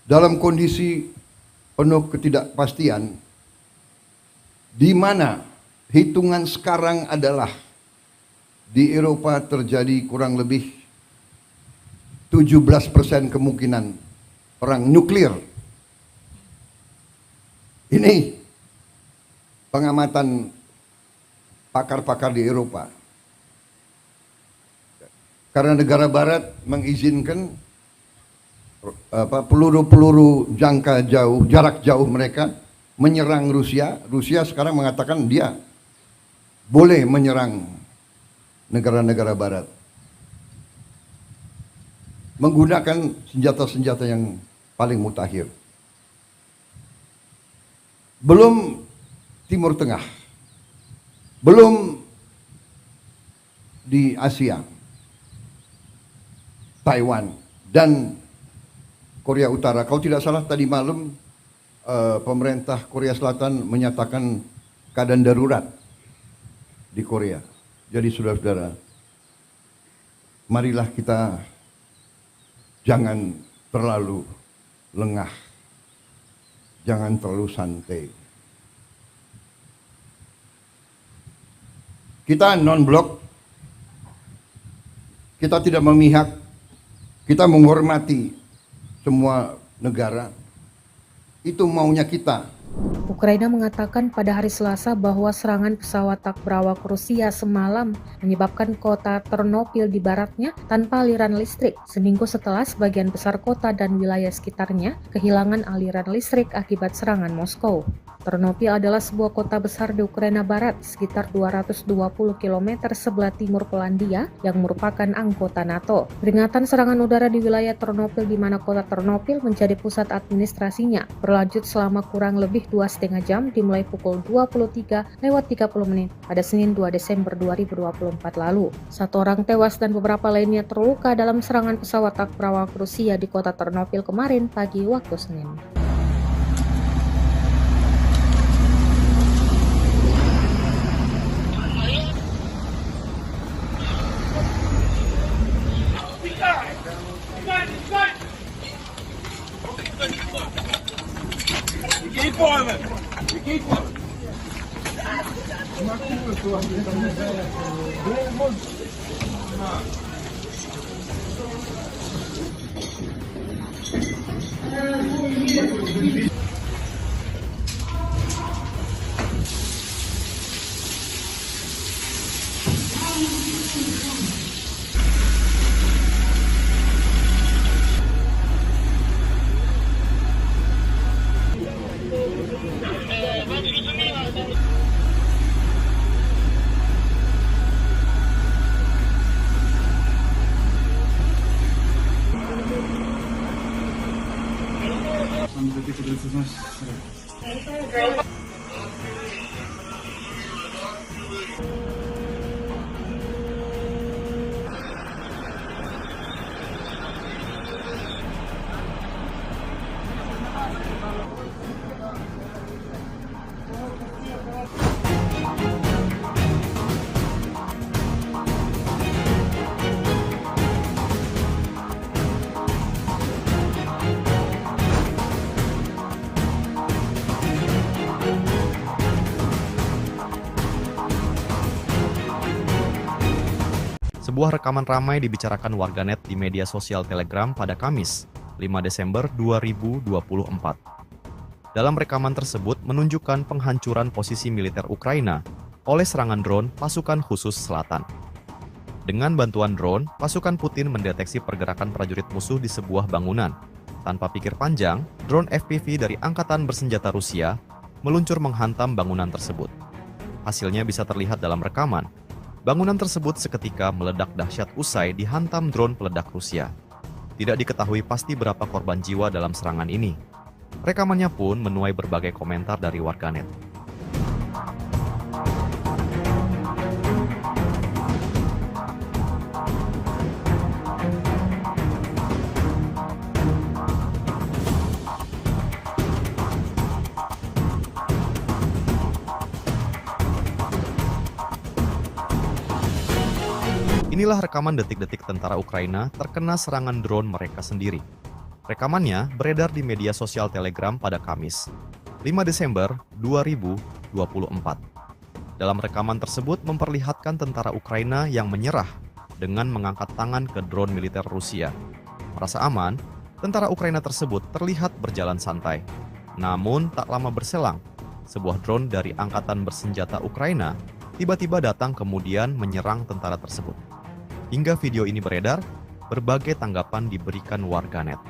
dalam kondisi penuh ketidakpastian, di mana hitungan sekarang adalah di Eropa terjadi kurang lebih 17% kemungkinan perang nuklir. Ini pengamatan pakar-pakar di Eropa. Karena negara barat mengizinkan peluru-peluru jarak jauh mereka menyerang Rusia. Rusia sekarang mengatakan dia boleh menyerang negara-negara barat menggunakan senjata-senjata yang paling mutakhir. Belum Timur Tengah, belum di Asia, Taiwan dan Korea Utara. Kalau tidak salah tadi malam pemerintah Korea Selatan menyatakan keadaan darurat di Korea. Jadi saudara-saudara, marilah kita jangan terlalu lengah, jangan terlalu santai. Kita non-blok, kita tidak memihak, kita menghormati semua negara. Itu maunya kita. Ukraina mengatakan pada hari Selasa bahwa serangan pesawat tak berawak Rusia semalam menyebabkan kota Ternopil di baratnya tanpa aliran listrik, seminggu setelah sebagian besar kota dan wilayah sekitarnya kehilangan aliran listrik akibat serangan Moskow. Ternopil adalah sebuah kota besar di Ukraina Barat, sekitar 220 km sebelah timur Polandia yang merupakan anggota NATO. Peringatan serangan udara di wilayah Ternopil di mana kota Ternopil menjadi pusat administrasinya berlanjut selama kurang lebih 2,5 jam dimulai pukul 23:30 pada Senin 2 Desember 2024 lalu. 1 orang tewas dan beberapa lainnya terluka dalam serangan pesawat tak berawak Rusia di kota Ternopil kemarin pagi waktu Senin. Keep on it. You keep on it. Sebuah rekaman ramai dibicarakan warganet di media sosial Telegram pada Kamis, 5 Desember 2024. Dalam rekaman tersebut menunjukkan penghancuran posisi militer Ukraina oleh serangan drone pasukan khusus selatan. Dengan bantuan drone, pasukan Putin mendeteksi pergerakan prajurit musuh di sebuah bangunan. Tanpa pikir panjang, drone FPV dari Angkatan Bersenjata Rusia meluncur menghantam bangunan tersebut. Hasilnya bisa terlihat dalam rekaman. Bangunan tersebut seketika meledak dahsyat usai dihantam drone peledak Rusia. Tidak diketahui pasti berapa korban jiwa dalam serangan ini. Rekamannya pun menuai berbagai komentar dari warganet. Inilah rekaman detik-detik tentara Ukraina terkena serangan drone mereka sendiri. Rekamannya beredar di media sosial Telegram pada Kamis, 5 Desember 2024. Dalam rekaman tersebut memperlihatkan tentara Ukraina yang menyerah dengan mengangkat tangan ke drone militer Rusia. Merasa aman, tentara Ukraina tersebut terlihat berjalan santai. Namun tak lama berselang, sebuah drone dari Angkatan Bersenjata Ukraina tiba-tiba datang kemudian menyerang tentara tersebut. Hingga video ini beredar, berbagai tanggapan diberikan warganet.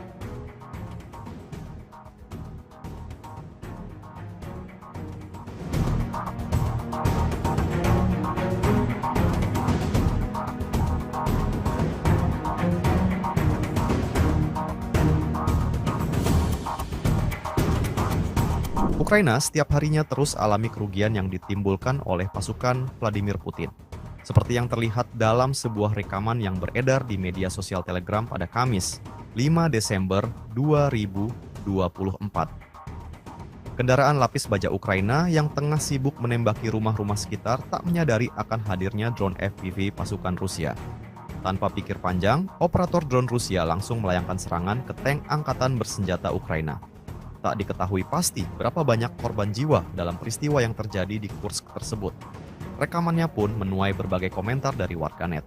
Ukraina setiap harinya terus alami kerugian yang ditimbulkan oleh pasukan Vladimir Putin. Seperti yang terlihat dalam sebuah rekaman yang beredar di media sosial Telegram pada Kamis, 5 Desember 2024. Kendaraan lapis baja Ukraina yang tengah sibuk menembaki rumah-rumah sekitar tak menyadari akan hadirnya drone FPV pasukan Rusia. Tanpa pikir panjang, operator drone Rusia langsung melayangkan serangan ke tank Angkatan Bersenjata Ukraina. Tak diketahui pasti berapa banyak korban jiwa dalam peristiwa yang terjadi di Kursk tersebut. Rekamannya pun menuai berbagai komentar dari warganet.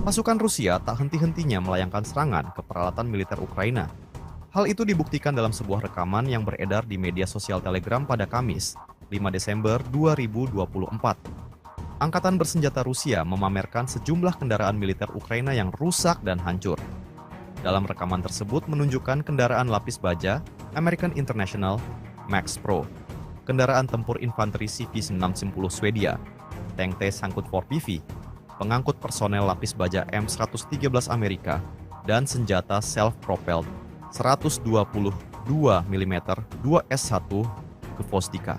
Pasukan Rusia tak henti-hentinya melayangkan serangan ke peralatan militer Ukraina. Hal itu dibuktikan dalam sebuah rekaman yang beredar di media sosial Telegram pada Kamis, 5 Desember 2024. Angkatan Bersenjata Rusia memamerkan sejumlah kendaraan militer Ukraina yang rusak dan hancur. Dalam rekaman tersebut menunjukkan kendaraan lapis baja American International Max Pro, kendaraan tempur infanteri CV-610 Swedia, tank T-Sangkut 4PV, pengangkut personel lapis baja M113 Amerika, dan senjata self-propelled 122 mm 2S1 ke Vostika.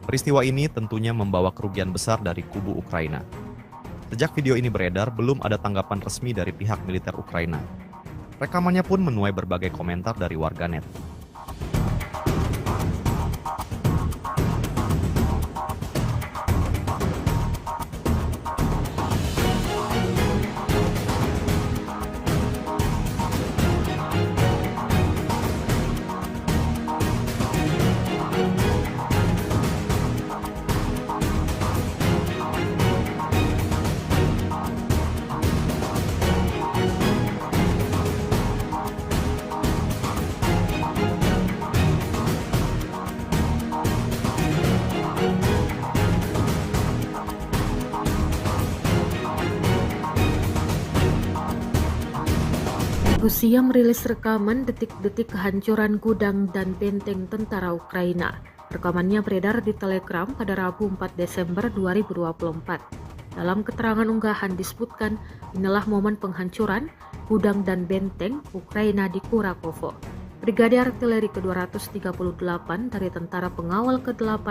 Peristiwa ini tentunya membawa kerugian besar dari kubu Ukraina. Sejak video ini beredar, belum ada tanggapan resmi dari pihak militer Ukraina. Rekamannya pun menuai berbagai komentar dari warganet. Rusia merilis rekaman detik-detik kehancuran gudang dan benteng tentara Ukraina. Rekamannya beredar di Telegram pada Rabu 4 Desember 2024. Dalam keterangan unggahan disebutkan, inilah momen penghancuran gudang dan benteng Ukraina di Kurakovo. Brigade Artileri ke-238 dari Tentara Pengawal ke-8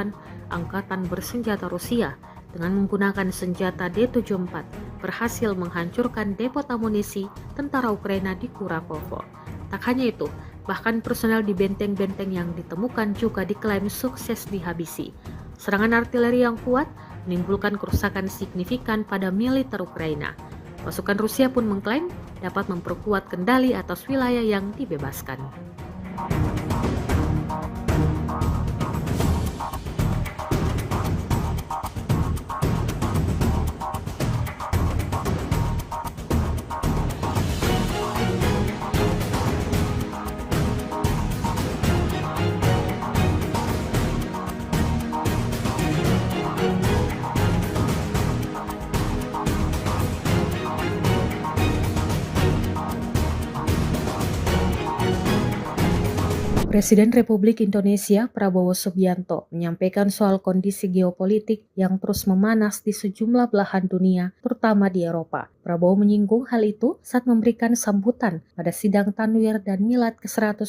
Angkatan Bersenjata Rusia dengan menggunakan senjata D-74 berhasil menghancurkan depot amunisi tentara Ukraina di Kurakovo. Tak hanya itu, bahkan personel di benteng-benteng yang ditemukan juga diklaim sukses dihabisi. Serangan artileri yang kuat menimbulkan kerusakan signifikan pada militer Ukraina. Pasukan Rusia pun mengklaim dapat memperkuat kendali atas wilayah yang dibebaskan. Presiden Republik Indonesia Prabowo Subianto menyampaikan soal kondisi geopolitik yang terus memanas di sejumlah belahan dunia, terutama di Eropa. Prabowo menyinggung hal itu saat memberikan sambutan pada sidang Tanwir dan Milad ke-112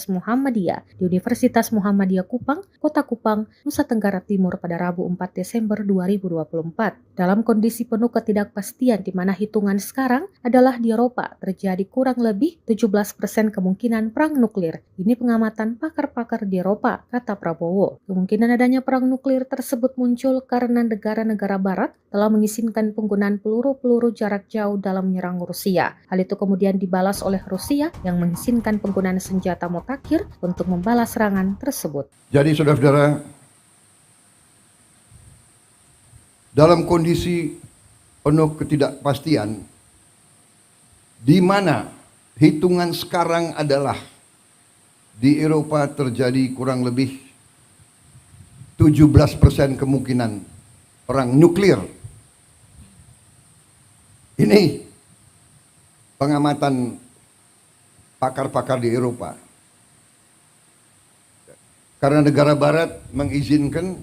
Muhammadiyah di Universitas Muhammadiyah Kupang, Kota Kupang, Nusa Tenggara Timur pada Rabu 4 Desember 2024. Dalam kondisi penuh ketidakpastian di mana hitungan sekarang adalah di Eropa terjadi kurang lebih 17% kemungkinan perang nuklir. Ini pengamatan pakar-pakar di Eropa, kata Prabowo. Kemungkinan adanya perang nuklir tersebut muncul karena negara-negara barat telah mengizinkan penggunaan peluru-peluru jarak jauh dalam menyerang Rusia. Hal itu kemudian dibalas oleh Rusia yang mengizinkan penggunaan senjata mutakhir untuk membalas serangan tersebut. Jadi saudara-saudara, dalam kondisi penuh ketidakpastian, di mana hitungan sekarang adalah di Eropa terjadi kurang lebih 17% kemungkinan perang nuklir. Ini pengamatan pakar-pakar di Eropa. Karena negara barat mengizinkan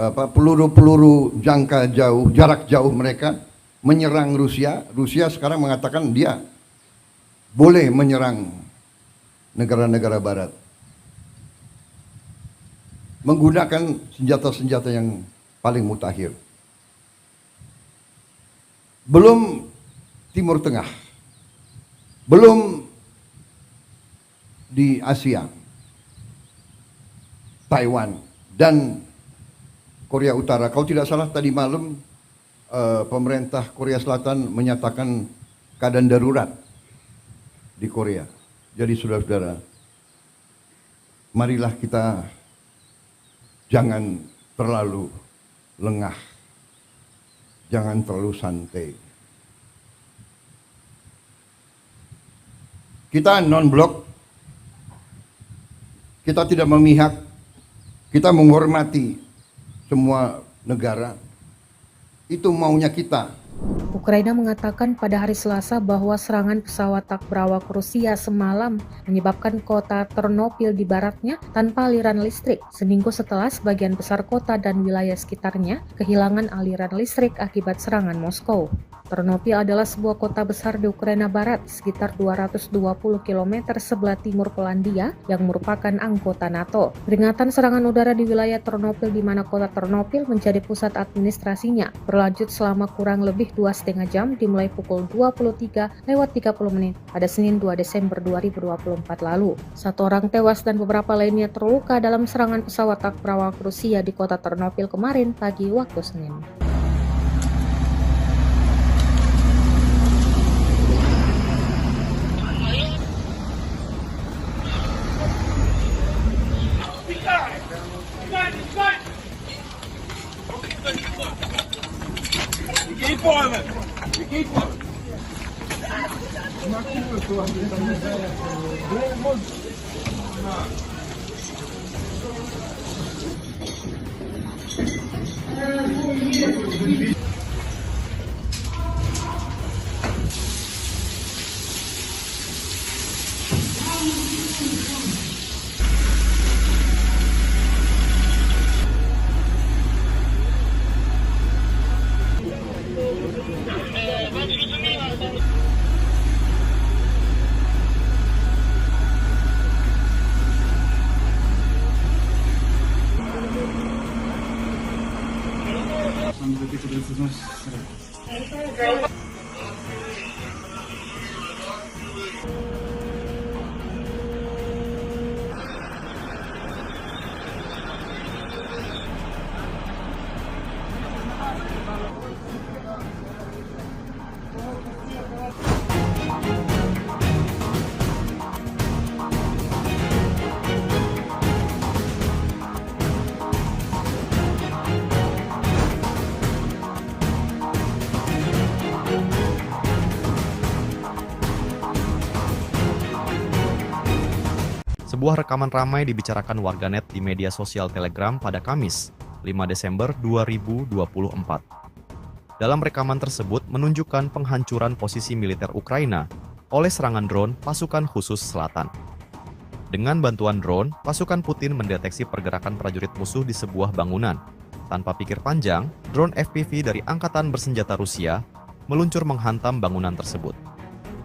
peluru-peluru jangka jauh, jarak jauh mereka menyerang Rusia. Rusia sekarang mengatakan dia boleh menyerang negara-negara barat menggunakan senjata-senjata yang paling mutakhir. Belum Timur Tengah, belum di Asia, Taiwan dan Korea Utara. Kalau tidak salah tadi malam pemerintah Korea Selatan menyatakan keadaan darurat di Korea. Jadi saudara-saudara, marilah kita jangan terlalu lengah, jangan terlalu santai. Kita non-blok, kita tidak memihak, kita menghormati semua negara. Itu maunya kita. Ukraina mengatakan pada hari Selasa bahwa serangan pesawat tak berawak Rusia semalam menyebabkan kota Ternopil di baratnya tanpa aliran listrik, seminggu setelah sebagian besar kota dan wilayah sekitarnya kehilangan aliran listrik akibat serangan Moskow. Ternopil adalah sebuah kota besar di Ukraina Barat, sekitar 220 km sebelah timur Polandia yang merupakan anggota NATO. Peringatan serangan udara di wilayah Ternopil di mana kota Ternopil menjadi pusat administrasinya berlanjut selama kurang lebih 2,5 jam dimulai pukul 23:30 pada Senin 2 Desember 2024 lalu. 1 orang tewas dan beberapa lainnya terluka dalam serangan pesawat tak berawak Rusia di kota Ternopil kemarin pagi waktu Senin. Keep on it. Keep on. Sebuah rekaman ramai dibicarakan warganet di media sosial Telegram pada Kamis, 5 Desember 2024. Dalam rekaman tersebut menunjukkan penghancuran posisi militer Ukraina oleh serangan drone pasukan khusus selatan. Dengan bantuan drone, pasukan Putin mendeteksi pergerakan prajurit musuh di sebuah bangunan. Tanpa pikir panjang, drone FPV dari Angkatan Bersenjata Rusia meluncur menghantam bangunan tersebut.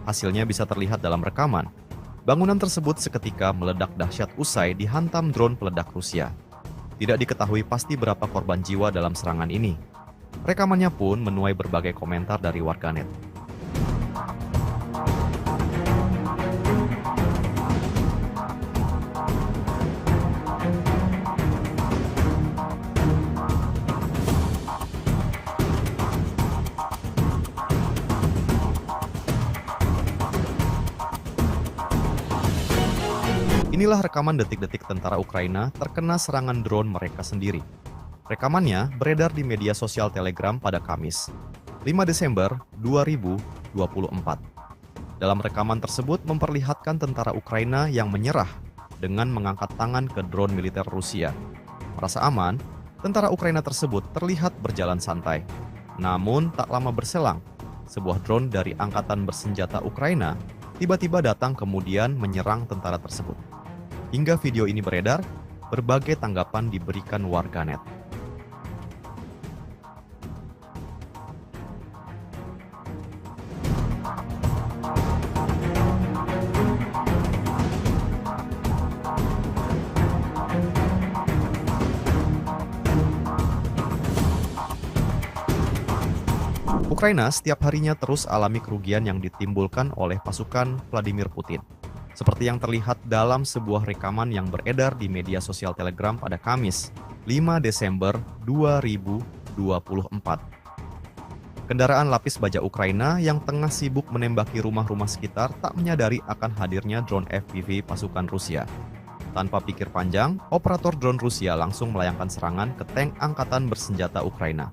Hasilnya bisa terlihat dalam rekaman. Bangunan tersebut seketika meledak dahsyat usai dihantam drone peledak Rusia. Tidak diketahui pasti berapa korban jiwa dalam serangan ini. Rekamannya pun menuai berbagai komentar dari warganet. Inilah rekaman detik-detik tentara Ukraina terkena serangan drone mereka sendiri. Rekamannya beredar di media sosial Telegram pada Kamis, 5 Desember 2024. Dalam rekaman tersebut memperlihatkan tentara Ukraina yang menyerah dengan mengangkat tangan ke drone militer Rusia. Merasa aman, tentara Ukraina tersebut terlihat berjalan santai. Namun tak lama berselang, sebuah drone dari Angkatan Bersenjata Ukraina tiba-tiba datang kemudian menyerang tentara tersebut. Hingga video ini beredar, berbagai tanggapan diberikan warganet. Ukraina setiap harinya terus alami kerugian yang ditimbulkan oleh pasukan Vladimir Putin. Seperti yang terlihat dalam sebuah rekaman yang beredar di media sosial Telegram pada Kamis, 5 Desember 2024. Kendaraan lapis baja Ukraina yang tengah sibuk menembaki rumah-rumah sekitar tak menyadari akan hadirnya drone FPV pasukan Rusia. Tanpa pikir panjang, operator drone Rusia langsung melayangkan serangan ke tank Angkatan Bersenjata Ukraina.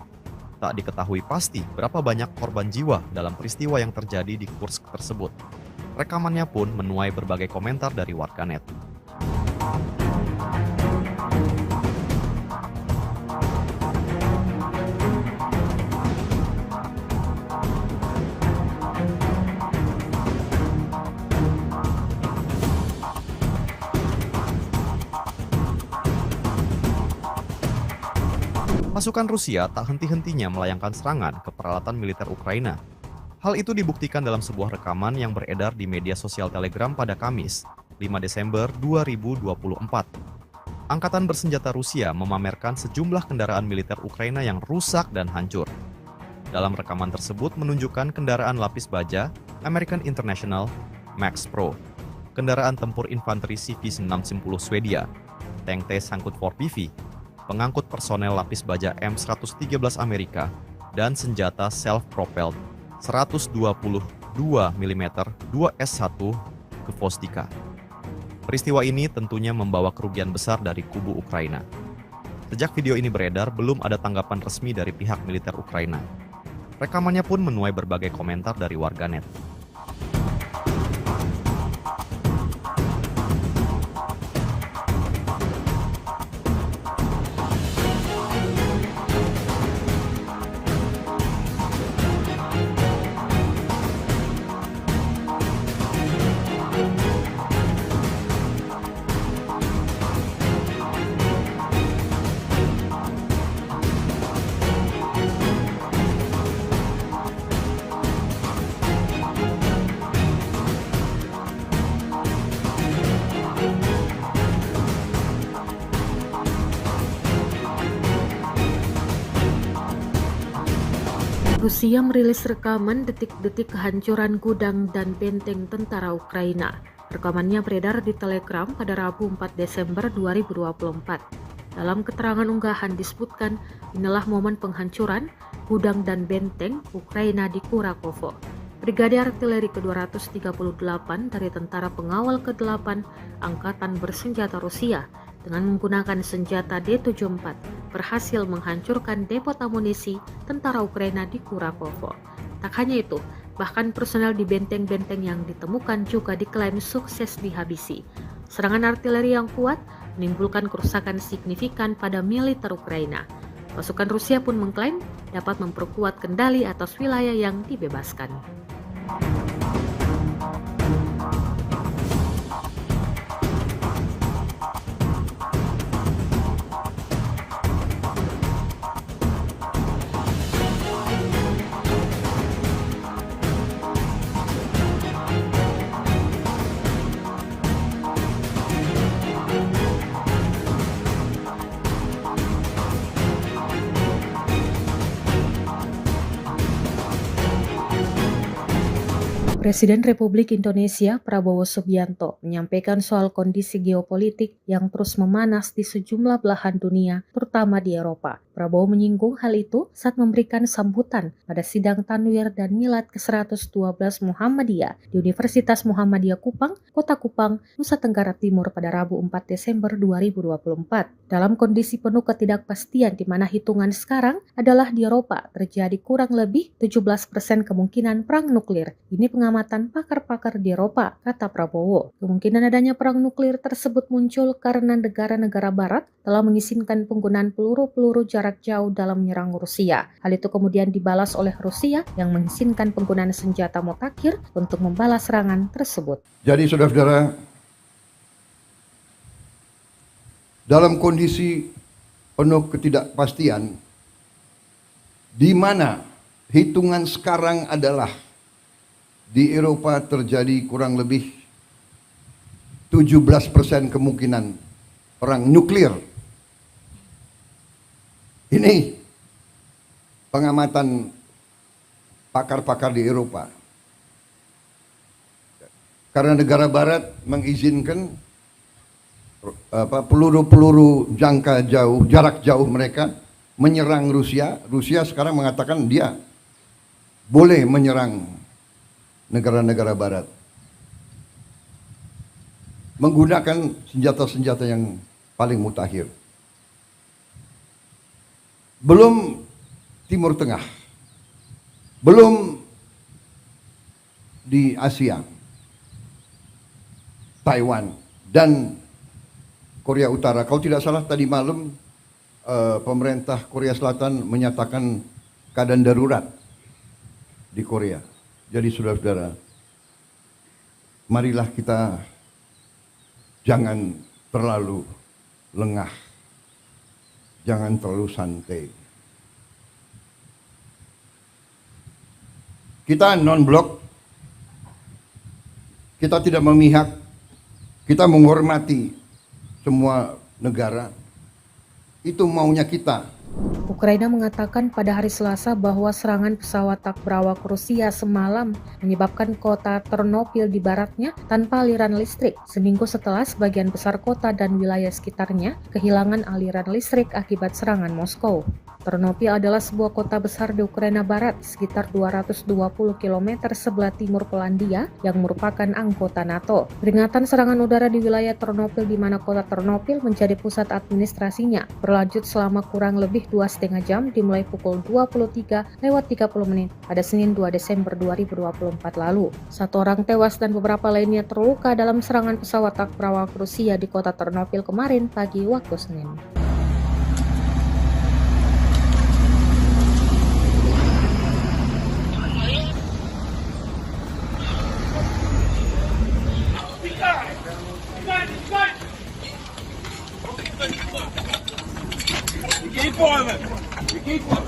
Tak diketahui pasti berapa banyak korban jiwa dalam peristiwa yang terjadi di Kursk tersebut. Rekamannya pun menuai berbagai komentar dari warganet. Pasukan Rusia tak henti-hentinya melayangkan serangan ke peralatan militer Ukraina. Hal itu dibuktikan dalam sebuah rekaman yang beredar di media sosial Telegram pada Kamis, 5 Desember 2024. Angkatan Bersenjata Rusia memamerkan sejumlah kendaraan militer Ukraina yang rusak dan hancur. Dalam rekaman tersebut menunjukkan kendaraan lapis baja American International Max Pro, kendaraan tempur infanteri CV-610 Swedia, tank T-Sangkut 4PV, pengangkut personel lapis baja M113 Amerika, dan senjata self-propelled 122 mm 2S1 Gvozdyka. Peristiwa ini tentunya membawa kerugian besar dari kubu Ukraina. Sejak video ini beredar, belum ada tanggapan resmi dari pihak militer Ukraina. Rekamannya pun menuai berbagai komentar dari warganet. Rusia merilis rekaman detik-detik kehancuran gudang dan benteng tentara Ukraina. Rekamannya beredar di Telegram pada Rabu 4 Desember 2024. Dalam keterangan unggahan disebutkan, inilah momen penghancuran gudang dan benteng Ukraina di Kurakovo. Brigade Artileri ke-238 dari Tentara Pengawal ke-8 Angkatan Bersenjata Rusia dengan menggunakan senjata D-74 berhasil menghancurkan depot amunisi tentara Ukraina di Kurakovo. Tak hanya itu, bahkan personel di benteng-benteng yang ditemukan juga diklaim sukses dihabisi. Serangan artileri yang kuat menimbulkan kerusakan signifikan pada militer Ukraina. Pasukan Rusia pun mengklaim dapat memperkuat kendali atas wilayah yang dibebaskan. Presiden Republik Indonesia Prabowo Subianto menyampaikan soal kondisi geopolitik yang terus memanas di sejumlah belahan dunia, terutama di Eropa. Prabowo menyinggung hal itu saat memberikan sambutan pada sidang Tanwir dan Milad ke-112 Muhammadiyah di Universitas Muhammadiyah Kupang, Kota Kupang, Nusa Tenggara Timur pada Rabu 4 Desember 2024. Dalam kondisi penuh ketidakpastian di mana hitungan sekarang adalah di Eropa terjadi kurang lebih 17% kemungkinan perang nuklir. Ini pengamatan pakar-pakar di Eropa, kata Prabowo. Kemungkinan adanya perang nuklir tersebut muncul karena negara-negara barat telah mengizinkan penggunaan peluru-peluru jarak jauh dalam menyerang Rusia. Hal itu kemudian dibalas oleh Rusia yang mengizinkan penggunaan senjata mutakhir untuk membalas serangan tersebut. Jadi saudara-saudara, dalam kondisi penuh ketidakpastian, di mana hitungan sekarang adalah di Eropa terjadi kurang lebih 17% kemungkinan perang nuklir. Ini pengamatan pakar-pakar di Eropa. Karena negara barat mengizinkan peluru-peluru jangka jauh, jarak jauh mereka menyerang Rusia. Rusia sekarang mengatakan dia boleh menyerang negara-negara barat menggunakan senjata-senjata yang paling mutakhir. Belum Timur Tengah, belum di Asia, Taiwan dan Korea Utara. Kalau tidak salah tadi malam pemerintah Korea Selatan menyatakan keadaan darurat di Korea. Jadi saudara-saudara, marilah kita jangan terlalu lengah, jangan terlalu santai. Kita non-blok, kita tidak memihak, kita menghormati semua negara. Itu maunya kita. Ukraina mengatakan pada hari Selasa bahwa serangan pesawat tak berawak Rusia semalam menyebabkan kota Ternopil di baratnya tanpa aliran listrik, seminggu setelah sebagian besar kota dan wilayah sekitarnya kehilangan aliran listrik akibat serangan Moskow. Ternopil adalah sebuah kota besar di Ukraina Barat, sekitar 220 km sebelah timur Polandia yang merupakan anggota NATO. Peringatan serangan udara di wilayah Ternopil di mana kota Ternopil menjadi pusat administrasinya berlanjut selama kurang lebih 2,5 jam dimulai pukul 23:30 pada Senin 2 Desember 2024 lalu. 1 orang tewas dan beberapa lainnya terluka dalam serangan pesawat tak berawak Rusia di kota Ternopil kemarin pagi waktu Senin. Keep on it. Keep on.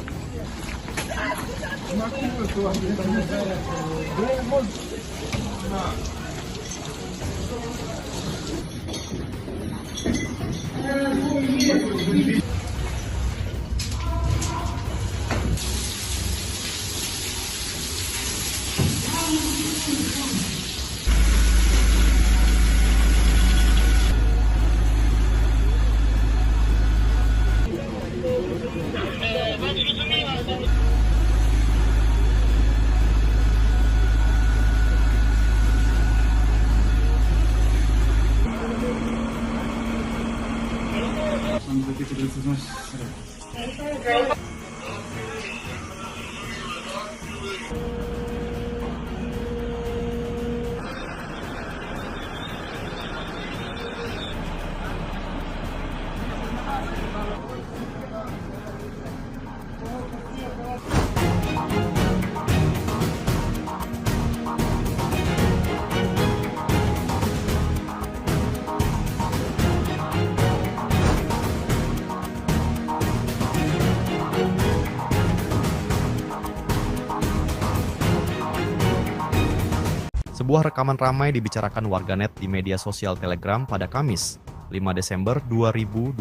Sebuah rekaman ramai dibicarakan warganet di media sosial Telegram pada Kamis, 5 Desember 2024.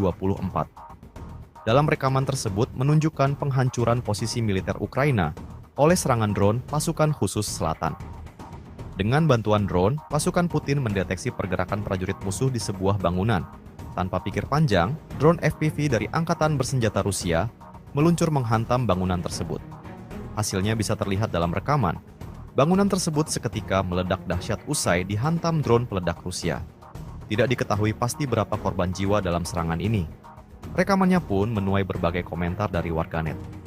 Dalam rekaman tersebut menunjukkan penghancuran posisi militer Ukraina oleh serangan drone pasukan khusus selatan. Dengan bantuan drone, pasukan Putin mendeteksi pergerakan prajurit musuh di sebuah bangunan. Tanpa pikir panjang, drone FPV dari Angkatan Bersenjata Rusia meluncur menghantam bangunan tersebut. Hasilnya bisa terlihat dalam rekaman. Bangunan tersebut seketika meledak dahsyat usai dihantam drone peledak Rusia. Tidak diketahui pasti berapa korban jiwa dalam serangan ini. Rekamannya pun menuai berbagai komentar dari warganet.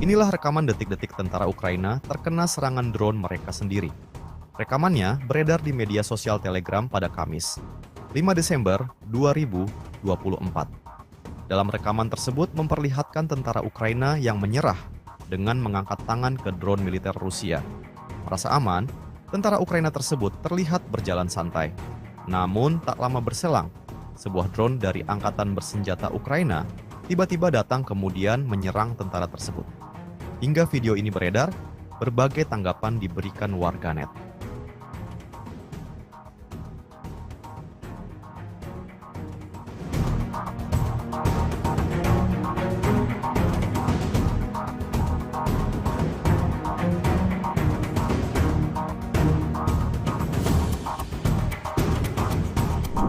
Inilah rekaman detik-detik tentara Ukraina terkena serangan drone mereka sendiri. Rekamannya beredar di media sosial Telegram pada Kamis, 5 Desember 2024. Dalam rekaman tersebut memperlihatkan tentara Ukraina yang menyerah dengan mengangkat tangan ke drone militer Rusia. Merasa aman, tentara Ukraina tersebut terlihat berjalan santai. Namun tak lama berselang, sebuah drone dari Angkatan Bersenjata Ukraina tiba-tiba datang kemudian menyerang tentara tersebut. Hingga video ini beredar, berbagai tanggapan diberikan warganet.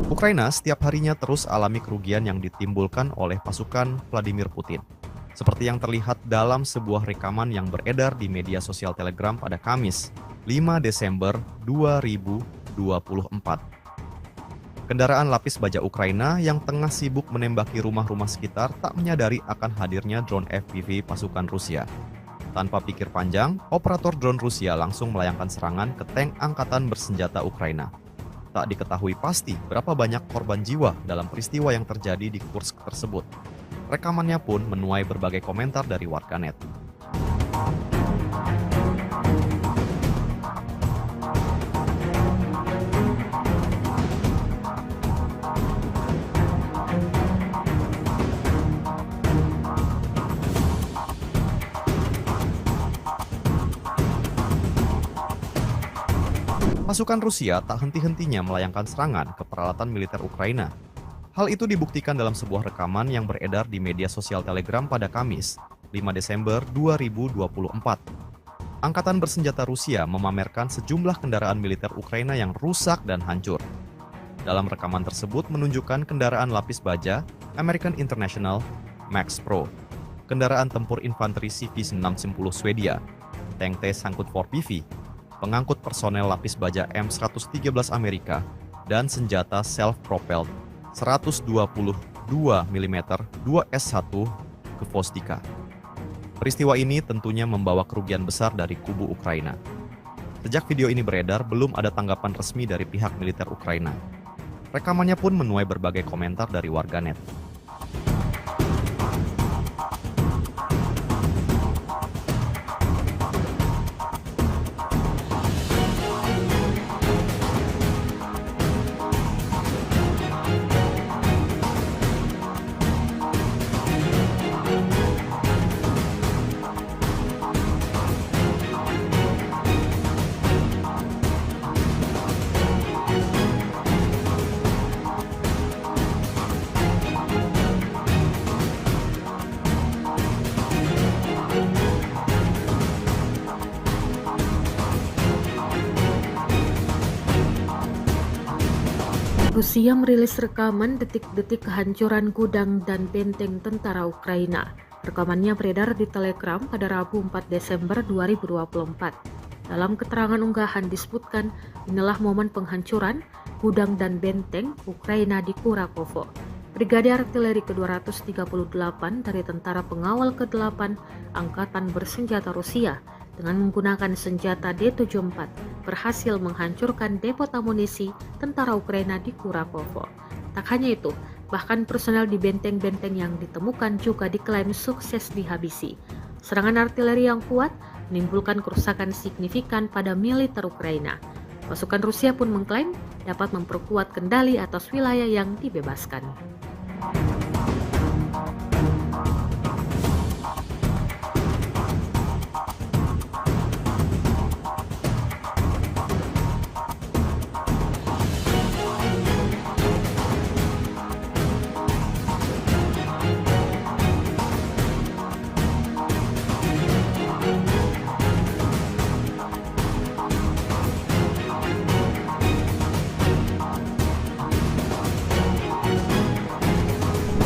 Ukraina setiap harinya terus alami kerugian yang ditimbulkan oleh pasukan Vladimir Putin. Seperti yang terlihat dalam sebuah rekaman yang beredar di media sosial Telegram pada Kamis, 5 Desember 2024. Kendaraan lapis baja Ukraina yang tengah sibuk menembaki rumah-rumah sekitar tak menyadari akan hadirnya drone FPV pasukan Rusia. Tanpa pikir panjang, operator drone Rusia langsung melayangkan serangan ke tank Angkatan Bersenjata Ukraina. Tak diketahui pasti berapa banyak korban jiwa dalam peristiwa yang terjadi di Kursk tersebut. Rekamannya pun menuai berbagai komentar dari warganet. Pasukan Rusia tak henti-hentinya melayangkan serangan ke peralatan militer Ukraina. Hal itu dibuktikan dalam sebuah rekaman yang beredar di media sosial Telegram pada Kamis, 5 Desember 2024. Angkatan Bersenjata Rusia memamerkan sejumlah kendaraan militer Ukraina yang rusak dan hancur. Dalam rekaman tersebut menunjukkan kendaraan lapis baja American International Max Pro, kendaraan tempur infanteri CV-610 Swedia, tank T-54PV, pengangkut personel lapis baja M113 Amerika, dan senjata self-propelled 122 mm 2S1 ke Vostika. Peristiwa ini tentunya membawa kerugian besar dari kubu Ukraina. Sejak video ini beredar, belum ada tanggapan resmi dari pihak militer Ukraina. Rekamannya pun menuai berbagai komentar dari warganet. Rusia merilis rekaman detik-detik kehancuran gudang dan benteng tentara Ukraina. Rekamannya beredar di Telegram pada Rabu 4 Desember 2024. Dalam keterangan unggahan disebutkan, inilah momen penghancuran gudang dan benteng Ukraina di Kurakovo. Brigade Artileri ke-238 dari Tentara Pengawal ke-8 Angkatan Bersenjata Rusia dengan menggunakan senjata D-74 berhasil menghancurkan depot amunisi tentara Ukraina di Kurakovo. Tak hanya itu, bahkan personel di benteng-benteng yang ditemukan juga diklaim sukses dihabisi. Serangan artileri yang kuat menimbulkan kerusakan signifikan pada militer Ukraina. Pasukan Rusia pun mengklaim dapat memperkuat kendali atas wilayah yang dibebaskan.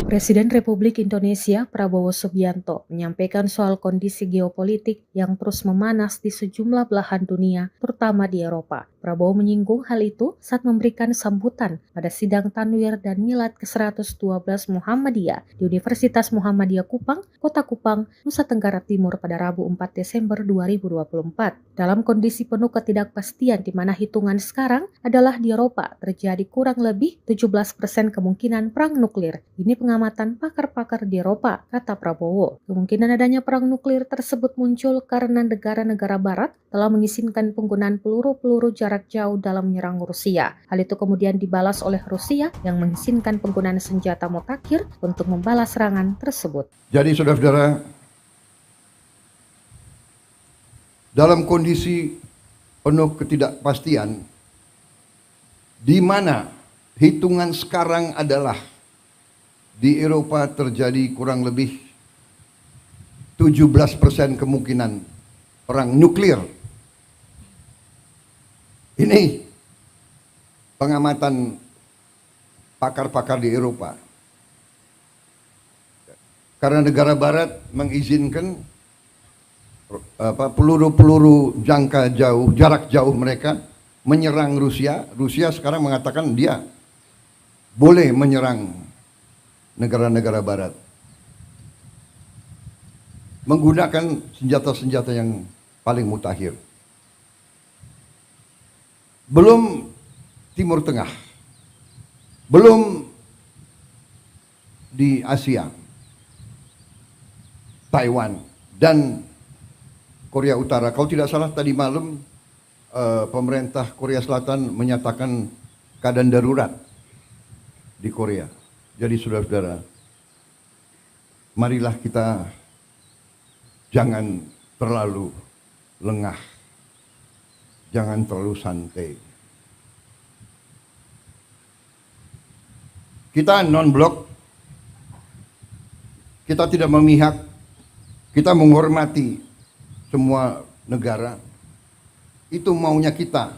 Presiden Republik Indonesia Prabowo Subianto menyampaikan soal kondisi geopolitik yang terus memanas di sejumlah belahan dunia, terutama di Eropa. Prabowo menyinggung hal itu saat memberikan sambutan pada sidang Tanwir dan Milad ke-112 Muhammadiyah di Universitas Muhammadiyah Kupang, Kota Kupang, Nusa Tenggara Timur pada Rabu 4 Desember 2024. Dalam kondisi penuh ketidakpastian di mana hitungan sekarang adalah di Eropa terjadi kurang lebih 17% kemungkinan perang nuklir. Ini pengamatan pakar-pakar di Eropa, kata Prabowo. Kemungkinan adanya perang nuklir tersebut muncul karena negara-negara barat telah mengizinkan penggunaan peluru-peluru jarak jauh dalam menyerang Rusia. Hal itu kemudian dibalas oleh Rusia yang mengizinkan penggunaan senjata mutakhir untuk membalas serangan tersebut. Jadi saudara-saudara, dalam kondisi penuh ketidakpastian, di mana hitungan sekarang adalah di Eropa terjadi kurang lebih 17% kemungkinan perang nuklir. Ini pengamatan pakar-pakar di Eropa. Karena negara barat mengizinkan peluru-peluru jarak jauh mereka menyerang Rusia. Rusia sekarang mengatakan dia boleh menyerang negara-negara barat menggunakan senjata-senjata yang paling mutakhir. Belum Timur Tengah, belum di Asia, Taiwan dan Korea Utara. Kalau tidak salah tadi malam pemerintah Korea Selatan menyatakan keadaan darurat di Korea. Jadi saudara-saudara, marilah kita jangan terlalu lengah, jangan terlalu santai. Kita non-blok, kita tidak memihak, kita menghormati semua negara. Itu maunya kita.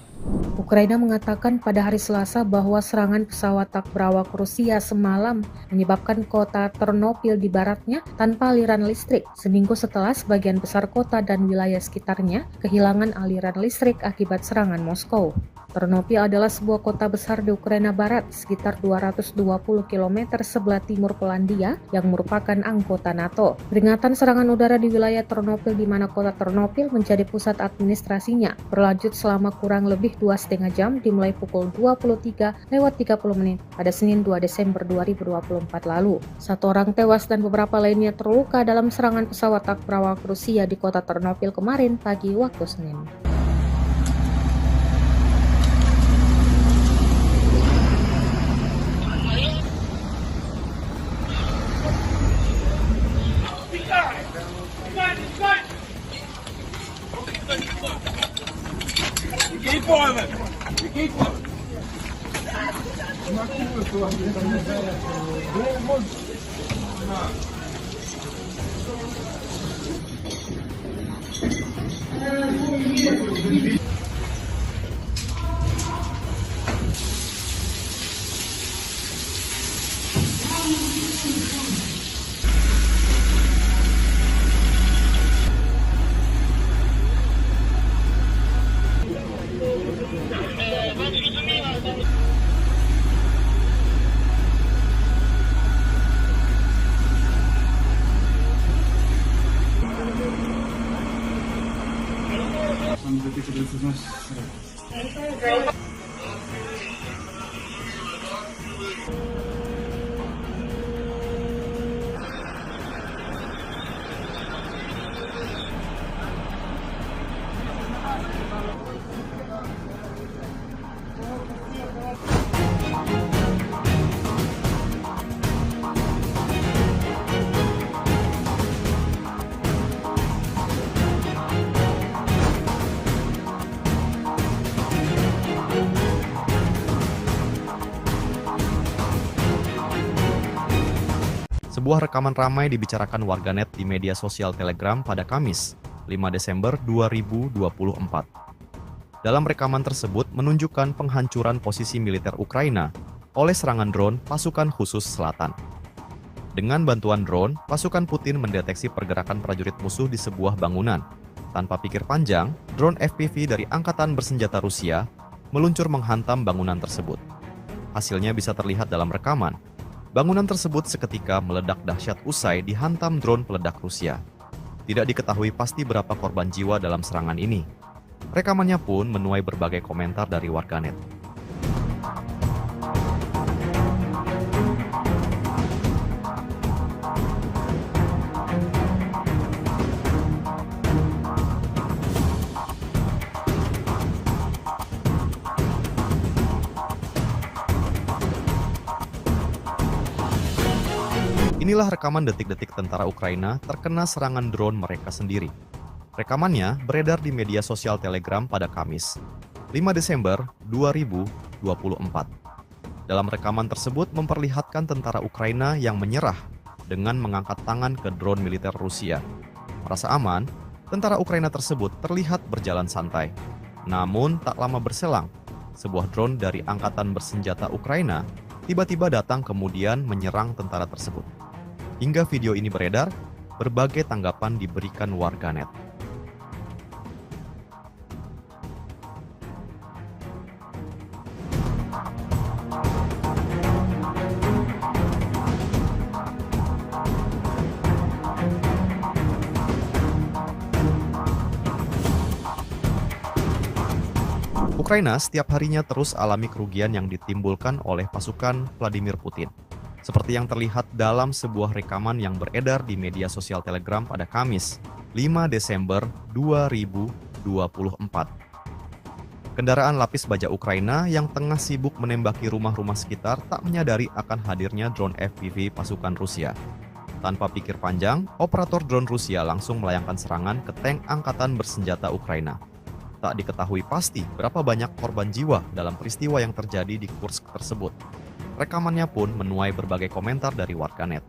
Ukraina mengatakan pada hari Selasa bahwa serangan pesawat tak berawak Rusia semalam menyebabkan kota Ternopil di baratnya tanpa aliran listrik, seminggu setelah sebagian besar kota dan wilayah sekitarnya kehilangan aliran listrik akibat serangan Moskow. Ternopil adalah sebuah kota besar di Ukraina Barat, sekitar 220 km sebelah timur Polandia yang merupakan anggota NATO. Peringatan serangan udara di wilayah Ternopil di mana kota Ternopil menjadi pusat administrasinya berlanjut selama kurang lebih 2,5 jam dimulai pukul 23:30 pada Senin 2 Desember 2024 lalu. 1 orang tewas dan beberapa lainnya terluka dalam serangan pesawat tak berawak Rusia di kota Ternopil kemarin pagi waktu Senin. Keep moving. You keep moving. Sebuah rekaman ramai dibicarakan warganet di media sosial Telegram pada Kamis, 5 Desember 2024. Dalam rekaman tersebut menunjukkan penghancuran posisi militer Ukraina oleh serangan drone pasukan khusus selatan. Dengan bantuan drone, pasukan Putin mendeteksi pergerakan prajurit musuh di sebuah bangunan. Tanpa pikir panjang, drone FPV dari Angkatan Bersenjata Rusia meluncur menghantam bangunan tersebut. Hasilnya bisa terlihat dalam rekaman. Bangunan tersebut seketika meledak dahsyat usai dihantam drone peledak Rusia. Tidak diketahui pasti berapa korban jiwa dalam serangan ini. Rekamannya pun menuai berbagai komentar dari warganet. Inilah rekaman detik-detik tentara Ukraina terkena serangan drone mereka sendiri. Rekamannya beredar di media sosial Telegram pada Kamis, 5 Desember 2024. Dalam rekaman tersebut memperlihatkan tentara Ukraina yang menyerah dengan mengangkat tangan ke drone militer Rusia. Merasa aman, tentara Ukraina tersebut terlihat berjalan santai. Namun tak lama berselang, sebuah drone dari Angkatan Bersenjata Ukraina tiba-tiba datang kemudian menyerang tentara tersebut. Hingga video ini beredar, berbagai tanggapan diberikan warganet. Ukraina setiap harinya terus alami kerugian yang ditimbulkan oleh pasukan Vladimir Putin. Seperti yang terlihat dalam sebuah rekaman yang beredar di media sosial Telegram pada Kamis, 5 Desember 2024. Kendaraan lapis baja Ukraina yang tengah sibuk menembaki rumah-rumah sekitar tak menyadari akan hadirnya drone FPV pasukan Rusia. Tanpa pikir panjang, operator drone Rusia langsung melayangkan serangan ke tank Angkatan Bersenjata Ukraina. Tak diketahui pasti berapa banyak korban jiwa dalam peristiwa yang terjadi di Kursk tersebut. Rekamannya pun menuai berbagai komentar dari warganet.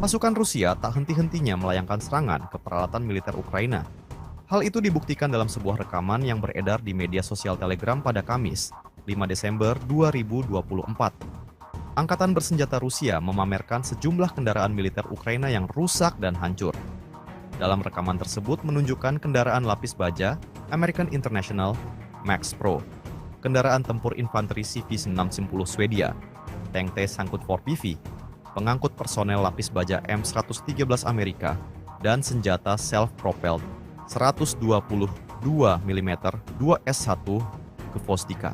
Pasukan Rusia tak henti-hentinya melayangkan serangan ke peralatan militer Ukraina. Hal itu dibuktikan dalam sebuah rekaman yang beredar di media sosial Telegram pada Kamis, 5 Desember 2024. Angkatan Bersenjata Rusia memamerkan sejumlah kendaraan militer Ukraina yang rusak dan hancur. Dalam rekaman tersebut menunjukkan kendaraan lapis baja American International Max Pro, kendaraan tempur infanteri CV-610 Swedia, tank T-Sangkut 4PV, pengangkut personel lapis baja M113 Amerika, dan senjata self-propelled 122 mm 2S1 ke Vostika.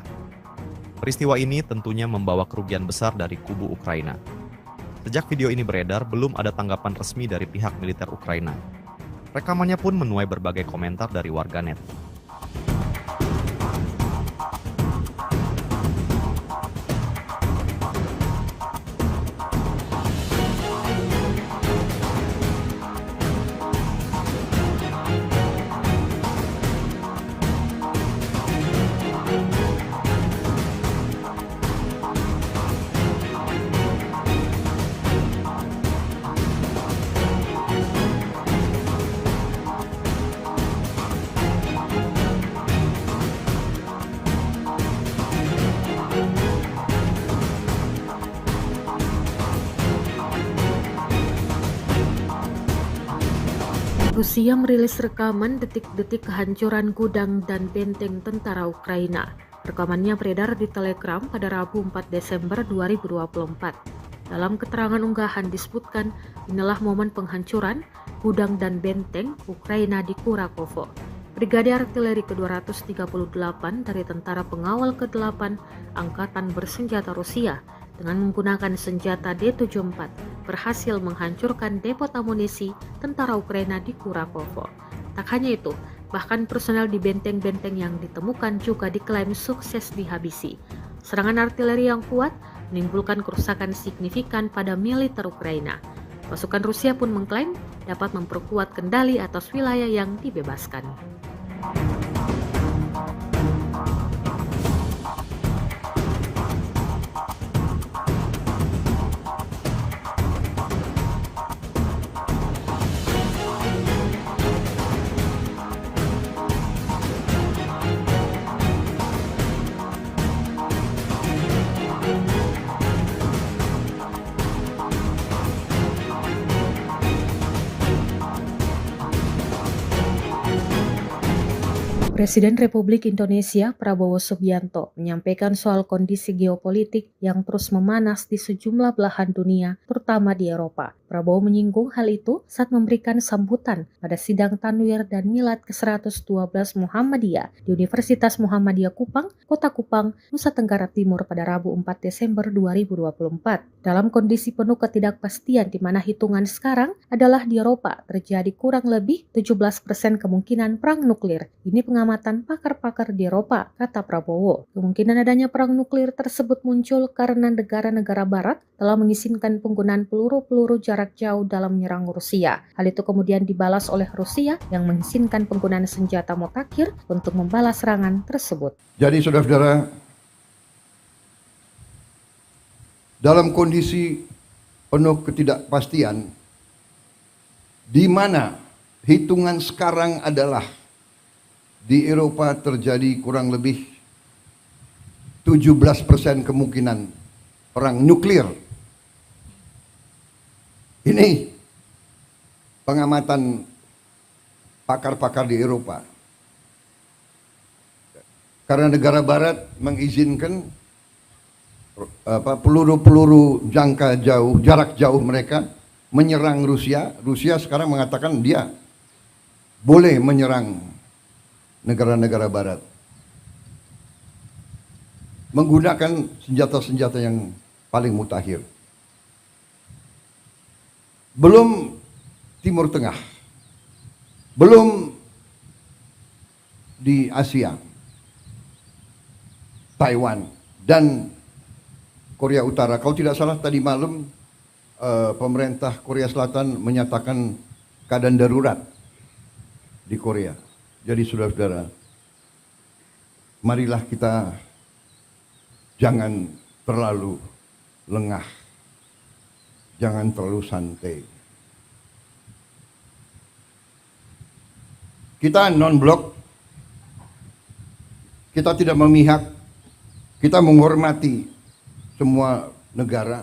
Peristiwa ini tentunya membawa kerugian besar dari kubu Ukraina. Sejak video ini beredar, belum ada tanggapan resmi dari pihak militer Ukraina. Rekamannya pun menuai berbagai komentar dari warganet. Rusia merilis rekaman detik-detik kehancuran gudang dan benteng tentara Ukraina. Rekamannya beredar di Telegram pada Rabu 4 Desember 2024. Dalam keterangan unggahan disebutkan, inilah momen penghancuran gudang dan benteng Ukraina di Kurakovo. Brigade Artileri ke-238 dari Tentara Pengawal ke-8 Angkatan Bersenjata Rusia dengan menggunakan senjata D-74 berhasil menghancurkan depot amunisi tentara Ukraina di Kurakovo. Tak hanya itu, bahkan personel di benteng-benteng yang ditemukan juga diklaim sukses dihabisi. Serangan artileri yang kuat menimbulkan kerusakan signifikan pada militer Ukraina. Pasukan Rusia pun mengklaim dapat memperkuat kendali atas wilayah yang dibebaskan. Presiden Republik Indonesia Prabowo Subianto menyampaikan soal kondisi geopolitik yang terus memanas di sejumlah belahan dunia, terutama di Eropa. Prabowo menyinggung hal itu saat memberikan sambutan pada sidang Tanwir dan Milad ke-112 Muhammadiyah di Universitas Muhammadiyah Kupang, Kota Kupang, Nusa Tenggara Timur pada Rabu 4 Desember 2024. Dalam kondisi penuh ketidakpastian di mana hitungan sekarang adalah di Eropa terjadi kurang lebih 17% kemungkinan perang nuklir. Ini pengamatan pakar-pakar di Eropa, kata Prabowo. Kemungkinan adanya perang nuklir tersebut muncul karena negara-negara barat telah mengizinkan penggunaan peluru-peluru jarak jauh dalam menyerang Rusia. Hal itu kemudian dibalas oleh Rusia yang mengizinkan penggunaan senjata mutakhir untuk membalas serangan tersebut. Jadi saudara-saudara, dalam kondisi penuh ketidakpastian, di mana hitungan sekarang adalah di Eropa terjadi kurang lebih 17% kemungkinan perang nuklir. Ini pengamatan pakar-pakar di Eropa. Karena negara barat mengizinkan peluru-peluru jarak jauh mereka menyerang Rusia. Rusia sekarang mengatakan dia boleh menyerang negara-negara barat menggunakan senjata-senjata yang paling mutakhir. Belum Timur Tengah, belum di Asia, Taiwan dan Korea Utara. Kalau tidak salah tadi malam pemerintah Korea Selatan menyatakan keadaan darurat di Korea. Jadi saudara-saudara, marilah kita jangan terlalu lengah, jangan terlalu santai. Kita non-blok, kita tidak memihak, kita menghormati semua negara.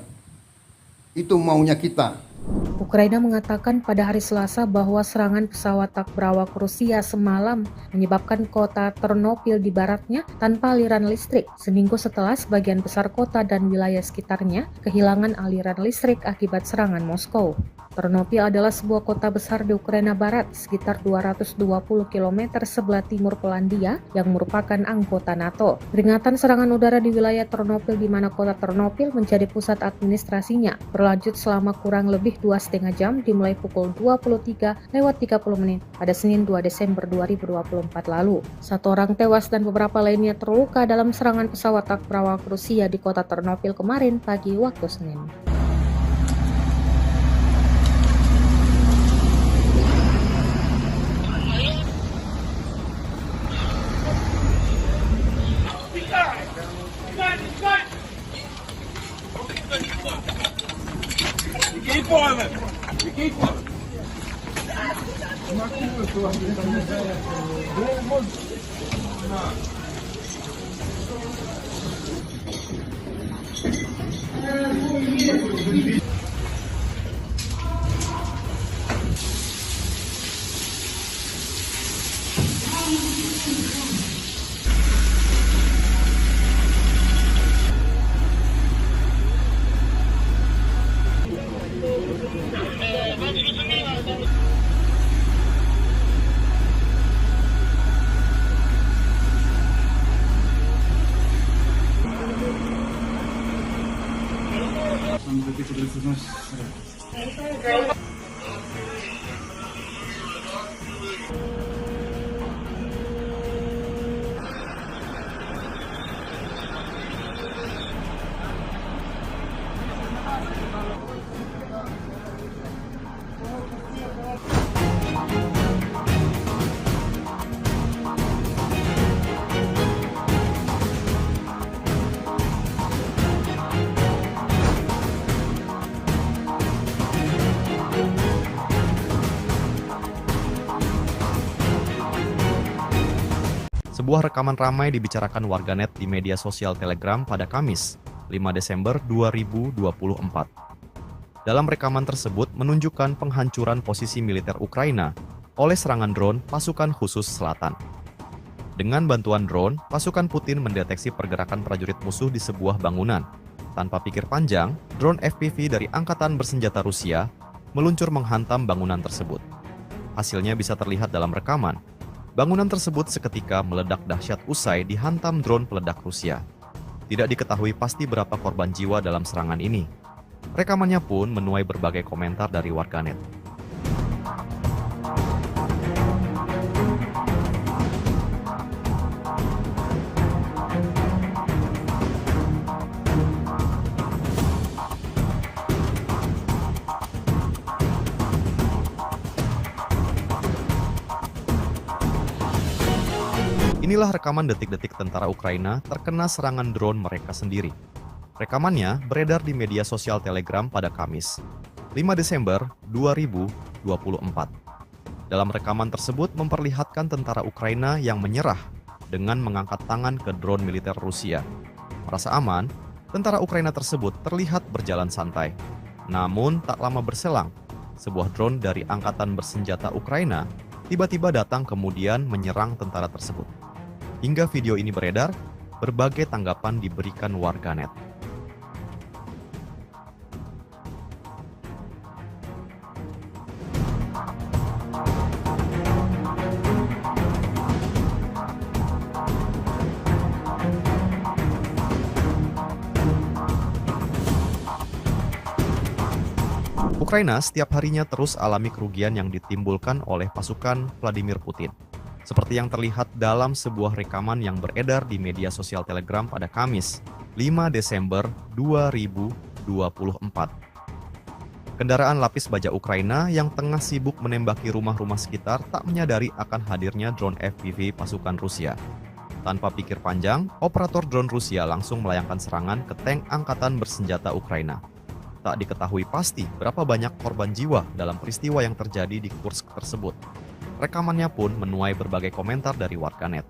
Itu maunya kita. Ukraina mengatakan pada hari Selasa bahwa serangan pesawat tak berawak Rusia semalam menyebabkan kota Ternopil di baratnya tanpa aliran listrik, seminggu setelah sebagian besar kota dan wilayah sekitarnya kehilangan aliran listrik akibat serangan Moskow. Ternopil adalah sebuah kota besar di Ukraina Barat, sekitar 220 km sebelah timur Polandia yang merupakan anggota NATO. Peringatan serangan udara di wilayah Ternopil di mana kota Ternopil menjadi pusat administrasinya berlanjut selama kurang lebih 2,5 jam dimulai pukul 23:30 pada Senin 2 Desember 2024 lalu. 1 orang tewas dan beberapa lainnya terluka dalam serangan pesawat tak berawak Rusia di kota Ternopil kemarin pagi waktu Senin. Keep quiet. You keep quiet. Sebuah rekaman ramai dibicarakan warganet di media sosial Telegram pada Kamis, 5 Desember 2024. Dalam rekaman tersebut menunjukkan penghancuran posisi militer Ukraina oleh serangan drone pasukan khusus selatan. Dengan bantuan drone, pasukan Putin mendeteksi pergerakan prajurit musuh di sebuah bangunan. Tanpa pikir panjang, drone FPV dari Angkatan Bersenjata Rusia meluncur menghantam bangunan tersebut. Hasilnya bisa terlihat dalam rekaman. Bangunan tersebut seketika meledak dahsyat usai dihantam drone peledak Rusia. Tidak diketahui pasti berapa korban jiwa dalam serangan ini. Rekamannya pun menuai berbagai komentar dari warganet. Inilah rekaman detik-detik tentara Ukraina terkena serangan drone mereka sendiri. Rekamannya beredar di media sosial Telegram pada Kamis, 5 Desember 2024. Dalam rekaman tersebut memperlihatkan tentara Ukraina yang menyerah dengan mengangkat tangan ke drone militer Rusia. Merasa aman, tentara Ukraina tersebut terlihat berjalan santai. Namun tak lama berselang, sebuah drone dari Angkatan Bersenjata Ukraina tiba-tiba datang kemudian menyerang tentara tersebut. Hingga video ini beredar, berbagai tanggapan diberikan warganet. Ukraina setiap harinya terus alami kerugian yang ditimbulkan oleh pasukan Vladimir Putin. Seperti yang terlihat dalam sebuah rekaman yang beredar di media sosial Telegram pada Kamis, 5 Desember 2024. Kendaraan lapis baja Ukraina yang tengah sibuk menembaki rumah-rumah sekitar tak menyadari akan hadirnya drone FPV pasukan Rusia. Tanpa pikir panjang, operator drone Rusia langsung melayangkan serangan ke tank Angkatan Bersenjata Ukraina. Tak diketahui pasti berapa banyak korban jiwa dalam peristiwa yang terjadi di Kursk tersebut. Rekamannya pun menuai berbagai komentar dari warganet.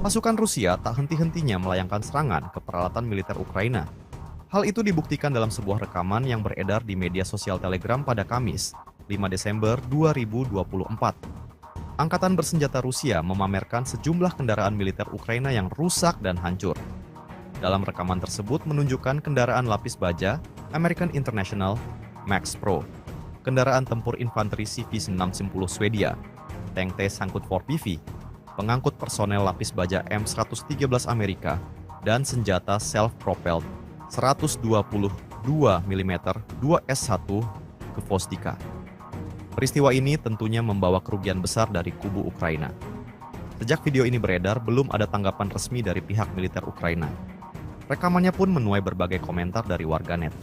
Pasukan Rusia tak henti-hentinya melayangkan serangan ke peralatan militer Ukraina. Hal itu dibuktikan dalam sebuah rekaman yang beredar di media sosial Telegram pada Kamis, 5 Desember 2024. Angkatan Bersenjata Rusia memamerkan sejumlah kendaraan militer Ukraina yang rusak dan hancur. Dalam rekaman tersebut menunjukkan kendaraan lapis baja American International Max Pro, kendaraan tempur infanteri CV-610 Swedia, tank T-Sangkut 4PV, pengangkut personel lapis baja M113 Amerika, dan senjata self-propelled 122 mm 2S1 ke Vostika. Peristiwa ini tentunya membawa kerugian besar dari kubu Ukraina. Sejak video ini beredar, belum ada tanggapan resmi dari pihak militer Ukraina. Rekamannya pun menuai berbagai komentar dari warganet.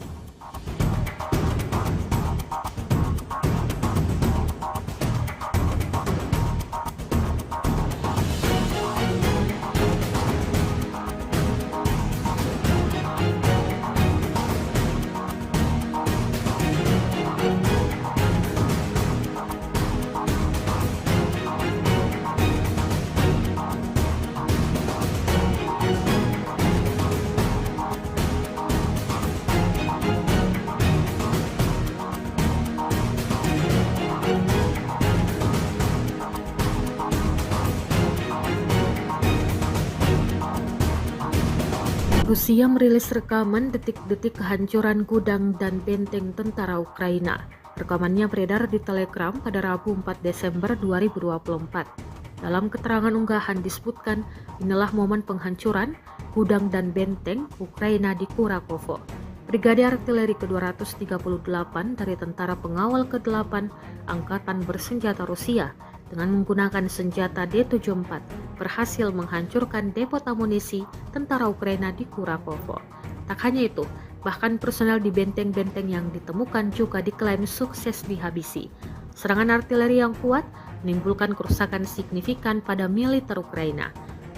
Rusia merilis rekaman detik-detik kehancuran gudang dan benteng tentara Ukraina. Rekamannya beredar di Telegram pada Rabu 4 Desember 2024. Dalam keterangan unggahan disebutkan, inilah momen penghancuran gudang dan benteng Ukraina di Kurakovo. Brigade Artileri ke-238 dari Tentara Pengawal ke-8 Angkatan Bersenjata Rusia dengan menggunakan senjata D-74 berhasil menghancurkan depot amunisi tentara Ukraina di Kurakovo. Tak hanya itu, bahkan personel di benteng-benteng yang ditemukan juga diklaim sukses dihabisi. Serangan artileri yang kuat menimbulkan kerusakan signifikan pada militer Ukraina.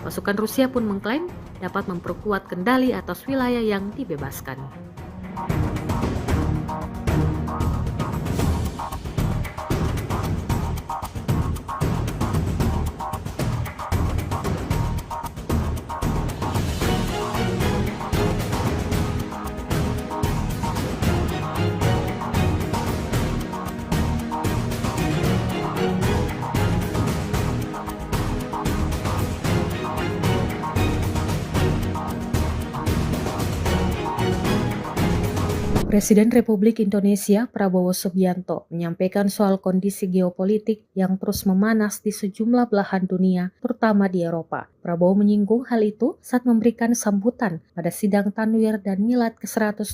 Pasukan Rusia pun mengklaim dapat memperkuat kendali atas wilayah yang dibebaskan. Presiden Republik Indonesia Prabowo Subianto menyampaikan soal kondisi geopolitik yang terus memanas di sejumlah belahan dunia, terutama di Eropa. Prabowo menyinggung hal itu saat memberikan sambutan pada sidang Tanwir dan Milad ke-112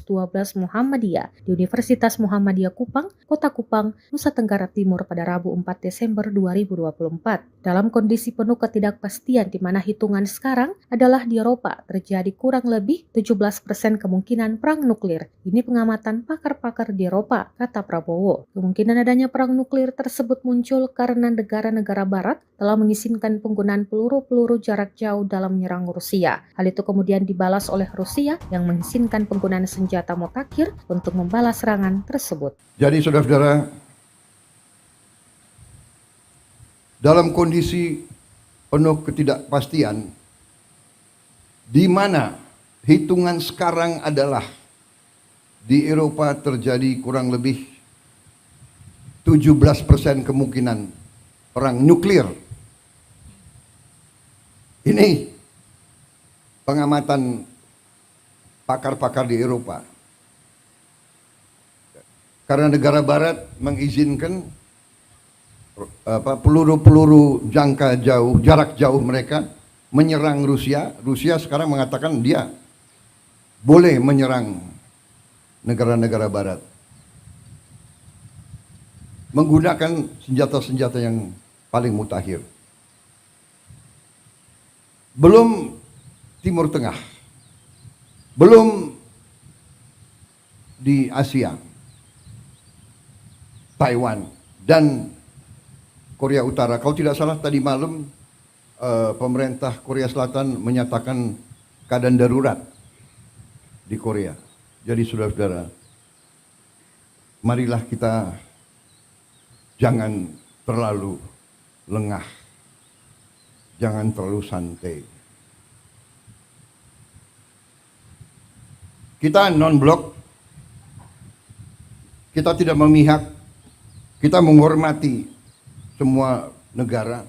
Muhammadiyah di Universitas Muhammadiyah Kupang, Kota Kupang, Nusa Tenggara Timur pada Rabu 4 Desember 2024. Dalam kondisi penuh ketidakpastian di mana hitungan sekarang adalah di Eropa terjadi kurang lebih 17% kemungkinan perang nuklir. Ini pengamatan pakar-pakar di Eropa, kata Prabowo. Kemungkinan adanya perang nuklir tersebut muncul karena negara-negara barat telah mengizinkan penggunaan peluru-peluru jarak jauh dalam menyerang Rusia. Hal itu kemudian dibalas oleh Rusia yang mengizinkan penggunaan senjata mutakhir untuk membalas serangan tersebut. Jadi saudara-saudara, dalam kondisi penuh ketidakpastian, di mana hitungan sekarang adalah di Eropa terjadi kurang lebih 17% kemungkinan perang nuklir. Ini pengamatan pakar-pakar di Eropa. Karena negara barat mengizinkan peluru-peluru jarak jauh mereka menyerang Rusia. Rusia sekarang mengatakan dia boleh menyerang negara-negara barat menggunakan senjata-senjata yang paling mutakhir. Belum Timur Tengah, belum di Asia, Taiwan dan Korea Utara. Kalau tidak salah tadi malam pemerintah Korea Selatan menyatakan keadaan darurat di Korea. Jadi saudara-saudara, marilah kita jangan terlalu lengah, jangan terlalu santai. Kita non-blok, kita tidak memihak, kita menghormati semua negara.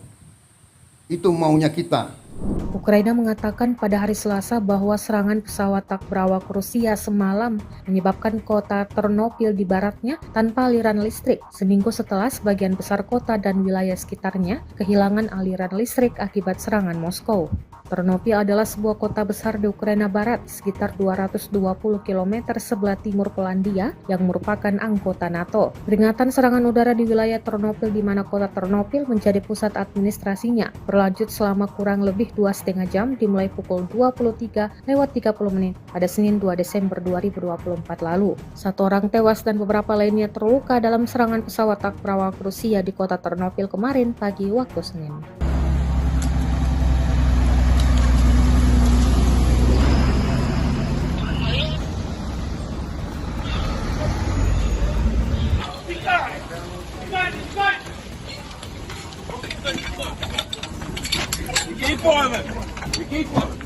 Itu maunya kita. Ukraina mengatakan pada hari Selasa bahwa serangan pesawat tak berawak Rusia semalam menyebabkan kota Ternopil di baratnya tanpa aliran listrik, seminggu setelah sebagian besar kota dan wilayah sekitarnya kehilangan aliran listrik akibat serangan Moskow. Ternopil adalah sebuah kota besar di Ukraina Barat, sekitar 220 km sebelah timur Polandia yang merupakan anggota NATO. Peringatan serangan udara di wilayah Ternopil di mana kota Ternopil menjadi pusat administrasinya berlanjut selama kurang lebih 2,5 jam dimulai pukul 23:30 pada Senin 2 Desember 2024 lalu. 1 orang tewas dan beberapa lainnya terluka dalam serangan pesawat tak berawak Rusia di kota Ternopil kemarin pagi waktu Senin. Keep on it. Keep on it.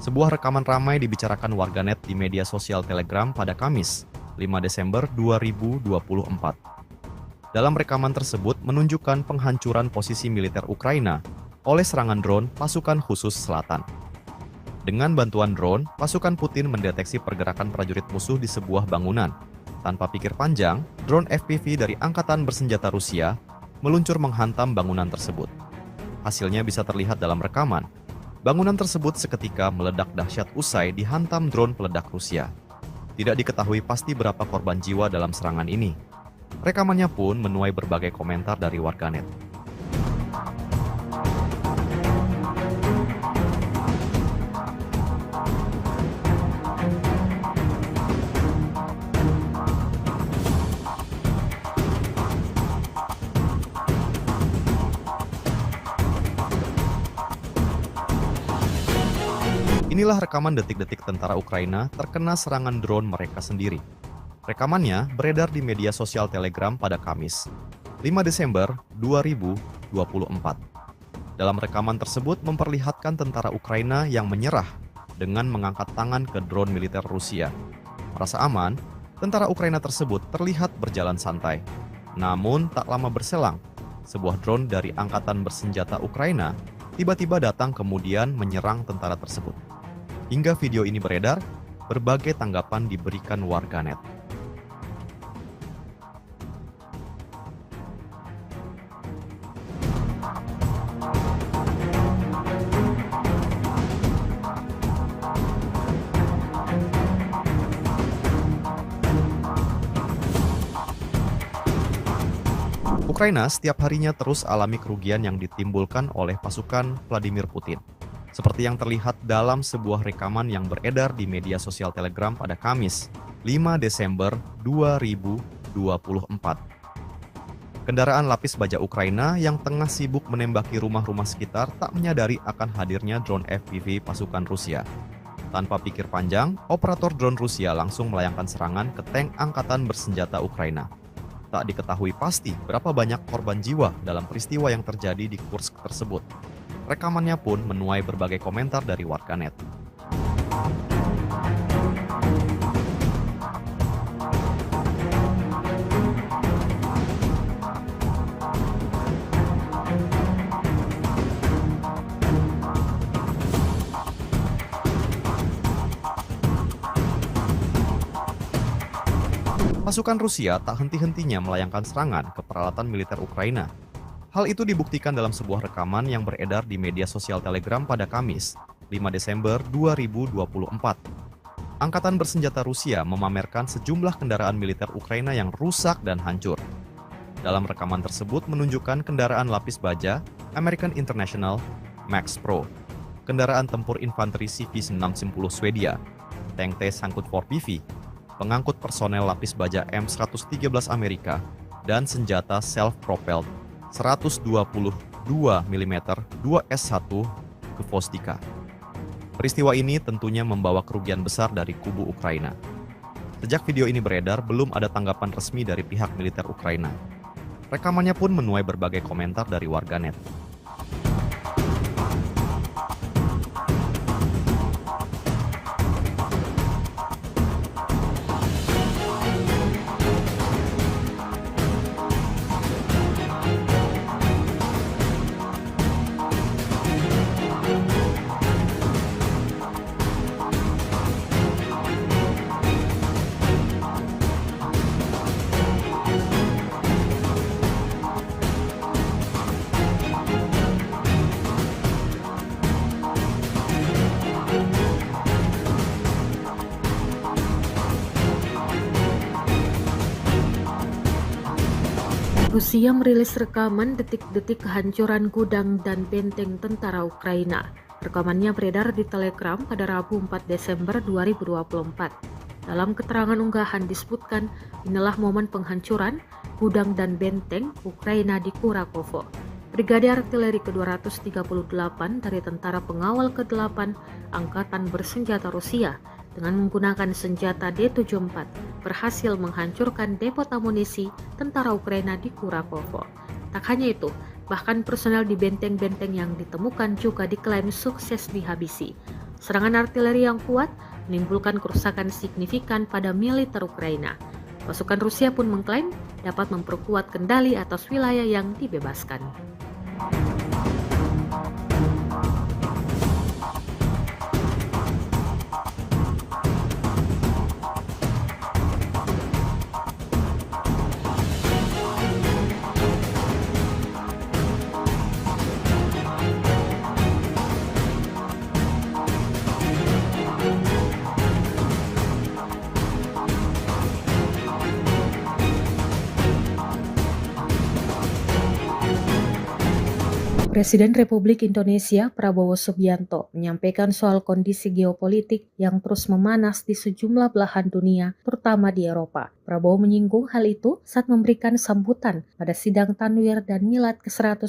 Sebuah rekaman ramai dibicarakan warganet di media sosial Telegram pada Kamis, 5 Desember 2024. Dalam rekaman tersebut menunjukkan penghancuran posisi militer Ukraina oleh serangan drone pasukan khusus selatan. Dengan bantuan drone, pasukan Putin mendeteksi pergerakan prajurit musuh di sebuah bangunan. Tanpa pikir panjang, drone FPV dari Angkatan Bersenjata Rusia meluncur menghantam bangunan tersebut. Hasilnya bisa terlihat dalam rekaman. Bangunan tersebut seketika meledak dahsyat usai dihantam drone peledak Rusia. Tidak diketahui pasti berapa korban jiwa dalam serangan ini. Rekamannya pun menuai berbagai komentar dari warganet. Inilah rekaman detik-detik tentara Ukraina terkena serangan drone mereka sendiri. Rekamannya beredar di media sosial Telegram pada Kamis, 5 Desember 2024. Dalam rekaman tersebut memperlihatkan tentara Ukraina yang menyerah dengan mengangkat tangan ke drone militer Rusia. Merasa aman, tentara Ukraina tersebut terlihat berjalan santai. Namun tak lama berselang, sebuah drone dari Angkatan Bersenjata Ukraina tiba-tiba datang kemudian menyerang tentara tersebut. Hingga video ini beredar, berbagai tanggapan diberikan warganet. Ukraina setiap harinya terus alami kerugian yang ditimbulkan oleh pasukan Vladimir Putin. Seperti yang terlihat dalam sebuah rekaman yang beredar di media sosial Telegram pada Kamis, 5 Desember 2024. Kendaraan lapis baja Ukraina yang tengah sibuk menembaki rumah-rumah sekitar tak menyadari akan hadirnya drone FPV pasukan Rusia. Tanpa pikir panjang, operator drone Rusia langsung melayangkan serangan ke tank Angkatan Bersenjata Ukraina. Tak diketahui pasti berapa banyak korban jiwa dalam peristiwa yang terjadi di Kursk tersebut. Rekamannya pun menuai berbagai komentar dari warganet. Pasukan Rusia tak henti-hentinya melayangkan serangan ke peralatan militer Ukraina. Hal itu dibuktikan dalam sebuah rekaman yang beredar di media sosial Telegram pada Kamis, 5 Desember 2024. Angkatan Bersenjata Rusia memamerkan sejumlah kendaraan militer Ukraina yang rusak dan hancur. Dalam rekaman tersebut menunjukkan kendaraan lapis baja American International Max Pro, kendaraan tempur infanteri CV-610 Swedia, tank T-Sangkut 4PV, pengangkut personel lapis baja M113 Amerika, dan senjata self-propelled 122 mm 2S1 ke Vostika. Peristiwa ini tentunya membawa kerugian besar dari kubu Ukraina. Sejak video ini beredar, belum ada tanggapan resmi dari pihak militer Ukraina. Rekamannya pun menuai berbagai komentar dari warganet. Rusia merilis rekaman detik-detik kehancuran gudang dan benteng tentara Ukraina. Rekamannya beredar di Telegram pada Rabu 4 Desember 2024. Dalam keterangan unggahan disebutkan, inilah momen penghancuran gudang dan benteng Ukraina di Kurakovo. Brigade Artileri ke-238 dari Tentara Pengawal ke-8 Angkatan Bersenjata Rusia dengan menggunakan senjata D-74 berhasil menghancurkan depot amunisi tentara Ukraina di Kurakovo. Tak hanya itu, bahkan personel di benteng-benteng yang ditemukan juga diklaim sukses dihabisi. Serangan artileri yang kuat menimbulkan kerusakan signifikan pada militer Ukraina. Pasukan Rusia pun mengklaim dapat memperkuat kendali atas wilayah yang dibebaskan. Presiden Republik Indonesia Prabowo Subianto menyampaikan soal kondisi geopolitik yang terus memanas di sejumlah belahan dunia, terutama di Eropa. Prabowo menyinggung hal itu saat memberikan sambutan pada sidang Tanwir dan Milad ke-112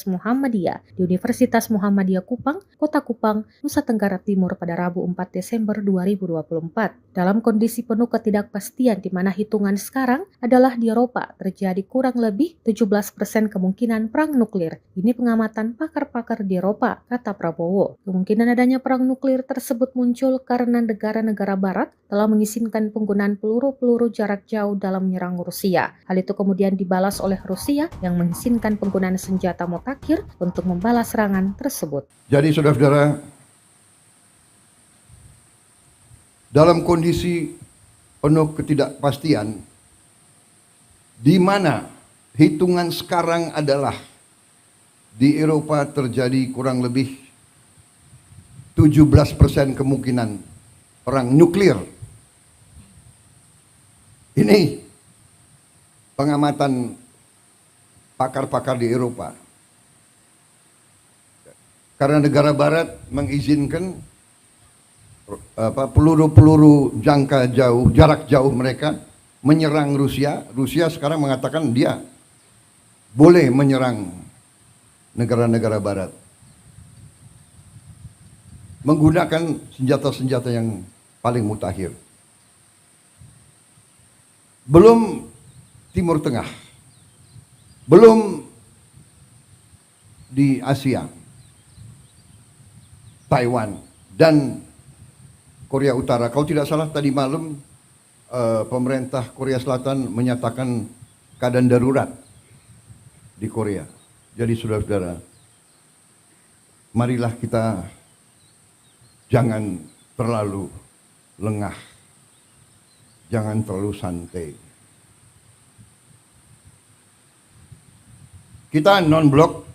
Muhammadiyah di Universitas Muhammadiyah Kupang, Kota Kupang, Nusa Tenggara Timur pada Rabu 4 Desember 2024. Dalam kondisi penuh ketidakpastian di mana hitungan sekarang adalah di Eropa terjadi kurang lebih 17% kemungkinan perang nuklir. Ini pengamatan pakar-pakar di Eropa, kata Prabowo. Kemungkinan adanya perang nuklir tersebut muncul karena negara-negara barat telah mengizinkan penggunaan peluru-peluru jarak jauh dalam menyerang Rusia. Hal itu kemudian dibalas oleh Rusia yang mengizinkan penggunaan senjata mutakhir untuk membalas serangan tersebut. Jadi saudara-saudara, dalam kondisi penuh ketidakpastian, di mana hitungan sekarang adalah di Eropa terjadi kurang lebih 17% kemungkinan perang nuklir. Ini pengamatan pakar-pakar di Eropa. Karena negara barat mengizinkan peluru-peluru jangka jauh, jarak jauh mereka menyerang Rusia. Rusia sekarang mengatakan dia boleh menyerang negara-negara barat menggunakan senjata-senjata yang paling mutakhir. Belum Timur Tengah, belum di Asia, Taiwan dan Korea Utara. Kalau tidak salah tadi malam pemerintah Korea Selatan menyatakan keadaan darurat di Korea. Jadi saudara-saudara, marilah kita jangan terlalu lengah, jangan terlalu santai. Kita non-blok,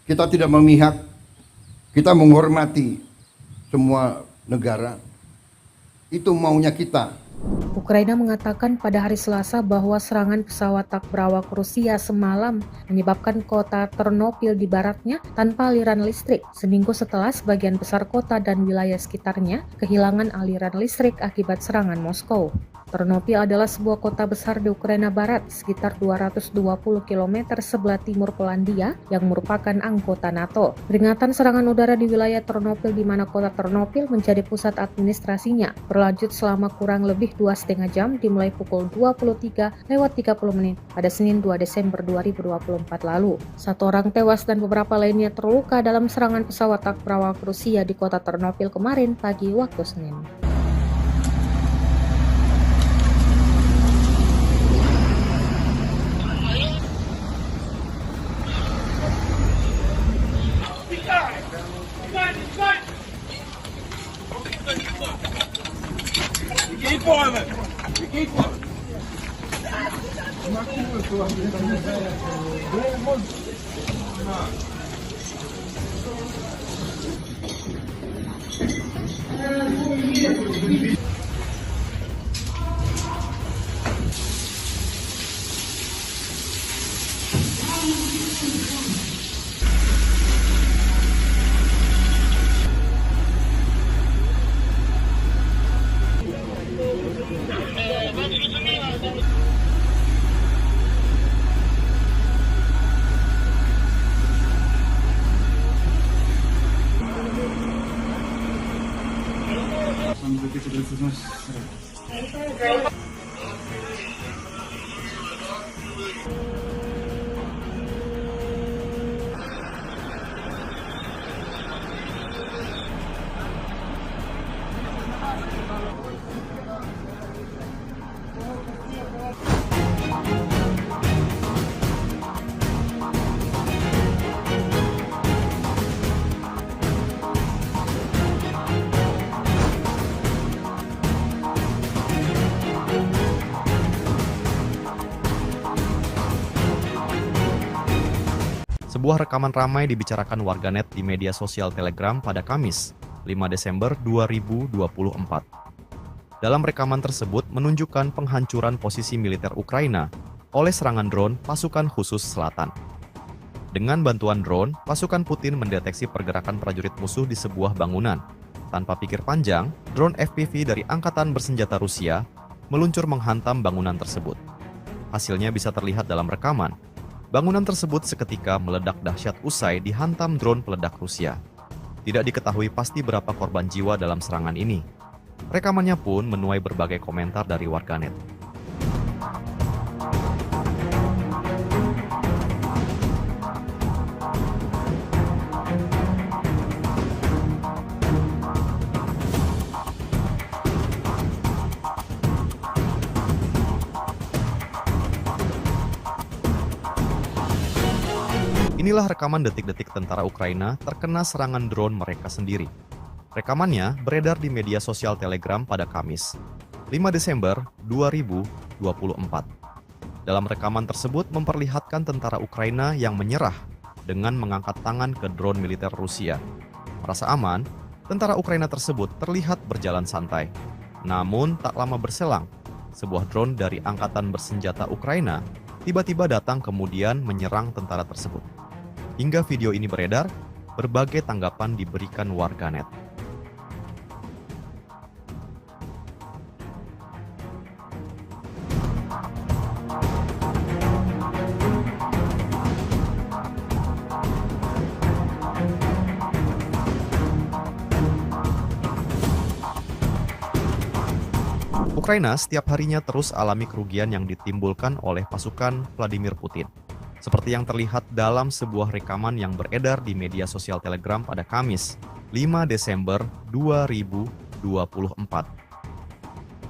kita tidak memihak, kita menghormati semua negara. Itu maunya kita. Ukraina mengatakan pada hari Selasa bahwa serangan pesawat tak berawak Rusia semalam menyebabkan kota Ternopil di baratnya tanpa aliran listrik, seminggu setelah sebagian besar kota dan wilayah sekitarnya kehilangan aliran listrik akibat serangan Moskow. Ternopil adalah sebuah kota besar di Ukraina Barat, sekitar 220 km sebelah timur Polandia yang merupakan anggota NATO. Peringatan serangan udara di wilayah Ternopil di mana kota Ternopil menjadi pusat administrasinya berlanjut selama kurang lebih 2,5 jam dimulai pukul 23:30 pada Senin 2 Desember 2024 lalu. 1 orang tewas dan beberapa lainnya terluka dalam serangan pesawat tak berawak Rusia di kota Ternopil kemarin pagi waktu Senin. Keep on it. Keep on. Sebuah rekaman ramai dibicarakan warganet di media sosial Telegram pada Kamis, 5 Desember 2024. Dalam rekaman tersebut menunjukkan penghancuran posisi militer Ukraina oleh serangan drone pasukan khusus selatan. Dengan bantuan drone, pasukan Putin mendeteksi pergerakan prajurit musuh di sebuah bangunan. Tanpa pikir panjang, drone FPV dari Angkatan Bersenjata Rusia meluncur menghantam bangunan tersebut. Hasilnya bisa terlihat dalam rekaman. Bangunan tersebut seketika meledak dahsyat usai dihantam drone peledak Rusia. Tidak diketahui pasti berapa korban jiwa dalam serangan ini. Rekamannya pun menuai berbagai komentar dari warganet. Inilah rekaman detik-detik tentara Ukraina terkena serangan drone mereka sendiri. Rekamannya beredar di media sosial Telegram pada Kamis, 5 Desember 2024. Dalam rekaman tersebut memperlihatkan tentara Ukraina yang menyerah dengan mengangkat tangan ke drone militer Rusia. Merasa aman, tentara Ukraina tersebut terlihat berjalan santai. Namun tak lama berselang, sebuah drone dari Angkatan Bersenjata Ukraina tiba-tiba datang kemudian menyerang tentara tersebut. Hingga video ini beredar, berbagai tanggapan diberikan warganet. Ukraina setiap harinya terus alami kerugian yang ditimbulkan oleh pasukan Vladimir Putin. Seperti yang terlihat dalam sebuah rekaman yang beredar di media sosial Telegram pada Kamis, 5 Desember 2024.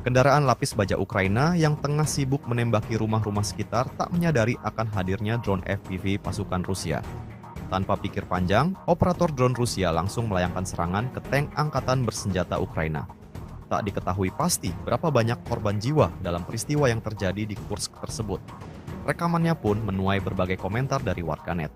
Kendaraan lapis baja Ukraina yang tengah sibuk menembaki rumah-rumah sekitar tak menyadari akan hadirnya drone FPV pasukan Rusia. Tanpa pikir panjang, operator drone Rusia langsung melayangkan serangan ke tank Angkatan Bersenjata Ukraina. Tak diketahui pasti berapa banyak korban jiwa dalam peristiwa yang terjadi di Kursk tersebut. Rekamannya pun menuai berbagai komentar dari warganet.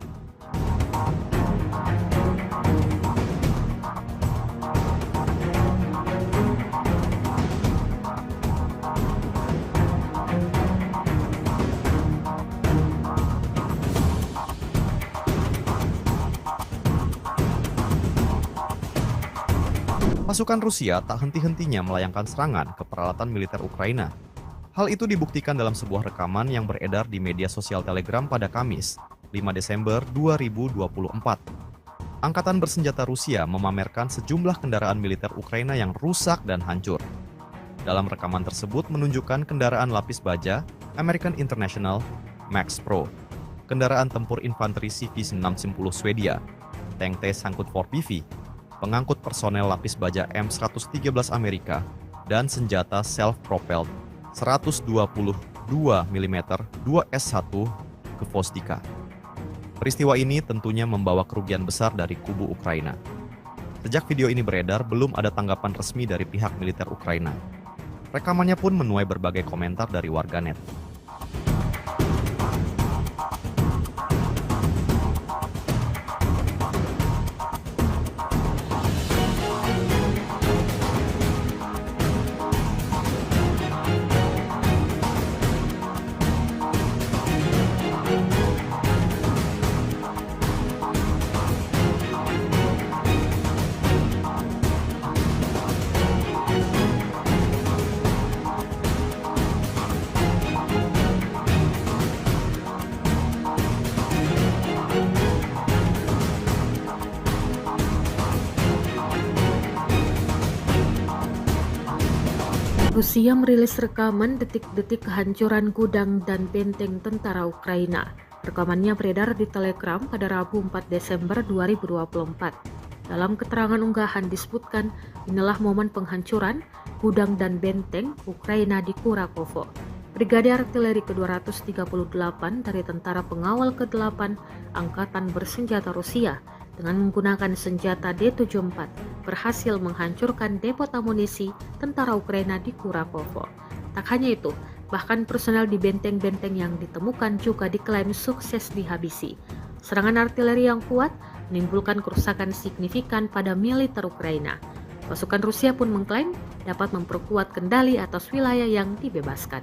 Pasukan Rusia tak henti-hentinya melayangkan serangan ke peralatan militer Ukraina. Hal itu dibuktikan dalam sebuah rekaman yang beredar di media sosial Telegram pada Kamis, 5 Desember 2024. Angkatan Bersenjata Rusia memamerkan sejumlah kendaraan militer Ukraina yang rusak dan hancur. Dalam rekaman tersebut menunjukkan kendaraan lapis baja American International Max Pro, kendaraan tempur infanteri CV-610 Swedia, tank T-Sangkut 4PV, pengangkut personel lapis baja M113 Amerika, dan senjata self-propelled 122 mm 2S1 Gvosdika. Peristiwa ini tentunya membawa kerugian besar dari kubu Ukraina. Sejak video ini beredar, belum ada tanggapan resmi dari pihak militer Ukraina. Rekamannya pun menuai berbagai komentar dari warganet. Rusia merilis rekaman detik-detik kehancuran gudang dan benteng tentara Ukraina. Rekamannya beredar di Telegram pada Rabu 4 Desember 2024. Dalam keterangan unggahan disebutkan, inilah momen penghancuran gudang dan benteng Ukraina di Kurakovo. Brigade Artileri ke-238 dari Tentara Pengawal ke-8 Angkatan Bersenjata Rusia dengan menggunakan senjata D-74 berhasil menghancurkan depot amunisi tentara Ukraina di Kurakovo. Tak hanya itu, bahkan personel di benteng-benteng yang ditemukan juga diklaim sukses dihabisi. Serangan artileri yang kuat menimbulkan kerusakan signifikan pada militer Ukraina. Pasukan Rusia pun mengklaim dapat memperkuat kendali atas wilayah yang dibebaskan.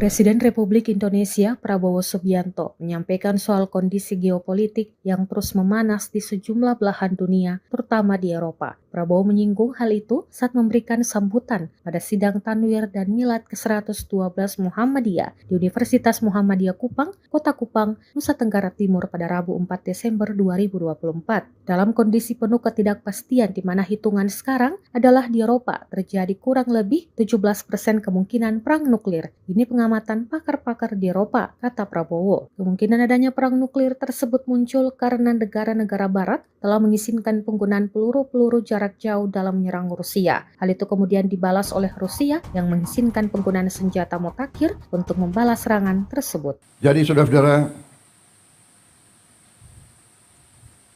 Presiden Republik Indonesia Prabowo Subianto menyampaikan soal kondisi geopolitik yang terus memanas di sejumlah belahan dunia, terutama di Eropa. Prabowo menyinggung hal itu saat memberikan sambutan pada sidang Tanwir dan Milad ke-112 Muhammadiyah di Universitas Muhammadiyah Kupang, Kota Kupang, Nusa Tenggara Timur pada Rabu 4 Desember 2024. Dalam kondisi penuh ketidakpastian di mana hitungan sekarang adalah di Eropa terjadi kurang lebih 17% kemungkinan perang nuklir. Ini pengamatan pakar-pakar di Eropa, kata Prabowo. Kemungkinan adanya perang nuklir tersebut muncul karena negara-negara barat telah mengizinkan penggunaan peluru-peluru jarak jauh dalam menyerang Rusia. Hal itu kemudian dibalas oleh Rusia yang mengizinkan penggunaan senjata mutakhir untuk membalas serangan tersebut. Jadi saudara-saudara,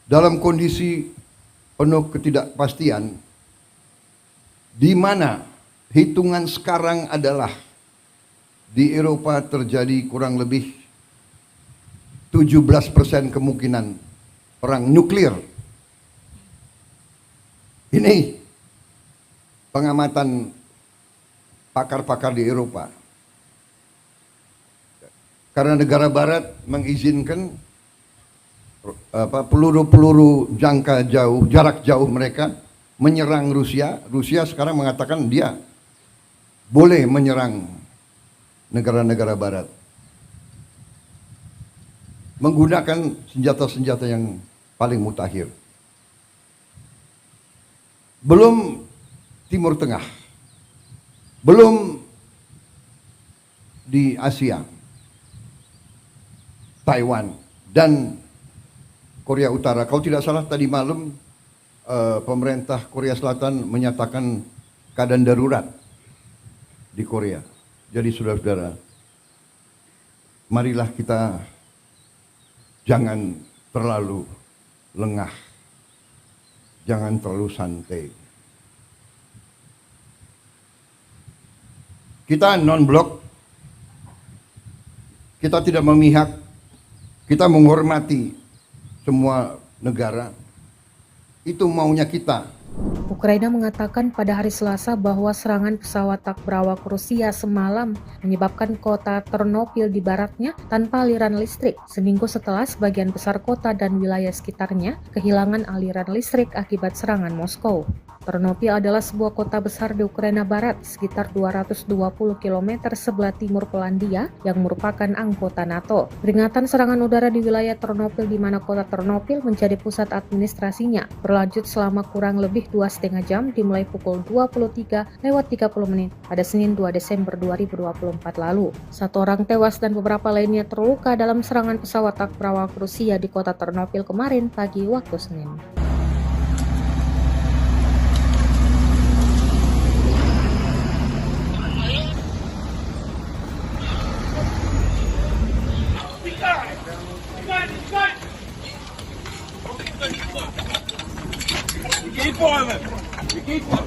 dalam kondisi penuh ketidakpastian, di mana hitungan sekarang adalah di Eropa terjadi kurang lebih 17% kemungkinan perang nuklir. Ini pengamatan pakar-pakar di Eropa. Karena negara barat mengizinkan peluru-peluru jangka jauh, jarak jauh mereka menyerang Rusia. Rusia sekarang mengatakan dia boleh menyerang negara-negara barat menggunakan senjata-senjata yang paling mutakhir. Belum Timur Tengah, belum di Asia, Taiwan dan Korea Utara. Kalau tidak salah tadi malam pemerintah Korea Selatan menyatakan keadaan darurat di Korea. Jadi saudara-saudara, marilah kita jangan terlalu lengah, jangan terlalu santai. Kita non-blok, kita tidak memihak, kita menghormati semua negara. Itu maunya kita. Ukraina mengatakan pada hari Selasa bahwa serangan pesawat tak berawak Rusia semalam menyebabkan kota Ternopil di baratnya tanpa aliran listrik, seminggu setelah sebagian besar kota dan wilayah sekitarnya kehilangan aliran listrik akibat serangan Moskow. Ternopil adalah sebuah kota besar di Ukraina Barat, sekitar 220 km sebelah timur Polandia yang merupakan anggota NATO. Peringatan serangan udara di wilayah Ternopil di mana kota Ternopil menjadi pusat administrasinya berlanjut selama kurang lebih 2,5 jam dimulai pukul 23:30 pada Senin 2 Desember 2024 lalu. 1 orang tewas dan beberapa lainnya terluka dalam serangan pesawat tak berawak Rusia di kota Ternopil kemarin pagi waktu Senin. Keep on it. Keep on.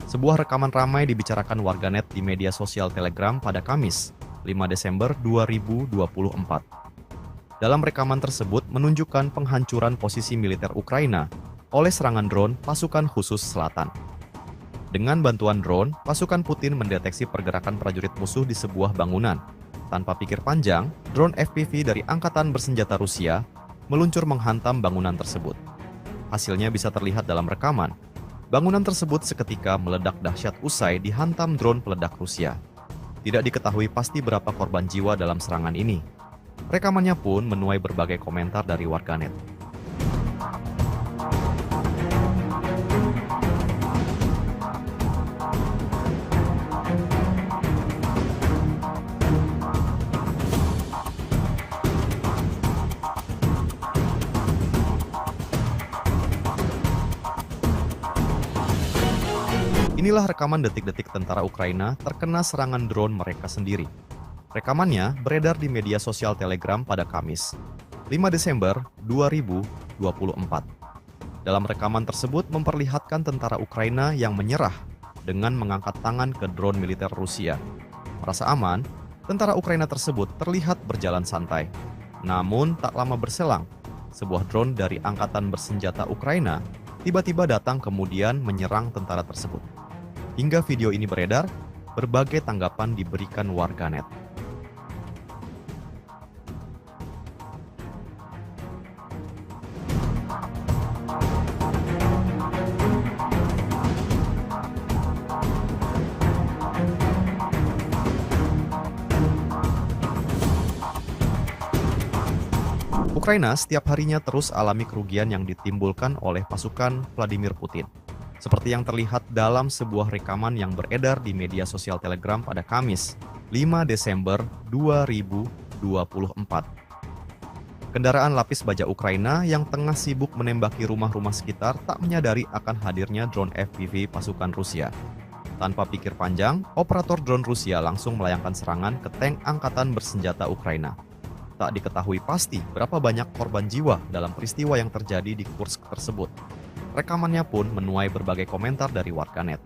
Sebuah rekaman ramai dibicarakan warganet di media sosial Telegram pada Kamis, 5 Desember 2024. Dalam rekaman tersebut menunjukkan penghancuran posisi militer Ukraina oleh serangan drone pasukan khusus selatan. Dengan bantuan drone, pasukan Putin mendeteksi pergerakan prajurit musuh di sebuah bangunan. Tanpa pikir panjang, drone FPV dari Angkatan Bersenjata Rusia meluncur menghantam bangunan tersebut. Hasilnya bisa terlihat dalam rekaman. Bangunan tersebut seketika meledak dahsyat usai dihantam drone peledak Rusia. Tidak diketahui pasti berapa korban jiwa dalam serangan ini. Rekamannya pun menuai berbagai komentar dari warganet. Inilah rekaman detik-detik tentara Ukraina terkena serangan drone mereka sendiri. Rekamannya beredar di media sosial Telegram pada Kamis, 5 Desember 2024. Dalam rekaman tersebut memperlihatkan tentara Ukraina yang menyerah dengan mengangkat tangan ke drone militer Rusia. Merasa aman, tentara Ukraina tersebut terlihat berjalan santai. Namun tak lama berselang, sebuah drone dari Angkatan Bersenjata Ukraina tiba-tiba datang kemudian menyerang tentara tersebut. Hingga video ini beredar, berbagai tanggapan diberikan warganet. Ukraina setiap harinya terus alami kerugian yang ditimbulkan oleh pasukan Vladimir Putin. Seperti yang terlihat dalam sebuah rekaman yang beredar di media sosial Telegram pada Kamis, 5 Desember 2024. Kendaraan lapis baja Ukraina yang tengah sibuk menembaki rumah-rumah sekitar tak menyadari akan hadirnya drone FPV pasukan Rusia. Tanpa pikir panjang, operator drone Rusia langsung melayangkan serangan ke tank Angkatan Bersenjata Ukraina. Tak diketahui pasti berapa banyak korban jiwa dalam peristiwa yang terjadi di Kursk tersebut. Rekamannya pun menuai berbagai komentar dari warganet.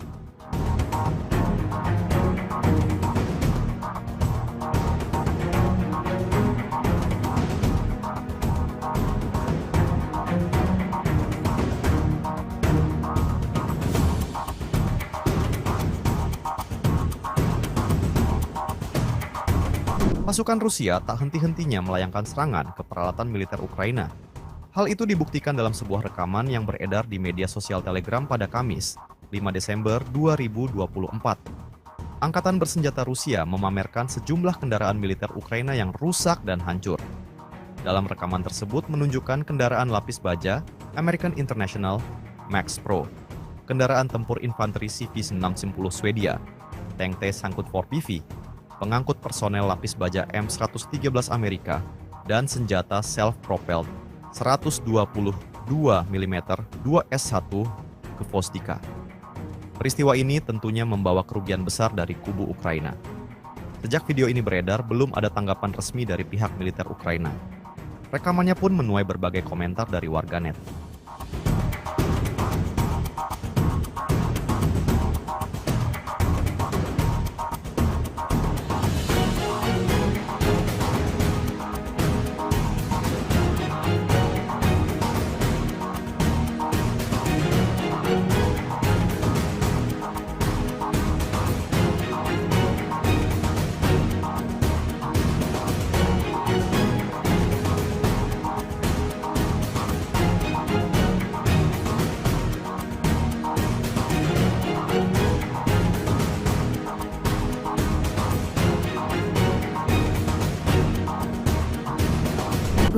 Pasukan Rusia tak henti-hentinya melayangkan serangan ke peralatan militer Ukraina. Hal itu dibuktikan dalam sebuah rekaman yang beredar di media sosial Telegram pada Kamis, 5 Desember 2024. Angkatan Bersenjata Rusia memamerkan sejumlah kendaraan militer Ukraina yang rusak dan hancur. Dalam rekaman tersebut menunjukkan kendaraan lapis baja American International Max Pro, kendaraan tempur infanteri CV-610 Swedia, tank T-54PV, pengangkut personel lapis baja M113 Amerika, dan senjata self-propelled 122 mm 2S1 ke Vostika. Peristiwa ini tentunya membawa kerugian besar dari kubu Ukraina. Sejak video ini beredar, belum ada tanggapan resmi dari pihak militer Ukraina. Rekamannya pun menuai berbagai komentar dari warganet.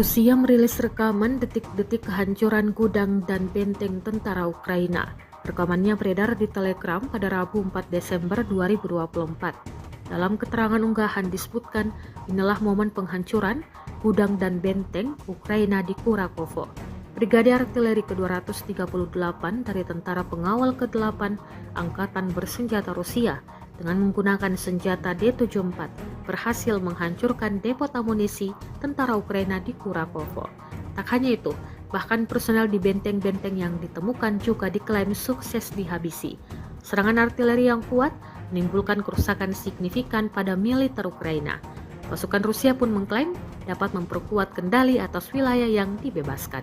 Rusia merilis rekaman detik-detik kehancuran gudang dan benteng tentara Ukraina. Rekamannya beredar di Telegram pada Rabu 4 Desember 2024. Dalam keterangan unggahan disebutkan, inilah momen penghancuran gudang dan benteng Ukraina di Kurakovo. Brigade Artileri ke-238 dari Tentara Pengawal ke-8 Angkatan Bersenjata Rusia dengan menggunakan senjata D-74 berhasil menghancurkan depot amunisi tentara Ukraina di Kurakovo. Tak hanya itu, bahkan personel di benteng-benteng yang ditemukan juga diklaim sukses dihabisi. Serangan artileri yang kuat menimbulkan kerusakan signifikan pada militer Ukraina. Pasukan Rusia pun mengklaim dapat memperkuat kendali atas wilayah yang dibebaskan.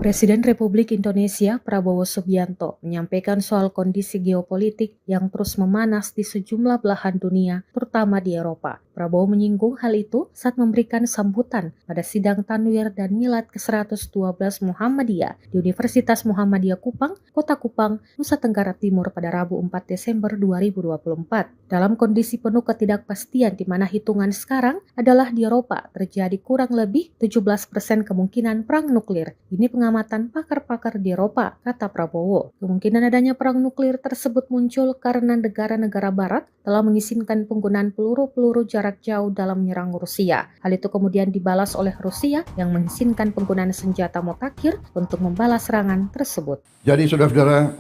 Presiden Republik Indonesia Prabowo Subianto menyampaikan soal kondisi geopolitik yang terus memanas di sejumlah belahan dunia, terutama di Eropa. Prabowo menyinggung hal itu saat memberikan sambutan pada sidang Tanwir dan Milad ke-112 Muhammadiyah di Universitas Muhammadiyah Kupang, Kota Kupang, Nusa Tenggara Timur pada Rabu 4 Desember 2024. Dalam kondisi penuh ketidakpastian di mana hitungan sekarang adalah di Eropa terjadi kurang lebih 17% kemungkinan perang nuklir. Ini pengamatan pakar-pakar di Eropa, kata Prabowo. Kemungkinan adanya perang nuklir tersebut muncul karena negara-negara barat telah mengizinkan penggunaan peluru-peluru jarak jauh dalam menyerang Rusia. Hal itu kemudian dibalas oleh Rusia yang mengizinkan penggunaan senjata mutakhir untuk membalas serangan tersebut. Jadi saudara-saudara,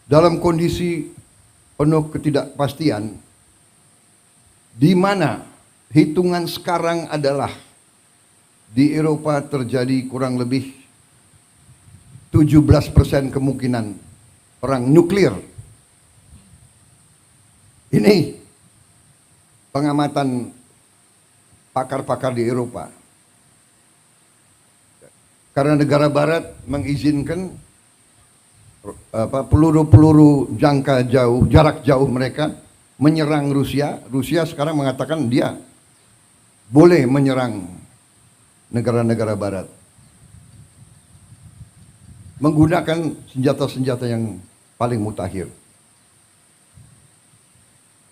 dalam kondisi penuh ketidakpastian, di mana hitungan sekarang adalah di Eropa terjadi kurang lebih 17% kemungkinan perang nuklir. Ini pengamatan pakar-pakar di Eropa. Karena negara barat mengizinkan peluru-peluru jarak jauh mereka menyerang Rusia. Rusia sekarang mengatakan dia boleh menyerang negara-negara barat menggunakan senjata-senjata yang paling mutakhir.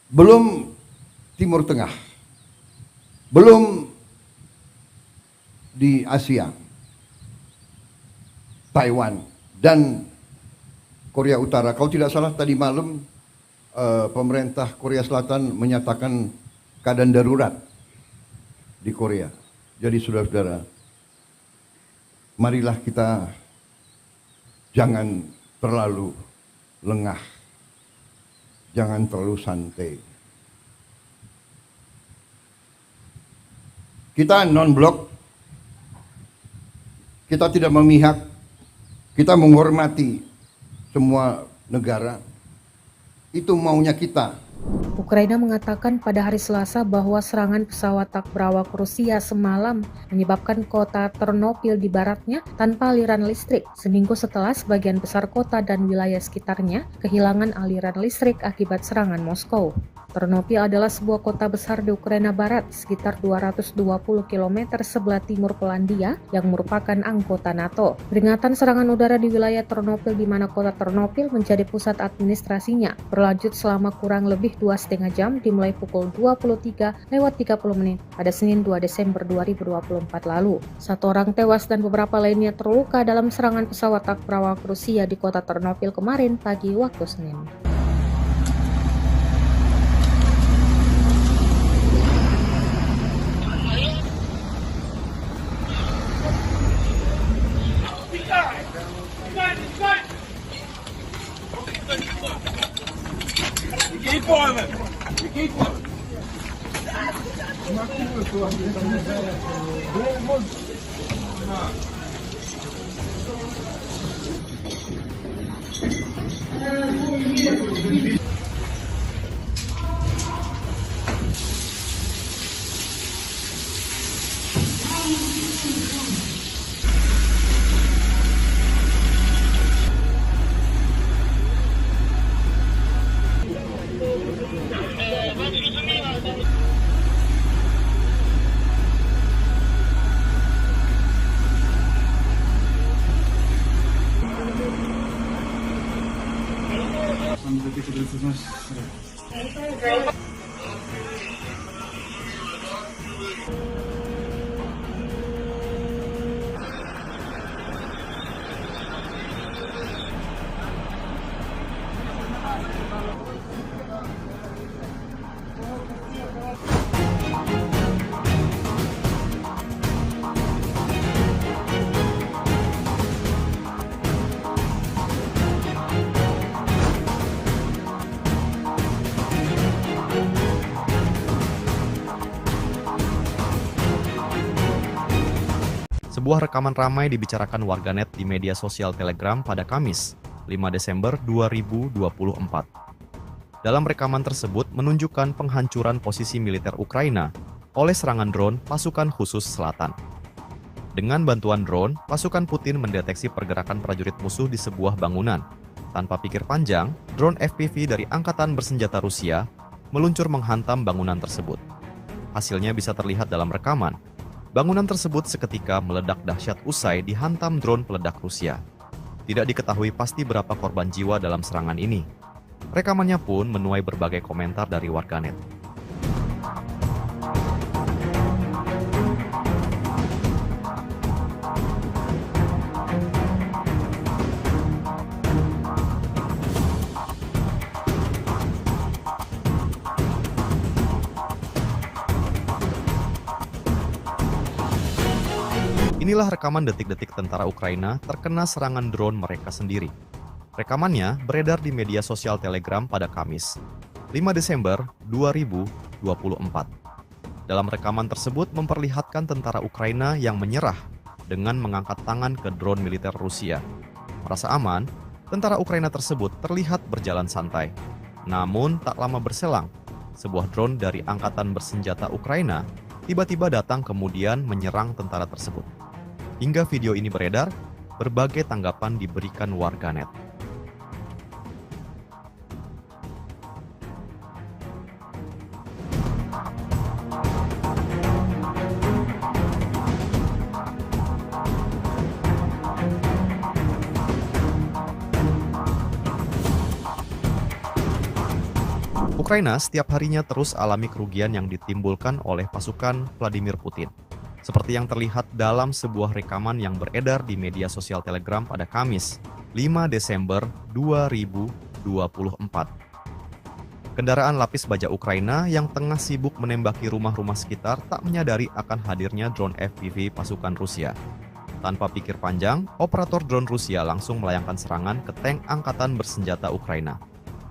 Belum Timur Tengah, belum di Asia, Taiwan dan Korea Utara. Kalau tidak salah tadi malam pemerintah Korea Selatan menyatakan keadaan darurat di Korea. Jadi saudara-saudara, marilah kita jangan terlalu lengah, jangan terlalu santai. Kita non-blok, kita tidak memihak, kita menghormati semua negara. Itu maunya kita. Ukraina mengatakan pada hari Selasa bahwa serangan pesawat tak berawak Rusia semalam menyebabkan kota Ternopil di baratnya tanpa aliran listrik, seminggu setelah sebagian besar kota dan wilayah sekitarnya kehilangan aliran listrik akibat serangan Moskow. Ternopil adalah sebuah kota besar di Ukraina Barat, sekitar 220 km sebelah timur Polandia yang merupakan anggota NATO. Peringatan serangan udara di wilayah Ternopil di mana kota Ternopil menjadi pusat administrasinya berlanjut selama kurang lebih 2,5 jam dimulai pukul 23:30 pada Senin 2 Desember 2024 lalu. 1 orang tewas dan beberapa lainnya terluka dalam serangan pesawat tak berawak Rusia di kota Ternopil kemarin pagi waktu Senin. Keep boiling. You keep boiling. Sebuah rekaman ramai dibicarakan warganet di media sosial Telegram pada Kamis, 5 Desember 2024. Dalam rekaman tersebut menunjukkan penghancuran posisi militer Ukraina oleh serangan drone pasukan khusus selatan. Dengan bantuan drone, pasukan Putin mendeteksi pergerakan prajurit musuh di sebuah bangunan. Tanpa pikir panjang, drone FPV dari Angkatan Bersenjata Rusia meluncur menghantam bangunan tersebut. Hasilnya bisa terlihat dalam rekaman. Bangunan tersebut seketika meledak dahsyat usai dihantam drone peledak Rusia. Tidak diketahui pasti berapa korban jiwa dalam serangan ini. Rekamannya pun menuai berbagai komentar dari warganet. Inilah rekaman detik-detik tentara Ukraina terkena serangan drone mereka sendiri. Rekamannya beredar di media sosial Telegram pada Kamis, 5 Desember 2024. Dalam rekaman tersebut memperlihatkan tentara Ukraina yang menyerah dengan mengangkat tangan ke drone militer Rusia. Merasa aman, tentara Ukraina tersebut terlihat berjalan santai. Namun tak lama berselang, sebuah drone dari Angkatan Bersenjata Ukraina tiba-tiba datang kemudian menyerang tentara tersebut. Hingga video ini beredar, berbagai tanggapan diberikan warganet. Ukraina setiap harinya terus alami kerugian yang ditimbulkan oleh pasukan Vladimir Putin. Seperti yang terlihat dalam sebuah rekaman yang beredar di media sosial Telegram pada Kamis, 5 Desember 2024. Kendaraan lapis baja Ukraina yang tengah sibuk menembaki rumah-rumah sekitar tak menyadari akan hadirnya drone FPV pasukan Rusia. Tanpa pikir panjang, operator drone Rusia langsung melayangkan serangan ke tank Angkatan Bersenjata Ukraina.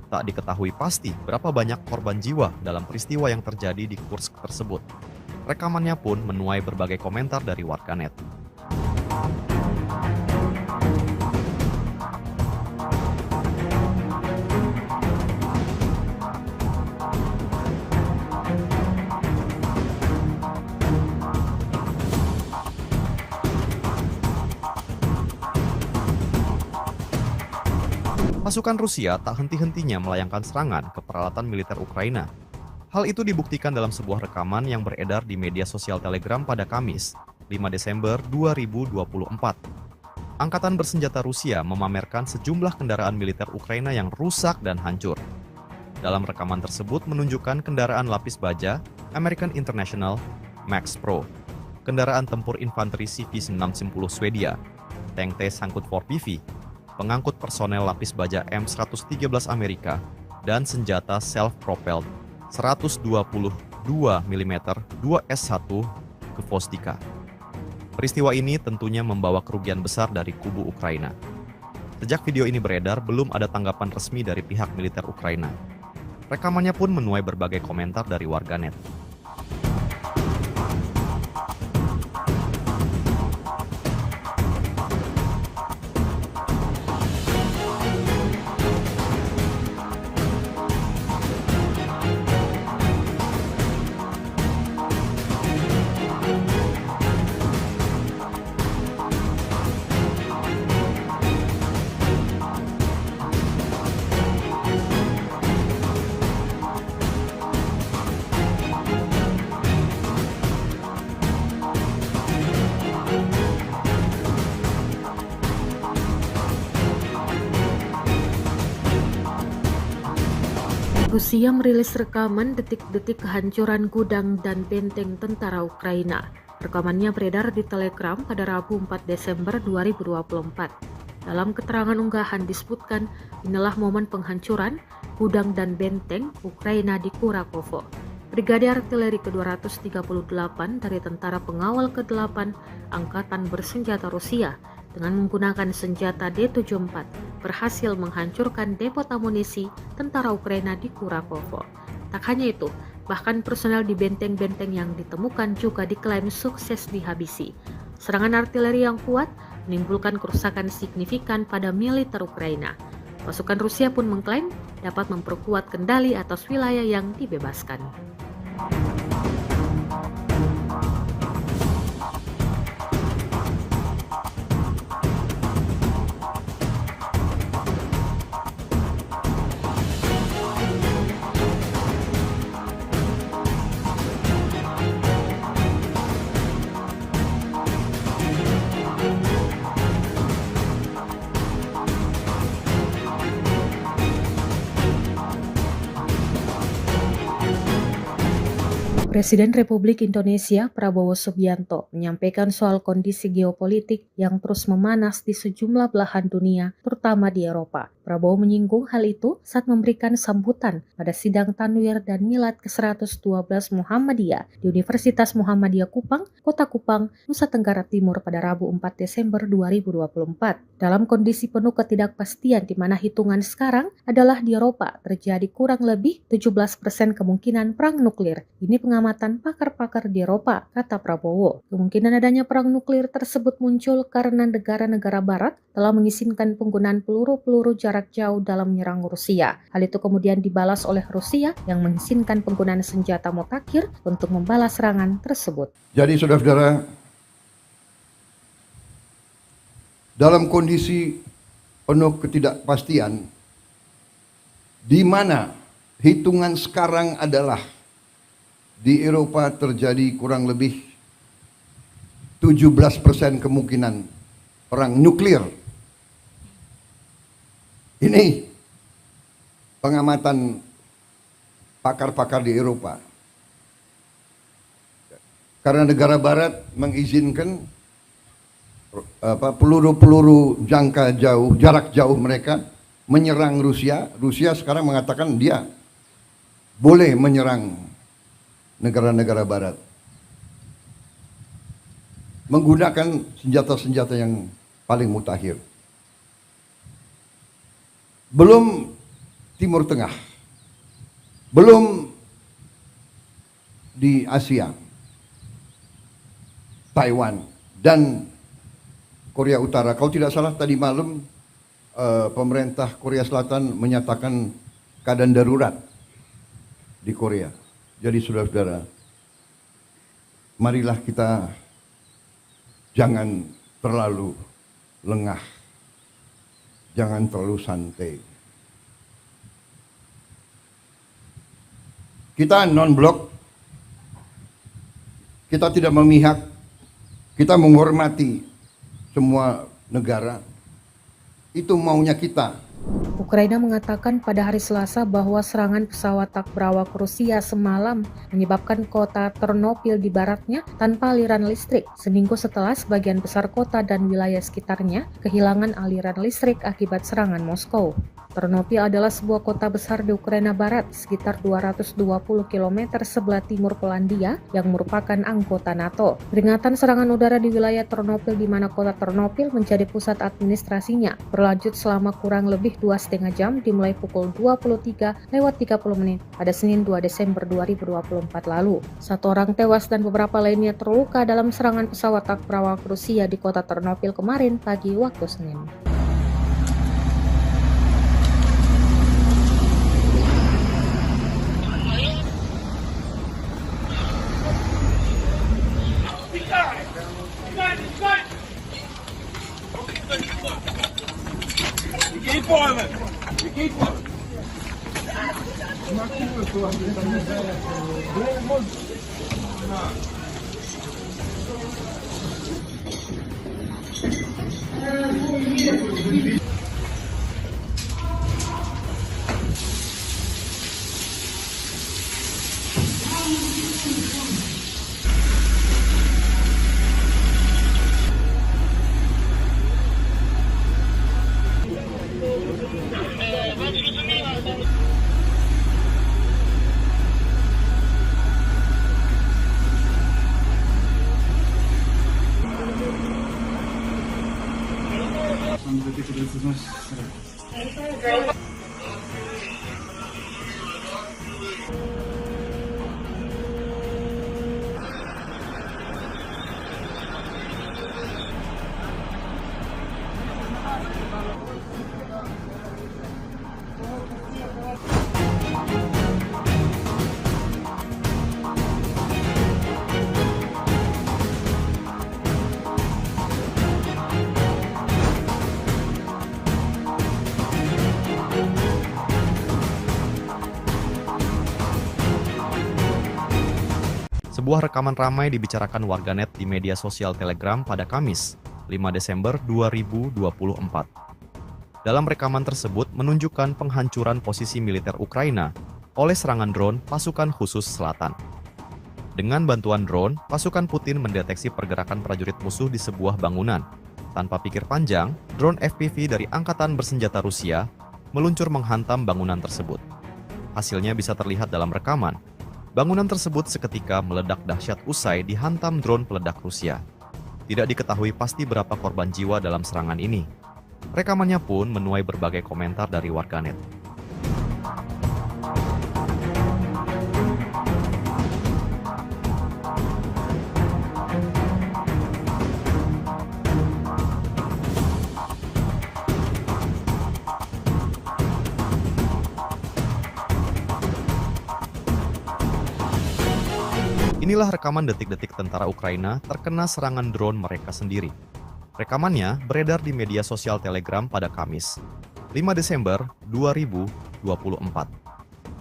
Tak diketahui pasti berapa banyak korban jiwa dalam peristiwa yang terjadi di Kursk tersebut. Rekamannya pun menuai berbagai komentar dari warganet. Pasukan Rusia tak henti-hentinya melayangkan serangan ke peralatan militer Ukraina. Hal itu dibuktikan dalam sebuah rekaman yang beredar di media sosial Telegram pada Kamis, 5 Desember 2024. Angkatan Bersenjata Rusia memamerkan sejumlah kendaraan militer Ukraina yang rusak dan hancur. Dalam rekaman tersebut menunjukkan kendaraan lapis baja American International Max Pro, kendaraan tempur infanteri CV-610 Swedia, tank T-Sangkut 4PV, pengangkut personel lapis baja M113 Amerika, dan senjata self-propelled 122 mm 2S1 ke Vostika. Peristiwa ini tentunya membawa kerugian besar dari kubu Ukraina. Sejak video ini beredar, belum ada tanggapan resmi dari pihak militer Ukraina. Rekamannya pun menuai berbagai komentar dari warganet. Rusia merilis rekaman detik-detik kehancuran gudang dan benteng tentara Ukraina. Rekamannya beredar di Telegram pada Rabu 4 Desember 2024. Dalam keterangan unggahan disebutkan, inilah momen penghancuran gudang dan benteng Ukraina di Kurakovo. Brigade Artileri ke-238 dari Tentara Pengawal ke-8 Angkatan Bersenjata Rusia dengan menggunakan senjata D-74 berhasil menghancurkan depot amunisi tentara Ukraina di Kurakovo. Tak hanya itu, bahkan personel di benteng-benteng yang ditemukan juga diklaim sukses dihabisi. Serangan artileri yang kuat menimbulkan kerusakan signifikan pada militer Ukraina. Pasukan Rusia pun mengklaim dapat memperkuat kendali atas wilayah yang dibebaskan. Presiden Republik Indonesia Prabowo Subianto menyampaikan soal kondisi geopolitik yang terus memanas di sejumlah belahan dunia, terutama di Eropa. Prabowo menyinggung hal itu saat memberikan sambutan pada sidang Tanwir dan Milad ke-112 Muhammadiyah di Universitas Muhammadiyah Kupang, Kota Kupang, Nusa Tenggara Timur pada Rabu 4 Desember 2024. Dalam kondisi penuh ketidakpastian di mana hitungan sekarang adalah di Eropa terjadi kurang lebih 17% kemungkinan perang nuklir. Ini pengamatan pakar-pakar di Eropa, kata Prabowo. Kemungkinan adanya perang nuklir tersebut muncul karena negara-negara barat telah mengizinkan penggunaan peluru-peluru jarak jauh dalam menyerang Rusia. Hal itu kemudian dibalas oleh Rusia yang mengizinkan penggunaan senjata mutakhir untuk membalas serangan tersebut. Jadi saudara-saudara, dalam kondisi penuh ketidakpastian, di mana hitungan sekarang adalah di Eropa terjadi kurang lebih 17% kemungkinan perang nuklir. Ini pengamatan pakar-pakar di Eropa. Karena negara barat mengizinkan peluru-peluru jarak jauh mereka menyerang Rusia. Rusia sekarang mengatakan dia boleh menyerang negara-negara barat menggunakan senjata-senjata yang paling mutakhir. Belum Timur Tengah, belum di Asia, Taiwan dan Korea Utara. Kalau tidak salah tadi malam pemerintah Korea Selatan menyatakan keadaan darurat di Korea. Jadi saudara-saudara, marilah kita jangan terlalu lengah, jangan terlalu santai. Kita non-blok, kita tidak memihak, kita menghormati semua negara. Itu maunya kita. Ukraina mengatakan pada hari Selasa bahwa serangan pesawat tak berawak Rusia semalam menyebabkan kota Ternopil di baratnya tanpa aliran listrik, seminggu setelah sebagian besar kota dan wilayah sekitarnya kehilangan aliran listrik akibat serangan Moskow. Ternopil adalah sebuah kota besar di Ukraina Barat, sekitar 220 km sebelah timur Polandia yang merupakan anggota NATO. Peringatan serangan udara di wilayah Ternopil di mana kota Ternopil menjadi pusat administrasinya berlanjut selama kurang lebih 2,5 jam dimulai pukul 23:30 pada Senin 2 Desember 2024 lalu. 1 orang tewas dan beberapa lainnya terluka dalam serangan pesawat tak berawak Rusia di kota Ternopil kemarin pagi waktu Senin. Keep boiling. You keep boiling. Sebuah rekaman ramai dibicarakan warganet di media sosial Telegram pada Kamis, 5 Desember 2024. Dalam rekaman tersebut menunjukkan penghancuran posisi militer Ukraina oleh serangan drone pasukan khusus selatan. Dengan bantuan drone, pasukan Putin mendeteksi pergerakan prajurit musuh di sebuah bangunan. Tanpa pikir panjang, drone FPV dari Angkatan Bersenjata Rusia meluncur menghantam bangunan tersebut. Hasilnya bisa terlihat dalam rekaman. Bangunan tersebut seketika meledak dahsyat usai dihantam drone peledak Rusia. Tidak diketahui pasti berapa korban jiwa dalam serangan ini. Rekamannya pun menuai berbagai komentar dari warganet. Inilah rekaman detik-detik tentara Ukraina terkena serangan drone mereka sendiri. Rekamannya beredar di media sosial Telegram pada Kamis, 5 Desember 2024.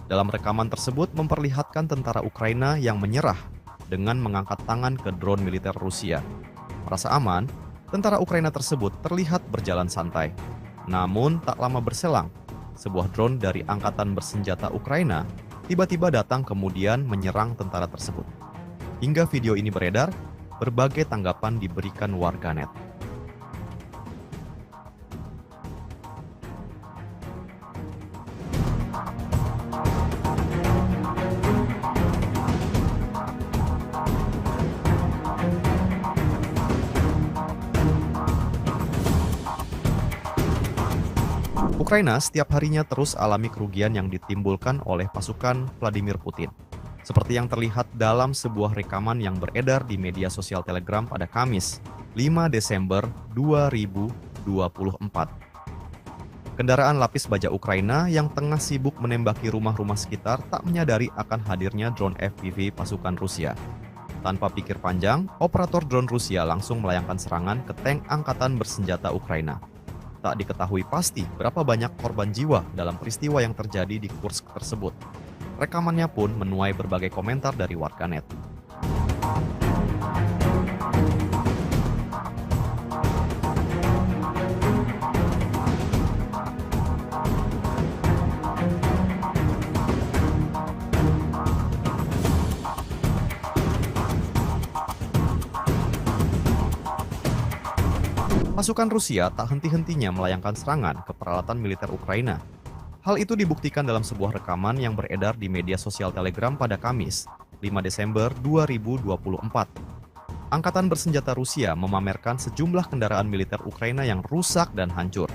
Dalam rekaman tersebut memperlihatkan tentara Ukraina yang menyerah dengan mengangkat tangan ke drone militer Rusia. Merasa aman, tentara Ukraina tersebut terlihat berjalan santai. Namun tak lama berselang, sebuah drone dari Angkatan Bersenjata Ukraina tiba-tiba datang kemudian menyerang tentara tersebut. Hingga video ini beredar, berbagai tanggapan diberikan warganet. Ukraina setiap harinya terus alami kerugian yang ditimbulkan oleh pasukan Vladimir Putin. Seperti yang terlihat dalam sebuah rekaman yang beredar di media sosial Telegram pada Kamis, 5 Desember 2024. Kendaraan lapis baja Ukraina yang tengah sibuk menembaki rumah-rumah sekitar tak menyadari akan hadirnya drone FPV pasukan Rusia. Tanpa pikir panjang, operator drone Rusia langsung melayangkan serangan ke tank Angkatan Bersenjata Ukraina. Tak diketahui pasti berapa banyak korban jiwa dalam peristiwa yang terjadi di Kursk tersebut. Rekamannya pun menuai berbagai komentar dari warganet. Pasukan Rusia tak henti-hentinya melayangkan serangan ke peralatan militer Ukraina. Hal itu dibuktikan dalam sebuah rekaman yang beredar di media sosial Telegram pada Kamis, 5 Desember 2024. Angkatan Bersenjata Rusia memamerkan sejumlah kendaraan militer Ukraina yang rusak dan hancur.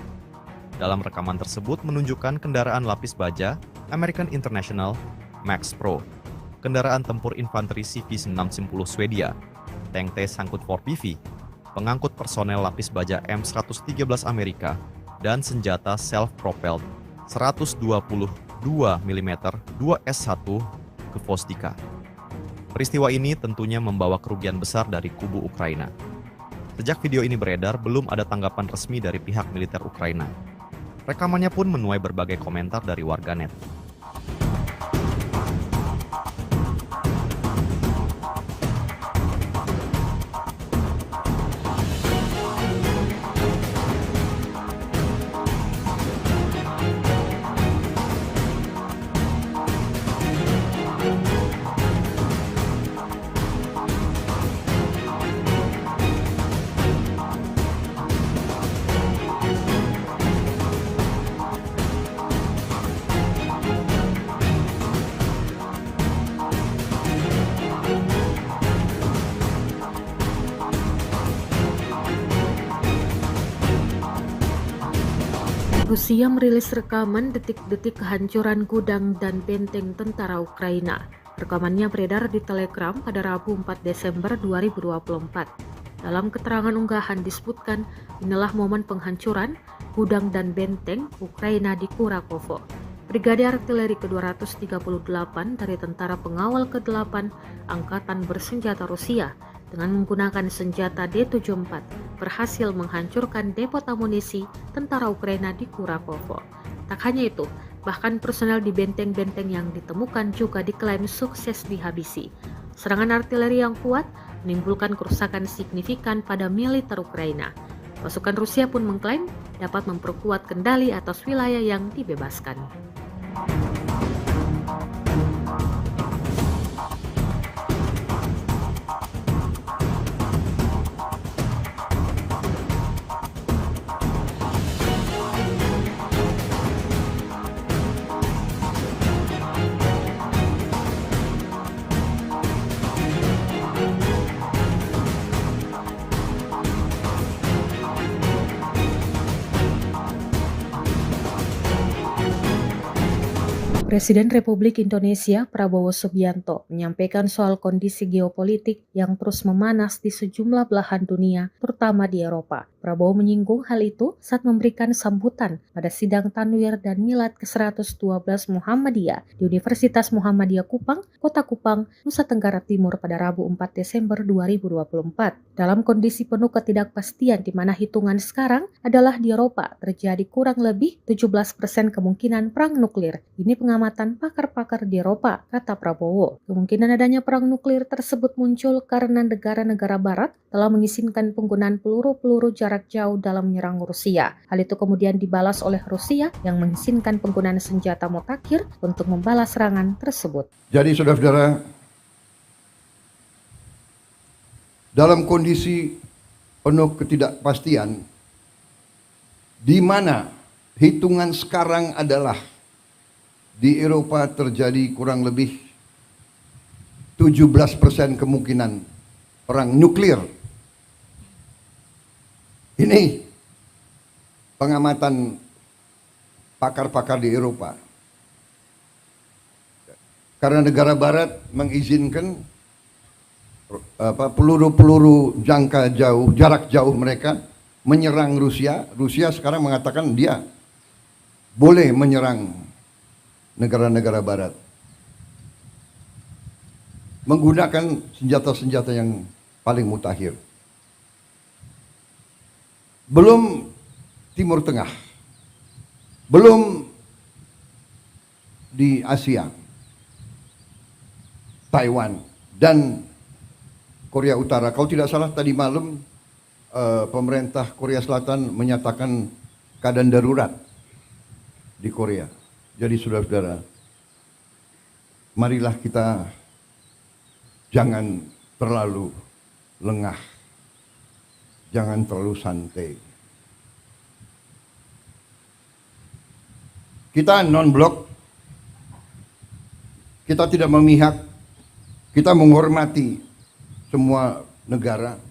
Dalam rekaman tersebut menunjukkan kendaraan lapis baja American International Max Pro, kendaraan tempur infanteri CV-610 Swedia, tank T-Sangkut 4PV, pengangkut personel lapis baja M113 Amerika, dan senjata self-propelled 122 mm 2S1 Gvosdika. Peristiwa ini tentunya membawa kerugian besar dari kubu Ukraina. Sejak video ini beredar, belum ada tanggapan resmi dari pihak militer Ukraina. Rekamannya pun menuai berbagai komentar dari warganet. Rusia merilis rekaman detik-detik kehancuran gudang dan benteng tentara Ukraina. Rekamannya beredar di Telegram pada Rabu 4 Desember 2024. Dalam keterangan unggahan disebutkan, inilah momen penghancuran gudang dan benteng Ukraina di Kurakovo. Brigade Artileri ke-238 dari Tentara Pengawal ke-8 Angkatan Bersenjata Rusia dengan menggunakan senjata D-74 berhasil menghancurkan depot amunisi tentara Ukraina di Kurakovo. Tak hanya itu, bahkan personel di benteng-benteng yang ditemukan juga diklaim sukses dihabisi. Serangan artileri yang kuat menimbulkan kerusakan signifikan pada militer Ukraina. Pasukan Rusia pun mengklaim dapat memperkuat kendali atas wilayah yang dibebaskan. Presiden Republik Indonesia Prabowo Subianto menyampaikan soal kondisi geopolitik yang terus memanas di sejumlah belahan dunia, terutama di Eropa. Prabowo menyinggung hal itu saat memberikan sambutan pada sidang Tanwir dan Milad ke-112 Muhammadiyah di Universitas Muhammadiyah Kupang, Kota Kupang, Nusa Tenggara Timur pada Rabu 4 Desember 2024. Dalam kondisi penuh ketidakpastian di mana hitungan sekarang adalah di Eropa terjadi kurang lebih 17% kemungkinan perang nuklir. Ini pengamatan pakar-pakar di Eropa, kata Prabowo. Kemungkinan adanya perang nuklir tersebut muncul karena negara-negara barat telah mengizinkan penggunaan peluru-peluru jarak jauh dalam menyerang Rusia. Hal itu kemudian dibalas oleh Rusia yang mengizinkan penggunaan senjata mutakhir untuk membalas serangan tersebut. Jadi saudara-saudara, dalam kondisi penuh ketidakpastian, di mana hitungan sekarang adalah di Eropa terjadi kurang lebih 17% kemungkinan perang nuklir. Ini pengamatan pakar-pakar di Eropa. Karena negara barat mengizinkan peluru-peluru jarak jauh mereka menyerang Rusia. Rusia sekarang mengatakan dia boleh menyerang negara-negara barat menggunakan senjata-senjata yang paling mutakhir. Belum Timur Tengah, belum di Asia, Taiwan dan Korea Utara. Kalau tidak salah tadi malam pemerintah Korea Selatan menyatakan keadaan darurat di Korea. Jadi saudara-saudara, marilah kita jangan terlalu lengah, jangan terlalu santai. Kita non-blok, kita tidak memihak, kita menghormati semua negara.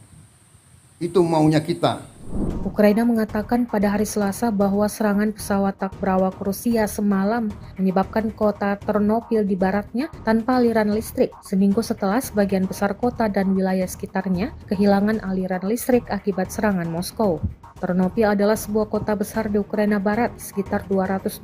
Itu maunya kita. Ukraina mengatakan pada hari Selasa bahwa serangan pesawat tak berawak Rusia semalam menyebabkan kota Ternopil di baratnya tanpa aliran listrik, seminggu setelah sebagian besar kota dan wilayah sekitarnya kehilangan aliran listrik akibat serangan Moskow. Ternopil adalah sebuah kota besar di Ukraina Barat, sekitar 220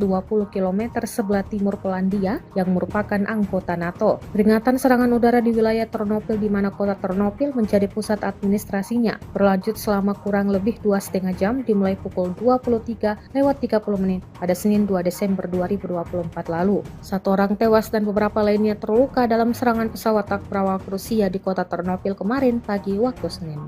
km sebelah timur Polandia yang merupakan anggota NATO. Peringatan serangan udara di wilayah Ternopil di mana kota Ternopil menjadi pusat administrasinya berlanjut selama kurang lebih 2,5 jam dimulai pukul 23:30 pada Senin 2 Desember 2024 lalu. 1 orang tewas dan beberapa lainnya terluka dalam serangan pesawat tak berawak Rusia di kota Ternopil kemarin pagi waktu Senin.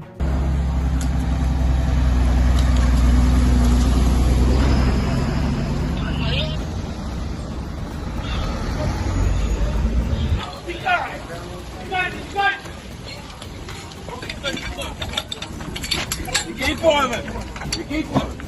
Keep on it. Keep on it.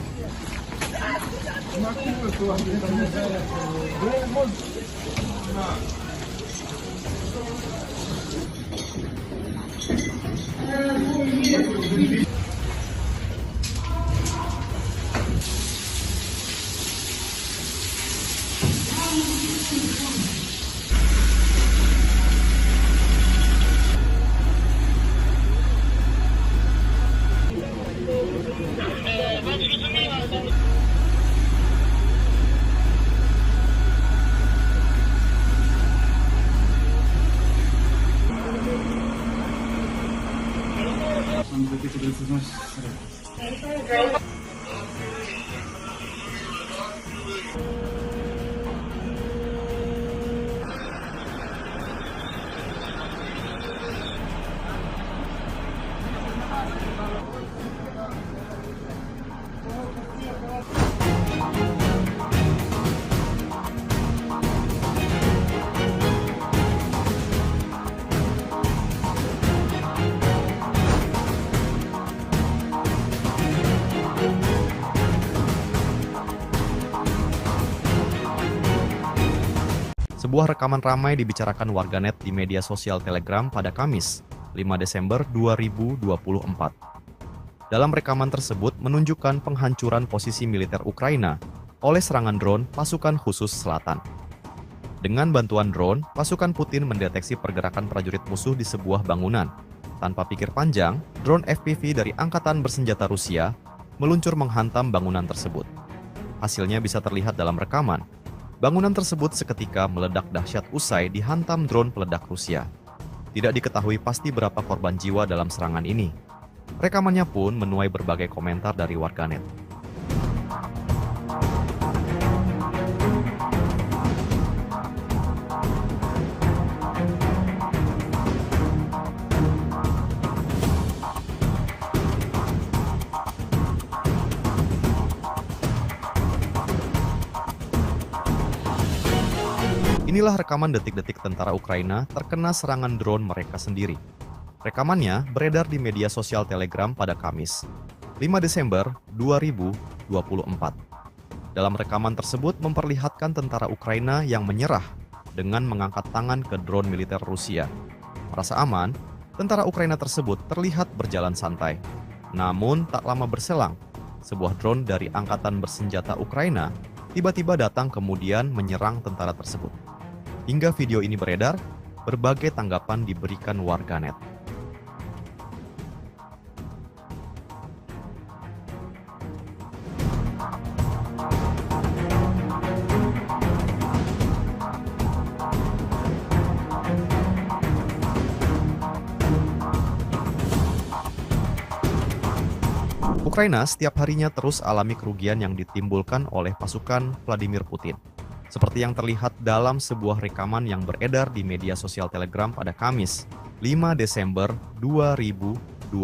Sebuah rekaman ramai dibicarakan warganet di media sosial Telegram pada Kamis, 5 Desember 2024. Dalam rekaman tersebut menunjukkan penghancuran posisi militer Ukraina oleh serangan drone pasukan khusus selatan. Dengan bantuan drone, pasukan Putin mendeteksi pergerakan prajurit musuh di sebuah bangunan. Tanpa pikir panjang, drone FPV dari Angkatan Bersenjata Rusia meluncur menghantam bangunan tersebut. Hasilnya bisa terlihat dalam rekaman. Bangunan tersebut seketika meledak dahsyat usai dihantam drone peledak Rusia. Tidak diketahui pasti berapa korban jiwa dalam serangan ini. Rekamannya pun menuai berbagai komentar dari warganet. Inilah rekaman detik-detik tentara Ukraina terkena serangan drone mereka sendiri. Rekamannya beredar di media sosial Telegram pada Kamis, 5 Desember 2024. Dalam rekaman tersebut memperlihatkan tentara Ukraina yang menyerah dengan mengangkat tangan ke drone militer Rusia. Merasa aman, tentara Ukraina tersebut terlihat berjalan santai. Namun tak lama berselang, sebuah drone dari Angkatan Bersenjata Ukraina tiba-tiba datang kemudian menyerang tentara tersebut. Hingga video ini beredar, berbagai tanggapan diberikan warganet. Ukraina setiap harinya terus alami kerugian yang ditimbulkan oleh pasukan Vladimir Putin. Seperti yang terlihat dalam sebuah rekaman yang beredar di media sosial Telegram pada Kamis, 5 Desember 2024.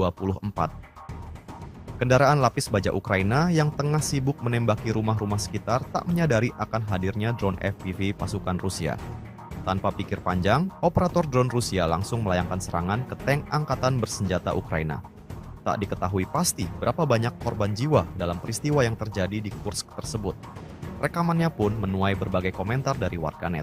Kendaraan lapis baja Ukraina yang tengah sibuk menembaki rumah-rumah sekitar tak menyadari akan hadirnya drone FPV pasukan Rusia. Tanpa pikir panjang, operator drone Rusia langsung melayangkan serangan ke tank Angkatan Bersenjata Ukraina. Tak diketahui pasti berapa banyak korban jiwa dalam peristiwa yang terjadi di Kursk tersebut. Rekamannya pun menuai berbagai komentar dari warganet.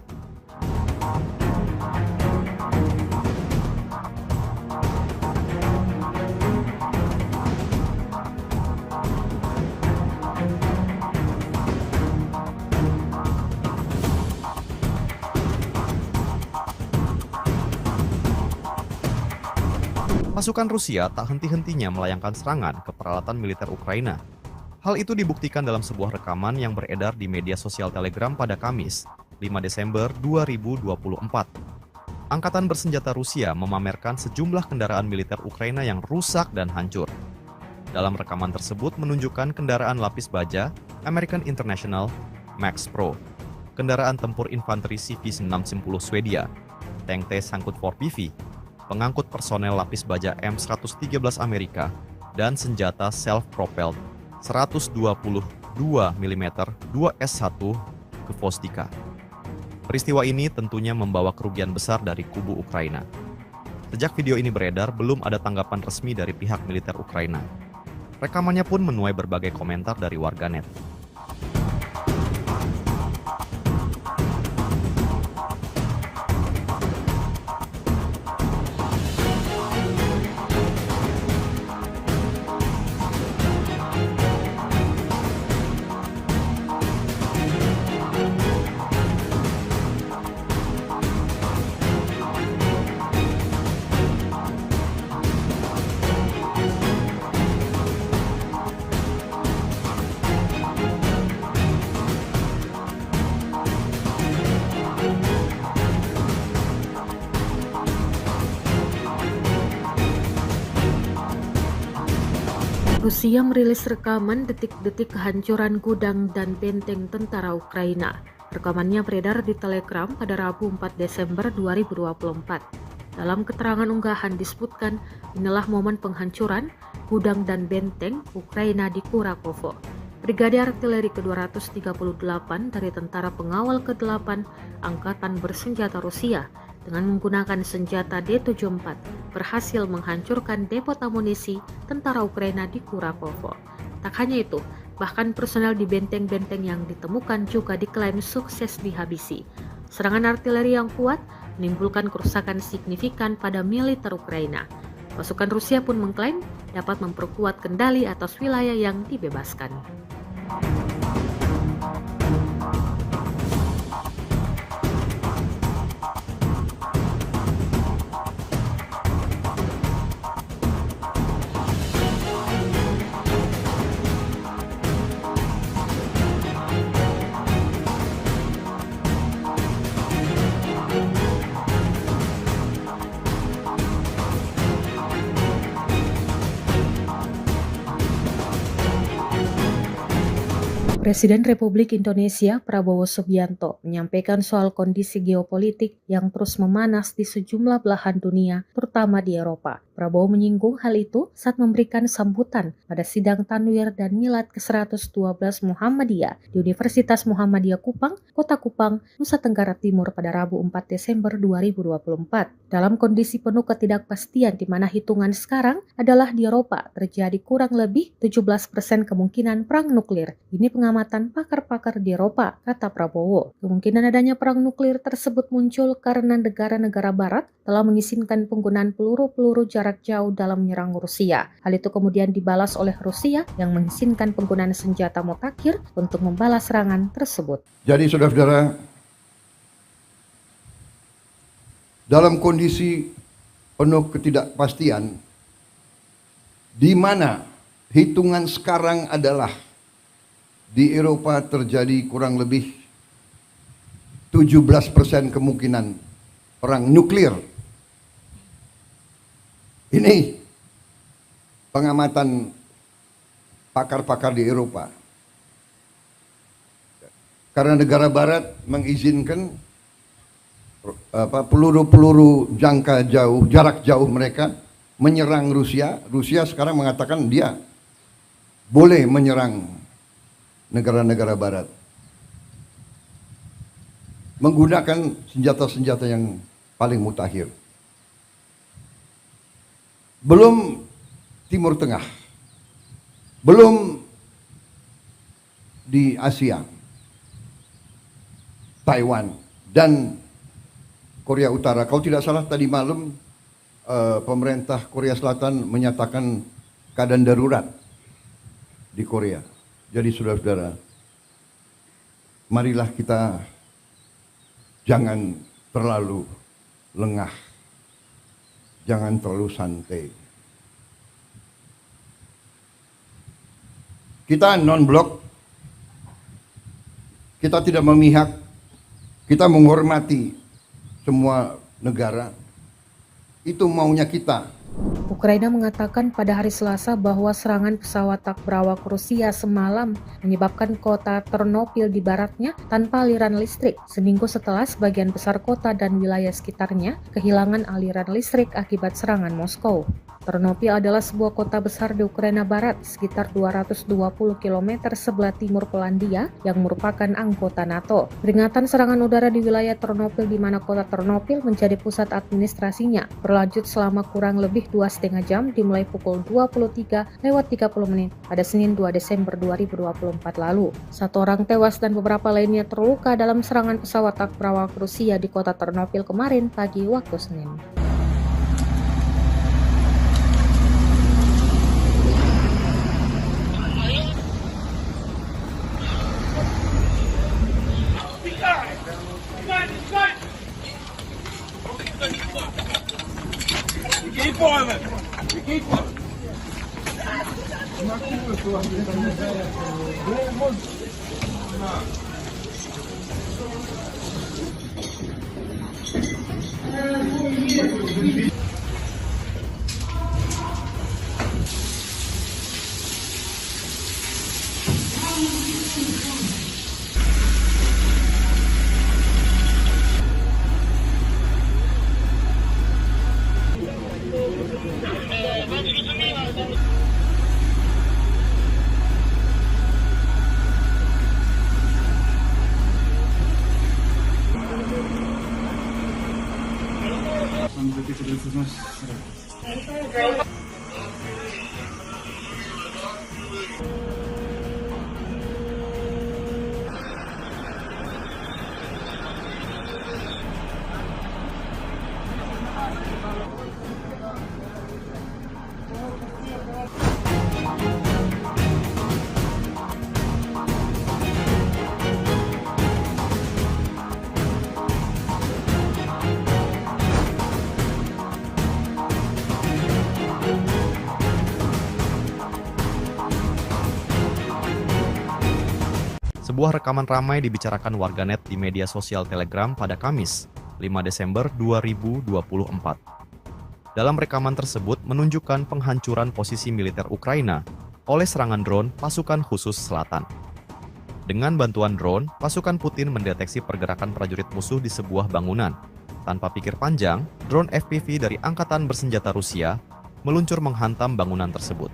Pasukan Rusia tak henti-hentinya melayangkan serangan ke peralatan militer Ukraina. Hal itu dibuktikan dalam sebuah rekaman yang beredar di media sosial Telegram pada Kamis, 5 Desember 2024. Angkatan Bersenjata Rusia memamerkan sejumlah kendaraan militer Ukraina yang rusak dan hancur. Dalam rekaman tersebut menunjukkan kendaraan lapis baja American International Max Pro, kendaraan tempur infanteri CV-610 Swedia, tank T-Sangkut 4PV, pengangkut personel lapis baja M113 Amerika, dan senjata self-propelled 122 mm 2S1 ke Vostika. Peristiwa ini tentunya membawa kerugian besar dari kubu Ukraina. Sejak video ini beredar, belum ada tanggapan resmi dari pihak militer Ukraina. Rekamannya pun menuai berbagai komentar dari warganet. Rusia merilis rekaman detik-detik kehancuran gudang dan benteng tentara Ukraina. Rekamannya beredar di Telegram pada Rabu 4 Desember 2024. Dalam keterangan unggahan disebutkan, inilah momen penghancuran gudang dan benteng Ukraina di Kurakovo. Brigade Artileri ke-238 dari Tentara Pengawal ke-8 Angkatan Bersenjata Rusia dengan menggunakan senjata D-74 berhasil menghancurkan depot amunisi tentara Ukraina di Kurakovo. Tak hanya itu, bahkan personel di benteng-benteng yang ditemukan juga diklaim sukses dihabisi. Serangan artileri yang kuat menimbulkan kerusakan signifikan pada militer Ukraina. Pasukan Rusia pun mengklaim dapat memperkuat kendali atas wilayah yang dibebaskan. Presiden Republik Indonesia Prabowo Subianto menyampaikan soal kondisi geopolitik yang terus memanas di sejumlah belahan dunia, terutama di Eropa. Prabowo menyinggung hal itu saat memberikan sambutan pada sidang Tanwir dan Milad ke-112 Muhammadiyah di Universitas Muhammadiyah Kupang, Kota Kupang, Nusa Tenggara Timur pada Rabu 4 Desember 2024. Dalam kondisi penuh ketidakpastian di mana hitungan sekarang adalah di Eropa terjadi kurang lebih 17% kemungkinan perang nuklir. Ini pengamatan pakar-pakar di Eropa, kata Prabowo. Kemungkinan adanya perang nuklir tersebut muncul karena negara-negara barat telah mengizinkan penggunaan peluru-peluru jarak jauh dalam menyerang Rusia. Hal itu kemudian dibalas oleh Rusia yang mengizinkan penggunaan senjata mutakhir untuk membalas serangan tersebut. Jadi saudara-saudara, dalam kondisi penuh ketidakpastian, di mana hitungan sekarang adalah di Eropa terjadi kurang lebih 17% kemungkinan perang nuklir. Ini pengamatan pakar-pakar di Eropa. Karena negara barat mengizinkan peluru-peluru jangka jauh, jarak jauh mereka menyerang Rusia. Rusia sekarang mengatakan dia boleh menyerang negara-negara barat menggunakan senjata-senjata yang paling mutakhir. Belum Timur Tengah, belum di Asia, Taiwan dan Korea Utara. Kalau tidak salah tadi malam pemerintah Korea Selatan menyatakan keadaan darurat di Korea. Jadi saudara-saudara, marilah kita jangan terlalu lengah, jangan terlalu santai. Kita non-blok, kita tidak memihak, kita menghormati semua negara. Itu maunya kita. Ukraina mengatakan pada hari Selasa bahwa serangan pesawat tak berawak Rusia semalam menyebabkan kota Ternopil di baratnya tanpa aliran listrik, seminggu setelah sebagian besar kota dan wilayah sekitarnya kehilangan aliran listrik akibat serangan Moskow. Ternopil adalah sebuah kota besar di Ukraina Barat, sekitar 220 km sebelah timur Polandia yang merupakan anggota NATO. Peringatan serangan udara di wilayah Ternopil di mana kota Ternopil menjadi pusat administrasinya berlanjut selama kurang lebih 2,5 jam dimulai pukul 23:30 pada Senin 2 Desember 2024 lalu. 1 orang tewas dan beberapa lainnya terluka dalam serangan pesawat tak berawak Rusia di kota Ternopil kemarin pagi waktu Senin. Keep on it. Keep on. Sebuah rekaman ramai dibicarakan warganet di media sosial Telegram pada Kamis, 5 Desember 2024. Dalam rekaman tersebut menunjukkan penghancuran posisi militer Ukraina oleh serangan drone pasukan khusus selatan. Dengan bantuan drone, pasukan Putin mendeteksi pergerakan prajurit musuh di sebuah bangunan. Tanpa pikir panjang, drone FPV dari Angkatan Bersenjata Rusia meluncur menghantam bangunan tersebut.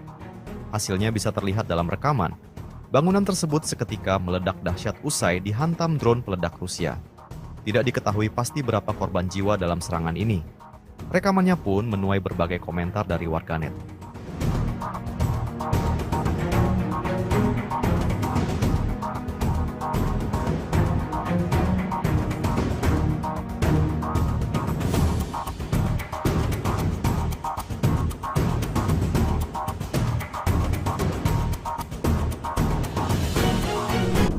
Hasilnya bisa terlihat dalam rekaman. Bangunan tersebut seketika meledak dahsyat usai dihantam drone peledak Rusia. Tidak diketahui pasti berapa korban jiwa dalam serangan ini. Rekamannya pun menuai berbagai komentar dari warganet.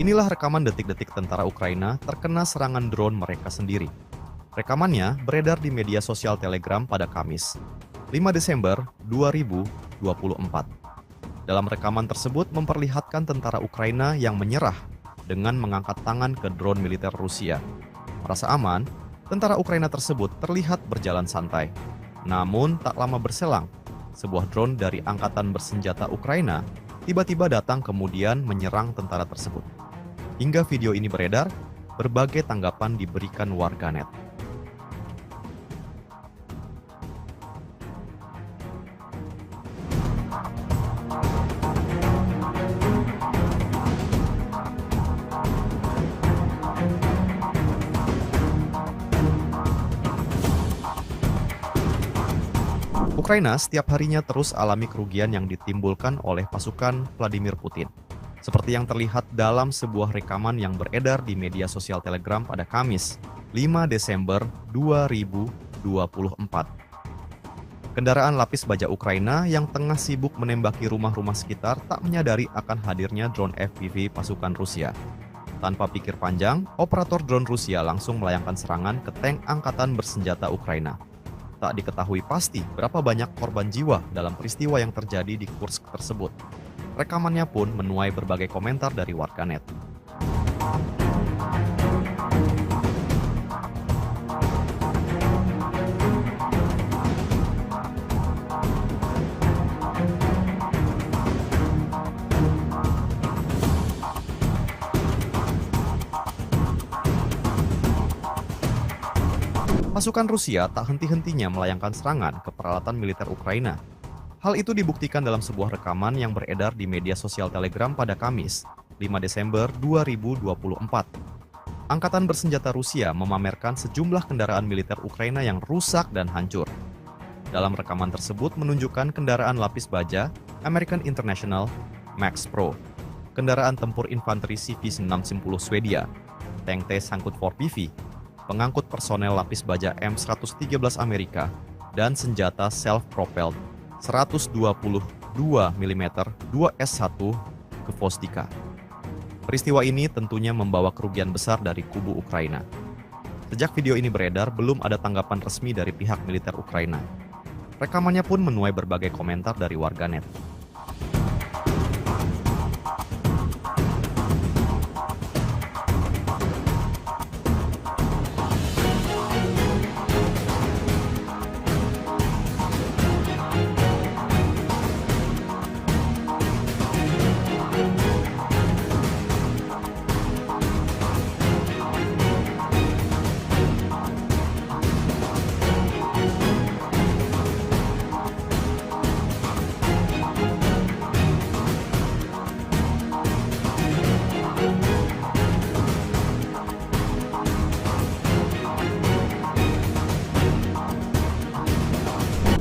Inilah rekaman detik-detik tentara Ukraina terkena serangan drone mereka sendiri. Rekamannya beredar di media sosial Telegram pada Kamis, 5 Desember 2024. Dalam rekaman tersebut memperlihatkan tentara Ukraina yang menyerah dengan mengangkat tangan ke drone militer Rusia. Merasa aman, tentara Ukraina tersebut terlihat berjalan santai. Namun tak lama berselang, sebuah drone dari Angkatan Bersenjata Ukraina tiba-tiba datang kemudian menyerang tentara tersebut. Hingga video ini beredar, berbagai tanggapan diberikan warganet. Ukraina setiap harinya terus alami kerugian yang ditimbulkan oleh pasukan Vladimir Putin. Seperti yang terlihat dalam sebuah rekaman yang beredar di media sosial Telegram pada Kamis, 5 Desember 2024. Kendaraan lapis baja Ukraina yang tengah sibuk menembaki rumah-rumah sekitar tak menyadari akan hadirnya drone FPV pasukan Rusia. Tanpa pikir panjang, operator drone Rusia langsung melayangkan serangan ke tank Angkatan Bersenjata Ukraina. Tak diketahui pasti berapa banyak korban jiwa dalam peristiwa yang terjadi di Kursk tersebut. Rekamannya pun menuai berbagai komentar dari warganet. Pasukan Rusia tak henti-hentinya melayangkan serangan ke peralatan militer Ukraina. Hal itu dibuktikan dalam sebuah rekaman yang beredar di media sosial Telegram pada Kamis, 5 Desember 2024. Angkatan Bersenjata Rusia memamerkan sejumlah kendaraan militer Ukraina yang rusak dan hancur. Dalam rekaman tersebut menunjukkan kendaraan lapis baja American International Max Pro, kendaraan tempur infanteri CV-610 Swedia, tank T-Sangkut 4PV, pengangkut personel lapis baja M113 Amerika, dan senjata self-propelled 122 mm 2S1 Gvosdika. Peristiwa ini tentunya membawa kerugian besar dari kubu Ukraina. Sejak video ini beredar, belum ada tanggapan resmi dari pihak militer Ukraina. Rekamannya pun menuai berbagai komentar dari warganet.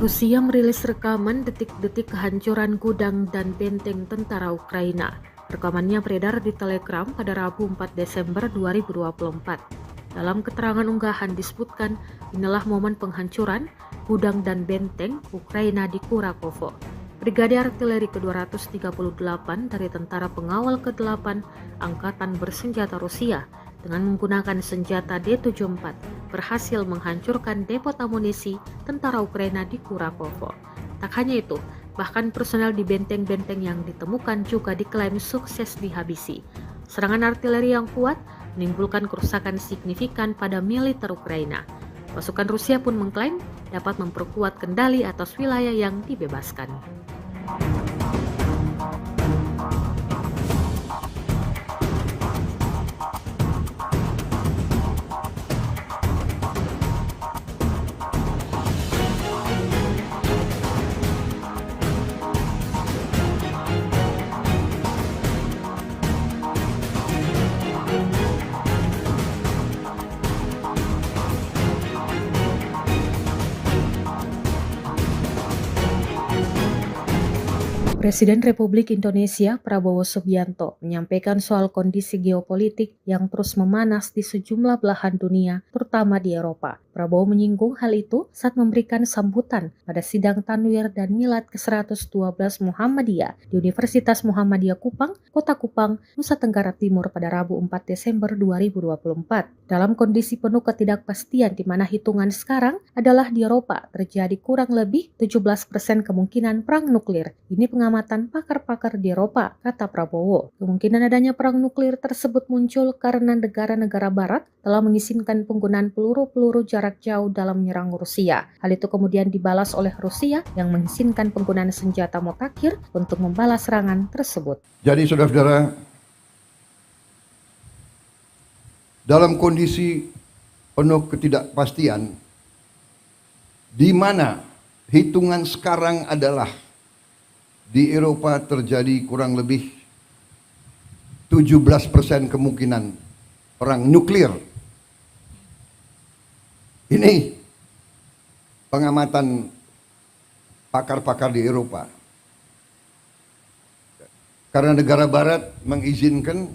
Rusia merilis rekaman detik-detik kehancuran gudang dan benteng tentara Ukraina. Rekamannya beredar di Telegram pada Rabu 4 Desember 2024. Dalam keterangan unggahan disebutkan, inilah momen penghancuran gudang dan benteng Ukraina di Kurakovo. Brigade Artileri ke-238 dari Tentara Pengawal ke-8 Angkatan Bersenjata Rusia dengan menggunakan senjata D-74 berhasil menghancurkan depot amunisi tentara Ukraina di Kurakovo. Tak hanya itu, bahkan personel di benteng-benteng yang ditemukan juga diklaim sukses dihabisi. Serangan artileri yang kuat menimbulkan kerusakan signifikan pada militer Ukraina. Pasukan Rusia pun mengklaim dapat memperkuat kendali atas wilayah yang dibebaskan. Presiden Republik Indonesia Prabowo Subianto menyampaikan soal kondisi geopolitik yang terus memanas di sejumlah belahan dunia, terutama di Eropa. Prabowo menyinggung hal itu saat memberikan sambutan pada sidang Tanwir dan Milad ke-112 Muhammadiyah di Universitas Muhammadiyah Kupang, Kota Kupang, Nusa Tenggara Timur pada Rabu 4 Desember 2024. Dalam kondisi penuh ketidakpastian di mana hitungan sekarang adalah di Eropa terjadi kurang lebih 17% kemungkinan perang nuklir. Ini pengamatan pakar-pakar di Eropa, kata Prabowo. Kemungkinan adanya perang nuklir tersebut muncul karena negara-negara barat telah mengizinkan penggunaan peluru-peluru jarak jauh dalam menyerang Rusia. Hal itu kemudian dibalas oleh Rusia yang mengizinkan penggunaan senjata mutakhir untuk membalas serangan tersebut. Jadi saudara-saudara, dalam kondisi penuh ketidakpastian, di mana hitungan sekarang adalah di Eropa terjadi kurang lebih 17% kemungkinan perang nuklir. Ini pengamatan pakar-pakar di Eropa. Karena negara barat mengizinkan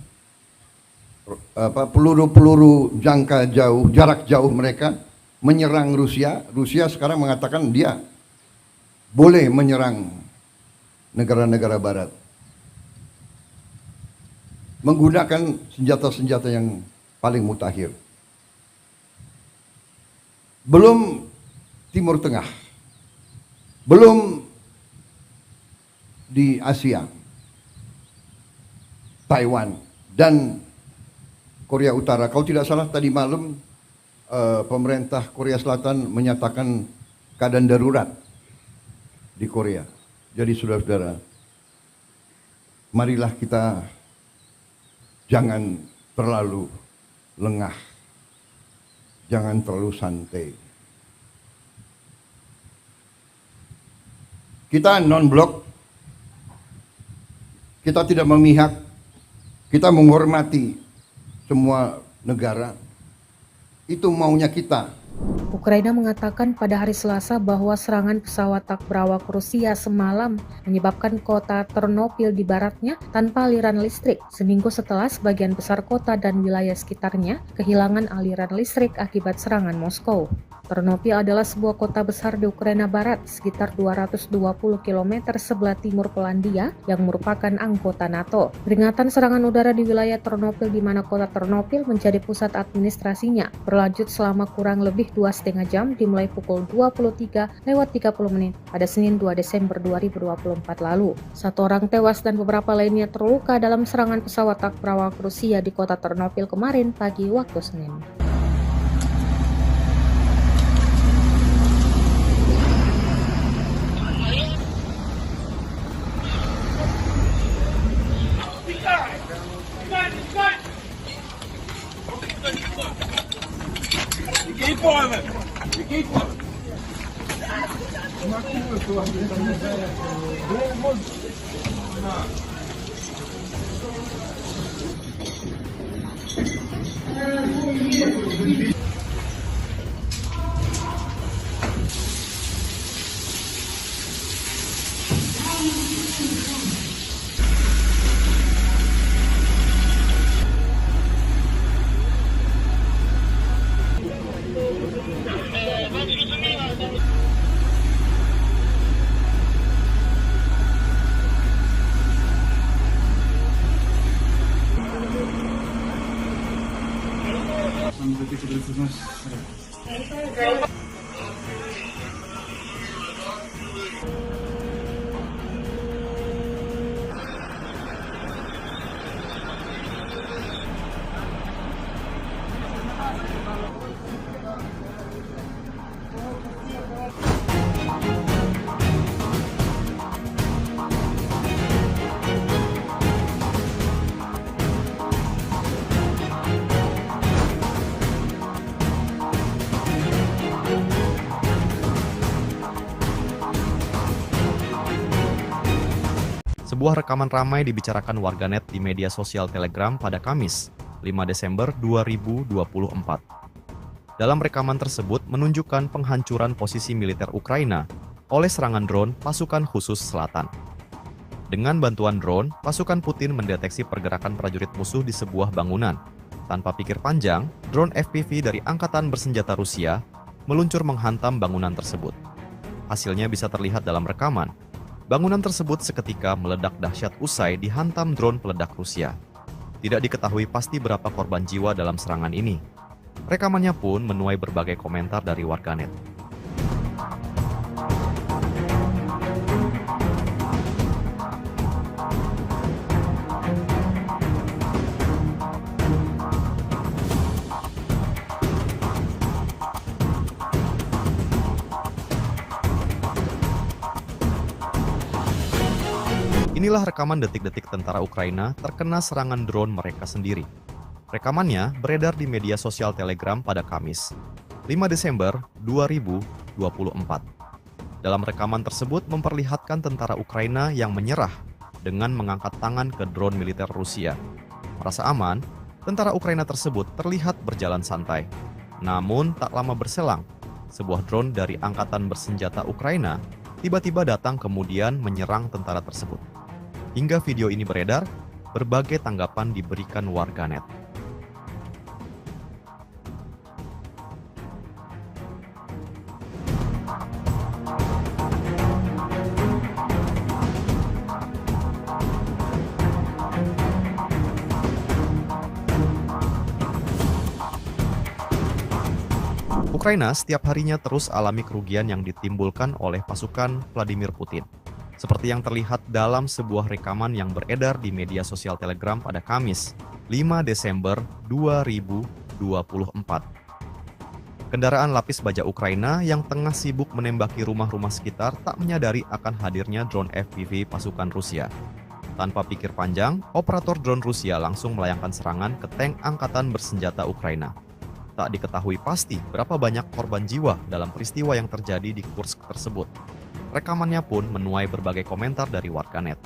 peluru-peluru jangka jauh, jarak jauh mereka menyerang Rusia. Rusia sekarang mengatakan dia boleh menyerang negara-negara barat menggunakan senjata-senjata yang paling mutakhir. Belum Timur Tengah, belum di Asia, Taiwan dan Korea Utara. Kalau tidak salah tadi malam pemerintah Korea Selatan menyatakan keadaan darurat di Korea. Jadi saudara-saudara, marilah kita jangan terlalu lengah, jangan terlalu santai. Kita non-blok, kita tidak memihak, kita menghormati semua negara. Itu maunya kita. Ukraina mengatakan pada hari Selasa bahwa serangan pesawat tak berawak Rusia semalam menyebabkan kota Ternopil di baratnya tanpa aliran listrik, seminggu setelah sebagian besar kota dan wilayah sekitarnya kehilangan aliran listrik akibat serangan Moskow. Ternopil adalah sebuah kota besar di Ukraina Barat, sekitar 220 km sebelah timur Polandia yang merupakan anggota NATO. Peringatan serangan udara di wilayah Ternopil di mana kota Ternopil menjadi pusat administrasinya berlanjut selama kurang lebih 2,5 jam dimulai pukul 23:30 pada Senin 2 Desember 2024 lalu. 1 orang tewas dan beberapa lainnya terluka dalam serangan pesawat tak berawak Rusia di kota Ternopil kemarin pagi waktu Senin. Keep on it. Keep on. Sebuah rekaman ramai dibicarakan warganet di media sosial Telegram pada Kamis, 5 Desember 2024. Dalam rekaman tersebut menunjukkan penghancuran posisi militer Ukraina oleh serangan drone pasukan khusus selatan. Dengan bantuan drone, pasukan Putin mendeteksi pergerakan prajurit musuh di sebuah bangunan. Tanpa pikir panjang, drone FPV dari Angkatan Bersenjata Rusia meluncur menghantam bangunan tersebut. Hasilnya bisa terlihat dalam rekaman. Bangunan tersebut seketika meledak dahsyat usai dihantam drone peledak Rusia. Tidak diketahui pasti berapa korban jiwa dalam serangan ini. Rekamannya pun menuai berbagai komentar dari warganet. Inilah rekaman detik-detik tentara Ukraina terkena serangan drone mereka sendiri. Rekamannya beredar di media sosial Telegram pada Kamis, 5 Desember 2024. Dalam rekaman tersebut memperlihatkan tentara Ukraina yang menyerah dengan mengangkat tangan ke drone militer Rusia. Merasa aman, tentara Ukraina tersebut terlihat berjalan santai. Namun tak lama berselang, sebuah drone dari Angkatan Bersenjata Ukraina tiba-tiba datang kemudian menyerang tentara tersebut. Hingga video ini beredar, berbagai tanggapan diberikan warganet. Ukraina setiap harinya terus alami kerugian yang ditimbulkan oleh pasukan Vladimir Putin. Seperti yang terlihat dalam sebuah rekaman yang beredar di media sosial Telegram pada Kamis, 5 Desember 2024. Kendaraan lapis baja Ukraina yang tengah sibuk menembaki rumah-rumah sekitar tak menyadari akan hadirnya drone FPV pasukan Rusia. Tanpa pikir panjang, operator drone Rusia langsung melayangkan serangan ke tank Angkatan Bersenjata Ukraina. Tak diketahui pasti berapa banyak korban jiwa dalam peristiwa yang terjadi di Kursk tersebut. Rekamannya pun menuai berbagai komentar dari warganet.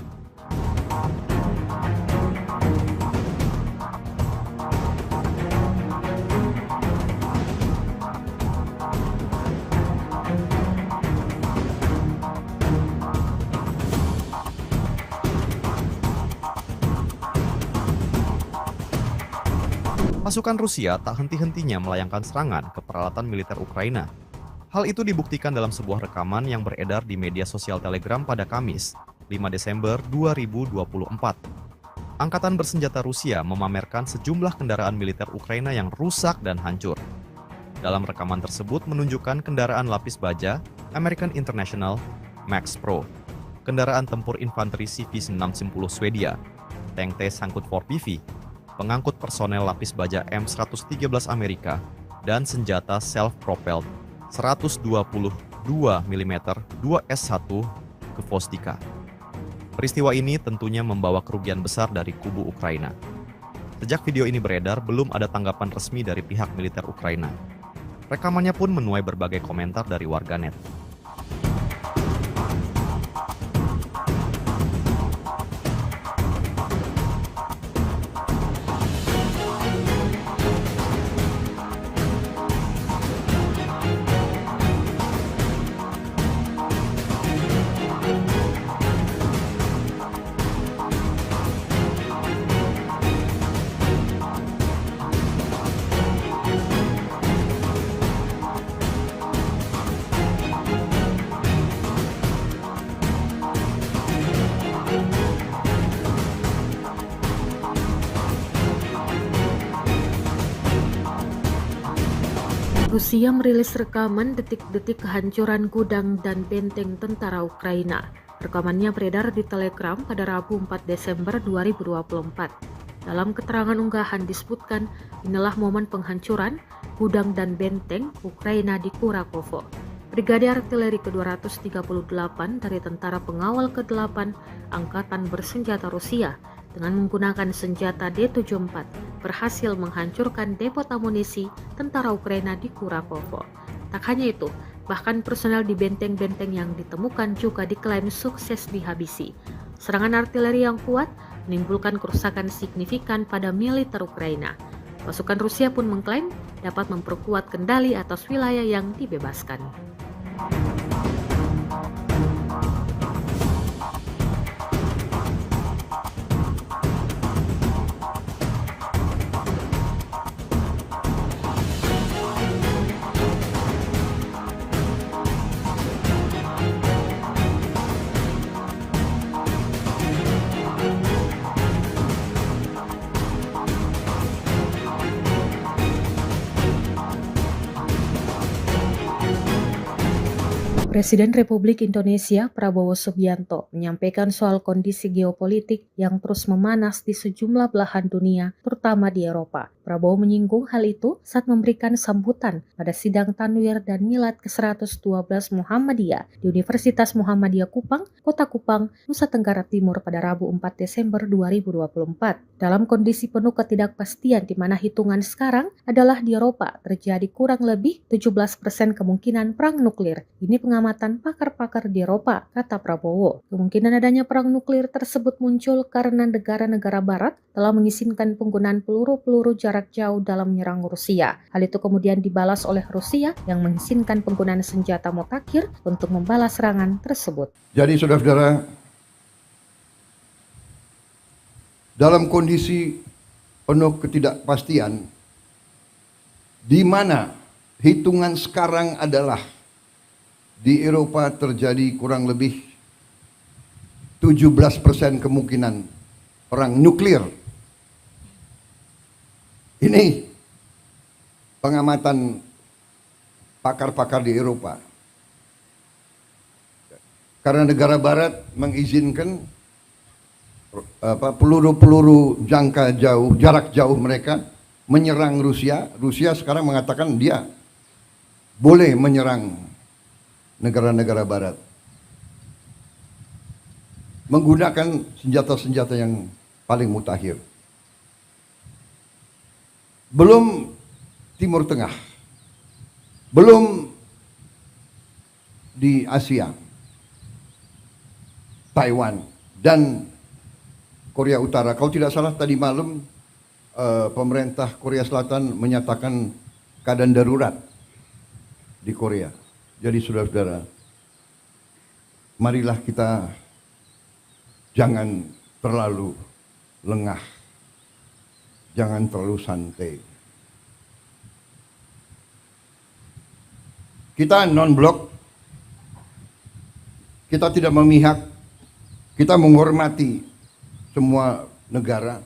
Pasukan Rusia tak henti-hentinya melayangkan serangan ke peralatan militer Ukraina. Hal itu dibuktikan dalam sebuah rekaman yang beredar di media sosial Telegram pada Kamis, 5 Desember 2024. Angkatan Bersenjata Rusia memamerkan sejumlah kendaraan militer Ukraina yang rusak dan hancur. Dalam rekaman tersebut menunjukkan kendaraan lapis baja American International Max Pro, kendaraan tempur infanteri CV-610 Swedia, tank T-54PV, pengangkut personel lapis baja M113 Amerika, dan senjata self-propelled 122 mm 2S1 ke Vostika. Peristiwa ini tentunya membawa kerugian besar dari kubu Ukraina. Sejak video ini beredar, belum ada tanggapan resmi dari pihak militer Ukraina. Rekamannya pun menuai berbagai komentar dari warganet. Rusia merilis rekaman detik-detik kehancuran gudang dan benteng tentara Ukraina. Rekamannya beredar di Telegram pada Rabu 4 Desember 2024. Dalam keterangan unggahan disebutkan, inilah momen penghancuran gudang dan benteng Ukraina di Kurakovo. Brigade Artileri ke-238 dari Tentara Pengawal ke-8 Angkatan Bersenjata Rusia dengan menggunakan senjata D-74 berhasil menghancurkan depot amunisi tentara Ukraina di Kurakovo. Tak hanya itu, bahkan personel di benteng-benteng yang ditemukan juga diklaim sukses dihabisi. Serangan artileri yang kuat menimbulkan kerusakan signifikan pada militer Ukraina. Pasukan Rusia pun mengklaim dapat memperkuat kendali atas wilayah yang dibebaskan. Presiden Republik Indonesia Prabowo Subianto menyampaikan soal kondisi geopolitik yang terus memanas di sejumlah belahan dunia, terutama di Eropa. Prabowo menyinggung hal itu saat memberikan sambutan pada sidang Tanwir dan Milad ke-112 Muhammadiyah di Universitas Muhammadiyah Kupang, Kota Kupang, Nusa Tenggara Timur pada Rabu 4 Desember 2024. Dalam kondisi penuh ketidakpastian di mana hitungan sekarang adalah di Eropa terjadi kurang lebih 17% kemungkinan perang nuklir. Ini pengamatan pakar-pakar di Eropa, kata Prabowo. Kemungkinan adanya perang nuklir tersebut muncul karena negara-negara barat telah mengizinkan penggunaan peluru-peluru jarak jauh dalam menyerang Rusia. Hal itu kemudian dibalas oleh Rusia yang mengizinkan penggunaan senjata mutakhir untuk membalas serangan tersebut. Jadi saudara-saudara, dalam kondisi penuh ketidakpastian, di mana hitungan sekarang adalah di Eropa terjadi kurang lebih 17% kemungkinan perang nuklir. Ini pengamatan pakar-pakar di Eropa. Karena negara barat mengizinkan peluru-peluru jarak jauh mereka menyerang Rusia. Rusia sekarang mengatakan dia boleh menyerang negara-negara barat menggunakan senjata-senjata yang paling mutakhir. Belum Timur Tengah, belum di Asia, Taiwan dan Korea Utara. Kalau tidak salah tadi malam pemerintah Korea Selatan menyatakan keadaan darurat di Korea. Jadi saudara-saudara, marilah kita jangan terlalu lengah, jangan terlalu santai. Kita non-blok, kita tidak memihak, kita menghormati semua negara.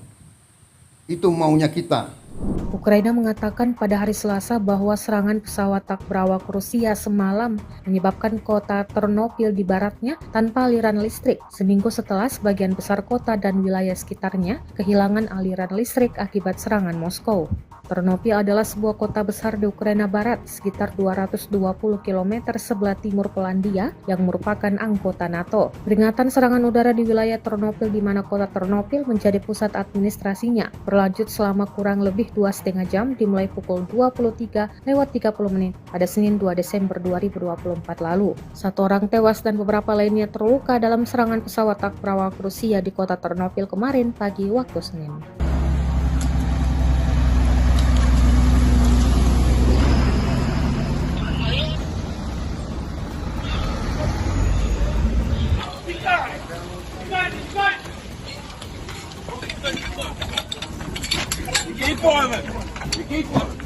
Itu maunya kita. Ukraina mengatakan pada hari Selasa bahwa serangan pesawat tak berawak Rusia semalam menyebabkan kota Ternopil di baratnya tanpa aliran listrik, seminggu setelah sebagian besar kota dan wilayah sekitarnya kehilangan aliran listrik akibat serangan Moskow. Ternopil adalah sebuah kota besar di Ukraina Barat, sekitar 220 km sebelah timur Polandia yang merupakan anggota NATO. Peringatan serangan udara di wilayah Ternopil di mana kota Ternopil menjadi pusat administrasinya berlanjut selama kurang lebih 2,5 jam dimulai pukul 23:30 pada Senin 2 Desember 2024 lalu. 1 orang tewas dan beberapa lainnya terluka dalam serangan pesawat tak berawak Rusia di kota Ternopil kemarin pagi waktu Senin. Keep boiling. You keep boiling.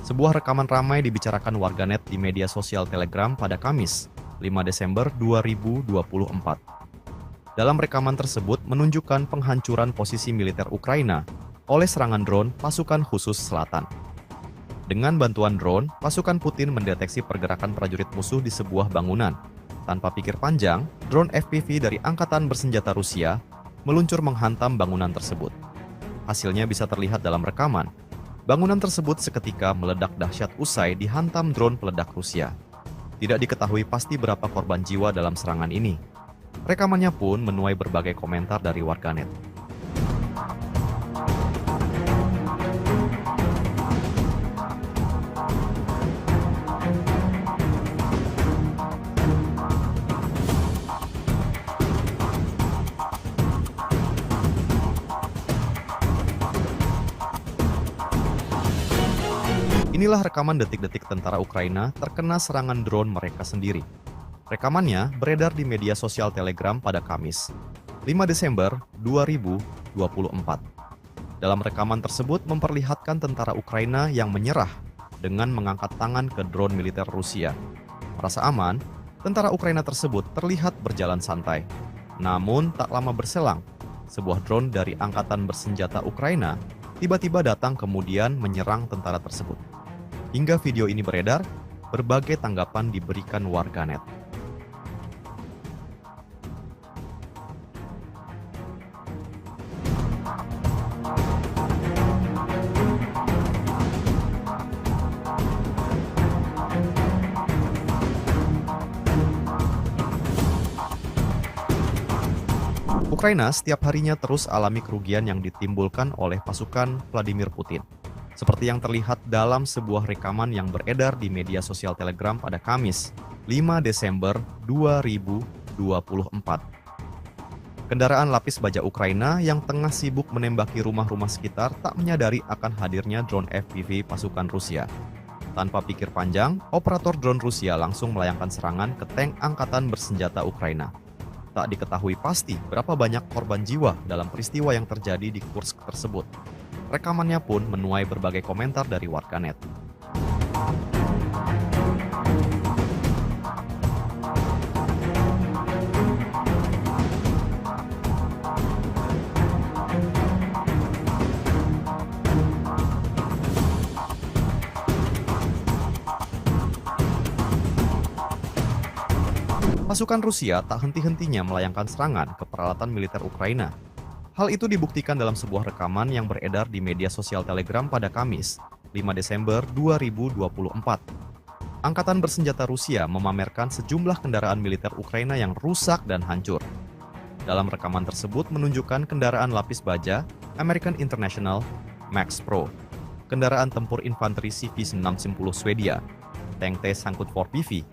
Sebuah rekaman ramai dibicarakan warganet di media sosial Telegram pada Kamis, 5 Desember 2024. Dalam rekaman tersebut menunjukkan penghancuran posisi militer Ukraina oleh serangan drone pasukan khusus selatan. Dengan bantuan drone, pasukan Putin mendeteksi pergerakan prajurit musuh di sebuah bangunan. Tanpa pikir panjang, drone FPV dari Angkatan Bersenjata Rusia meluncur menghantam bangunan tersebut. Hasilnya bisa terlihat dalam rekaman. Bangunan tersebut seketika meledak dahsyat usai dihantam drone peledak Rusia. Tidak diketahui pasti berapa korban jiwa dalam serangan ini. Rekamannya pun menuai berbagai komentar dari warganet. Inilah rekaman detik-detik tentara Ukraina terkena serangan drone mereka sendiri. Rekamannya beredar di media sosial Telegram pada Kamis, 5 Desember 2024. Dalam rekaman tersebut memperlihatkan tentara Ukraina yang menyerah dengan mengangkat tangan ke drone militer Rusia. Merasa aman, tentara Ukraina tersebut terlihat berjalan santai. Namun tak lama berselang, sebuah drone dari Angkatan Bersenjata Ukraina tiba-tiba datang kemudian menyerang tentara tersebut. Hingga video ini beredar, berbagai tanggapan diberikan warganet. Ukraina setiap harinya terus alami kerugian yang ditimbulkan oleh pasukan Vladimir Putin. Seperti yang terlihat dalam sebuah rekaman yang beredar di media sosial Telegram pada Kamis, 5 Desember 2024. Kendaraan lapis baja Ukraina yang tengah sibuk menembaki rumah-rumah sekitar tak menyadari akan hadirnya drone FPV pasukan Rusia. Tanpa pikir panjang, operator drone Rusia langsung melayangkan serangan ke tank Angkatan Bersenjata Ukraina. Tak diketahui pasti berapa banyak korban jiwa dalam peristiwa yang terjadi di Kursk tersebut. Rekamannya pun menuai berbagai komentar dari warganet. Pasukan Rusia tak henti-hentinya melayangkan serangan ke peralatan militer Ukraina. Hal itu dibuktikan dalam sebuah rekaman yang beredar di media sosial Telegram pada Kamis, 5 Desember 2024. Angkatan Bersenjata Rusia memamerkan sejumlah kendaraan militer Ukraina yang rusak dan hancur. Dalam rekaman tersebut menunjukkan kendaraan lapis baja American International Max Pro, kendaraan tempur infanteri CV-610 Swedia, tank T-Sangkut 4PV,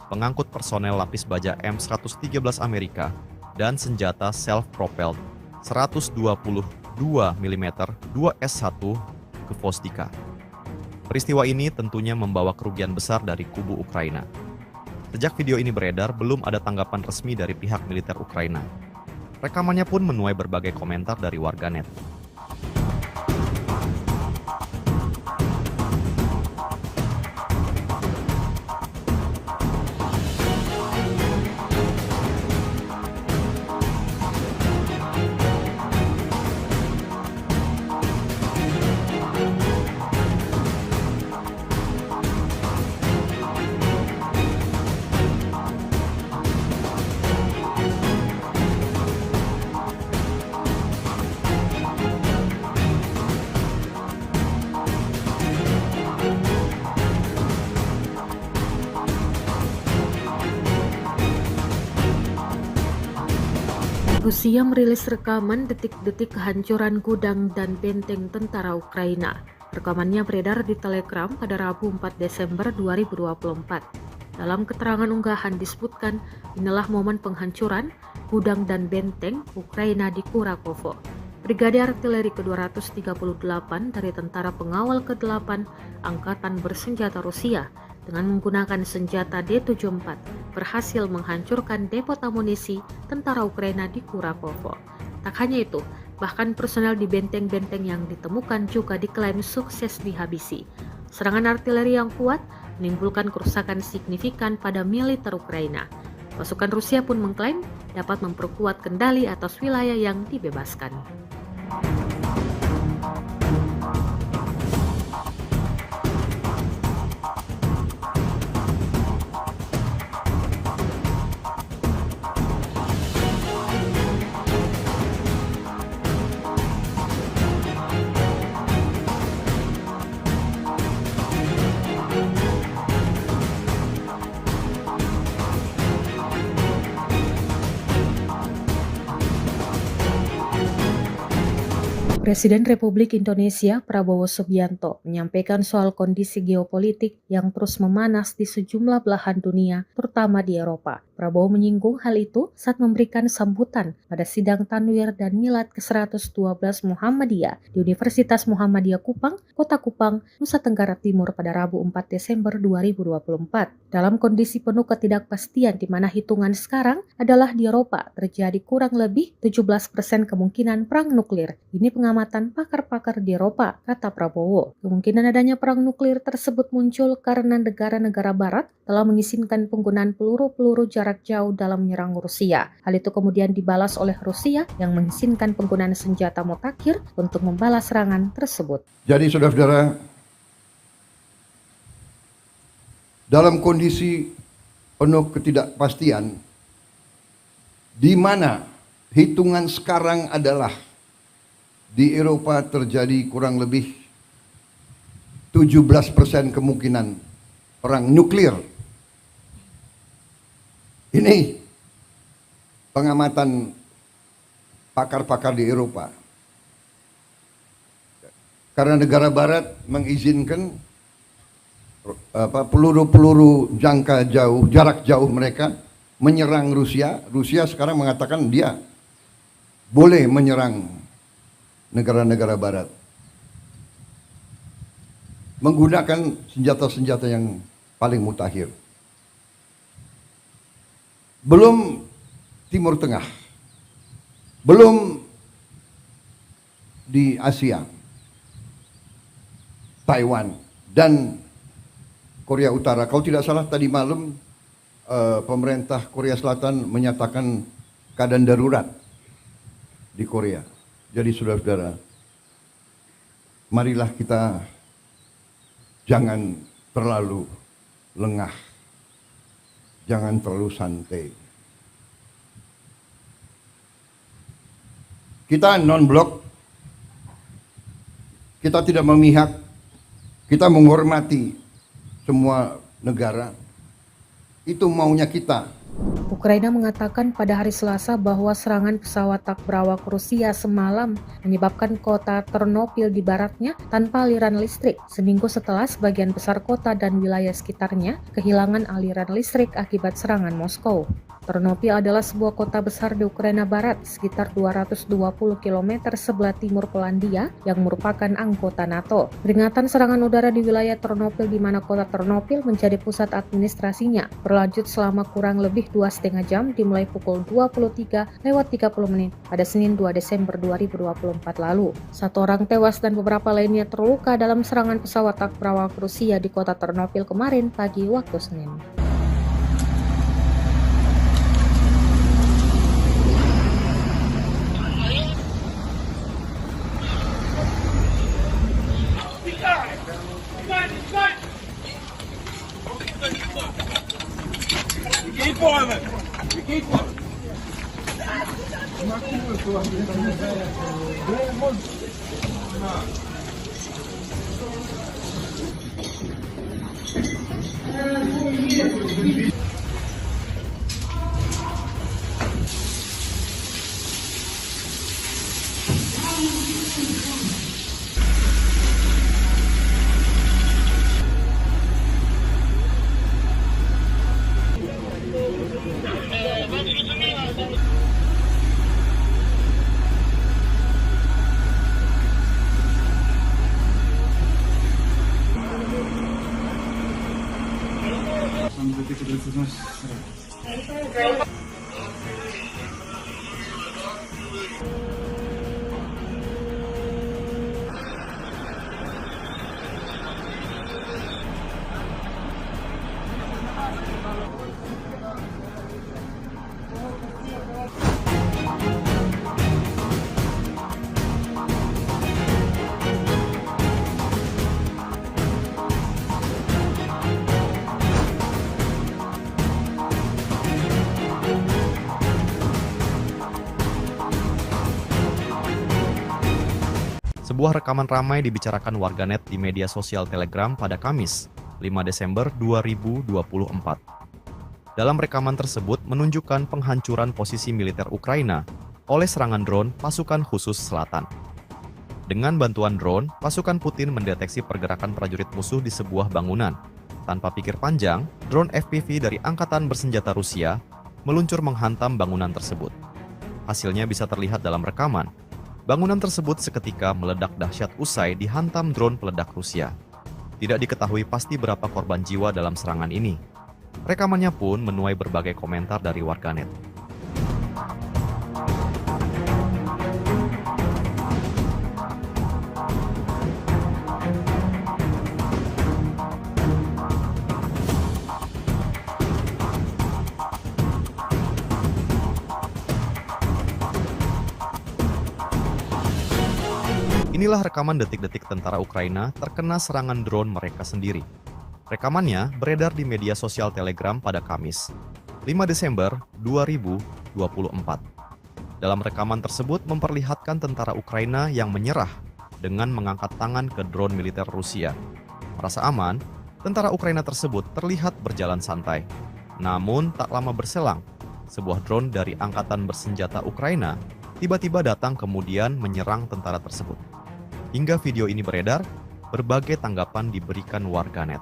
pengangkut personel lapis baja M113 Amerika, dan senjata self-propelled 122 mm 2S1 ke Vostika. Peristiwa ini tentunya membawa kerugian besar dari kubu Ukraina. Sejak video ini beredar, belum ada tanggapan resmi dari pihak militer Ukraina. Rekamannya pun menuai berbagai komentar dari warganet. Rusia merilis rekaman detik-detik kehancuran gudang dan benteng tentara Ukraina. Rekamannya beredar di Telegram pada Rabu 4 Desember 2024. Dalam keterangan unggahan disebutkan, inilah momen penghancuran gudang dan benteng Ukraina di Kurakovo. Brigade Artileri ke-238 dari Tentara Pengawal ke-8 Angkatan Bersenjata Rusia dengan menggunakan senjata D-74 berhasil menghancurkan depot amunisi tentara Ukraina di Kurakovo. Tak hanya itu, bahkan personel di benteng-benteng yang ditemukan juga diklaim sukses dihabisi. Serangan artileri yang kuat menimbulkan kerusakan signifikan pada militer Ukraina. Pasukan Rusia pun mengklaim dapat memperkuat kendali atas wilayah yang dibebaskan. Presiden Republik Indonesia Prabowo Subianto menyampaikan soal kondisi geopolitik yang terus memanas di sejumlah belahan dunia, terutama di Eropa. Prabowo menyinggung hal itu saat memberikan sambutan pada sidang Tanwir dan Milad ke-112 Muhammadiyah di Universitas Muhammadiyah Kupang, Kota Kupang, Nusa Tenggara Timur pada Rabu 4 Desember 2024. Dalam kondisi penuh ketidakpastian di mana hitungan sekarang adalah di Eropa terjadi kurang lebih 17% kemungkinan perang nuklir. Ini pengamatan pakar-pakar di Eropa, kata Prabowo. Kemungkinan adanya perang nuklir tersebut muncul karena negara-negara barat telah mengizinkan penggunaan peluru-peluru jarak jauh dalam menyerang Rusia. Hal itu kemudian dibalas oleh Rusia yang mengizinkan penggunaan senjata mutakhir untuk membalas serangan tersebut. Jadi saudara-saudara, dalam kondisi penuh ketidakpastian, di mana hitungan sekarang adalah di Eropa terjadi kurang lebih 17% kemungkinan perang nuklir. Ini pengamatan pakar-pakar di Eropa. Karena negara barat mengizinkan peluru-peluru jarak jauh mereka menyerang Rusia. Rusia sekarang mengatakan dia boleh menyerang negara-negara barat menggunakan senjata-senjata yang paling mutakhir. Belum Timur Tengah, belum di Asia, Taiwan dan Korea Utara. Kalau tidak salah tadi malam pemerintah Korea Selatan menyatakan keadaan darurat di Korea. Jadi saudara-saudara, marilah kita jangan terlalu lengah, jangan terlalu santai. Kita non-blok, kita tidak memihak, kita menghormati semua negara. Itu maunya kita. Ukraina mengatakan pada hari Selasa bahwa serangan pesawat tak berawak Rusia semalam menyebabkan kota Ternopil di baratnya tanpa aliran listrik, seminggu setelah sebagian besar kota dan wilayah sekitarnya kehilangan aliran listrik akibat serangan Moskow. Ternopil adalah sebuah kota besar di Ukraina Barat, sekitar 220 km sebelah timur Polandia yang merupakan anggota NATO. Peringatan serangan udara di wilayah Ternopil di mana kota Ternopil menjadi pusat administrasinya berlanjut selama kurang lebih 2,5 jam dimulai pukul 23:30 pada Senin 2 Desember 2024 lalu. 1 orang tewas dan beberapa lainnya terluka dalam serangan pesawat tak berawak Rusia di kota Ternopil kemarin pagi waktu Senin. Keep moving. You keep moving. Sebuah rekaman ramai dibicarakan warganet di media sosial Telegram pada Kamis, 5 Desember 2024. Dalam rekaman tersebut menunjukkan penghancuran posisi militer Ukraina oleh serangan drone pasukan khusus selatan. Dengan bantuan drone, pasukan Putin mendeteksi pergerakan prajurit musuh di sebuah bangunan. Tanpa pikir panjang, drone FPV dari Angkatan Bersenjata Rusia meluncur menghantam bangunan tersebut. Hasilnya bisa terlihat dalam rekaman. Bangunan tersebut seketika meledak dahsyat usai dihantam drone peledak Rusia. Tidak diketahui pasti berapa korban jiwa dalam serangan ini. Rekamannya pun menuai berbagai komentar dari warganet. Inilah rekaman detik-detik tentara Ukraina terkena serangan drone mereka sendiri. Rekamannya beredar di media sosial Telegram pada Kamis, 5 Desember 2024. Dalam rekaman tersebut memperlihatkan tentara Ukraina yang menyerah dengan mengangkat tangan ke drone militer Rusia. Merasa aman, tentara Ukraina tersebut terlihat berjalan santai. Namun tak lama berselang, sebuah drone dari Angkatan Bersenjata Ukraina tiba-tiba datang kemudian menyerang tentara tersebut. Hingga video ini beredar, berbagai tanggapan diberikan warganet.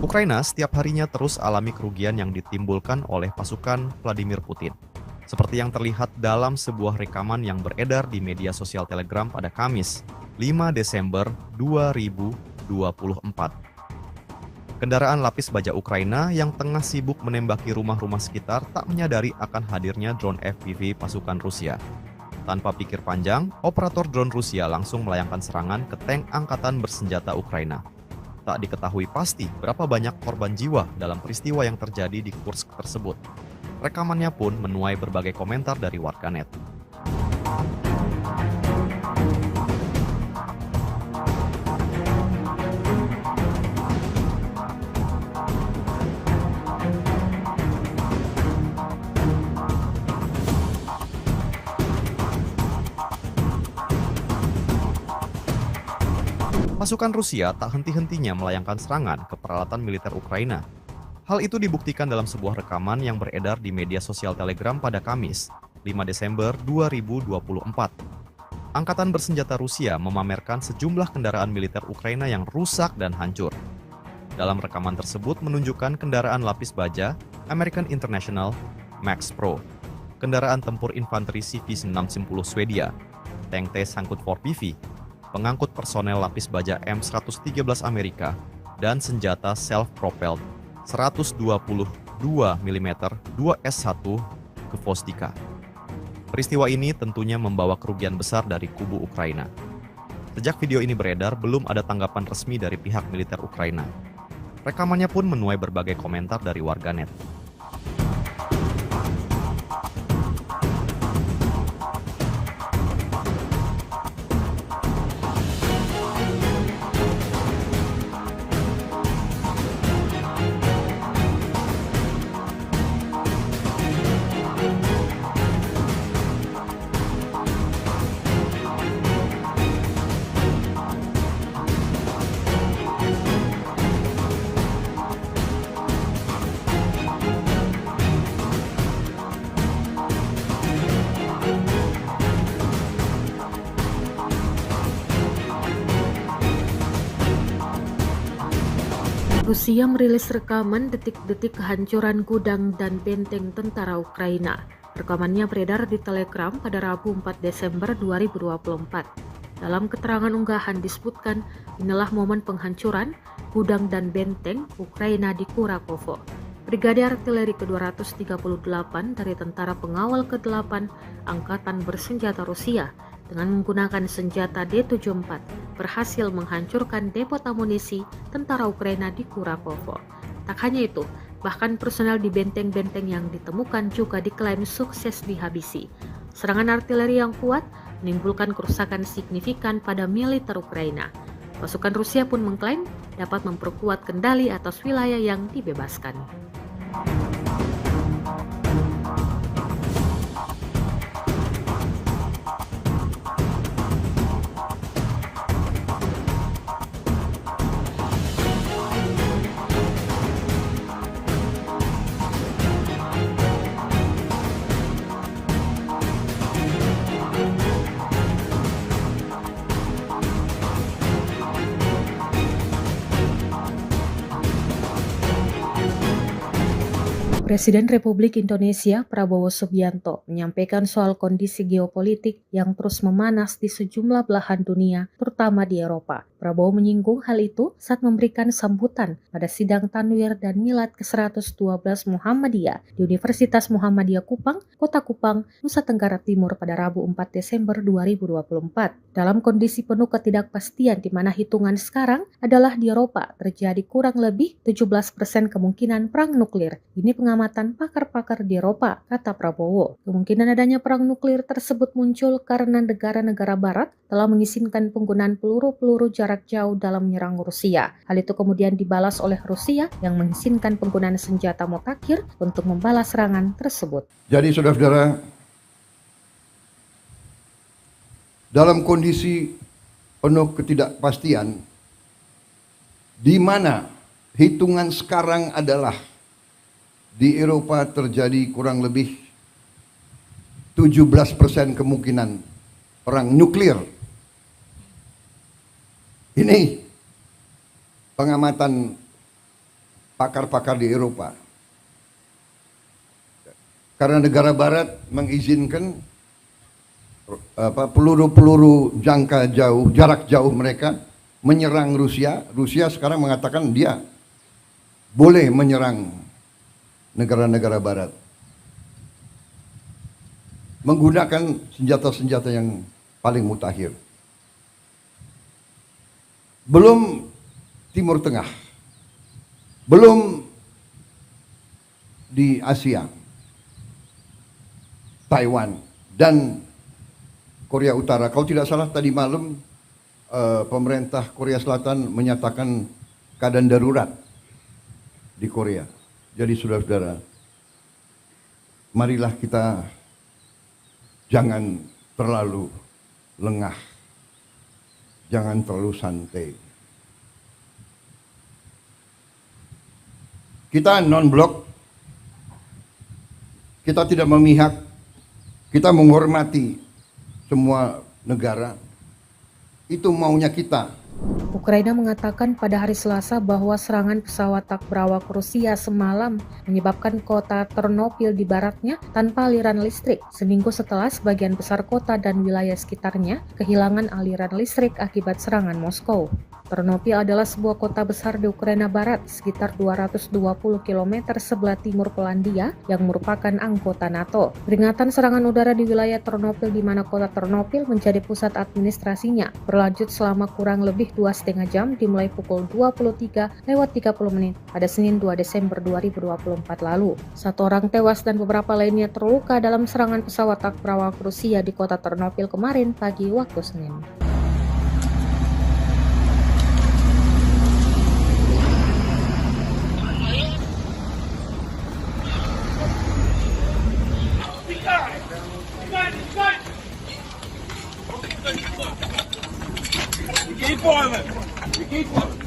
Ukraina setiap harinya terus alami kerugian yang ditimbulkan oleh pasukan Vladimir Putin. Seperti yang terlihat dalam sebuah rekaman yang beredar di media sosial Telegram pada Kamis, 5 Desember 2024. Kendaraan lapis baja Ukraina yang tengah sibuk menembaki rumah-rumah sekitar tak menyadari akan hadirnya drone FPV pasukan Rusia. Tanpa pikir panjang, operator drone Rusia langsung melayangkan serangan ke tank Angkatan Bersenjata Ukraina. Tak diketahui pasti berapa banyak korban jiwa dalam peristiwa yang terjadi di Kursk tersebut. Rekamannya pun menuai berbagai komentar dari warganet. Pasukan Rusia tak henti-hentinya melayangkan serangan ke peralatan militer Ukraina. Hal itu dibuktikan dalam sebuah rekaman yang beredar di media sosial Telegram pada Kamis, 5 Desember 2024. Angkatan Bersenjata Rusia memamerkan sejumlah kendaraan militer Ukraina yang rusak dan hancur. Dalam rekaman tersebut menunjukkan kendaraan lapis baja American International Max Pro, kendaraan tempur infanteri CV-610 Swedia, tank T-Sangkut 4PV, pengangkut personel lapis baja M113 Amerika, dan senjata self-propelled 122 mm 2S1 Gvosdika. Peristiwa ini tentunya membawa kerugian besar dari kubu Ukraina. Sejak video ini beredar, belum ada tanggapan resmi dari pihak militer Ukraina. Rekamannya pun menuai berbagai komentar dari warganet. Rusia merilis rekaman detik-detik kehancuran gudang dan benteng tentara Ukraina. Rekamannya beredar di Telegram pada Rabu 4 Desember 2024. Dalam keterangan unggahan disebutkan, inilah momen penghancuran gudang dan benteng Ukraina di Kurakovo. Brigade Artileri ke-238 dari Tentara Pengawal ke-8 Angkatan Bersenjata Rusia dengan menggunakan senjata D-74 berhasil menghancurkan depot amunisi tentara Ukraina di Kurakovo. Tak hanya itu, bahkan personel di benteng-benteng yang ditemukan juga diklaim sukses dihabisi. Serangan artileri yang kuat menimbulkan kerusakan signifikan pada militer Ukraina. Pasukan Rusia pun mengklaim dapat memperkuat kendali atas wilayah yang dibebaskan. Presiden Republik Indonesia Prabowo Subianto menyampaikan soal kondisi geopolitik yang terus memanas di sejumlah belahan dunia, terutama di Eropa. Prabowo menyinggung hal itu saat memberikan sambutan pada sidang Tanwir dan Milad ke-112 Muhammadiyah di Universitas Muhammadiyah Kupang, Kota Kupang, Nusa Tenggara Timur pada Rabu 4 Desember 2024. Dalam kondisi penuh ketidakpastian di mana hitungan sekarang adalah di Eropa terjadi kurang lebih 17% kemungkinan perang nuklir. Ini pengamatan pakar-pakar di Eropa, kata Prabowo. Kemungkinan adanya perang nuklir tersebut muncul karena negara-negara barat telah mengizinkan penggunaan peluru-peluru jarak jauh dalam menyerang Rusia. Hal itu kemudian dibalas oleh Rusia yang mengizinkan penggunaan senjata mutakhir untuk membalas serangan tersebut. Jadi saudara-saudara, dalam kondisi penuh ketidakpastian, di mana hitungan sekarang adalah di Eropa terjadi kurang lebih 17% kemungkinan perang nuklir. Ini pengamatan pakar-pakar di Eropa. Karena negara barat mengizinkan peluru-peluru jarak jauh mereka menyerang Rusia. Rusia sekarang mengatakan dia boleh menyerang negara-negara barat menggunakan senjata-senjata yang paling mutakhir. Belum Timur Tengah, belum di Asia, Taiwan dan Korea Utara. Kalau tidak salah tadi malam pemerintah Korea Selatan menyatakan keadaan darurat di Korea. Jadi saudara-saudara, marilah kita jangan terlalu lengah, jangan terlalu santai. Kita non-blok, kita tidak memihak, kita menghormati semua negara. Itu maunya kita. Ukraina mengatakan pada hari Selasa bahwa serangan pesawat tak berawak Rusia semalam menyebabkan kota Ternopil di baratnya tanpa aliran listrik, seminggu setelah sebagian besar kota dan wilayah sekitarnya kehilangan aliran listrik akibat serangan Moskow. Ternopil adalah sebuah kota besar di Ukraina Barat, sekitar 220 km sebelah timur Polandia yang merupakan anggota NATO. Peringatan serangan udara di wilayah Ternopil di mana kota Ternopil menjadi pusat administrasinya berlanjut selama kurang lebih 2,5 jam dimulai pukul 23:30 pada Senin 2 Desember 2024 lalu. 1 orang tewas dan beberapa lainnya terluka dalam serangan pesawat tak berawak Rusia di kota Ternopil kemarin pagi waktu Senin. Keep on it. Keep on it.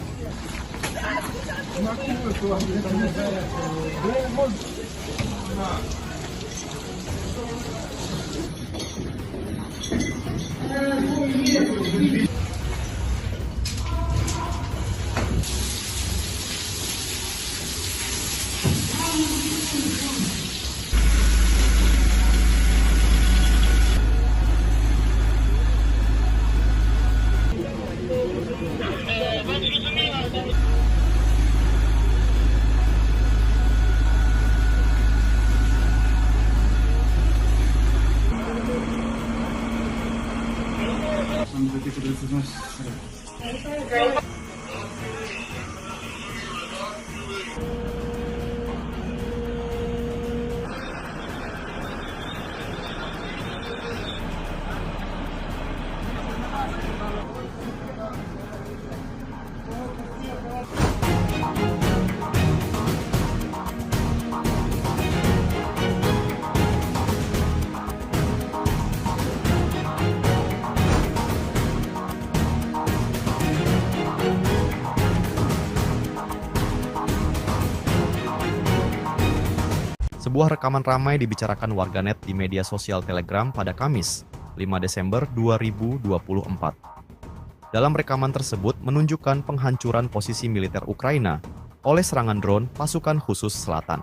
Sebuah rekaman ramai dibicarakan warganet di media sosial Telegram pada Kamis, 5 Desember 2024. Dalam rekaman tersebut menunjukkan penghancuran posisi militer Ukraina oleh serangan drone pasukan khusus selatan.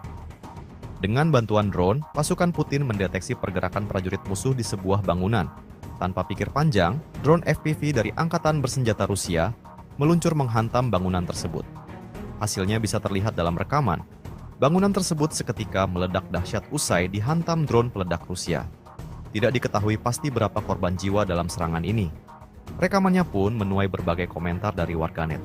Dengan bantuan drone, pasukan Putin mendeteksi pergerakan prajurit musuh di sebuah bangunan. Tanpa pikir panjang, drone FPV dari Angkatan Bersenjata Rusia meluncur menghantam bangunan tersebut. Hasilnya bisa terlihat dalam rekaman. Bangunan tersebut seketika meledak dahsyat usai dihantam drone peledak Rusia. Tidak diketahui pasti berapa korban jiwa dalam serangan ini. Rekamannya pun menuai berbagai komentar dari warganet.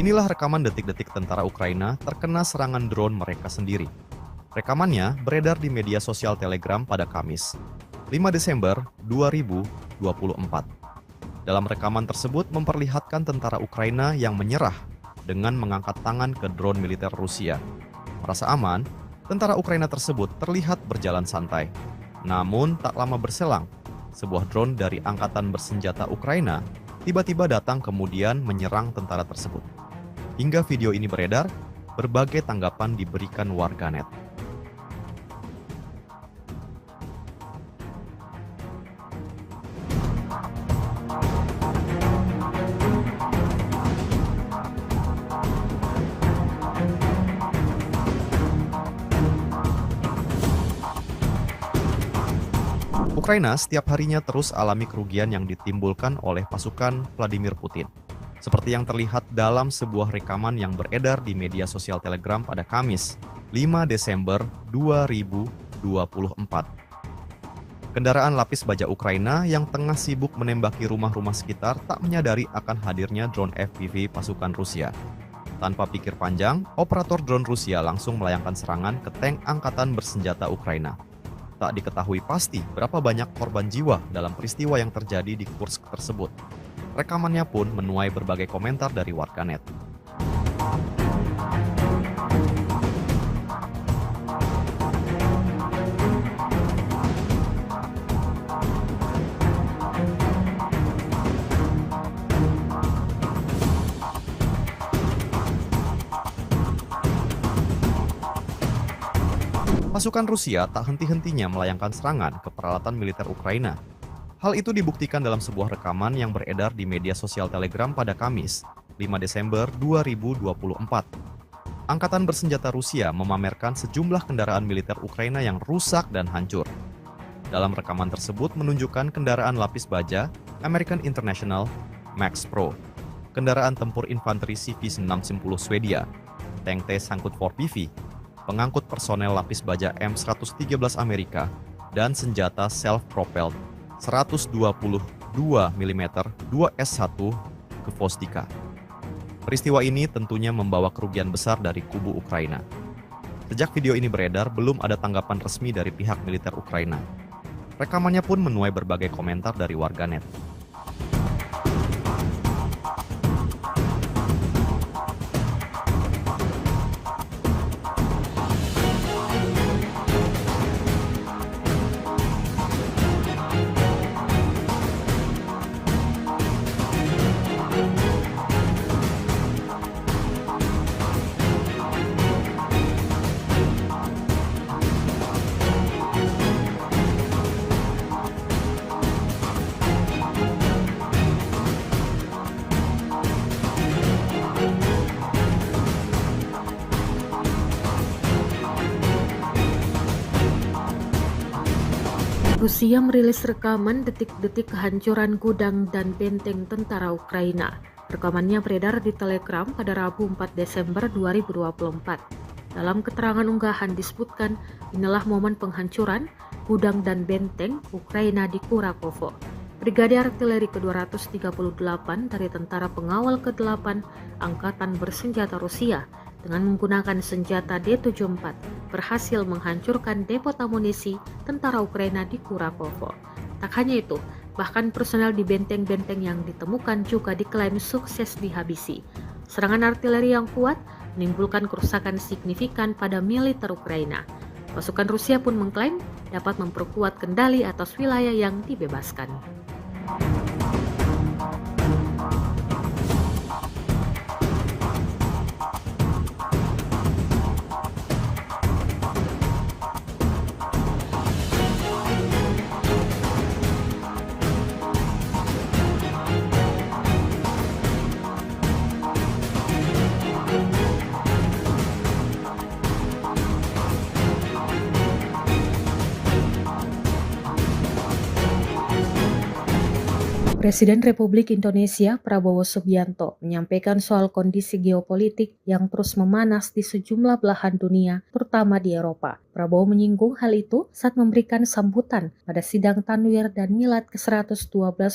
Inilah rekaman detik-detik tentara Ukraina terkena serangan drone mereka sendiri. Rekamannya beredar di media sosial Telegram pada Kamis, 5 Desember 2024. Dalam rekaman tersebut memperlihatkan tentara Ukraina yang menyerah dengan mengangkat tangan ke drone militer Rusia. Merasa aman, tentara Ukraina tersebut terlihat berjalan santai. Namun tak lama berselang, sebuah drone dari Angkatan Bersenjata Ukraina tiba-tiba datang kemudian menyerang tentara tersebut. Hingga video ini beredar, berbagai tanggapan diberikan warganet. Ukraina setiap harinya terus alami kerugian yang ditimbulkan oleh pasukan Vladimir Putin. Seperti yang terlihat dalam sebuah rekaman yang beredar di media sosial Telegram pada Kamis, 5 Desember 2024. Kendaraan lapis baja Ukraina yang tengah sibuk menembaki rumah-rumah sekitar tak menyadari akan hadirnya drone FPV pasukan Rusia. Tanpa pikir panjang, operator drone Rusia langsung melayangkan serangan ke tank Angkatan Bersenjata Ukraina. Tak diketahui pasti berapa banyak korban jiwa dalam peristiwa yang terjadi di Kursk tersebut. Rekamannya pun menuai berbagai komentar dari warganet. Pasukan Rusia tak henti-hentinya melayangkan serangan ke peralatan militer Ukraina. Hal itu dibuktikan dalam sebuah rekaman yang beredar di media sosial Telegram pada Kamis, 5 Desember 2024. Angkatan Bersenjata Rusia memamerkan sejumlah kendaraan militer Ukraina yang rusak dan hancur. Dalam rekaman tersebut menunjukkan kendaraan lapis baja American International Max Pro, kendaraan tempur infanteri CV-610 Swedia, tank T-Sangkut 4PV, pengangkut personel lapis baja M113 Amerika, dan senjata self-propelled 122 mm 2S1 ke Vostika. Peristiwa ini tentunya membawa kerugian besar dari kubu Ukraina. Sejak video ini beredar, belum ada tanggapan resmi dari pihak militer Ukraina. Rekamannya pun menuai berbagai komentar dari warganet. Rusia merilis rekaman detik-detik kehancuran gudang dan benteng tentara Ukraina. Rekamannya beredar di Telegram pada Rabu 4 Desember 2024. Dalam keterangan unggahan disebutkan, inilah momen penghancuran gudang dan benteng Ukraina di Kurakovo. Brigade Artileri ke-238 dari Tentara Pengawal ke-8 Angkatan Bersenjata Rusia dengan menggunakan senjata D-74 berhasil menghancurkan depo amunisi tentara Ukraina di Kurakovo. Tak hanya itu, bahkan personel di benteng-benteng yang ditemukan juga diklaim sukses dihabisi. Serangan artileri yang kuat menimbulkan kerusakan signifikan pada militer Ukraina. Pasukan Rusia pun mengklaim dapat memperkuat kendali atas wilayah yang dibebaskan. Presiden Republik Indonesia Prabowo Subianto menyampaikan soal kondisi geopolitik yang terus memanas di sejumlah belahan dunia, terutama di Eropa. Prabowo menyinggung hal itu saat memberikan sambutan pada sidang Tanwir dan Milad ke-112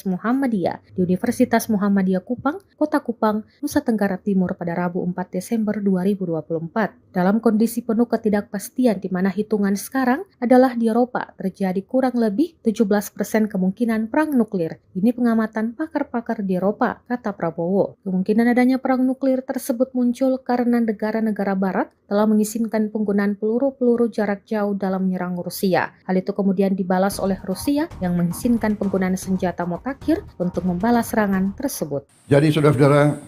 Muhammadiyah di Universitas Muhammadiyah Kupang, Kota Kupang, Nusa Tenggara Timur pada Rabu 4 Desember 2024. Dalam kondisi penuh ketidakpastian di mana hitungan sekarang adalah di Eropa terjadi kurang lebih 17% kemungkinan perang nuklir. Ini pengamatan pakar-pakar di Eropa, kata Prabowo. Kemungkinan adanya perang nuklir tersebut muncul karena negara-negara barat telah mengizinkan penggunaan peluru-peluru jarak jauh dalam menyerang Rusia. Hal itu kemudian dibalas oleh Rusia yang mengizinkan penggunaan senjata mutakhir untuk membalas serangan tersebut. Jadi saudara-saudara,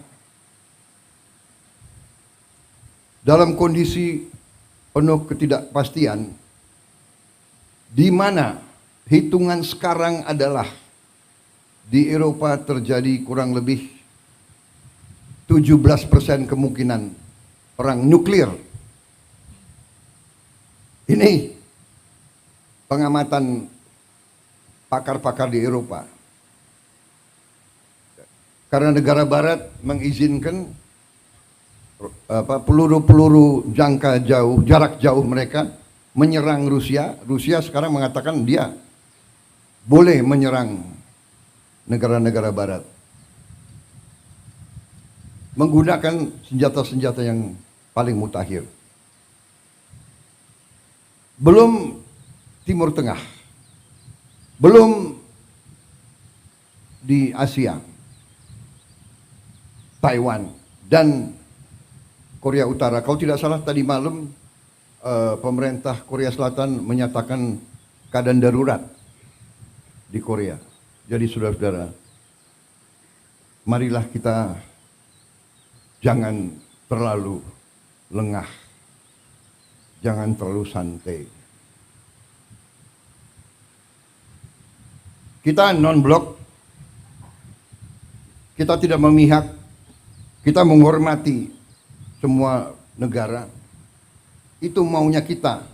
dalam kondisi penuh ketidakpastian, di mana hitungan sekarang adalah di Eropa terjadi kurang lebih 17% kemungkinan perang nuklir. Ini pengamatan pakar-pakar di Eropa. Karena negara barat mengizinkan peluru-peluru jangka jauh, jarak jauh mereka menyerang Rusia. Rusia sekarang mengatakan dia boleh menyerang negara-negara barat menggunakan senjata-senjata yang paling mutakhir. Belum Timur Tengah, belum di Asia, Taiwan dan Korea Utara. Kalau tidak salah tadi malam pemerintah Korea Selatan menyatakan keadaan darurat di Korea. Jadi saudara-saudara, marilah kita jangan terlalu lengah, jangan terlalu santai. Kita non-blok, kita tidak memihak, kita menghormati semua negara. Itu maunya kita.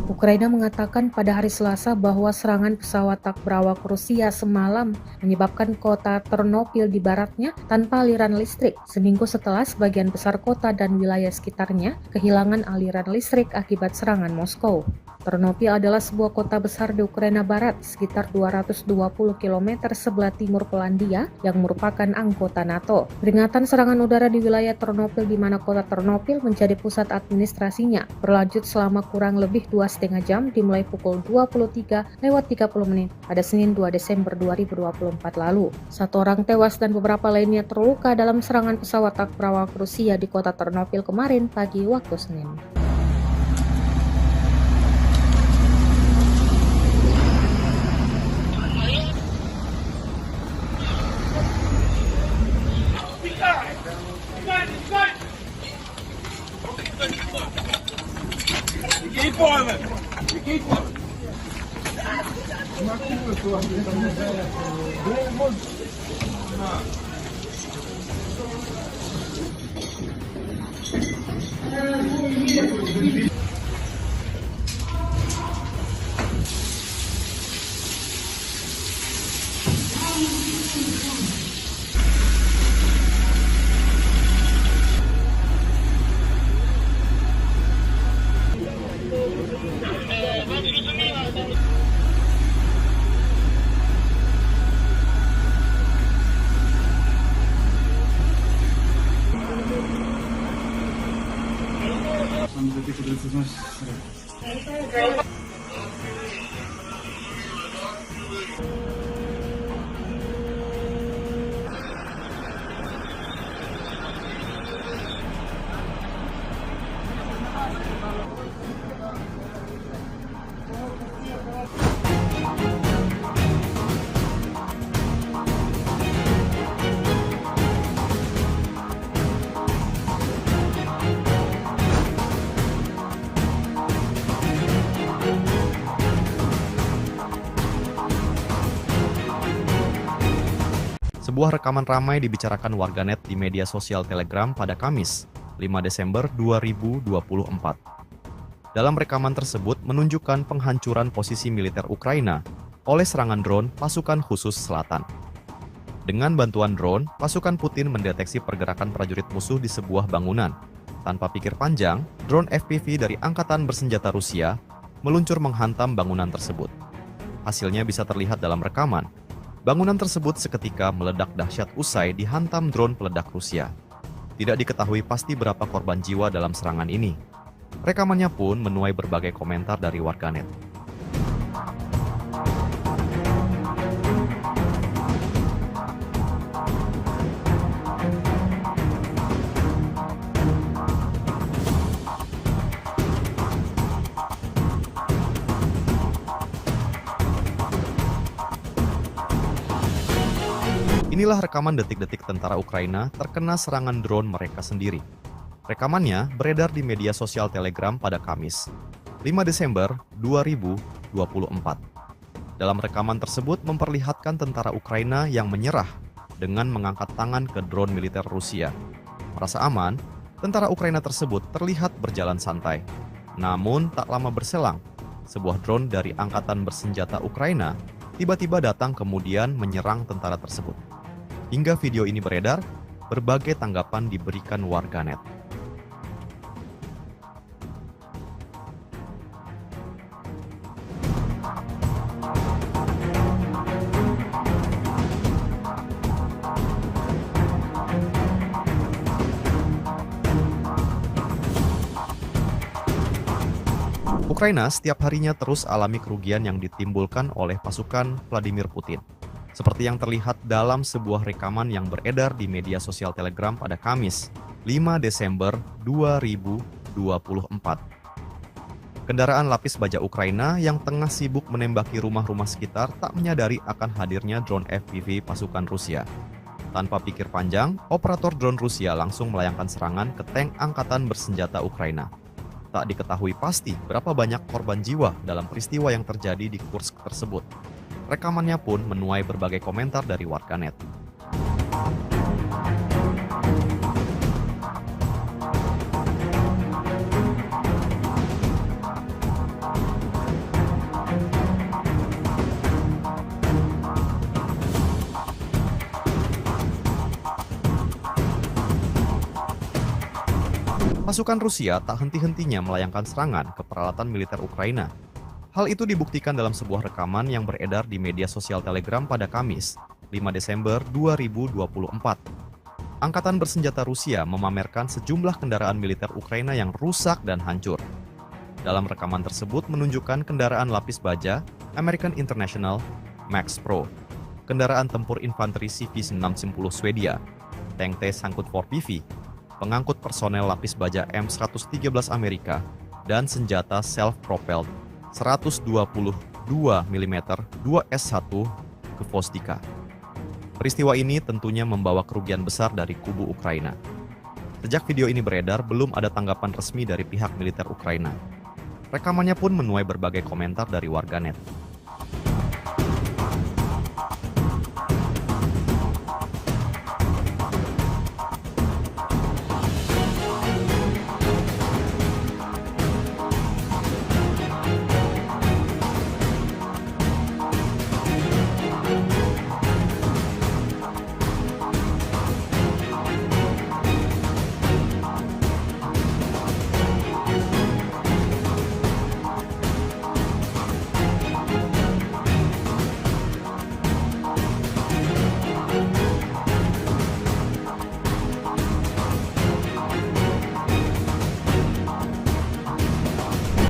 Ukraina mengatakan pada hari Selasa bahwa serangan pesawat tak berawak Rusia semalam menyebabkan kota Ternopil di baratnya tanpa aliran listrik, seminggu setelah sebagian besar kota dan wilayah sekitarnya kehilangan aliran listrik akibat serangan Moskow. Ternopil adalah sebuah kota besar di Ukraina Barat, sekitar 220 km sebelah timur Polandia yang merupakan anggota NATO. Peringatan serangan udara di wilayah Ternopil di mana kota Ternopil menjadi pusat administrasinya berlanjut selama kurang lebih 2,5 jam dimulai pukul 23:30 pada Senin 2 Desember 2024 lalu. 1 orang tewas dan beberapa lainnya terluka dalam serangan pesawat tak berawak Rusia di kota Ternopil kemarin pagi waktu Senin. Keep on it. Keep on. Sebuah rekaman ramai dibicarakan warganet di media sosial Telegram pada Kamis, 5 Desember 2024. Dalam rekaman tersebut menunjukkan penghancuran posisi militer Ukraina oleh serangan drone pasukan khusus selatan. Dengan bantuan drone, pasukan Putin mendeteksi pergerakan prajurit musuh di sebuah bangunan. Tanpa pikir panjang, drone FPV dari Angkatan Bersenjata Rusia meluncur menghantam bangunan tersebut. Hasilnya bisa terlihat dalam rekaman. Bangunan tersebut seketika meledak dahsyat usai dihantam drone peledak Rusia. Tidak diketahui pasti berapa korban jiwa dalam serangan ini. Rekamannya pun menuai berbagai komentar dari warganet. Inilah rekaman detik-detik tentara Ukraina terkena serangan drone mereka sendiri. Rekamannya beredar di media sosial Telegram pada Kamis, 5 Desember 2024. Dalam rekaman tersebut memperlihatkan tentara Ukraina yang menyerah dengan mengangkat tangan ke drone militer Rusia. Merasa aman, tentara Ukraina tersebut terlihat berjalan santai. Namun tak lama berselang, sebuah drone dari Angkatan Bersenjata Ukraina tiba-tiba datang kemudian menyerang tentara tersebut. Hingga video ini beredar, berbagai tanggapan diberikan warganet. Ukraina setiap harinya terus alami kerugian yang ditimbulkan oleh pasukan Vladimir Putin. Seperti yang terlihat dalam sebuah rekaman yang beredar di media sosial Telegram pada Kamis, 5 Desember 2024. Kendaraan lapis baja Ukraina yang tengah sibuk menembaki rumah-rumah sekitar tak menyadari akan hadirnya drone FPV pasukan Rusia. Tanpa pikir panjang, operator drone Rusia langsung melayangkan serangan ke tank Angkatan Bersenjata Ukraina. Tak diketahui pasti berapa banyak korban jiwa dalam peristiwa yang terjadi di Kursk tersebut. Rekamannya pun menuai berbagai komentar dari warganet. Pasukan Rusia tak henti-hentinya melayangkan serangan ke peralatan militer Ukraina. Hal itu dibuktikan dalam sebuah rekaman yang beredar di media sosial Telegram pada Kamis, 5 Desember 2024. Angkatan Bersenjata Rusia memamerkan sejumlah kendaraan militer Ukraina yang rusak dan hancur. Dalam rekaman tersebut menunjukkan kendaraan lapis baja American International Max Pro, kendaraan tempur infanteri CV-610 Swedia, tank T-Sangkut 4PV, pengangkut personel lapis baja M113 Amerika, dan senjata self-propelled 122 mm 2S1 Gvosdika. Peristiwa ini tentunya membawa kerugian besar dari kubu Ukraina. Sejak video ini beredar, belum ada tanggapan resmi dari pihak militer Ukraina. Rekamannya pun menuai berbagai komentar dari warganet.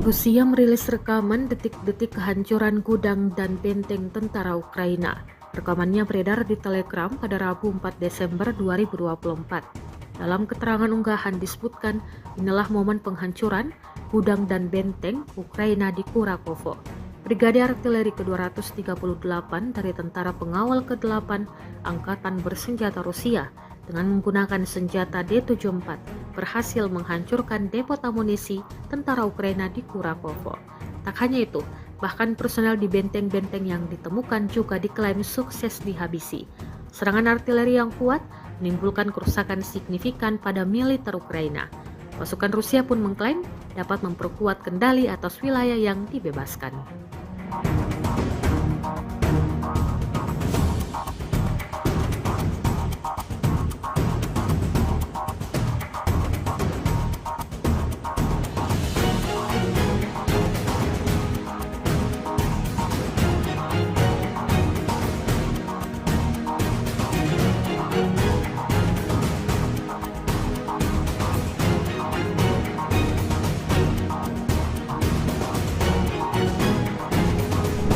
Rusia merilis rekaman detik-detik kehancuran gudang dan benteng tentara Ukraina. Rekamannya beredar di Telegram pada Rabu 4 Desember 2024. Dalam keterangan unggahan disebutkan, inilah momen penghancuran gudang dan benteng Ukraina di Kurakovo. Brigade Artileri ke-238 dari Tentara Pengawal ke-8 Angkatan Bersenjata Rusia dengan menggunakan senjata D-74 berhasil menghancurkan depot amunisi tentara Ukraina di Kurakovo. Tak hanya itu, bahkan personel di benteng-benteng yang ditemukan juga diklaim sukses dihabisi. Serangan artileri yang kuat menimbulkan kerusakan signifikan pada militer Ukraina. Pasukan Rusia pun mengklaim dapat memperkuat kendali atas wilayah yang dibebaskan.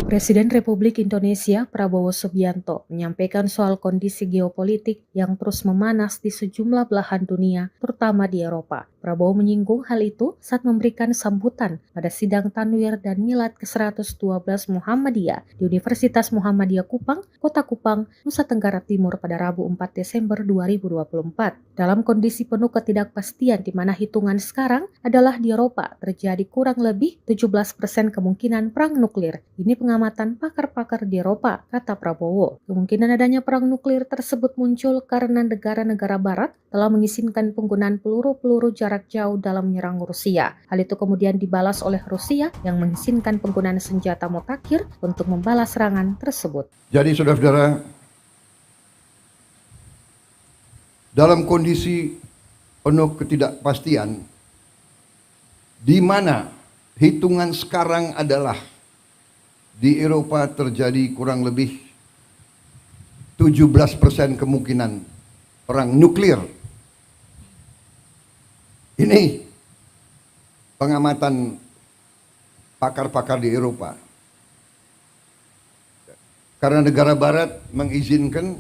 Presiden Republik Indonesia Prabowo Subianto menyampaikan soal kondisi geopolitik yang terus memanas di sejumlah belahan dunia, terutama di Eropa. Prabowo menyinggung hal itu saat memberikan sambutan pada sidang Tanwir dan Milad ke-112 Muhammadiyah di Universitas Muhammadiyah Kupang, Kota Kupang, Nusa Tenggara Timur pada Rabu 4 Desember 2024. Dalam kondisi penuh ketidakpastian di mana hitungan sekarang adalah di Eropa terjadi kurang lebih 17% kemungkinan perang nuklir. Ini pengamatan pakar-pakar di Eropa, kata Prabowo. Kemungkinan adanya perang nuklir tersebut muncul karena negara-negara barat telah mengizinkan penggunaan peluru-peluru jarak jauh dalam menyerang Rusia. Hal itu kemudian dibalas oleh Rusia yang mengizinkan penggunaan senjata mutakhir untuk membalas serangan tersebut. Jadi saudara-saudara, dalam kondisi penuh ketidakpastian, di mana hitungan sekarang adalah di Eropa terjadi kurang lebih 17% kemungkinan perang nuklir. Ini pengamatan pakar-pakar di Eropa. Karena negara barat mengizinkan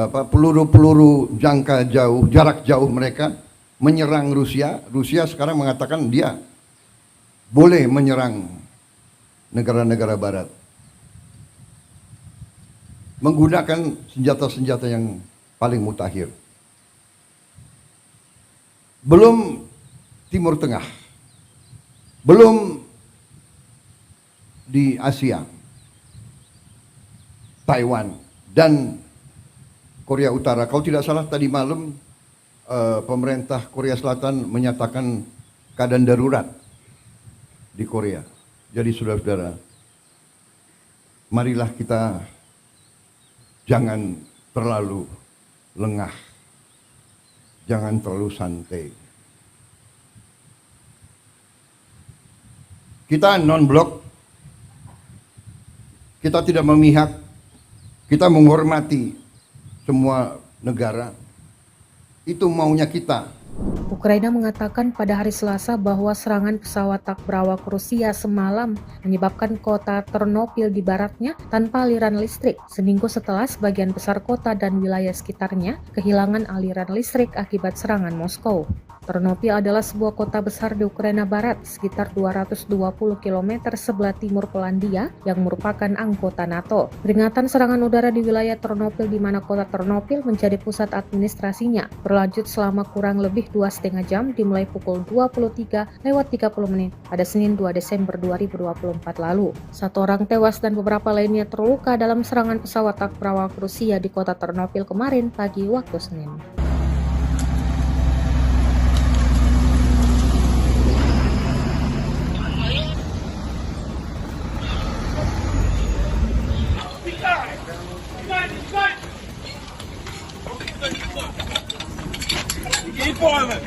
peluru-peluru jangka jauh, jarak jauh mereka menyerang Rusia. Rusia sekarang mengatakan dia boleh menyerang negara-negara barat menggunakan senjata-senjata yang paling mutakhir. Belum Timur Tengah, belum di Asia, Taiwan dan Korea Utara. Kalau tidak salah tadi malam pemerintah Korea Selatan menyatakan keadaan darurat di Korea. Jadi saudara-saudara, marilah kita jangan terlalu lengah, jangan terlalu santai. Kita non-blok, kita tidak memihak, kita menghormati semua negara. Itu maunya kita. Ukraina mengatakan pada hari Selasa bahwa serangan pesawat tak berawak Rusia semalam menyebabkan kota Ternopil di baratnya tanpa aliran listrik, seminggu setelah sebagian besar kota dan wilayah sekitarnya kehilangan aliran listrik akibat serangan Moskow. Ternopil adalah sebuah kota besar di Ukraina Barat, sekitar 220 km sebelah timur Polandia yang merupakan anggota NATO. Peringatan serangan udara di wilayah Ternopil di mana kota Ternopil menjadi pusat administrasinya berlanjut selama kurang lebih 2,5 jam dimulai pukul 23:30 pada Senin 2 Desember 2024 lalu. 1 orang tewas dan beberapa lainnya terluka dalam serangan pesawat tak berawak Rusia di kota Ternopil kemarin pagi waktu Senin. Keep on it.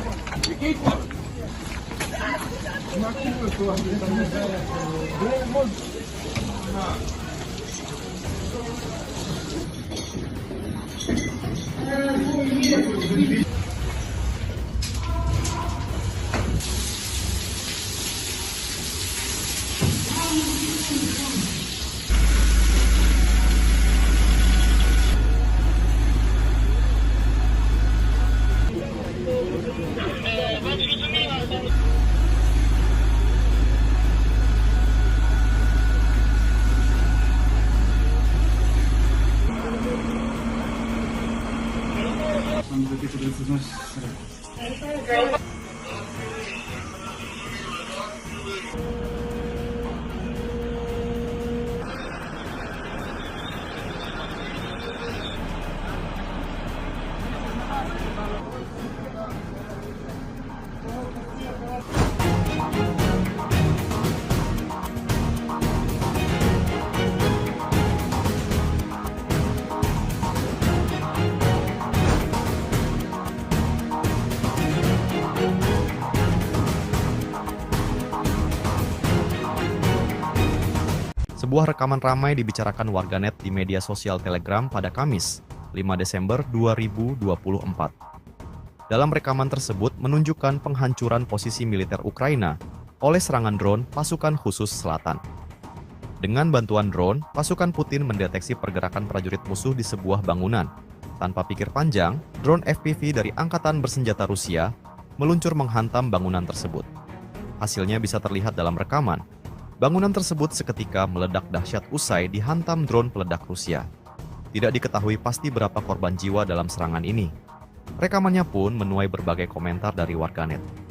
Keep on it. Sebuah rekaman ramai dibicarakan warganet di media sosial Telegram pada Kamis, 5 Desember 2024. Dalam rekaman tersebut menunjukkan penghancuran posisi militer Ukraina oleh serangan drone pasukan khusus selatan. Dengan bantuan drone, pasukan Putin mendeteksi pergerakan prajurit musuh di sebuah bangunan. Tanpa pikir panjang, drone FPV dari Angkatan Bersenjata Rusia meluncur menghantam bangunan tersebut. Hasilnya bisa terlihat dalam rekaman. Bangunan tersebut seketika meledak dahsyat usai dihantam drone peledak Rusia. Tidak diketahui pasti berapa korban jiwa dalam serangan ini. Rekamannya pun menuai berbagai komentar dari warganet.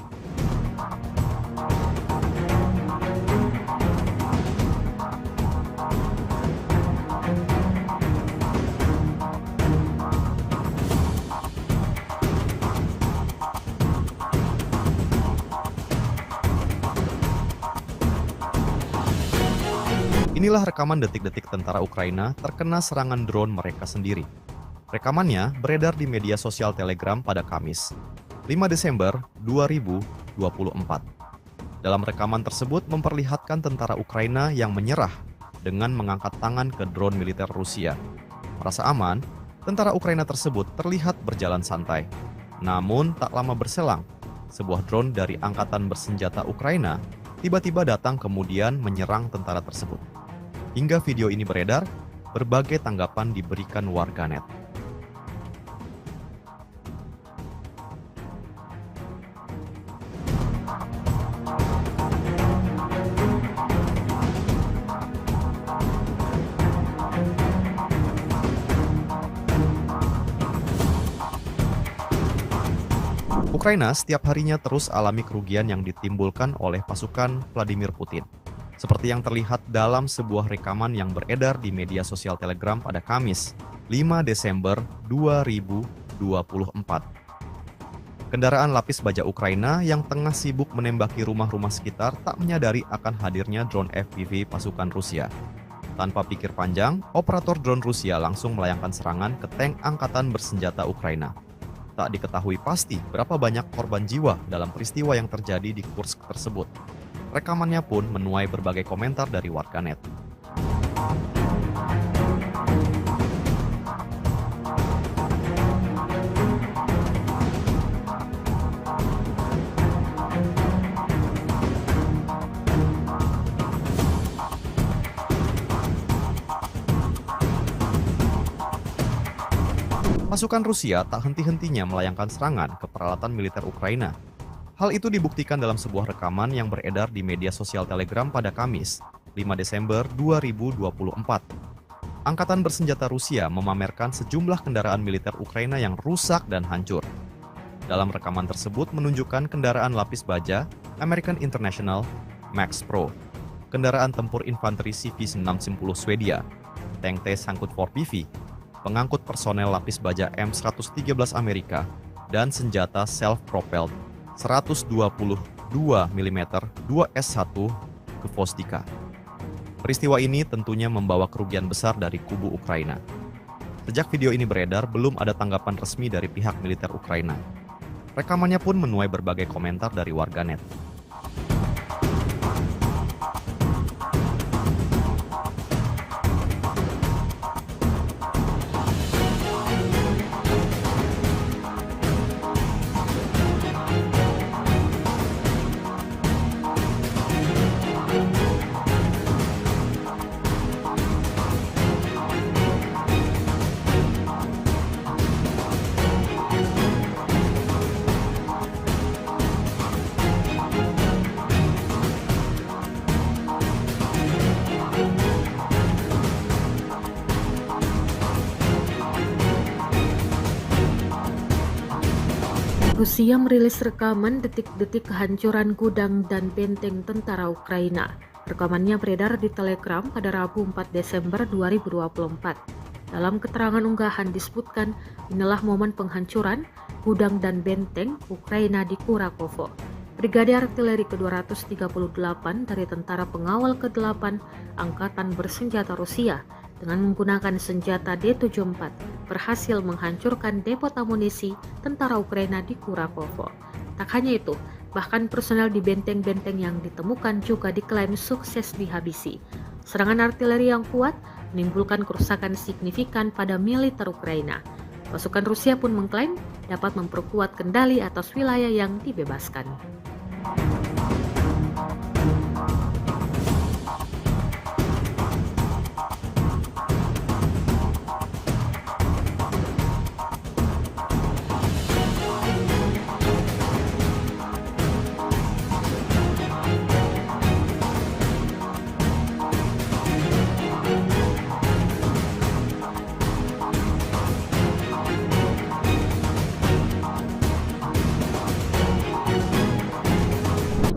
Inilah rekaman detik-detik tentara Ukraina terkena serangan drone mereka sendiri. Rekamannya beredar di media sosial Telegram pada Kamis, 5 Desember 2024. Dalam rekaman tersebut memperlihatkan tentara Ukraina yang menyerah dengan mengangkat tangan ke drone militer Rusia. Merasa aman, tentara Ukraina tersebut terlihat berjalan santai. Namun tak lama berselang, sebuah drone dari Angkatan Bersenjata Ukraina tiba-tiba datang kemudian menyerang tentara tersebut. Hingga video ini beredar, berbagai tanggapan diberikan warganet. Ukraina setiap harinya terus alami kerugian yang ditimbulkan oleh pasukan Vladimir Putin. Seperti yang terlihat dalam sebuah rekaman yang beredar di media sosial Telegram pada Kamis, 5 Desember 2024. Kendaraan lapis baja Ukraina yang tengah sibuk menembaki rumah-rumah sekitar tak menyadari akan hadirnya drone FPV pasukan Rusia. Tanpa pikir panjang, operator drone Rusia langsung melayangkan serangan ke tank Angkatan Bersenjata Ukraina. Tak diketahui pasti berapa banyak korban jiwa dalam peristiwa yang terjadi di Kursk tersebut. Rekamannya pun menuai berbagai komentar dari warganet. Pasukan Rusia tak henti-hentinya melayangkan serangan ke peralatan militer Ukraina. Hal itu dibuktikan dalam sebuah rekaman yang beredar di media sosial Telegram pada Kamis, 5 Desember 2024. Angkatan Bersenjata Rusia memamerkan sejumlah kendaraan militer Ukraina yang rusak dan hancur. Dalam rekaman tersebut menunjukkan kendaraan lapis baja American International Max Pro, kendaraan tempur infanteri CV-610 Swedia, tank T-54PV, pengangkut personel lapis baja M113 Amerika, dan senjata self-propelled 122 mm 2S1 ke Vostika. Peristiwa ini tentunya membawa kerugian besar dari kubu Ukraina. Sejak video ini beredar, belum ada tanggapan resmi dari pihak militer Ukraina. Rekamannya pun menuai berbagai komentar dari warganet. Rusia merilis rekaman detik-detik kehancuran gudang dan benteng tentara Ukraina. Rekamannya beredar di Telegram pada Rabu 4 Desember 2024. Dalam keterangan unggahan disebutkan, inilah momen penghancuran gudang dan benteng Ukraina di Kurakovo. Brigade Artileri ke-238 dari Tentara Pengawal ke-8 Angkatan Bersenjata Rusia dengan menggunakan senjata D-74 berhasil menghancurkan depot amunisi tentara Ukraina di Kurakovo. Tak hanya itu, bahkan personel di benteng-benteng yang ditemukan juga diklaim sukses dihabisi. Serangan artileri yang kuat menimbulkan kerusakan signifikan pada militer Ukraina. Pasukan Rusia pun mengklaim dapat memperkuat kendali atas wilayah yang dibebaskan.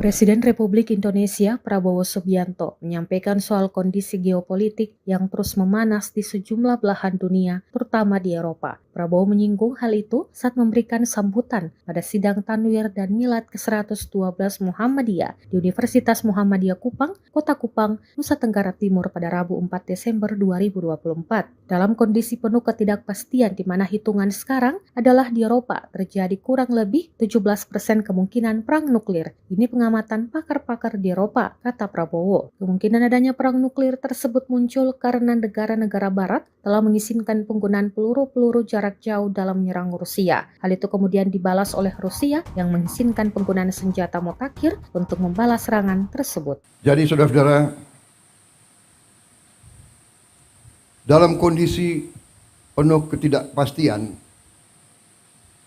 Presiden Republik Indonesia Prabowo Subianto menyampaikan soal kondisi geopolitik yang terus memanas di sejumlah belahan dunia, terutama di Eropa. Prabowo menyinggung hal itu saat memberikan sambutan pada sidang Tanwir dan Milad ke-112 Muhammadiyah di Universitas Muhammadiyah Kupang, Kota Kupang, Nusa Tenggara Timur pada Rabu 4 Desember 2024. Dalam kondisi penuh ketidakpastian di mana hitungan sekarang adalah di Eropa terjadi kurang lebih 17% kemungkinan perang nuklir. Ini pengamatan pakar-pakar di Eropa, kata Prabowo. Kemungkinan adanya perang nuklir tersebut muncul karena negara-negara barat telah mengizinkan penggunaan peluru-peluru jarak jauh dalam menyerang Rusia. Hal itu kemudian dibalas oleh Rusia yang mengizinkan penggunaan senjata mutakhir untuk membalas serangan tersebut. Jadi saudara-saudara, dalam kondisi penuh ketidakpastian,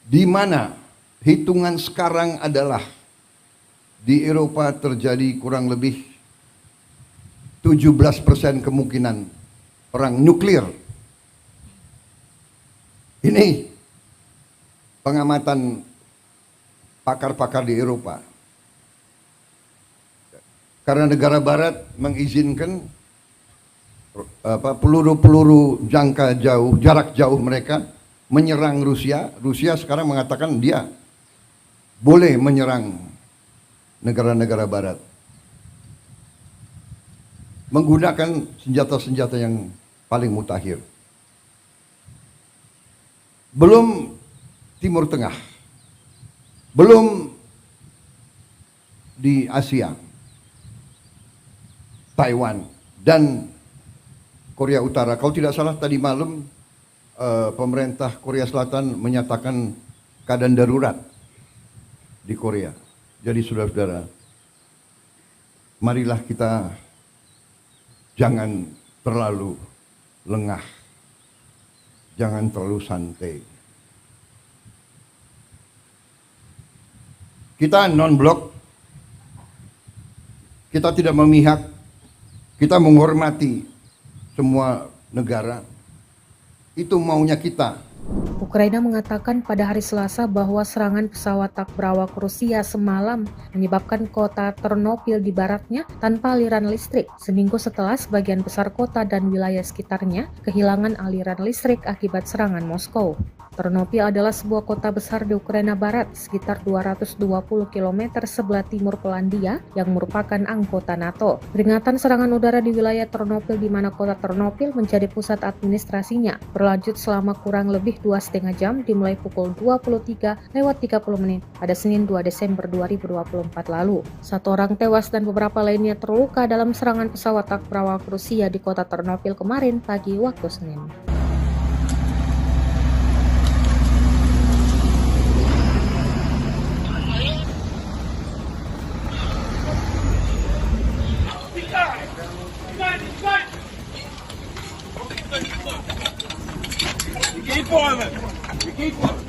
di mana hitungan sekarang adalah di Eropa terjadi kurang lebih 17% kemungkinan perang nuklir. Ini pengamatan pakar-pakar di Eropa. Karena negara barat mengizinkan peluru-peluru jarak jauh mereka menyerang Rusia. Rusia sekarang mengatakan dia boleh menyerang negara-negara barat menggunakan senjata-senjata yang paling mutakhir. Belum Timur Tengah, belum di Asia, Taiwan dan Korea Utara. Kalau tidak salah tadi malam pemerintah Korea Selatan menyatakan keadaan darurat di Korea. Jadi saudara-saudara, marilah kita jangan terlalu lengah, jangan terlalu santai. Kita non-blok, kita tidak memihak, kita menghormati semua negara. Itu maunya kita. Ukraina mengatakan pada hari Selasa bahwa serangan pesawat tak berawak Rusia semalam menyebabkan kota Ternopil di baratnya tanpa aliran listrik, seminggu setelah sebagian besar kota dan wilayah sekitarnya kehilangan aliran listrik akibat serangan Moskow. Ternopil adalah sebuah kota besar di Ukraina Barat, sekitar 220 km sebelah timur Polandia yang merupakan anggota NATO. Peringatan serangan udara di wilayah Ternopil di mana kota Ternopil menjadi pusat administrasinya berlanjut selama kurang lebih 2,5 jam dimulai pukul 23:30 pada Senin 2 Desember 2024 lalu. 1 orang tewas dan beberapa lainnya terluka dalam serangan pesawat tak berawak Rusia di kota Ternopil kemarin pagi waktu Senin. Keep boiling. You keep boiling.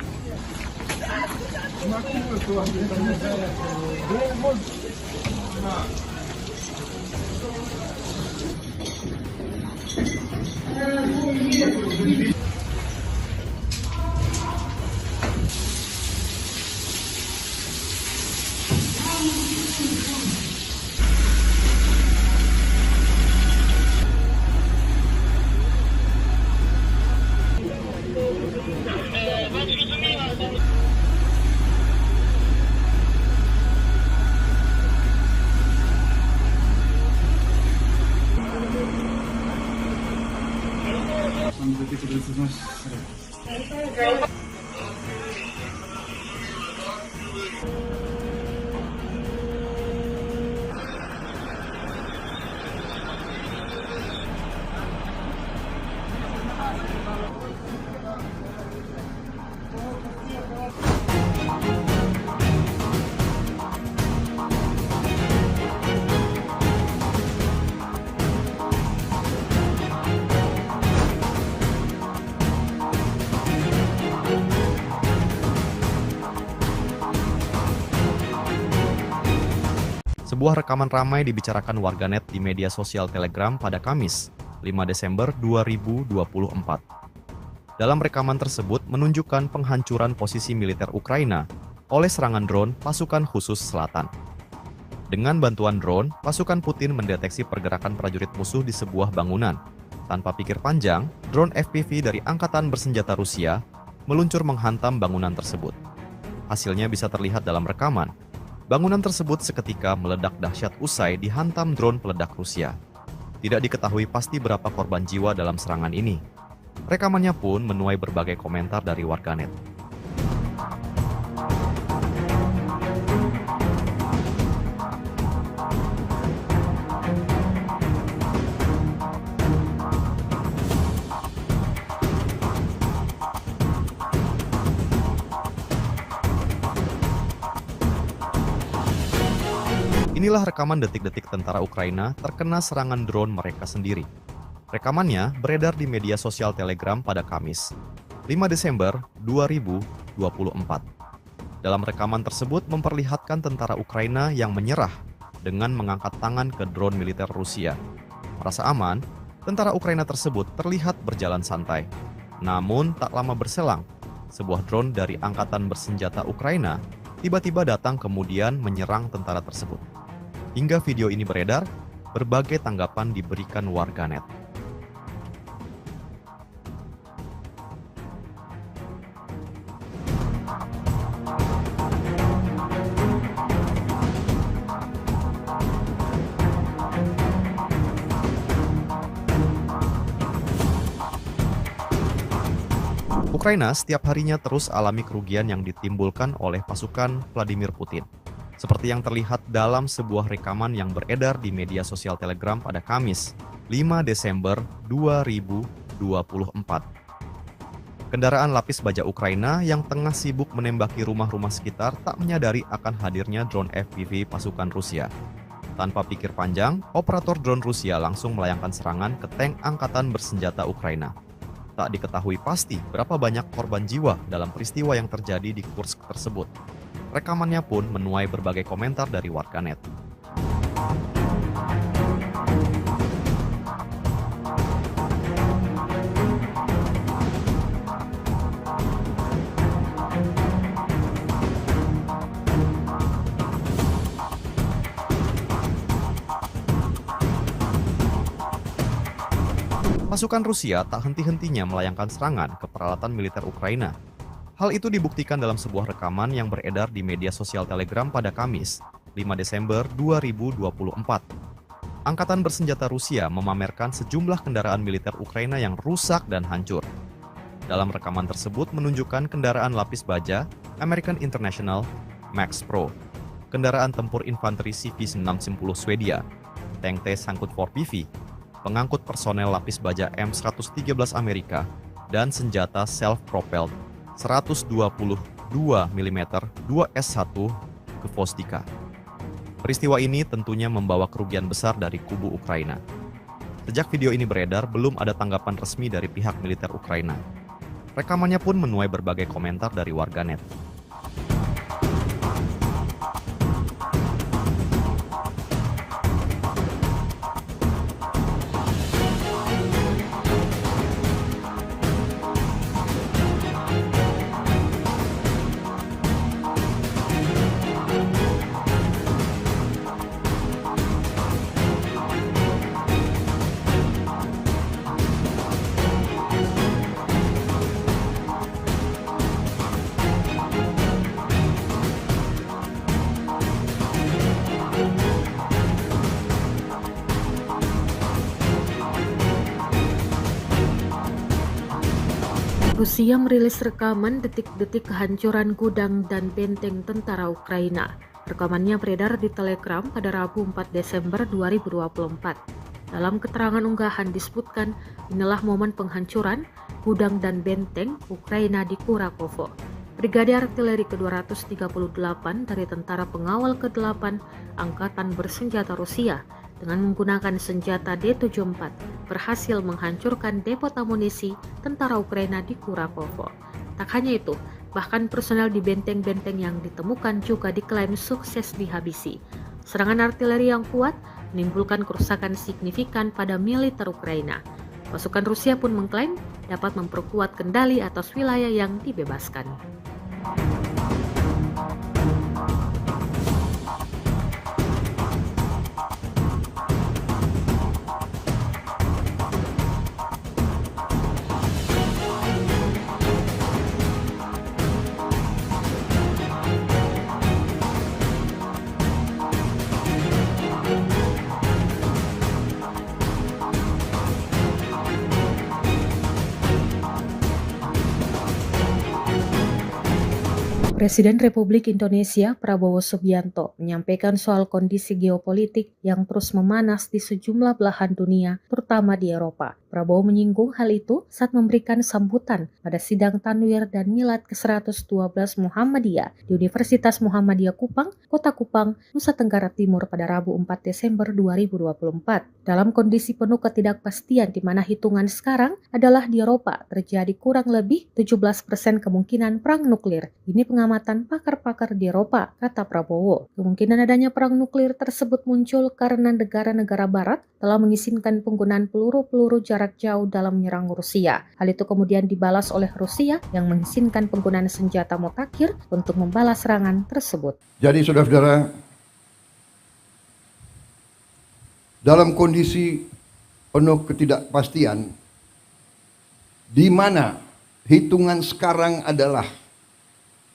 Sebuah rekaman ramai dibicarakan warganet di media sosial Telegram pada Kamis, 5 Desember 2024. Dalam rekaman tersebut menunjukkan penghancuran posisi militer Ukraina oleh serangan drone pasukan khusus selatan. Dengan bantuan drone, pasukan Putin mendeteksi pergerakan prajurit musuh di sebuah bangunan. Tanpa pikir panjang, drone FPV dari Angkatan Bersenjata Rusia meluncur menghantam bangunan tersebut. Hasilnya bisa terlihat dalam rekaman. Bangunan tersebut seketika meledak dahsyat usai dihantam drone peledak Rusia. Tidak diketahui pasti berapa korban jiwa dalam serangan ini. Rekamannya pun menuai berbagai komentar dari warganet. Inilah rekaman detik-detik tentara Ukraina terkena serangan drone mereka sendiri. Rekamannya beredar di media sosial Telegram pada Kamis, 5 Desember 2024. Dalam rekaman tersebut memperlihatkan tentara Ukraina yang menyerah dengan mengangkat tangan ke drone militer Rusia. Merasa aman, tentara Ukraina tersebut terlihat berjalan santai. Namun tak lama berselang, sebuah drone dari Angkatan Bersenjata Ukraina tiba-tiba datang kemudian menyerang tentara tersebut. Hingga video ini beredar, berbagai tanggapan diberikan warganet. Ukraina setiap harinya terus alami kerugian yang ditimbulkan oleh pasukan Vladimir Putin. Seperti yang terlihat dalam sebuah rekaman yang beredar di media sosial Telegram pada Kamis, 5 Desember 2024. Kendaraan lapis baja Ukraina yang tengah sibuk menembaki rumah-rumah sekitar tak menyadari akan hadirnya drone FPV pasukan Rusia. Tanpa pikir panjang, operator drone Rusia langsung melayangkan serangan ke tank Angkatan Bersenjata Ukraina. Tak diketahui pasti berapa banyak korban jiwa dalam peristiwa yang terjadi di Kursk tersebut. Rekamannya pun menuai berbagai komentar dari warganet. Pasukan Rusia tak henti-hentinya melayangkan serangan ke peralatan militer Ukraina. Hal itu dibuktikan dalam sebuah rekaman yang beredar di media sosial Telegram pada Kamis, 5 Desember 2024. Angkatan Bersenjata Rusia memamerkan sejumlah kendaraan militer Ukraina yang rusak dan hancur. Dalam rekaman tersebut menunjukkan kendaraan lapis baja American International Max Pro, kendaraan tempur infanteri CV-610 Swedia, tank T-Sangkut 4PV, pengangkut personel lapis baja M113 Amerika, dan senjata self-propelled 122 mm 2S1 ke Vostika. Peristiwa ini tentunya membawa kerugian besar dari kubu Ukraina. Sejak video ini beredar, belum ada tanggapan resmi dari pihak militer Ukraina. Rekamannya pun menuai berbagai komentar dari warganet. Rusia merilis rekaman detik-detik kehancuran gudang dan benteng tentara Ukraina. Rekamannya beredar di Telegram pada Rabu 4 Desember 2024. Dalam keterangan unggahan disebutkan, inilah momen penghancuran gudang dan benteng Ukraina di Kurakovo. Brigade Artileri ke-238 dari Tentara Pengawal ke-8 Angkatan Bersenjata Rusia dengan menggunakan senjata D-74 berhasil menghancurkan depot amunisi tentara Ukraina di Kurakovo. Tak hanya itu, bahkan personel di benteng-benteng yang ditemukan juga diklaim sukses dihabisi. Serangan artileri yang kuat menimbulkan kerusakan signifikan pada militer Ukraina. Pasukan Rusia pun mengklaim dapat memperkuat kendali atas wilayah yang dibebaskan. Presiden Republik Indonesia Prabowo Subianto menyampaikan soal kondisi geopolitik yang terus memanas di sejumlah belahan dunia, terutama di Eropa. Prabowo menyinggung hal itu saat memberikan sambutan pada sidang Tanwir dan Milad ke-112 Muhammadiyah di Universitas Muhammadiyah Kupang, Kota Kupang, Nusa Tenggara Timur pada Rabu 4 Desember 2024. Dalam kondisi penuh ketidakpastian di mana hitungan sekarang adalah di Eropa terjadi kurang lebih 17% kemungkinan perang nuklir. Ini pengamatan pakar-pakar di Eropa, kata Prabowo. Kemungkinan adanya perang nuklir tersebut muncul karena negara-negara barat telah mengizinkan penggunaan peluru-peluru jarak jauh dalam menyerang Rusia. Hal itu kemudian dibalas oleh Rusia yang mengizinkan penggunaan senjata mutakhir untuk membalas serangan tersebut. Jadi saudara-saudara, dalam kondisi penuh ketidakpastian, di mana hitungan sekarang adalah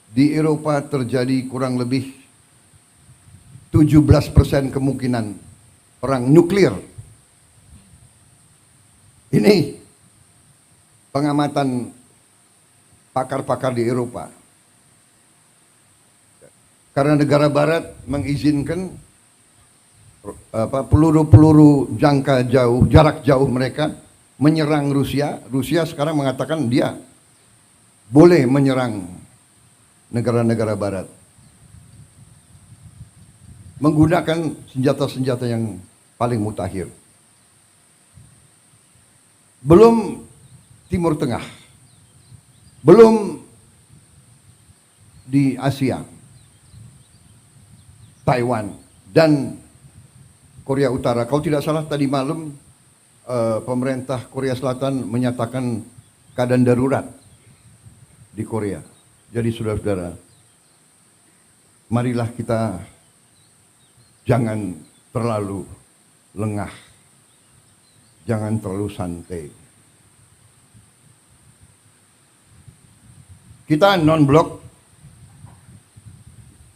di Eropa terjadi kurang lebih 17% kemungkinan perang nuklir. Ini pengamatan pakar-pakar di Eropa. Karena negara barat mengizinkan peluru-peluru jarak jauh mereka menyerang Rusia. Rusia sekarang mengatakan dia boleh menyerang negara-negara barat menggunakan senjata-senjata yang paling mutakhir. Belum Timur Tengah, belum di Asia, Taiwan dan Korea Utara. Kalau tidak salah tadi malam pemerintah Korea Selatan menyatakan keadaan darurat di Korea. Jadi saudara-saudara, marilah kita jangan terlalu lengah, jangan terlalu santai. Kita non-blok,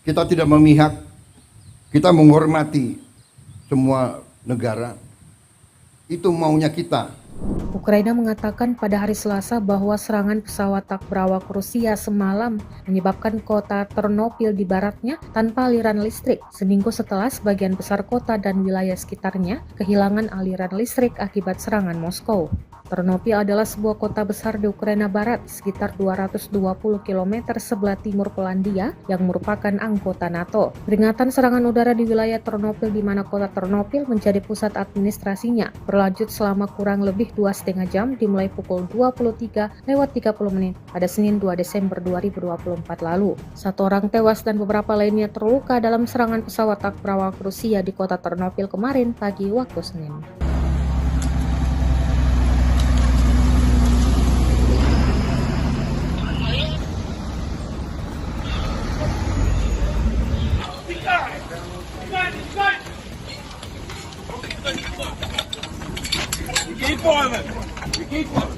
kita tidak memihak, kita menghormati semua negara. Itu maunya kita. Ukraina mengatakan pada hari Selasa bahwa serangan pesawat tak berawak Rusia semalam menyebabkan kota Ternopil di baratnya tanpa aliran listrik, seminggu setelah sebagian besar kota dan wilayah sekitarnya kehilangan aliran listrik akibat serangan Moskow. Ternopil adalah sebuah kota besar di Ukraina Barat, sekitar 220 km sebelah timur Polandia yang merupakan anggota NATO. Peringatan serangan udara di wilayah Ternopil di mana kota Ternopil menjadi pusat administrasinya berlanjut selama kurang lebih 2,5 jam dimulai pukul 23:30 pada Senin 2 Desember 2024 lalu. 1 orang tewas dan beberapa lainnya terluka dalam serangan pesawat tak berawak Rusia di kota Ternopil kemarin pagi waktu Senin. Keep quiet. Keep quiet.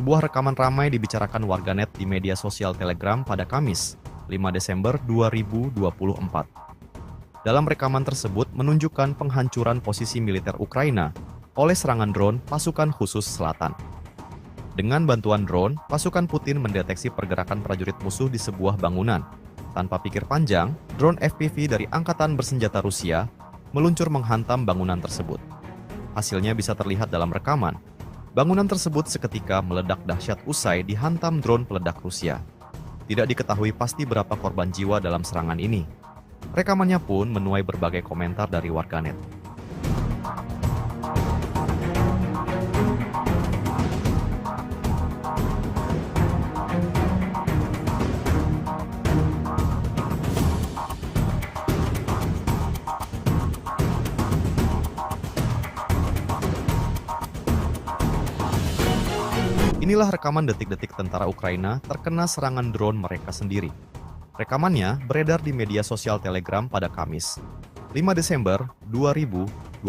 Sebuah rekaman ramai dibicarakan warganet di media sosial Telegram pada Kamis, 5 Desember 2024. Dalam rekaman tersebut menunjukkan penghancuran posisi militer Ukraina oleh serangan drone pasukan khusus selatan. Dengan bantuan drone, pasukan Putin mendeteksi pergerakan prajurit musuh di sebuah bangunan. Tanpa pikir panjang, drone FPV dari Angkatan Bersenjata Rusia meluncur menghantam bangunan tersebut. Hasilnya bisa terlihat dalam rekaman. Bangunan tersebut seketika meledak dahsyat usai dihantam drone peledak Rusia. Tidak diketahui pasti berapa korban jiwa dalam serangan ini. Rekamannya pun menuai berbagai komentar dari warganet. Inilah rekaman detik-detik tentara Ukraina terkena serangan drone mereka sendiri. Rekamannya beredar di media sosial Telegram pada Kamis, 5 Desember 2024.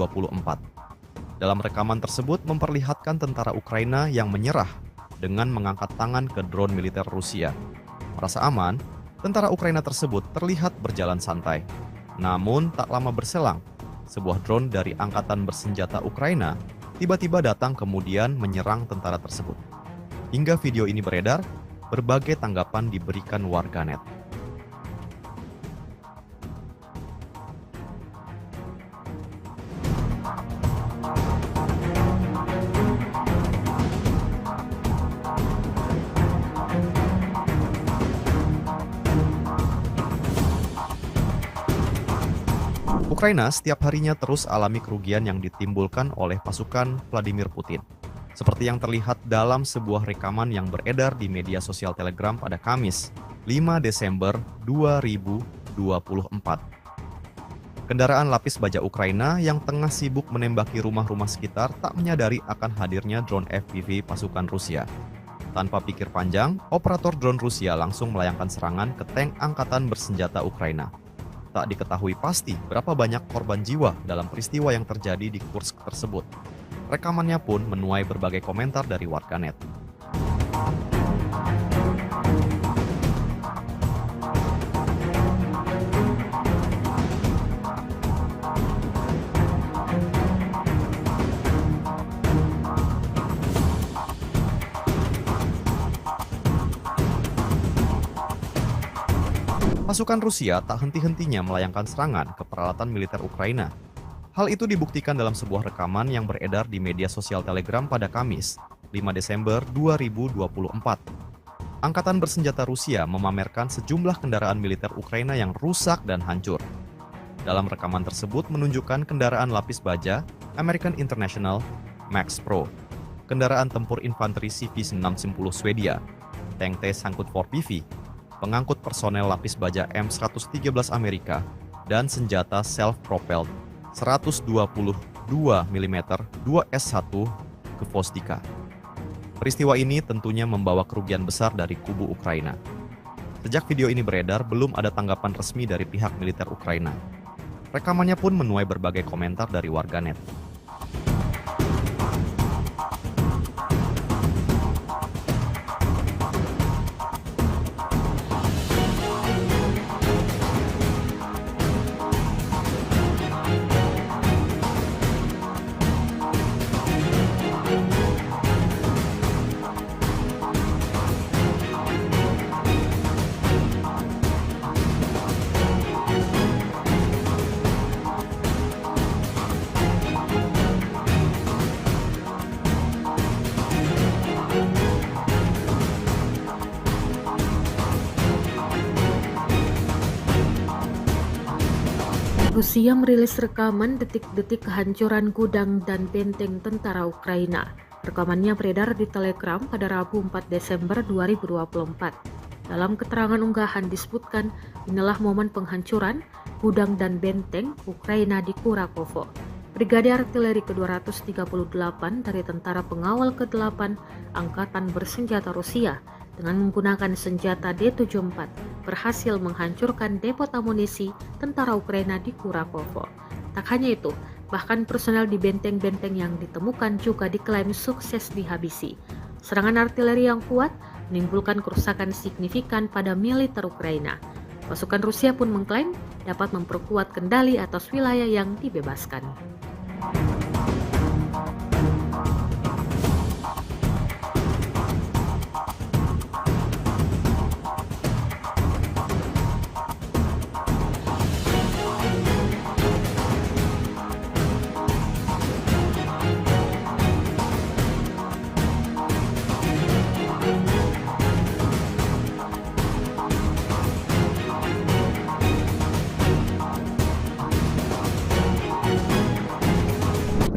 Dalam rekaman tersebut memperlihatkan tentara Ukraina yang menyerah dengan mengangkat tangan ke drone militer Rusia. Merasa aman, tentara Ukraina tersebut terlihat berjalan santai. Namun tak lama berselang, sebuah drone dari Angkatan Bersenjata Ukraina tiba-tiba datang kemudian menyerang tentara tersebut. Hingga video ini beredar, berbagai tanggapan diberikan warganet. Ukraina setiap harinya terus alami kerugian yang ditimbulkan oleh pasukan Vladimir Putin. Seperti yang terlihat dalam sebuah rekaman yang beredar di media sosial Telegram pada Kamis, 5 Desember 2024. Kendaraan lapis baja Ukraina yang tengah sibuk menembaki rumah-rumah sekitar tak menyadari akan hadirnya drone FPV pasukan Rusia. Tanpa pikir panjang, operator drone Rusia langsung melayangkan serangan ke tank Angkatan Bersenjata Ukraina. Tak diketahui pasti berapa banyak korban jiwa dalam peristiwa yang terjadi di Kursk tersebut. Rekamannya pun menuai berbagai komentar dari warganet. Pasukan Rusia tak henti-hentinya melayangkan serangan ke peralatan militer Ukraina. Hal itu dibuktikan dalam sebuah rekaman yang beredar di media sosial Telegram pada Kamis, 5 Desember 2024. Angkatan Bersenjata Rusia memamerkan sejumlah kendaraan militer Ukraina yang rusak dan hancur. Dalam rekaman tersebut menunjukkan kendaraan lapis baja American International Max Pro, kendaraan tempur infanteri CV-610 Swedia, tank T-Sangkut 4PV, pengangkut personel lapis baja M113 Amerika, dan senjata self-propelled 122 mm 2S1 Gvosdika. Peristiwa ini tentunya membawa kerugian besar dari kubu Ukraina. Sejak video ini beredar, belum ada tanggapan resmi dari pihak militer Ukraina. Rekamannya pun menuai berbagai komentar dari warganet. Rusia merilis rekaman detik-detik kehancuran gudang dan benteng tentara Ukraina. Rekamannya beredar di Telegram pada Rabu 4 Desember 2024. Dalam keterangan unggahan disebutkan, inilah momen penghancuran gudang dan benteng Ukraina di Kurakovo. Brigade Artileri ke-238 dari Tentara Pengawal ke-8 Angkatan Bersenjata Rusia dengan menggunakan senjata D-74 berhasil menghancurkan depot amunisi tentara Ukraina di Kurakovo. Tak hanya itu, bahkan personel di benteng-benteng yang ditemukan juga diklaim sukses dihabisi. Serangan artileri yang kuat menimbulkan kerusakan signifikan pada militer Ukraina. Pasukan Rusia pun mengklaim dapat memperkuat kendali atas wilayah yang dibebaskan.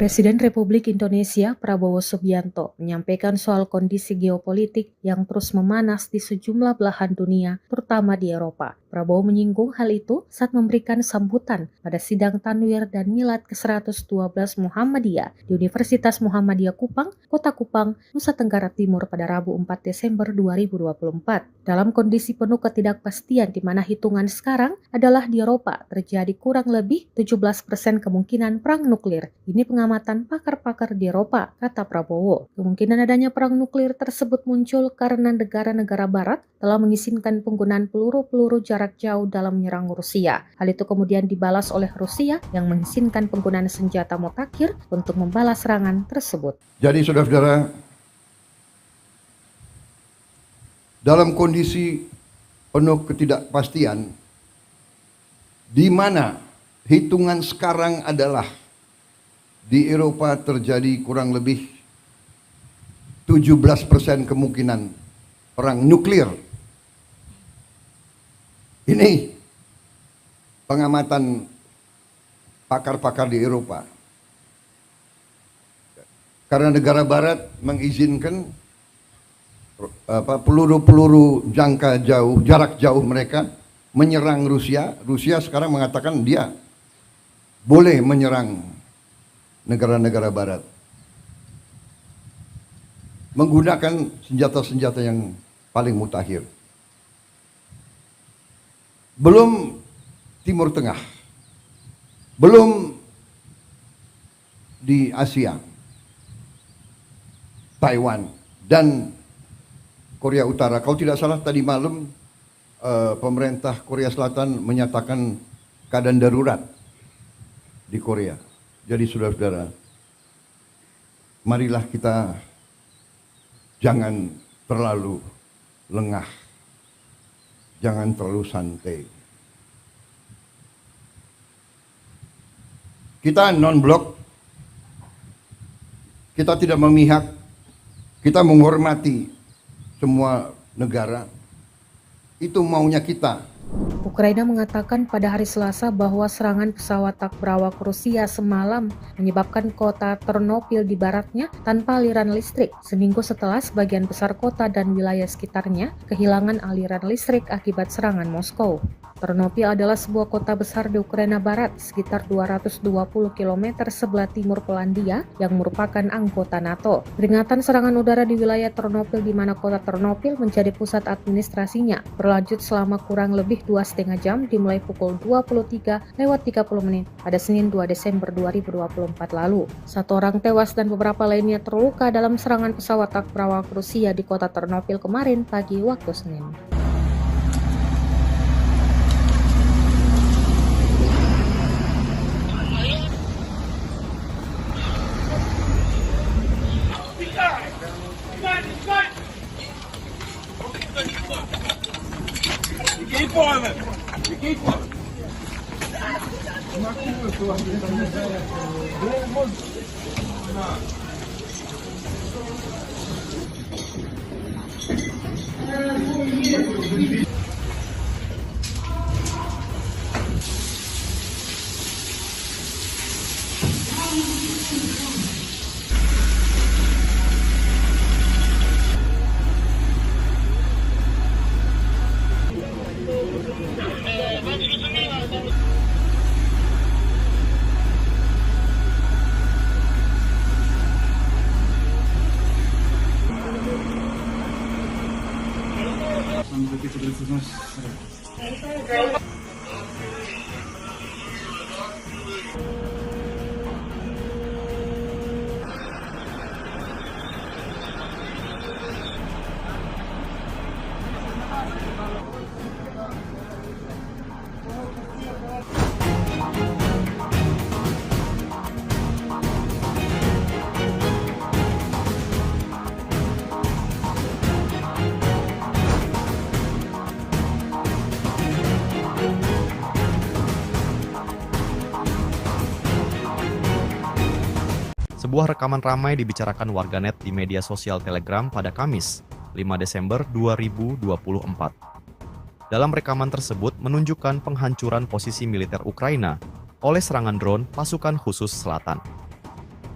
Presiden Republik Indonesia Prabowo Subianto menyampaikan soal kondisi geopolitik yang terus memanas di sejumlah belahan dunia, terutama di Eropa. Prabowo menyinggung hal itu saat memberikan sambutan pada sidang Tanwir dan Milad ke-112 Muhammadiyah di Universitas Muhammadiyah Kupang, Kota Kupang, Nusa Tenggara Timur pada Rabu 4 Desember 2024. Dalam kondisi penuh ketidakpastian di mana hitungan sekarang adalah di Eropa terjadi kurang lebih 17% kemungkinan perang nuklir. Ini pengamatan pakar-pakar di Eropa, kata Prabowo. Kemungkinan adanya perang nuklir tersebut muncul karena negara-negara barat telah mengizinkan penggunaan peluru-peluru jarak jauh dalam menyerang Rusia. Hal itu kemudian dibalas oleh Rusia yang mengizinkan penggunaan senjata mutakhir untuk membalas serangan tersebut. Jadi saudara-saudara, dalam kondisi penuh ketidakpastian, di mana hitungan sekarang adalah di Eropa terjadi kurang lebih 17% kemungkinan perang nuklir. Ini pengamatan pakar-pakar di Eropa. Karena negara barat mengizinkan peluru-peluru jarak jauh mereka menyerang Rusia. Rusia sekarang mengatakan dia boleh menyerang negara-negara barat menggunakan senjata-senjata yang paling mutakhir. Belum Timur Tengah, belum di Asia, Taiwan dan Korea Utara. Kalau tidak salah tadi malam pemerintah Korea Selatan menyatakan keadaan darurat di Korea. Jadi saudara-saudara, marilah kita jangan terlalu lengah, jangan terlalu santai. Kita non-blok, kita tidak memihak, kita menghormati semua negara. Itu maunya kita. Ukraina mengatakan pada hari Selasa bahwa serangan pesawat tak berawak Rusia semalam menyebabkan kota Ternopil di baratnya tanpa aliran listrik, seminggu setelah sebagian besar kota dan wilayah sekitarnya kehilangan aliran listrik akibat serangan Moskow. Ternopil adalah sebuah kota besar di Ukraina Barat, sekitar 220 km sebelah timur Polandia yang merupakan anggota NATO. Peringatan serangan udara di wilayah Ternopil di mana kota Ternopil menjadi pusat administrasinya berlanjut selama kurang lebih 2,5 jam dimulai pukul 23:30 pada Senin 2 Desember 2024 lalu. 1 orang tewas dan beberapa lainnya terluka dalam serangan pesawat tak berawak Rusia di kota Ternopil kemarin pagi waktu Senin. Keep on it. You keep on it. Sebuah rekaman ramai dibicarakan warganet di media sosial Telegram pada Kamis, 5 Desember 2024. Dalam rekaman tersebut menunjukkan penghancuran posisi militer Ukraina oleh serangan drone pasukan khusus selatan.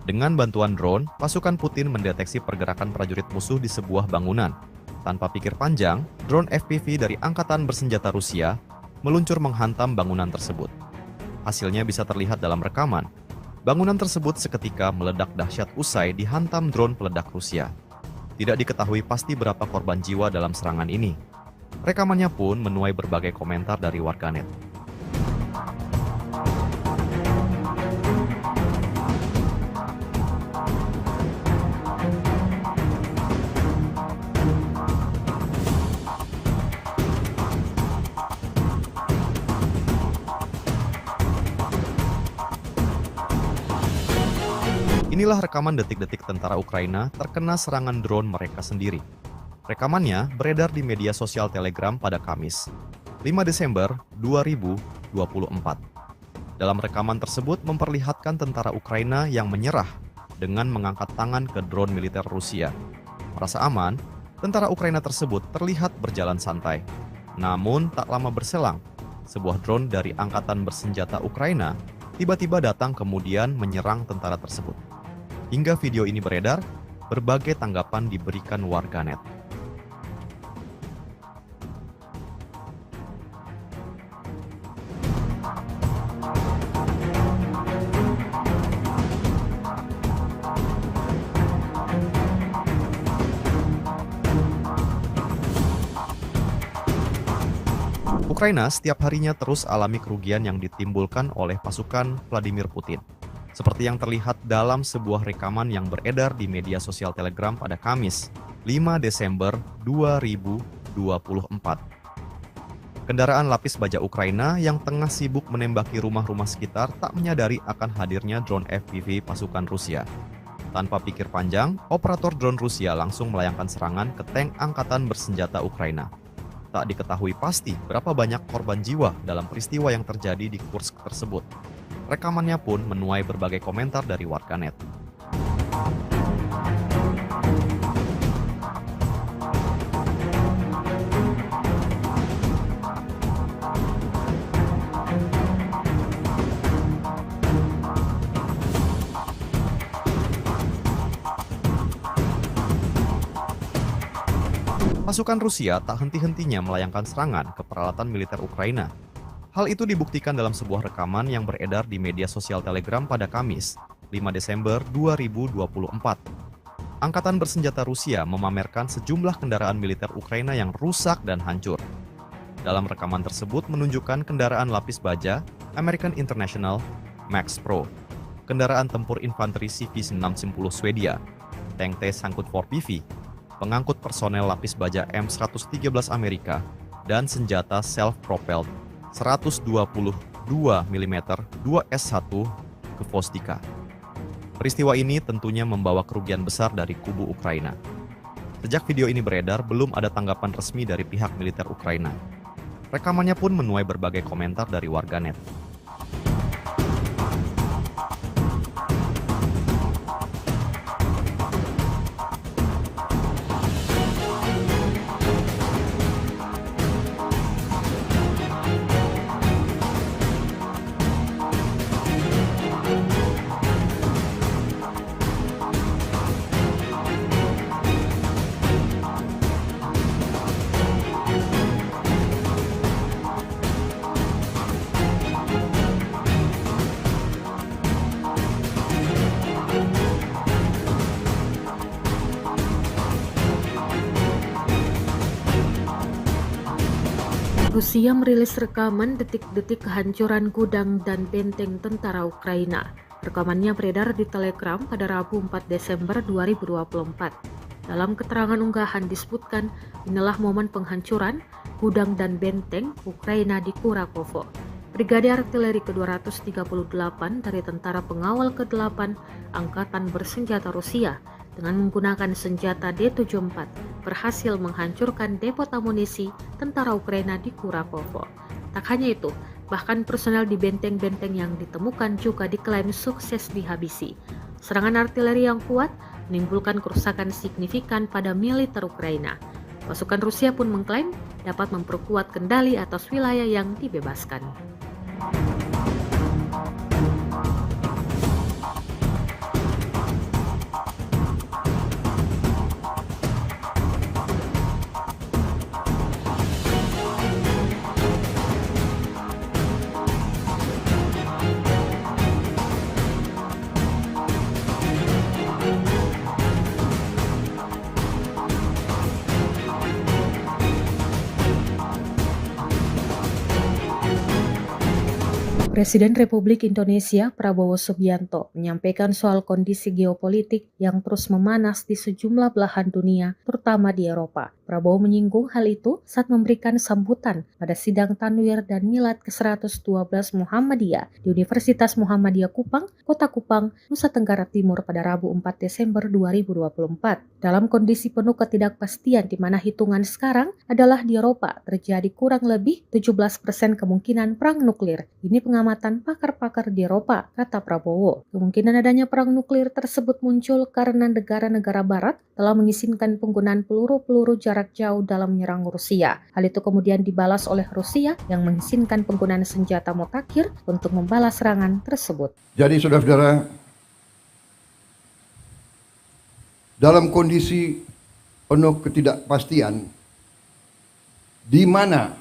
Dengan bantuan drone, pasukan Putin mendeteksi pergerakan prajurit musuh di sebuah bangunan. Tanpa pikir panjang, drone FPV dari Angkatan Bersenjata Rusia meluncur menghantam bangunan tersebut. Hasilnya bisa terlihat dalam rekaman. Bangunan tersebut seketika meledak dahsyat usai dihantam drone peledak Rusia. Tidak diketahui pasti berapa korban jiwa dalam serangan ini. Rekamannya pun menuai berbagai komentar dari warganet. Inilah rekaman detik-detik tentara Ukraina terkena serangan drone mereka sendiri. Rekamannya beredar di media sosial Telegram pada Kamis, 5 Desember 2024. Dalam rekaman tersebut memperlihatkan tentara Ukraina yang menyerah dengan mengangkat tangan ke drone militer Rusia. Merasa aman, tentara Ukraina tersebut terlihat berjalan santai. Namun tak lama berselang, sebuah drone dari Angkatan Bersenjata Ukraina tiba-tiba datang kemudian menyerang tentara tersebut. Hingga video ini beredar, berbagai tanggapan diberikan warganet. Ukraina setiap harinya terus alami kerugian yang ditimbulkan oleh pasukan Vladimir Putin. Seperti yang terlihat dalam sebuah rekaman yang beredar di media sosial Telegram pada Kamis, 5 Desember 2024. Kendaraan lapis baja Ukraina yang tengah sibuk menembaki rumah-rumah sekitar tak menyadari akan hadirnya drone FPV pasukan Rusia. Tanpa pikir panjang, operator drone Rusia langsung melayangkan serangan ke tank Angkatan Bersenjata Ukraina. Tak diketahui pasti berapa banyak korban jiwa dalam peristiwa yang terjadi di Kursk tersebut. Rekamannya pun menuai berbagai komentar dari warganet. Pasukan Rusia tak henti-hentinya melayangkan serangan ke peralatan militer Ukraina. Hal itu dibuktikan dalam sebuah rekaman yang beredar di media sosial Telegram pada Kamis, 5 Desember 2024. Angkatan Bersenjata Rusia memamerkan sejumlah kendaraan militer Ukraina yang rusak dan hancur. Dalam rekaman tersebut menunjukkan kendaraan lapis baja American International Max Pro, kendaraan tempur infanteri CV-610 Swedia, tank T-Sangkut 4PV, pengangkut personel lapis baja M113 Amerika, dan senjata self-propelled 122 mm 2S1 ke Vostika. Peristiwa ini tentunya membawa kerugian besar dari kubu Ukraina. Sejak video ini beredar, belum ada tanggapan resmi dari pihak militer Ukraina. Rekamannya pun menuai berbagai komentar dari warganet. Rusia merilis rekaman detik-detik kehancuran gudang dan benteng tentara Ukraina. Rekamannya beredar di Telegram pada Rabu 4 Desember 2024. Dalam keterangan unggahan disebutkan, inilah momen penghancuran gudang dan benteng Ukraina di Kurakovo. Brigade Artileri ke-238 dari Tentara Pengawal ke-8 Angkatan Bersenjata Rusia dengan menggunakan senjata D-74 berhasil menghancurkan depot amunisi tentara Ukraina di Kurakovo. Tak hanya itu, bahkan personel di benteng-benteng yang ditemukan juga diklaim sukses dihabisi. Serangan artileri yang kuat menimbulkan kerusakan signifikan pada militer Ukraina. Pasukan Rusia pun mengklaim dapat memperkuat kendali atas wilayah yang dibebaskan. Presiden Republik Indonesia Prabowo Subianto menyampaikan soal kondisi geopolitik yang terus memanas di sejumlah belahan dunia, terutama di Eropa. Prabowo menyinggung hal itu saat memberikan sambutan pada sidang Tanwir dan Milad ke-112 Muhammadiyah di Universitas Muhammadiyah Kupang, Kota Kupang, Nusa Tenggara Timur pada Rabu 4 Desember 2024. Dalam kondisi penuh ketidakpastian di mana hitungan sekarang adalah di Eropa terjadi kurang lebih 17% kemungkinan perang nuklir. Ini pengamatan pakar-pakar di Eropa, kata Prabowo. Kemungkinan adanya perang nuklir tersebut muncul karena negara-negara barat telah mengizinkan penggunaan peluru-peluru jarak jauh dalam menyerang Rusia. Hal itu kemudian dibalas oleh Rusia yang mengizinkan penggunaan senjata mutakhir untuk membalas serangan tersebut. Jadi saudara-saudara, dalam kondisi penuh ketidakpastian, di mana